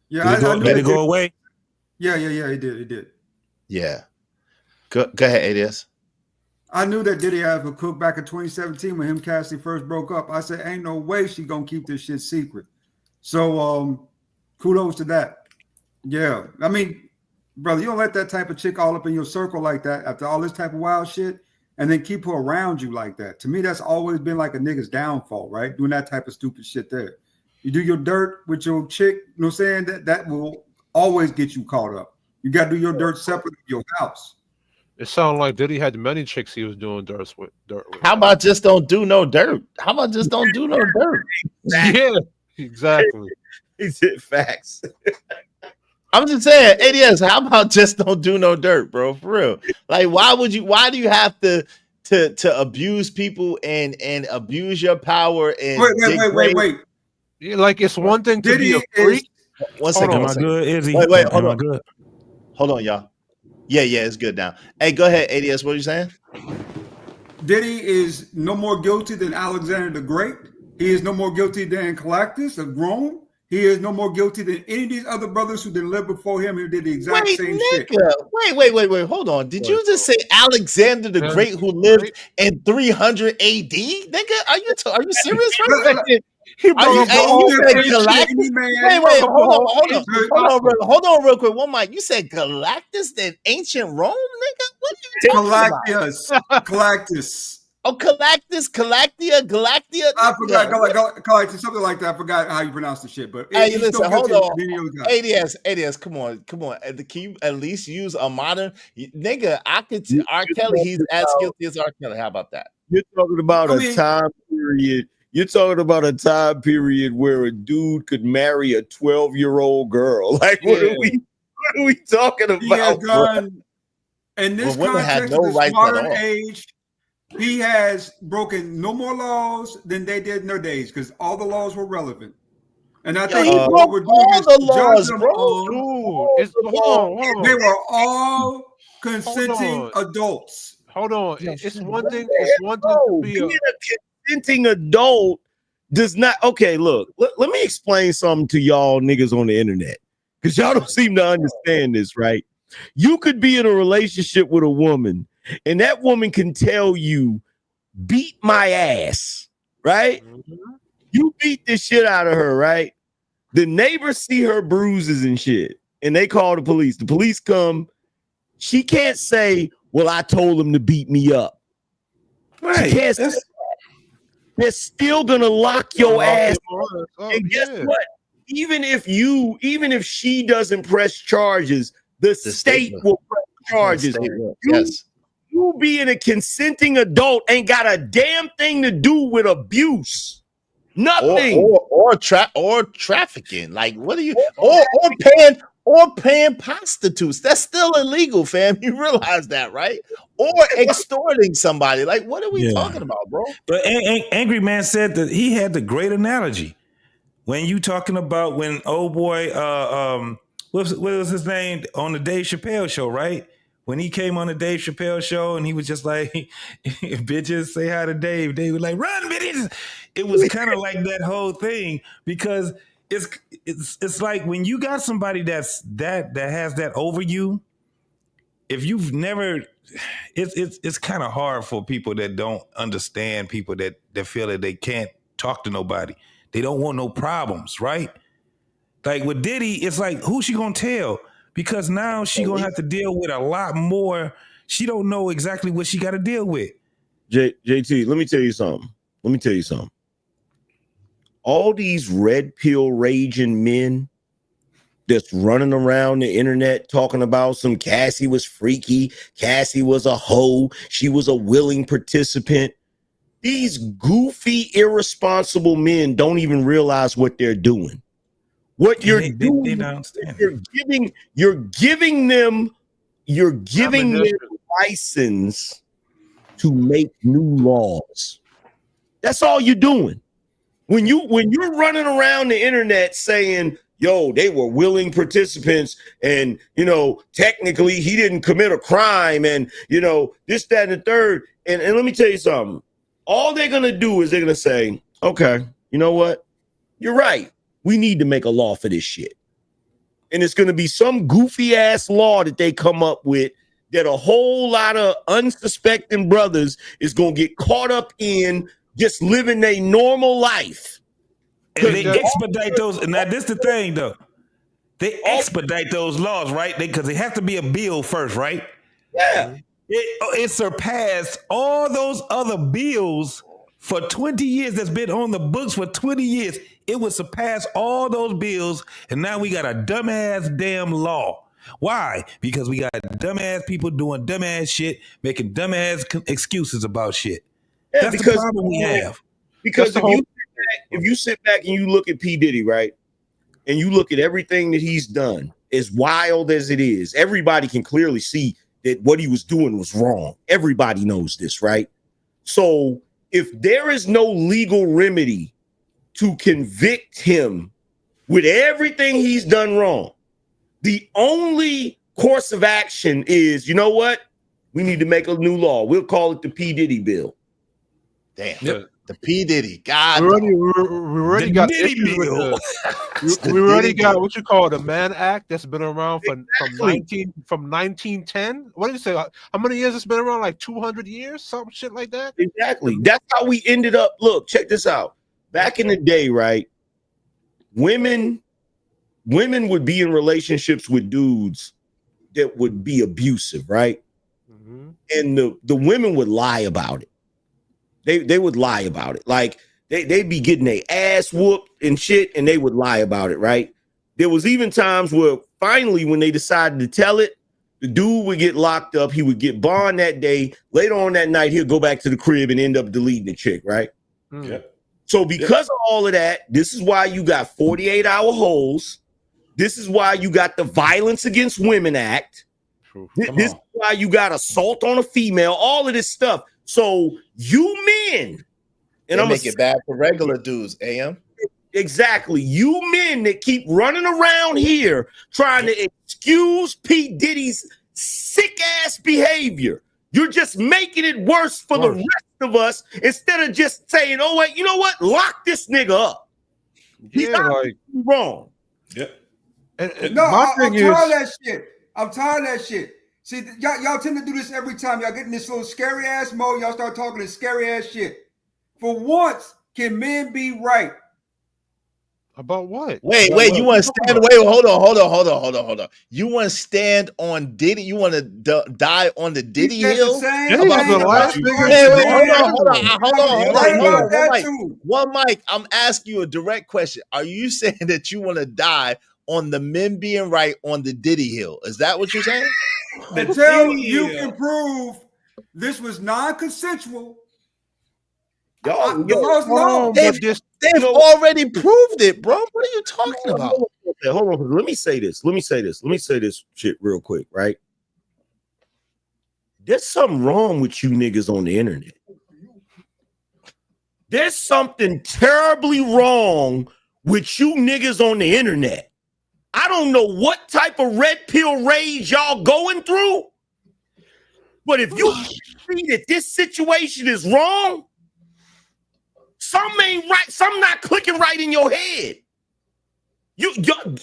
Yeah, did it go away? Yeah. It did. Yeah. Go ahead, ADS. I knew that Diddy had a cook back in 2017 when him and Cassie first broke up. I said, ain't no way she gonna keep this shit secret. So kudos to that. Yeah. I mean, brother, you don't let that type of chick all up in your circle like that after all this type of wild shit and then keep her around you like that. To me, that's always been like a nigga's downfall, right? Doing that type of stupid shit there. You do your dirt with your chick, you know what I'm saying? That will always get you caught up. You got to do your dirt separate from your house. It sounded like Diddy had many chicks he was doing dirt with. How about just don't do no dirt? How about just don't do no dirt? Yeah, exactly. He said facts. I'm just saying, ADS, how about just don't do no dirt, bro? For real. Like, why do you have to abuse people and abuse your power and wait. Yeah, like it's one thing to be a freak. One second. Am I good, Izzy? Wait, hold on. Good? Hold on, y'all. Yeah, it's good now. Hey, go ahead, ADS. What are you saying? Diddy is no more guilty than Alexander the Great. He is no more guilty than Galactus of Rome. He is no more guilty than any of these other brothers who did live before him who did the exact same shit. Wait. Hold on. Did you just say Alexander the Great who lived in 300 AD? Nigga, are you serious? Hold on real quick. One mic. You said Galactus in ancient Rome, nigga? What are you talking about? Galactus. Oh, Galactus, Galactia. I forgot, Galactus, something like that. I forgot how you pronounce the shit. But hey, listen, hold on. ADS, come on. Can you at least use a modern nigga? I could R. Kelly. He's as guilty as R. Kelly. How about that? You're talking about a time period. You're talking about a time period where a dude could marry a 12-year-old girl. Like, what are we talking about? He has done, in this context of this modern age, he has broken no more laws than they did in their days because all the laws were relevant. And I think what we're doing is the laws, bro. They were all consenting adults. Hold on. It's one thing. It's one thing to be a consenting adult does not. Okay, look. Let me explain something to y'all niggas on the internet because y'all don't seem to understand this, right? You could be in a relationship with a woman, and that woman can tell you, "Beat my ass," right? Mm-hmm. You beat the shit out of her, right? The neighbors see her bruises and shit, and they call the police. The police come. She can't say, "Well, I told him to beat me up." Right. She can't say that. They're still gonna lock your ass up. And guess what? Even if she doesn't press charges, the state will press charges. You being a consenting adult ain't got a damn thing to do with abuse. Nothing. Or trafficking. Like, what are you or paying prostitutes. That's still illegal, fam. You realize that, right? Or extorting somebody. Like, what are we talking about, bro? But Angry Man said that he had the great analogy when you talking about when old boy, what was his name on the Dave Chappelle show, right? When he came on the Dave Chappelle show and he was just like, bitches, say hi to Dave. Dave was like, run, bitches. It was kind of like that whole thing because it's like when you got somebody that has that over you, if you've never, it's kind of hard for people that don't understand people that feel that they can't talk to nobody. They don't want no problems, right? Like with Diddy, it's like, who's she gonna tell? Because now she gonna have to deal with a lot more. She don't know exactly what she got to deal with. JT, let me tell you something. All these red pill raging men that's running around the internet talking about some Cassie was freaky, Cassie was a hoe, she was a willing participant. These goofy, irresponsible men don't even realize what they're doing. What you're doing, you're giving them license to make new laws. That's all you're doing. When you're running around the internet saying, yo, they were willing participants, and technically he didn't commit a crime, and this, that, and the third. And let me tell you something. All they're gonna do is they're gonna say, okay, you know what? You're right. We need to make a law for this shit. And it's going to be some goofy ass law that they come up with that a whole lot of unsuspecting brothers is going to get caught up in just living a normal life. And they expedite those. Now, this the thing, though. They expedite those laws, right? Because it has to be a bill first, right? Yeah. It surpassed all those other bills for 20 years that's been on the books for 20 years. It would surpass all those bills, and now we got a dumbass damn law. Why? Because we got dumbass people doing dumbass shit, making dumbass excuses about shit. Yeah, that's the problem we have. Because if you sit back and you look at P. Diddy, right, and you look at everything that he's done, as wild as it is, everybody can clearly see that what he was doing was wrong. Everybody knows this, right? So if there is no legal remedy to convict him with everything he's done wrong, the only course of action is, you know what? We need to make a new law. We'll call it the P. Diddy bill. Damn. Yep. The P. Diddy. God. We already got issues with we already got what you call the Mann Act that's been around from 1910. What did you say? How many years it's been around? Like 200 years? Some shit like that? Exactly. That's how we ended up. Look, check this out. Back in the day, right? Women would be in relationships with dudes that would be abusive, right? Mm-hmm. And the women would lie about it. They would lie about it. Like they'd be getting their ass whooped and shit, and they would lie about it, right? There was even times where finally, when they decided to tell it, the dude would get locked up. He would get bond that day. Later on that night, he'll go back to the crib and end up deleting the chick, right? Mm. Yep. So because of all of that, this is why you got 48-hour holes. This is why you got the Violence Against Women Act. This is why you got assault on a female, all of this stuff. So you men, and I'm make it bad for regular dudes, AM. Exactly. You men that keep running around here trying to excuse P. Diddy's sick ass behavior. You're just making it worse for the rest of us instead of just saying, oh, wait, you know what? Lock this nigga up. He's not wrong. Yep. No, I'm tired of that shit. I'm tired of that shit. See, y'all tend to do this every time. Y'all get in this little scary ass mode. Y'all start talking this scary ass shit. For once, can men be right? About what? Wait, you want to stand? Wait, hold on. You want to stand on Diddy? You want to die on the Diddy hill? Hold on. One mic. I'm asking you a direct question. Are you saying that you want to die on the men being right on the Diddy hill? Is that what you're saying? Until you can prove this was non-consensual. They've already proved it, bro. What are you talking about? hold on. Let me say this shit real quick, right? There's something wrong with you niggas on the internet. There's something terribly wrong with you niggas on the internet. I don't know what type of red pill rage y'all going through, but if you see that this situation is wrong, something ain't right, something not clicking right in your head.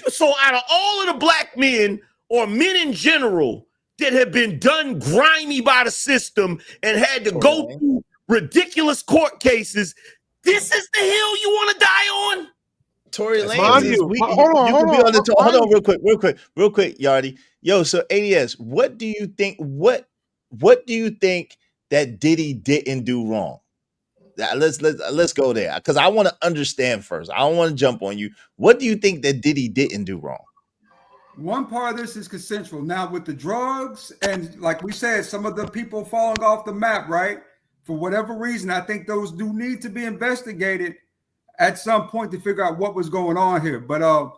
So out of all of the black men or men in general that have been done grimy by the system and had to go through ridiculous court cases, this is the hill you want to die on? Tory Lanez, hold on, real quick, Yardy. Yo, so ADS, what do you think? What do you think that Diddy didn't do wrong? Let's go there, because I want to understand first. I don't want to jump on you. What do you think that Diddy didn't do wrong? One part of this is consensual. Now with the drugs and like we said, some of the people falling off the map, right? For whatever reason, I think those do need to be investigated at some point to figure out what was going on here. But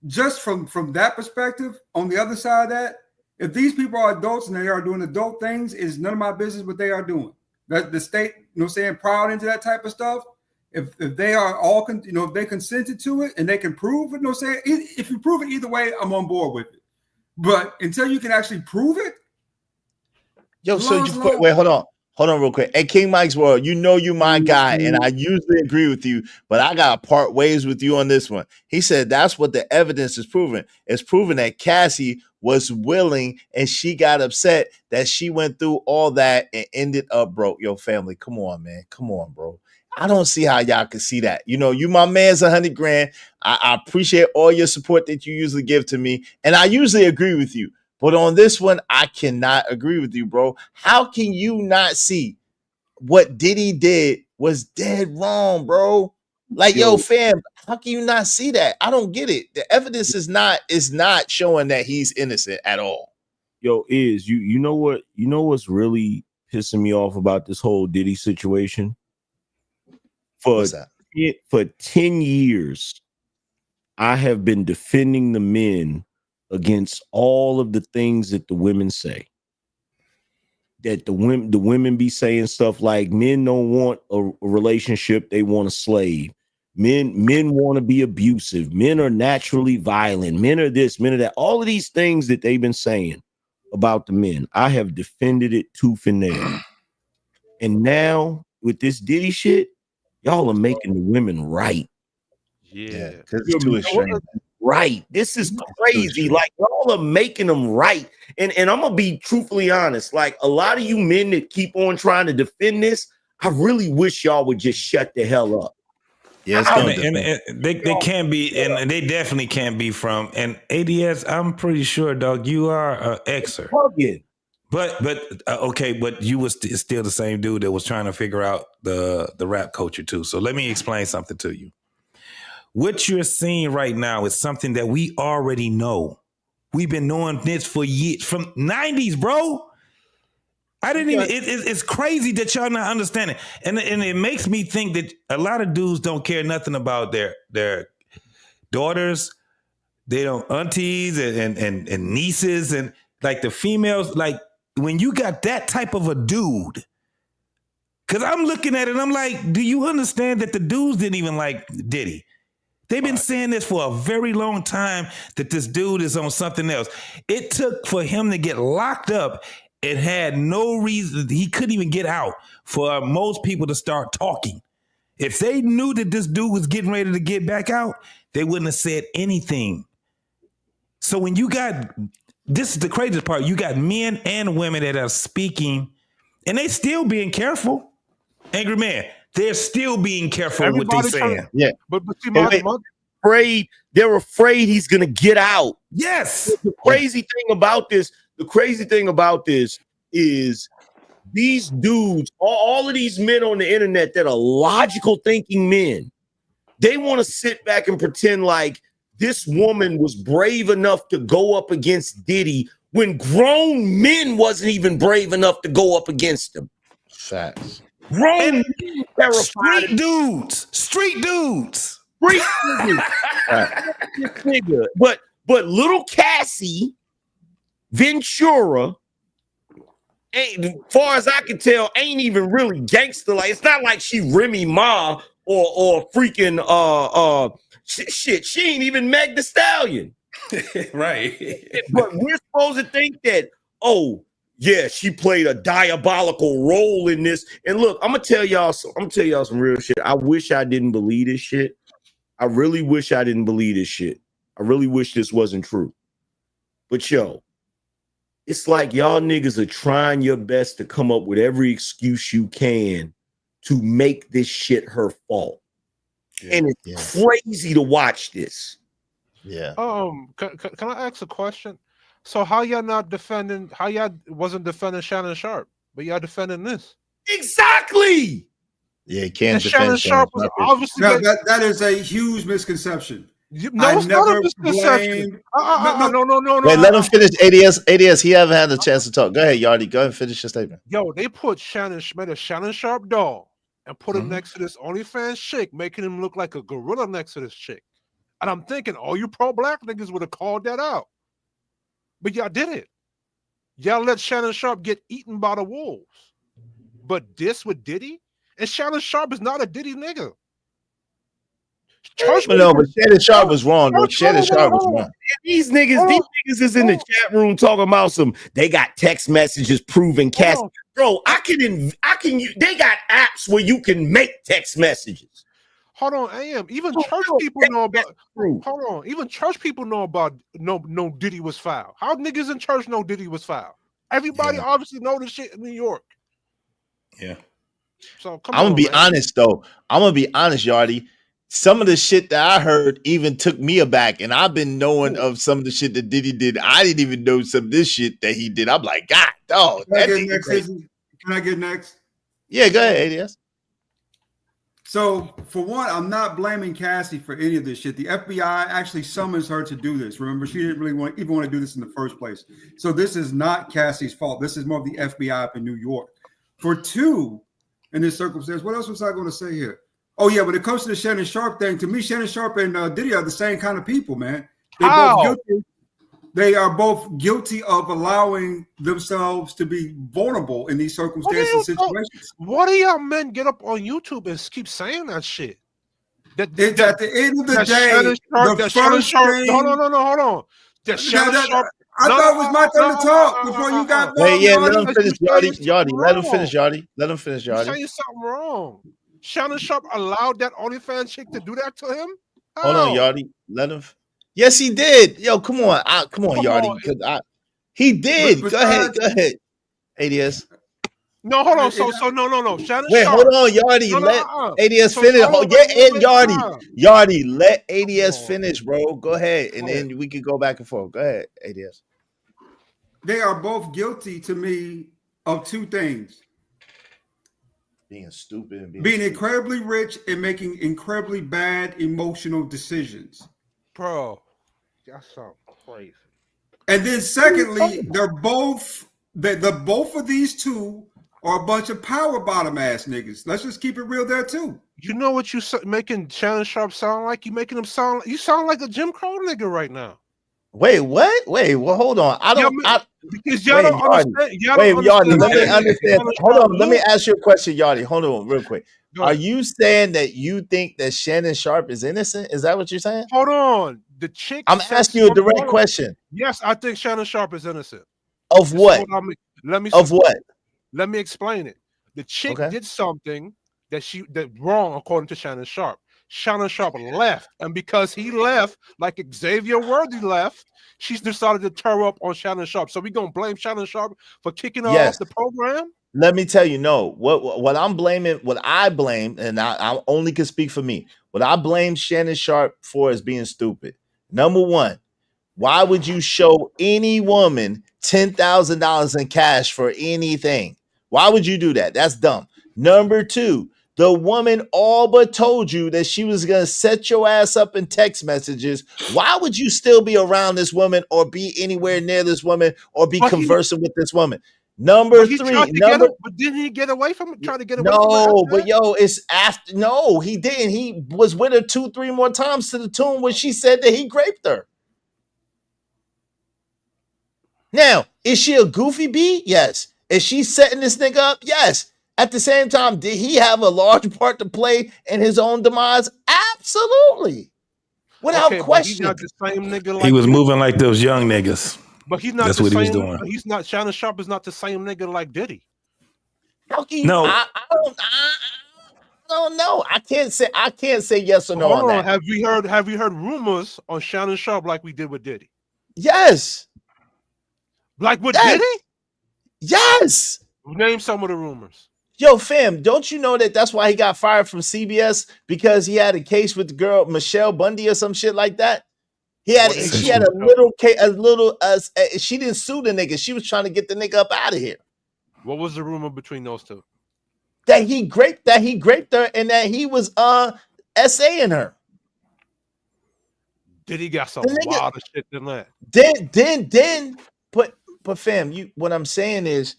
just from that perspective, on the other side of that, if these people are adults and they are doing adult things, it's none of my business what they are doing. That the state, proud into that type of stuff. If they are all, if they consented to it and they can prove it, if you prove it either way, I'm on board with it. But until you can actually prove it, yo, so wait, hold on real quick. Hey, King Mike's World, you my guy, and I usually agree with you, but I got to part ways with you on this one. He said that's what the evidence is proving. It's proving that Cassie was willing and she got upset that she went through all that and ended up broke. Yo, family, come on, man. Come on, bro. I don't see how y'all can see that. You my man's $100 grand. I appreciate all your support that you usually give to me, and I usually agree with you. But on this one, I cannot agree with you, bro. How can you not see what Diddy did was dead wrong, bro? Like, yo, fam, how can you not see that? I don't get it. The evidence is not showing that he's innocent at all. Yo, you know what's really pissing me off about this whole Diddy situation? For 10 years, I have been defending the men against all of the things that the women say. That the women be saying stuff like men don't want a relationship, they want a slave. Men want to be abusive. Men are naturally violent. Men are this, men are that. All of these things that they've been saying about the men, I have defended it tooth and nail. And now with this Diddy shit, y'all are making the women right. Yeah, because it's too extreme. Right. This is crazy. Like, y'all are making them right. And I'm gonna be truthfully honest. Like, a lot of you men that keep on trying to defend this, I really wish y'all would just shut the hell up. Yes, and they can't be, and they definitely can't be from. And ADS, I'm pretty sure, dog, you are an Xer. But okay, but you was still the same dude that was trying to figure out the rap culture too. So let me explain something to you. What you're seeing right now is something that we already know. We've been knowing this for years, from 90s, bro. I didn't even, it's crazy that y'all not understanding. And it makes me think that a lot of dudes don't care nothing about their daughters, they don't, aunties and nieces, and like the females. Like, when you got that type of a dude, because I'm looking at it, I'm like, do you understand that the dudes didn't even like Diddy? They've been saying this for a very long time, that this dude is on something else. It took for him to get locked up. It had no reason. He couldn't even get out for most people to start talking. If they knew that this dude was getting ready to get back out, they wouldn't have said anything. So when you got, this is the craziest part, you got men and women that are speaking, and they still being careful. Angry Man, they're still being careful with what they're saying. Yeah. But see, they're afraid he's gonna get out. Yes. The crazy thing about this is these dudes, all of these men on the internet that are logical thinking men, they want to sit back and pretend like this woman was brave enough to go up against Diddy when grown men wasn't even brave enough to go up against him. Facts. Grown street dudes. Street nigga. But little Cassie Ventura, ain't, far as I can tell, ain't even really gangster. Like, it's not like she Remy Ma or freaking shit. She ain't even Meg Thee Stallion. Right. But we're supposed to think that, oh yeah, she played a diabolical role in this. And look, I'm gonna tell y'all some real shit. I wish I didn't believe this shit. I really wish I didn't believe this shit. I really wish this wasn't true. But yo, it's like y'all niggas are trying your best to come up with every excuse you can to make this shit her fault. Yeah, and it's crazy to watch this. Yeah. Can I ask a question? So how y'all not defending? How y'all wasn't defending Shannon Sharp, but y'all defending this? Exactly. Yeah, can't defend Shannon Sharp. Was obviously that is a huge misconception. No, it's not a misconception. No. Wait, let him finish. ADS. He haven't had a chance to talk. Go ahead, Yardy. Go ahead and finish your statement. Yo, they put Shannon Sharp doll and put him next to this OnlyFans chick, making him look like a gorilla next to this chick. And I'm thinking, oh, you pro-black niggas would have called that out. But y'all did it. Y'all let Shannon Sharp get eaten by the wolves. But this with Diddy? And Shannon Sharp is not a Diddy nigga. But Shannon Sharp was wrong, though. Shannon Sharp was wrong. These niggas is in the chat room talking about they got text messages proving Cass. Bro, they got apps where you can make text messages. Hold on, AM. Even church people know about. Hold on, even church people know about. No, Diddy was foul. How niggas in church know Diddy was foul? Everybody obviously know this shit in New York. Yeah. So I'm gonna be honest though. I'm gonna be honest, Yardy. Some of the shit that I heard even took me aback, and I've been knowing of some of the shit that Diddy did. I didn't even know some of this shit that he did. I'm like, God, dog. Can I get next? Yeah, go ahead, ADS. So, for one, I'm not blaming Cassie for any of this shit. The FBI actually summons her to do this. Remember, she didn't really want to do this in the first place. So this is not Cassie's fault. This is more of the FBI up in New York. For two, in this circumstance, what else was I going to say here? Oh, yeah, when it comes to the Shannon Sharp thing, to me, Shannon Sharp and Diddy are the same kind of people, man. They are both guilty of allowing themselves to be vulnerable in these circumstances and situations. Why do y'all men get up on YouTube and keep saying that shit? At the end of the day, hold on. I thought it was my turn to talk before you got. Wait, let him finish, Yardy. Let him finish, Yardy. You're saying something wrong. Shannon Sharp allowed that OnlyFans chick to do that to him? Hold on, Yardy. Let him. Yes, he did. Yo, come on, Yardy. He did. Go ahead. ADS. No, hold on. So no. Shannon Wait, Sharp. hold on, Yardy. Let ADS finish. Yardy, let ADS finish, bro. Go ahead, and then we can go back and forth. Go ahead, ADS. They are both guilty to me of two things: being stupid and being incredibly rich and making incredibly bad emotional decisions. Bro, that's so crazy. And then secondly, both of these two are a bunch of power bottom ass niggas. Let's just keep it real there too. You know what you making Shannon Sharp sound like? You making him you sound like a Jim Crow nigga right now. Wait, what? Wait, well, hold on. Because y'all don't understand. Yardy, let me understand. Hold on, let me ask you a question, Yardy. Hold on, real quick. Are you saying that you think that Shannon Sharp is innocent? Is that what you're saying? Hold on. The chick. I'm asking you a direct question. Yes, I think Shannon Sharp is innocent. Of what? What? Let me explain it. The chick did something that wrong according to Shannon Sharp. Shannon Sharp left, and because he left, like Xavier Worthy left, she's decided to tear up on Shannon Sharp. So we gonna blame Shannon Sharp for kicking her off the program? Let me tell you, no. What I'm blaming, what I blame, and I only can speak for me. What I blame Shannon Sharp for is being stupid. Number one, why would you show any woman $10,000 in cash for anything? Why would you do that? That's dumb. Number two, the woman all but told you that she was going to set your ass up in text messages. Why would you still be around this woman or be anywhere near this woman or be conversing with this woman? Number 3. But didn't he get away from it? Try to get away No, but yo, it's after. No, he didn't. He was with her 2-3 more times to the tune where she said that he raped her. Now, is she a goofy bee? Yes. Is she setting this nigga up? Yes. At the same time, did he have a large part to play in his own demise? Absolutely. Without question. He's not the same nigga like he was moving like those young niggas. But he's not. That's what he was doing. He's not. Shannon Sharpe is not the same nigga like Diddy. No, I don't know. I can't say yes or no on that. Have you heard rumors on Shannon Sharpe like we did with Diddy? Yes. Like with Diddy? Yes. Name some of the rumors. Yo, fam, don't you know that's why he got fired from CBS, because he had a case with the girl Michelle Bundy or some shit like that? She had a little case, she didn't sue the nigga. She was trying to get the nigga up out of here. What was the rumor between those two? That he raped her and that he was SAing her. Did he got some wilder shit than that? Then but fam, what I'm saying is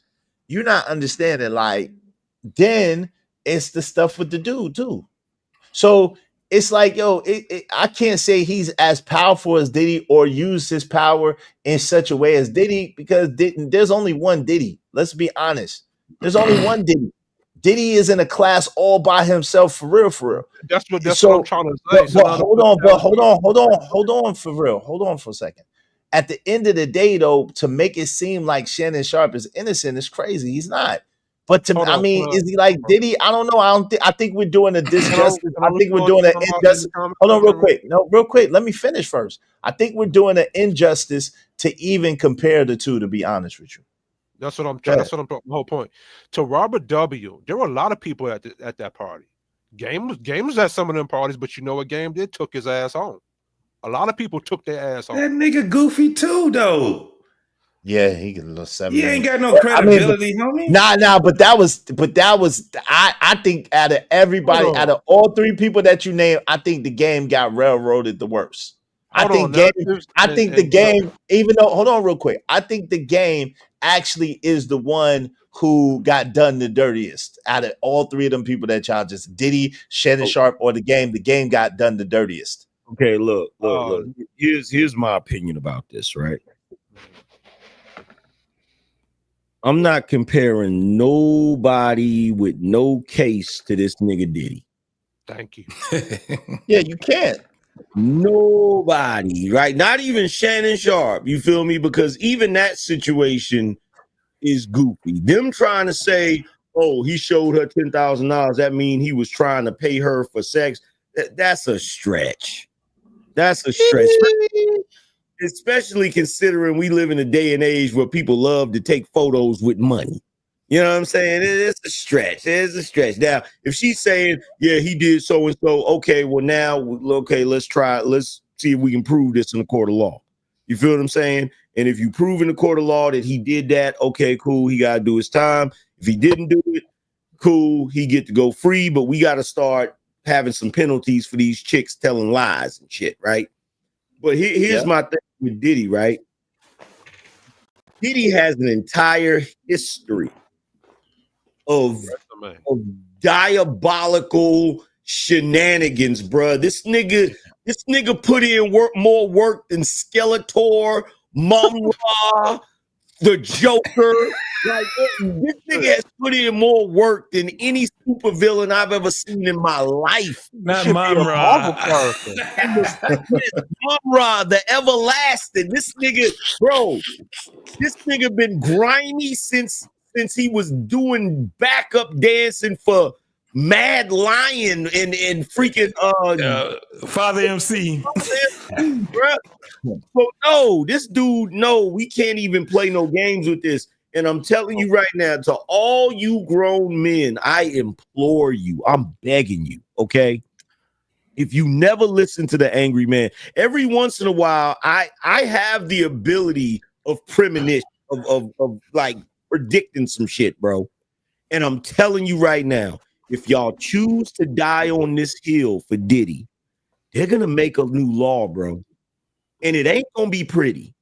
you're not understanding. Like, then it's the stuff with the dude too. So it's like, yo, I can't say he's as powerful as Diddy or use his power in such a way as Diddy, because there's only one Diddy. Let's be honest. There's only one Diddy. Diddy is in a class all by himself, for real, for real. That's what I'm trying to say. But hold on, for real. Hold on for a second. At the end of the day, though, to make it seem like Shannon Sharpe is innocent is crazy. He's not. But is he like Diddy? I don't know. I think we're doing a disjustice. I think we're doing an injustice. Hold on, real quick. No, real quick. Let me finish first. I think we're doing an injustice to even compare the two, to be honest with you. That's what I'm trying. That's what I'm. The whole point. To Robert W., there were a lot of people at that party. Game was at some of them parties, but you know what? Game did took his ass home. A lot of people took their ass home. That nigga goofy too, though. Yeah, he get a little 7. He ain't got no credibility, homie. Nah, but that was I think out of everybody, out of all 3 people that you named, I think the game got railroaded the worst. I think the game, even though, hold on real quick, I think the game actually is the one who got done the dirtiest out of all 3 of them people that y'all just Diddy, Shannon Sharpe, or the game. The game got done the dirtiest. Okay, look. Here's my opinion about this, right? I'm not comparing nobody with no case to this nigga Diddy. Thank you. Yeah, you can't. Nobody, right? Not even Shannon Sharpe. You feel me? Because even that situation is goofy. Them trying to say, oh, he showed her $10,000. That mean he was trying to pay her for sex. That's a stretch. That's a stretch. Especially considering we live in a day and age where people love to take photos with money. You know what I'm saying? It's a stretch. It's a stretch. Now, if she's saying, yeah, he did so and so, okay, well now, okay, let's see if we can prove this in the court of law. You feel what I'm saying? And if you prove in the court of law that he did that, okay, cool, he got to do his time. If he didn't do it, cool, he get to go free, but we got to start having some penalties for these chicks telling lies and shit, right? But here's my thing with Diddy, right? Diddy has an entire history of diabolical shenanigans, bro. This nigga put in more work than Skeletor, Mum Ra, the Joker. Like, this nigga has put in more work than any supervillain I've ever seen in my life. Not Mum Ra. Mum Ra, the everlasting. This nigga been grimy since he was doing backup dancing for Mad Lion and freaking Father MC. Bro. So no, this dude, we can't even play no games with this. And I'm telling you right now, to all you grown men, I implore you, I'm begging you, okay? If you never listen to the Angry Man, every once in a while, I have the ability of premonition, of like predicting some shit, bro. And I'm telling you right now, if y'all choose to die on this hill for Diddy, they're gonna make a new law, bro. And it ain't gonna be pretty.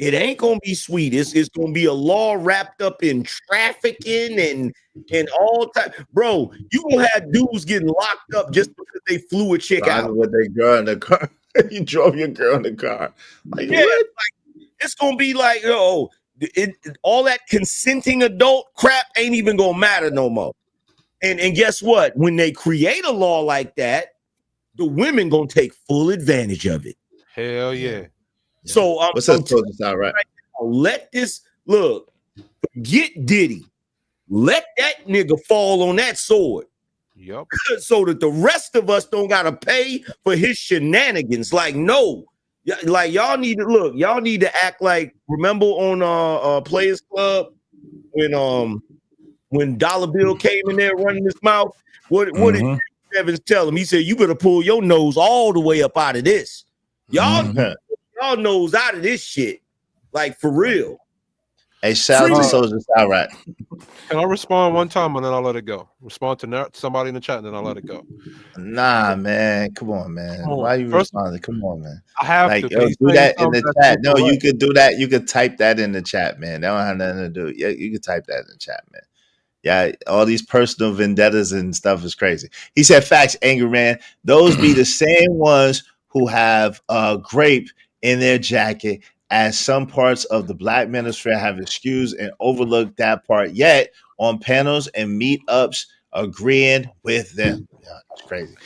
It ain't gonna be sweet. It's gonna be a law wrapped up in trafficking and all time. Bro, you gonna have dudes getting locked up just because they flew a chick out with their girl in the car. You drove your girl in the car. Like, yeah, what? like, it's gonna be like, all that consenting adult crap ain't even gonna matter no more. And guess what? When they create a law like that, the women gonna take full advantage of it. Hell yeah. So what's up, right? Let this look. Get Diddy. Let that nigga fall on that sword. Yep. So that the rest of us don't gotta pay for his shenanigans. Like, no, like y'all need to look. Y'all need to act like. Remember on Players Club when Dollar Bill came in there running his mouth. What did Evans tell him? He said, "You better pull your nose all the way up out of this. Y'all nose out of this shit, like for real." Hey, shout out to Soldiers All Right. Can I respond one time and then I'll let it go? Respond to somebody in the chat and then I'll let it go. Nah, man. Come on, man. Why are you responding? Come on, man. I have to. Do that in the chat. No, you could do that. You could type that in the chat, man. That don't have nothing to do. Yeah, you could type that in the chat, man. Yeah, all these personal vendettas and stuff is crazy. He said, facts, Angry Man. Those be the same ones who have grape in their jacket, as some parts of the Black manosphere have excused and overlooked that part, yet on panels and meetups agreeing with them. Yeah, it's crazy.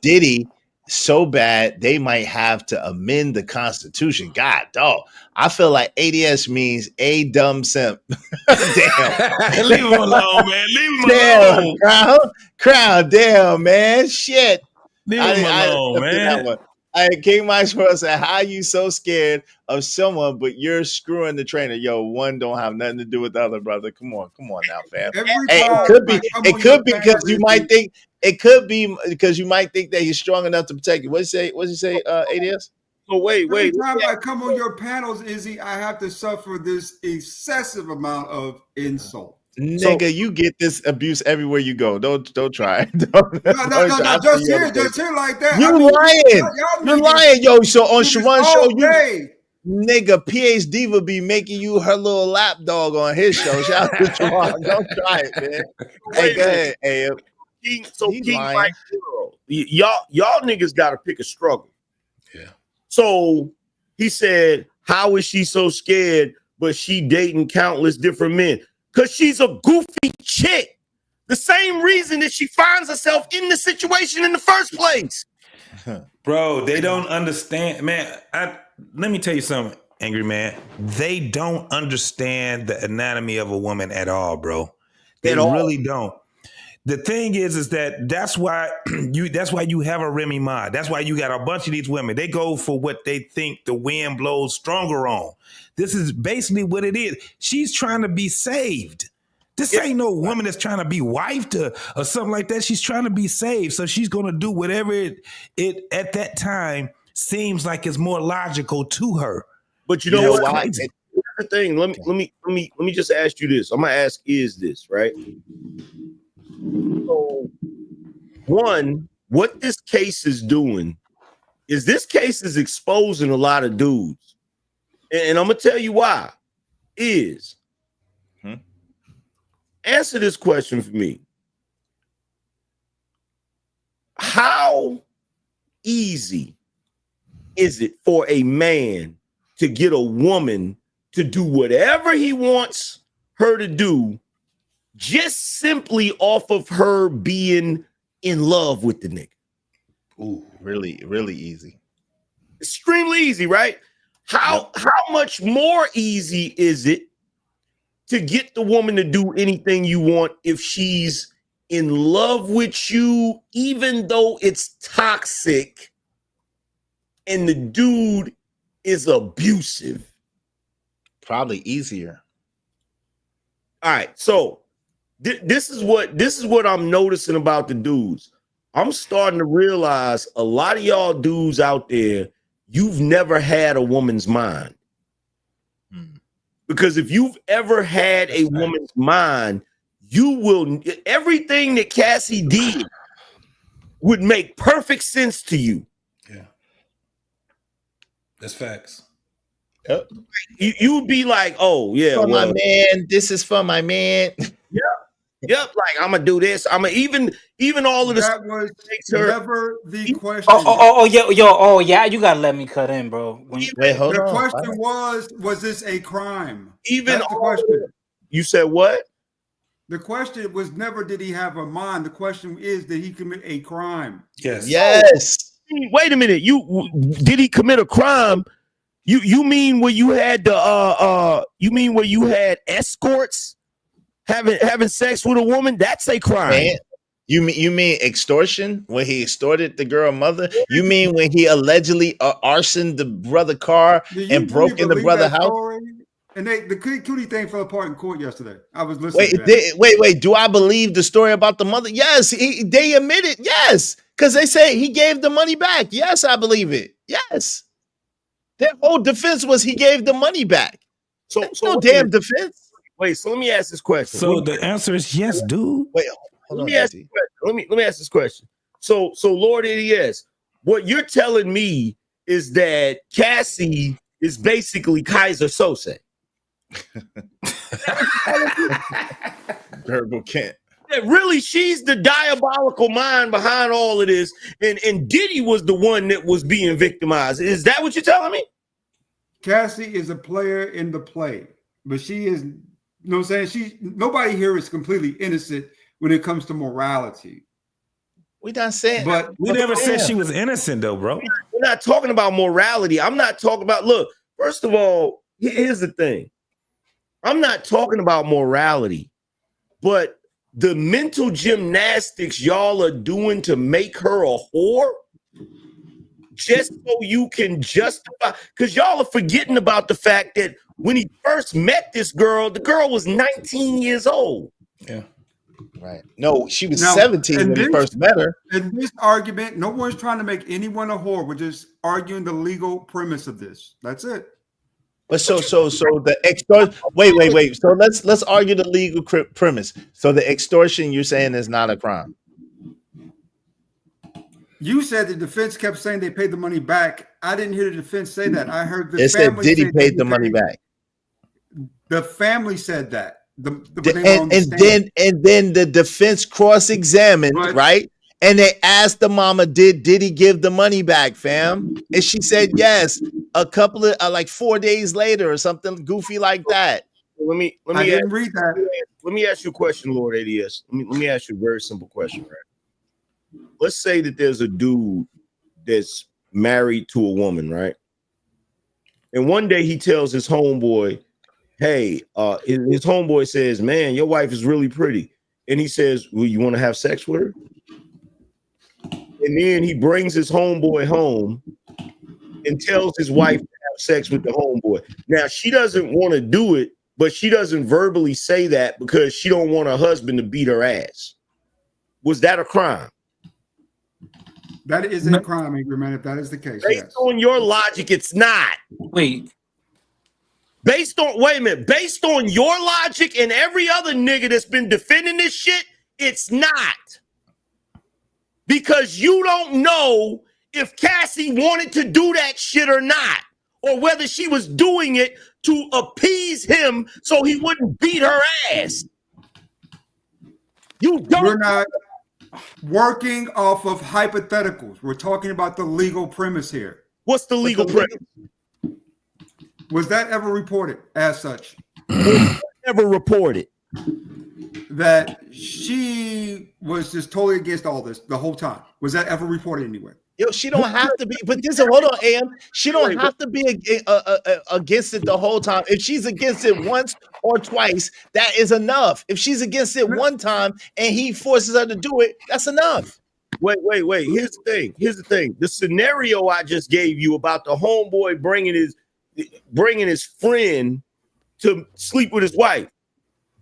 Diddy, so bad they might have to amend the Constitution. God, dog. I feel like ADS means a dumb simp. Damn. Leave him alone, man. Leave him alone. Crown, damn, man. Shit. Leave him alone, man. King Mike's for said, how you so scared of someone, but you're screwing the trainer? Yo, one don't have nothing to do with the other, brother. Come on now, fam. Hey, it could be because you might think that he's strong enough to protect you. What'd you say, ADS? So wait. Every time I come on your panels, Izzy, I have to suffer this excessive amount of insult. Nigga, you get this abuse everywhere you go. Don't try. No, just here like that. You're lying, yo. So on Sharon's show, nigga, PH Diva be making you her little lap dog on his show. Shout out to Sharon. Don't try it, man. Hey, go ahead, Abe. King Mike, y'all niggas got to pick a struggle. Yeah. So he said, how is she so scared, but she dating countless different men? Because she's a goofy chick. The same reason that she finds herself in the situation in the first place. Bro, they don't understand. Man, let me tell you something, Angry Man. They don't understand the anatomy of a woman at all, bro. They really don't. The thing is that's why you have a Remy Ma. That's why you got a bunch of these women. They go for what they think the wind blows stronger on. This is basically what it is. She's trying to be saved. This ain't no woman that's trying to be wifed or something like that. She's trying to be saved. So she's going to do whatever it at that time seems like is more logical to her. But you know what? The thing. Let me just ask you this. I'm gonna ask is this right? So, one, what this case is doing is this case is exposing a lot of dudes. And I'm going to tell you why. Answer this question for me. How easy is it for a man to get a woman to do whatever he wants her to do just simply off of her being in love with the nigga? Ooh, really, really easy. Extremely easy, right? How much more easy is it to get the woman to do anything you want if she's in love with you, even though it's toxic and the dude is abusive? Probably easier. All right, so this is what I'm noticing about the dudes. I'm starting to realize a lot of y'all dudes out there, you've never had a woman's mind. Because if you've ever had a woman's mind, you will, everything that Cassie did would make perfect sense to you. Yeah. That's facts. Yep. You would be like, oh yeah, for well, my man. This is for my man. Yep. Like I'm gonna do this. I'm gonna even all of this. That was never the question. Oh yeah. You gotta let me cut in, bro. Wait, hold the on. question was this a crime? Even that's the question. You said what? The question was never did he have a mind. The question is did he commit a crime? Yes. Yes. Wait a minute. Did he commit a crime? You mean where you had the you mean where you had escorts having sex with a woman? That's a crime. Man, you mean extortion when he extorted the girl mother? You mean when he allegedly arsoned the brother car and broke in the brother house? Story? And the cutie thing fell apart in court yesterday. I was listening. Wait. Do I believe the story about the mother? Yes, they admitted. Yes, because they say he gave the money back. Yes, I believe it. Yes, their whole defense was he gave the money back. So no damn defense. Wait, so let me ask this question. So the answer is yes, dude. Wait, let me ask this question. So Lord ADS, what you're telling me is that Cassie is basically Kaiser Sose. Verbal Kent. That really, she's the diabolical mind behind all of this, and Diddy was the one that was being victimized. Is that what you're telling me? Cassie is a player in the play, but she is, you know what I'm saying? Nobody here is completely innocent when it comes to morality. We not saying, but we never said she was innocent, though, bro. We're not talking about morality. I'm not talking about. Look, first of all, here's the thing. I'm not talking about morality, but the mental gymnastics y'all are doing to make her a whore, just so you can justify, because y'all are forgetting about the fact that when he first met this girl, the girl was 19 years old. Yeah. Right. No, she was 17 when he first met her. In this argument, no one's trying to make anyone a whore. We're just arguing the legal premise of this. That's it. But so the extortion. Wait. So let's argue the legal premise. So the extortion you're saying is not a crime. You said the defense kept saying they paid the money back. I didn't hear the defense say that. I heard the family said Diddy paid the money back. The family said that. And then the defense cross-examined, right? And they asked the mama, did he give the money back, fam? And she said yes. A couple of like 4 days later or something goofy like that. Let me read that. Let me ask you a question, Lord ADS. Let me ask you a very simple question, right? Let's say that there's a dude that's married to a woman, right? And one day he tells his homeboy, hey, his homeboy says, man, your wife is really pretty. And he says, well, you want to have sex with her? And then he brings his homeboy home and tells his wife to have sex with the homeboy. Now, she doesn't want to do it, but she doesn't verbally say that because she don't want her husband to beat her ass. Was that a crime? That is a crime, Angry Man, if that is the case. Based on your logic, it's not. Wait. Based on your logic and every other nigga that's been defending this shit, it's not. Because you don't know if Cassie wanted to do that shit or not, or whether she was doing it to appease him so he wouldn't beat her ass. We're not working off of hypotheticals. We're talking about the legal premise here. What's the legal premise? Was that ever reported as such? Never reported. That she was just totally against all this the whole time. Was that ever reported anywhere? Yo, she don't have to be, but this is, hold on, AM. She don't have to be against it the whole time. If she's against it once or twice, that is enough. If she's against it one time and he forces her to do it, that's enough. Wait. Here's the thing. The scenario I just gave you about the homeboy bringing his friend to sleep with his wife,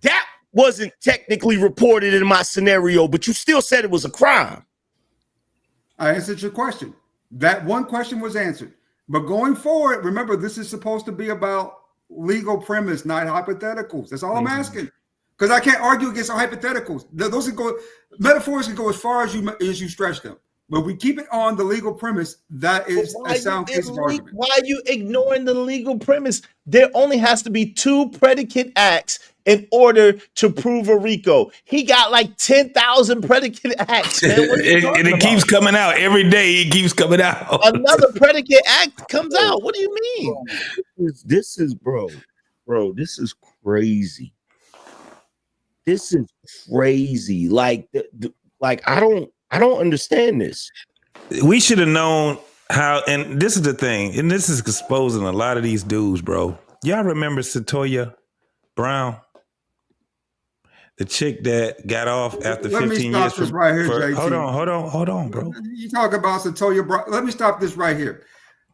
that wasn't technically reported in my scenario, but you still said it was a crime. I answered your question. That one question was answered. But going forward, remember, this is supposed to be about legal premise, not hypotheticals. That's all I'm asking. Because I can't argue against hypotheticals. Those can go, metaphors can go as far as you stretch them. But we keep it on the legal premise. That is a sound case of argument. Why are you ignoring the legal premise? There only has to be 2 predicate acts in order to prove a RICO. He got like 10,000 predicate acts, man. What are you talking and it about? keeps coming out every day. It keeps coming out. Another predicate act comes out. What do you mean? This is bro. This is crazy. This is crazy. Like I don't understand this. We should have known how, and this is the thing, and this is exposing a lot of these dudes, bro. Y'all remember Satoya Brown? The chick that got off after 15 years. This right here, JT. Hold on, bro. You talk about Satoya Brown. Let me stop this right here.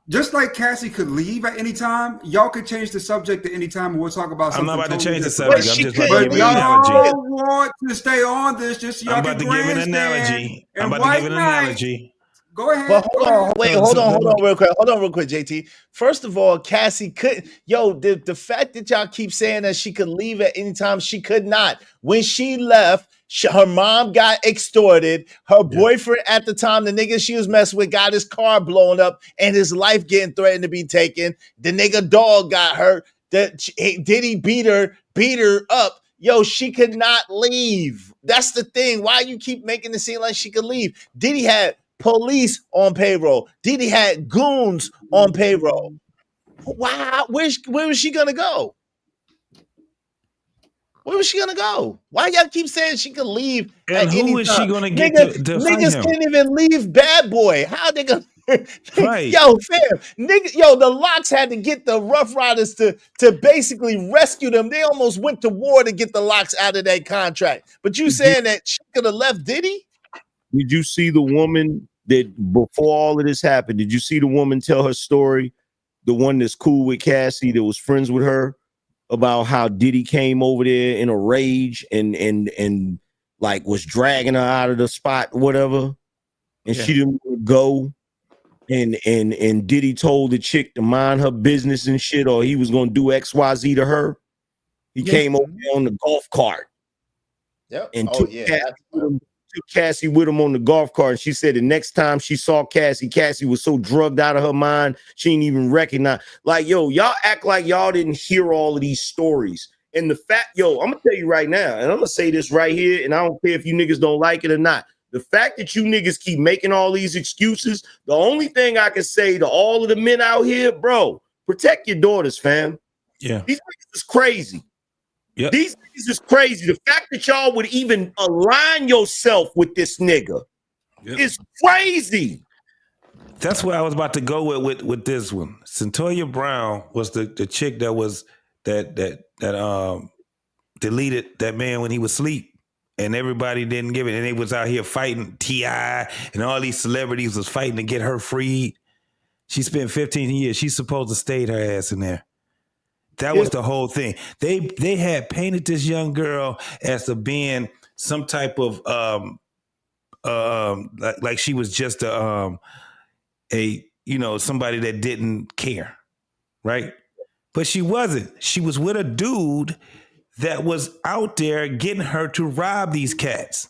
Just like Cassie could leave at any time, y'all could change the subject at any time, and we'll talk about something. I'm not about to change the different. subject. I'm just about to give an analogy. Y'all want to stay on this just so y'all I'm about to give an analogy. I'm about to give an analogy. Go ahead. But hold on real quick. Hold on real quick, JT. First of all, Cassie couldn't. The fact that y'all keep saying that she could leave at any time, she could not. When she left, her mom got extorted. Her boyfriend at the time, the nigga she was messing with, got his car blown up and his life getting threatened to be taken. The nigga dog got hurt. Diddy beat her up. Yo, she could not leave. That's the thing. Why you keep making it seem like she could leave? Diddy had police on payroll. Diddy had goons on payroll. Wow, where was she gonna go? Where was she gonna go? Why y'all keep saying she could leave? And who is she gonna get to niggas fight him? can't even leave Bad Boy. How they gonna? Right. Yo, fam, the Locks had to get the Rough Riders to basically rescue them. They almost went to war to get the Locks out of that contract. But you saying that she could have left Diddy? Did you see the woman that before all of this happened? Did you see the woman tell her story? The one that's cool with Cassie, that was friends with her, about how Diddy came over there in a rage and like was dragging her out of the spot, whatever, and she didn't want to go. And Diddy told the chick to mind her business and shit, or he was gonna do XYZ to her. He came over there on the golf cart. Yep. And took Cassie with him on the golf cart. And she said the next time she saw Cassie was so drugged out of her mind, she didn't even recognize. Like, yo, y'all act like y'all didn't hear all of these stories. And the fact, I'm gonna tell you right now, and I'm gonna say this right here, and I don't care if you niggas don't like it or not. The fact that you niggas keep making all these excuses, the only thing I can say to all of the men out here, bro, protect your daughters, fam. Yeah. These niggas is crazy. Yep. These niggas is crazy. The fact that y'all would even align yourself with this nigga is crazy. That's where I was about to go with this one. Satoya Brown was the chick that was that deleted that man when he was asleep, and everybody didn't give it, and they was out here fighting T.I. and all these celebrities was fighting to get her freed. She spent 15 years. She's supposed to stay her ass in there. That was the whole thing. They had painted this young girl as being some type of like she was just somebody that didn't care, right? But she wasn't. She was with a dude that was out there getting her to rob these cats.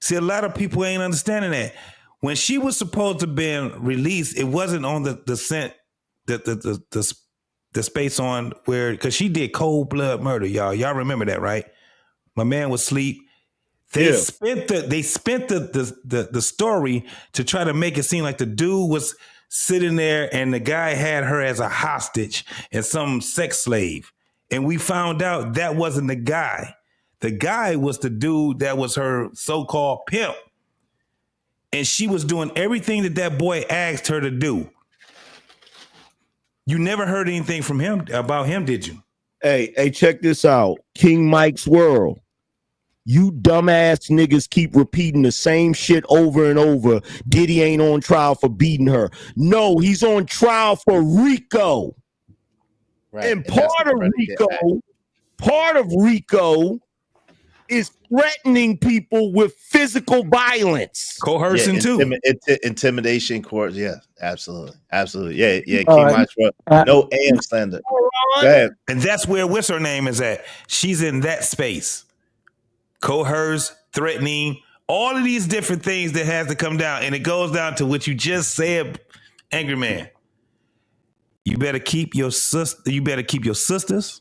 See, a lot of people ain't understanding that. When she was supposed to be released, it wasn't on the space on where, because she did cold blood murder, y'all. Y'all remember that, right? My man was asleep. They spent the story to try to make it seem like the dude was sitting there and the guy had her as a hostage and some sex slave. And we found out that wasn't the guy. The guy was the dude that was her so-called pimp. And she was doing everything that boy asked her to do. You never heard anything from him about him, did you? Hey, check this out. King Mike's World. You dumbass niggas keep repeating the same shit over and over. Diddy ain't on trial for beating her. No, he's on trial for RICO. Right. And part of RICO is threatening people with physical violence. Coercion too. Intimidation, court. Yeah, absolutely. Yeah. King Mike's World. No AM slander. Go ahead. And that's where what's her name is at. She's in that space. Coerce, threatening, All of these different things that has to come down, and it goes down to what you just said, Angry Man. You better keep your sister. You better keep your sisters,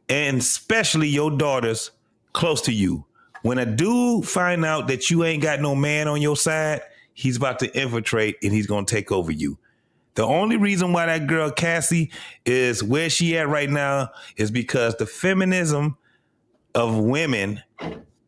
and especially your daughters, close to you. When a dude find out that you ain't got no man on your side, he's about to infiltrate and he's gonna take over you. The only reason why that girl Cassie is where she at right now is because the feminism of women,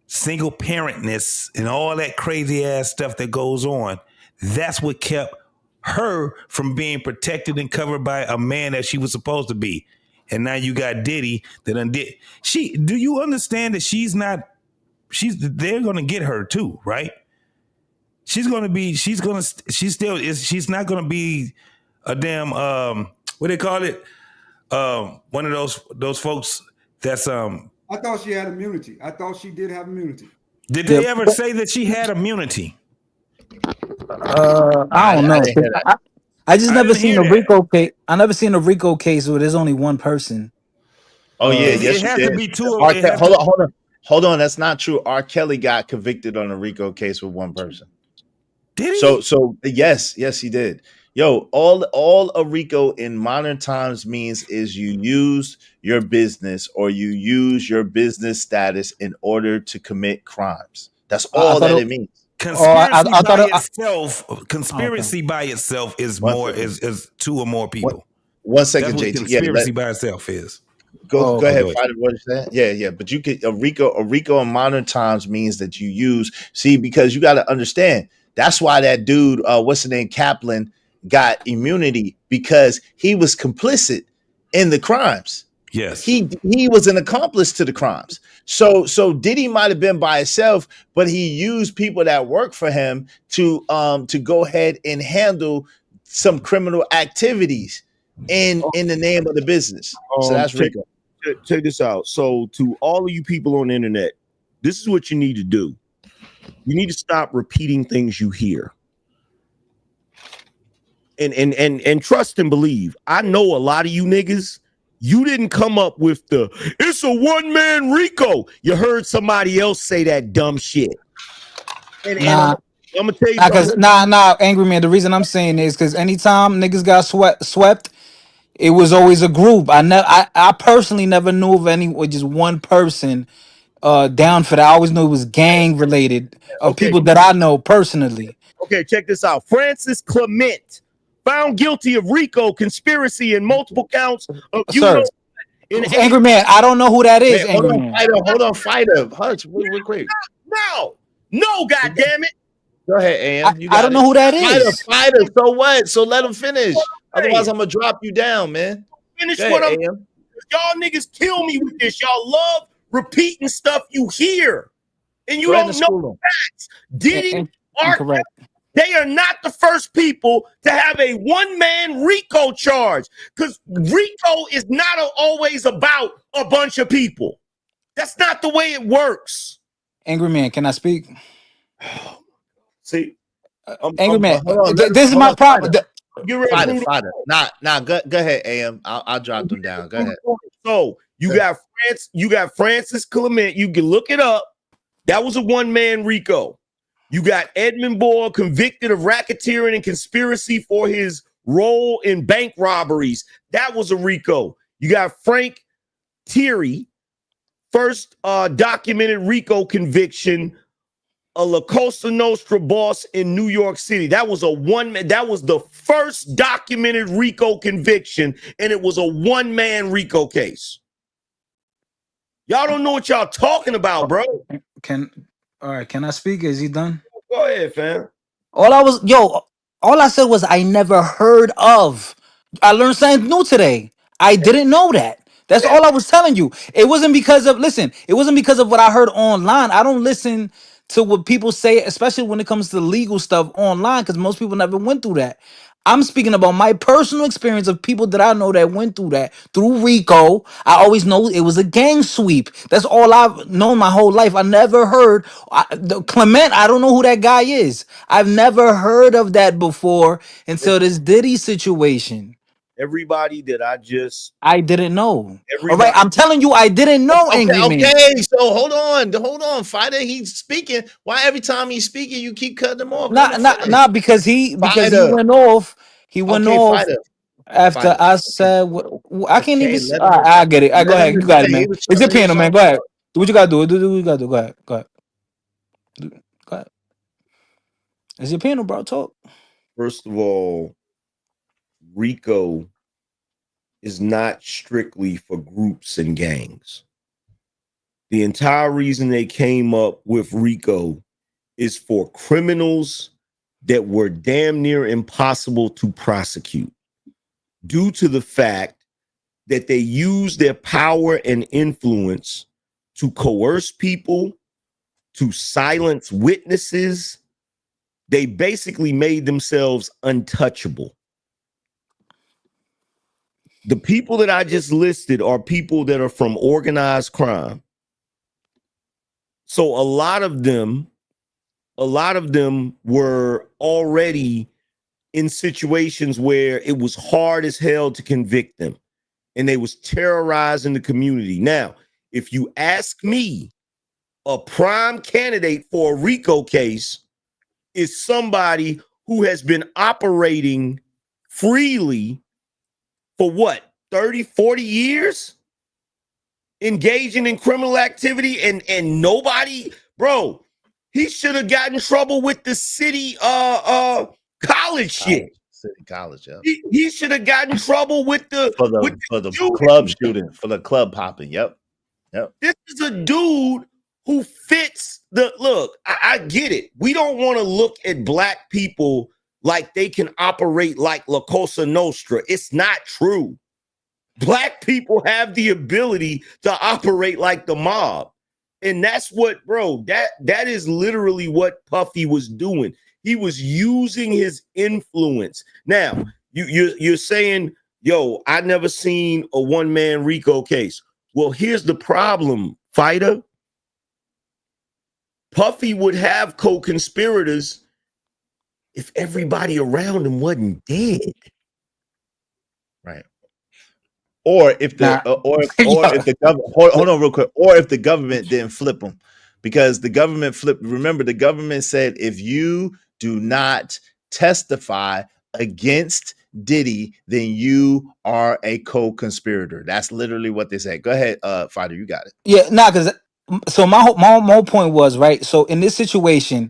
single parentness, and all that crazy ass stuff that goes on, that's what kept her from being protected and covered by a man that she was supposed to be. And now you got Diddy that undid. Do you understand that she's they're gonna get her too, right? She's not gonna be a damn what they call it? One of those folks that's I thought she had immunity. I thought she did have immunity. Did they ever say that she had immunity? I don't know. I just never seen a Rico case. I never seen a Rico case where there's only one person. Oh yeah, yes, it has to be two. Hold on, that's not true. R. Kelly got convicted on a Rico case with one person. Did he? So yes, he did. Yo, all a Rico in modern times means is you use your business or you use your business status in order to commit crimes. That's all that it means. Conspiracy by itself is more is two or more people. One second, That's JT. Conspiracy by itself is. Go ahead, Fighter. What is that? Yeah. But you could a Rico in modern times means that you use because you got to understand that's why that dude, what's his name, Kaplan, got immunity because he was complicit in the crimes. Yes, he was an accomplice to the crimes. So Diddy might have been by himself, but he used people that work for him to go ahead and handle some criminal activities in the name of the business. So that's Rico. Check this out. So to all of you people on the internet, this is what you need to do. You need to stop repeating things you hear. And trust and believe. I know a lot of you niggas. You didn't come up with it's a one-man Rico. You heard somebody else say that dumb shit. And I'm gonna tell you Angry Man. The reason I'm saying is because anytime niggas got swept, it was always a group. I personally never knew of just one person down for that. I always knew it was gang related of people that I know personally. Okay, check this out. Francis Clement found guilty of RICO conspiracy and multiple counts of Angry Man, I don't know who that is. Man, hold on, Fighter. Hush, real quick. No, goddamn it. Go ahead, Am. I don't know who that is. Fighter. So what? So let him finish. Otherwise, I'm gonna drop you down, man. Finish what I'm. Y'all niggas kill me with this. Y'all love repeating stuff you hear, and you don't know facts. Diddy, Correct. They are not the first people to have a one-man RICO charge because RICO is not always about a bunch of people. That's not the way it works. Angry Man, can I speak? See, Angry Man, this is my problem. Fighter. Nah, go ahead, Am. I'll drop them down. Go ahead. So you got Francis Clement. You can look it up. That was a one-man RICO. You got Edmund Boyle convicted of racketeering and conspiracy for his role in bank robberies. That was a RICO. You got Frank Thierry, first documented RICO conviction, a La Costa Nostra boss in New York City. That was that was the first documented RICO conviction, and it was a one-man RICO case. Y'all don't know what y'all talking about, bro. All right, can I speak? Is he done? Go ahead, fam. All I said was I never heard of. I learned something new today. I didn't know that. That's all I was telling you. It wasn't because of what I heard online. I don't listen to what people say, especially when it comes to legal stuff online, because most people never went through that. I'm speaking about my personal experience of people that I know that went through that through RICO. I always know it was a gang sweep. That's all I've known my whole life. I never heard Clement. I don't know who that guy is. I've never heard of that before until this Diddy situation. Everybody that I didn't know. All right, I'm telling you, I didn't know. Angry Man. Okay, so hold on, Fighter. He's speaking. Why every time he's speaking, you keep cutting him off? Not because he went off. He went off Fighter. after I said I can't even. I get it. Go ahead. You got it, man. It's your piano, man. Go ahead. Do what you gotta do. Do what you gotta do. Go ahead. Go ahead. It's your piano, bro. Talk. First of all, RICO is not strictly for groups and gangs. The entire reason they came up with RICO is for criminals that were damn near impossible to prosecute due to the fact that they use their power and influence to coerce people, to silence witnesses. They basically made themselves untouchable. The people that I just listed are people that are from organized crime. So a lot of them were already in situations where it was hard as hell to convict them, and they was terrorizing the community. Now, if you ask me, a prime candidate for a RICO case is somebody who has been operating freely for what, 30, 40 years? Engaging in criminal activity and nobody, bro, he should have gotten in trouble with the city college shit. City college, yeah. He should have gotten in trouble with the club shooting, for the club popping. Yep. This is a dude who fits the look. I get it. We don't want to look at black people like they can operate like La Cosa Nostra. It's not true. Black people have the ability to operate like the mob. And that's what, bro, that is literally what Puffy was doing. He was using his influence. Now, you're saying, yo, I never seen a one-man RICO case. Well, here's the problem, Fighter. Puffy would have co-conspirators if everybody around him wasn't dead. Right. Or if the if the government hold on real quick, or if the government didn't flip them, because the government flipped. Remember, the government said if you do not testify against Diddy, then you are a co-conspirator. That's literally what they said. Go ahead, Fighter, you got it. Yeah, because so my whole point was, right. So in this situation,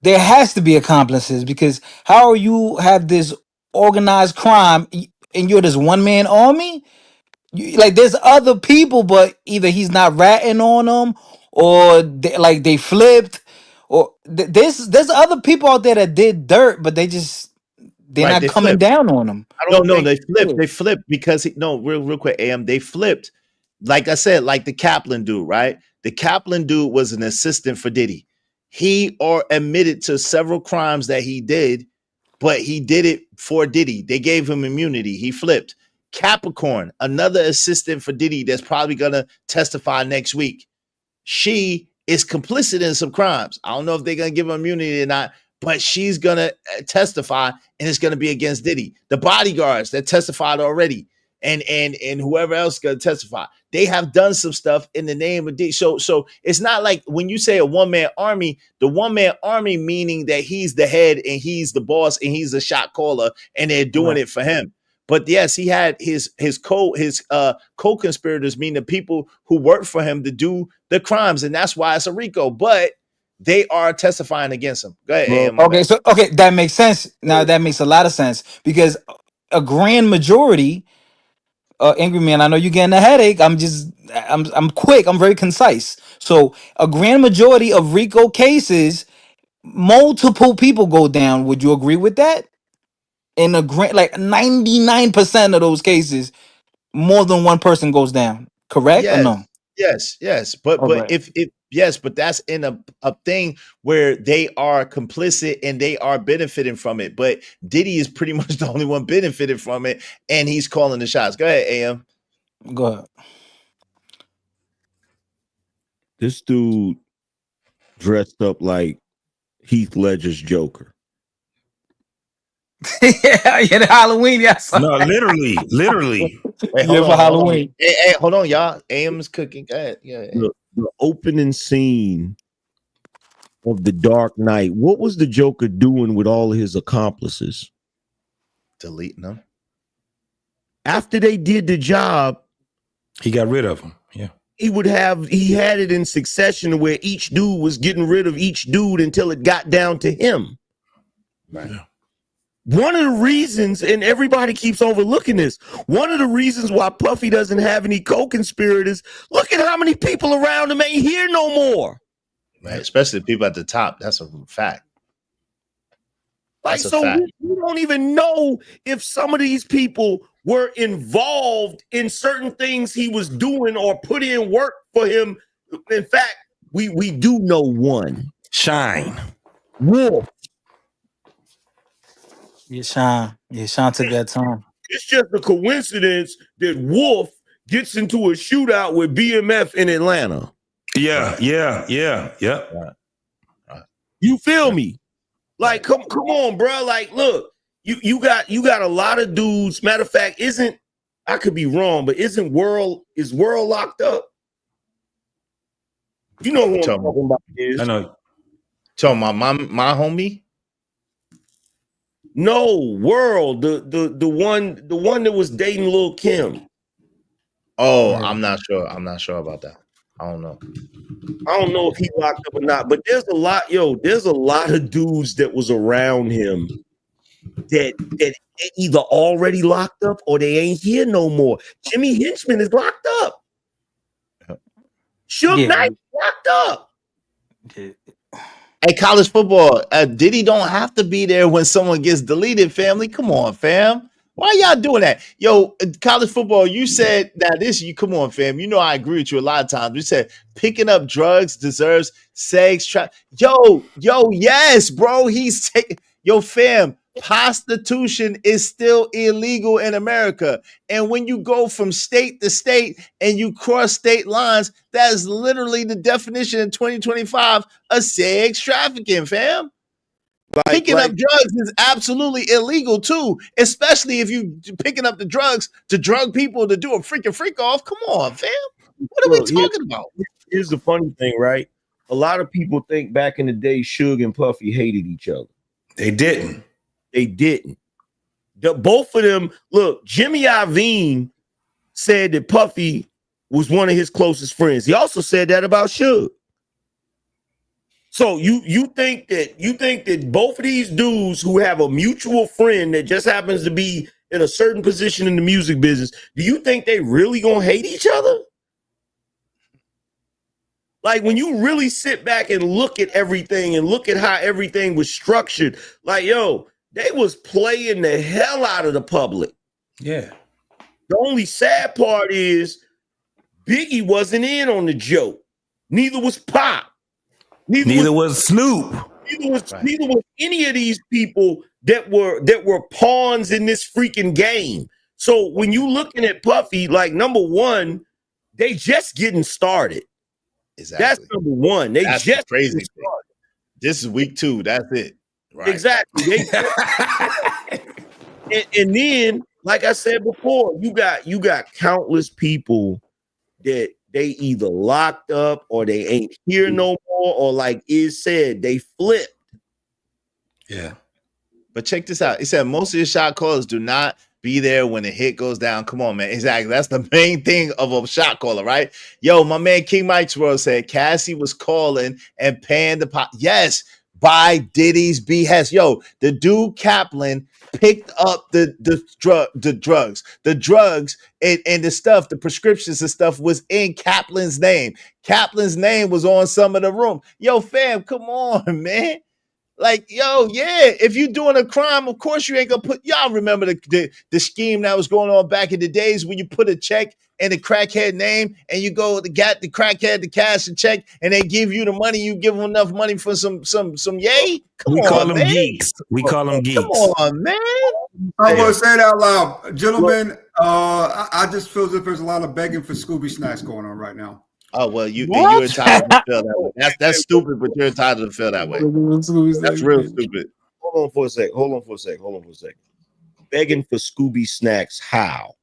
there has to be accomplices, because how are you have this organized crime and you're this one man army? Like there's other people, but either he's not ratting on them, or they flipped, or there's other people out there that did dirt, but they're not coming flipped. down on them. They flipped because real quick, AM, they flipped. Like I said, like the Kaplan dude, right? The Kaplan dude was an assistant for Diddy. He admitted to several crimes that he did, but he did it for Diddy. They gave him immunity. He flipped. Capricorn, another assistant for Diddy that's probably gonna testify next week. She is complicit in some crimes. I don't know if they're gonna give her immunity or not, but she's gonna testify, and it's gonna be against Diddy. The bodyguards that testified already, and whoever else is gonna testify, they have done some stuff in the name of Diddy. So it's not like when you say a one-man army, the one-man army meaning that he's the head and he's the boss and he's a shot caller and they're doing it for him. But yes, he had his co-conspirators, meaning the people who worked for him to do the crimes, and that's why it's a RICO. But they are testifying against him. Go ahead. Okay, that makes sense. Now that makes a lot of sense, because a grand majority, Angry Man, I know you're getting a headache. I'm quick. I'm very concise. So a grand majority of RICO cases, multiple people go down. Would you agree with that? In a grant, like 99% of those cases, more than one person goes down. Correct or no? Yes. But but that's in a thing where they are complicit and they are benefiting from it. But Diddy is pretty much the only one benefiting from it, and he's calling the shots. Go ahead, AM. Go ahead. This dude dressed up like Heath Ledger's Joker. Yeah, the Halloween. Yes. No, literally. Wait, hold on, Halloween. Hey, hold on, y'all. AM's cooking. Go ahead. Yeah. The opening scene of The Dark Knight. What was the Joker doing with all of his accomplices? Deleting them. After they did the job, he got rid of them. Yeah. He had it in succession where each dude was getting rid of each dude until it got down to him. Right. Yeah. One of the reasons, and everybody keeps overlooking this, one of the reasons why Puffy doesn't have any co-conspirators, look at how many people around him ain't here no more. Right, especially the people at the top. That's a fact. Like, so we don't even know if some of these people were involved in certain things he was doing or put in work for him. In fact, we do know one. Shine. Wolf. Yeah, Sean took that time. It's just a coincidence that Wolf gets into a shootout with BMF in Atlanta. Yeah. You feel me? Like, come on, bro. Like, look, you got a lot of dudes. Matter of fact, I could be wrong, but is World locked up? You know who I'm talking about is. I know. Talking about my homie. No, World, the one that was dating Lil' Kim. Oh, I'm not sure. I'm not sure about that. I don't know. I don't know if he locked up or not, but there's a lot of dudes that was around him that either already locked up or they ain't here no more. Jimmy Hinchman is locked up. Suge Knight locked up. Hey, college football, Diddy don't have to be there when someone gets deleted, family. Come on, fam. Why y'all doing that? Yo, college football, you said that come on, fam. You know I agree with you a lot of times. You said picking up drugs deserves sex trap. Yo, yes, bro. He's taking fam. Prostitution is still illegal in America. And when you go from state to state and you cross state lines, that is literally the definition in 2025 of sex trafficking, fam. Picking up drugs is absolutely illegal too, especially if you picking up the drugs to drug people to do a freaking freak off. Come on, fam. What are we talking about? Here's the funny thing, right? A lot of people think back in the day, Suge and Puffy hated each other. They didn't. Both of them, look, Jimmy Iovine said that Puffy was one of his closest friends. He also said that about Suge. So you think that both of these dudes who have a mutual friend that just happens to be in a certain position in the music business, do you think they really gonna hate each other? Like, when you really sit back and look at everything and look at how everything was structured, like, they was playing the hell out of the public. Yeah. The only sad part is Biggie wasn't in on the joke. Neither was Pop. Neither was Snoop. Neither was any of these people that were pawns in this freaking game. So when you looking at Puffy, like, number one, they just getting started. Exactly. That's number one. That's just crazy. This is week 2. That's it. Right. Exactly. And then, like I said before, you got countless people that they either locked up or they ain't here no more, or like Iz said, they flipped. Yeah. But check this out. It said most of your shot callers do not be there when the hit goes down. Come on, man. Exactly. That's the main thing of a shot caller, right? Yo, my man King Mike's World said Cassie was calling and paying the pot. Yes, by Diddy's behest. Yo, the dude Kaplan picked up the drugs and the stuff, the prescriptions and stuff was in Kaplan's name. Kaplan's name was on some of the room. Yo, fam, come on, man. Like, if you're doing a crime, of course you ain't gonna put. Y'all remember the scheme that was going on back in the days when you put a check in the crackhead name and you go to get the crackhead to cash the check and they give you the money. You give them enough money for some yay. We call them geeks. We call them geeks. Come on, man. I'm gonna say it out loud, gentlemen. I just feel as if there's a lot of begging for Scooby snacks going on right now. Oh well, you're entitled to feel that way. That's stupid, but you're entitled to feel that way. That's real stupid. Hold on for a sec. Begging for Scooby snacks. How?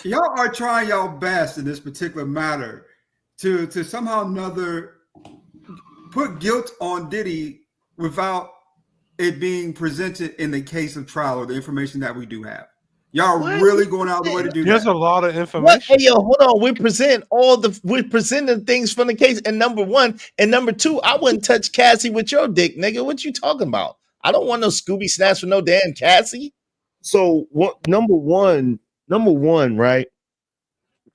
Y'all are trying y'all best in this particular matter to somehow or another put guilt on Diddy without it being presented in the case of trial or the information that we do have. Y'all really going out of the way to do There's that. a lot of information. What? Hey, yo, hold on. We're presenting things from the case. And number one, and number two, I wouldn't touch Cassie with your dick, nigga. What you talking about? I don't want no Scooby snacks for no damn Cassie. So what? Number one, right?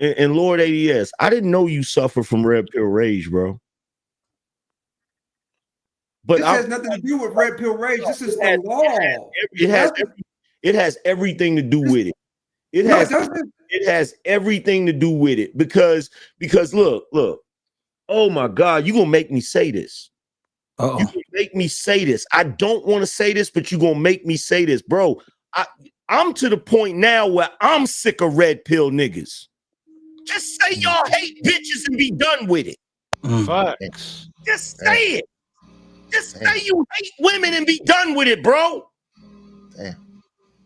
And Lord ADS, I didn't know you suffer from red pill rage, bro. But this has nothing to do with red pill rage. This is the law. It has everything to do with it. It has everything to do with it because look. Oh my God, you gonna make me say this. You gonna make me say this. I don't want to say this, but you gonna make me say this, bro. I'm to the point now where I'm sick of red pill niggas. Just say y'all hate bitches and be done with it. Facts. Just say it. Just say you hate women and be done with it, bro.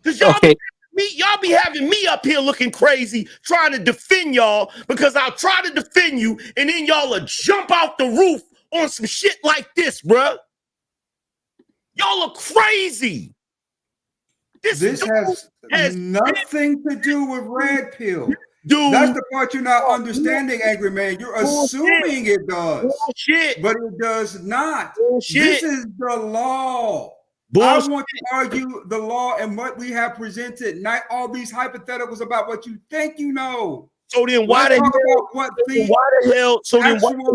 Because y'all be having me up here looking crazy, trying to defend y'all because I'll try to defend you, and then y'all will jump out the roof on some shit like this, bro. Y'all are crazy. This has nothing to do with red pill. Dude, that's the part you're not understanding, Angry Man. You're assuming it does. Bullshit. But it does not. Bullshit. This is the law. Bullshit. I want to argue the law and what we have presented, not all these hypotheticals about what you think you know. So then why the hell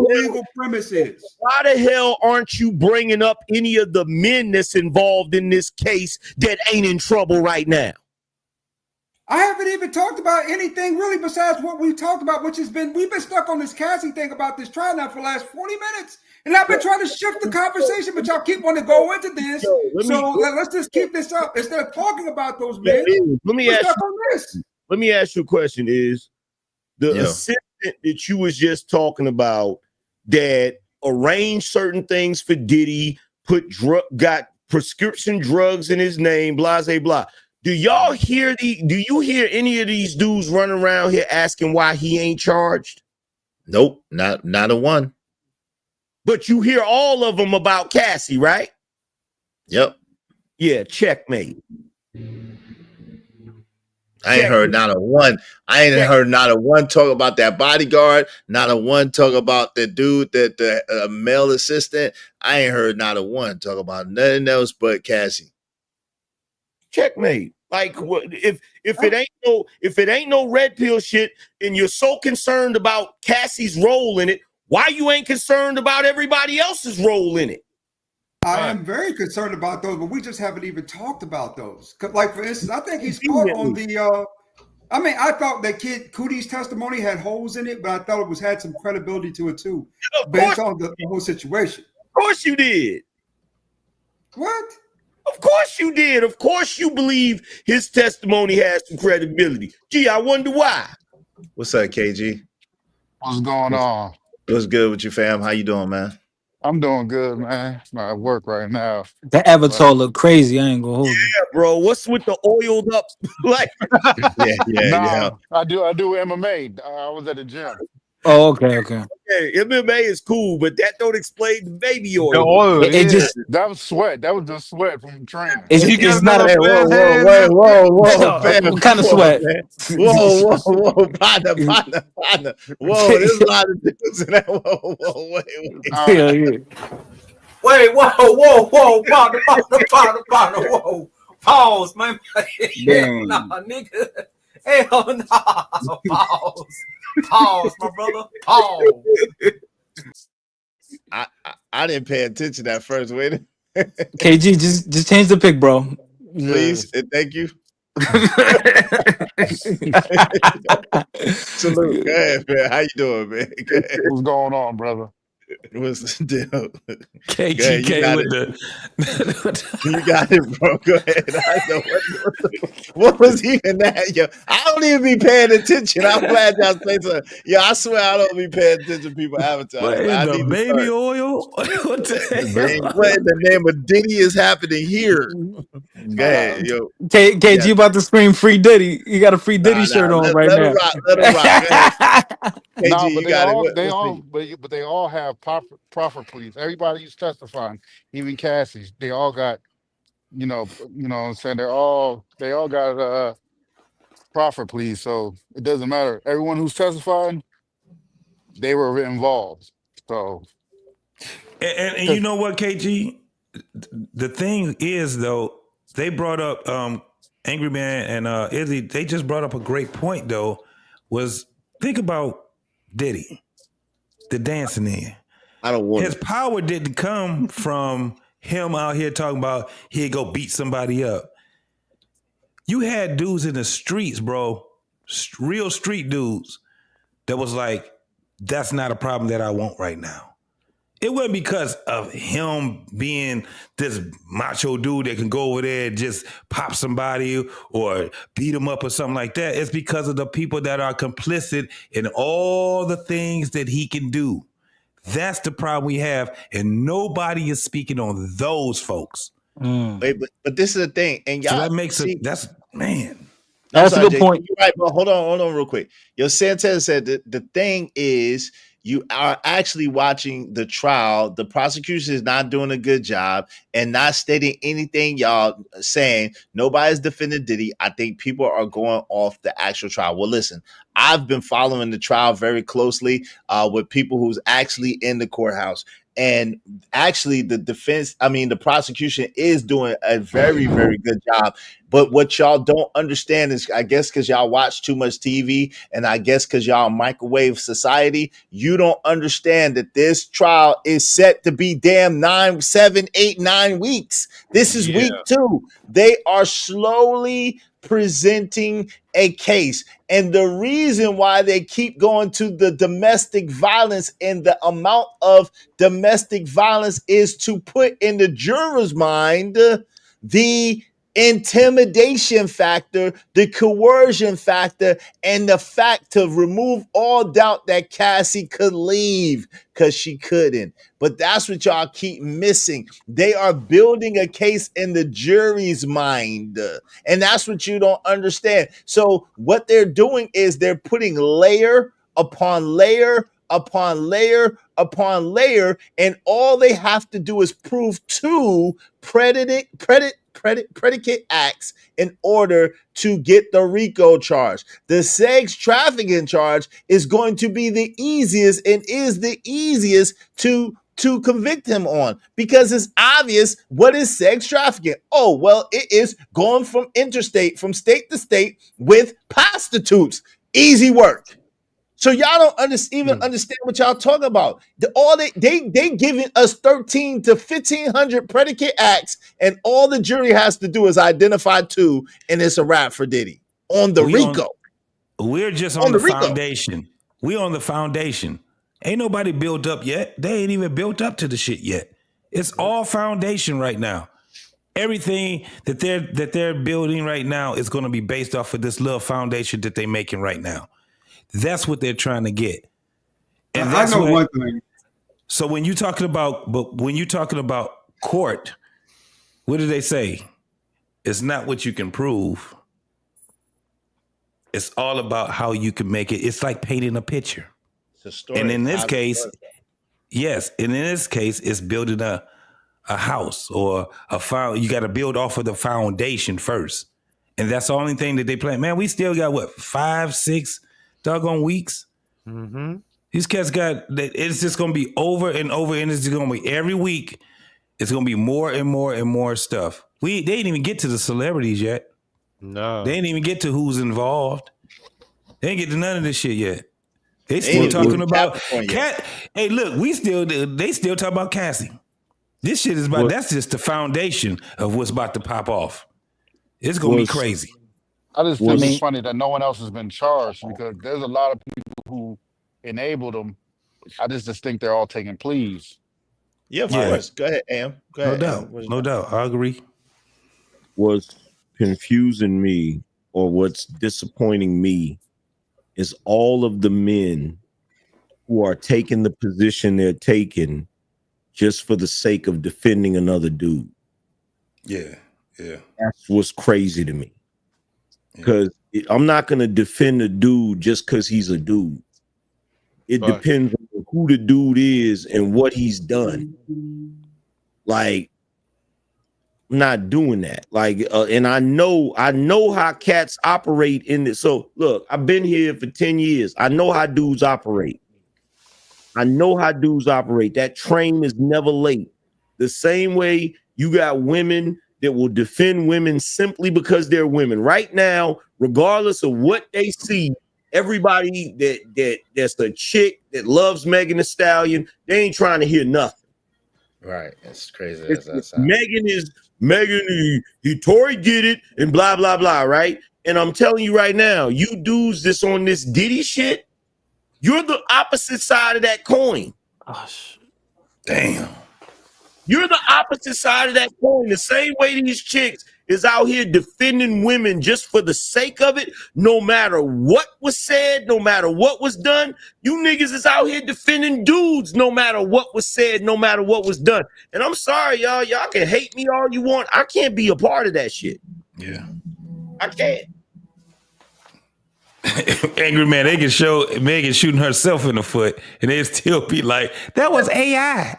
legal premises? Why the hell aren't you bringing up any of the men that's involved in this case that ain't in trouble right now? I haven't even talked about anything really besides what we talked about, which has been, we've been stuck on this Cassie thing about this trial now for the last 40 minutes. And I've been trying to shift the conversation, but y'all keep wanting to go into this. Let's just keep this up. Instead of talking about those men, let me ask you a question, is the assistant that you was just talking about that arranged certain things for Diddy, got prescription drugs in his name, blah, blah, blah. Do you hear any of these dudes running around here asking why he ain't charged? Nope, not a one. But you hear all of them about Cassie, right? Yep. Yeah, checkmate. I ain't heard not a one. I ain't heard not a one talk about that bodyguard, not a one talk about the dude that the male assistant. I ain't heard not a one talk about nothing else but Cassie. Checkmate. Like, if it ain't no red pill shit, and you're so concerned about Cassie's role in it, why you ain't concerned about everybody else's role in it? I am very concerned about those, but we just haven't even talked about those. Like, for instance, I think he's caught on the. I thought that Kid Cootie's testimony had holes in it, but I thought it had some credibility to it too, based on the whole situation. Of course you did. What? Of course you did. Of course you believe his testimony has some credibility. Gee, I wonder why. What's up, KG? What's going on? What's good with you, fam? How you doing, man? I'm doing good, man. I'm at work right now. That avatar look crazy. I ain't gonna hold you. Yeah, bro. What's with the oiled up? Like, yeah. I do MMA. I was at the gym. Oh, okay. Hey, MMA is cool, but that don't explain the baby oil. The oil, It just that was sweat. That was just sweat from training. it's not a whoa, fam. What kind of sweat? Whoa, partner. Whoa, there's a lot of dudes in that. Whoa, wait. Wait, whoa, partner, whoa. Pause, man. Nah, nigga. Hell no. Pause, my brother. Pause. I didn't pay attention at first. Wait. KG, just change the pic, bro. Please, and thank you. Salute. Go ahead, man. How you doing, man? What's going on, brother? What's the deal? KG came with you got it, bro. Go ahead. I know what was even that, yo. I don't even be paying attention. I'm glad y'all say something. Yo, I swear I don't be paying attention to people advertising. What I in the need to baby start. oil? What the hell? What in the name of Diddy is happening here? Go ahead, yo. KG about to scream free Diddy. You got a free Diddy shirt on right let now. him rock. Let him rock. Go ahead. KG, No, but you they got all, it. they all, but they all have proper pleas. Everybody who's testifying, even Cassie, they all got, you know what I'm saying. They all got proffer pleas. So it doesn't matter. Everyone who's testifying, they were involved. So, And you know what, KG? The thing is, though, they brought up Angry Man and Izzy. They just brought up a great point, though. Was think about Diddy, the dancing in. I don't want his power didn't come from him out here talking about he'd go beat somebody up. You had dudes in the streets, bro, real street dudes that was like, that's not a problem that I want right now. It wasn't because of him being this macho dude that can go over there and just pop somebody or beat him up or something like that. It's because of the people that are complicit in all the things that he can do. That's the problem we have, and nobody is speaking on those folks. Wait, but this is the thing, and y'all so that makes it. That's man. That's a good point. You're right, but hold on real quick. Yo, Santana said that the thing is you are actually watching the trial. The prosecution is not doing a good job and not stating anything y'all saying. Nobody's defending Diddy. I think people are going off the actual trial. Well, listen, I've been following the trial very closely with people who's actually in the courthouse. And actually, the prosecution is doing a very, very good job. But what y'all don't understand is, I guess, because y'all watch too much TV, and I guess because y'all microwave society, you don't understand that this trial is set to be damn 9, 7, 8, 9 weeks. This is week 2. They are slowly presenting a case. And the reason why they keep going to the domestic violence and the amount of domestic violence is to put in the juror's mind the intimidation factor, the coercion factor, and the fact to remove all doubt that Cassie could leave because she couldn't. But that's what y'all keep missing. They are building a case in the jury's mind, and that's what you don't understand. So what they're doing is they're putting layer upon layer upon layer upon layer, and all they have to do is prove 2 predicate acts in order to get the RICO charge. The sex trafficking charge is going to be the easiest and is the easiest to convict him on, because it's obvious. What is sex trafficking? Oh, well, it is going from state to state with prostitutes. Easy work. So y'all don't even understand what y'all talking about. They giving us 13 to 1,500 predicate acts, and all the jury has to do is identify 2, and it's a wrap for Diddy on the RICO. We're just on the foundation. We're on the foundation. Ain't nobody built up yet. They ain't even built up to the shit yet. It's all foundation right now. Everything that they're building right now is going to be based off of this little foundation that they're making right now. That's what they're trying to get. And I know one thing. So when you're talking about court, what do they say? It's not what you can prove. It's all about how you can make it. It's like painting a picture. And in this case, it's building a house or you got to build off of the foundation first. And that's the only thing that they plan. Man, we still got 5, 6 doggone weeks. Mm-hmm. These cats it's just going to be over and over, and it's going to be every week. It's going to be more and more and more stuff. They didn't even get to the celebrities yet. No. They didn't even get to who's involved. They didn't get to none of this shit yet. They still talking about Hey, look, they still talk about Cassie. This shit is that's just the foundation of what's about to pop off. It's going to be crazy. I just think it's funny that no one else has been charged, because there's a lot of people who enabled them I just think they're all taking pleas. Yeah, of course. Go ahead, Am. Go ahead. No doubt. No doubt. I agree. What's confusing me or what's disappointing me is all of the men who are taking the position they're taking just for the sake of defending another dude. Yeah. Yeah. That's what's crazy to me. Because I'm not going to defend a dude just because he's a dude. It depends on who the dude is and what he's done. Like, I'm not doing that. Like, and I know how cats operate in this. So look, I've been here for 10 years. I know how dudes operate. That train is never late. The same way you got women that will defend women simply because they're women. Right now, regardless of what they see, everybody that's a chick that loves Megan Thee Stallion, they ain't trying to hear nothing. Right. It's crazy. Megan, Tory did it and blah, blah, blah, right? And I'm telling you right now, you dudes that's on this Diddy shit, you're the opposite side of that coin. Gosh. Damn. You're the opposite side of that coin. The same way these chicks is out here defending women just for the sake of it, no matter what was said, no matter what was done. You niggas is out here defending dudes no matter what was said, no matter what was done. And I'm sorry, y'all. Y'all can hate me all you want. I can't be a part of that shit. Yeah. I can't. Angry man, they can show Megan shooting herself in the foot, and they'd still be like, "That was AI."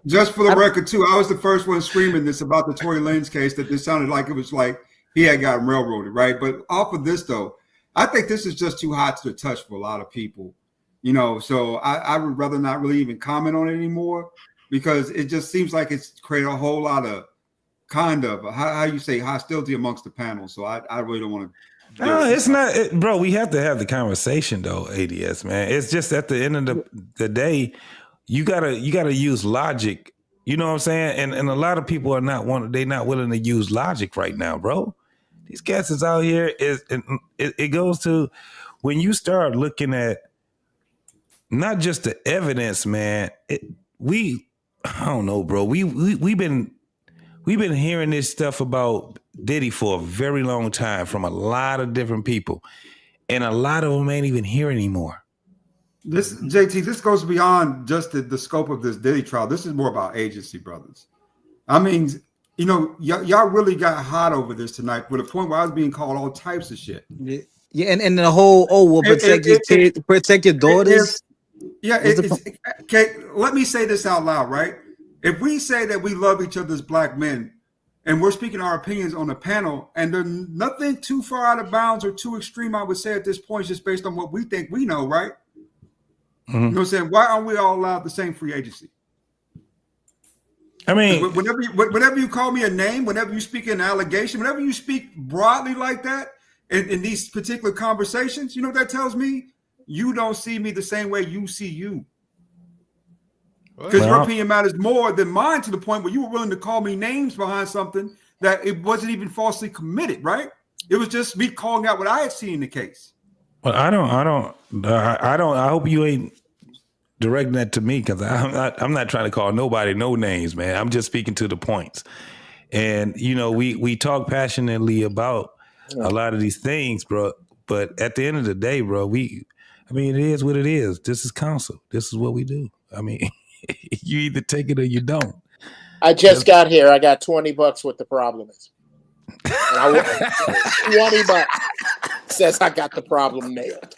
Just for the record, too, I was the first one screaming this about the Tory Lanez case. That this sounded like it was like he had gotten railroaded, right? But off of this, though, I think this is just too hot to the touch for a lot of people, you know. So I would rather not really even comment on it anymore because it just seems like it's created a whole lot of kind of how you say hostility amongst the panel. So I really don't want to. No, it's not, bro. We have to have the conversation though, ADS man. It's just at the end of the day, you gotta use logic. You know what I'm saying? And a lot of people are not willing to use logic right now, bro. These cats is out here. It goes to when you start looking at not just the evidence, man. I don't know, bro. We've been hearing this stuff about Diddy for a very long time from a lot of different people, and a lot of them ain't even here anymore. This goes beyond just the scope of this Diddy trial. This is more about agency, brothers. I mean, you know, y'all really got hot over this tonight, with a point where I was being called all types of shit. Yeah, and the whole we'll protect your daughters. Okay, let me say this out loud, right? If we say that we love each other as black men, and we're speaking our opinions on the panel, and there's nothing too far out of bounds or too extreme, I would say at this point, just based on what we think we know, right? Mm-hmm. You know what I'm saying? Why aren't we all allowed the same free agency? I mean, whenever you call me a name, whenever you speak an allegation, whenever you speak broadly like that in these particular conversations, you know what that tells me? You don't see me the same way you see you. Because your opinion matters more than mine, to the point where you were willing to call me names behind something that it wasn't even falsely committed, right? It was just me calling out what I had seen in the case. Well, I hope you ain't directing that to me, because I'm not trying to call nobody no names, man. I'm just speaking to the points. And, you know, we talk passionately about a lot of these things, bro. But at the end of the day, bro, it is what it is. This is counsel. This is what we do. I mean, you either take it or you don't. I just got here. I got $20 what the problem is. And $20 says I got the problem nailed.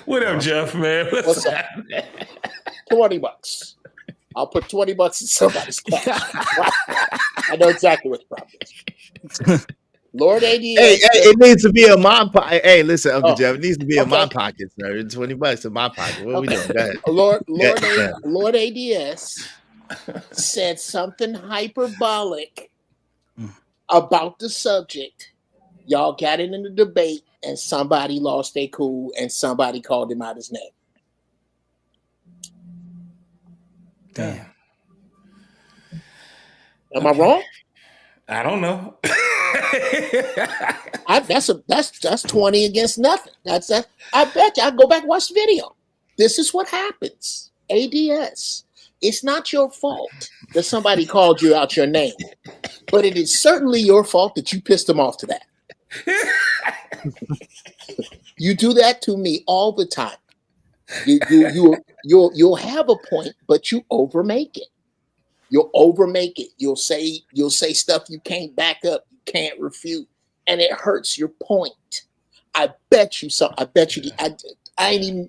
What up, Jeff, man? What's up? $20. I'll put $20 in somebody's cash. I know exactly what the problem is. Lord AD. Hey, it needs to be in my pocket. Hey, listen, Uncle Jeff, it needs to be in my pocket, sir. $20 in my pocket. What are we doing? Go ahead. Lord ADS said something hyperbolic about the subject. Y'all got it in the debate, and somebody lost their cool, and somebody called him out his name. Damn. Am I wrong? I don't know. That's 20 against nothing. I bet you. I'll go back and watch the video. This is what happens. ADS. It's not your fault that somebody called you out your name, but it is certainly your fault that you pissed them off to that. You do that to me all the time. You'll have a point, but you overmake it. You'll overmake it. You'll say stuff you can't back up, you can't refute, and it hurts your point. I bet you so. I bet you. I ain't even.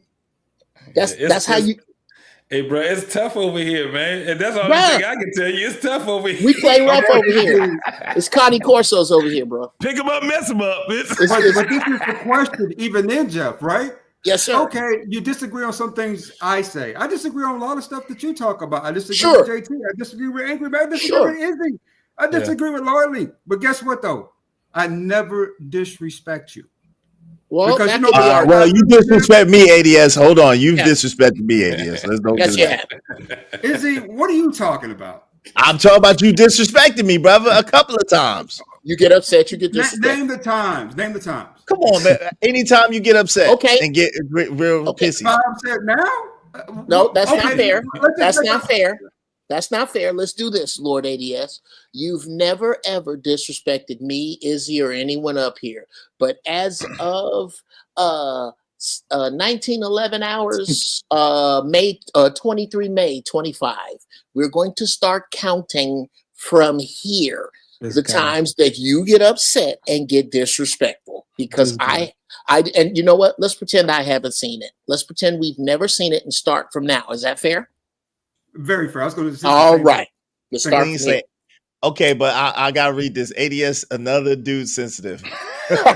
That's how you. Hey, bro, it's tough over here, man. And that's all the thing I can tell you. It's tough over here. We play rough over here. It's Connie Corso's over here, bro. Pick him up, mess him up. But this is the question, even then, Jeff, right? Yes, sir. Okay, you disagree on some things I say. I disagree on a lot of stuff that you talk about. I disagree with JT. I disagree with Angry Man. I disagree with Izzy. I disagree with Loyally. But guess what, though? I never disrespect you. Well, because well, you disrespect me, ADS. Hold on, you've disrespected me, ADS. Let's go. Yes, you have. Izzy, what are you talking about? I'm talking about you disrespecting me, brother, a couple of times. You get upset, you get disrespected. Name the times. Name the times. Come on, man. Anytime you get upset, and get real pissy. I'm upset now. No, that's not fair. That's not fair. That's not fair. Let's do this, Lord ADS. You've never, ever disrespected me, Izzy, or anyone up here. But as of 1911 hours, May 23 May 25, we're going to start counting from here the times that you get upset and get disrespectful. Because and you know what? Let's pretend I haven't seen it. Let's pretend we've never seen it and start from now. Is that fair? Very fair. I was going to say. All right. Let's start. Okay, but I gotta read this. ADS, another dude sensitive. I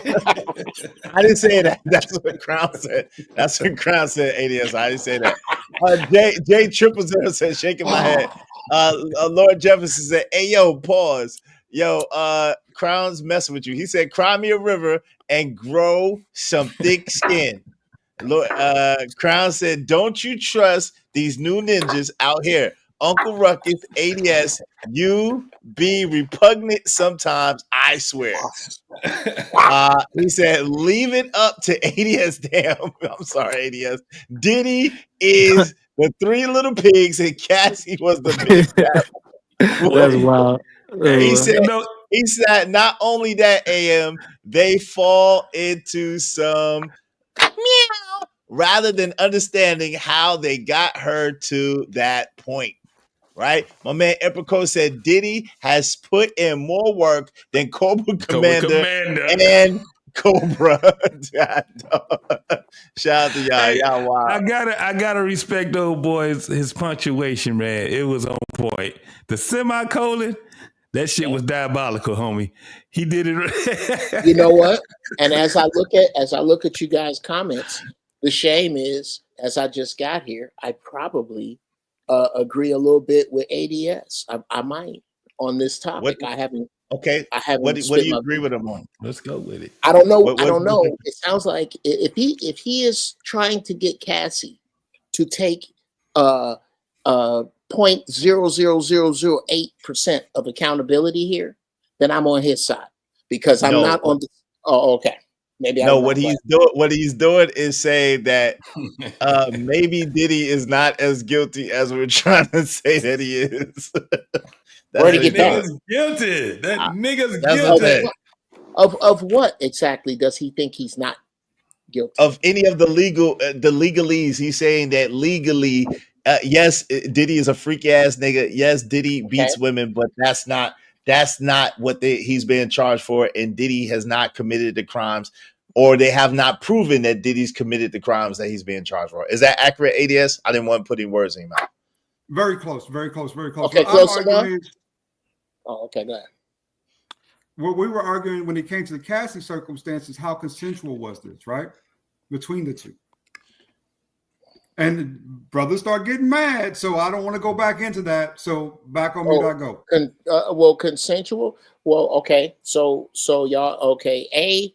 didn't say that. That's what Crown said. That's what Crown said. ADS. I didn't say that. J 000 said, shaking my head. Lord Jefferson said, "Hey yo, pause. Yo, Crown's messing with you." He said, "Cry me a river and grow some thick skin." Lord, Crown said, "Don't you trust these new ninjas out here? Uncle Ruckus, ADS, you be repugnant sometimes, I swear." He said, "Leave it up to ADS." Damn, I'm sorry, ADS. Diddy is the three little pigs, and Cassie was the big cat. That's wild. He said, not only that, AM, they fall into some meow rather than understanding how they got her to that point. Right? My man Epico said Diddy has put in more work than Cobra Commander and Cobra. Shout out to y'all. Hey, y'all wow. I gotta respect old boys, his punctuation, man. It was on point. The semicolon, that shit was diabolical, homie. He did it. You know what? And as I look at you guys' comments, the shame is, as I just got here, I probably agree a little bit with ADS. I might on this topic. I haven't. Okay. I haven't. What do you agree with him on? Let's go with it. I don't know. I don't know. It sounds like if he is trying to get Cassie to take 0.00008% of accountability here, then I'm on his side because I'm not on the. Oh, okay. Maybe no. What he's doing is saying that maybe Diddy is not as guilty as we're trying to say that he is. Nigga's guilty. That nigga's guilty. Of what exactly does he think he's not guilty? Of any of the legalese. He's saying that legally, yes, Diddy is a freak ass nigga. Yes, Diddy beats women, but that's not what he's being charged for, and Diddy has not committed the crimes, or they have not proven that Diddy's committed the crimes that he's being charged for. Is that accurate, ADS? I didn't want to put any words in your mouth. Very close, very close, very close. Okay, close enough. Oh, okay, go ahead. What we were arguing when it came to the Cassie circumstances, how consensual was this, right? Between the two. And brothers start getting mad, so I don't want to go back into that. So back on me, I go. Well, consensual. Well, okay. So y'all, okay.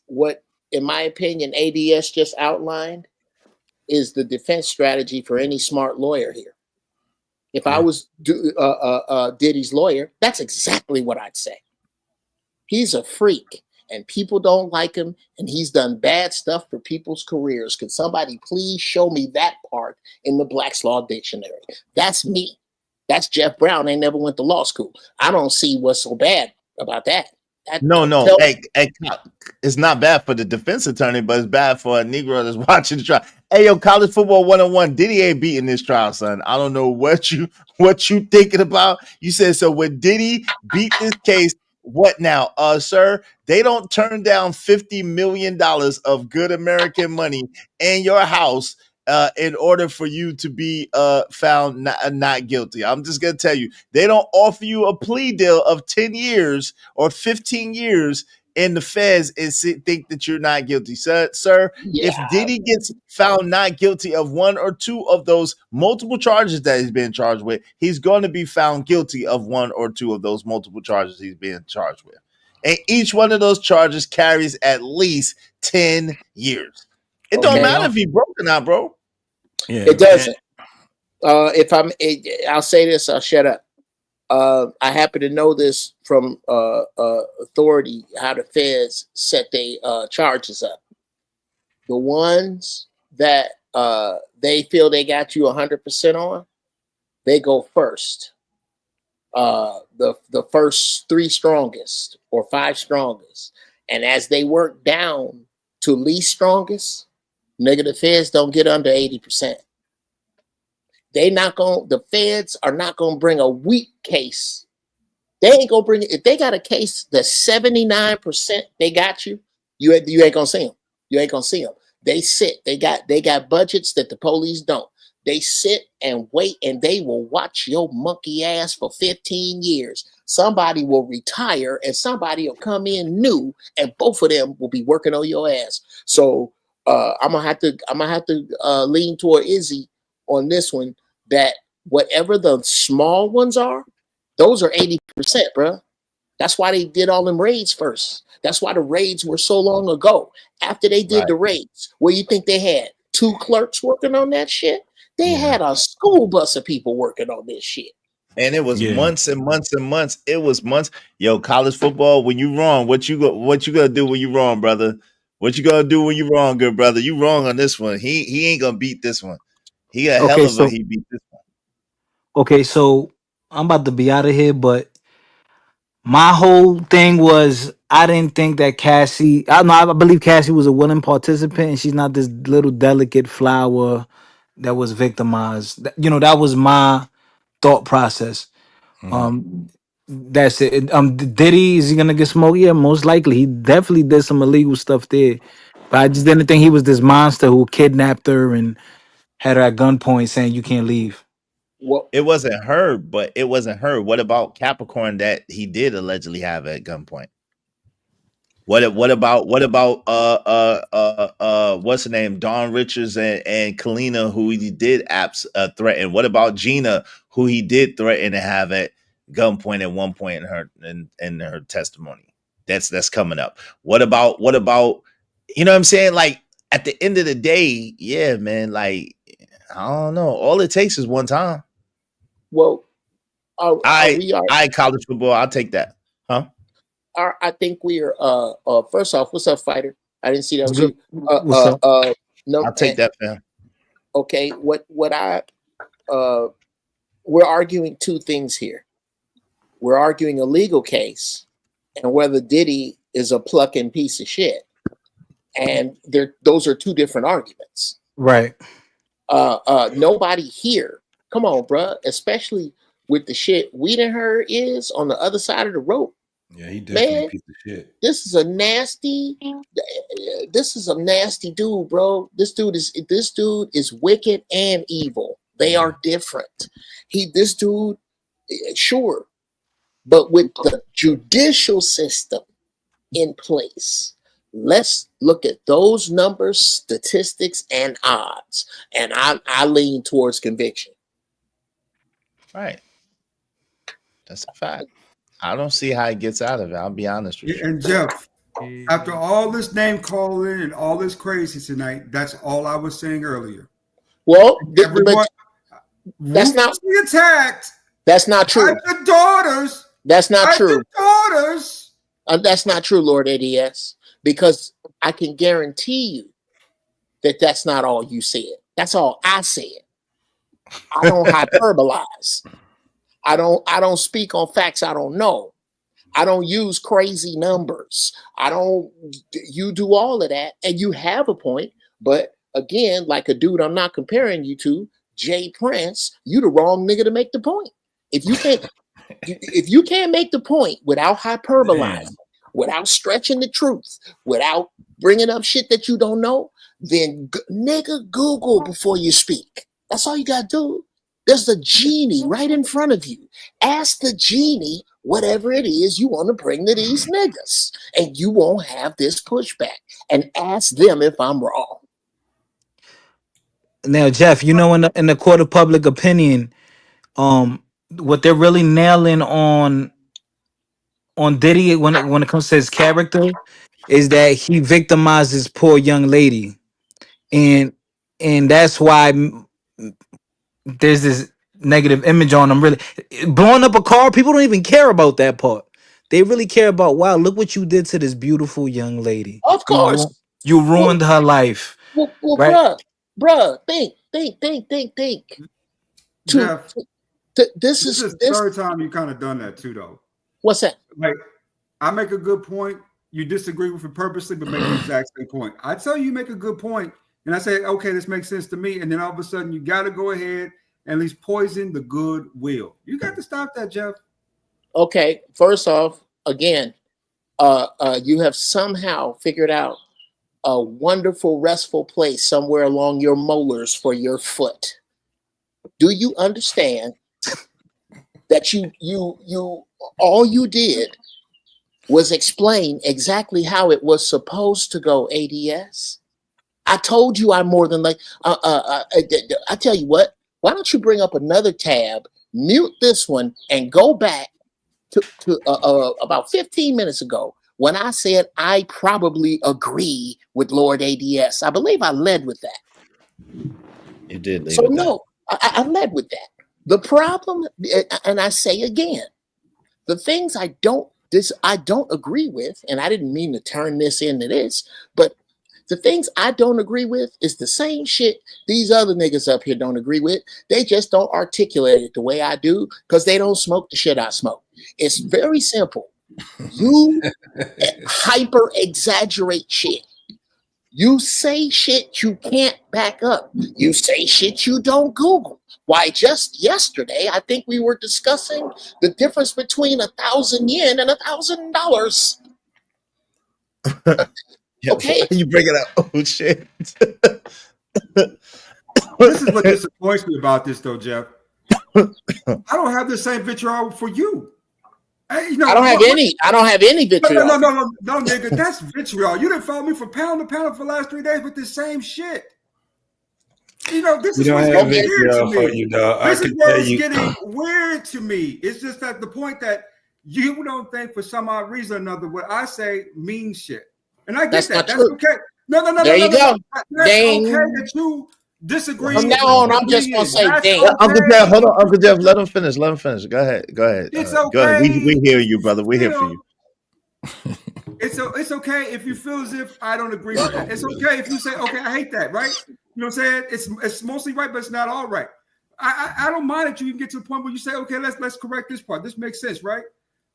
What, in my opinion, ADS just outlined is the defense strategy for any smart lawyer here. If I was Diddy's lawyer, that's exactly what I'd say. He's a freak, and people don't like him, and he's done bad stuff for people's careers. Could somebody please show me that part in the Black's Law Dictionary? That's me. That's Jeff Brown. They never went to law school. I don't see what's so bad about that. No. Hey, it's not bad for the defense attorney, but it's bad for a Negro that's watching the trial. Hey, yo, college football 101. Diddy ain't beating this trial, son. I don't know what you thinking about. You said so. When Diddy beat this case, what now, sir? They don't turn down $50 million of good American money in your house in order for you to be found not guilty. I'm just going to tell you, they don't offer you a plea deal of 10 years or 15 years in the feds and think that you're not guilty. Sir, if Diddy gets found not guilty of one or two of those multiple charges that he's being charged with, he's going to be found guilty of one or two of those multiple charges he's being charged with. And each one of those charges carries at least 10 years. It don't matter if he broke or not, bro. Yeah, it doesn't. I'll say this, I'll shut up. I happen to know this from authority, how the feds set their charges up. The ones that they feel they got you 100% on, they go first. The first 3 strongest or 5 strongest. And as they work down to least strongest, nigga, the feds don't get under 80%. The feds are not gonna bring a weak case. They ain't gonna bring it. If they got a case that's 79%, they got you. You ain't gonna see them. You ain't gonna see them. They sit. They got budgets that the police don't. They sit and wait, and they will watch your monkey ass for 15 years. Somebody will retire, and somebody will come in new, and both of them will be working on your ass. So I'm gonna have to lean toward Izzy on this one, that whatever the small ones are, those are 80%, bro. That's why they did all them raids first. That's why the raids were so long ago. After they did the raids, where you think they had 2 clerks working on that shit? They had a school bus of people working on this shit. And it was months and months and months. It was months. Yo, college football, when you wrong, what you gonna do when you wrong, brother? What you gonna do when you wrong, good brother? You wrong on this one. He ain't gonna beat this one. He a hell of a he beat this one. Okay, so I'm about to be out of here, but my whole thing was I didn't think that Cassie. I believe Cassie was a willing participant, and she's not this little delicate flower that was victimized. That was my thought process. That's it. Diddy, is he gonna get smoked? Yeah, most likely. He definitely did some illegal stuff there, but I just didn't think he was this monster who kidnapped her and had her at gunpoint saying you can't leave. Well, it wasn't her, but it wasn't her. What about Capricorn that he did allegedly have at gunpoint? What about what's her name? Dawn Richards and Kalina, who he did threaten? What about Gina, who he did threaten to have at gunpoint at one point in her testimony? That's coming up. What about you know what I'm saying? Like at the end of the day, yeah, man, like I don't know. All it takes is one time. Well, I college football, I'll take that. Huh? I think we are first off, what's up, fighter? I didn't see that. No, I'll take that, fam. Okay, we're arguing 2 things here. We're arguing a legal case and whether Diddy is a plucking piece of shit. And those are 2 different arguments. Right. Nobody here, come on, bruh, especially with the shit we done heard is on the other side of the rope. Yeah, he definitely a piece of shit. This is a nasty dude, bro. This dude is wicked and evil. They are different. This dude, sure, but with the judicial system in place, let's look at those numbers, statistics, and odds. And I lean towards conviction. Right. That's a fact. I don't see how he gets out of it. I'll be honest with you. And Jeff, after all this name calling and all this crazy tonight, that's all I was saying earlier. Well, everyone, that's not attacked. That's not true. The daughters. That's not true. The daughters That's not true, Lord ADS, because I can guarantee you that that's not all you said. That's all I said. I don't hyperbolize. I don't speak on facts I don't know. I don't use crazy numbers. You do all of that, and you have a point. But again, like a dude I'm not comparing you to, Jay Prince, you the wrong nigga to make the point. If you can't make the point without hyperbolizing, without stretching the truth, without bringing up shit that you don't know, then nigga Google before you speak. That's all you gotta do. There's a genie right in front of you. Ask the genie whatever it is you want to bring to these niggas, and you won't have this pushback. And ask them if I'm wrong. Now, Jeff, you know, in the court of public opinion, what they're really nailing on Diddy when it comes to his character is that he victimizes poor young lady, and that's why there's this negative image on him. Really, blowing up a car, people don't even care about that part. They really care about, wow, look what you did to this beautiful young lady. Of course, you ruined her life. Well, right? bruh, think. Jeff, this is the third time you kind of done that too, though. What's that? Like, I make a good point. You disagree with it purposely, but make the exact same point. I tell you make a good point, and I say, okay, this makes sense to me. And then all of a sudden, you got to go ahead and at least poison the goodwill. You got to stop that, Jeff. Okay, first off, again, you have somehow figured out a wonderful, restful place somewhere along your molars for your foot. Do you understand that you all you did was explain exactly how it was supposed to go, ADS? I told you I'm more than like, I tell you what, why don't you bring up another tab, mute this one, and go back to about 15 minutes ago when I said I probably agree with Lord ADS. I believe I led with that. You did. So no, I led with that. The problem, and I say again, the things I don't agree with, and I didn't mean to turn this into this, but the things I don't agree with is the same shit these other niggas up here don't agree with. They just don't articulate it the way I do because they don't smoke the shit I smoke. It's very simple. You hyper exaggerate shit. You say shit you can't back up. You say shit you don't Google. Why, just yesterday, I think we were discussing the difference between 1,000 yen and $1,000. Okay. You bring it up. Oh, shit. This is what disappoints me about this, though, Jeff. I don't have the same vitriol for you. I don't have any vitriol. No, nigga, that's vitriol. You didn't follow me from pound to pound for the last 3 days with the same shit. You know, this is what's getting weird to me. This is where it's getting weird to me. It's just that the point that you don't think for some odd reason or another what I say means shit. And I get that. That's okay. No. There you go. That's okay that you disagree. From now on, I'm just gonna say dang. Uncle Jeff, hold on, Uncle Jeff, let him finish. Go ahead. It's okay. Go ahead. We hear you, brother. We're here for you. It's okay if you feel as if I don't agree with that. It's okay if you say, okay, I hate that, right? You know what I'm saying? It's mostly right, but it's not all right. I don't mind that you can get to the point where you say, okay, let's correct this part. This makes sense, right?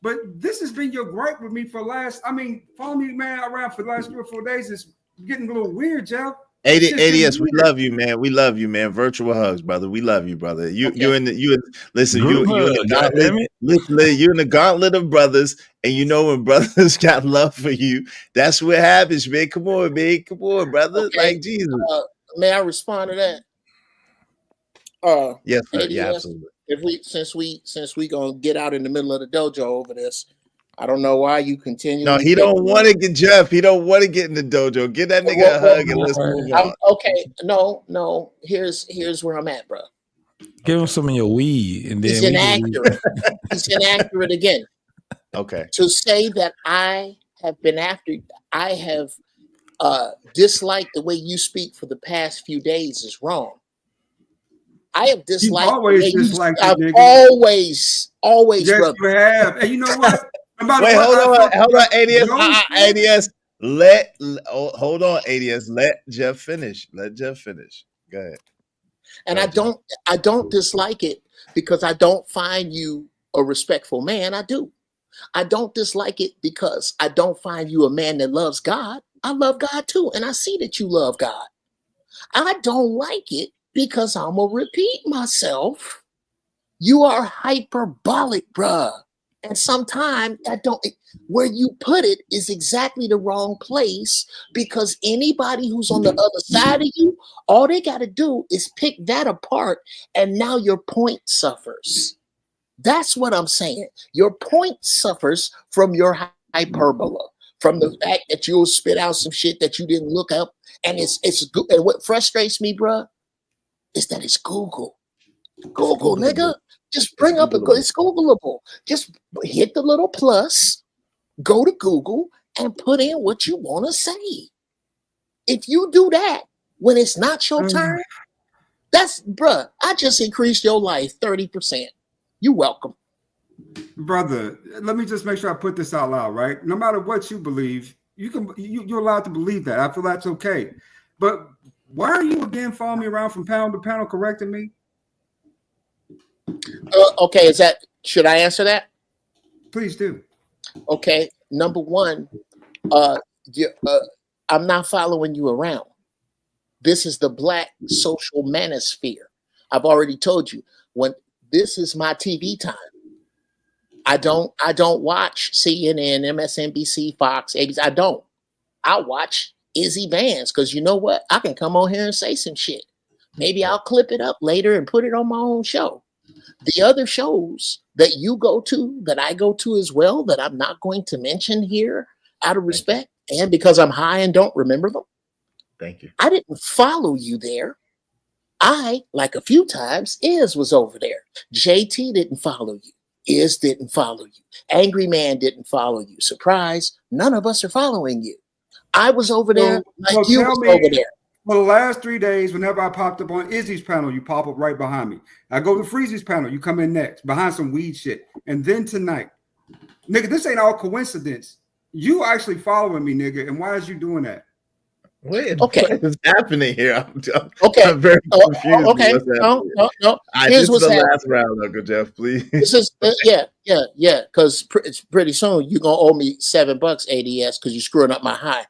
But this has been your gripe with me for following me, man, around for the last 3 or 4 days is getting a little weird, Jeff. ADS, we love you, man. We love you, man. Virtual hugs, brother. We love you, brother. You're in the gauntlet of brothers, and you know when brothers got love for you, that's what happens, man. Come on, man. Come on, brother. Okay. Like Jesus. May I respond to that? Yes, sir. ADS, Yeah, absolutely. Since we gonna get out in the middle of the dojo over this, I don't know why you continue. No, he don't want to get Jeff. He don't want to get in the dojo. Get that nigga a hug and let's move on. Okay, no. Here's where I'm at, bro. Give him some of your weed, and then he's inaccurate. He's inaccurate again. Okay. To say that I have disliked the way you speak for the past few days is wrong. I have disliked. Always disliked. I've always, yes, brother. you have. And you know what? Wait, hold on, ADS. Hold on, ADS. Let Jeff finish. Go ahead. And I don't dislike it because I don't find you a respectful man. I do. I don't dislike it because I don't find you a man that loves God. I love God too, and I see that you love God. I don't like it because I'm gonna repeat myself. You are hyperbolic, bruh. And sometimes where you put it is exactly the wrong place, because anybody who's on the other side of you, all they got to do is pick that apart, and now your point suffers. That's what I'm saying. Your point suffers from your hyperbola, from the fact that you'll spit out some shit that you didn't look up. And and what frustrates me, bruh, is that it's Google. Google, nigga. Just bring up it's Googleable. Just hit the little plus, go to Google, and put in what you want to say. If you do that when it's not your turn, bruh, I just increased your life 30%. You're welcome. Brother, let me just make sure I put this out loud, right? No matter what you believe, you're allowed to believe that. I feel that's okay. But why are you again following me around from panel to panel correcting me? Okay, should I answer that? Please do. Okay, number one, I'm not following you around. This is the Black social manosphere. I've already told you, when this is my TV time. I don't watch CNN, MSNBC, Fox, ABC. I don't. I watch Izzy Vance, because you know what? I can come on here and say some shit. Maybe I'll clip it up later and put it on my own show. The other shows that you go to, that I go to as well, that I'm not going to mention here out of respect and because I'm high and don't remember them. Thank you. I didn't follow you there. Like a few times, Iz was over there. JT didn't follow you. Iz didn't follow you. Angry Man didn't follow you. Surprise, none of us are following you. I was over there like you was over there. For the last 3 days, whenever I popped up on Izzy's panel, you pop up right behind me. I go to Freezy's panel, you come in next, behind some weed shit. And then tonight, nigga, this ain't all coincidence. You actually following me, nigga, and why is you doing that? What is happening here? I'm very confused. Okay, no. Here's what's happening. Last round, Uncle Jeff, please. This is yeah. Because pretty soon you're gonna owe me $7 ADS because you're screwing up my high.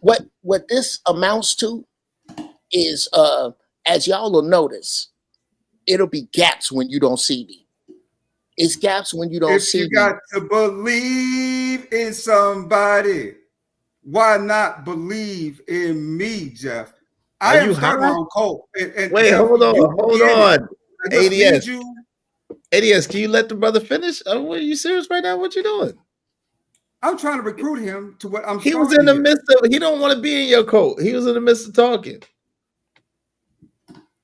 What this amounts to is, as y'all will notice, it'll be gaps when you don't see me. It's gaps when you don't see me. If you got to believe in somebody, why not believe in me, Jeff? I am stuck on coke. Wait, hold on. ADS, can you let the brother finish? Are you serious right now? What you doing? I'm trying to recruit him to what I'm. He was in the midst of. He don't want to be in your coat. He was in the midst of talking.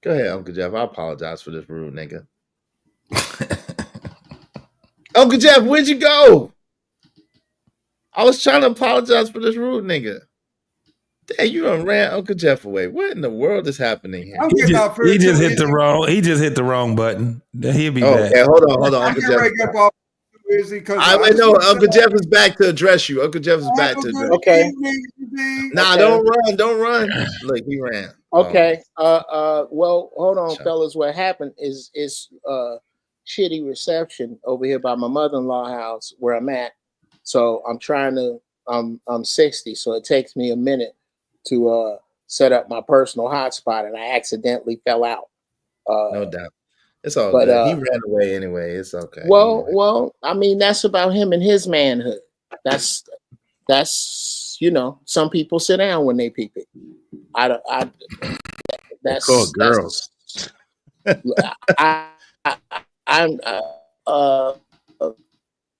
Go ahead, Uncle Jeff. I apologize for this rude nigga. Uncle Jeff, where'd you go? I was trying to apologize for this rude nigga. Damn, you done ran Uncle Jeff away. What in the world is happening here? He just hit the wrong button. He'll be back. Okay, hold on, Uncle Jeff. I know Uncle Jeff is back to address you. Uncle Jeff is back to address you. Okay. Nah, don't run. Look, he ran. Okay. Well, hold on, fellas. What happened is shitty reception over here by my mother-in-law house where I'm at. So I'm 60, so it takes me a minute to set up my personal hotspot, and I accidentally fell out. No doubt. It's all good. He ran away anyway. It's okay. Well, I mean, that's about him and his manhood. That's some people sit down when they peep it. That's called girls.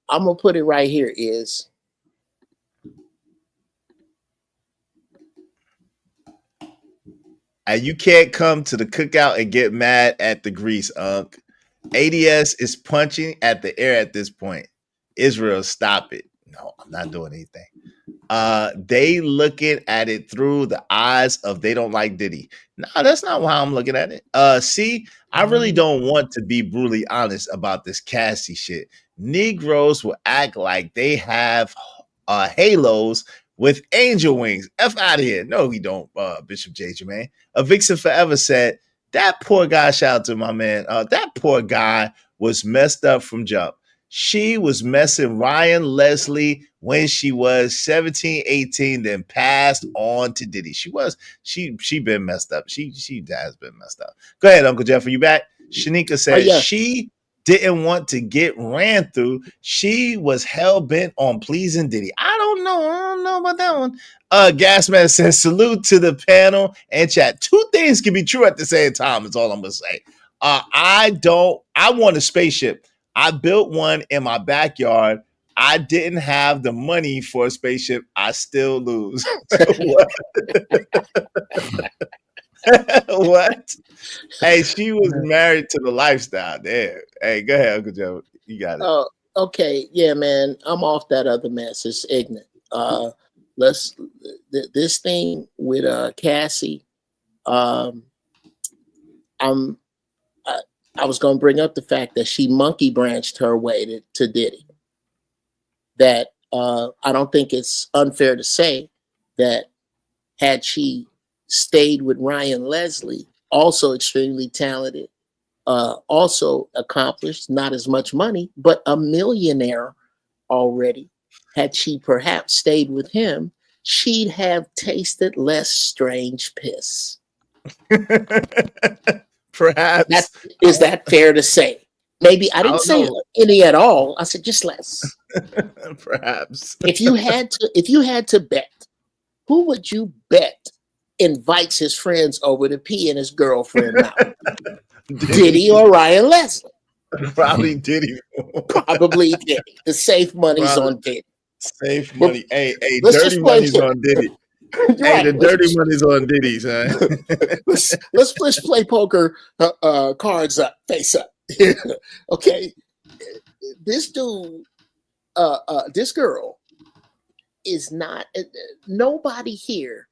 I'm gonna put it right here is you can't come to the cookout and get mad at the grease, Unc. ADS is punching at the air at this point. Israel, stop it. No, I'm not doing anything. they looking at it through the eyes of they don't like Diddy. No, that's not how I'm looking at it. See, I really don't want to be brutally honest about this Cassie shit. Negroes will act like they have halos with angel wings. F out of here. No, we don't, Bishop J. Jermaine. Vixen Forever said, that poor guy, shout out to my man, that poor guy was messed up from jump. She was messing Ryan Leslie when she was 17, 18, then passed on to Diddy. She been messed up. She has been messed up. Go ahead, Uncle Jeff. Are you back? Shanika said she didn't want to get ran through. She was hell-bent on pleasing Diddy. I don't know about that one. Gasman says, salute to the panel and chat. Two things can be true at the same time, is all I'm gonna say. I want a spaceship. I built one in my backyard. I didn't have the money for a spaceship. I still lose. What? Hey, she was married to the lifestyle. There. Hey, go ahead, Uncle Joe. You got it. Okay. Yeah, man. I'm off that other mess. It's ignorant. This thing with Cassie. I was going to bring up the fact that she monkey branched her way to Diddy. That I don't think it's unfair to say that had she stayed with Ryan Leslie, also extremely talented, also accomplished, not as much money, but a millionaire already, had she perhaps stayed with him, she'd have tasted less strange piss. Perhaps. Is that fair to say? Maybe I didn't say any at all. I said just less. Perhaps. If you had to bet, who would you bet invites his friends over to pee in his girlfriend mouth? Diddy or Ryan Leslie? Probably Diddy. Probably Diddy. The safe money's on Diddy. Safe money. Hey, dirty money's on Diddy. Hey, the dirty money's on Diddy, son. let's play poker cards up, face up. Okay. This dude, this girl is not, nobody here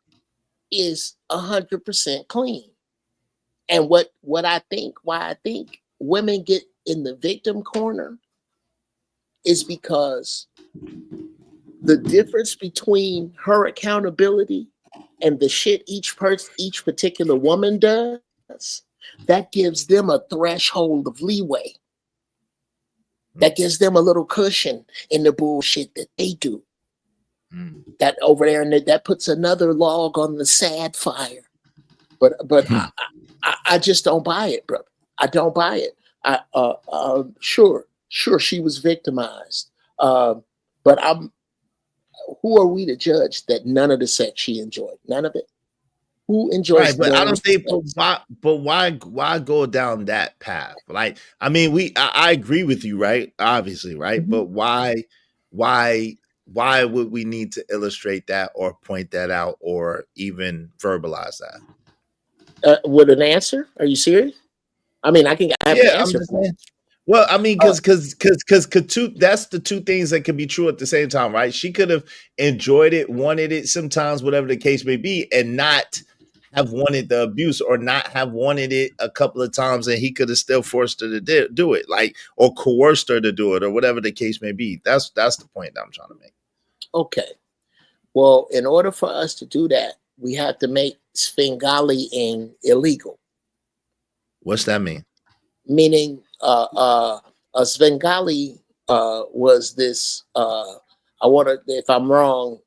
is 100% clean. And why I think women get in the victim corner is because the difference between her accountability and the shit each particular woman does, that gives them a threshold of leeway. That gives them a little cushion in the bullshit that they do. That over there, and that puts another log on the sad fire. But I just don't buy it, brother. I don't buy it. Sure, she was victimized. But who are we to judge that none of the sex she enjoyed? None of it. Who enjoys? Right, but I don't think. But why go down that path? Like, I mean, I agree with you, right? Obviously, right. Mm-hmm. But why would we need to illustrate that or point that out or even verbalize that? With an answer? Are you serious? I mean, I have an answer. Well, I mean, because that's the two things that can be true at the same time, right? She could have enjoyed it, wanted it sometimes, whatever the case may be, and not have wanted the abuse or not have wanted it a couple of times, and he could have still forced her to do it, like, or coerced her to do it, or whatever the case may be. That's the point that I'm trying to make. Okay. Well, in order for us to do that, we have to make Svengali illegal. What's that mean? Meaning, Svengali was this. If I'm wrong,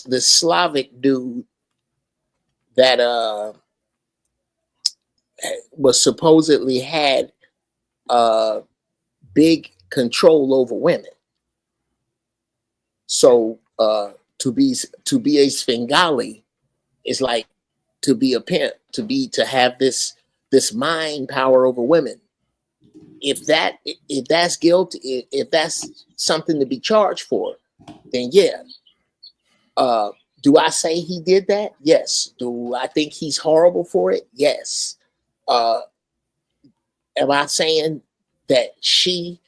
this Slavic dude that was supposedly had big control over women. So to be a Svengali is like to be a pimp, to have this mind power over women. If that's guilty, if that's something to be charged for, then yeah. Do I say he did that? Yes. Do I think he's horrible for it? Yes. Am I saying that she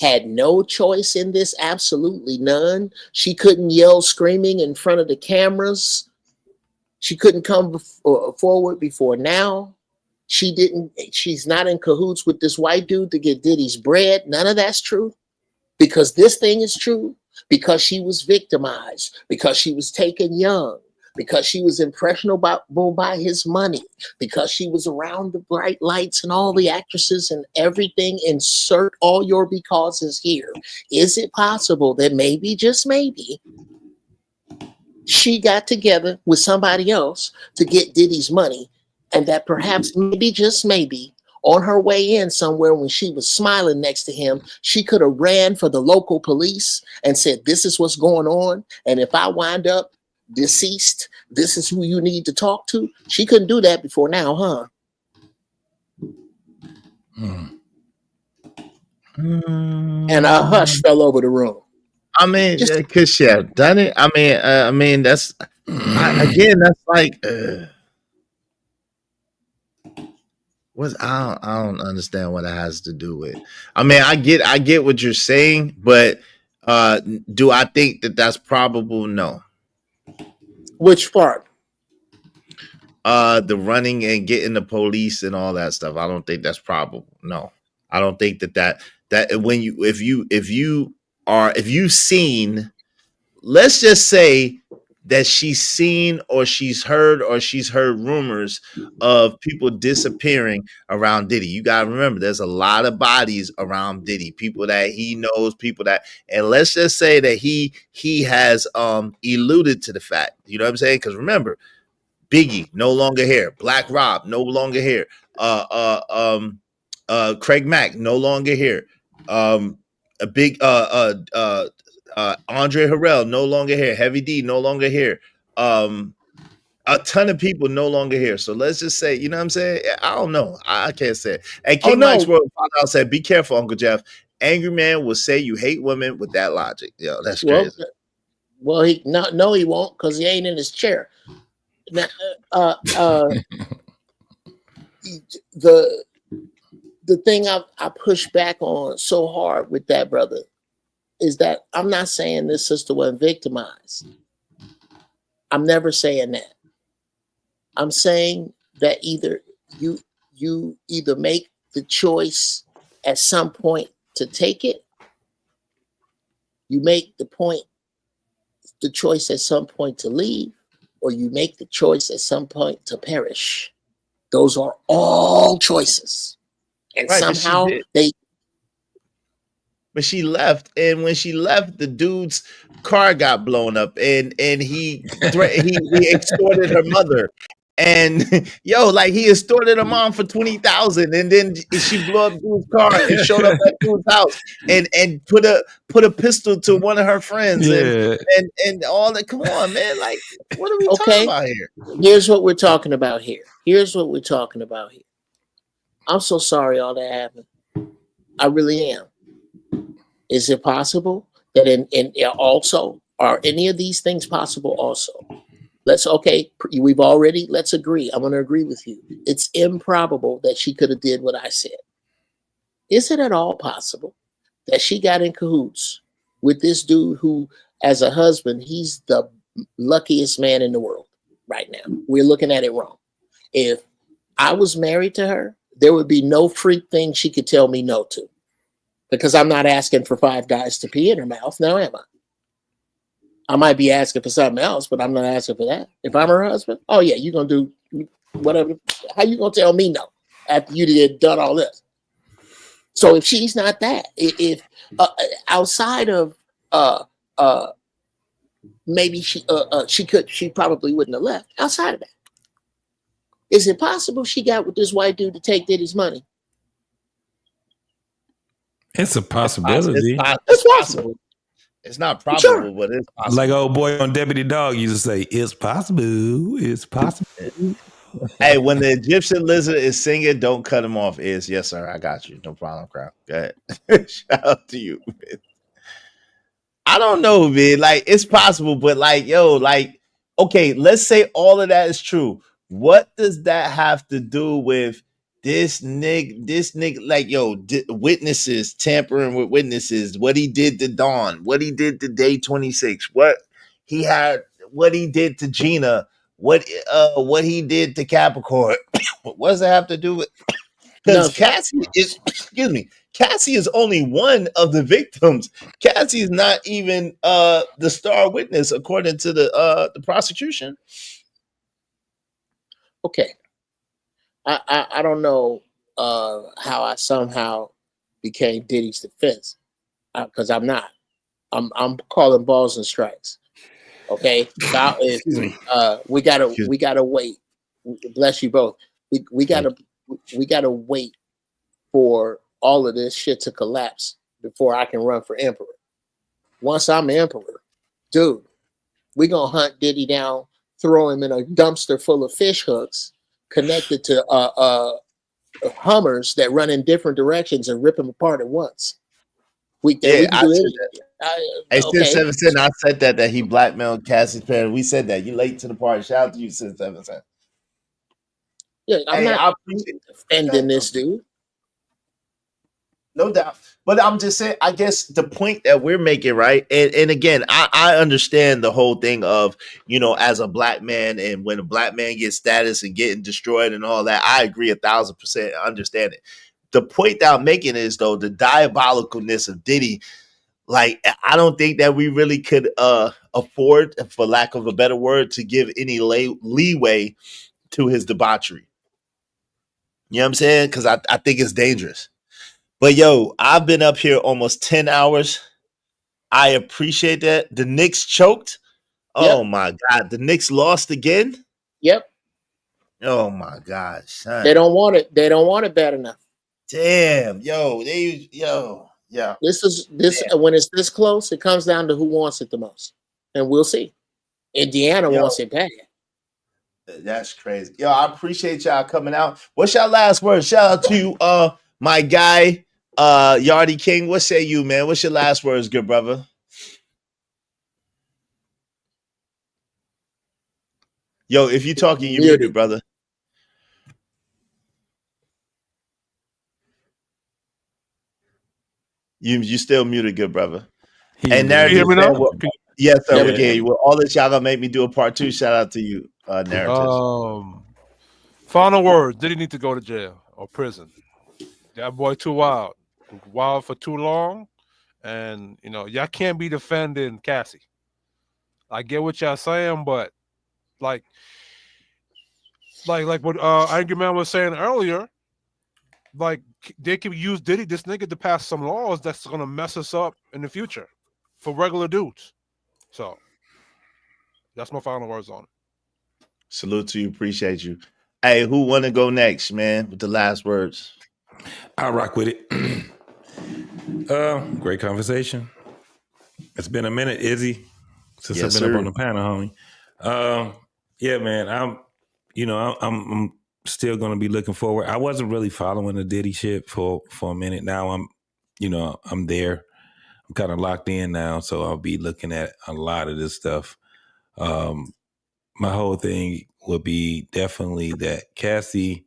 had no choice in this, absolutely none. She couldn't yell screaming in front of the cameras. She couldn't come forward before now. She's not in cahoots with this white dude to get Diddy's bread. None of that's true. Because this thing is true. Because she was victimized. Because she was taken young. Because she was impressionable by his money. Because she was around the bright lights and all the actresses and everything. Insert all your becauses here. Is it possible that maybe, just maybe, she got together with somebody else to get Diddy's money, and that perhaps, maybe, just maybe, on her way in somewhere when she was smiling next to him, she could have ran for the local police and said, this is what's going on, and if I wind up deceased, this is who you need to talk to? She couldn't do that before now, huh? And a hush fell over the room. I mean, because she have done it. I mean, that's again, that's like, I don't understand what it has to do with. I mean, I get what you're saying, but do I think that that's probable? No. Which part? The running and getting the police and all that stuff. I don't think that's probable. No, I don't think that when if you've seen, let's just say that she's seen or she's heard rumors of people disappearing around Diddy. You got to remember, there's a lot of bodies around Diddy, people that he knows, and let's just say that he has alluded to the fact, you know what I'm saying? Because remember, Biggie no longer here, Black Rob no longer here, Craig Mack no longer here, Andre Harrell no longer here, Heavy D no longer here, a ton of people no longer here. So let's just say, you know what I'm saying? I don't know. I can't say it. And King Mike's World said, be careful, Uncle Jeff. Angry man will say you hate women with that logic. Yo, that's crazy. Well, he won't, because he ain't in his chair. Now, the thing I push back on so hard with that, brother, is that I'm not saying this sister wasn't victimized. I'm never saying that. I'm saying that either you either make the choice at some point to take it, you make the choice at some point to leave, or you make the choice at some point to perish. Those are all choices. And right, somehow but she left, and when she left, the dude's car got blown up, and he extorted her mother, and he extorted her mom for $20,000, and then she blew up dude's car and showed up at dude's house, and put a pistol to one of her friends, and all that. Come on, man! Like, what are we talking about here? Here's what we're talking about here. I'm so sorry all that happened. I really am. Is it possible that also, are any of these things possible also? Let's agree. I'm going to agree with you. It's improbable that she could have did what I said. Is it at all possible that she got in cahoots with this dude who, as a husband, he's the luckiest man in the world right now? We're looking at it wrong. If I was married to her, there would be no freak thing she could tell me no to. Because I'm not asking for 5 guys to pee in her mouth, now am I? I might be asking for something else, but I'm not asking for that. If I'm her husband, oh yeah, you're going to do whatever. How you going to tell me no after you did done all this? So if she's not that, if outside of maybe she probably wouldn't have left. Outside of that, is it possible she got with this white dude to take Diddy's money? It's a possibility. It's possible. It's not probable, but it's possible. Like old boy on Deputy Dog used to say, it's possible. It's possible. Hey, when the Egyptian lizard is singing, don't cut him off. Yes, sir. I got you. No problem, crowd. Go ahead. Shout out to you, man. I don't know, man. Like, it's possible, but okay, let's say all of that is true. What does that have to do with This nigga, like, yo, witnesses, tampering with witnesses, what he did to Dawn, what he did to Day 26, what he did to Gina, what he did to Capricorn. What does it have to do with? Because Cassie is only one of the victims. Cassie is not even the star witness according to the prosecution. Okay. I don't know how I somehow became Diddy's defense, because I'm not. I'm calling balls and strikes. Okay, we gotta wait. Bless you both. We gotta wait for all of this shit to collapse before I can run for emperor. Once I'm emperor, dude, we gonna hunt Diddy down, throw him in a dumpster full of fish hooks connected to Hummers that run in different directions and rip them apart at once. We can do anything. I said that he blackmailed Cassie's parents. We said that. You late to the party. Shout out to you, Sid 7 Cent. Yeah, I'm not defending this dude. No doubt. But I'm just saying, I guess the point that we're making, right? And again, I understand the whole thing of, as a black man, and when a black man gets status and getting destroyed and all that, I agree 1,000%. Understand it. The point that I'm making is, though, the diabolicalness of Diddy. Like, I don't think that we really could afford, for lack of a better word, to give any leeway to his debauchery. You know what I'm saying? Because I think it's dangerous. But yo, I've been up here almost 10 hours. I appreciate that. The Knicks choked. Oh my God. The Knicks lost again. Yep. Oh my God, son. They don't want it. They don't want it bad enough. Damn. Yeah. When it's this close, it comes down to who wants it the most. And we'll see. Indiana wants it bad. That's crazy. Yo, I appreciate y'all coming out. What's your last word? Shout out to my guy, Yardy King. What say you, man? What's your last words, good brother? Yo, if you're talking, you're muted, brother. You still muted, good brother. And Narrative, hear me now? Yes, sir. We can. Well, all this y'all gonna make me do a part 2. Shout out to you, Narrative. Final word: did he need to go to jail or prison? That boy too wild for too long, and y'all can't be defending Cassie. I get what y'all saying, but like what Angry Man was saying earlier, like they could use this nigga to pass some laws that's gonna mess us up in the future for regular dudes. So that's my final words on it. Salute to you, appreciate you. Hey, who want to go next, man, with the last words? I'll rock with it. Great conversation. It's been a minute, Izzy, since I've been up on the panel, homie. Yeah, man, I'm still gonna be looking forward. I wasn't really following the Diddy shit for a minute. Now I'm there. I'm kind of locked in now, so I'll be looking at a lot of this stuff. My whole thing would be definitely that Cassie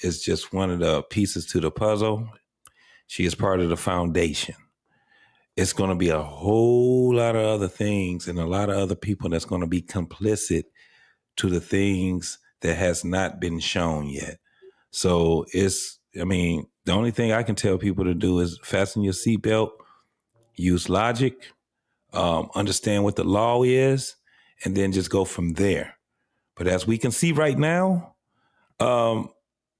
is just one of the pieces to the puzzle. She is part of the foundation. It's going to be a whole lot of other things and a lot of other people that's going to be complicit to the things that has not been shown yet. So the only thing I can tell people to do is fasten your seatbelt, use logic, understand what the law is, and then just go from there. But as we can see right now,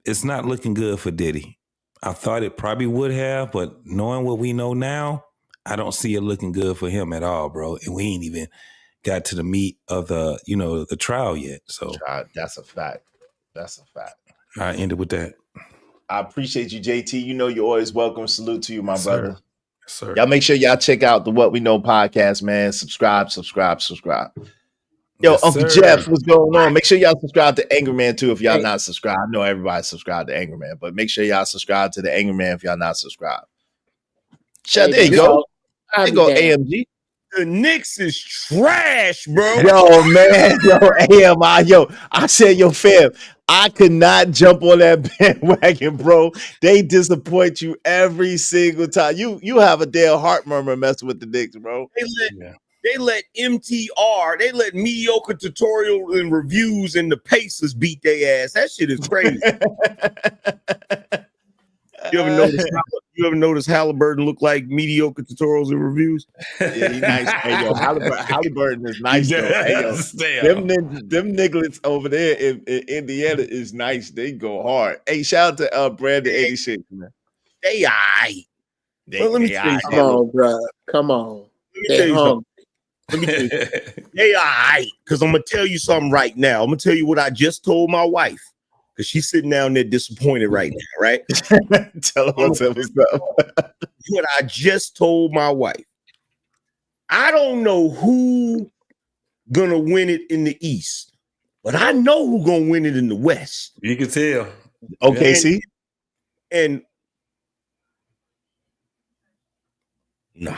it's not looking good for Diddy. I thought it probably would have, but knowing what we know now, I don't see it looking good for him at all, bro. And we ain't even got to the meat of the trial yet. So that's a fact. That's a fact. I ended with that. I appreciate you, JT. You're always welcome. Salute to you, my brother. Yes, sir. Y'all make sure y'all check out the What We Know podcast, man. Subscribe. Yo, yes, Uncle sir. Jeff, what's going on? Make sure y'all subscribe to Angry Man too if y'all not subscribed. I know everybody subscribed to Angry Man, but make sure y'all subscribe to the Angry Man if y'all not subscribed. There you go. There you go, AMG. The Knicks is trash, bro. Yo, man, I said, yo, fam, I could not jump on that bandwagon, bro. They disappoint you every single time. You have a damn heart murmur messing with the Knicks, bro. They let MTR, they let mediocre tutorial and reviews and the Pacers beat their ass. That shit is crazy. You ever notice Halliburton look like mediocre tutorials and reviews? Yeah, he's nice. Hey, yo, Halliburton is nice though. Hey, yo, them nigglets over there in Indiana is nice. They go hard. Hey, shout out to Brandon 86, man. They aight. Come on, bro. Come on. They hung. Let me tell you, they aight. Because I'm gonna tell you something right now. I'm gonna tell you what I just told my wife. Because she's sitting down there disappointed right now, right? Tell her what's up. What I just told my wife. I don't know who gonna win it in the East, but I know who gonna win it in the West. You can tell. Okay, see? And nah.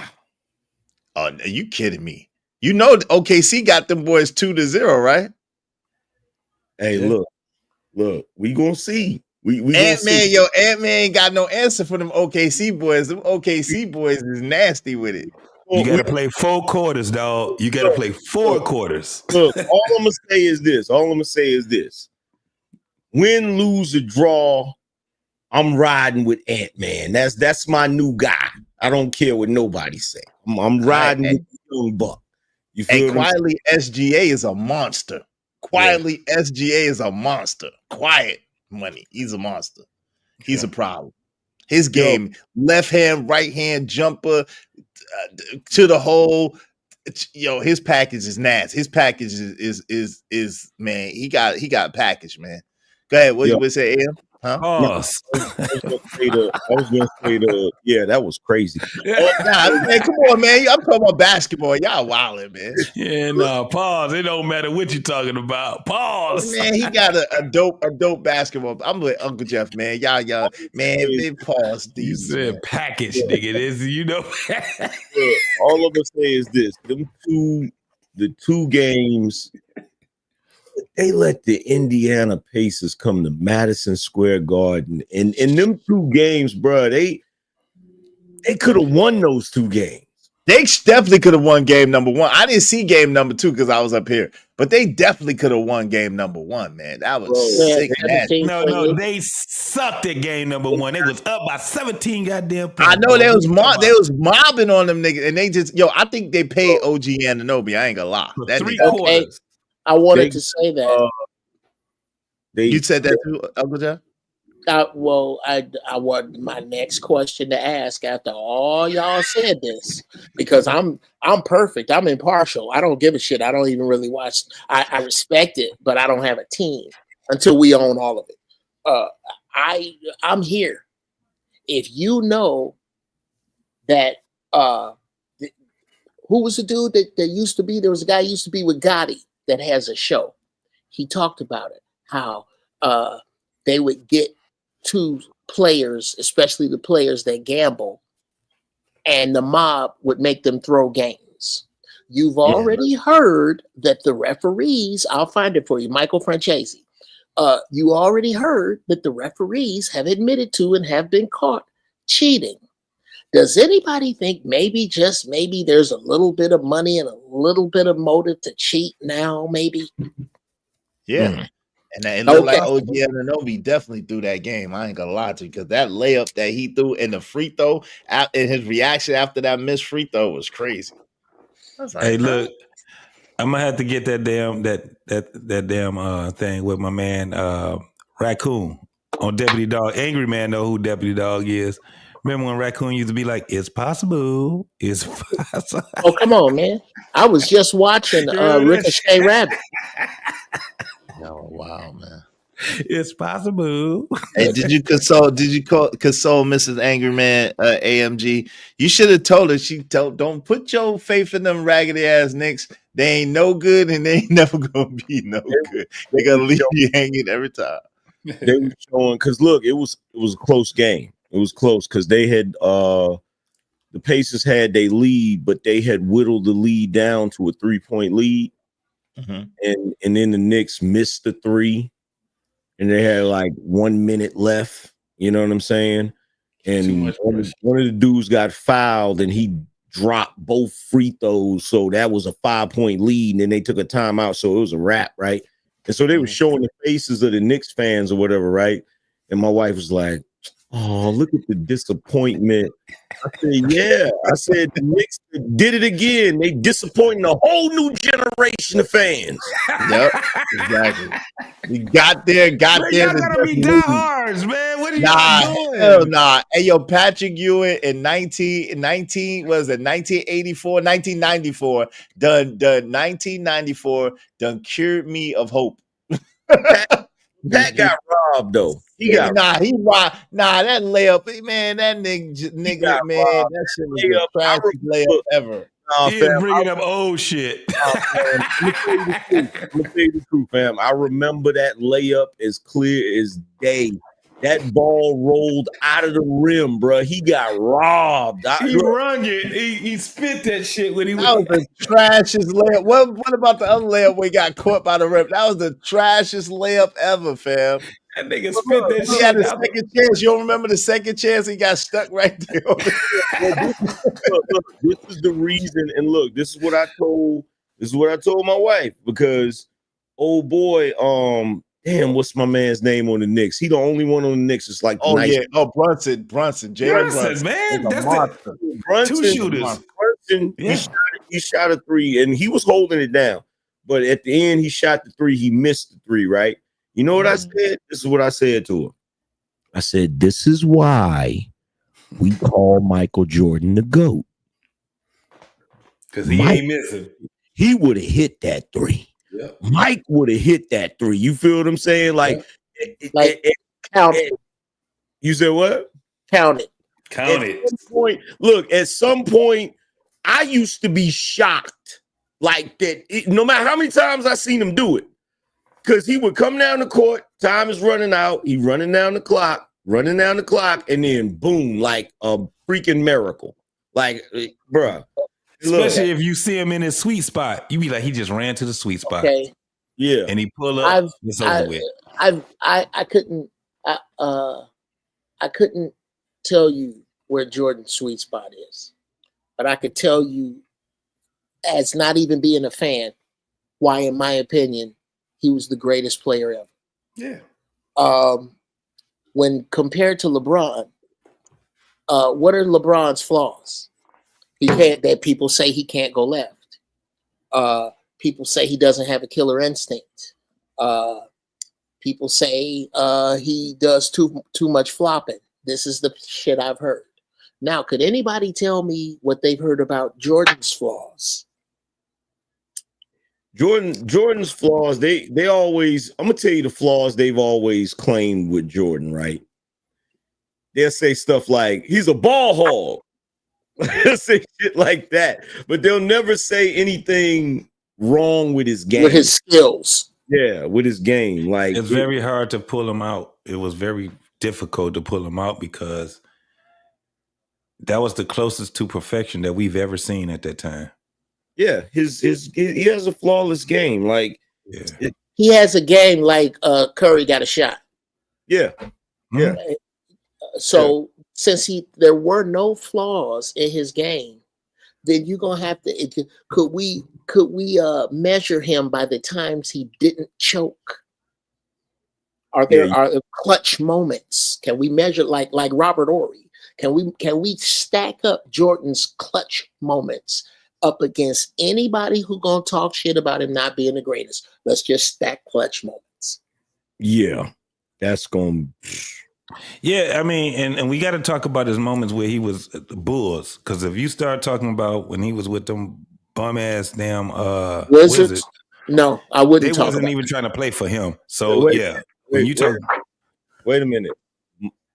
Oh, are you kidding me? You know OKC got them boys 2-0, right? Hey, look, we gonna see. We Ant-Man, Ant-Man ain't got no answer for them OKC boys. Them OKC boys is nasty with it. You gotta play 4 quarters, dog. You gotta play 4 quarters. Look, all I'm gonna say is this. Win, lose, or draw, I'm riding with Ant-Man. That's my new guy. I don't care what nobody say. I'm riding with Young Buck. You feel quietly, SGA is a monster. Quietly, SGA is a monster. Quiet money. He's a monster. He's a problem. His game, left hand, right hand jumper to the hole. His package is nasty. His package is man. He got package, man. Go ahead. What you would say, Am? Huh? I was gonna say that was crazy. Man, come on, man. I'm talking about basketball. Y'all wilding, man. Yeah, no, pause. It don't matter what you're talking about. Pause. Man, he got a dope basketball. I'm with Uncle Jeff, man. Y'all, man, big pause. You said package, nigga. This, all I'm gonna say is this: the two games. They let the Indiana Pacers come to Madison Square Garden. And in them 2 games, bro, they could have won those 2 games. They definitely could have won game number 1. I didn't see game number 2 because I was up here. But they definitely could have won game number 1, man. That was sick. No, they sucked at game number 1. They was up by 17 goddamn points. I know they was mobbing on them niggas. And they just, I think they paid OG Anunoby. I ain't gonna lie. That 3 quarters. I wanted to say that. You said that too, Uncle John? I want my next question to ask after all y'all said this, because I'm perfect. I'm impartial. I don't give a shit. I don't even really watch. I respect it, but I don't have a team until we own all of it. I'm here. If you know that who was the dude that used to be? There was a guy who used to be with Gotti that has a show. He talked about it, how they would get 2 players, especially the players that gamble, and the mob would make them throw games. You've already heard that the referees, I'll find it for you, Michael Francesi. You already heard that the referees have admitted to and have been caught cheating. Does anybody think maybe, just maybe, there's a little bit of money and a little bit of motive to cheat now, maybe? Yeah. And it looked like OG Anunoby definitely threw that game. I ain't gonna lie to you, because that layup that he threw and the free throw, and his reaction after that missed free throw was crazy. Hey, look, I'm gonna have to get that damn thing with my man Raccoon on Deputy Dog. Angry Man know who Deputy Dog is. Remember when Raccoon used to be like, "It's possible, it's possible." Oh, come on, man! I was just watching Ricochet Rabbit. Oh, wow, man! It's possible. Hey, did you console Mrs. Angry Man AMG? You should have told her. Don't put your faith in them raggedy ass Knicks. They ain't no good, and they ain't never gonna be no good. They gonna leave you hanging every time. They were showing, because look, it was a close game. It was close because they had the Pacers had their lead, but they had whittled the lead down to a 3-point lead. And then the Knicks missed the 3, and they had like 1 minute left. You know what I'm saying? And one of the dudes got fouled, and he dropped both free throws, so that was a 5-point lead. And then they took a timeout, so it was a wrap, right? And so they were showing the faces of the Knicks fans or whatever, right? And my wife was like, "Oh, look at the disappointment." I said, "Yeah." I said, "The Knicks did it again. They disappointing a whole new generation of fans." Yep, exactly. We got there. Y'all gotta be diehards, man. What are you doing? Hell nah. Hey, yo, Patrick Ewing in 1994, done 1994, done cured me of hope. That got robbed though. That layup, man. That nigga, man, robbed. That shit was the fastest layup ever. He's bringing up old shit. I'm gonna tell you the truth, fam. I remember that layup as clear as day. That ball rolled out of the rim, bro. He got robbed. He rung it. He spit that shit when he was the trashiest layup. What about the other layup where he got caught by the rim? That was the trashiest layup ever, fam. That nigga spit that shit. He had a second chance. You don't remember the second chance? He got stuck right there. Look, this is the reason. And look, this is what I told my wife, because old boy, damn, what's my man's name on the Knicks? He the only one on the Knicks. It's like Brunson, Jalen Brunson, man. That's the Brunson, 2 shooters. Brunson, he shot a 3, and he was holding it down. But at the end, he shot the 3. He missed the 3, right? You know what I said? This is what I said to him. I said, "This is why we call Michael Jordan the GOAT. Because he ain't missing. He would have hit that 3. Yep. Mike would have hit that 3. You feel what I'm saying? Like count it. You said what? Count it. Count it. At some point, I used to be shocked like that. No matter how many times I seen him do it, because he would come down the court, time is running out, he running down the clock, and then boom, like a freaking miracle. Like, bruh. Especially if you see him in his sweet spot, you be like, he just ran to the sweet spot. Okay. Yeah. And he pull up, it's over with. I couldn't tell you where Jordan's sweet spot is, but I could tell you, as not even being a fan, why, in my opinion, he was the greatest player ever. Yeah. When compared to LeBron, what are LeBron's flaws? That people say he can't go left. People say he doesn't have a killer instinct. People say he does too much flopping. This is the shit I've heard. Now, could anybody tell me what they've heard about Jordan's flaws? Jordan's flaws, they always, I'm gonna tell you the flaws they've always claimed with Jordan, right? They'll say stuff like he's a ball hog. They'll say shit like that, but they'll never say anything wrong with his game. With his skills. Yeah, with his game. Like, it's very hard to pull him out. It was very difficult to pull him out because that was the closest to perfection that we've ever seen at that time. Yeah, he has a flawless game. Like, he has a game like Curry got a shot. Yeah, yeah. So since there were no flaws in his game, then you're gonna have to. Could we measure him by the times he didn't choke? Are there clutch moments? Can we measure like Robert Horry? Can we stack up Jordan's clutch moments up against anybody who gonna talk shit about him not being the greatest? Let's just stack clutch moments. Yeah, that's going. Yeah, I mean, and we got to talk about his moments where he was at the Bulls, because if you start talking about when he was with them bum ass damn Wizards, no, I wouldn't. They wasn't even trying to play for him. So when you talk, wait a minute,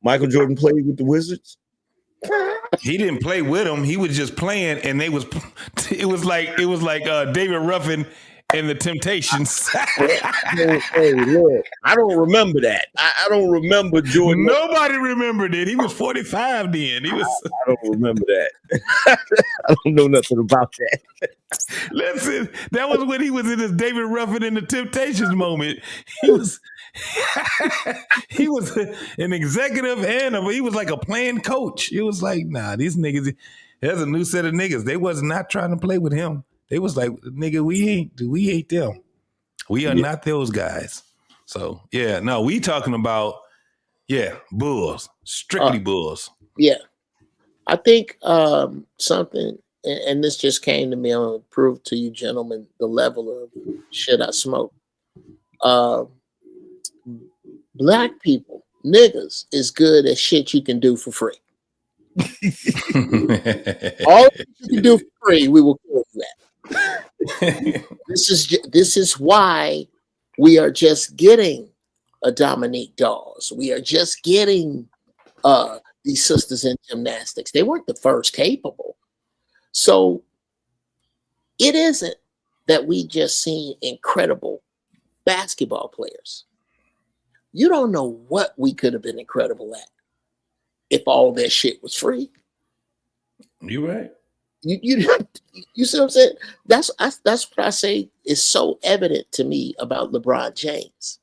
Michael Jordan played with the Wizards. He didn't play with them. He was just playing, and it was like David Ruffin And the Temptations. Hey, look, I don't remember that. I don't remember Jordan. Nobody remembered it. He was 45 then. He was. I don't remember that. I don't know nothing about that. Listen, that was when he was in his David Ruffin and the Temptations moment. He was he was an executive and he was like a playing coach. It was like, nah, these niggas, there's a new set of niggas. They was not trying to play with him. They was like, nigga, we ain't them. We are not those guys. So yeah, no, we talking about Bulls, strictly Bulls. Yeah, I think something, and this just came to me. I'm gonna prove to you, gentlemen, the level of shit I smoke. Black people, niggas, is good at shit you can do for free. All you can do for free, we will kill you at. This is why we are just getting a Dominique Dawes. We are just getting these sisters in gymnastics. They weren't the first capable. So it isn't that we just seen incredible basketball players. You don't know what we could have been incredible at if all that shit was free. You right. You see what I'm saying? That's what I say is so evident to me about LeBron James.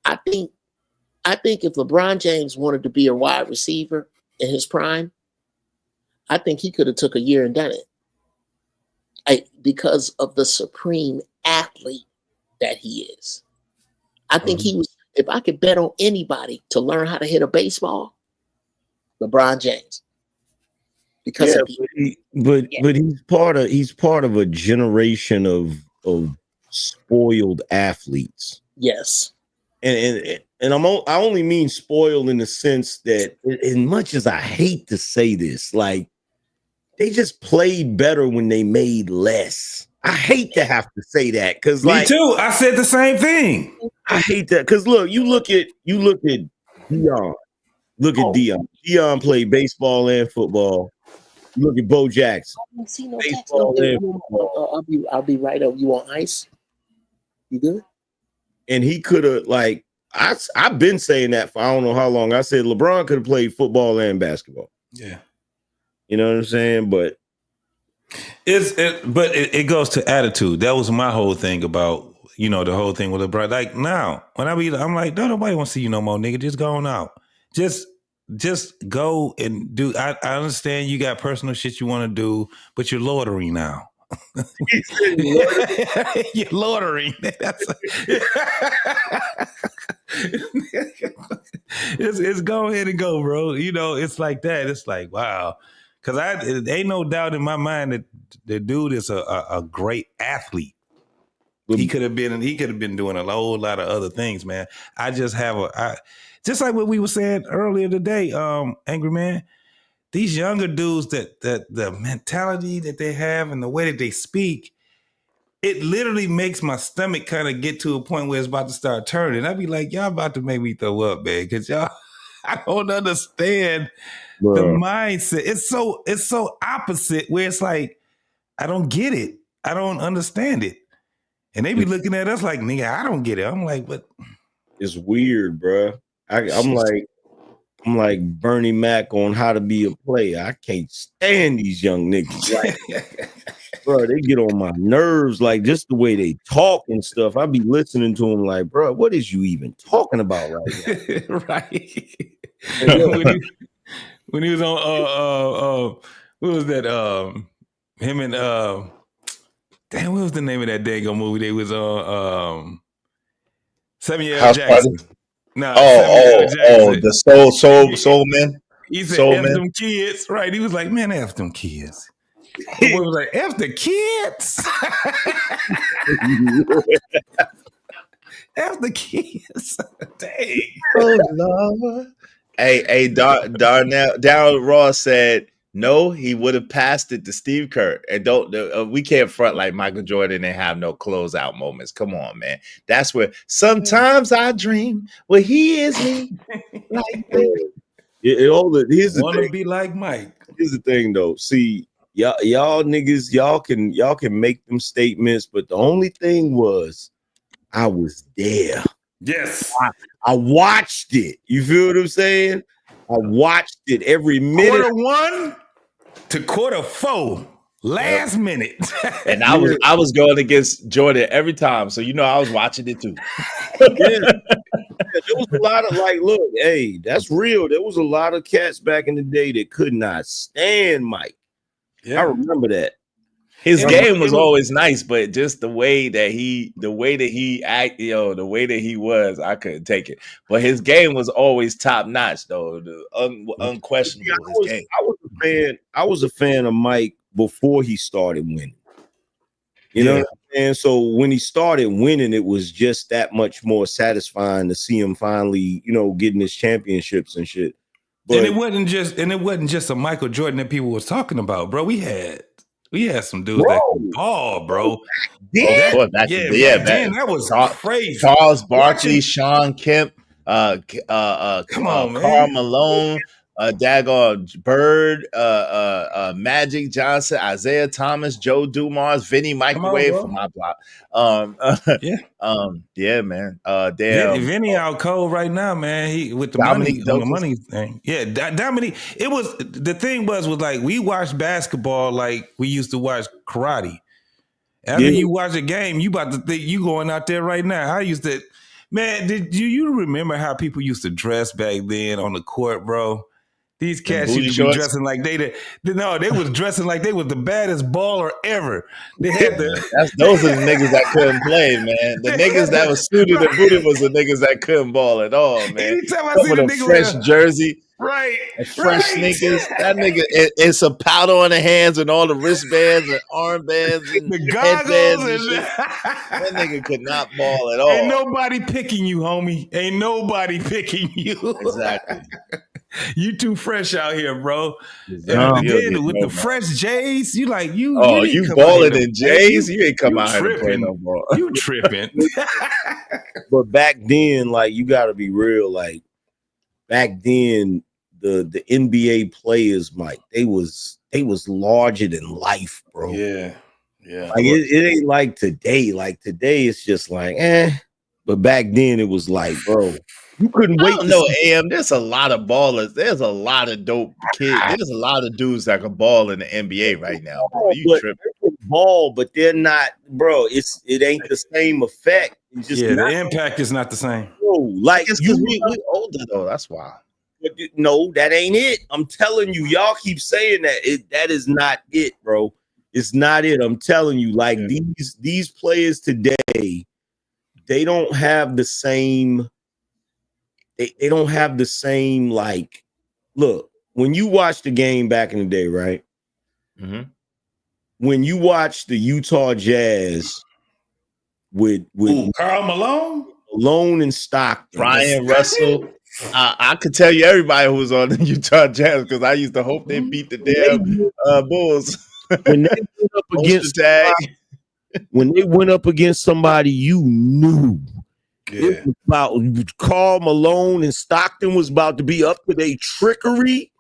I think if LeBron James wanted to be a wide receiver in his prime, I think he could have took a year and done it. Because of the supreme athlete that he is. I think he was, if I could bet on anybody to learn how to hit a baseball, LeBron James. Because but he's part of a generation of spoiled athletes. Yes. And I only mean spoiled in the sense that, as much as I hate to say this, like, they just played better when they made less. I hate to have to say that because, me too. I said the same thing. I hate that because look, you look at Deion. Look at Deion. Deion played baseball and football. You look at Bo Jackson. Baseball and football. I'll be right over. You want ice? You good? And he could have, like, I've been saying that for I don't know how long. I said LeBron could have played football and basketball. Yeah. You know what I'm saying? But it goes to attitude. That was my whole thing about, the whole thing with LeBron. Like, now, when I'm like, no, nobody wants to see you no more, nigga. Just go on out. Just go and do. I understand you got personal shit you want to do, but you're loitering now. You're loitering. It's go ahead and go, bro. It's like that. It's like, wow. Because ain't no doubt in my mind that the dude is a great athlete. He could have been doing a whole lot of other things, man. I just have just like what we were saying earlier today, Angry Man. These younger dudes, that the mentality that they have and the way that they speak, it literally makes my stomach kind of get to a point where it's about to start turning. I'd be like, y'all about to make me throw up, man, because y'all, I don't understand the mindset. It's so opposite where it's like, I don't get it. I don't understand it. And they be looking at us like, nigga, I don't get it. I'm like, but it's weird, bro. I'm like Bernie Mac on How to Be a Player. I can't stand these young niggas. Like, bro, they get on my nerves. Like, just the way they talk and stuff. I be listening to them like, bro, what is you even talking about right now? Right. when he was on what was that? Him and damn, what was the name of that daggone movie they was on? Samuel L. Jackson. No, the Soul Man. He said, F them kids. Right. He was like, man, F them kids. The boy was like, F the kids. F the kids. Dang. Oh, Lord. Hey, Darnell Ross said, no, he would have passed it to Steve Kerr. And we can't front like Michael Jordan and have no closeout moments. Come on, man. That's where sometimes I dream where he is me. Like here's the thing. Be like Mike. Here's the thing, though. See, y'all niggas, y'all can make them statements, but the only thing was I was there. Yes. I watched it. You feel what I'm saying? I watched it every minute. Quarter 1 to quarter 4. Last minute. And I was going against Jordan every time. So I was watching it too. There was a lot of look, hey, that's real. There was a lot of cats back in the day that could not stand Mike. Yeah. I remember that. His game was always nice, but just the way that he act, the way that he was, I couldn't take it. But his game was always top notch, though. Unquestionable. I was a fan of Mike before he started winning. You know what I'm saying? So when he started winning, it was just that much more satisfying to see him finally, getting his championships and shit. But, and it wasn't just a Michael Jordan that people was talking about, bro. We had some dudes that could ball, bro. That was crazy. Charles Barkley, Sean Kemp, Karl Malone, Daggone Bird, Magic Johnson, Isaiah Thomas, Joe Dumars, Vinny Microwave for my block. Man. Vinny out cold right now, man. He with the money thing. Yeah, Dominique. It was the thing was like we watched basketball like we used to watch karate. After you watch a game, you about to think you going out there right now. I used to, man. Did you remember how people used to dress back then on the court, bro? These cats used to be dressing like they was dressing like they was the baddest baller ever. They had those are the niggas that couldn't play, man. The niggas that was suited and booted was the niggas that couldn't ball at all, man. Anytime I see the nigga fresh jersey, right, and fresh sneakers, that nigga, it's a powder on the hands and all the wristbands and armbands and the goggles and shit. That nigga could not ball at all. Ain't nobody picking you, homie. Ain't nobody picking you. Exactly. You too fresh out here, bro. With the fresh J's, you balling in J's? You ain't come out here to play no ball. You tripping. But back then, you gotta be real. Back then, the NBA players, Mike, they was larger than life, bro. Yeah. It ain't like today. Like today, it's just But back then, it was bro. You couldn't wait. No, AM. There's a lot of ballers. There's a lot of dope kids. There's a lot of dudes that can ball in the NBA right now. Bro. You tripping? They can ball, but they're not, bro. It ain't the same effect. It's just the impact is not the same. Bro, it's because we older though. That's why. No, that ain't it. I'm telling you, y'all keep saying that. That is not it, bro. It's not it. I'm telling you, these players today, they don't have the same. They don't have the same look, when you watch the game back in the day, right? Mm-hmm. When you watch the Utah Jazz with Karl Malone and Stockton, Brian Russell, I could tell you everybody who was on the Utah Jazz because I used to hope they beat the damn Bulls. When they went up against somebody, you knew. It was about Karl Malone and Stockton was about to be up to their trickery.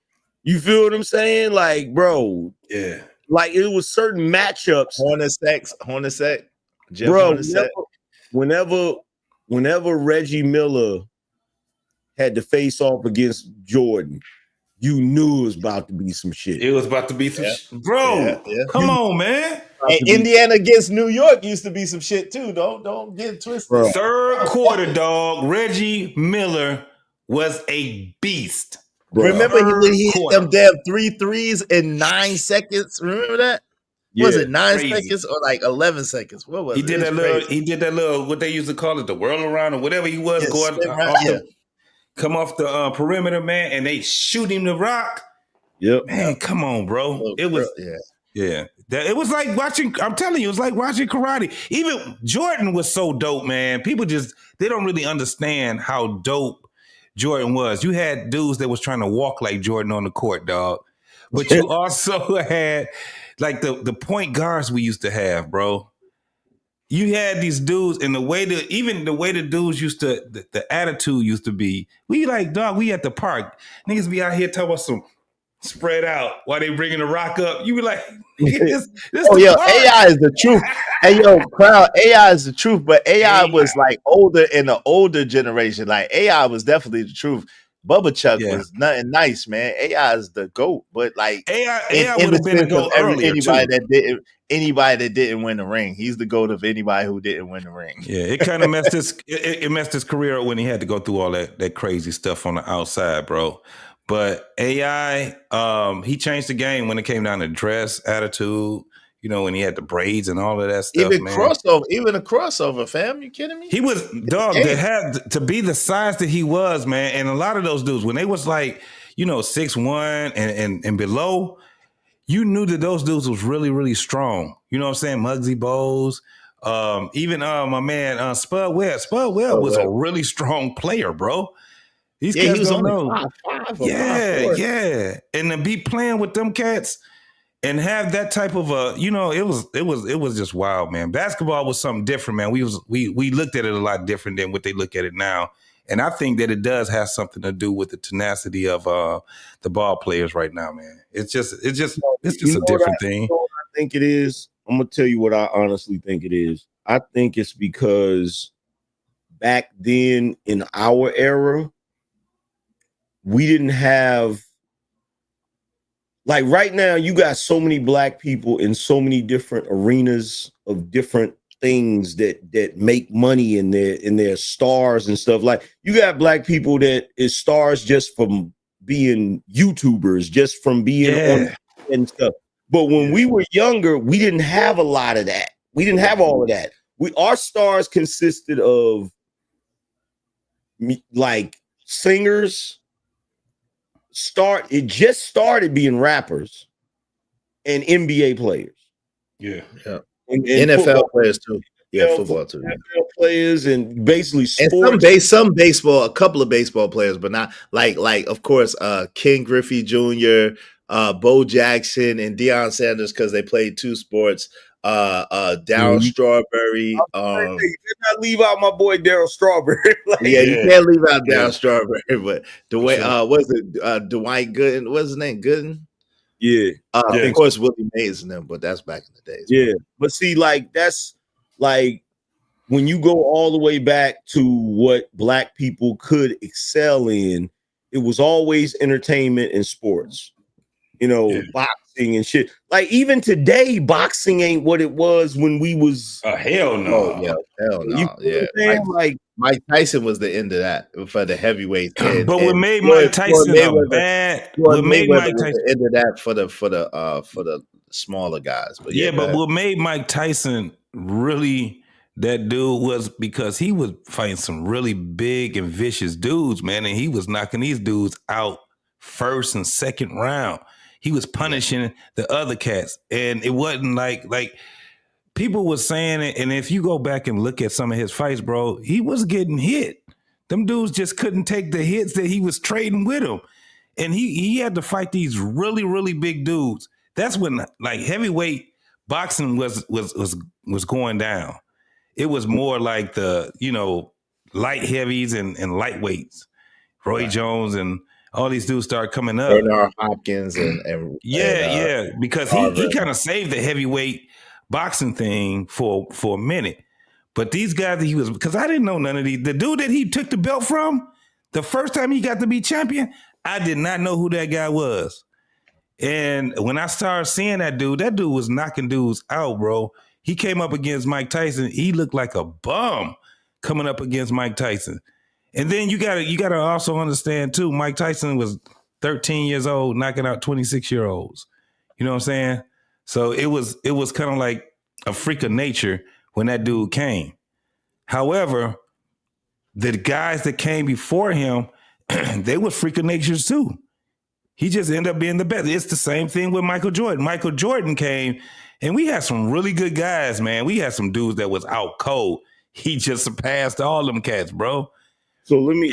You feel what I'm saying? Bro. Yeah. It was certain matchups. Hornacek. Bro, whenever Reggie Miller had to face off against Jordan, you knew it was about to be some shit. It was about to be some shit. Bro, come on, man. And Indiana against New York used to be some shit too. Don't get twisted. Bro. Third quarter, dog. Reggie Miller was a beast. Bro. Remember when he hit them damn 3 threes in 9 seconds? Remember that? Yeah, was it 9 seconds or 11 seconds? What was it? He did that little what they used to call it, the whirl around or whatever he was going come off the perimeter, man, and they shoot him the rock. Yep. Man, come on, bro. It was it was like watching, I'm telling you, it was like watching karate. Even Jordan was so dope, man. People they don't really understand how dope Jordan was. You had dudes that was trying to walk like Jordan on the court, dog. But you also had the point guards we used to have, bro. You had these dudes, and the way the dudes used to, the attitude used to be, we dog, we at the park. Niggas be out here talking about spread out while they bringing the rock up. You be like, this AI is the truth. Hey, yo, crowd, AI is the truth, but AI was like older in the older generation. Like AI was definitely the truth. Bubba Chuck was nothing nice, man. AI is the GOAT, but like AI would have been a GOAT earlier anybody that didn't win the ring, he's the GOAT of anybody who didn't win the ring. Yeah, it kind of messed his career up when he had to go through all that crazy stuff on the outside, bro. But AI, he changed the game when it came down to dress, attitude. You know, when he had the braids and all of that stuff, even a crossover, fam. You kidding me? He was dog that had to be the size that he was, man. And a lot of those dudes, when they was like, 6'1" and below, you knew that those dudes was really, really strong. You know what I'm saying? Muggsy Bogues, even my man Spud Webb. Spud Webb was a really strong player, bro. These cats he was don't only know. 5'5" or 5'4". Yeah. And to be playing with them cats and have that type of it was just wild, man. Basketball was something different, man. We looked at it a lot different than what they look at it now. And I think that it does have something to do with the tenacity of the ball players right now, man. It's just a different thing. You know what I think it is? I'm gonna tell you what I honestly think it is. I think it's because back then in our era, we didn't have, like right now, you got so many black people in so many different arenas of different things that make money in their stars and stuff. Like you got black people that is stars just from being YouTubers, just from being on and stuff. But when we were younger, we didn't have a lot of that. We didn't have all of that. Our stars consisted of like singers. It just started being rappers and NBA players. Yeah. And NFL football players too. Yeah, football too. NFL players and basically sports. And some baseball, a couple of baseball players, but not like of course Ken Griffey Jr., Bo Jackson, and Deion Sanders because they played two sports. Darryl Strawberry. Did not leave out my boy Darryl Strawberry. You can't leave out Darryl Strawberry, but the way Dwight Gooden, what's his name? Gooden? Of course Willie Mays and them, but that's back in the days. Yeah. But see, like that's like when you go all the way back to what black people could excel in, it was always entertainment and sports. Boxing and shit. Like even today, boxing ain't what it was when we was. Hell no. Hell no. Mike Tyson was the end of that for the heavyweight. But what made Mike Tyson what made Mike Tyson the end of that for the smaller guys? But but what made Mike Tyson really that dude was because he was fighting some really big and vicious dudes, man, and he was knocking these dudes out first and second round. He was punishing the other cats, and it wasn't like people was saying it. And if you go back and look at some of his fights, bro, he was getting hit. Them dudes just couldn't take the hits that he was trading with him, and he had to fight these really, really big dudes. That's when like heavyweight boxing was going down. It was more like the light heavies and lightweights, Roy Jones and all these dudes start coming up. Bernard Hopkins and because he kind of saved the heavyweight boxing thing for a minute. But these guys that because I didn't know none of these. The dude that he took the belt from, the first time he got to be champion, I did not know who that guy was. And when I started seeing that dude was knocking dudes out, bro. He came up against Mike Tyson. He looked like a bum coming up against Mike Tyson. And then you gotta also understand too, Mike Tyson was 13 years old, knocking out 26-year-olds. You know what I'm saying? So it was kind of like a freak of nature when that dude came. However, the guys that came before him, they were freak of natures too. He just ended up being the best. It's the same thing with Michael Jordan. Michael Jordan came, and we had some really good guys, man. We had some dudes that was out cold. He just surpassed all them cats, bro. So let me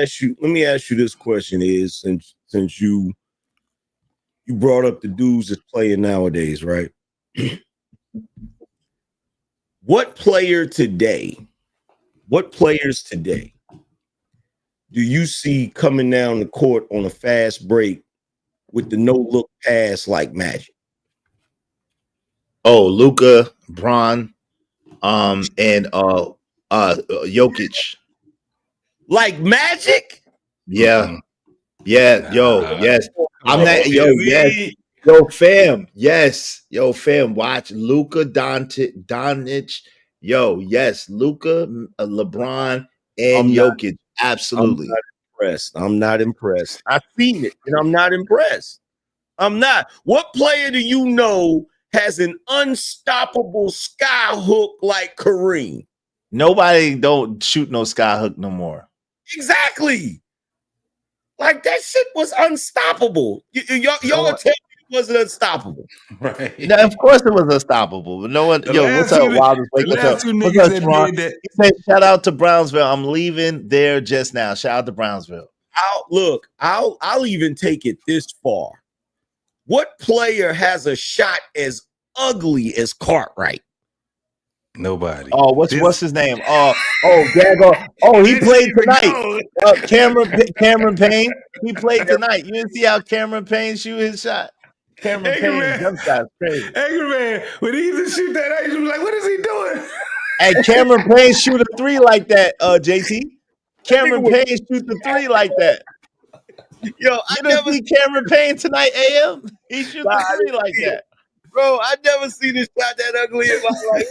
ask you this question is since you brought up the dudes that's playing nowadays, right? What players today do you see coming down the court on a fast break with the no-look pass like Magic? Oh, Luka, Bron, and Jokic. Like Magic? Yeah. Yeah, yes. I'm not yes. Yo, fam. Yes. Yo, fam. Watch Luka Doncic. Yo, yes. Luka, LeBron, and Jokic. Absolutely. I'm not impressed. I've seen it, and I'm not impressed. I'm not. What player do you know has an unstoppable sky hook like Kareem? Nobody don't shoot no sky hook no more. Exactly. Like that shit was unstoppable. Y'all tell me it wasn't unstoppable. Right. Now, of course it was unstoppable. But no one, what's up, Wildest? What's up? What's up, he said, shout out to Brownsville. I'm leaving there just now. Shout out to Brownsville. I'll even take it this far. What player has a shot as ugly as Cartwright? Nobody. Oh, what's his name? Dago. Oh, he played tonight. Cameron Payne. He played tonight. You didn't see how Cameron Payne shoot his shot. Cameron Payne's jump shot is crazy. Man, when he used to shoot that, I used to be like, what is he doing? Hey, Cameron Payne shoot a three like that, JT. Cameron Payne shoot the three like that. Yo, I never see Cameron Payne tonight, AM. He shoots the three like that. Bro, I never seen this shot that ugly in my life.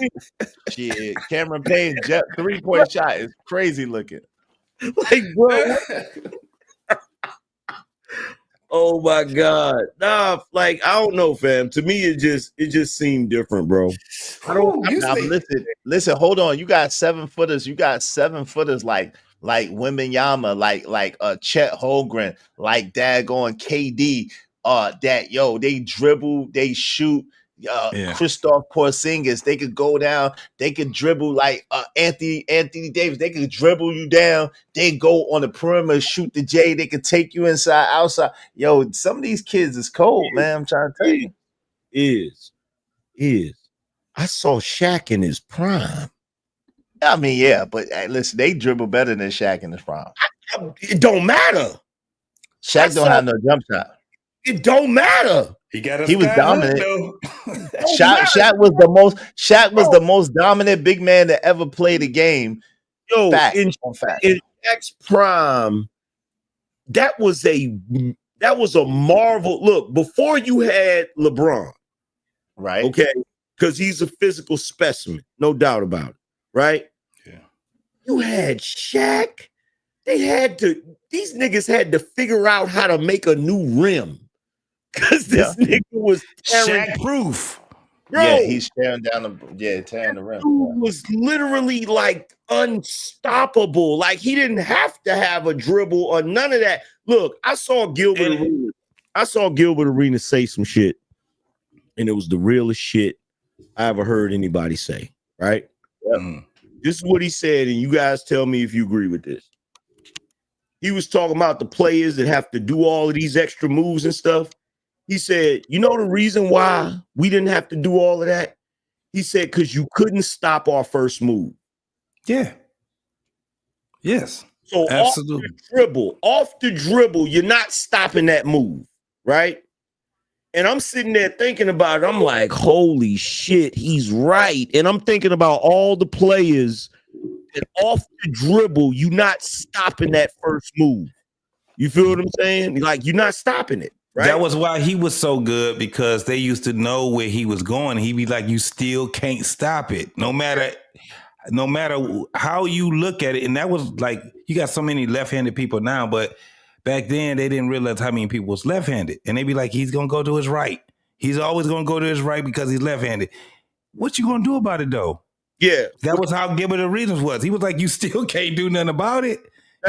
Shit, Cameron Payne's 3-point shot is crazy looking. Like, bro. Oh my God. Nah, like I don't know, fam. To me, it just seemed different, bro. I don't listen, hold on. You got 7-footers. You got 7-footers like Wembanyama, like Chet Holmgren, like daggone KD. They dribble, they shoot. Kristaps Porzingis, they could go down, they could dribble like Anthony Davis, they could dribble you down, they go on the perimeter, shoot the J, they could take you inside, outside. Yo, some of these kids is cold, man. I'm trying to tell you. Is. I saw Shaq in his prime. I mean, yeah, but listen, they dribble better than Shaq in his prime. It don't matter. Shaq don't have no jump shot. It don't matter. He was dominant. Shaq was the most dominant big man to ever play the game. Yo, in Shaq's prime, that was a marvel. Look, before you had LeBron, right? Okay, because he's a physical specimen, no doubt about it, right? Yeah. You had Shaq. These niggas had to figure out how to make a new rim. Because this nigga was Shaq proof. Bro, yeah, he's tearing the rim. Was literally like unstoppable. Like he didn't have to have a dribble or none of that. Look, I saw Gilbert Arenas say some shit, and it was the realest shit I ever heard anybody say. Right? Yep. This is what he said, and you guys tell me if you agree with this. He was talking about the players that have to do all of these extra moves and stuff. He said, you know the reason why we didn't have to do all of that? He said, because you couldn't stop our first move. Yeah. Yes. So absolutely. Off the dribble, you're not stopping that move, right? And I'm sitting there thinking about it. I'm like, holy shit, he's right. And I'm thinking about all the players that off the dribble, you're not stopping that first move. You feel what I'm saying? Like, you're not stopping it. Right? That was why he was so good, because they used to know where he was going. He'd be like, you still can't stop it. No matter how you look at it. And that was like, you got so many left-handed people now, but back then they didn't realize how many people was left-handed. And they'd be like, he's going to go to his right. He's always going to go to his right because he's left-handed. What you going to do about it though? Yeah. That was how Gilbert Arenas was. He was like, you still can't do nothing about it.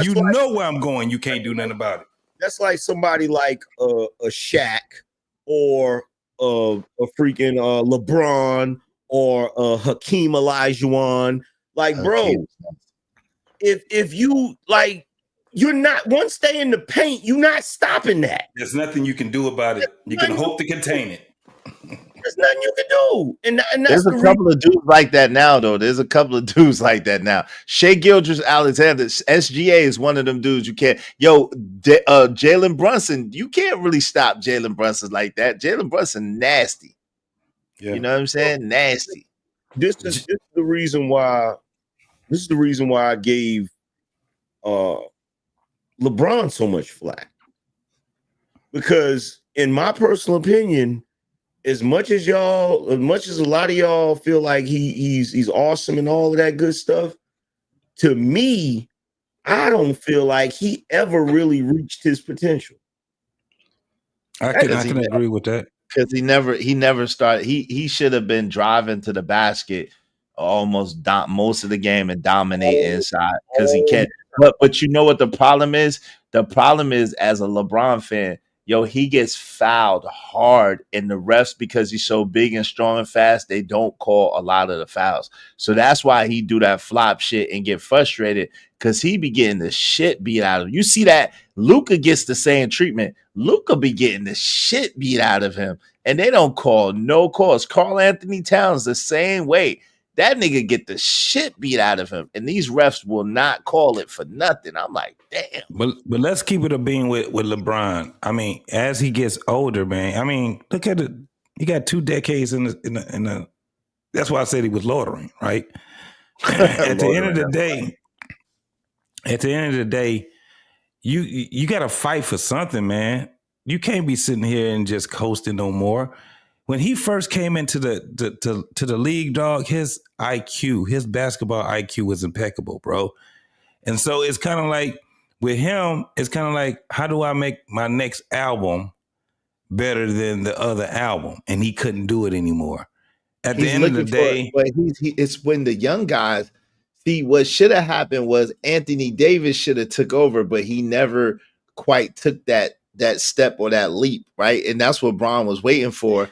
You know where I'm going. You can't do nothing about it. That's like somebody like a Shaq or a freaking LeBron or a Hakeem Olajuwon. Like, bro, if you like, you're not, once they in the paint, you're not stopping that. There's nothing you can do about it. You can hope to contain it. There's nothing you can do. And that's there's a couple of dudes like that now, though. There's a couple of dudes like that now. Shea Gilgeous-Alexander, SGA is one of them dudes you can't. Yo, Jalen Brunson, you can't really stop Jalen Brunson like that. Jalen Brunson, nasty. Yeah. You know what I'm saying? Nasty. This is the reason why. This is the reason why I gave LeBron so much flack. Because in my personal opinion, as much as a lot of y'all feel like he's awesome and all of that good stuff, to me, I don't feel like he ever really reached his potential. I can agree with that. Because he never started. He should have been driving to the basket almost most of the game and dominate inside because he can't. But you know what the problem is? The problem is, as a LeBron fan, yo, he gets fouled hard in the refs because he's so big and strong and fast. They don't call a lot of the fouls. So that's why he do that flop shit and get frustrated because he be getting the shit beat out of him. You see that Luka gets the same treatment. Luka be getting the shit beat out of him and they don't call no calls. Karl Anthony Towns the same way. That nigga get the shit beat out of him, and these refs will not call it for nothing. I'm like, damn. But let's keep it a bean with LeBron. I mean, as he gets older, man. I mean, look at it. He got 2 decades in the. That's why I said he was loitering, right? At the end of the day, you got to fight for something, man. You can't be sitting here and just coasting no more. When he first came into the league, dog, his IQ, his basketball IQ was impeccable, bro. And so it's kind of like with him, it's kind of like, how do I make my next album better than the other album? And he couldn't do it anymore. At the end of the day, it's when the young guys see what should have happened was Anthony Davis should have took over, but he never quite took that step or that leap, right? And that's what Bron was waiting for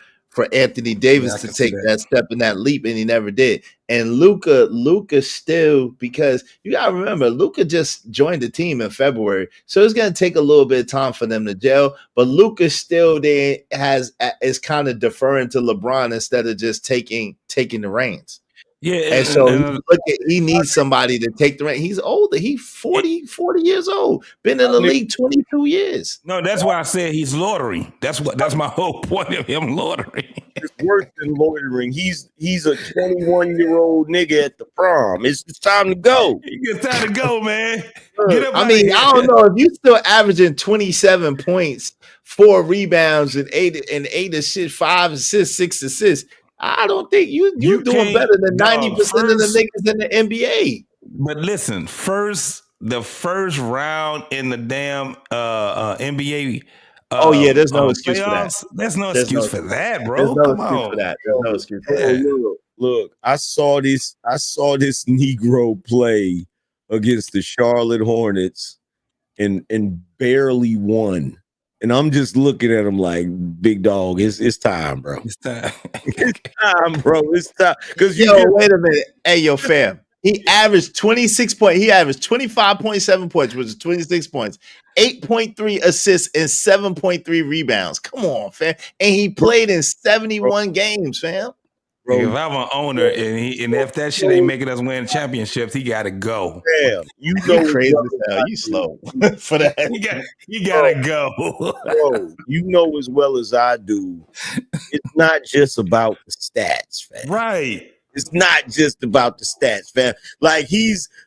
Anthony Davis to take that step and that leap, and he never did. And Luka still, because you gotta remember, Luka just joined the team in February, so it's gonna take a little bit of time for them to gel. But Luka still is kind of deferring to LeBron instead of just taking the reins. Yeah, and so he needs somebody to take the reins. He's older. He's 40 years old. Been in the league 22 years. No, that's why I said he's loitering. That's my whole point of him loitering. It's worse than loitering. He's a 21-year-old nigga at the prom. It's time to go. It's time to go, man. Get up. I mean, I don't know if you still averaging 27 points, 4 rebounds, and 8 assists, 5 assists, 6 assists. I don't think you doing better than 90% of the niggas in the NBA. But listen, the first round in the damn NBA. There's no excuse for that. There's no excuse for that, bro. Come on. There's no excuse for that. Look, I saw this Negro play against the Charlotte Hornets and barely won. And I'm just looking at him like, big dog, it's time, bro. It's time. It's time, bro. It's time. Because wait a minute. Hey, yo, fam. He averaged 26 points. He averaged 25.7 points, which is 26 points, 8.3 assists, and 7.3 rebounds. Come on, fam. And he played in 71 games, fam. Bro. If I'm an owner and if that shit ain't making us win championships, he got to go. Damn, you crazy as hell. You slow for that. You gotta go. Bro, you know as well as I do, it's not just about the stats, fam. Right. It's not just about the stats, fam. Like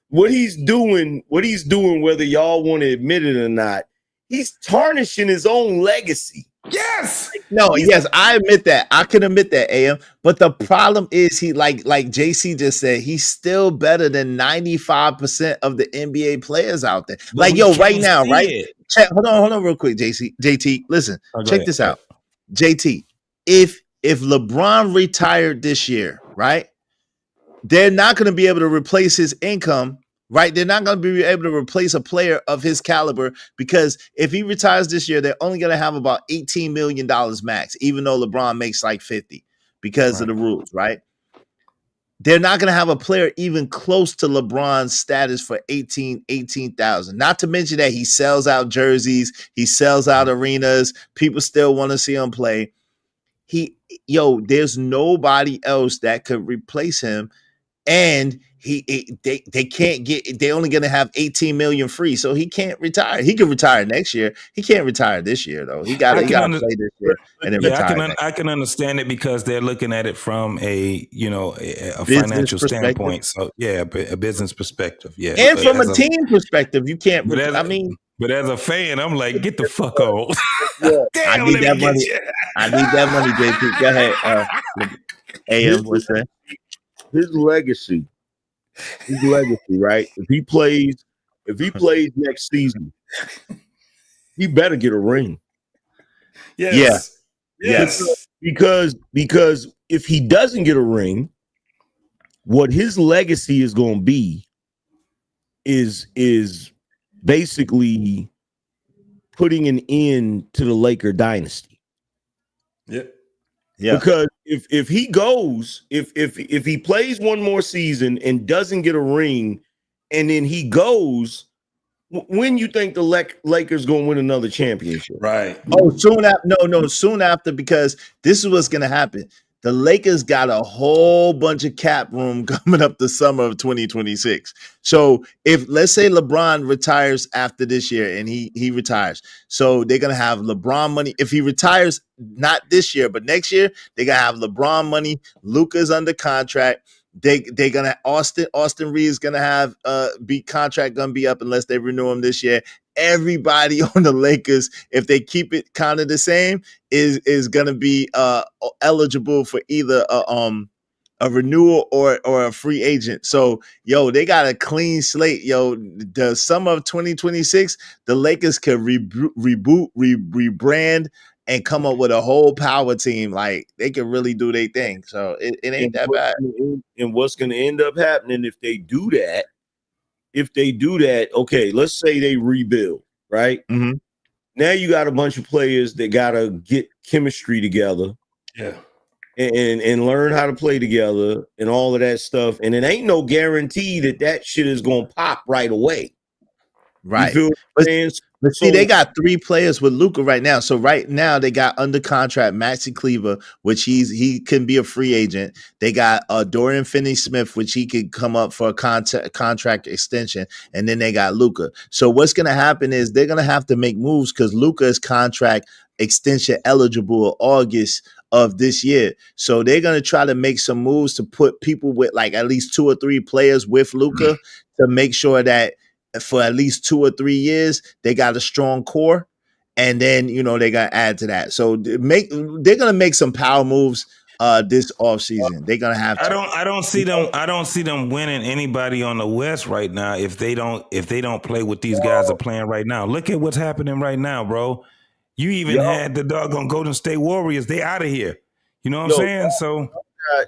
what he's doing, whether y'all want to admit it or not, he's tarnishing his own legacy. Yes. Yes, I admit that. I can admit that, AM. But the problem is he like JC just said, he's still better than 95% of the NBA players out there. But like, yo, right now, right? Hold on real quick, JT. Listen, check this out. JT, if LeBron retired this year, right? They're not going to be able to replace his income. Right, they're not going to be able to replace a player of his caliber because if he retires this year, they're only going to have about $18 million max, even though LeBron makes like 50 because of the rules, right? They're not going to have a player even close to LeBron's status for $18,000. Not to mention that he sells out jerseys, he sells out arenas. People still want to see him play. there's nobody else that could replace him. And they can't get, they only gonna have 18 million free, so he can't retire. He can retire next year. He can't retire this year though. He gotta play this year and then retire. I can understand it because they're looking at it from a Business financial standpoint. So a business perspective. Yeah, and from a team perspective, you can't. But as a fan, I'm like, get the fuck on. I need that money. I need that money, JP. Go ahead. AM, what's that? His legacy, right? If he plays next season, he better get a ring. Yes. Because if he doesn't get a ring, what his legacy is going to be is basically putting an end to the Laker dynasty. Yeah. Because if he goes, if he plays one more season and doesn't get a ring, and then he goes, when you think the Lakers going to win another championship? Right. Oh, soon after. Soon after, because this is what's going to happen. The Lakers got a whole bunch of cap room coming up the summer of 2026. So if, let's say, LeBron retires after this year and he retires, so they're gonna have LeBron money. If he retires not this year but next year, they're gonna have LeBron money. Luka's under contract. They're gonna Austin Reeves gonna have contract gonna be up unless they renew him this year. Everybody on the Lakers, if they keep it kind of the same, is gonna be eligible for either a renewal or a free agent. So they got a clean slate. The summer of 2026, the Lakers could reboot, rebrand, and come up with a whole power team. Like, they can really do their thing. So it ain't that bad. And what's going to end up happening if they do that? Okay, let's say they rebuild, right? Mm-hmm. Now you got a bunch of players that got to get chemistry together. Yeah. And learn how to play together and all of that stuff. And it ain't no guarantee that shit is going to pop right away. Right. You feel what I'm saying? But see, they got 3 players with Luka right now. So right now they got under contract Maxi Kleber, which he can be a free agent. They got Dorian Finney-Smith, which he could come up for a contract extension, and then they got Luka. So what's going to happen is they're going to have to make moves because Luka is contract extension eligible August of this year. So they're going to try to make some moves to put people with like at least 2 or 3 players with Luka to make sure that for at least 2 or 3 years, they got a strong core, and then they got to add to that. So they're gonna make some power moves this offseason. They're gonna have to. I don't see them winning anybody on the West right now if they don't play what these guys are playing right now. Look at what's happening right now, bro. You even had the doggone Golden State Warriors. They out of here. You know what I'm saying? So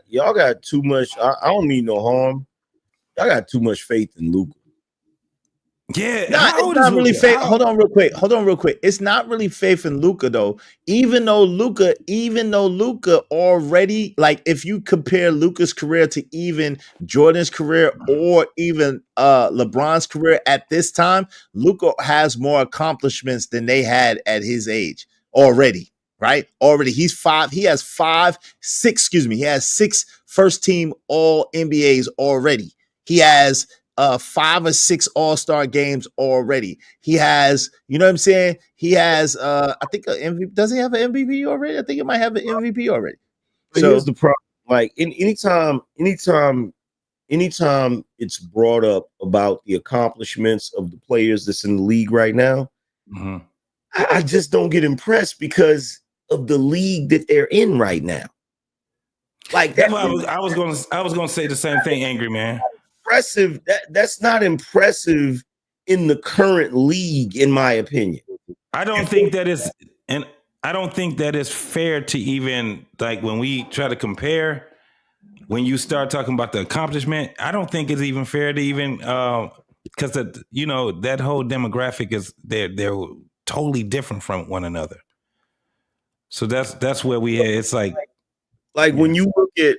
y'all got too much. I don't mean no harm. Y'all got too much faith in Luka. Yeah, it's not really faith. Hold on real quick. It's not really faith in Luka though. Even though Luka already, like, if you compare Luka's career to even Jordan's career or even LeBron's career at this time, Luka has more accomplishments than they had at his age already. Right? Already, he has 6 first team All NBAs already. He has 5 or 6 All-Star games already. He has, you know what I'm saying? He has, I think, MVP. Does he have an MVP already? I think it might have an MVP already. So here's the problem. Like, anytime it's brought up about the accomplishments of the players that's in the league right now, I just don't get impressed because of the league that they're in right now. Like that, I was gonna say the same thing, Angry Man. Impressive. That's not impressive in the current league, in my opinion. I don't think that is, and I don't think that is fair to even, like, when we try to compare. When you start talking about the accomplishment, I don't think it's even fair to even because that whole demographic is they're totally different from one another. So that's where we it's like when you look at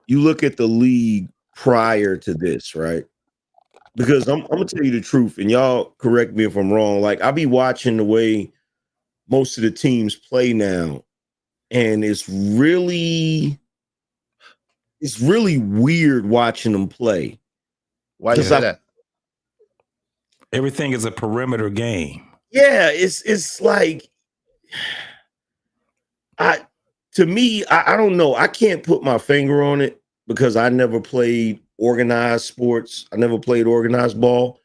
you look at the league prior to this, right? because I'm gonna tell you the truth, and y'all correct me if I'm wrong. Like I be watching the way most of the teams play now, and it's really weird watching them play. Why you say that? Everything is a perimeter game. Yeah, it's like I don't know. I can't put my finger on it because I never played organized sports. I never played organized ball.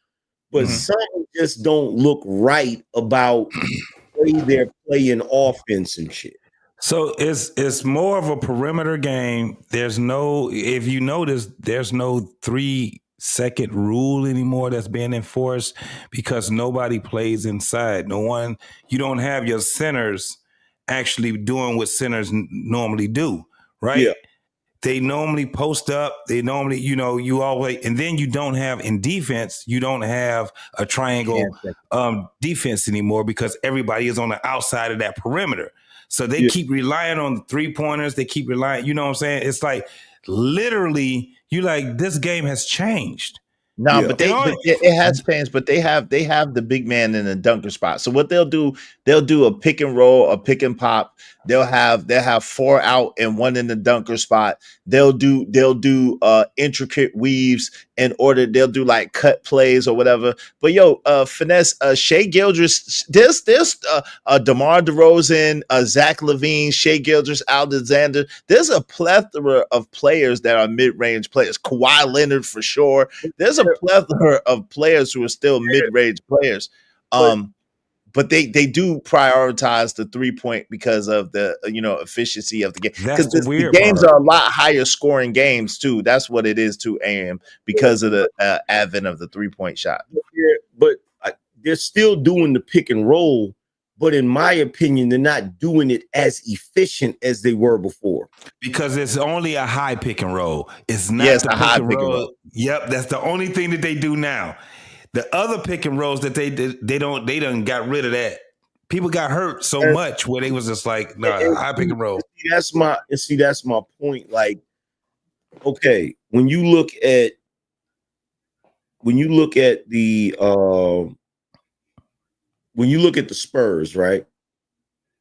But something just don't look right about the way they're playing offense and shit. So it's more of a perimeter game. There's no, if you notice, there's no 3-second rule anymore that's being enforced because nobody plays inside. You don't have your centers actually doing what centers normally do, right? Yeah. They normally post up. They normally, you always, and then you don't have in defense, you don't have a triangle defense anymore because everybody is on the outside of that perimeter. So they keep relying on the 3-pointers. They keep relying, you know what I'm saying? It's like literally, this game has changed. No, but it has changed. But they have the big man in the dunker spot. So what they'll do a pick and roll, a pick and pop. They'll have 4 out and 1 in the dunker spot. They'll do intricate weaves in order. They'll do like cut plays or whatever. But finesse, Shai Gilgeous, there's DeMar DeRozan, Zach LaVine, Shai Gilgeous, Alexander. There's a plethora of players that are mid-range players. Kawhi Leonard for sure. There's a plethora of players who are still mid-range players. But they do prioritize the 3-point because of the efficiency of the game. Because the games are a lot higher scoring games too. That's what it is too, AM, because of the advent of the 3-point shot. Yeah, but they're still doing the pick and roll. But in my opinion, they're not doing it as efficient as they were before. Because it's only a high pick and roll. It's not the high pick and roll. Yep, that's the only thing that they do now. The other pick and rolls that they done got rid of that. People got hurt so much where they was just like, nah, high pick and roll. That's my point. Like, okay, when you look at the Spurs, right?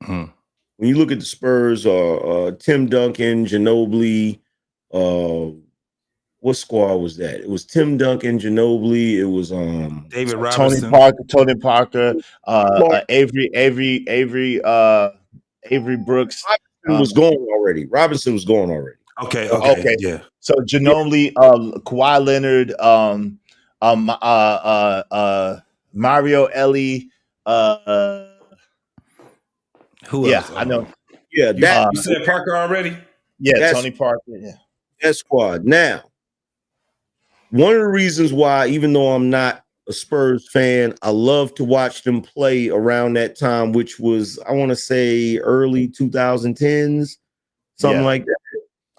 Mm. When you look at the Spurs, Tim Duncan, Ginobili, what squad was that? It was Tim Duncan, Ginobili. It was David Robinson, Tony Parker, Avery Brooks. Robinson was gone already. Okay, yeah. So Ginobili, Kawhi Leonard, Mario Ellie. Who else? I know. Yeah, that you said Parker already. Yeah, Tony Parker. Yeah, that squad. Now, one of the reasons why, even though I'm not a Spurs fan, I love to watch them play around that time, which was, I want to say, early 2010s, something like that.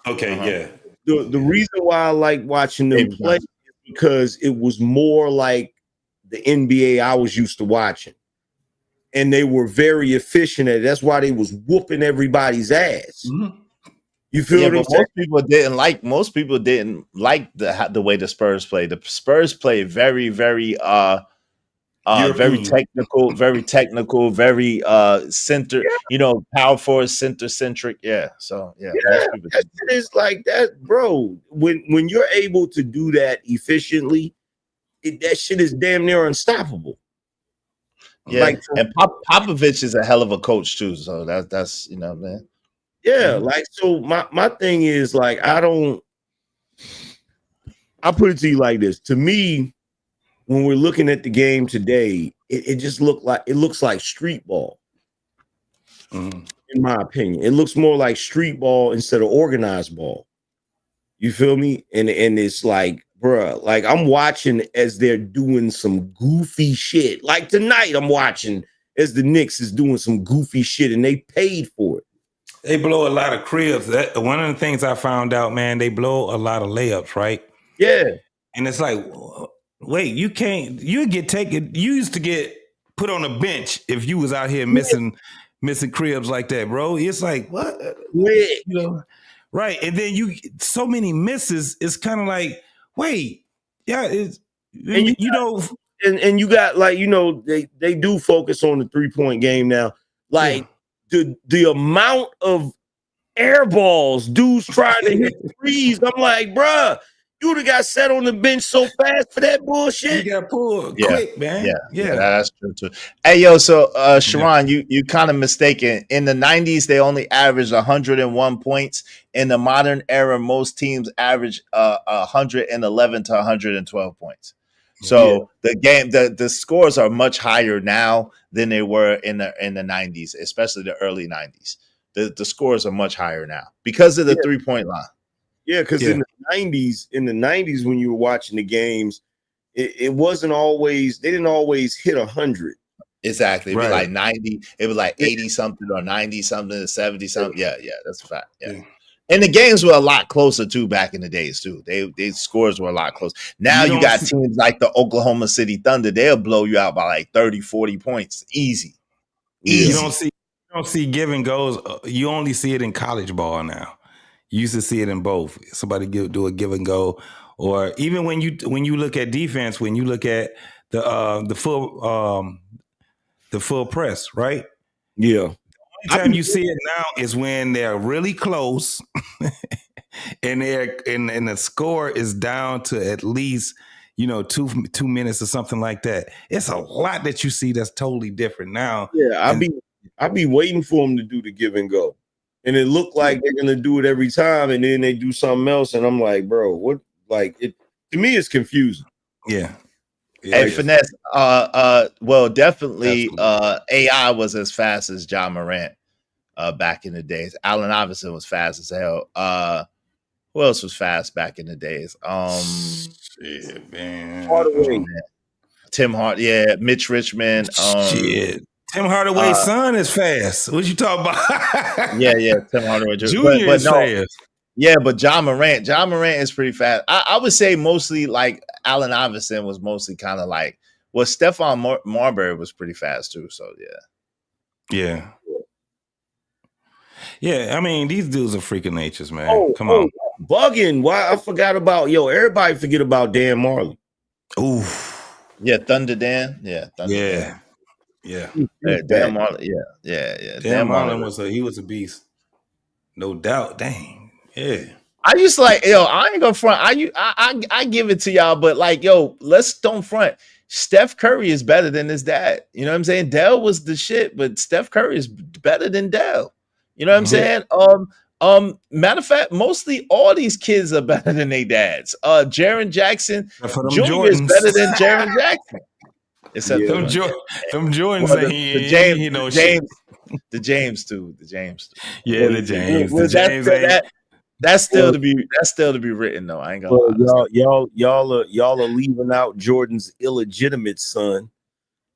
Okay, yeah. The reason why I like watching them play is because it was more like the NBA I was used to watching. And they were very efficient at it. That's why they was whooping everybody's ass. Mm-hmm. You feel what I'm saying? Most people didn't like the way the Spurs play. The Spurs play very, very very technical, very center, power forward, center centric. Yeah. So it's like that, bro. When you're able to do that efficiently, that shit is damn near unstoppable. Yeah, and Popovich is a hell of a coach too. So that's man. Yeah, so my thing is I'll put it to you like this. To me, when we're looking at the game today, it just looks like street ball. Mm-hmm. In my opinion, it looks more like street ball instead of organized ball. You feel me? And it's like, bruh, I'm watching as they're doing some goofy shit. Like tonight, I'm watching as the Knicks is doing some goofy shit, and they paid for it. They blow a lot of cribs. One of the things I found out, man, they blow a lot of layups, right? Yeah. And it's like, wait, you used to get put on a bench if you was out here missing cribs like that, bro. It's like, what? Right. And then so many misses, it's kind of like, wait, yeah, And you know, and you got like, you know, they do focus on the 3-point game now. Like the amount of air balls dudes trying to hit threes. I'm like, bruh, you would have got set on the bench so fast for that bullshit. You got pulled quick, man. Yeah, that's true too. Hey, yo, so Sharon, you kind of mistaken. In the 90s, they only averaged 101 points. In the modern era, most teams average 111 to 112 points. So the scores are much higher now than they were in the 90s, especially the early 90s. The scores are much higher now because of the 3-point line. Yeah, because in the 90s, when you were watching the games, it wasn't always, they didn't always hit 100. Exactly. It'd be like 90, it was like 80 something or 90 something, 70 something. Yeah, that's a fact. Yeah. And the games were a lot closer too back in the days too. They scores were a lot closer. Now you got teams like the Oklahoma City Thunder, they'll blow you out by like 30, 40 points. Easy. You don't see give and goes. You only see it in college ball now. You used to see it in both. Somebody do a give and go, or even when you look at defense, when you look at the full press, right? Yeah. The only time you see it now is when they're really close, and the score is down to at least 2 minutes or something like that. It's a lot that you see that's totally different now. Yeah, I be waiting for them to do the give and go. And it looked like they're gonna do it every time, and then they do something else, and I'm like, bro, what? Like, it to me, it's confusing. Yeah. Hey, Finesse. Well, definitely, AI was as fast as John Morant back in the days. Allen Iverson was fast as hell. Who else was fast back in the days? Shit, man. Hardaway. Tim Hart. Yeah, Mitch Richmond. Shit. Tim Hardaway's son is fast. What you talking about? yeah, Tim Hardaway Jr. is fast. Yeah, but John Morant is pretty fast. I would say mostly like Allen Iverson was mostly kind of like, well, Stephon Marbury was pretty fast too. So yeah. I mean, these dudes are freaking natures, man. Come on, bugging. Why I forgot about everybody forget about Dan Marley. Ooh, yeah, Thunder Dan. Yeah, Thunder Dan. Yeah. Dan Marlin. Yeah. Dan Marlin was a beast. No doubt. Dang. Yeah. I used to like, I ain't gonna front. I give it to y'all, but like, let's don't front. Steph Curry is better than his dad. You know what I'm saying? Dell was the shit, but Steph Curry is better than Dell. You know what I'm saying? Matter of fact, mostly all these kids are better than their dads. Jaren Jackson Jr. is better than Jaren Jackson. Except them Jordans, the James too. Yeah, the James. That's still to be written though. I ain't gonna lie. Y'all are leaving out Jordan's illegitimate son.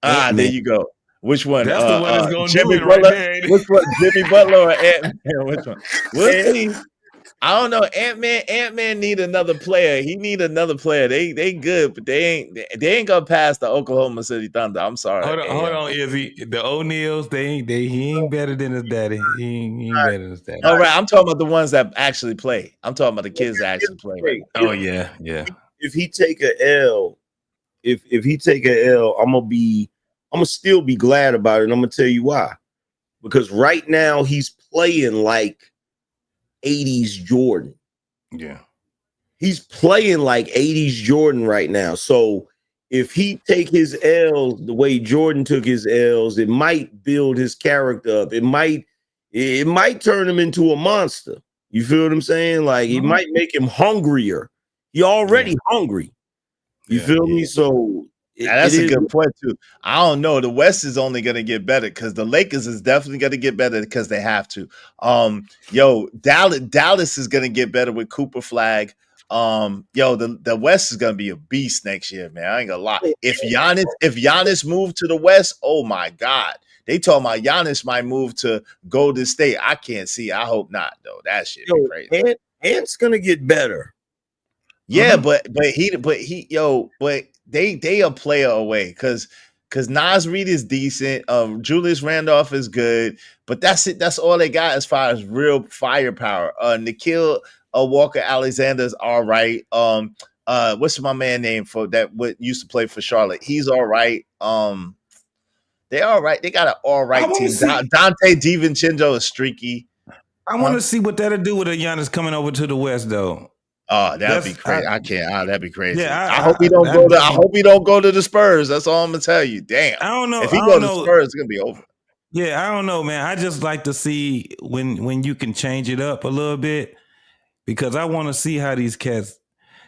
There you go. Which one? That's the one that's gonna Jimmy do it Butler. right there. Which one? Jimmy Butler or Ant-Man? Which one? We'll see. I don't know. Ant-Man need another player. He need another player. They good, but they ain't gonna pass the Oklahoma City Thunder. I'm sorry. Hold on, Izzy. The O'Neals, he ain't better than his daddy. He ain't better than his daddy. All right, I'm talking about the ones that actually play. I'm talking about the kids that actually play. Right? Oh yeah. If he take a L, if he take a L, I'm gonna still be glad about it. And I'm gonna tell you why. Because right now he's playing like 80s Jordan. Yeah. He's playing like 80s Jordan right now. So if he take his L's the way Jordan took his L's, it might build his character up. It might turn him into a monster. You feel what I'm saying? Like it might make him hungrier. He already hungry. You feel me? So that's a good point too. I don't know. The West is only going to get better because the Lakers is definitely going to get better because they have to. Dallas is going to get better with Cooper Flag. The West is going to be a beast next year, man. I ain't gonna lie. If Giannis moved to the West, oh my God, they talking about Giannis might move to Golden State. I can't see. I hope not though. That shit be crazy. Ant's going to get better. Yeah, but they a player away because Naz Reid is decent. Julius Randolph is good, but that's it. That's all they got as far as real firepower. Nikhil Walker Alexander's all right. what's my man name for that? What used to play for Charlotte? He's all right. They all right. They got an all right team. Dante DiVincenzo is streaky. I want to see what that'll do with a Giannis coming over to the West, though. Oh, that'd be crazy. I can't. That'd be crazy. Yeah, I hope he don't go to. I hope he don't go to the Spurs. That's all I'm gonna tell you. Damn. I don't know. If he goes to the Spurs, it's gonna be over. Yeah, I don't know, man. I just like to see when you can change it up a little bit, because I want to see how these cats.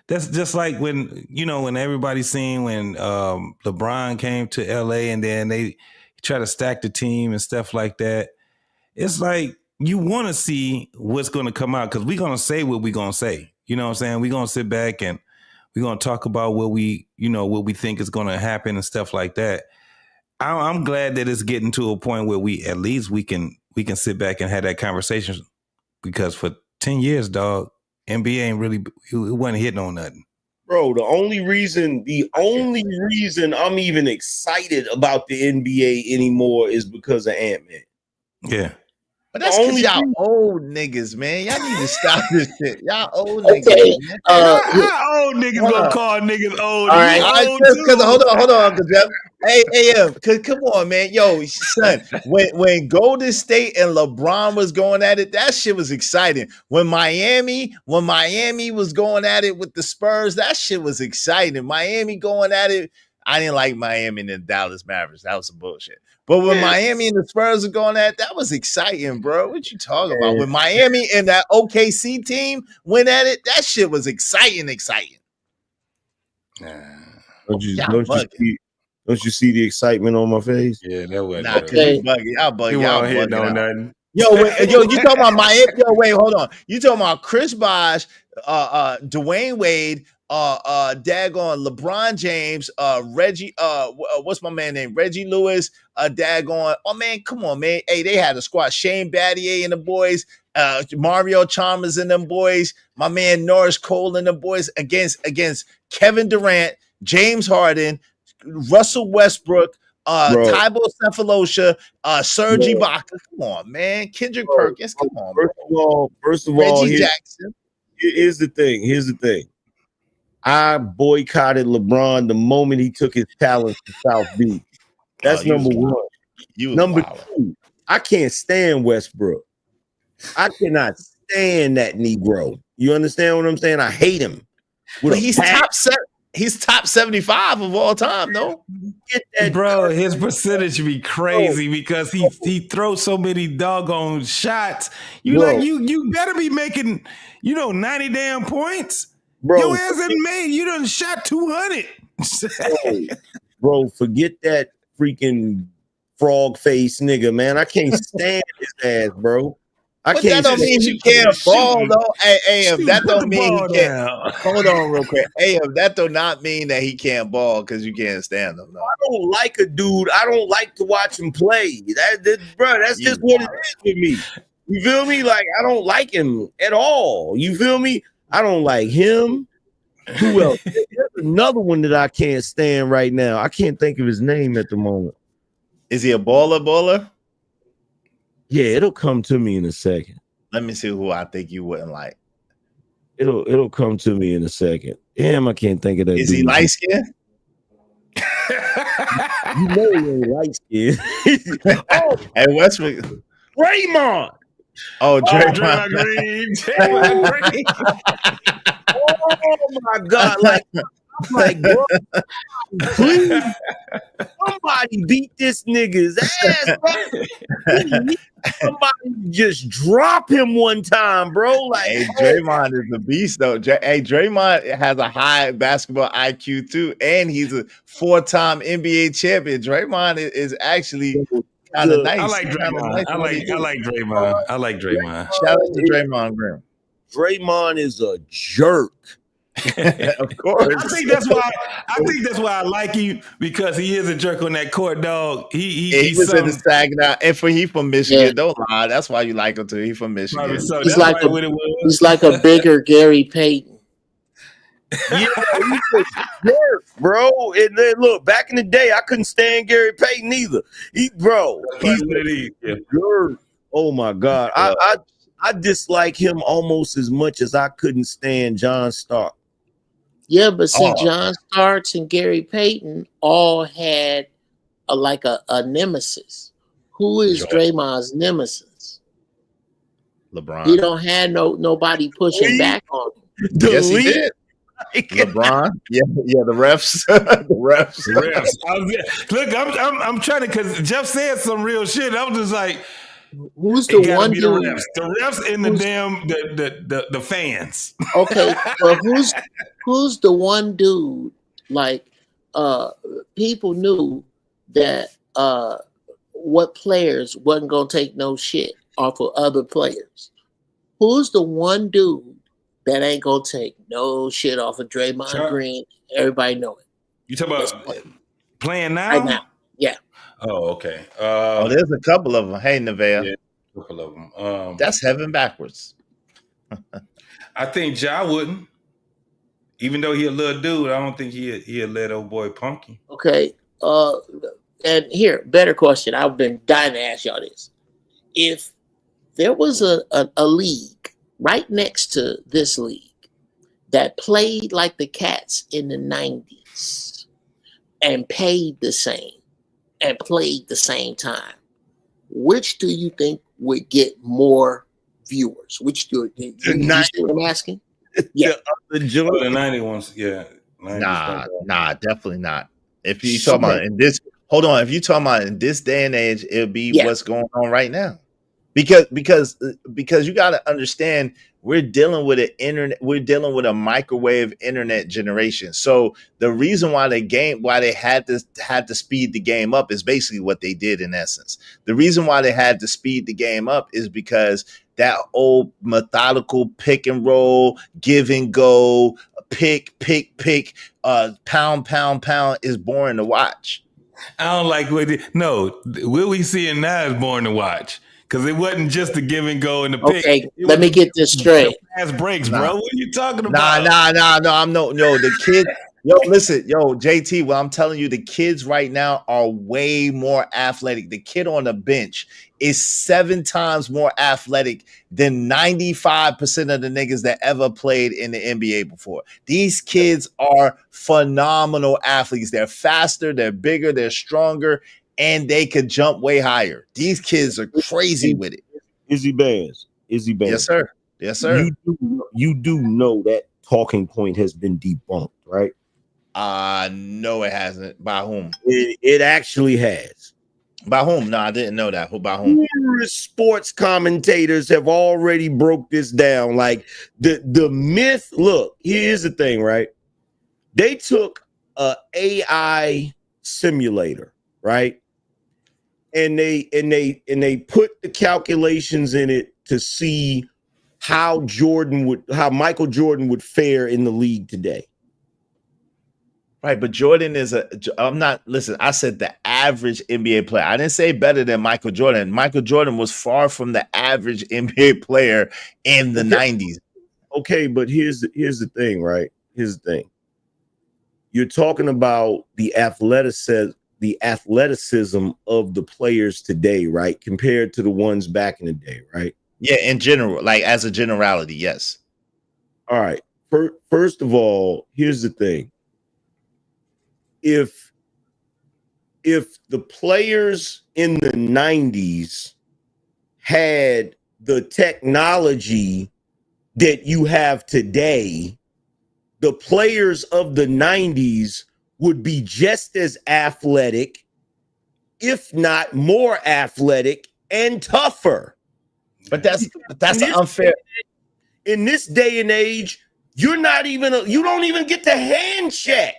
That's just like when everybody's seen when LeBron came to LA and then they try to stack the team and stuff like that. It's like you want to see what's going to come out, because we're going to say what we're going to say. You know what I'm saying? We're going to sit back and we're going to talk about what we think is going to happen and stuff like that. I'm glad that it's getting to a point where we can sit back and have that conversation, because for 10 years, dog, NBA ain't really, it wasn't hitting on nothing. Bro, the only reason I'm even excited about the NBA anymore is because of Ant-Man. Yeah. But that's because y'all old niggas, man. Y'all need to stop this shit. Y'all old niggas. Man. How old niggas gonna call niggas old? All right, hold on, Uncle Jeff. Hey, come on, man. Yo, son, when Golden State and LeBron was going at it, that shit was exciting. When Miami was going at it with the Spurs, that shit was exciting. Miami going at it. I didn't like Miami and the Dallas Mavericks. That was some bullshit. But when Miami and the Spurs are going at it, that was exciting, bro. What you talking about? When Miami and that OKC team went at it, that shit was exciting. Don't you see the excitement on my face? Yeah, that was y'all bugging on nothing. Yo, you talking about Miami? Yo, wait, hold on. You talking about Chris Bosh, Dwayne Wade, daggone LeBron James, Reggie, what's my man name? Reggie Lewis, daggone. Oh man, come on, man. Hey, they had a squad. Shane Battier and the boys, Mario Chalmers and them boys, my man Norris Cole and the boys against Kevin Durant, James Harden, Russell Westbrook, Tybo Cephalosha, Serge Ibaka. Come on, man. Kendrick Perkins. Come on. First of all, Reggie Jackson. Here's the thing. I boycotted LeBron the moment he took his talents to South Beach. That's number one. Number two, I can't stand Westbrook. I cannot stand that Negro. You understand what I'm saying? I hate him. But he's top 75 of all time, though. Bro, his percentage be crazy because he throws so many doggone shots. You better be making 90 damn points. Bro, your ass ain't made. You done shot 200. Bro, forget that freaking frog face nigga, man. I can't stand his ass, bro. But that don't mean he can't ball, though. Hey, that don't mean he can't. Hold on real quick. That do not mean that he can't ball because you can't stand him. No. I don't like a dude. I don't like to watch him play. That's just what it is with me. You feel me? Like, I don't like him at all. You feel me? I don't like him. Who else? There's another one that I can't stand right now. I can't think of his name at the moment. Is he a baller? Yeah, it'll come to me in a second. Let me see who I think you wouldn't like. It'll come to me in a second. Damn, I can't think of that. Is he light skinned? You know he ain't light skinned. Hey, Westbrook. Draymond. Oh, Draymond Green. Oh my God! Like, bro, please, somebody beat this nigga's ass, bro. Somebody just drop him one time, bro. Like, hey, Draymond is a beast, though. Draymond has a high basketball IQ too, and he's a 4-time NBA champion. Draymond is actually kind of nice. I like Draymond. I like Draymond. Shout out to Draymond Green. Draymond is a jerk. Of course. I think that's why I like you, because he is a jerk on that court, dog. He was in the Saginaw, and he from Michigan. Yeah. Don't lie. That's why you like him too. He's from Michigan. So he's like a bigger Gary Payton. Yeah, he's a jerk, bro. And then look, back in the day, I couldn't stand Gary Payton either. He's a jerk. Oh my God. I dislike him almost as much as I couldn't stand John Stark. Yeah, but see, John Starks and Gary Payton all had a nemesis. Who is Draymond's nemesis? LeBron. He don't have nobody pushing back on him. Yes, he did. LeBron. Yeah, the refs. the refs. Look, I'm trying to, because Jeff said some real shit. I was just like, who's the one dude? The refs and the damn the fans. Okay, but who's the one dude? Like, people knew that what players wasn't gonna take no shit off of other players. Who's the one dude that ain't gonna take no shit off of Draymond Green? Everybody know it. You talking about playing now? Right now, yeah. Oh, okay. There's a couple of them. Hey, Nevaeh. Yeah, a couple of them. That's heaven backwards. I think Ja wouldn't. Even though he a little dude, I don't think he'll let old boy punk him. Okay. And here, better question. I've been dying to ask y'all this. If there was a league right next to this league that played like the Cats in the 90s and paid the same and played the same time, which do you think would get more viewers? Which do you see what I'm asking? Yeah. The 90 ones, yeah. Nah, definitely not. If you talking about in this, hold on. If you talking about in this day and age, it'll be what's going on right now. Because you got to understand, we're dealing with a microwave internet generation. So the reason why they had to speed the game up is basically what they did in essence. The reason why they had to speed the game up is because that old methodical pick and roll, give and go, pick, pound is boring to watch. I don't like what we seeing now is boring to watch. Because it wasn't just the give and go and the pick. Okay, let me get this straight. Fast breaks, bro. What are you talking about? The kids. Listen, JT. Well, I'm telling you, the kids right now are way more athletic. The kid on the bench is 7 times more athletic than 95% of the niggas that ever played in the NBA before. These kids are phenomenal athletes. They're faster, they're bigger, they're stronger, and they could jump way higher. These kids are crazy with it. Izzy Bands. Yes, sir. You do know that talking point has been debunked, right? No, it hasn't. By whom? It actually has. By whom? No, I didn't know that. By whom? Numerous sports commentators have already broke this down. Like the myth. Look, here's the thing, right? They took a AI simulator, right? And they put the calculations in it to see how Michael Jordan would fare in the league today. Right, but Jordan is I said the average NBA player. I didn't say better than Michael Jordan. Michael Jordan was far from the average NBA player in the 90s. Okay, but here's the thing, right? Here's the thing. You're talking about the athleticism of the players today, right? Compared to the ones back in the day, right? Yeah, in general, like as a generality, yes. All right. First of all, here's the thing. If the players in the 90s had the technology that you have today, the players of the 90s would be just as athletic, if not more athletic and tougher. But that's unfair. In this day and age, you don't even get the hand check.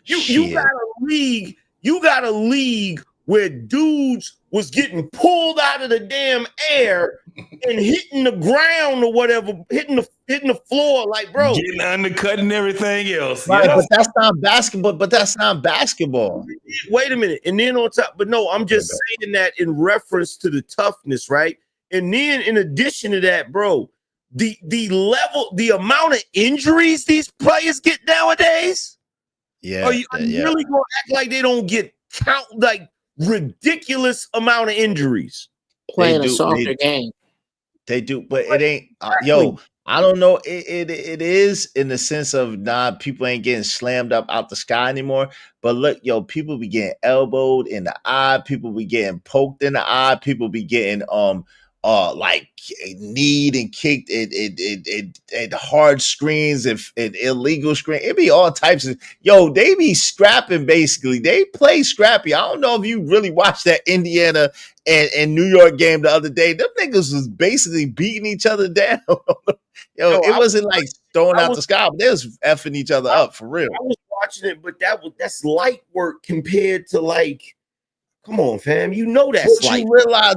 You got a league where dudes was getting pulled out of the damn air and hitting the ground or whatever, hitting the floor, like, bro, getting undercut and everything else. Right, yes. But that's not basketball. Wait a minute. And then on top, but no, I'm just saying that in reference to the toughness, right? And then in addition to that, bro, the amount of injuries these players get nowadays. Yeah. Are you really gonna act like they don't get ridiculous amount of injuries? Playing a softer game. They do, but it ain't I don't know. It is in the sense of people ain't getting slammed up out the sky anymore. But look, yo, people be getting elbowed in the eye. People be getting poked in the eye. People be getting like kneed and kicked at hard screens and illegal screen. It be all types of they be scrapping basically. They play scrappy. I don't know if you really watched that Indiana and New York game the other day. Them niggas was basically beating each other down. It wasn't like throwing out the sky, but they was effing each other up for real. I was watching it, but that's light work compared to like, come on, fam. You know that's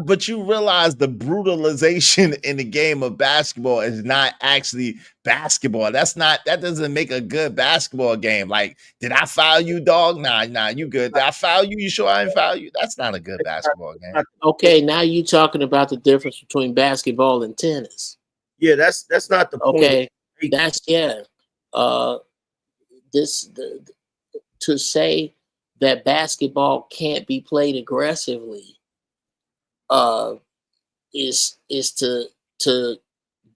but you realize the brutalization in the game of basketball is not actually basketball. That doesn't make a good basketball game. Like, did I foul you, dog? Nah, you good. Did I foul you? You sure I didn't foul you? That's not a good basketball game. Okay, now you talking about the difference between basketball and tennis. Yeah, that's not the point. Okay, to say that basketball can't be played aggressively is to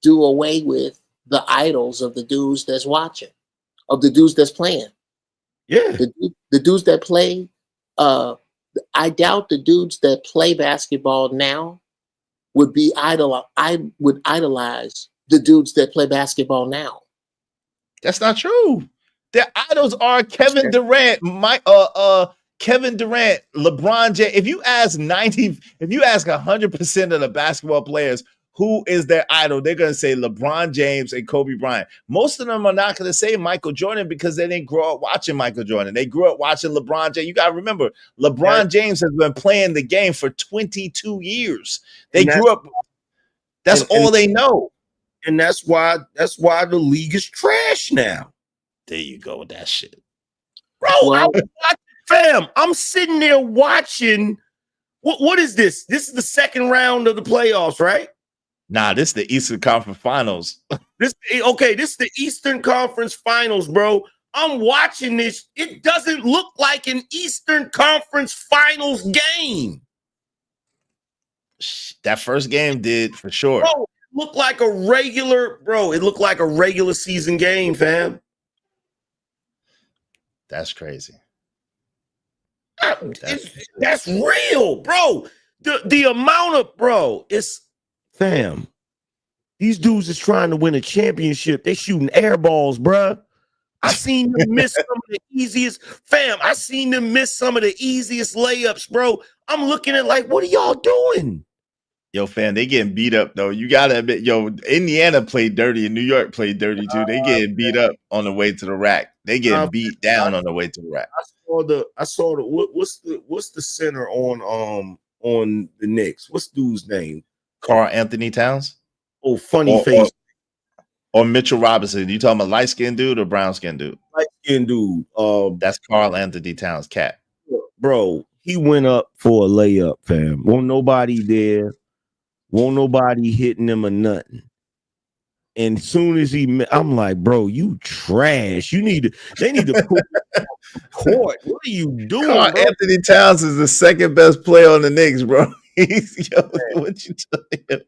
do away with the idols of the dudes that's watching, of the dudes that's playing. Yeah, the dudes that play. I doubt the dudes that play basketball now would idolize the dudes that play basketball now. That's not true. Their idols are Kevin Durant, Kevin Durant, LeBron James. If you ask 100% of the basketball players who is their idol, they're gonna say LeBron James and Kobe Bryant. Most of them are not gonna say Michael Jordan because they didn't grow up watching Michael Jordan. They grew up watching LeBron James. You gotta remember, LeBron James has been playing the game for 22 years. They grew up. That's all they know, and that's why the league is trash now. There you go with that shit, bro. Fam, I'm sitting there watching. What is this? This is the second round of the playoffs, right? Nah, this is the Eastern Conference Finals. This is the Eastern Conference Finals, bro. I'm watching this. It doesn't look like an Eastern Conference Finals game. That first game did for sure. Bro, it looked like a regular season game, fam. That's crazy. That's real, bro. The amount of fam. These dudes is trying to win a championship. They shooting air balls, bro. I seen them miss some of the easiest layups, bro. I'm looking at like, what are y'all doing? Yo, fam, they getting beat up though. You gotta admit, Indiana played dirty and New York played dirty too. They getting beat up on the way to the rack. They getting beat down on the way to the rack. I saw the what's the center on the Knicks? What's the dude's name? Karl Anthony Towns. Oh, funny face. Or Mitchell Robinson. You talking about light skinned dude or brown skinned dude? Light skinned dude. That's Karl Anthony Towns' cat. Bro, he went up for a layup, fam. Won't nobody there. Won't nobody hitting him or nothing. And as soon as I'm like, bro, you trash. They need to put court. What are you doing? Karl Anthony Towns is the second best player on the Knicks, bro. What you telling him?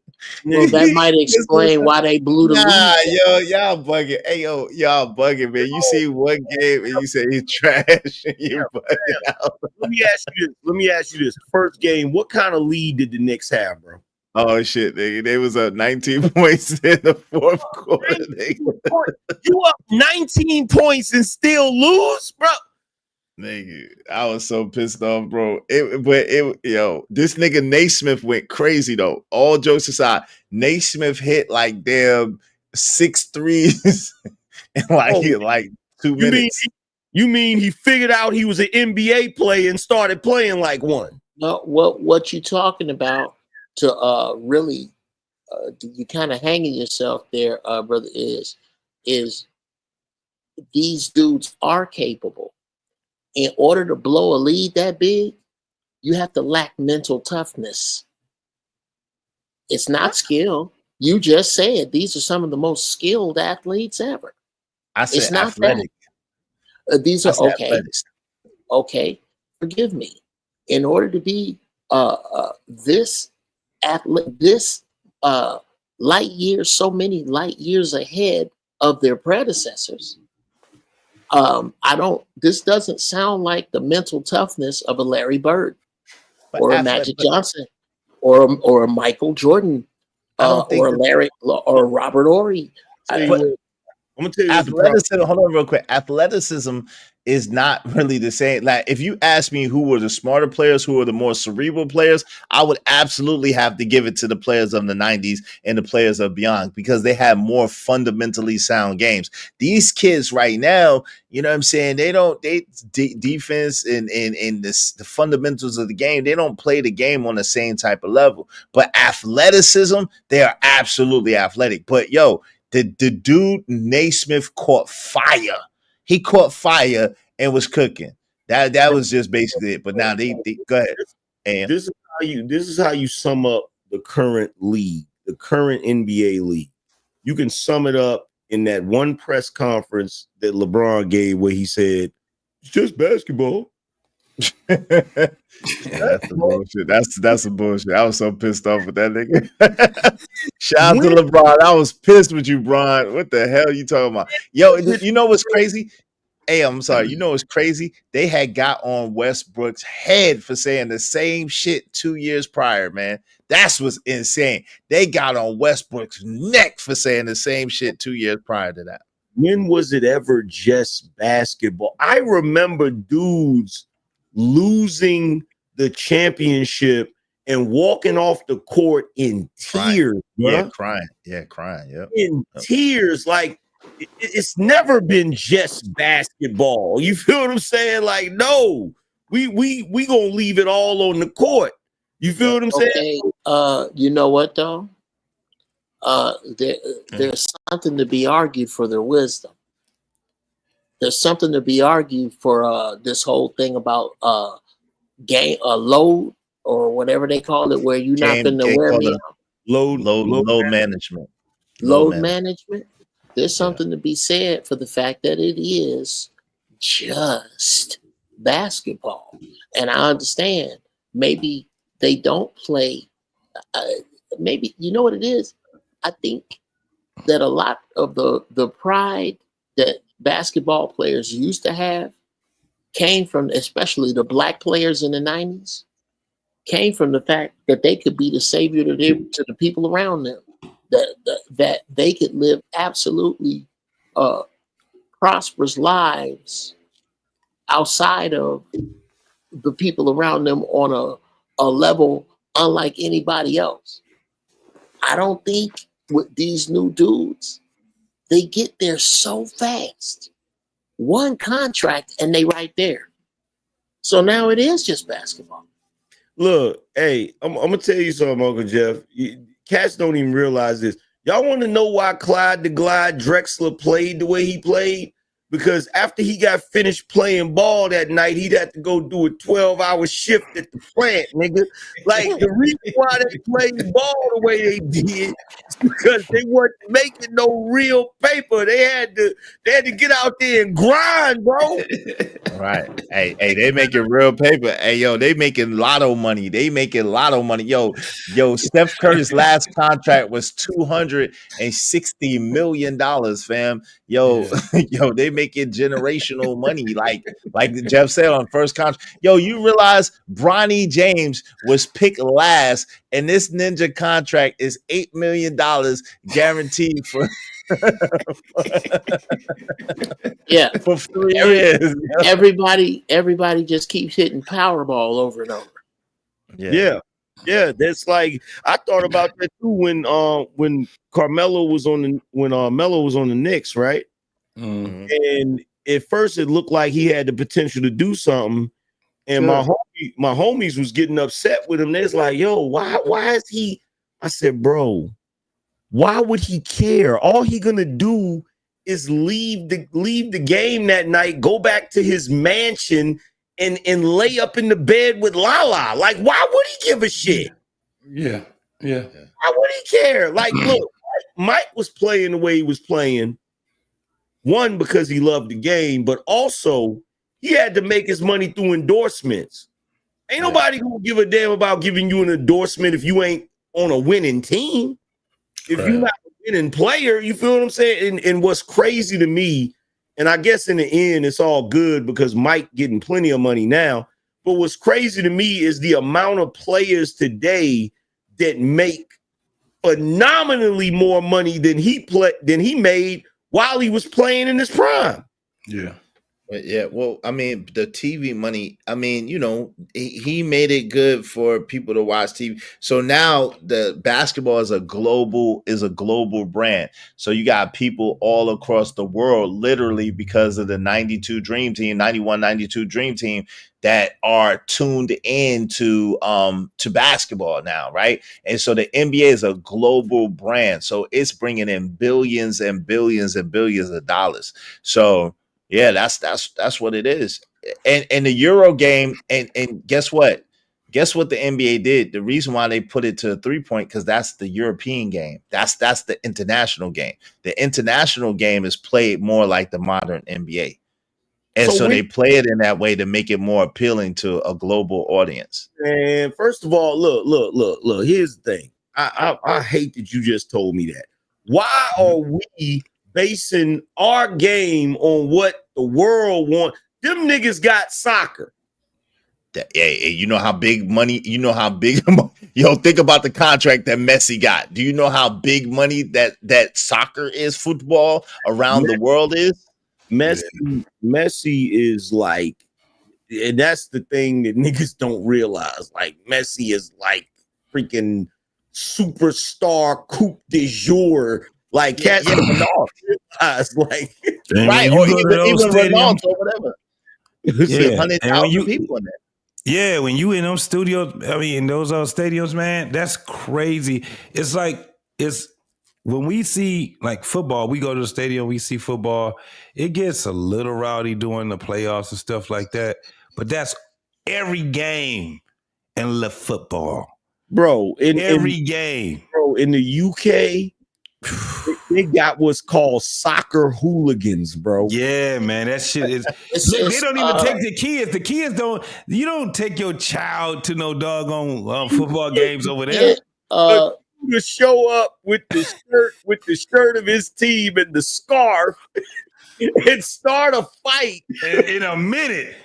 Well, that might explain why they blew the lead. Y'all bugging. Hey, y'all bugging, man. You see one game and you say he's trash and you're bugging out. Let me ask you this. First game, what kind of lead did the Knicks have, bro? Oh shit, nigga. They was up 19 points in the fourth quarter. You up 19 points and still lose, bro? Nigga, I was so pissed off, bro. This nigga Naismith went crazy though. All jokes aside, Naismith hit like damn 6 threes in like 2 minutes. You mean he figured out he was an NBA player and started playing like one? No, what you talking about? To really, you kind of hanging yourself there, brother. Is these dudes are capable. In order to blow a lead that big, you have to lack mental toughness. It's not skill. You just said these are some of the most skilled athletes ever. I said it's not athletic. These are okay. Athletics. Okay, forgive me. In order to be this so many light years ahead of their predecessors. This doesn't sound like the mental toughness of a Larry Bird or a Magic Johnson or a Michael Jordan or a Larry or Robert Horry. I'm gonna tell you athleticism. Hold on, real quick. Athleticism is not really the same. Like, if you ask me who were the smarter players, who were the more cerebral players, I would absolutely have to give it to the players of the 90s and the players of beyond, because they had more fundamentally sound games. These kids right now, you know what I'm saying? Defense and the fundamentals of the game, they don't play the game on the same type of level. But athleticism, they are absolutely athletic. But the dude Naismith caught fire. He caught fire and was cooking. That was just basically it. But now they go ahead. And this is how you sum up the current league, the current NBA league. You can sum it up in that one press conference that LeBron gave where he said, "It's just basketball." That's some bullshit. That's some bullshit. I was so pissed off with that nigga. Shout out to LeBron. I was pissed with you, Bron. What the hell are you talking about? Yo, you know what's crazy? Hey, I'm sorry. You know what's crazy? They had got on Westbrook's head for saying the same shit 2 years prior, man. That's what's insane. They got on Westbrook's neck for saying the same shit 2 years prior to that. When was it ever just basketball? I remember dudes losing the championship and walking off the court in tears. Crying. Yep. In tears. Like, it's never been just basketball. You feel what I'm saying? Like, no, we gonna leave it all on the court. You feel what I'm saying? You know what though? There's something to be argued for their wisdom. There's something to be argued for this whole thing about game load or whatever they call it, where you're not going to wear me out. Load management. Load management. There's something to be said for the fact that it is just basketball. And I understand maybe they don't play. Maybe, you know what it is? I think that a lot of the pride that basketball players used to have came from, especially the black players in the 90s, came from the fact that they could be the savior to the people around them, that they could live absolutely prosperous lives outside of the people around them on a level unlike anybody else. I don't think with these new dudes, they get there so fast. One contract and they right there. So now it is just basketball. Look, hey, I'm gonna tell you something, Uncle Jeff. Cats don't even realize this. Y'all want to know why Clyde the Glide Drexler played the way he played? Because after he got finished playing ball that night, he'd have to go do a 12-hour shift at the plant, nigga. Like, the reason why they played ball the way they did is because they weren't making no real paper. They had to get out there and grind, bro. Right. Hey, they making real paper. Hey, yo, they making lotto money. Yo, Steph Curry's last contract was $260 million, fam. Yo, they making generational money. Like Jeff said on first contract. Yo, you realize Bronny James was picked last, and this ninja contract is $8 million guaranteed for for 3 years. Everybody just keeps hitting Powerball over and over. Yeah, that's like, I thought about that too when Carmelo was on Melo was on the Knicks, right? Mm-hmm. And at first it looked like he had the potential to do something, and my homies was getting upset with him. They're like, "Yo, why is he?" I said, "Bro, why would he care? All he gonna do is leave the game that night, go back to his mansion, and lay up in the bed with Lala. Like, why would he give a shit? Yeah. Why would he care? Like, look, Mike was playing the way he was playing. One, because he loved the game, but also he had to make his money through endorsements. Ain't nobody gonna give a damn about giving you an endorsement if you ain't on a winning team. if you're not a winning player, you feel what I'm saying? And what's crazy to me, and I guess in the end, it's all good because Mike getting plenty of money now. But what's crazy to me is the amount of players today that make phenomenally more money than he made while he was playing in his prime. Yeah. Yeah, well, I mean, the TV money, I mean, you know, he made it good for people to watch TV. So now the basketball is a global brand. So you got people all across the world, literally because of the 92 Dream Team, 91, 92 Dream Team, that are tuned in to basketball now, right? And so the NBA is a global brand. So it's bringing in billions and billions and billions of dollars. So yeah, that's what it is. And the Euro game, and guess what? Guess what the NBA did? The reason why they put it to a 3-point, because that's the European game. That's the international game. The international game is played more like the modern NBA. And so they play it in that way to make it more appealing to a global audience. And first of all, look. Here's the thing. I hate that you just told me that. Why are we basing our game on what the world wants? Them niggas got soccer. Hey, you know how big money, yo, think about the contract that Messi got. Do you know how big money that soccer is, football around the world is? Messi is like, and that's the thing that niggas don't realize. Like, Messi is like freaking superstar coupe de jour. Like, like, right, or even Ronaldo or whatever. Yeah, 100,000 people in there. Yeah, when you in those studios, I mean, in those stadiums, man, that's crazy. It's like, when we see like football, we go to the stadium, we see football, it gets a little rowdy during the playoffs and stuff like that. But that's every game in the football. Bro, every game. Bro, in the UK, they got what's called soccer hooligans, bro. Yeah, man, that shit is. Look, they don't even take the kids. The kids don't. You don't take your child to no doggone football games over there. To show up with the shirt of his team and the scarf and start a fight in a minute.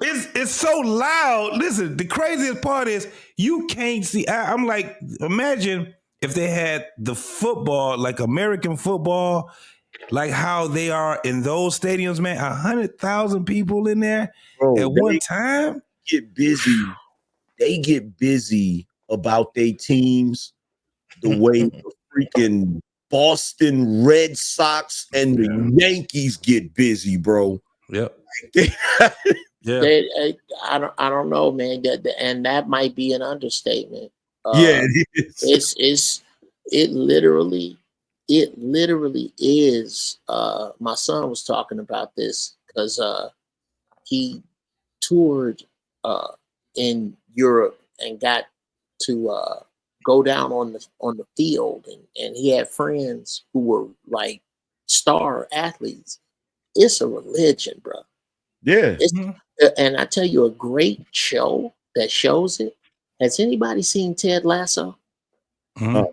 It's so loud. Listen, the craziest part is you can't see. I'm like, imagine if they had the football, like American football, like how they are in those stadiums, man. 100,000 people in there at one time. They get busy about their teams the way the freaking Boston Red Sox and the Yankees get busy, bro. Yep. Yeah. I don't know, man. And that might be an understatement. Yeah, it is. It literally is. My son was talking about this because he toured in Europe and got to go down on the field, and he had friends who were like star athletes. It's a religion, bro. Yeah. And I tell you, a great show that shows it. Has anybody seen Ted Lasso? Oh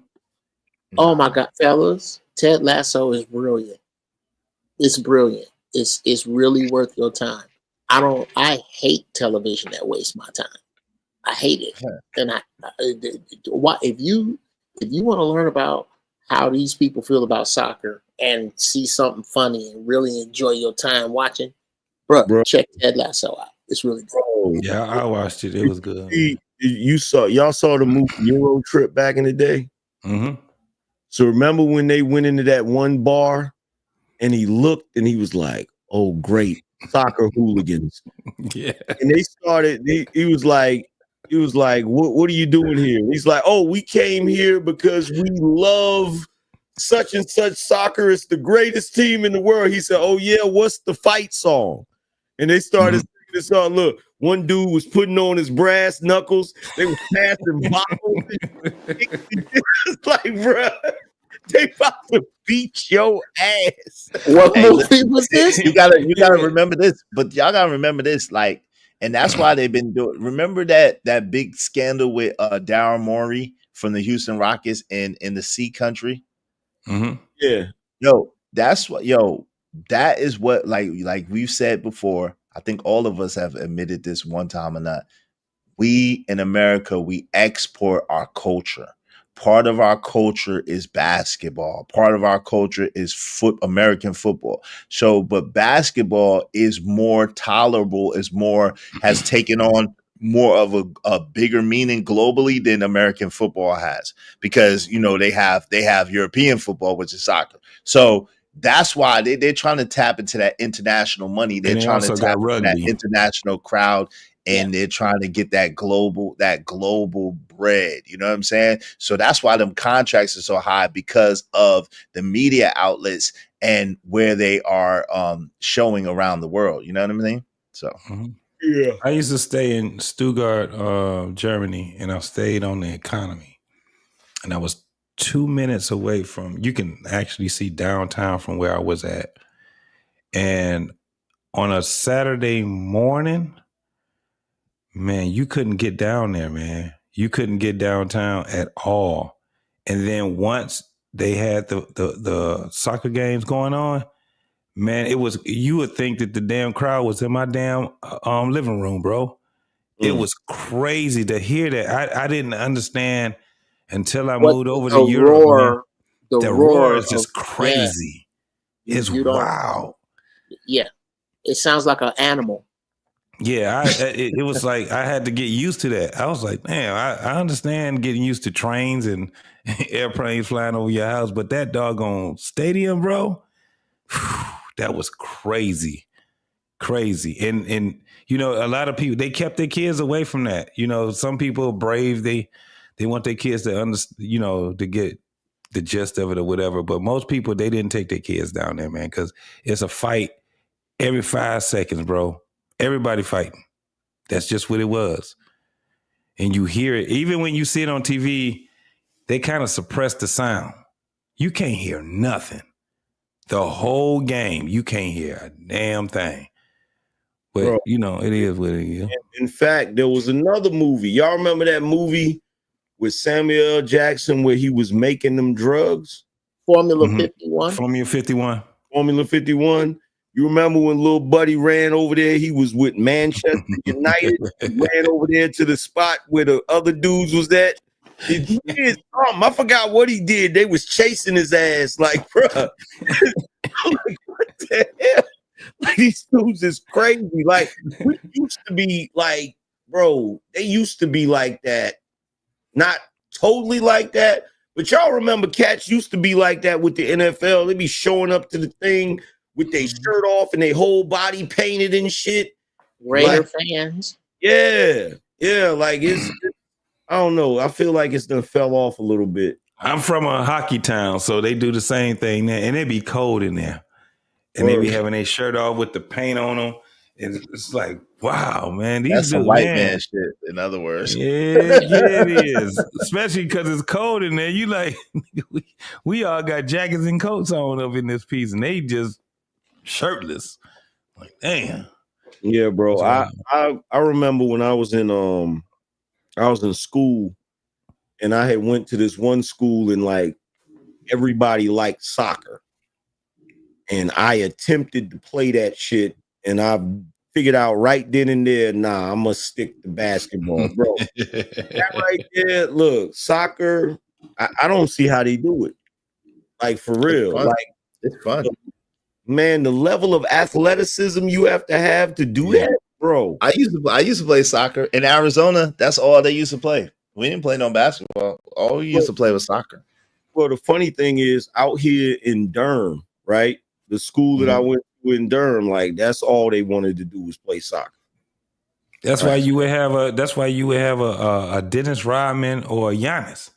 my God, fellas, Ted Lasso is brilliant. It's brilliant. It's really worth your time. I hate television that wastes my time. I hate it. And if you want to learn about how these people feel about soccer and see something funny and really enjoy your time watching, bro. Check Ted Lasso out. It's really good. Yeah, I watched it. It was good. Y'all saw the movie Euro Trip back in the day? Mm-hmm. So remember when they went into that one bar and he looked and he was like, oh, great, soccer hooligans. Yeah. And they started, he was like, what are you doing here? He's like, oh, we came here because we love such and such soccer. It's the greatest team in the world. He said, oh, yeah, what's the fight song? And they started singing this song. Look, one dude was putting on his brass knuckles. They were passing bottles. It's like, bro, they about to beat your ass. What movie was this? You gotta remember this, but y'all gotta remember this, like, and that's why they've been doing. Remember that big scandal with Daryl Morey from the Houston Rockets in the C country. Mm-hmm. Yeah. Yo, that's what. Yo, that is what. Like we've said before. I think all of us have admitted this one time or not. We in America, we export our culture. Part of our culture is basketball. Part of our culture is American football. So, but basketball is more tolerable, has taken on more of a bigger meaning globally than American football has, because they have European football, which is soccer. So that's why they're trying to tap into that international money. They're trying to tap into that international crowd. And they're trying to get that global bread. You know what I'm saying? So that's why them contracts are so high, because of the media outlets and where they are showing around the world. You know what I mean? So yeah, I used to stay in Stuttgart, Germany, and I stayed on the economy. And I was 2 minutes away from, you can actually see downtown from where I was at. And on a Saturday morning, man, you couldn't get down there, man. You couldn't get downtown at all. And then once they had the soccer games going on, man, you would think that the damn crowd was in my damn living room, bro. It was crazy to hear that. I didn't understand until I moved over to Europe. The roar is just crazy. Yeah. It's wow. Yeah. It sounds like an animal. Yeah, it was like I had to get used to that. I was like, man, I understand getting used to trains and airplanes flying over your house, but that doggone stadium, bro, that was crazy. And a lot of people, they kept their kids away from that. Some people are brave. They want their kids to to get the gist of it or whatever. But most people, they didn't take their kids down there, man, because it's a fight every 5 seconds, bro. Everybody fighting. That's just what it was. And you hear it. Even when you see it on TV, they kind of suppress the sound. You can't hear nothing. The whole game, you can't hear a damn thing. But, bro, it is what it is. In fact, there was another movie. Y'all remember that movie with Samuel L. Jackson where he was making them drugs? Formula 51? Formula 51. Formula 51. You remember when little buddy ran over there? He was with Manchester United. He ran over there to the spot where the other dudes was at. He did something. I forgot what he did. They was chasing his ass. Like, bro, like, what the hell? Like, these dudes is crazy. Like, we used to be like, bro, they used to be like that. Not totally like that, but y'all remember cats used to be like that with the NFL. They be showing up to the thing with their shirt off and their whole body painted and shit. Raider fans. Yeah. Like it's I don't know. I feel like it's done fell off a little bit. I'm from a hockey town, so they do the same thing there, and it be cold in there. And they be having their shirt off with the paint on them. And it's like, wow, man. That's some white man shit, in other words. Yeah, it is. Especially because it's cold in there. You like, we all got jackets and coats on up in this piece, and they just shirtless. Like, damn. Yeah, bro. I remember when I was in school, and I had went to this one school, and like everybody liked soccer. And I attempted to play that shit, and I figured out right then and there, nah, I must stick to basketball, bro. That right there, look, soccer, I don't see how they do it. Like, for real. It's fun. Man, the level of athleticism you have to do that, bro. I used to play soccer in Arizona. That's all they used to play. We didn't play no basketball. All we used to play was soccer. Well, the funny thing is, out here in Durham, right? The school that I went to in Durham, like that's all they wanted to do was play soccer. That's why you would have a Dennis Rodman or a Giannis.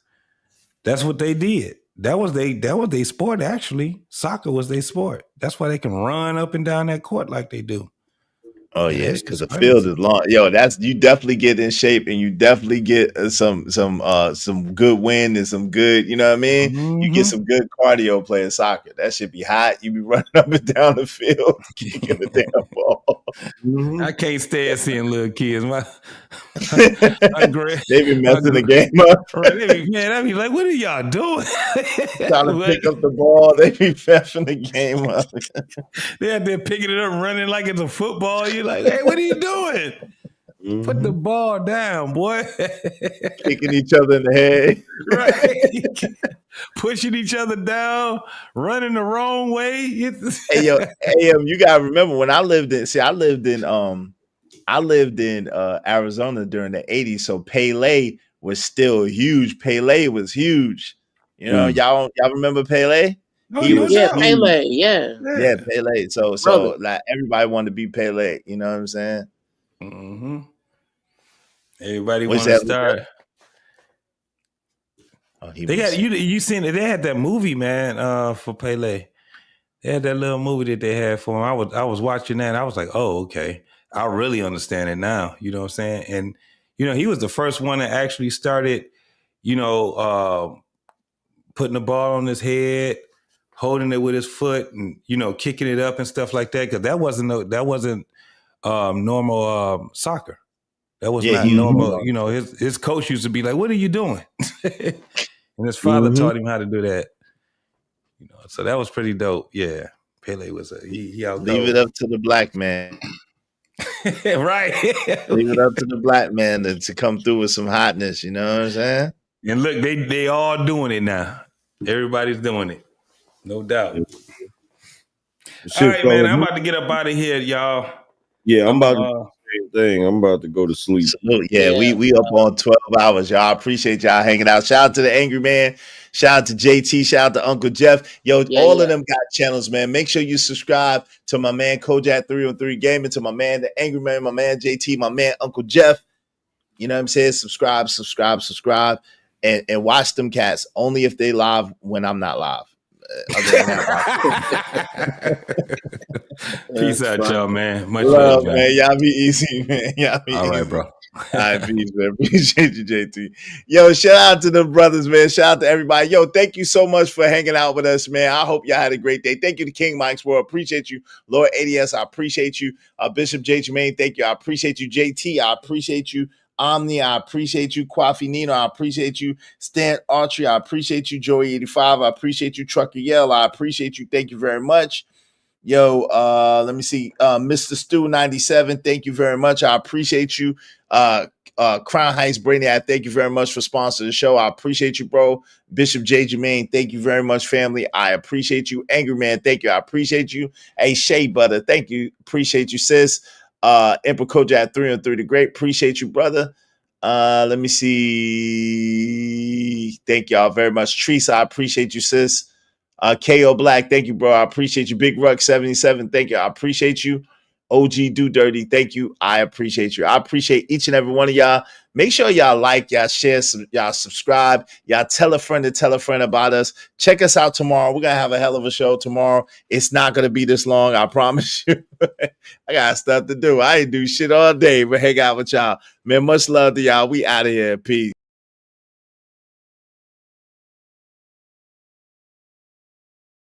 That's what they did. That was their sport, actually. Soccer was their sport. That's why they can run up and down that court like they do. Oh yeah, because the field is long. Yo, you definitely get in shape, and you definitely get some good wind and some good, you know what I mean? Mm-hmm. You get some good cardio playing soccer. That should be hot. You be running up and down the field, kicking the damn ball. I can't stand seeing little kids. My They be messing the game up. Right, man, I be like, what are y'all doing? Trying to pick up the ball. They be feffing the game up. They out there picking it up, running like it's a football. You're like, hey, what are you doing? Put the ball down, boy. Kicking each other in the head. Right. Pushing each other down, running the wrong way. Hey, yo, you gotta remember when I lived in Arizona during the 80s, so Pele was still huge. Pele was huge. You know, y'all remember Pele? He was Pele, yeah. Yeah, Pele. So like everybody wanted to be Pele, you know what I'm saying? Mm-hmm. Everybody want to start. They got you seen it? They had that movie, man, for Pele. They had that little movie that they had for him. I was watching that and I was like, oh, okay. I really understand it now. You know what I'm saying? And he was the first one that actually started, putting the ball on his head, holding it with his foot, and kicking it up and stuff like that. Because that wasn't normal soccer. That was not normal. His coach used to be like, "What are you doing?" And his father taught him how to do that. So that was pretty dope. Yeah, Pele was he out. Leave it up to the black man. Right. Leave it up to the black man to come through with some hotness. You know what I'm saying? And look, they all doing it now. Everybody's doing it, no doubt. All right, man. I'm about to get up out of here, y'all. Yeah, I'm about to do the same thing. I'm about to go to sleep. Yeah, we up on 12 hours, y'all. I appreciate y'all hanging out. Shout out to the Angry Man. Shout out to JT. Shout out to Uncle Jeff. Yo, all of them got channels, man. Make sure you subscribe to my man Kojak 303 Gaming, to my man the Angry Man, my man JT, my man Uncle Jeff. You know what I'm saying? Subscribe, and watch them cats only if they live when I'm not live. Peace out, y'all, man. Much love, man. Y'all be easy, man. Y'all be all easy. Right, bro. All right, peace, man. Appreciate you, JT. Yo, shout out to the brothers, man. Shout out to everybody. Yo, thank you so much for hanging out with us, man. I hope y'all had a great day. Thank you to King Mike's World. Appreciate you. Lord ADS, I appreciate you. Bishop J. Jermaine, thank you. I appreciate you. JT, I appreciate you. Omni, I appreciate you. Kwafi Nino, I appreciate you. Stan Archery, I appreciate you. Joey 85, I appreciate you. Trucker Yell, I appreciate you. Thank you very much. Yo, let me see. Mr. Stu 97, thank you very much. I appreciate you. Crown Heights Brainiac, thank you very much for sponsoring the show. I appreciate you, bro. Bishop J. Jermaine, thank you very much, family. I appreciate you. Angry Man, thank you. I appreciate you. Hey, Shea Butter, thank you. Appreciate you, sis. Emperor Kojak 303 the Great. Appreciate you, brother. Let me see. Thank y'all very much. Teresa, I appreciate you, sis. KO Black, thank you, bro. I appreciate you. Big Ruck 77, thank you. I appreciate you. OG Do Dirty, thank you. I appreciate you. I appreciate each and every one of y'all. Make sure y'all like, y'all share, y'all subscribe, y'all tell a friend about us. Check us out tomorrow. We're gonna have a hell of a show tomorrow. It's not gonna be this long, I promise you. I got stuff to do. I ain't do shit all day, but hang out with y'all. Man, much love to y'all. We out of here. Peace.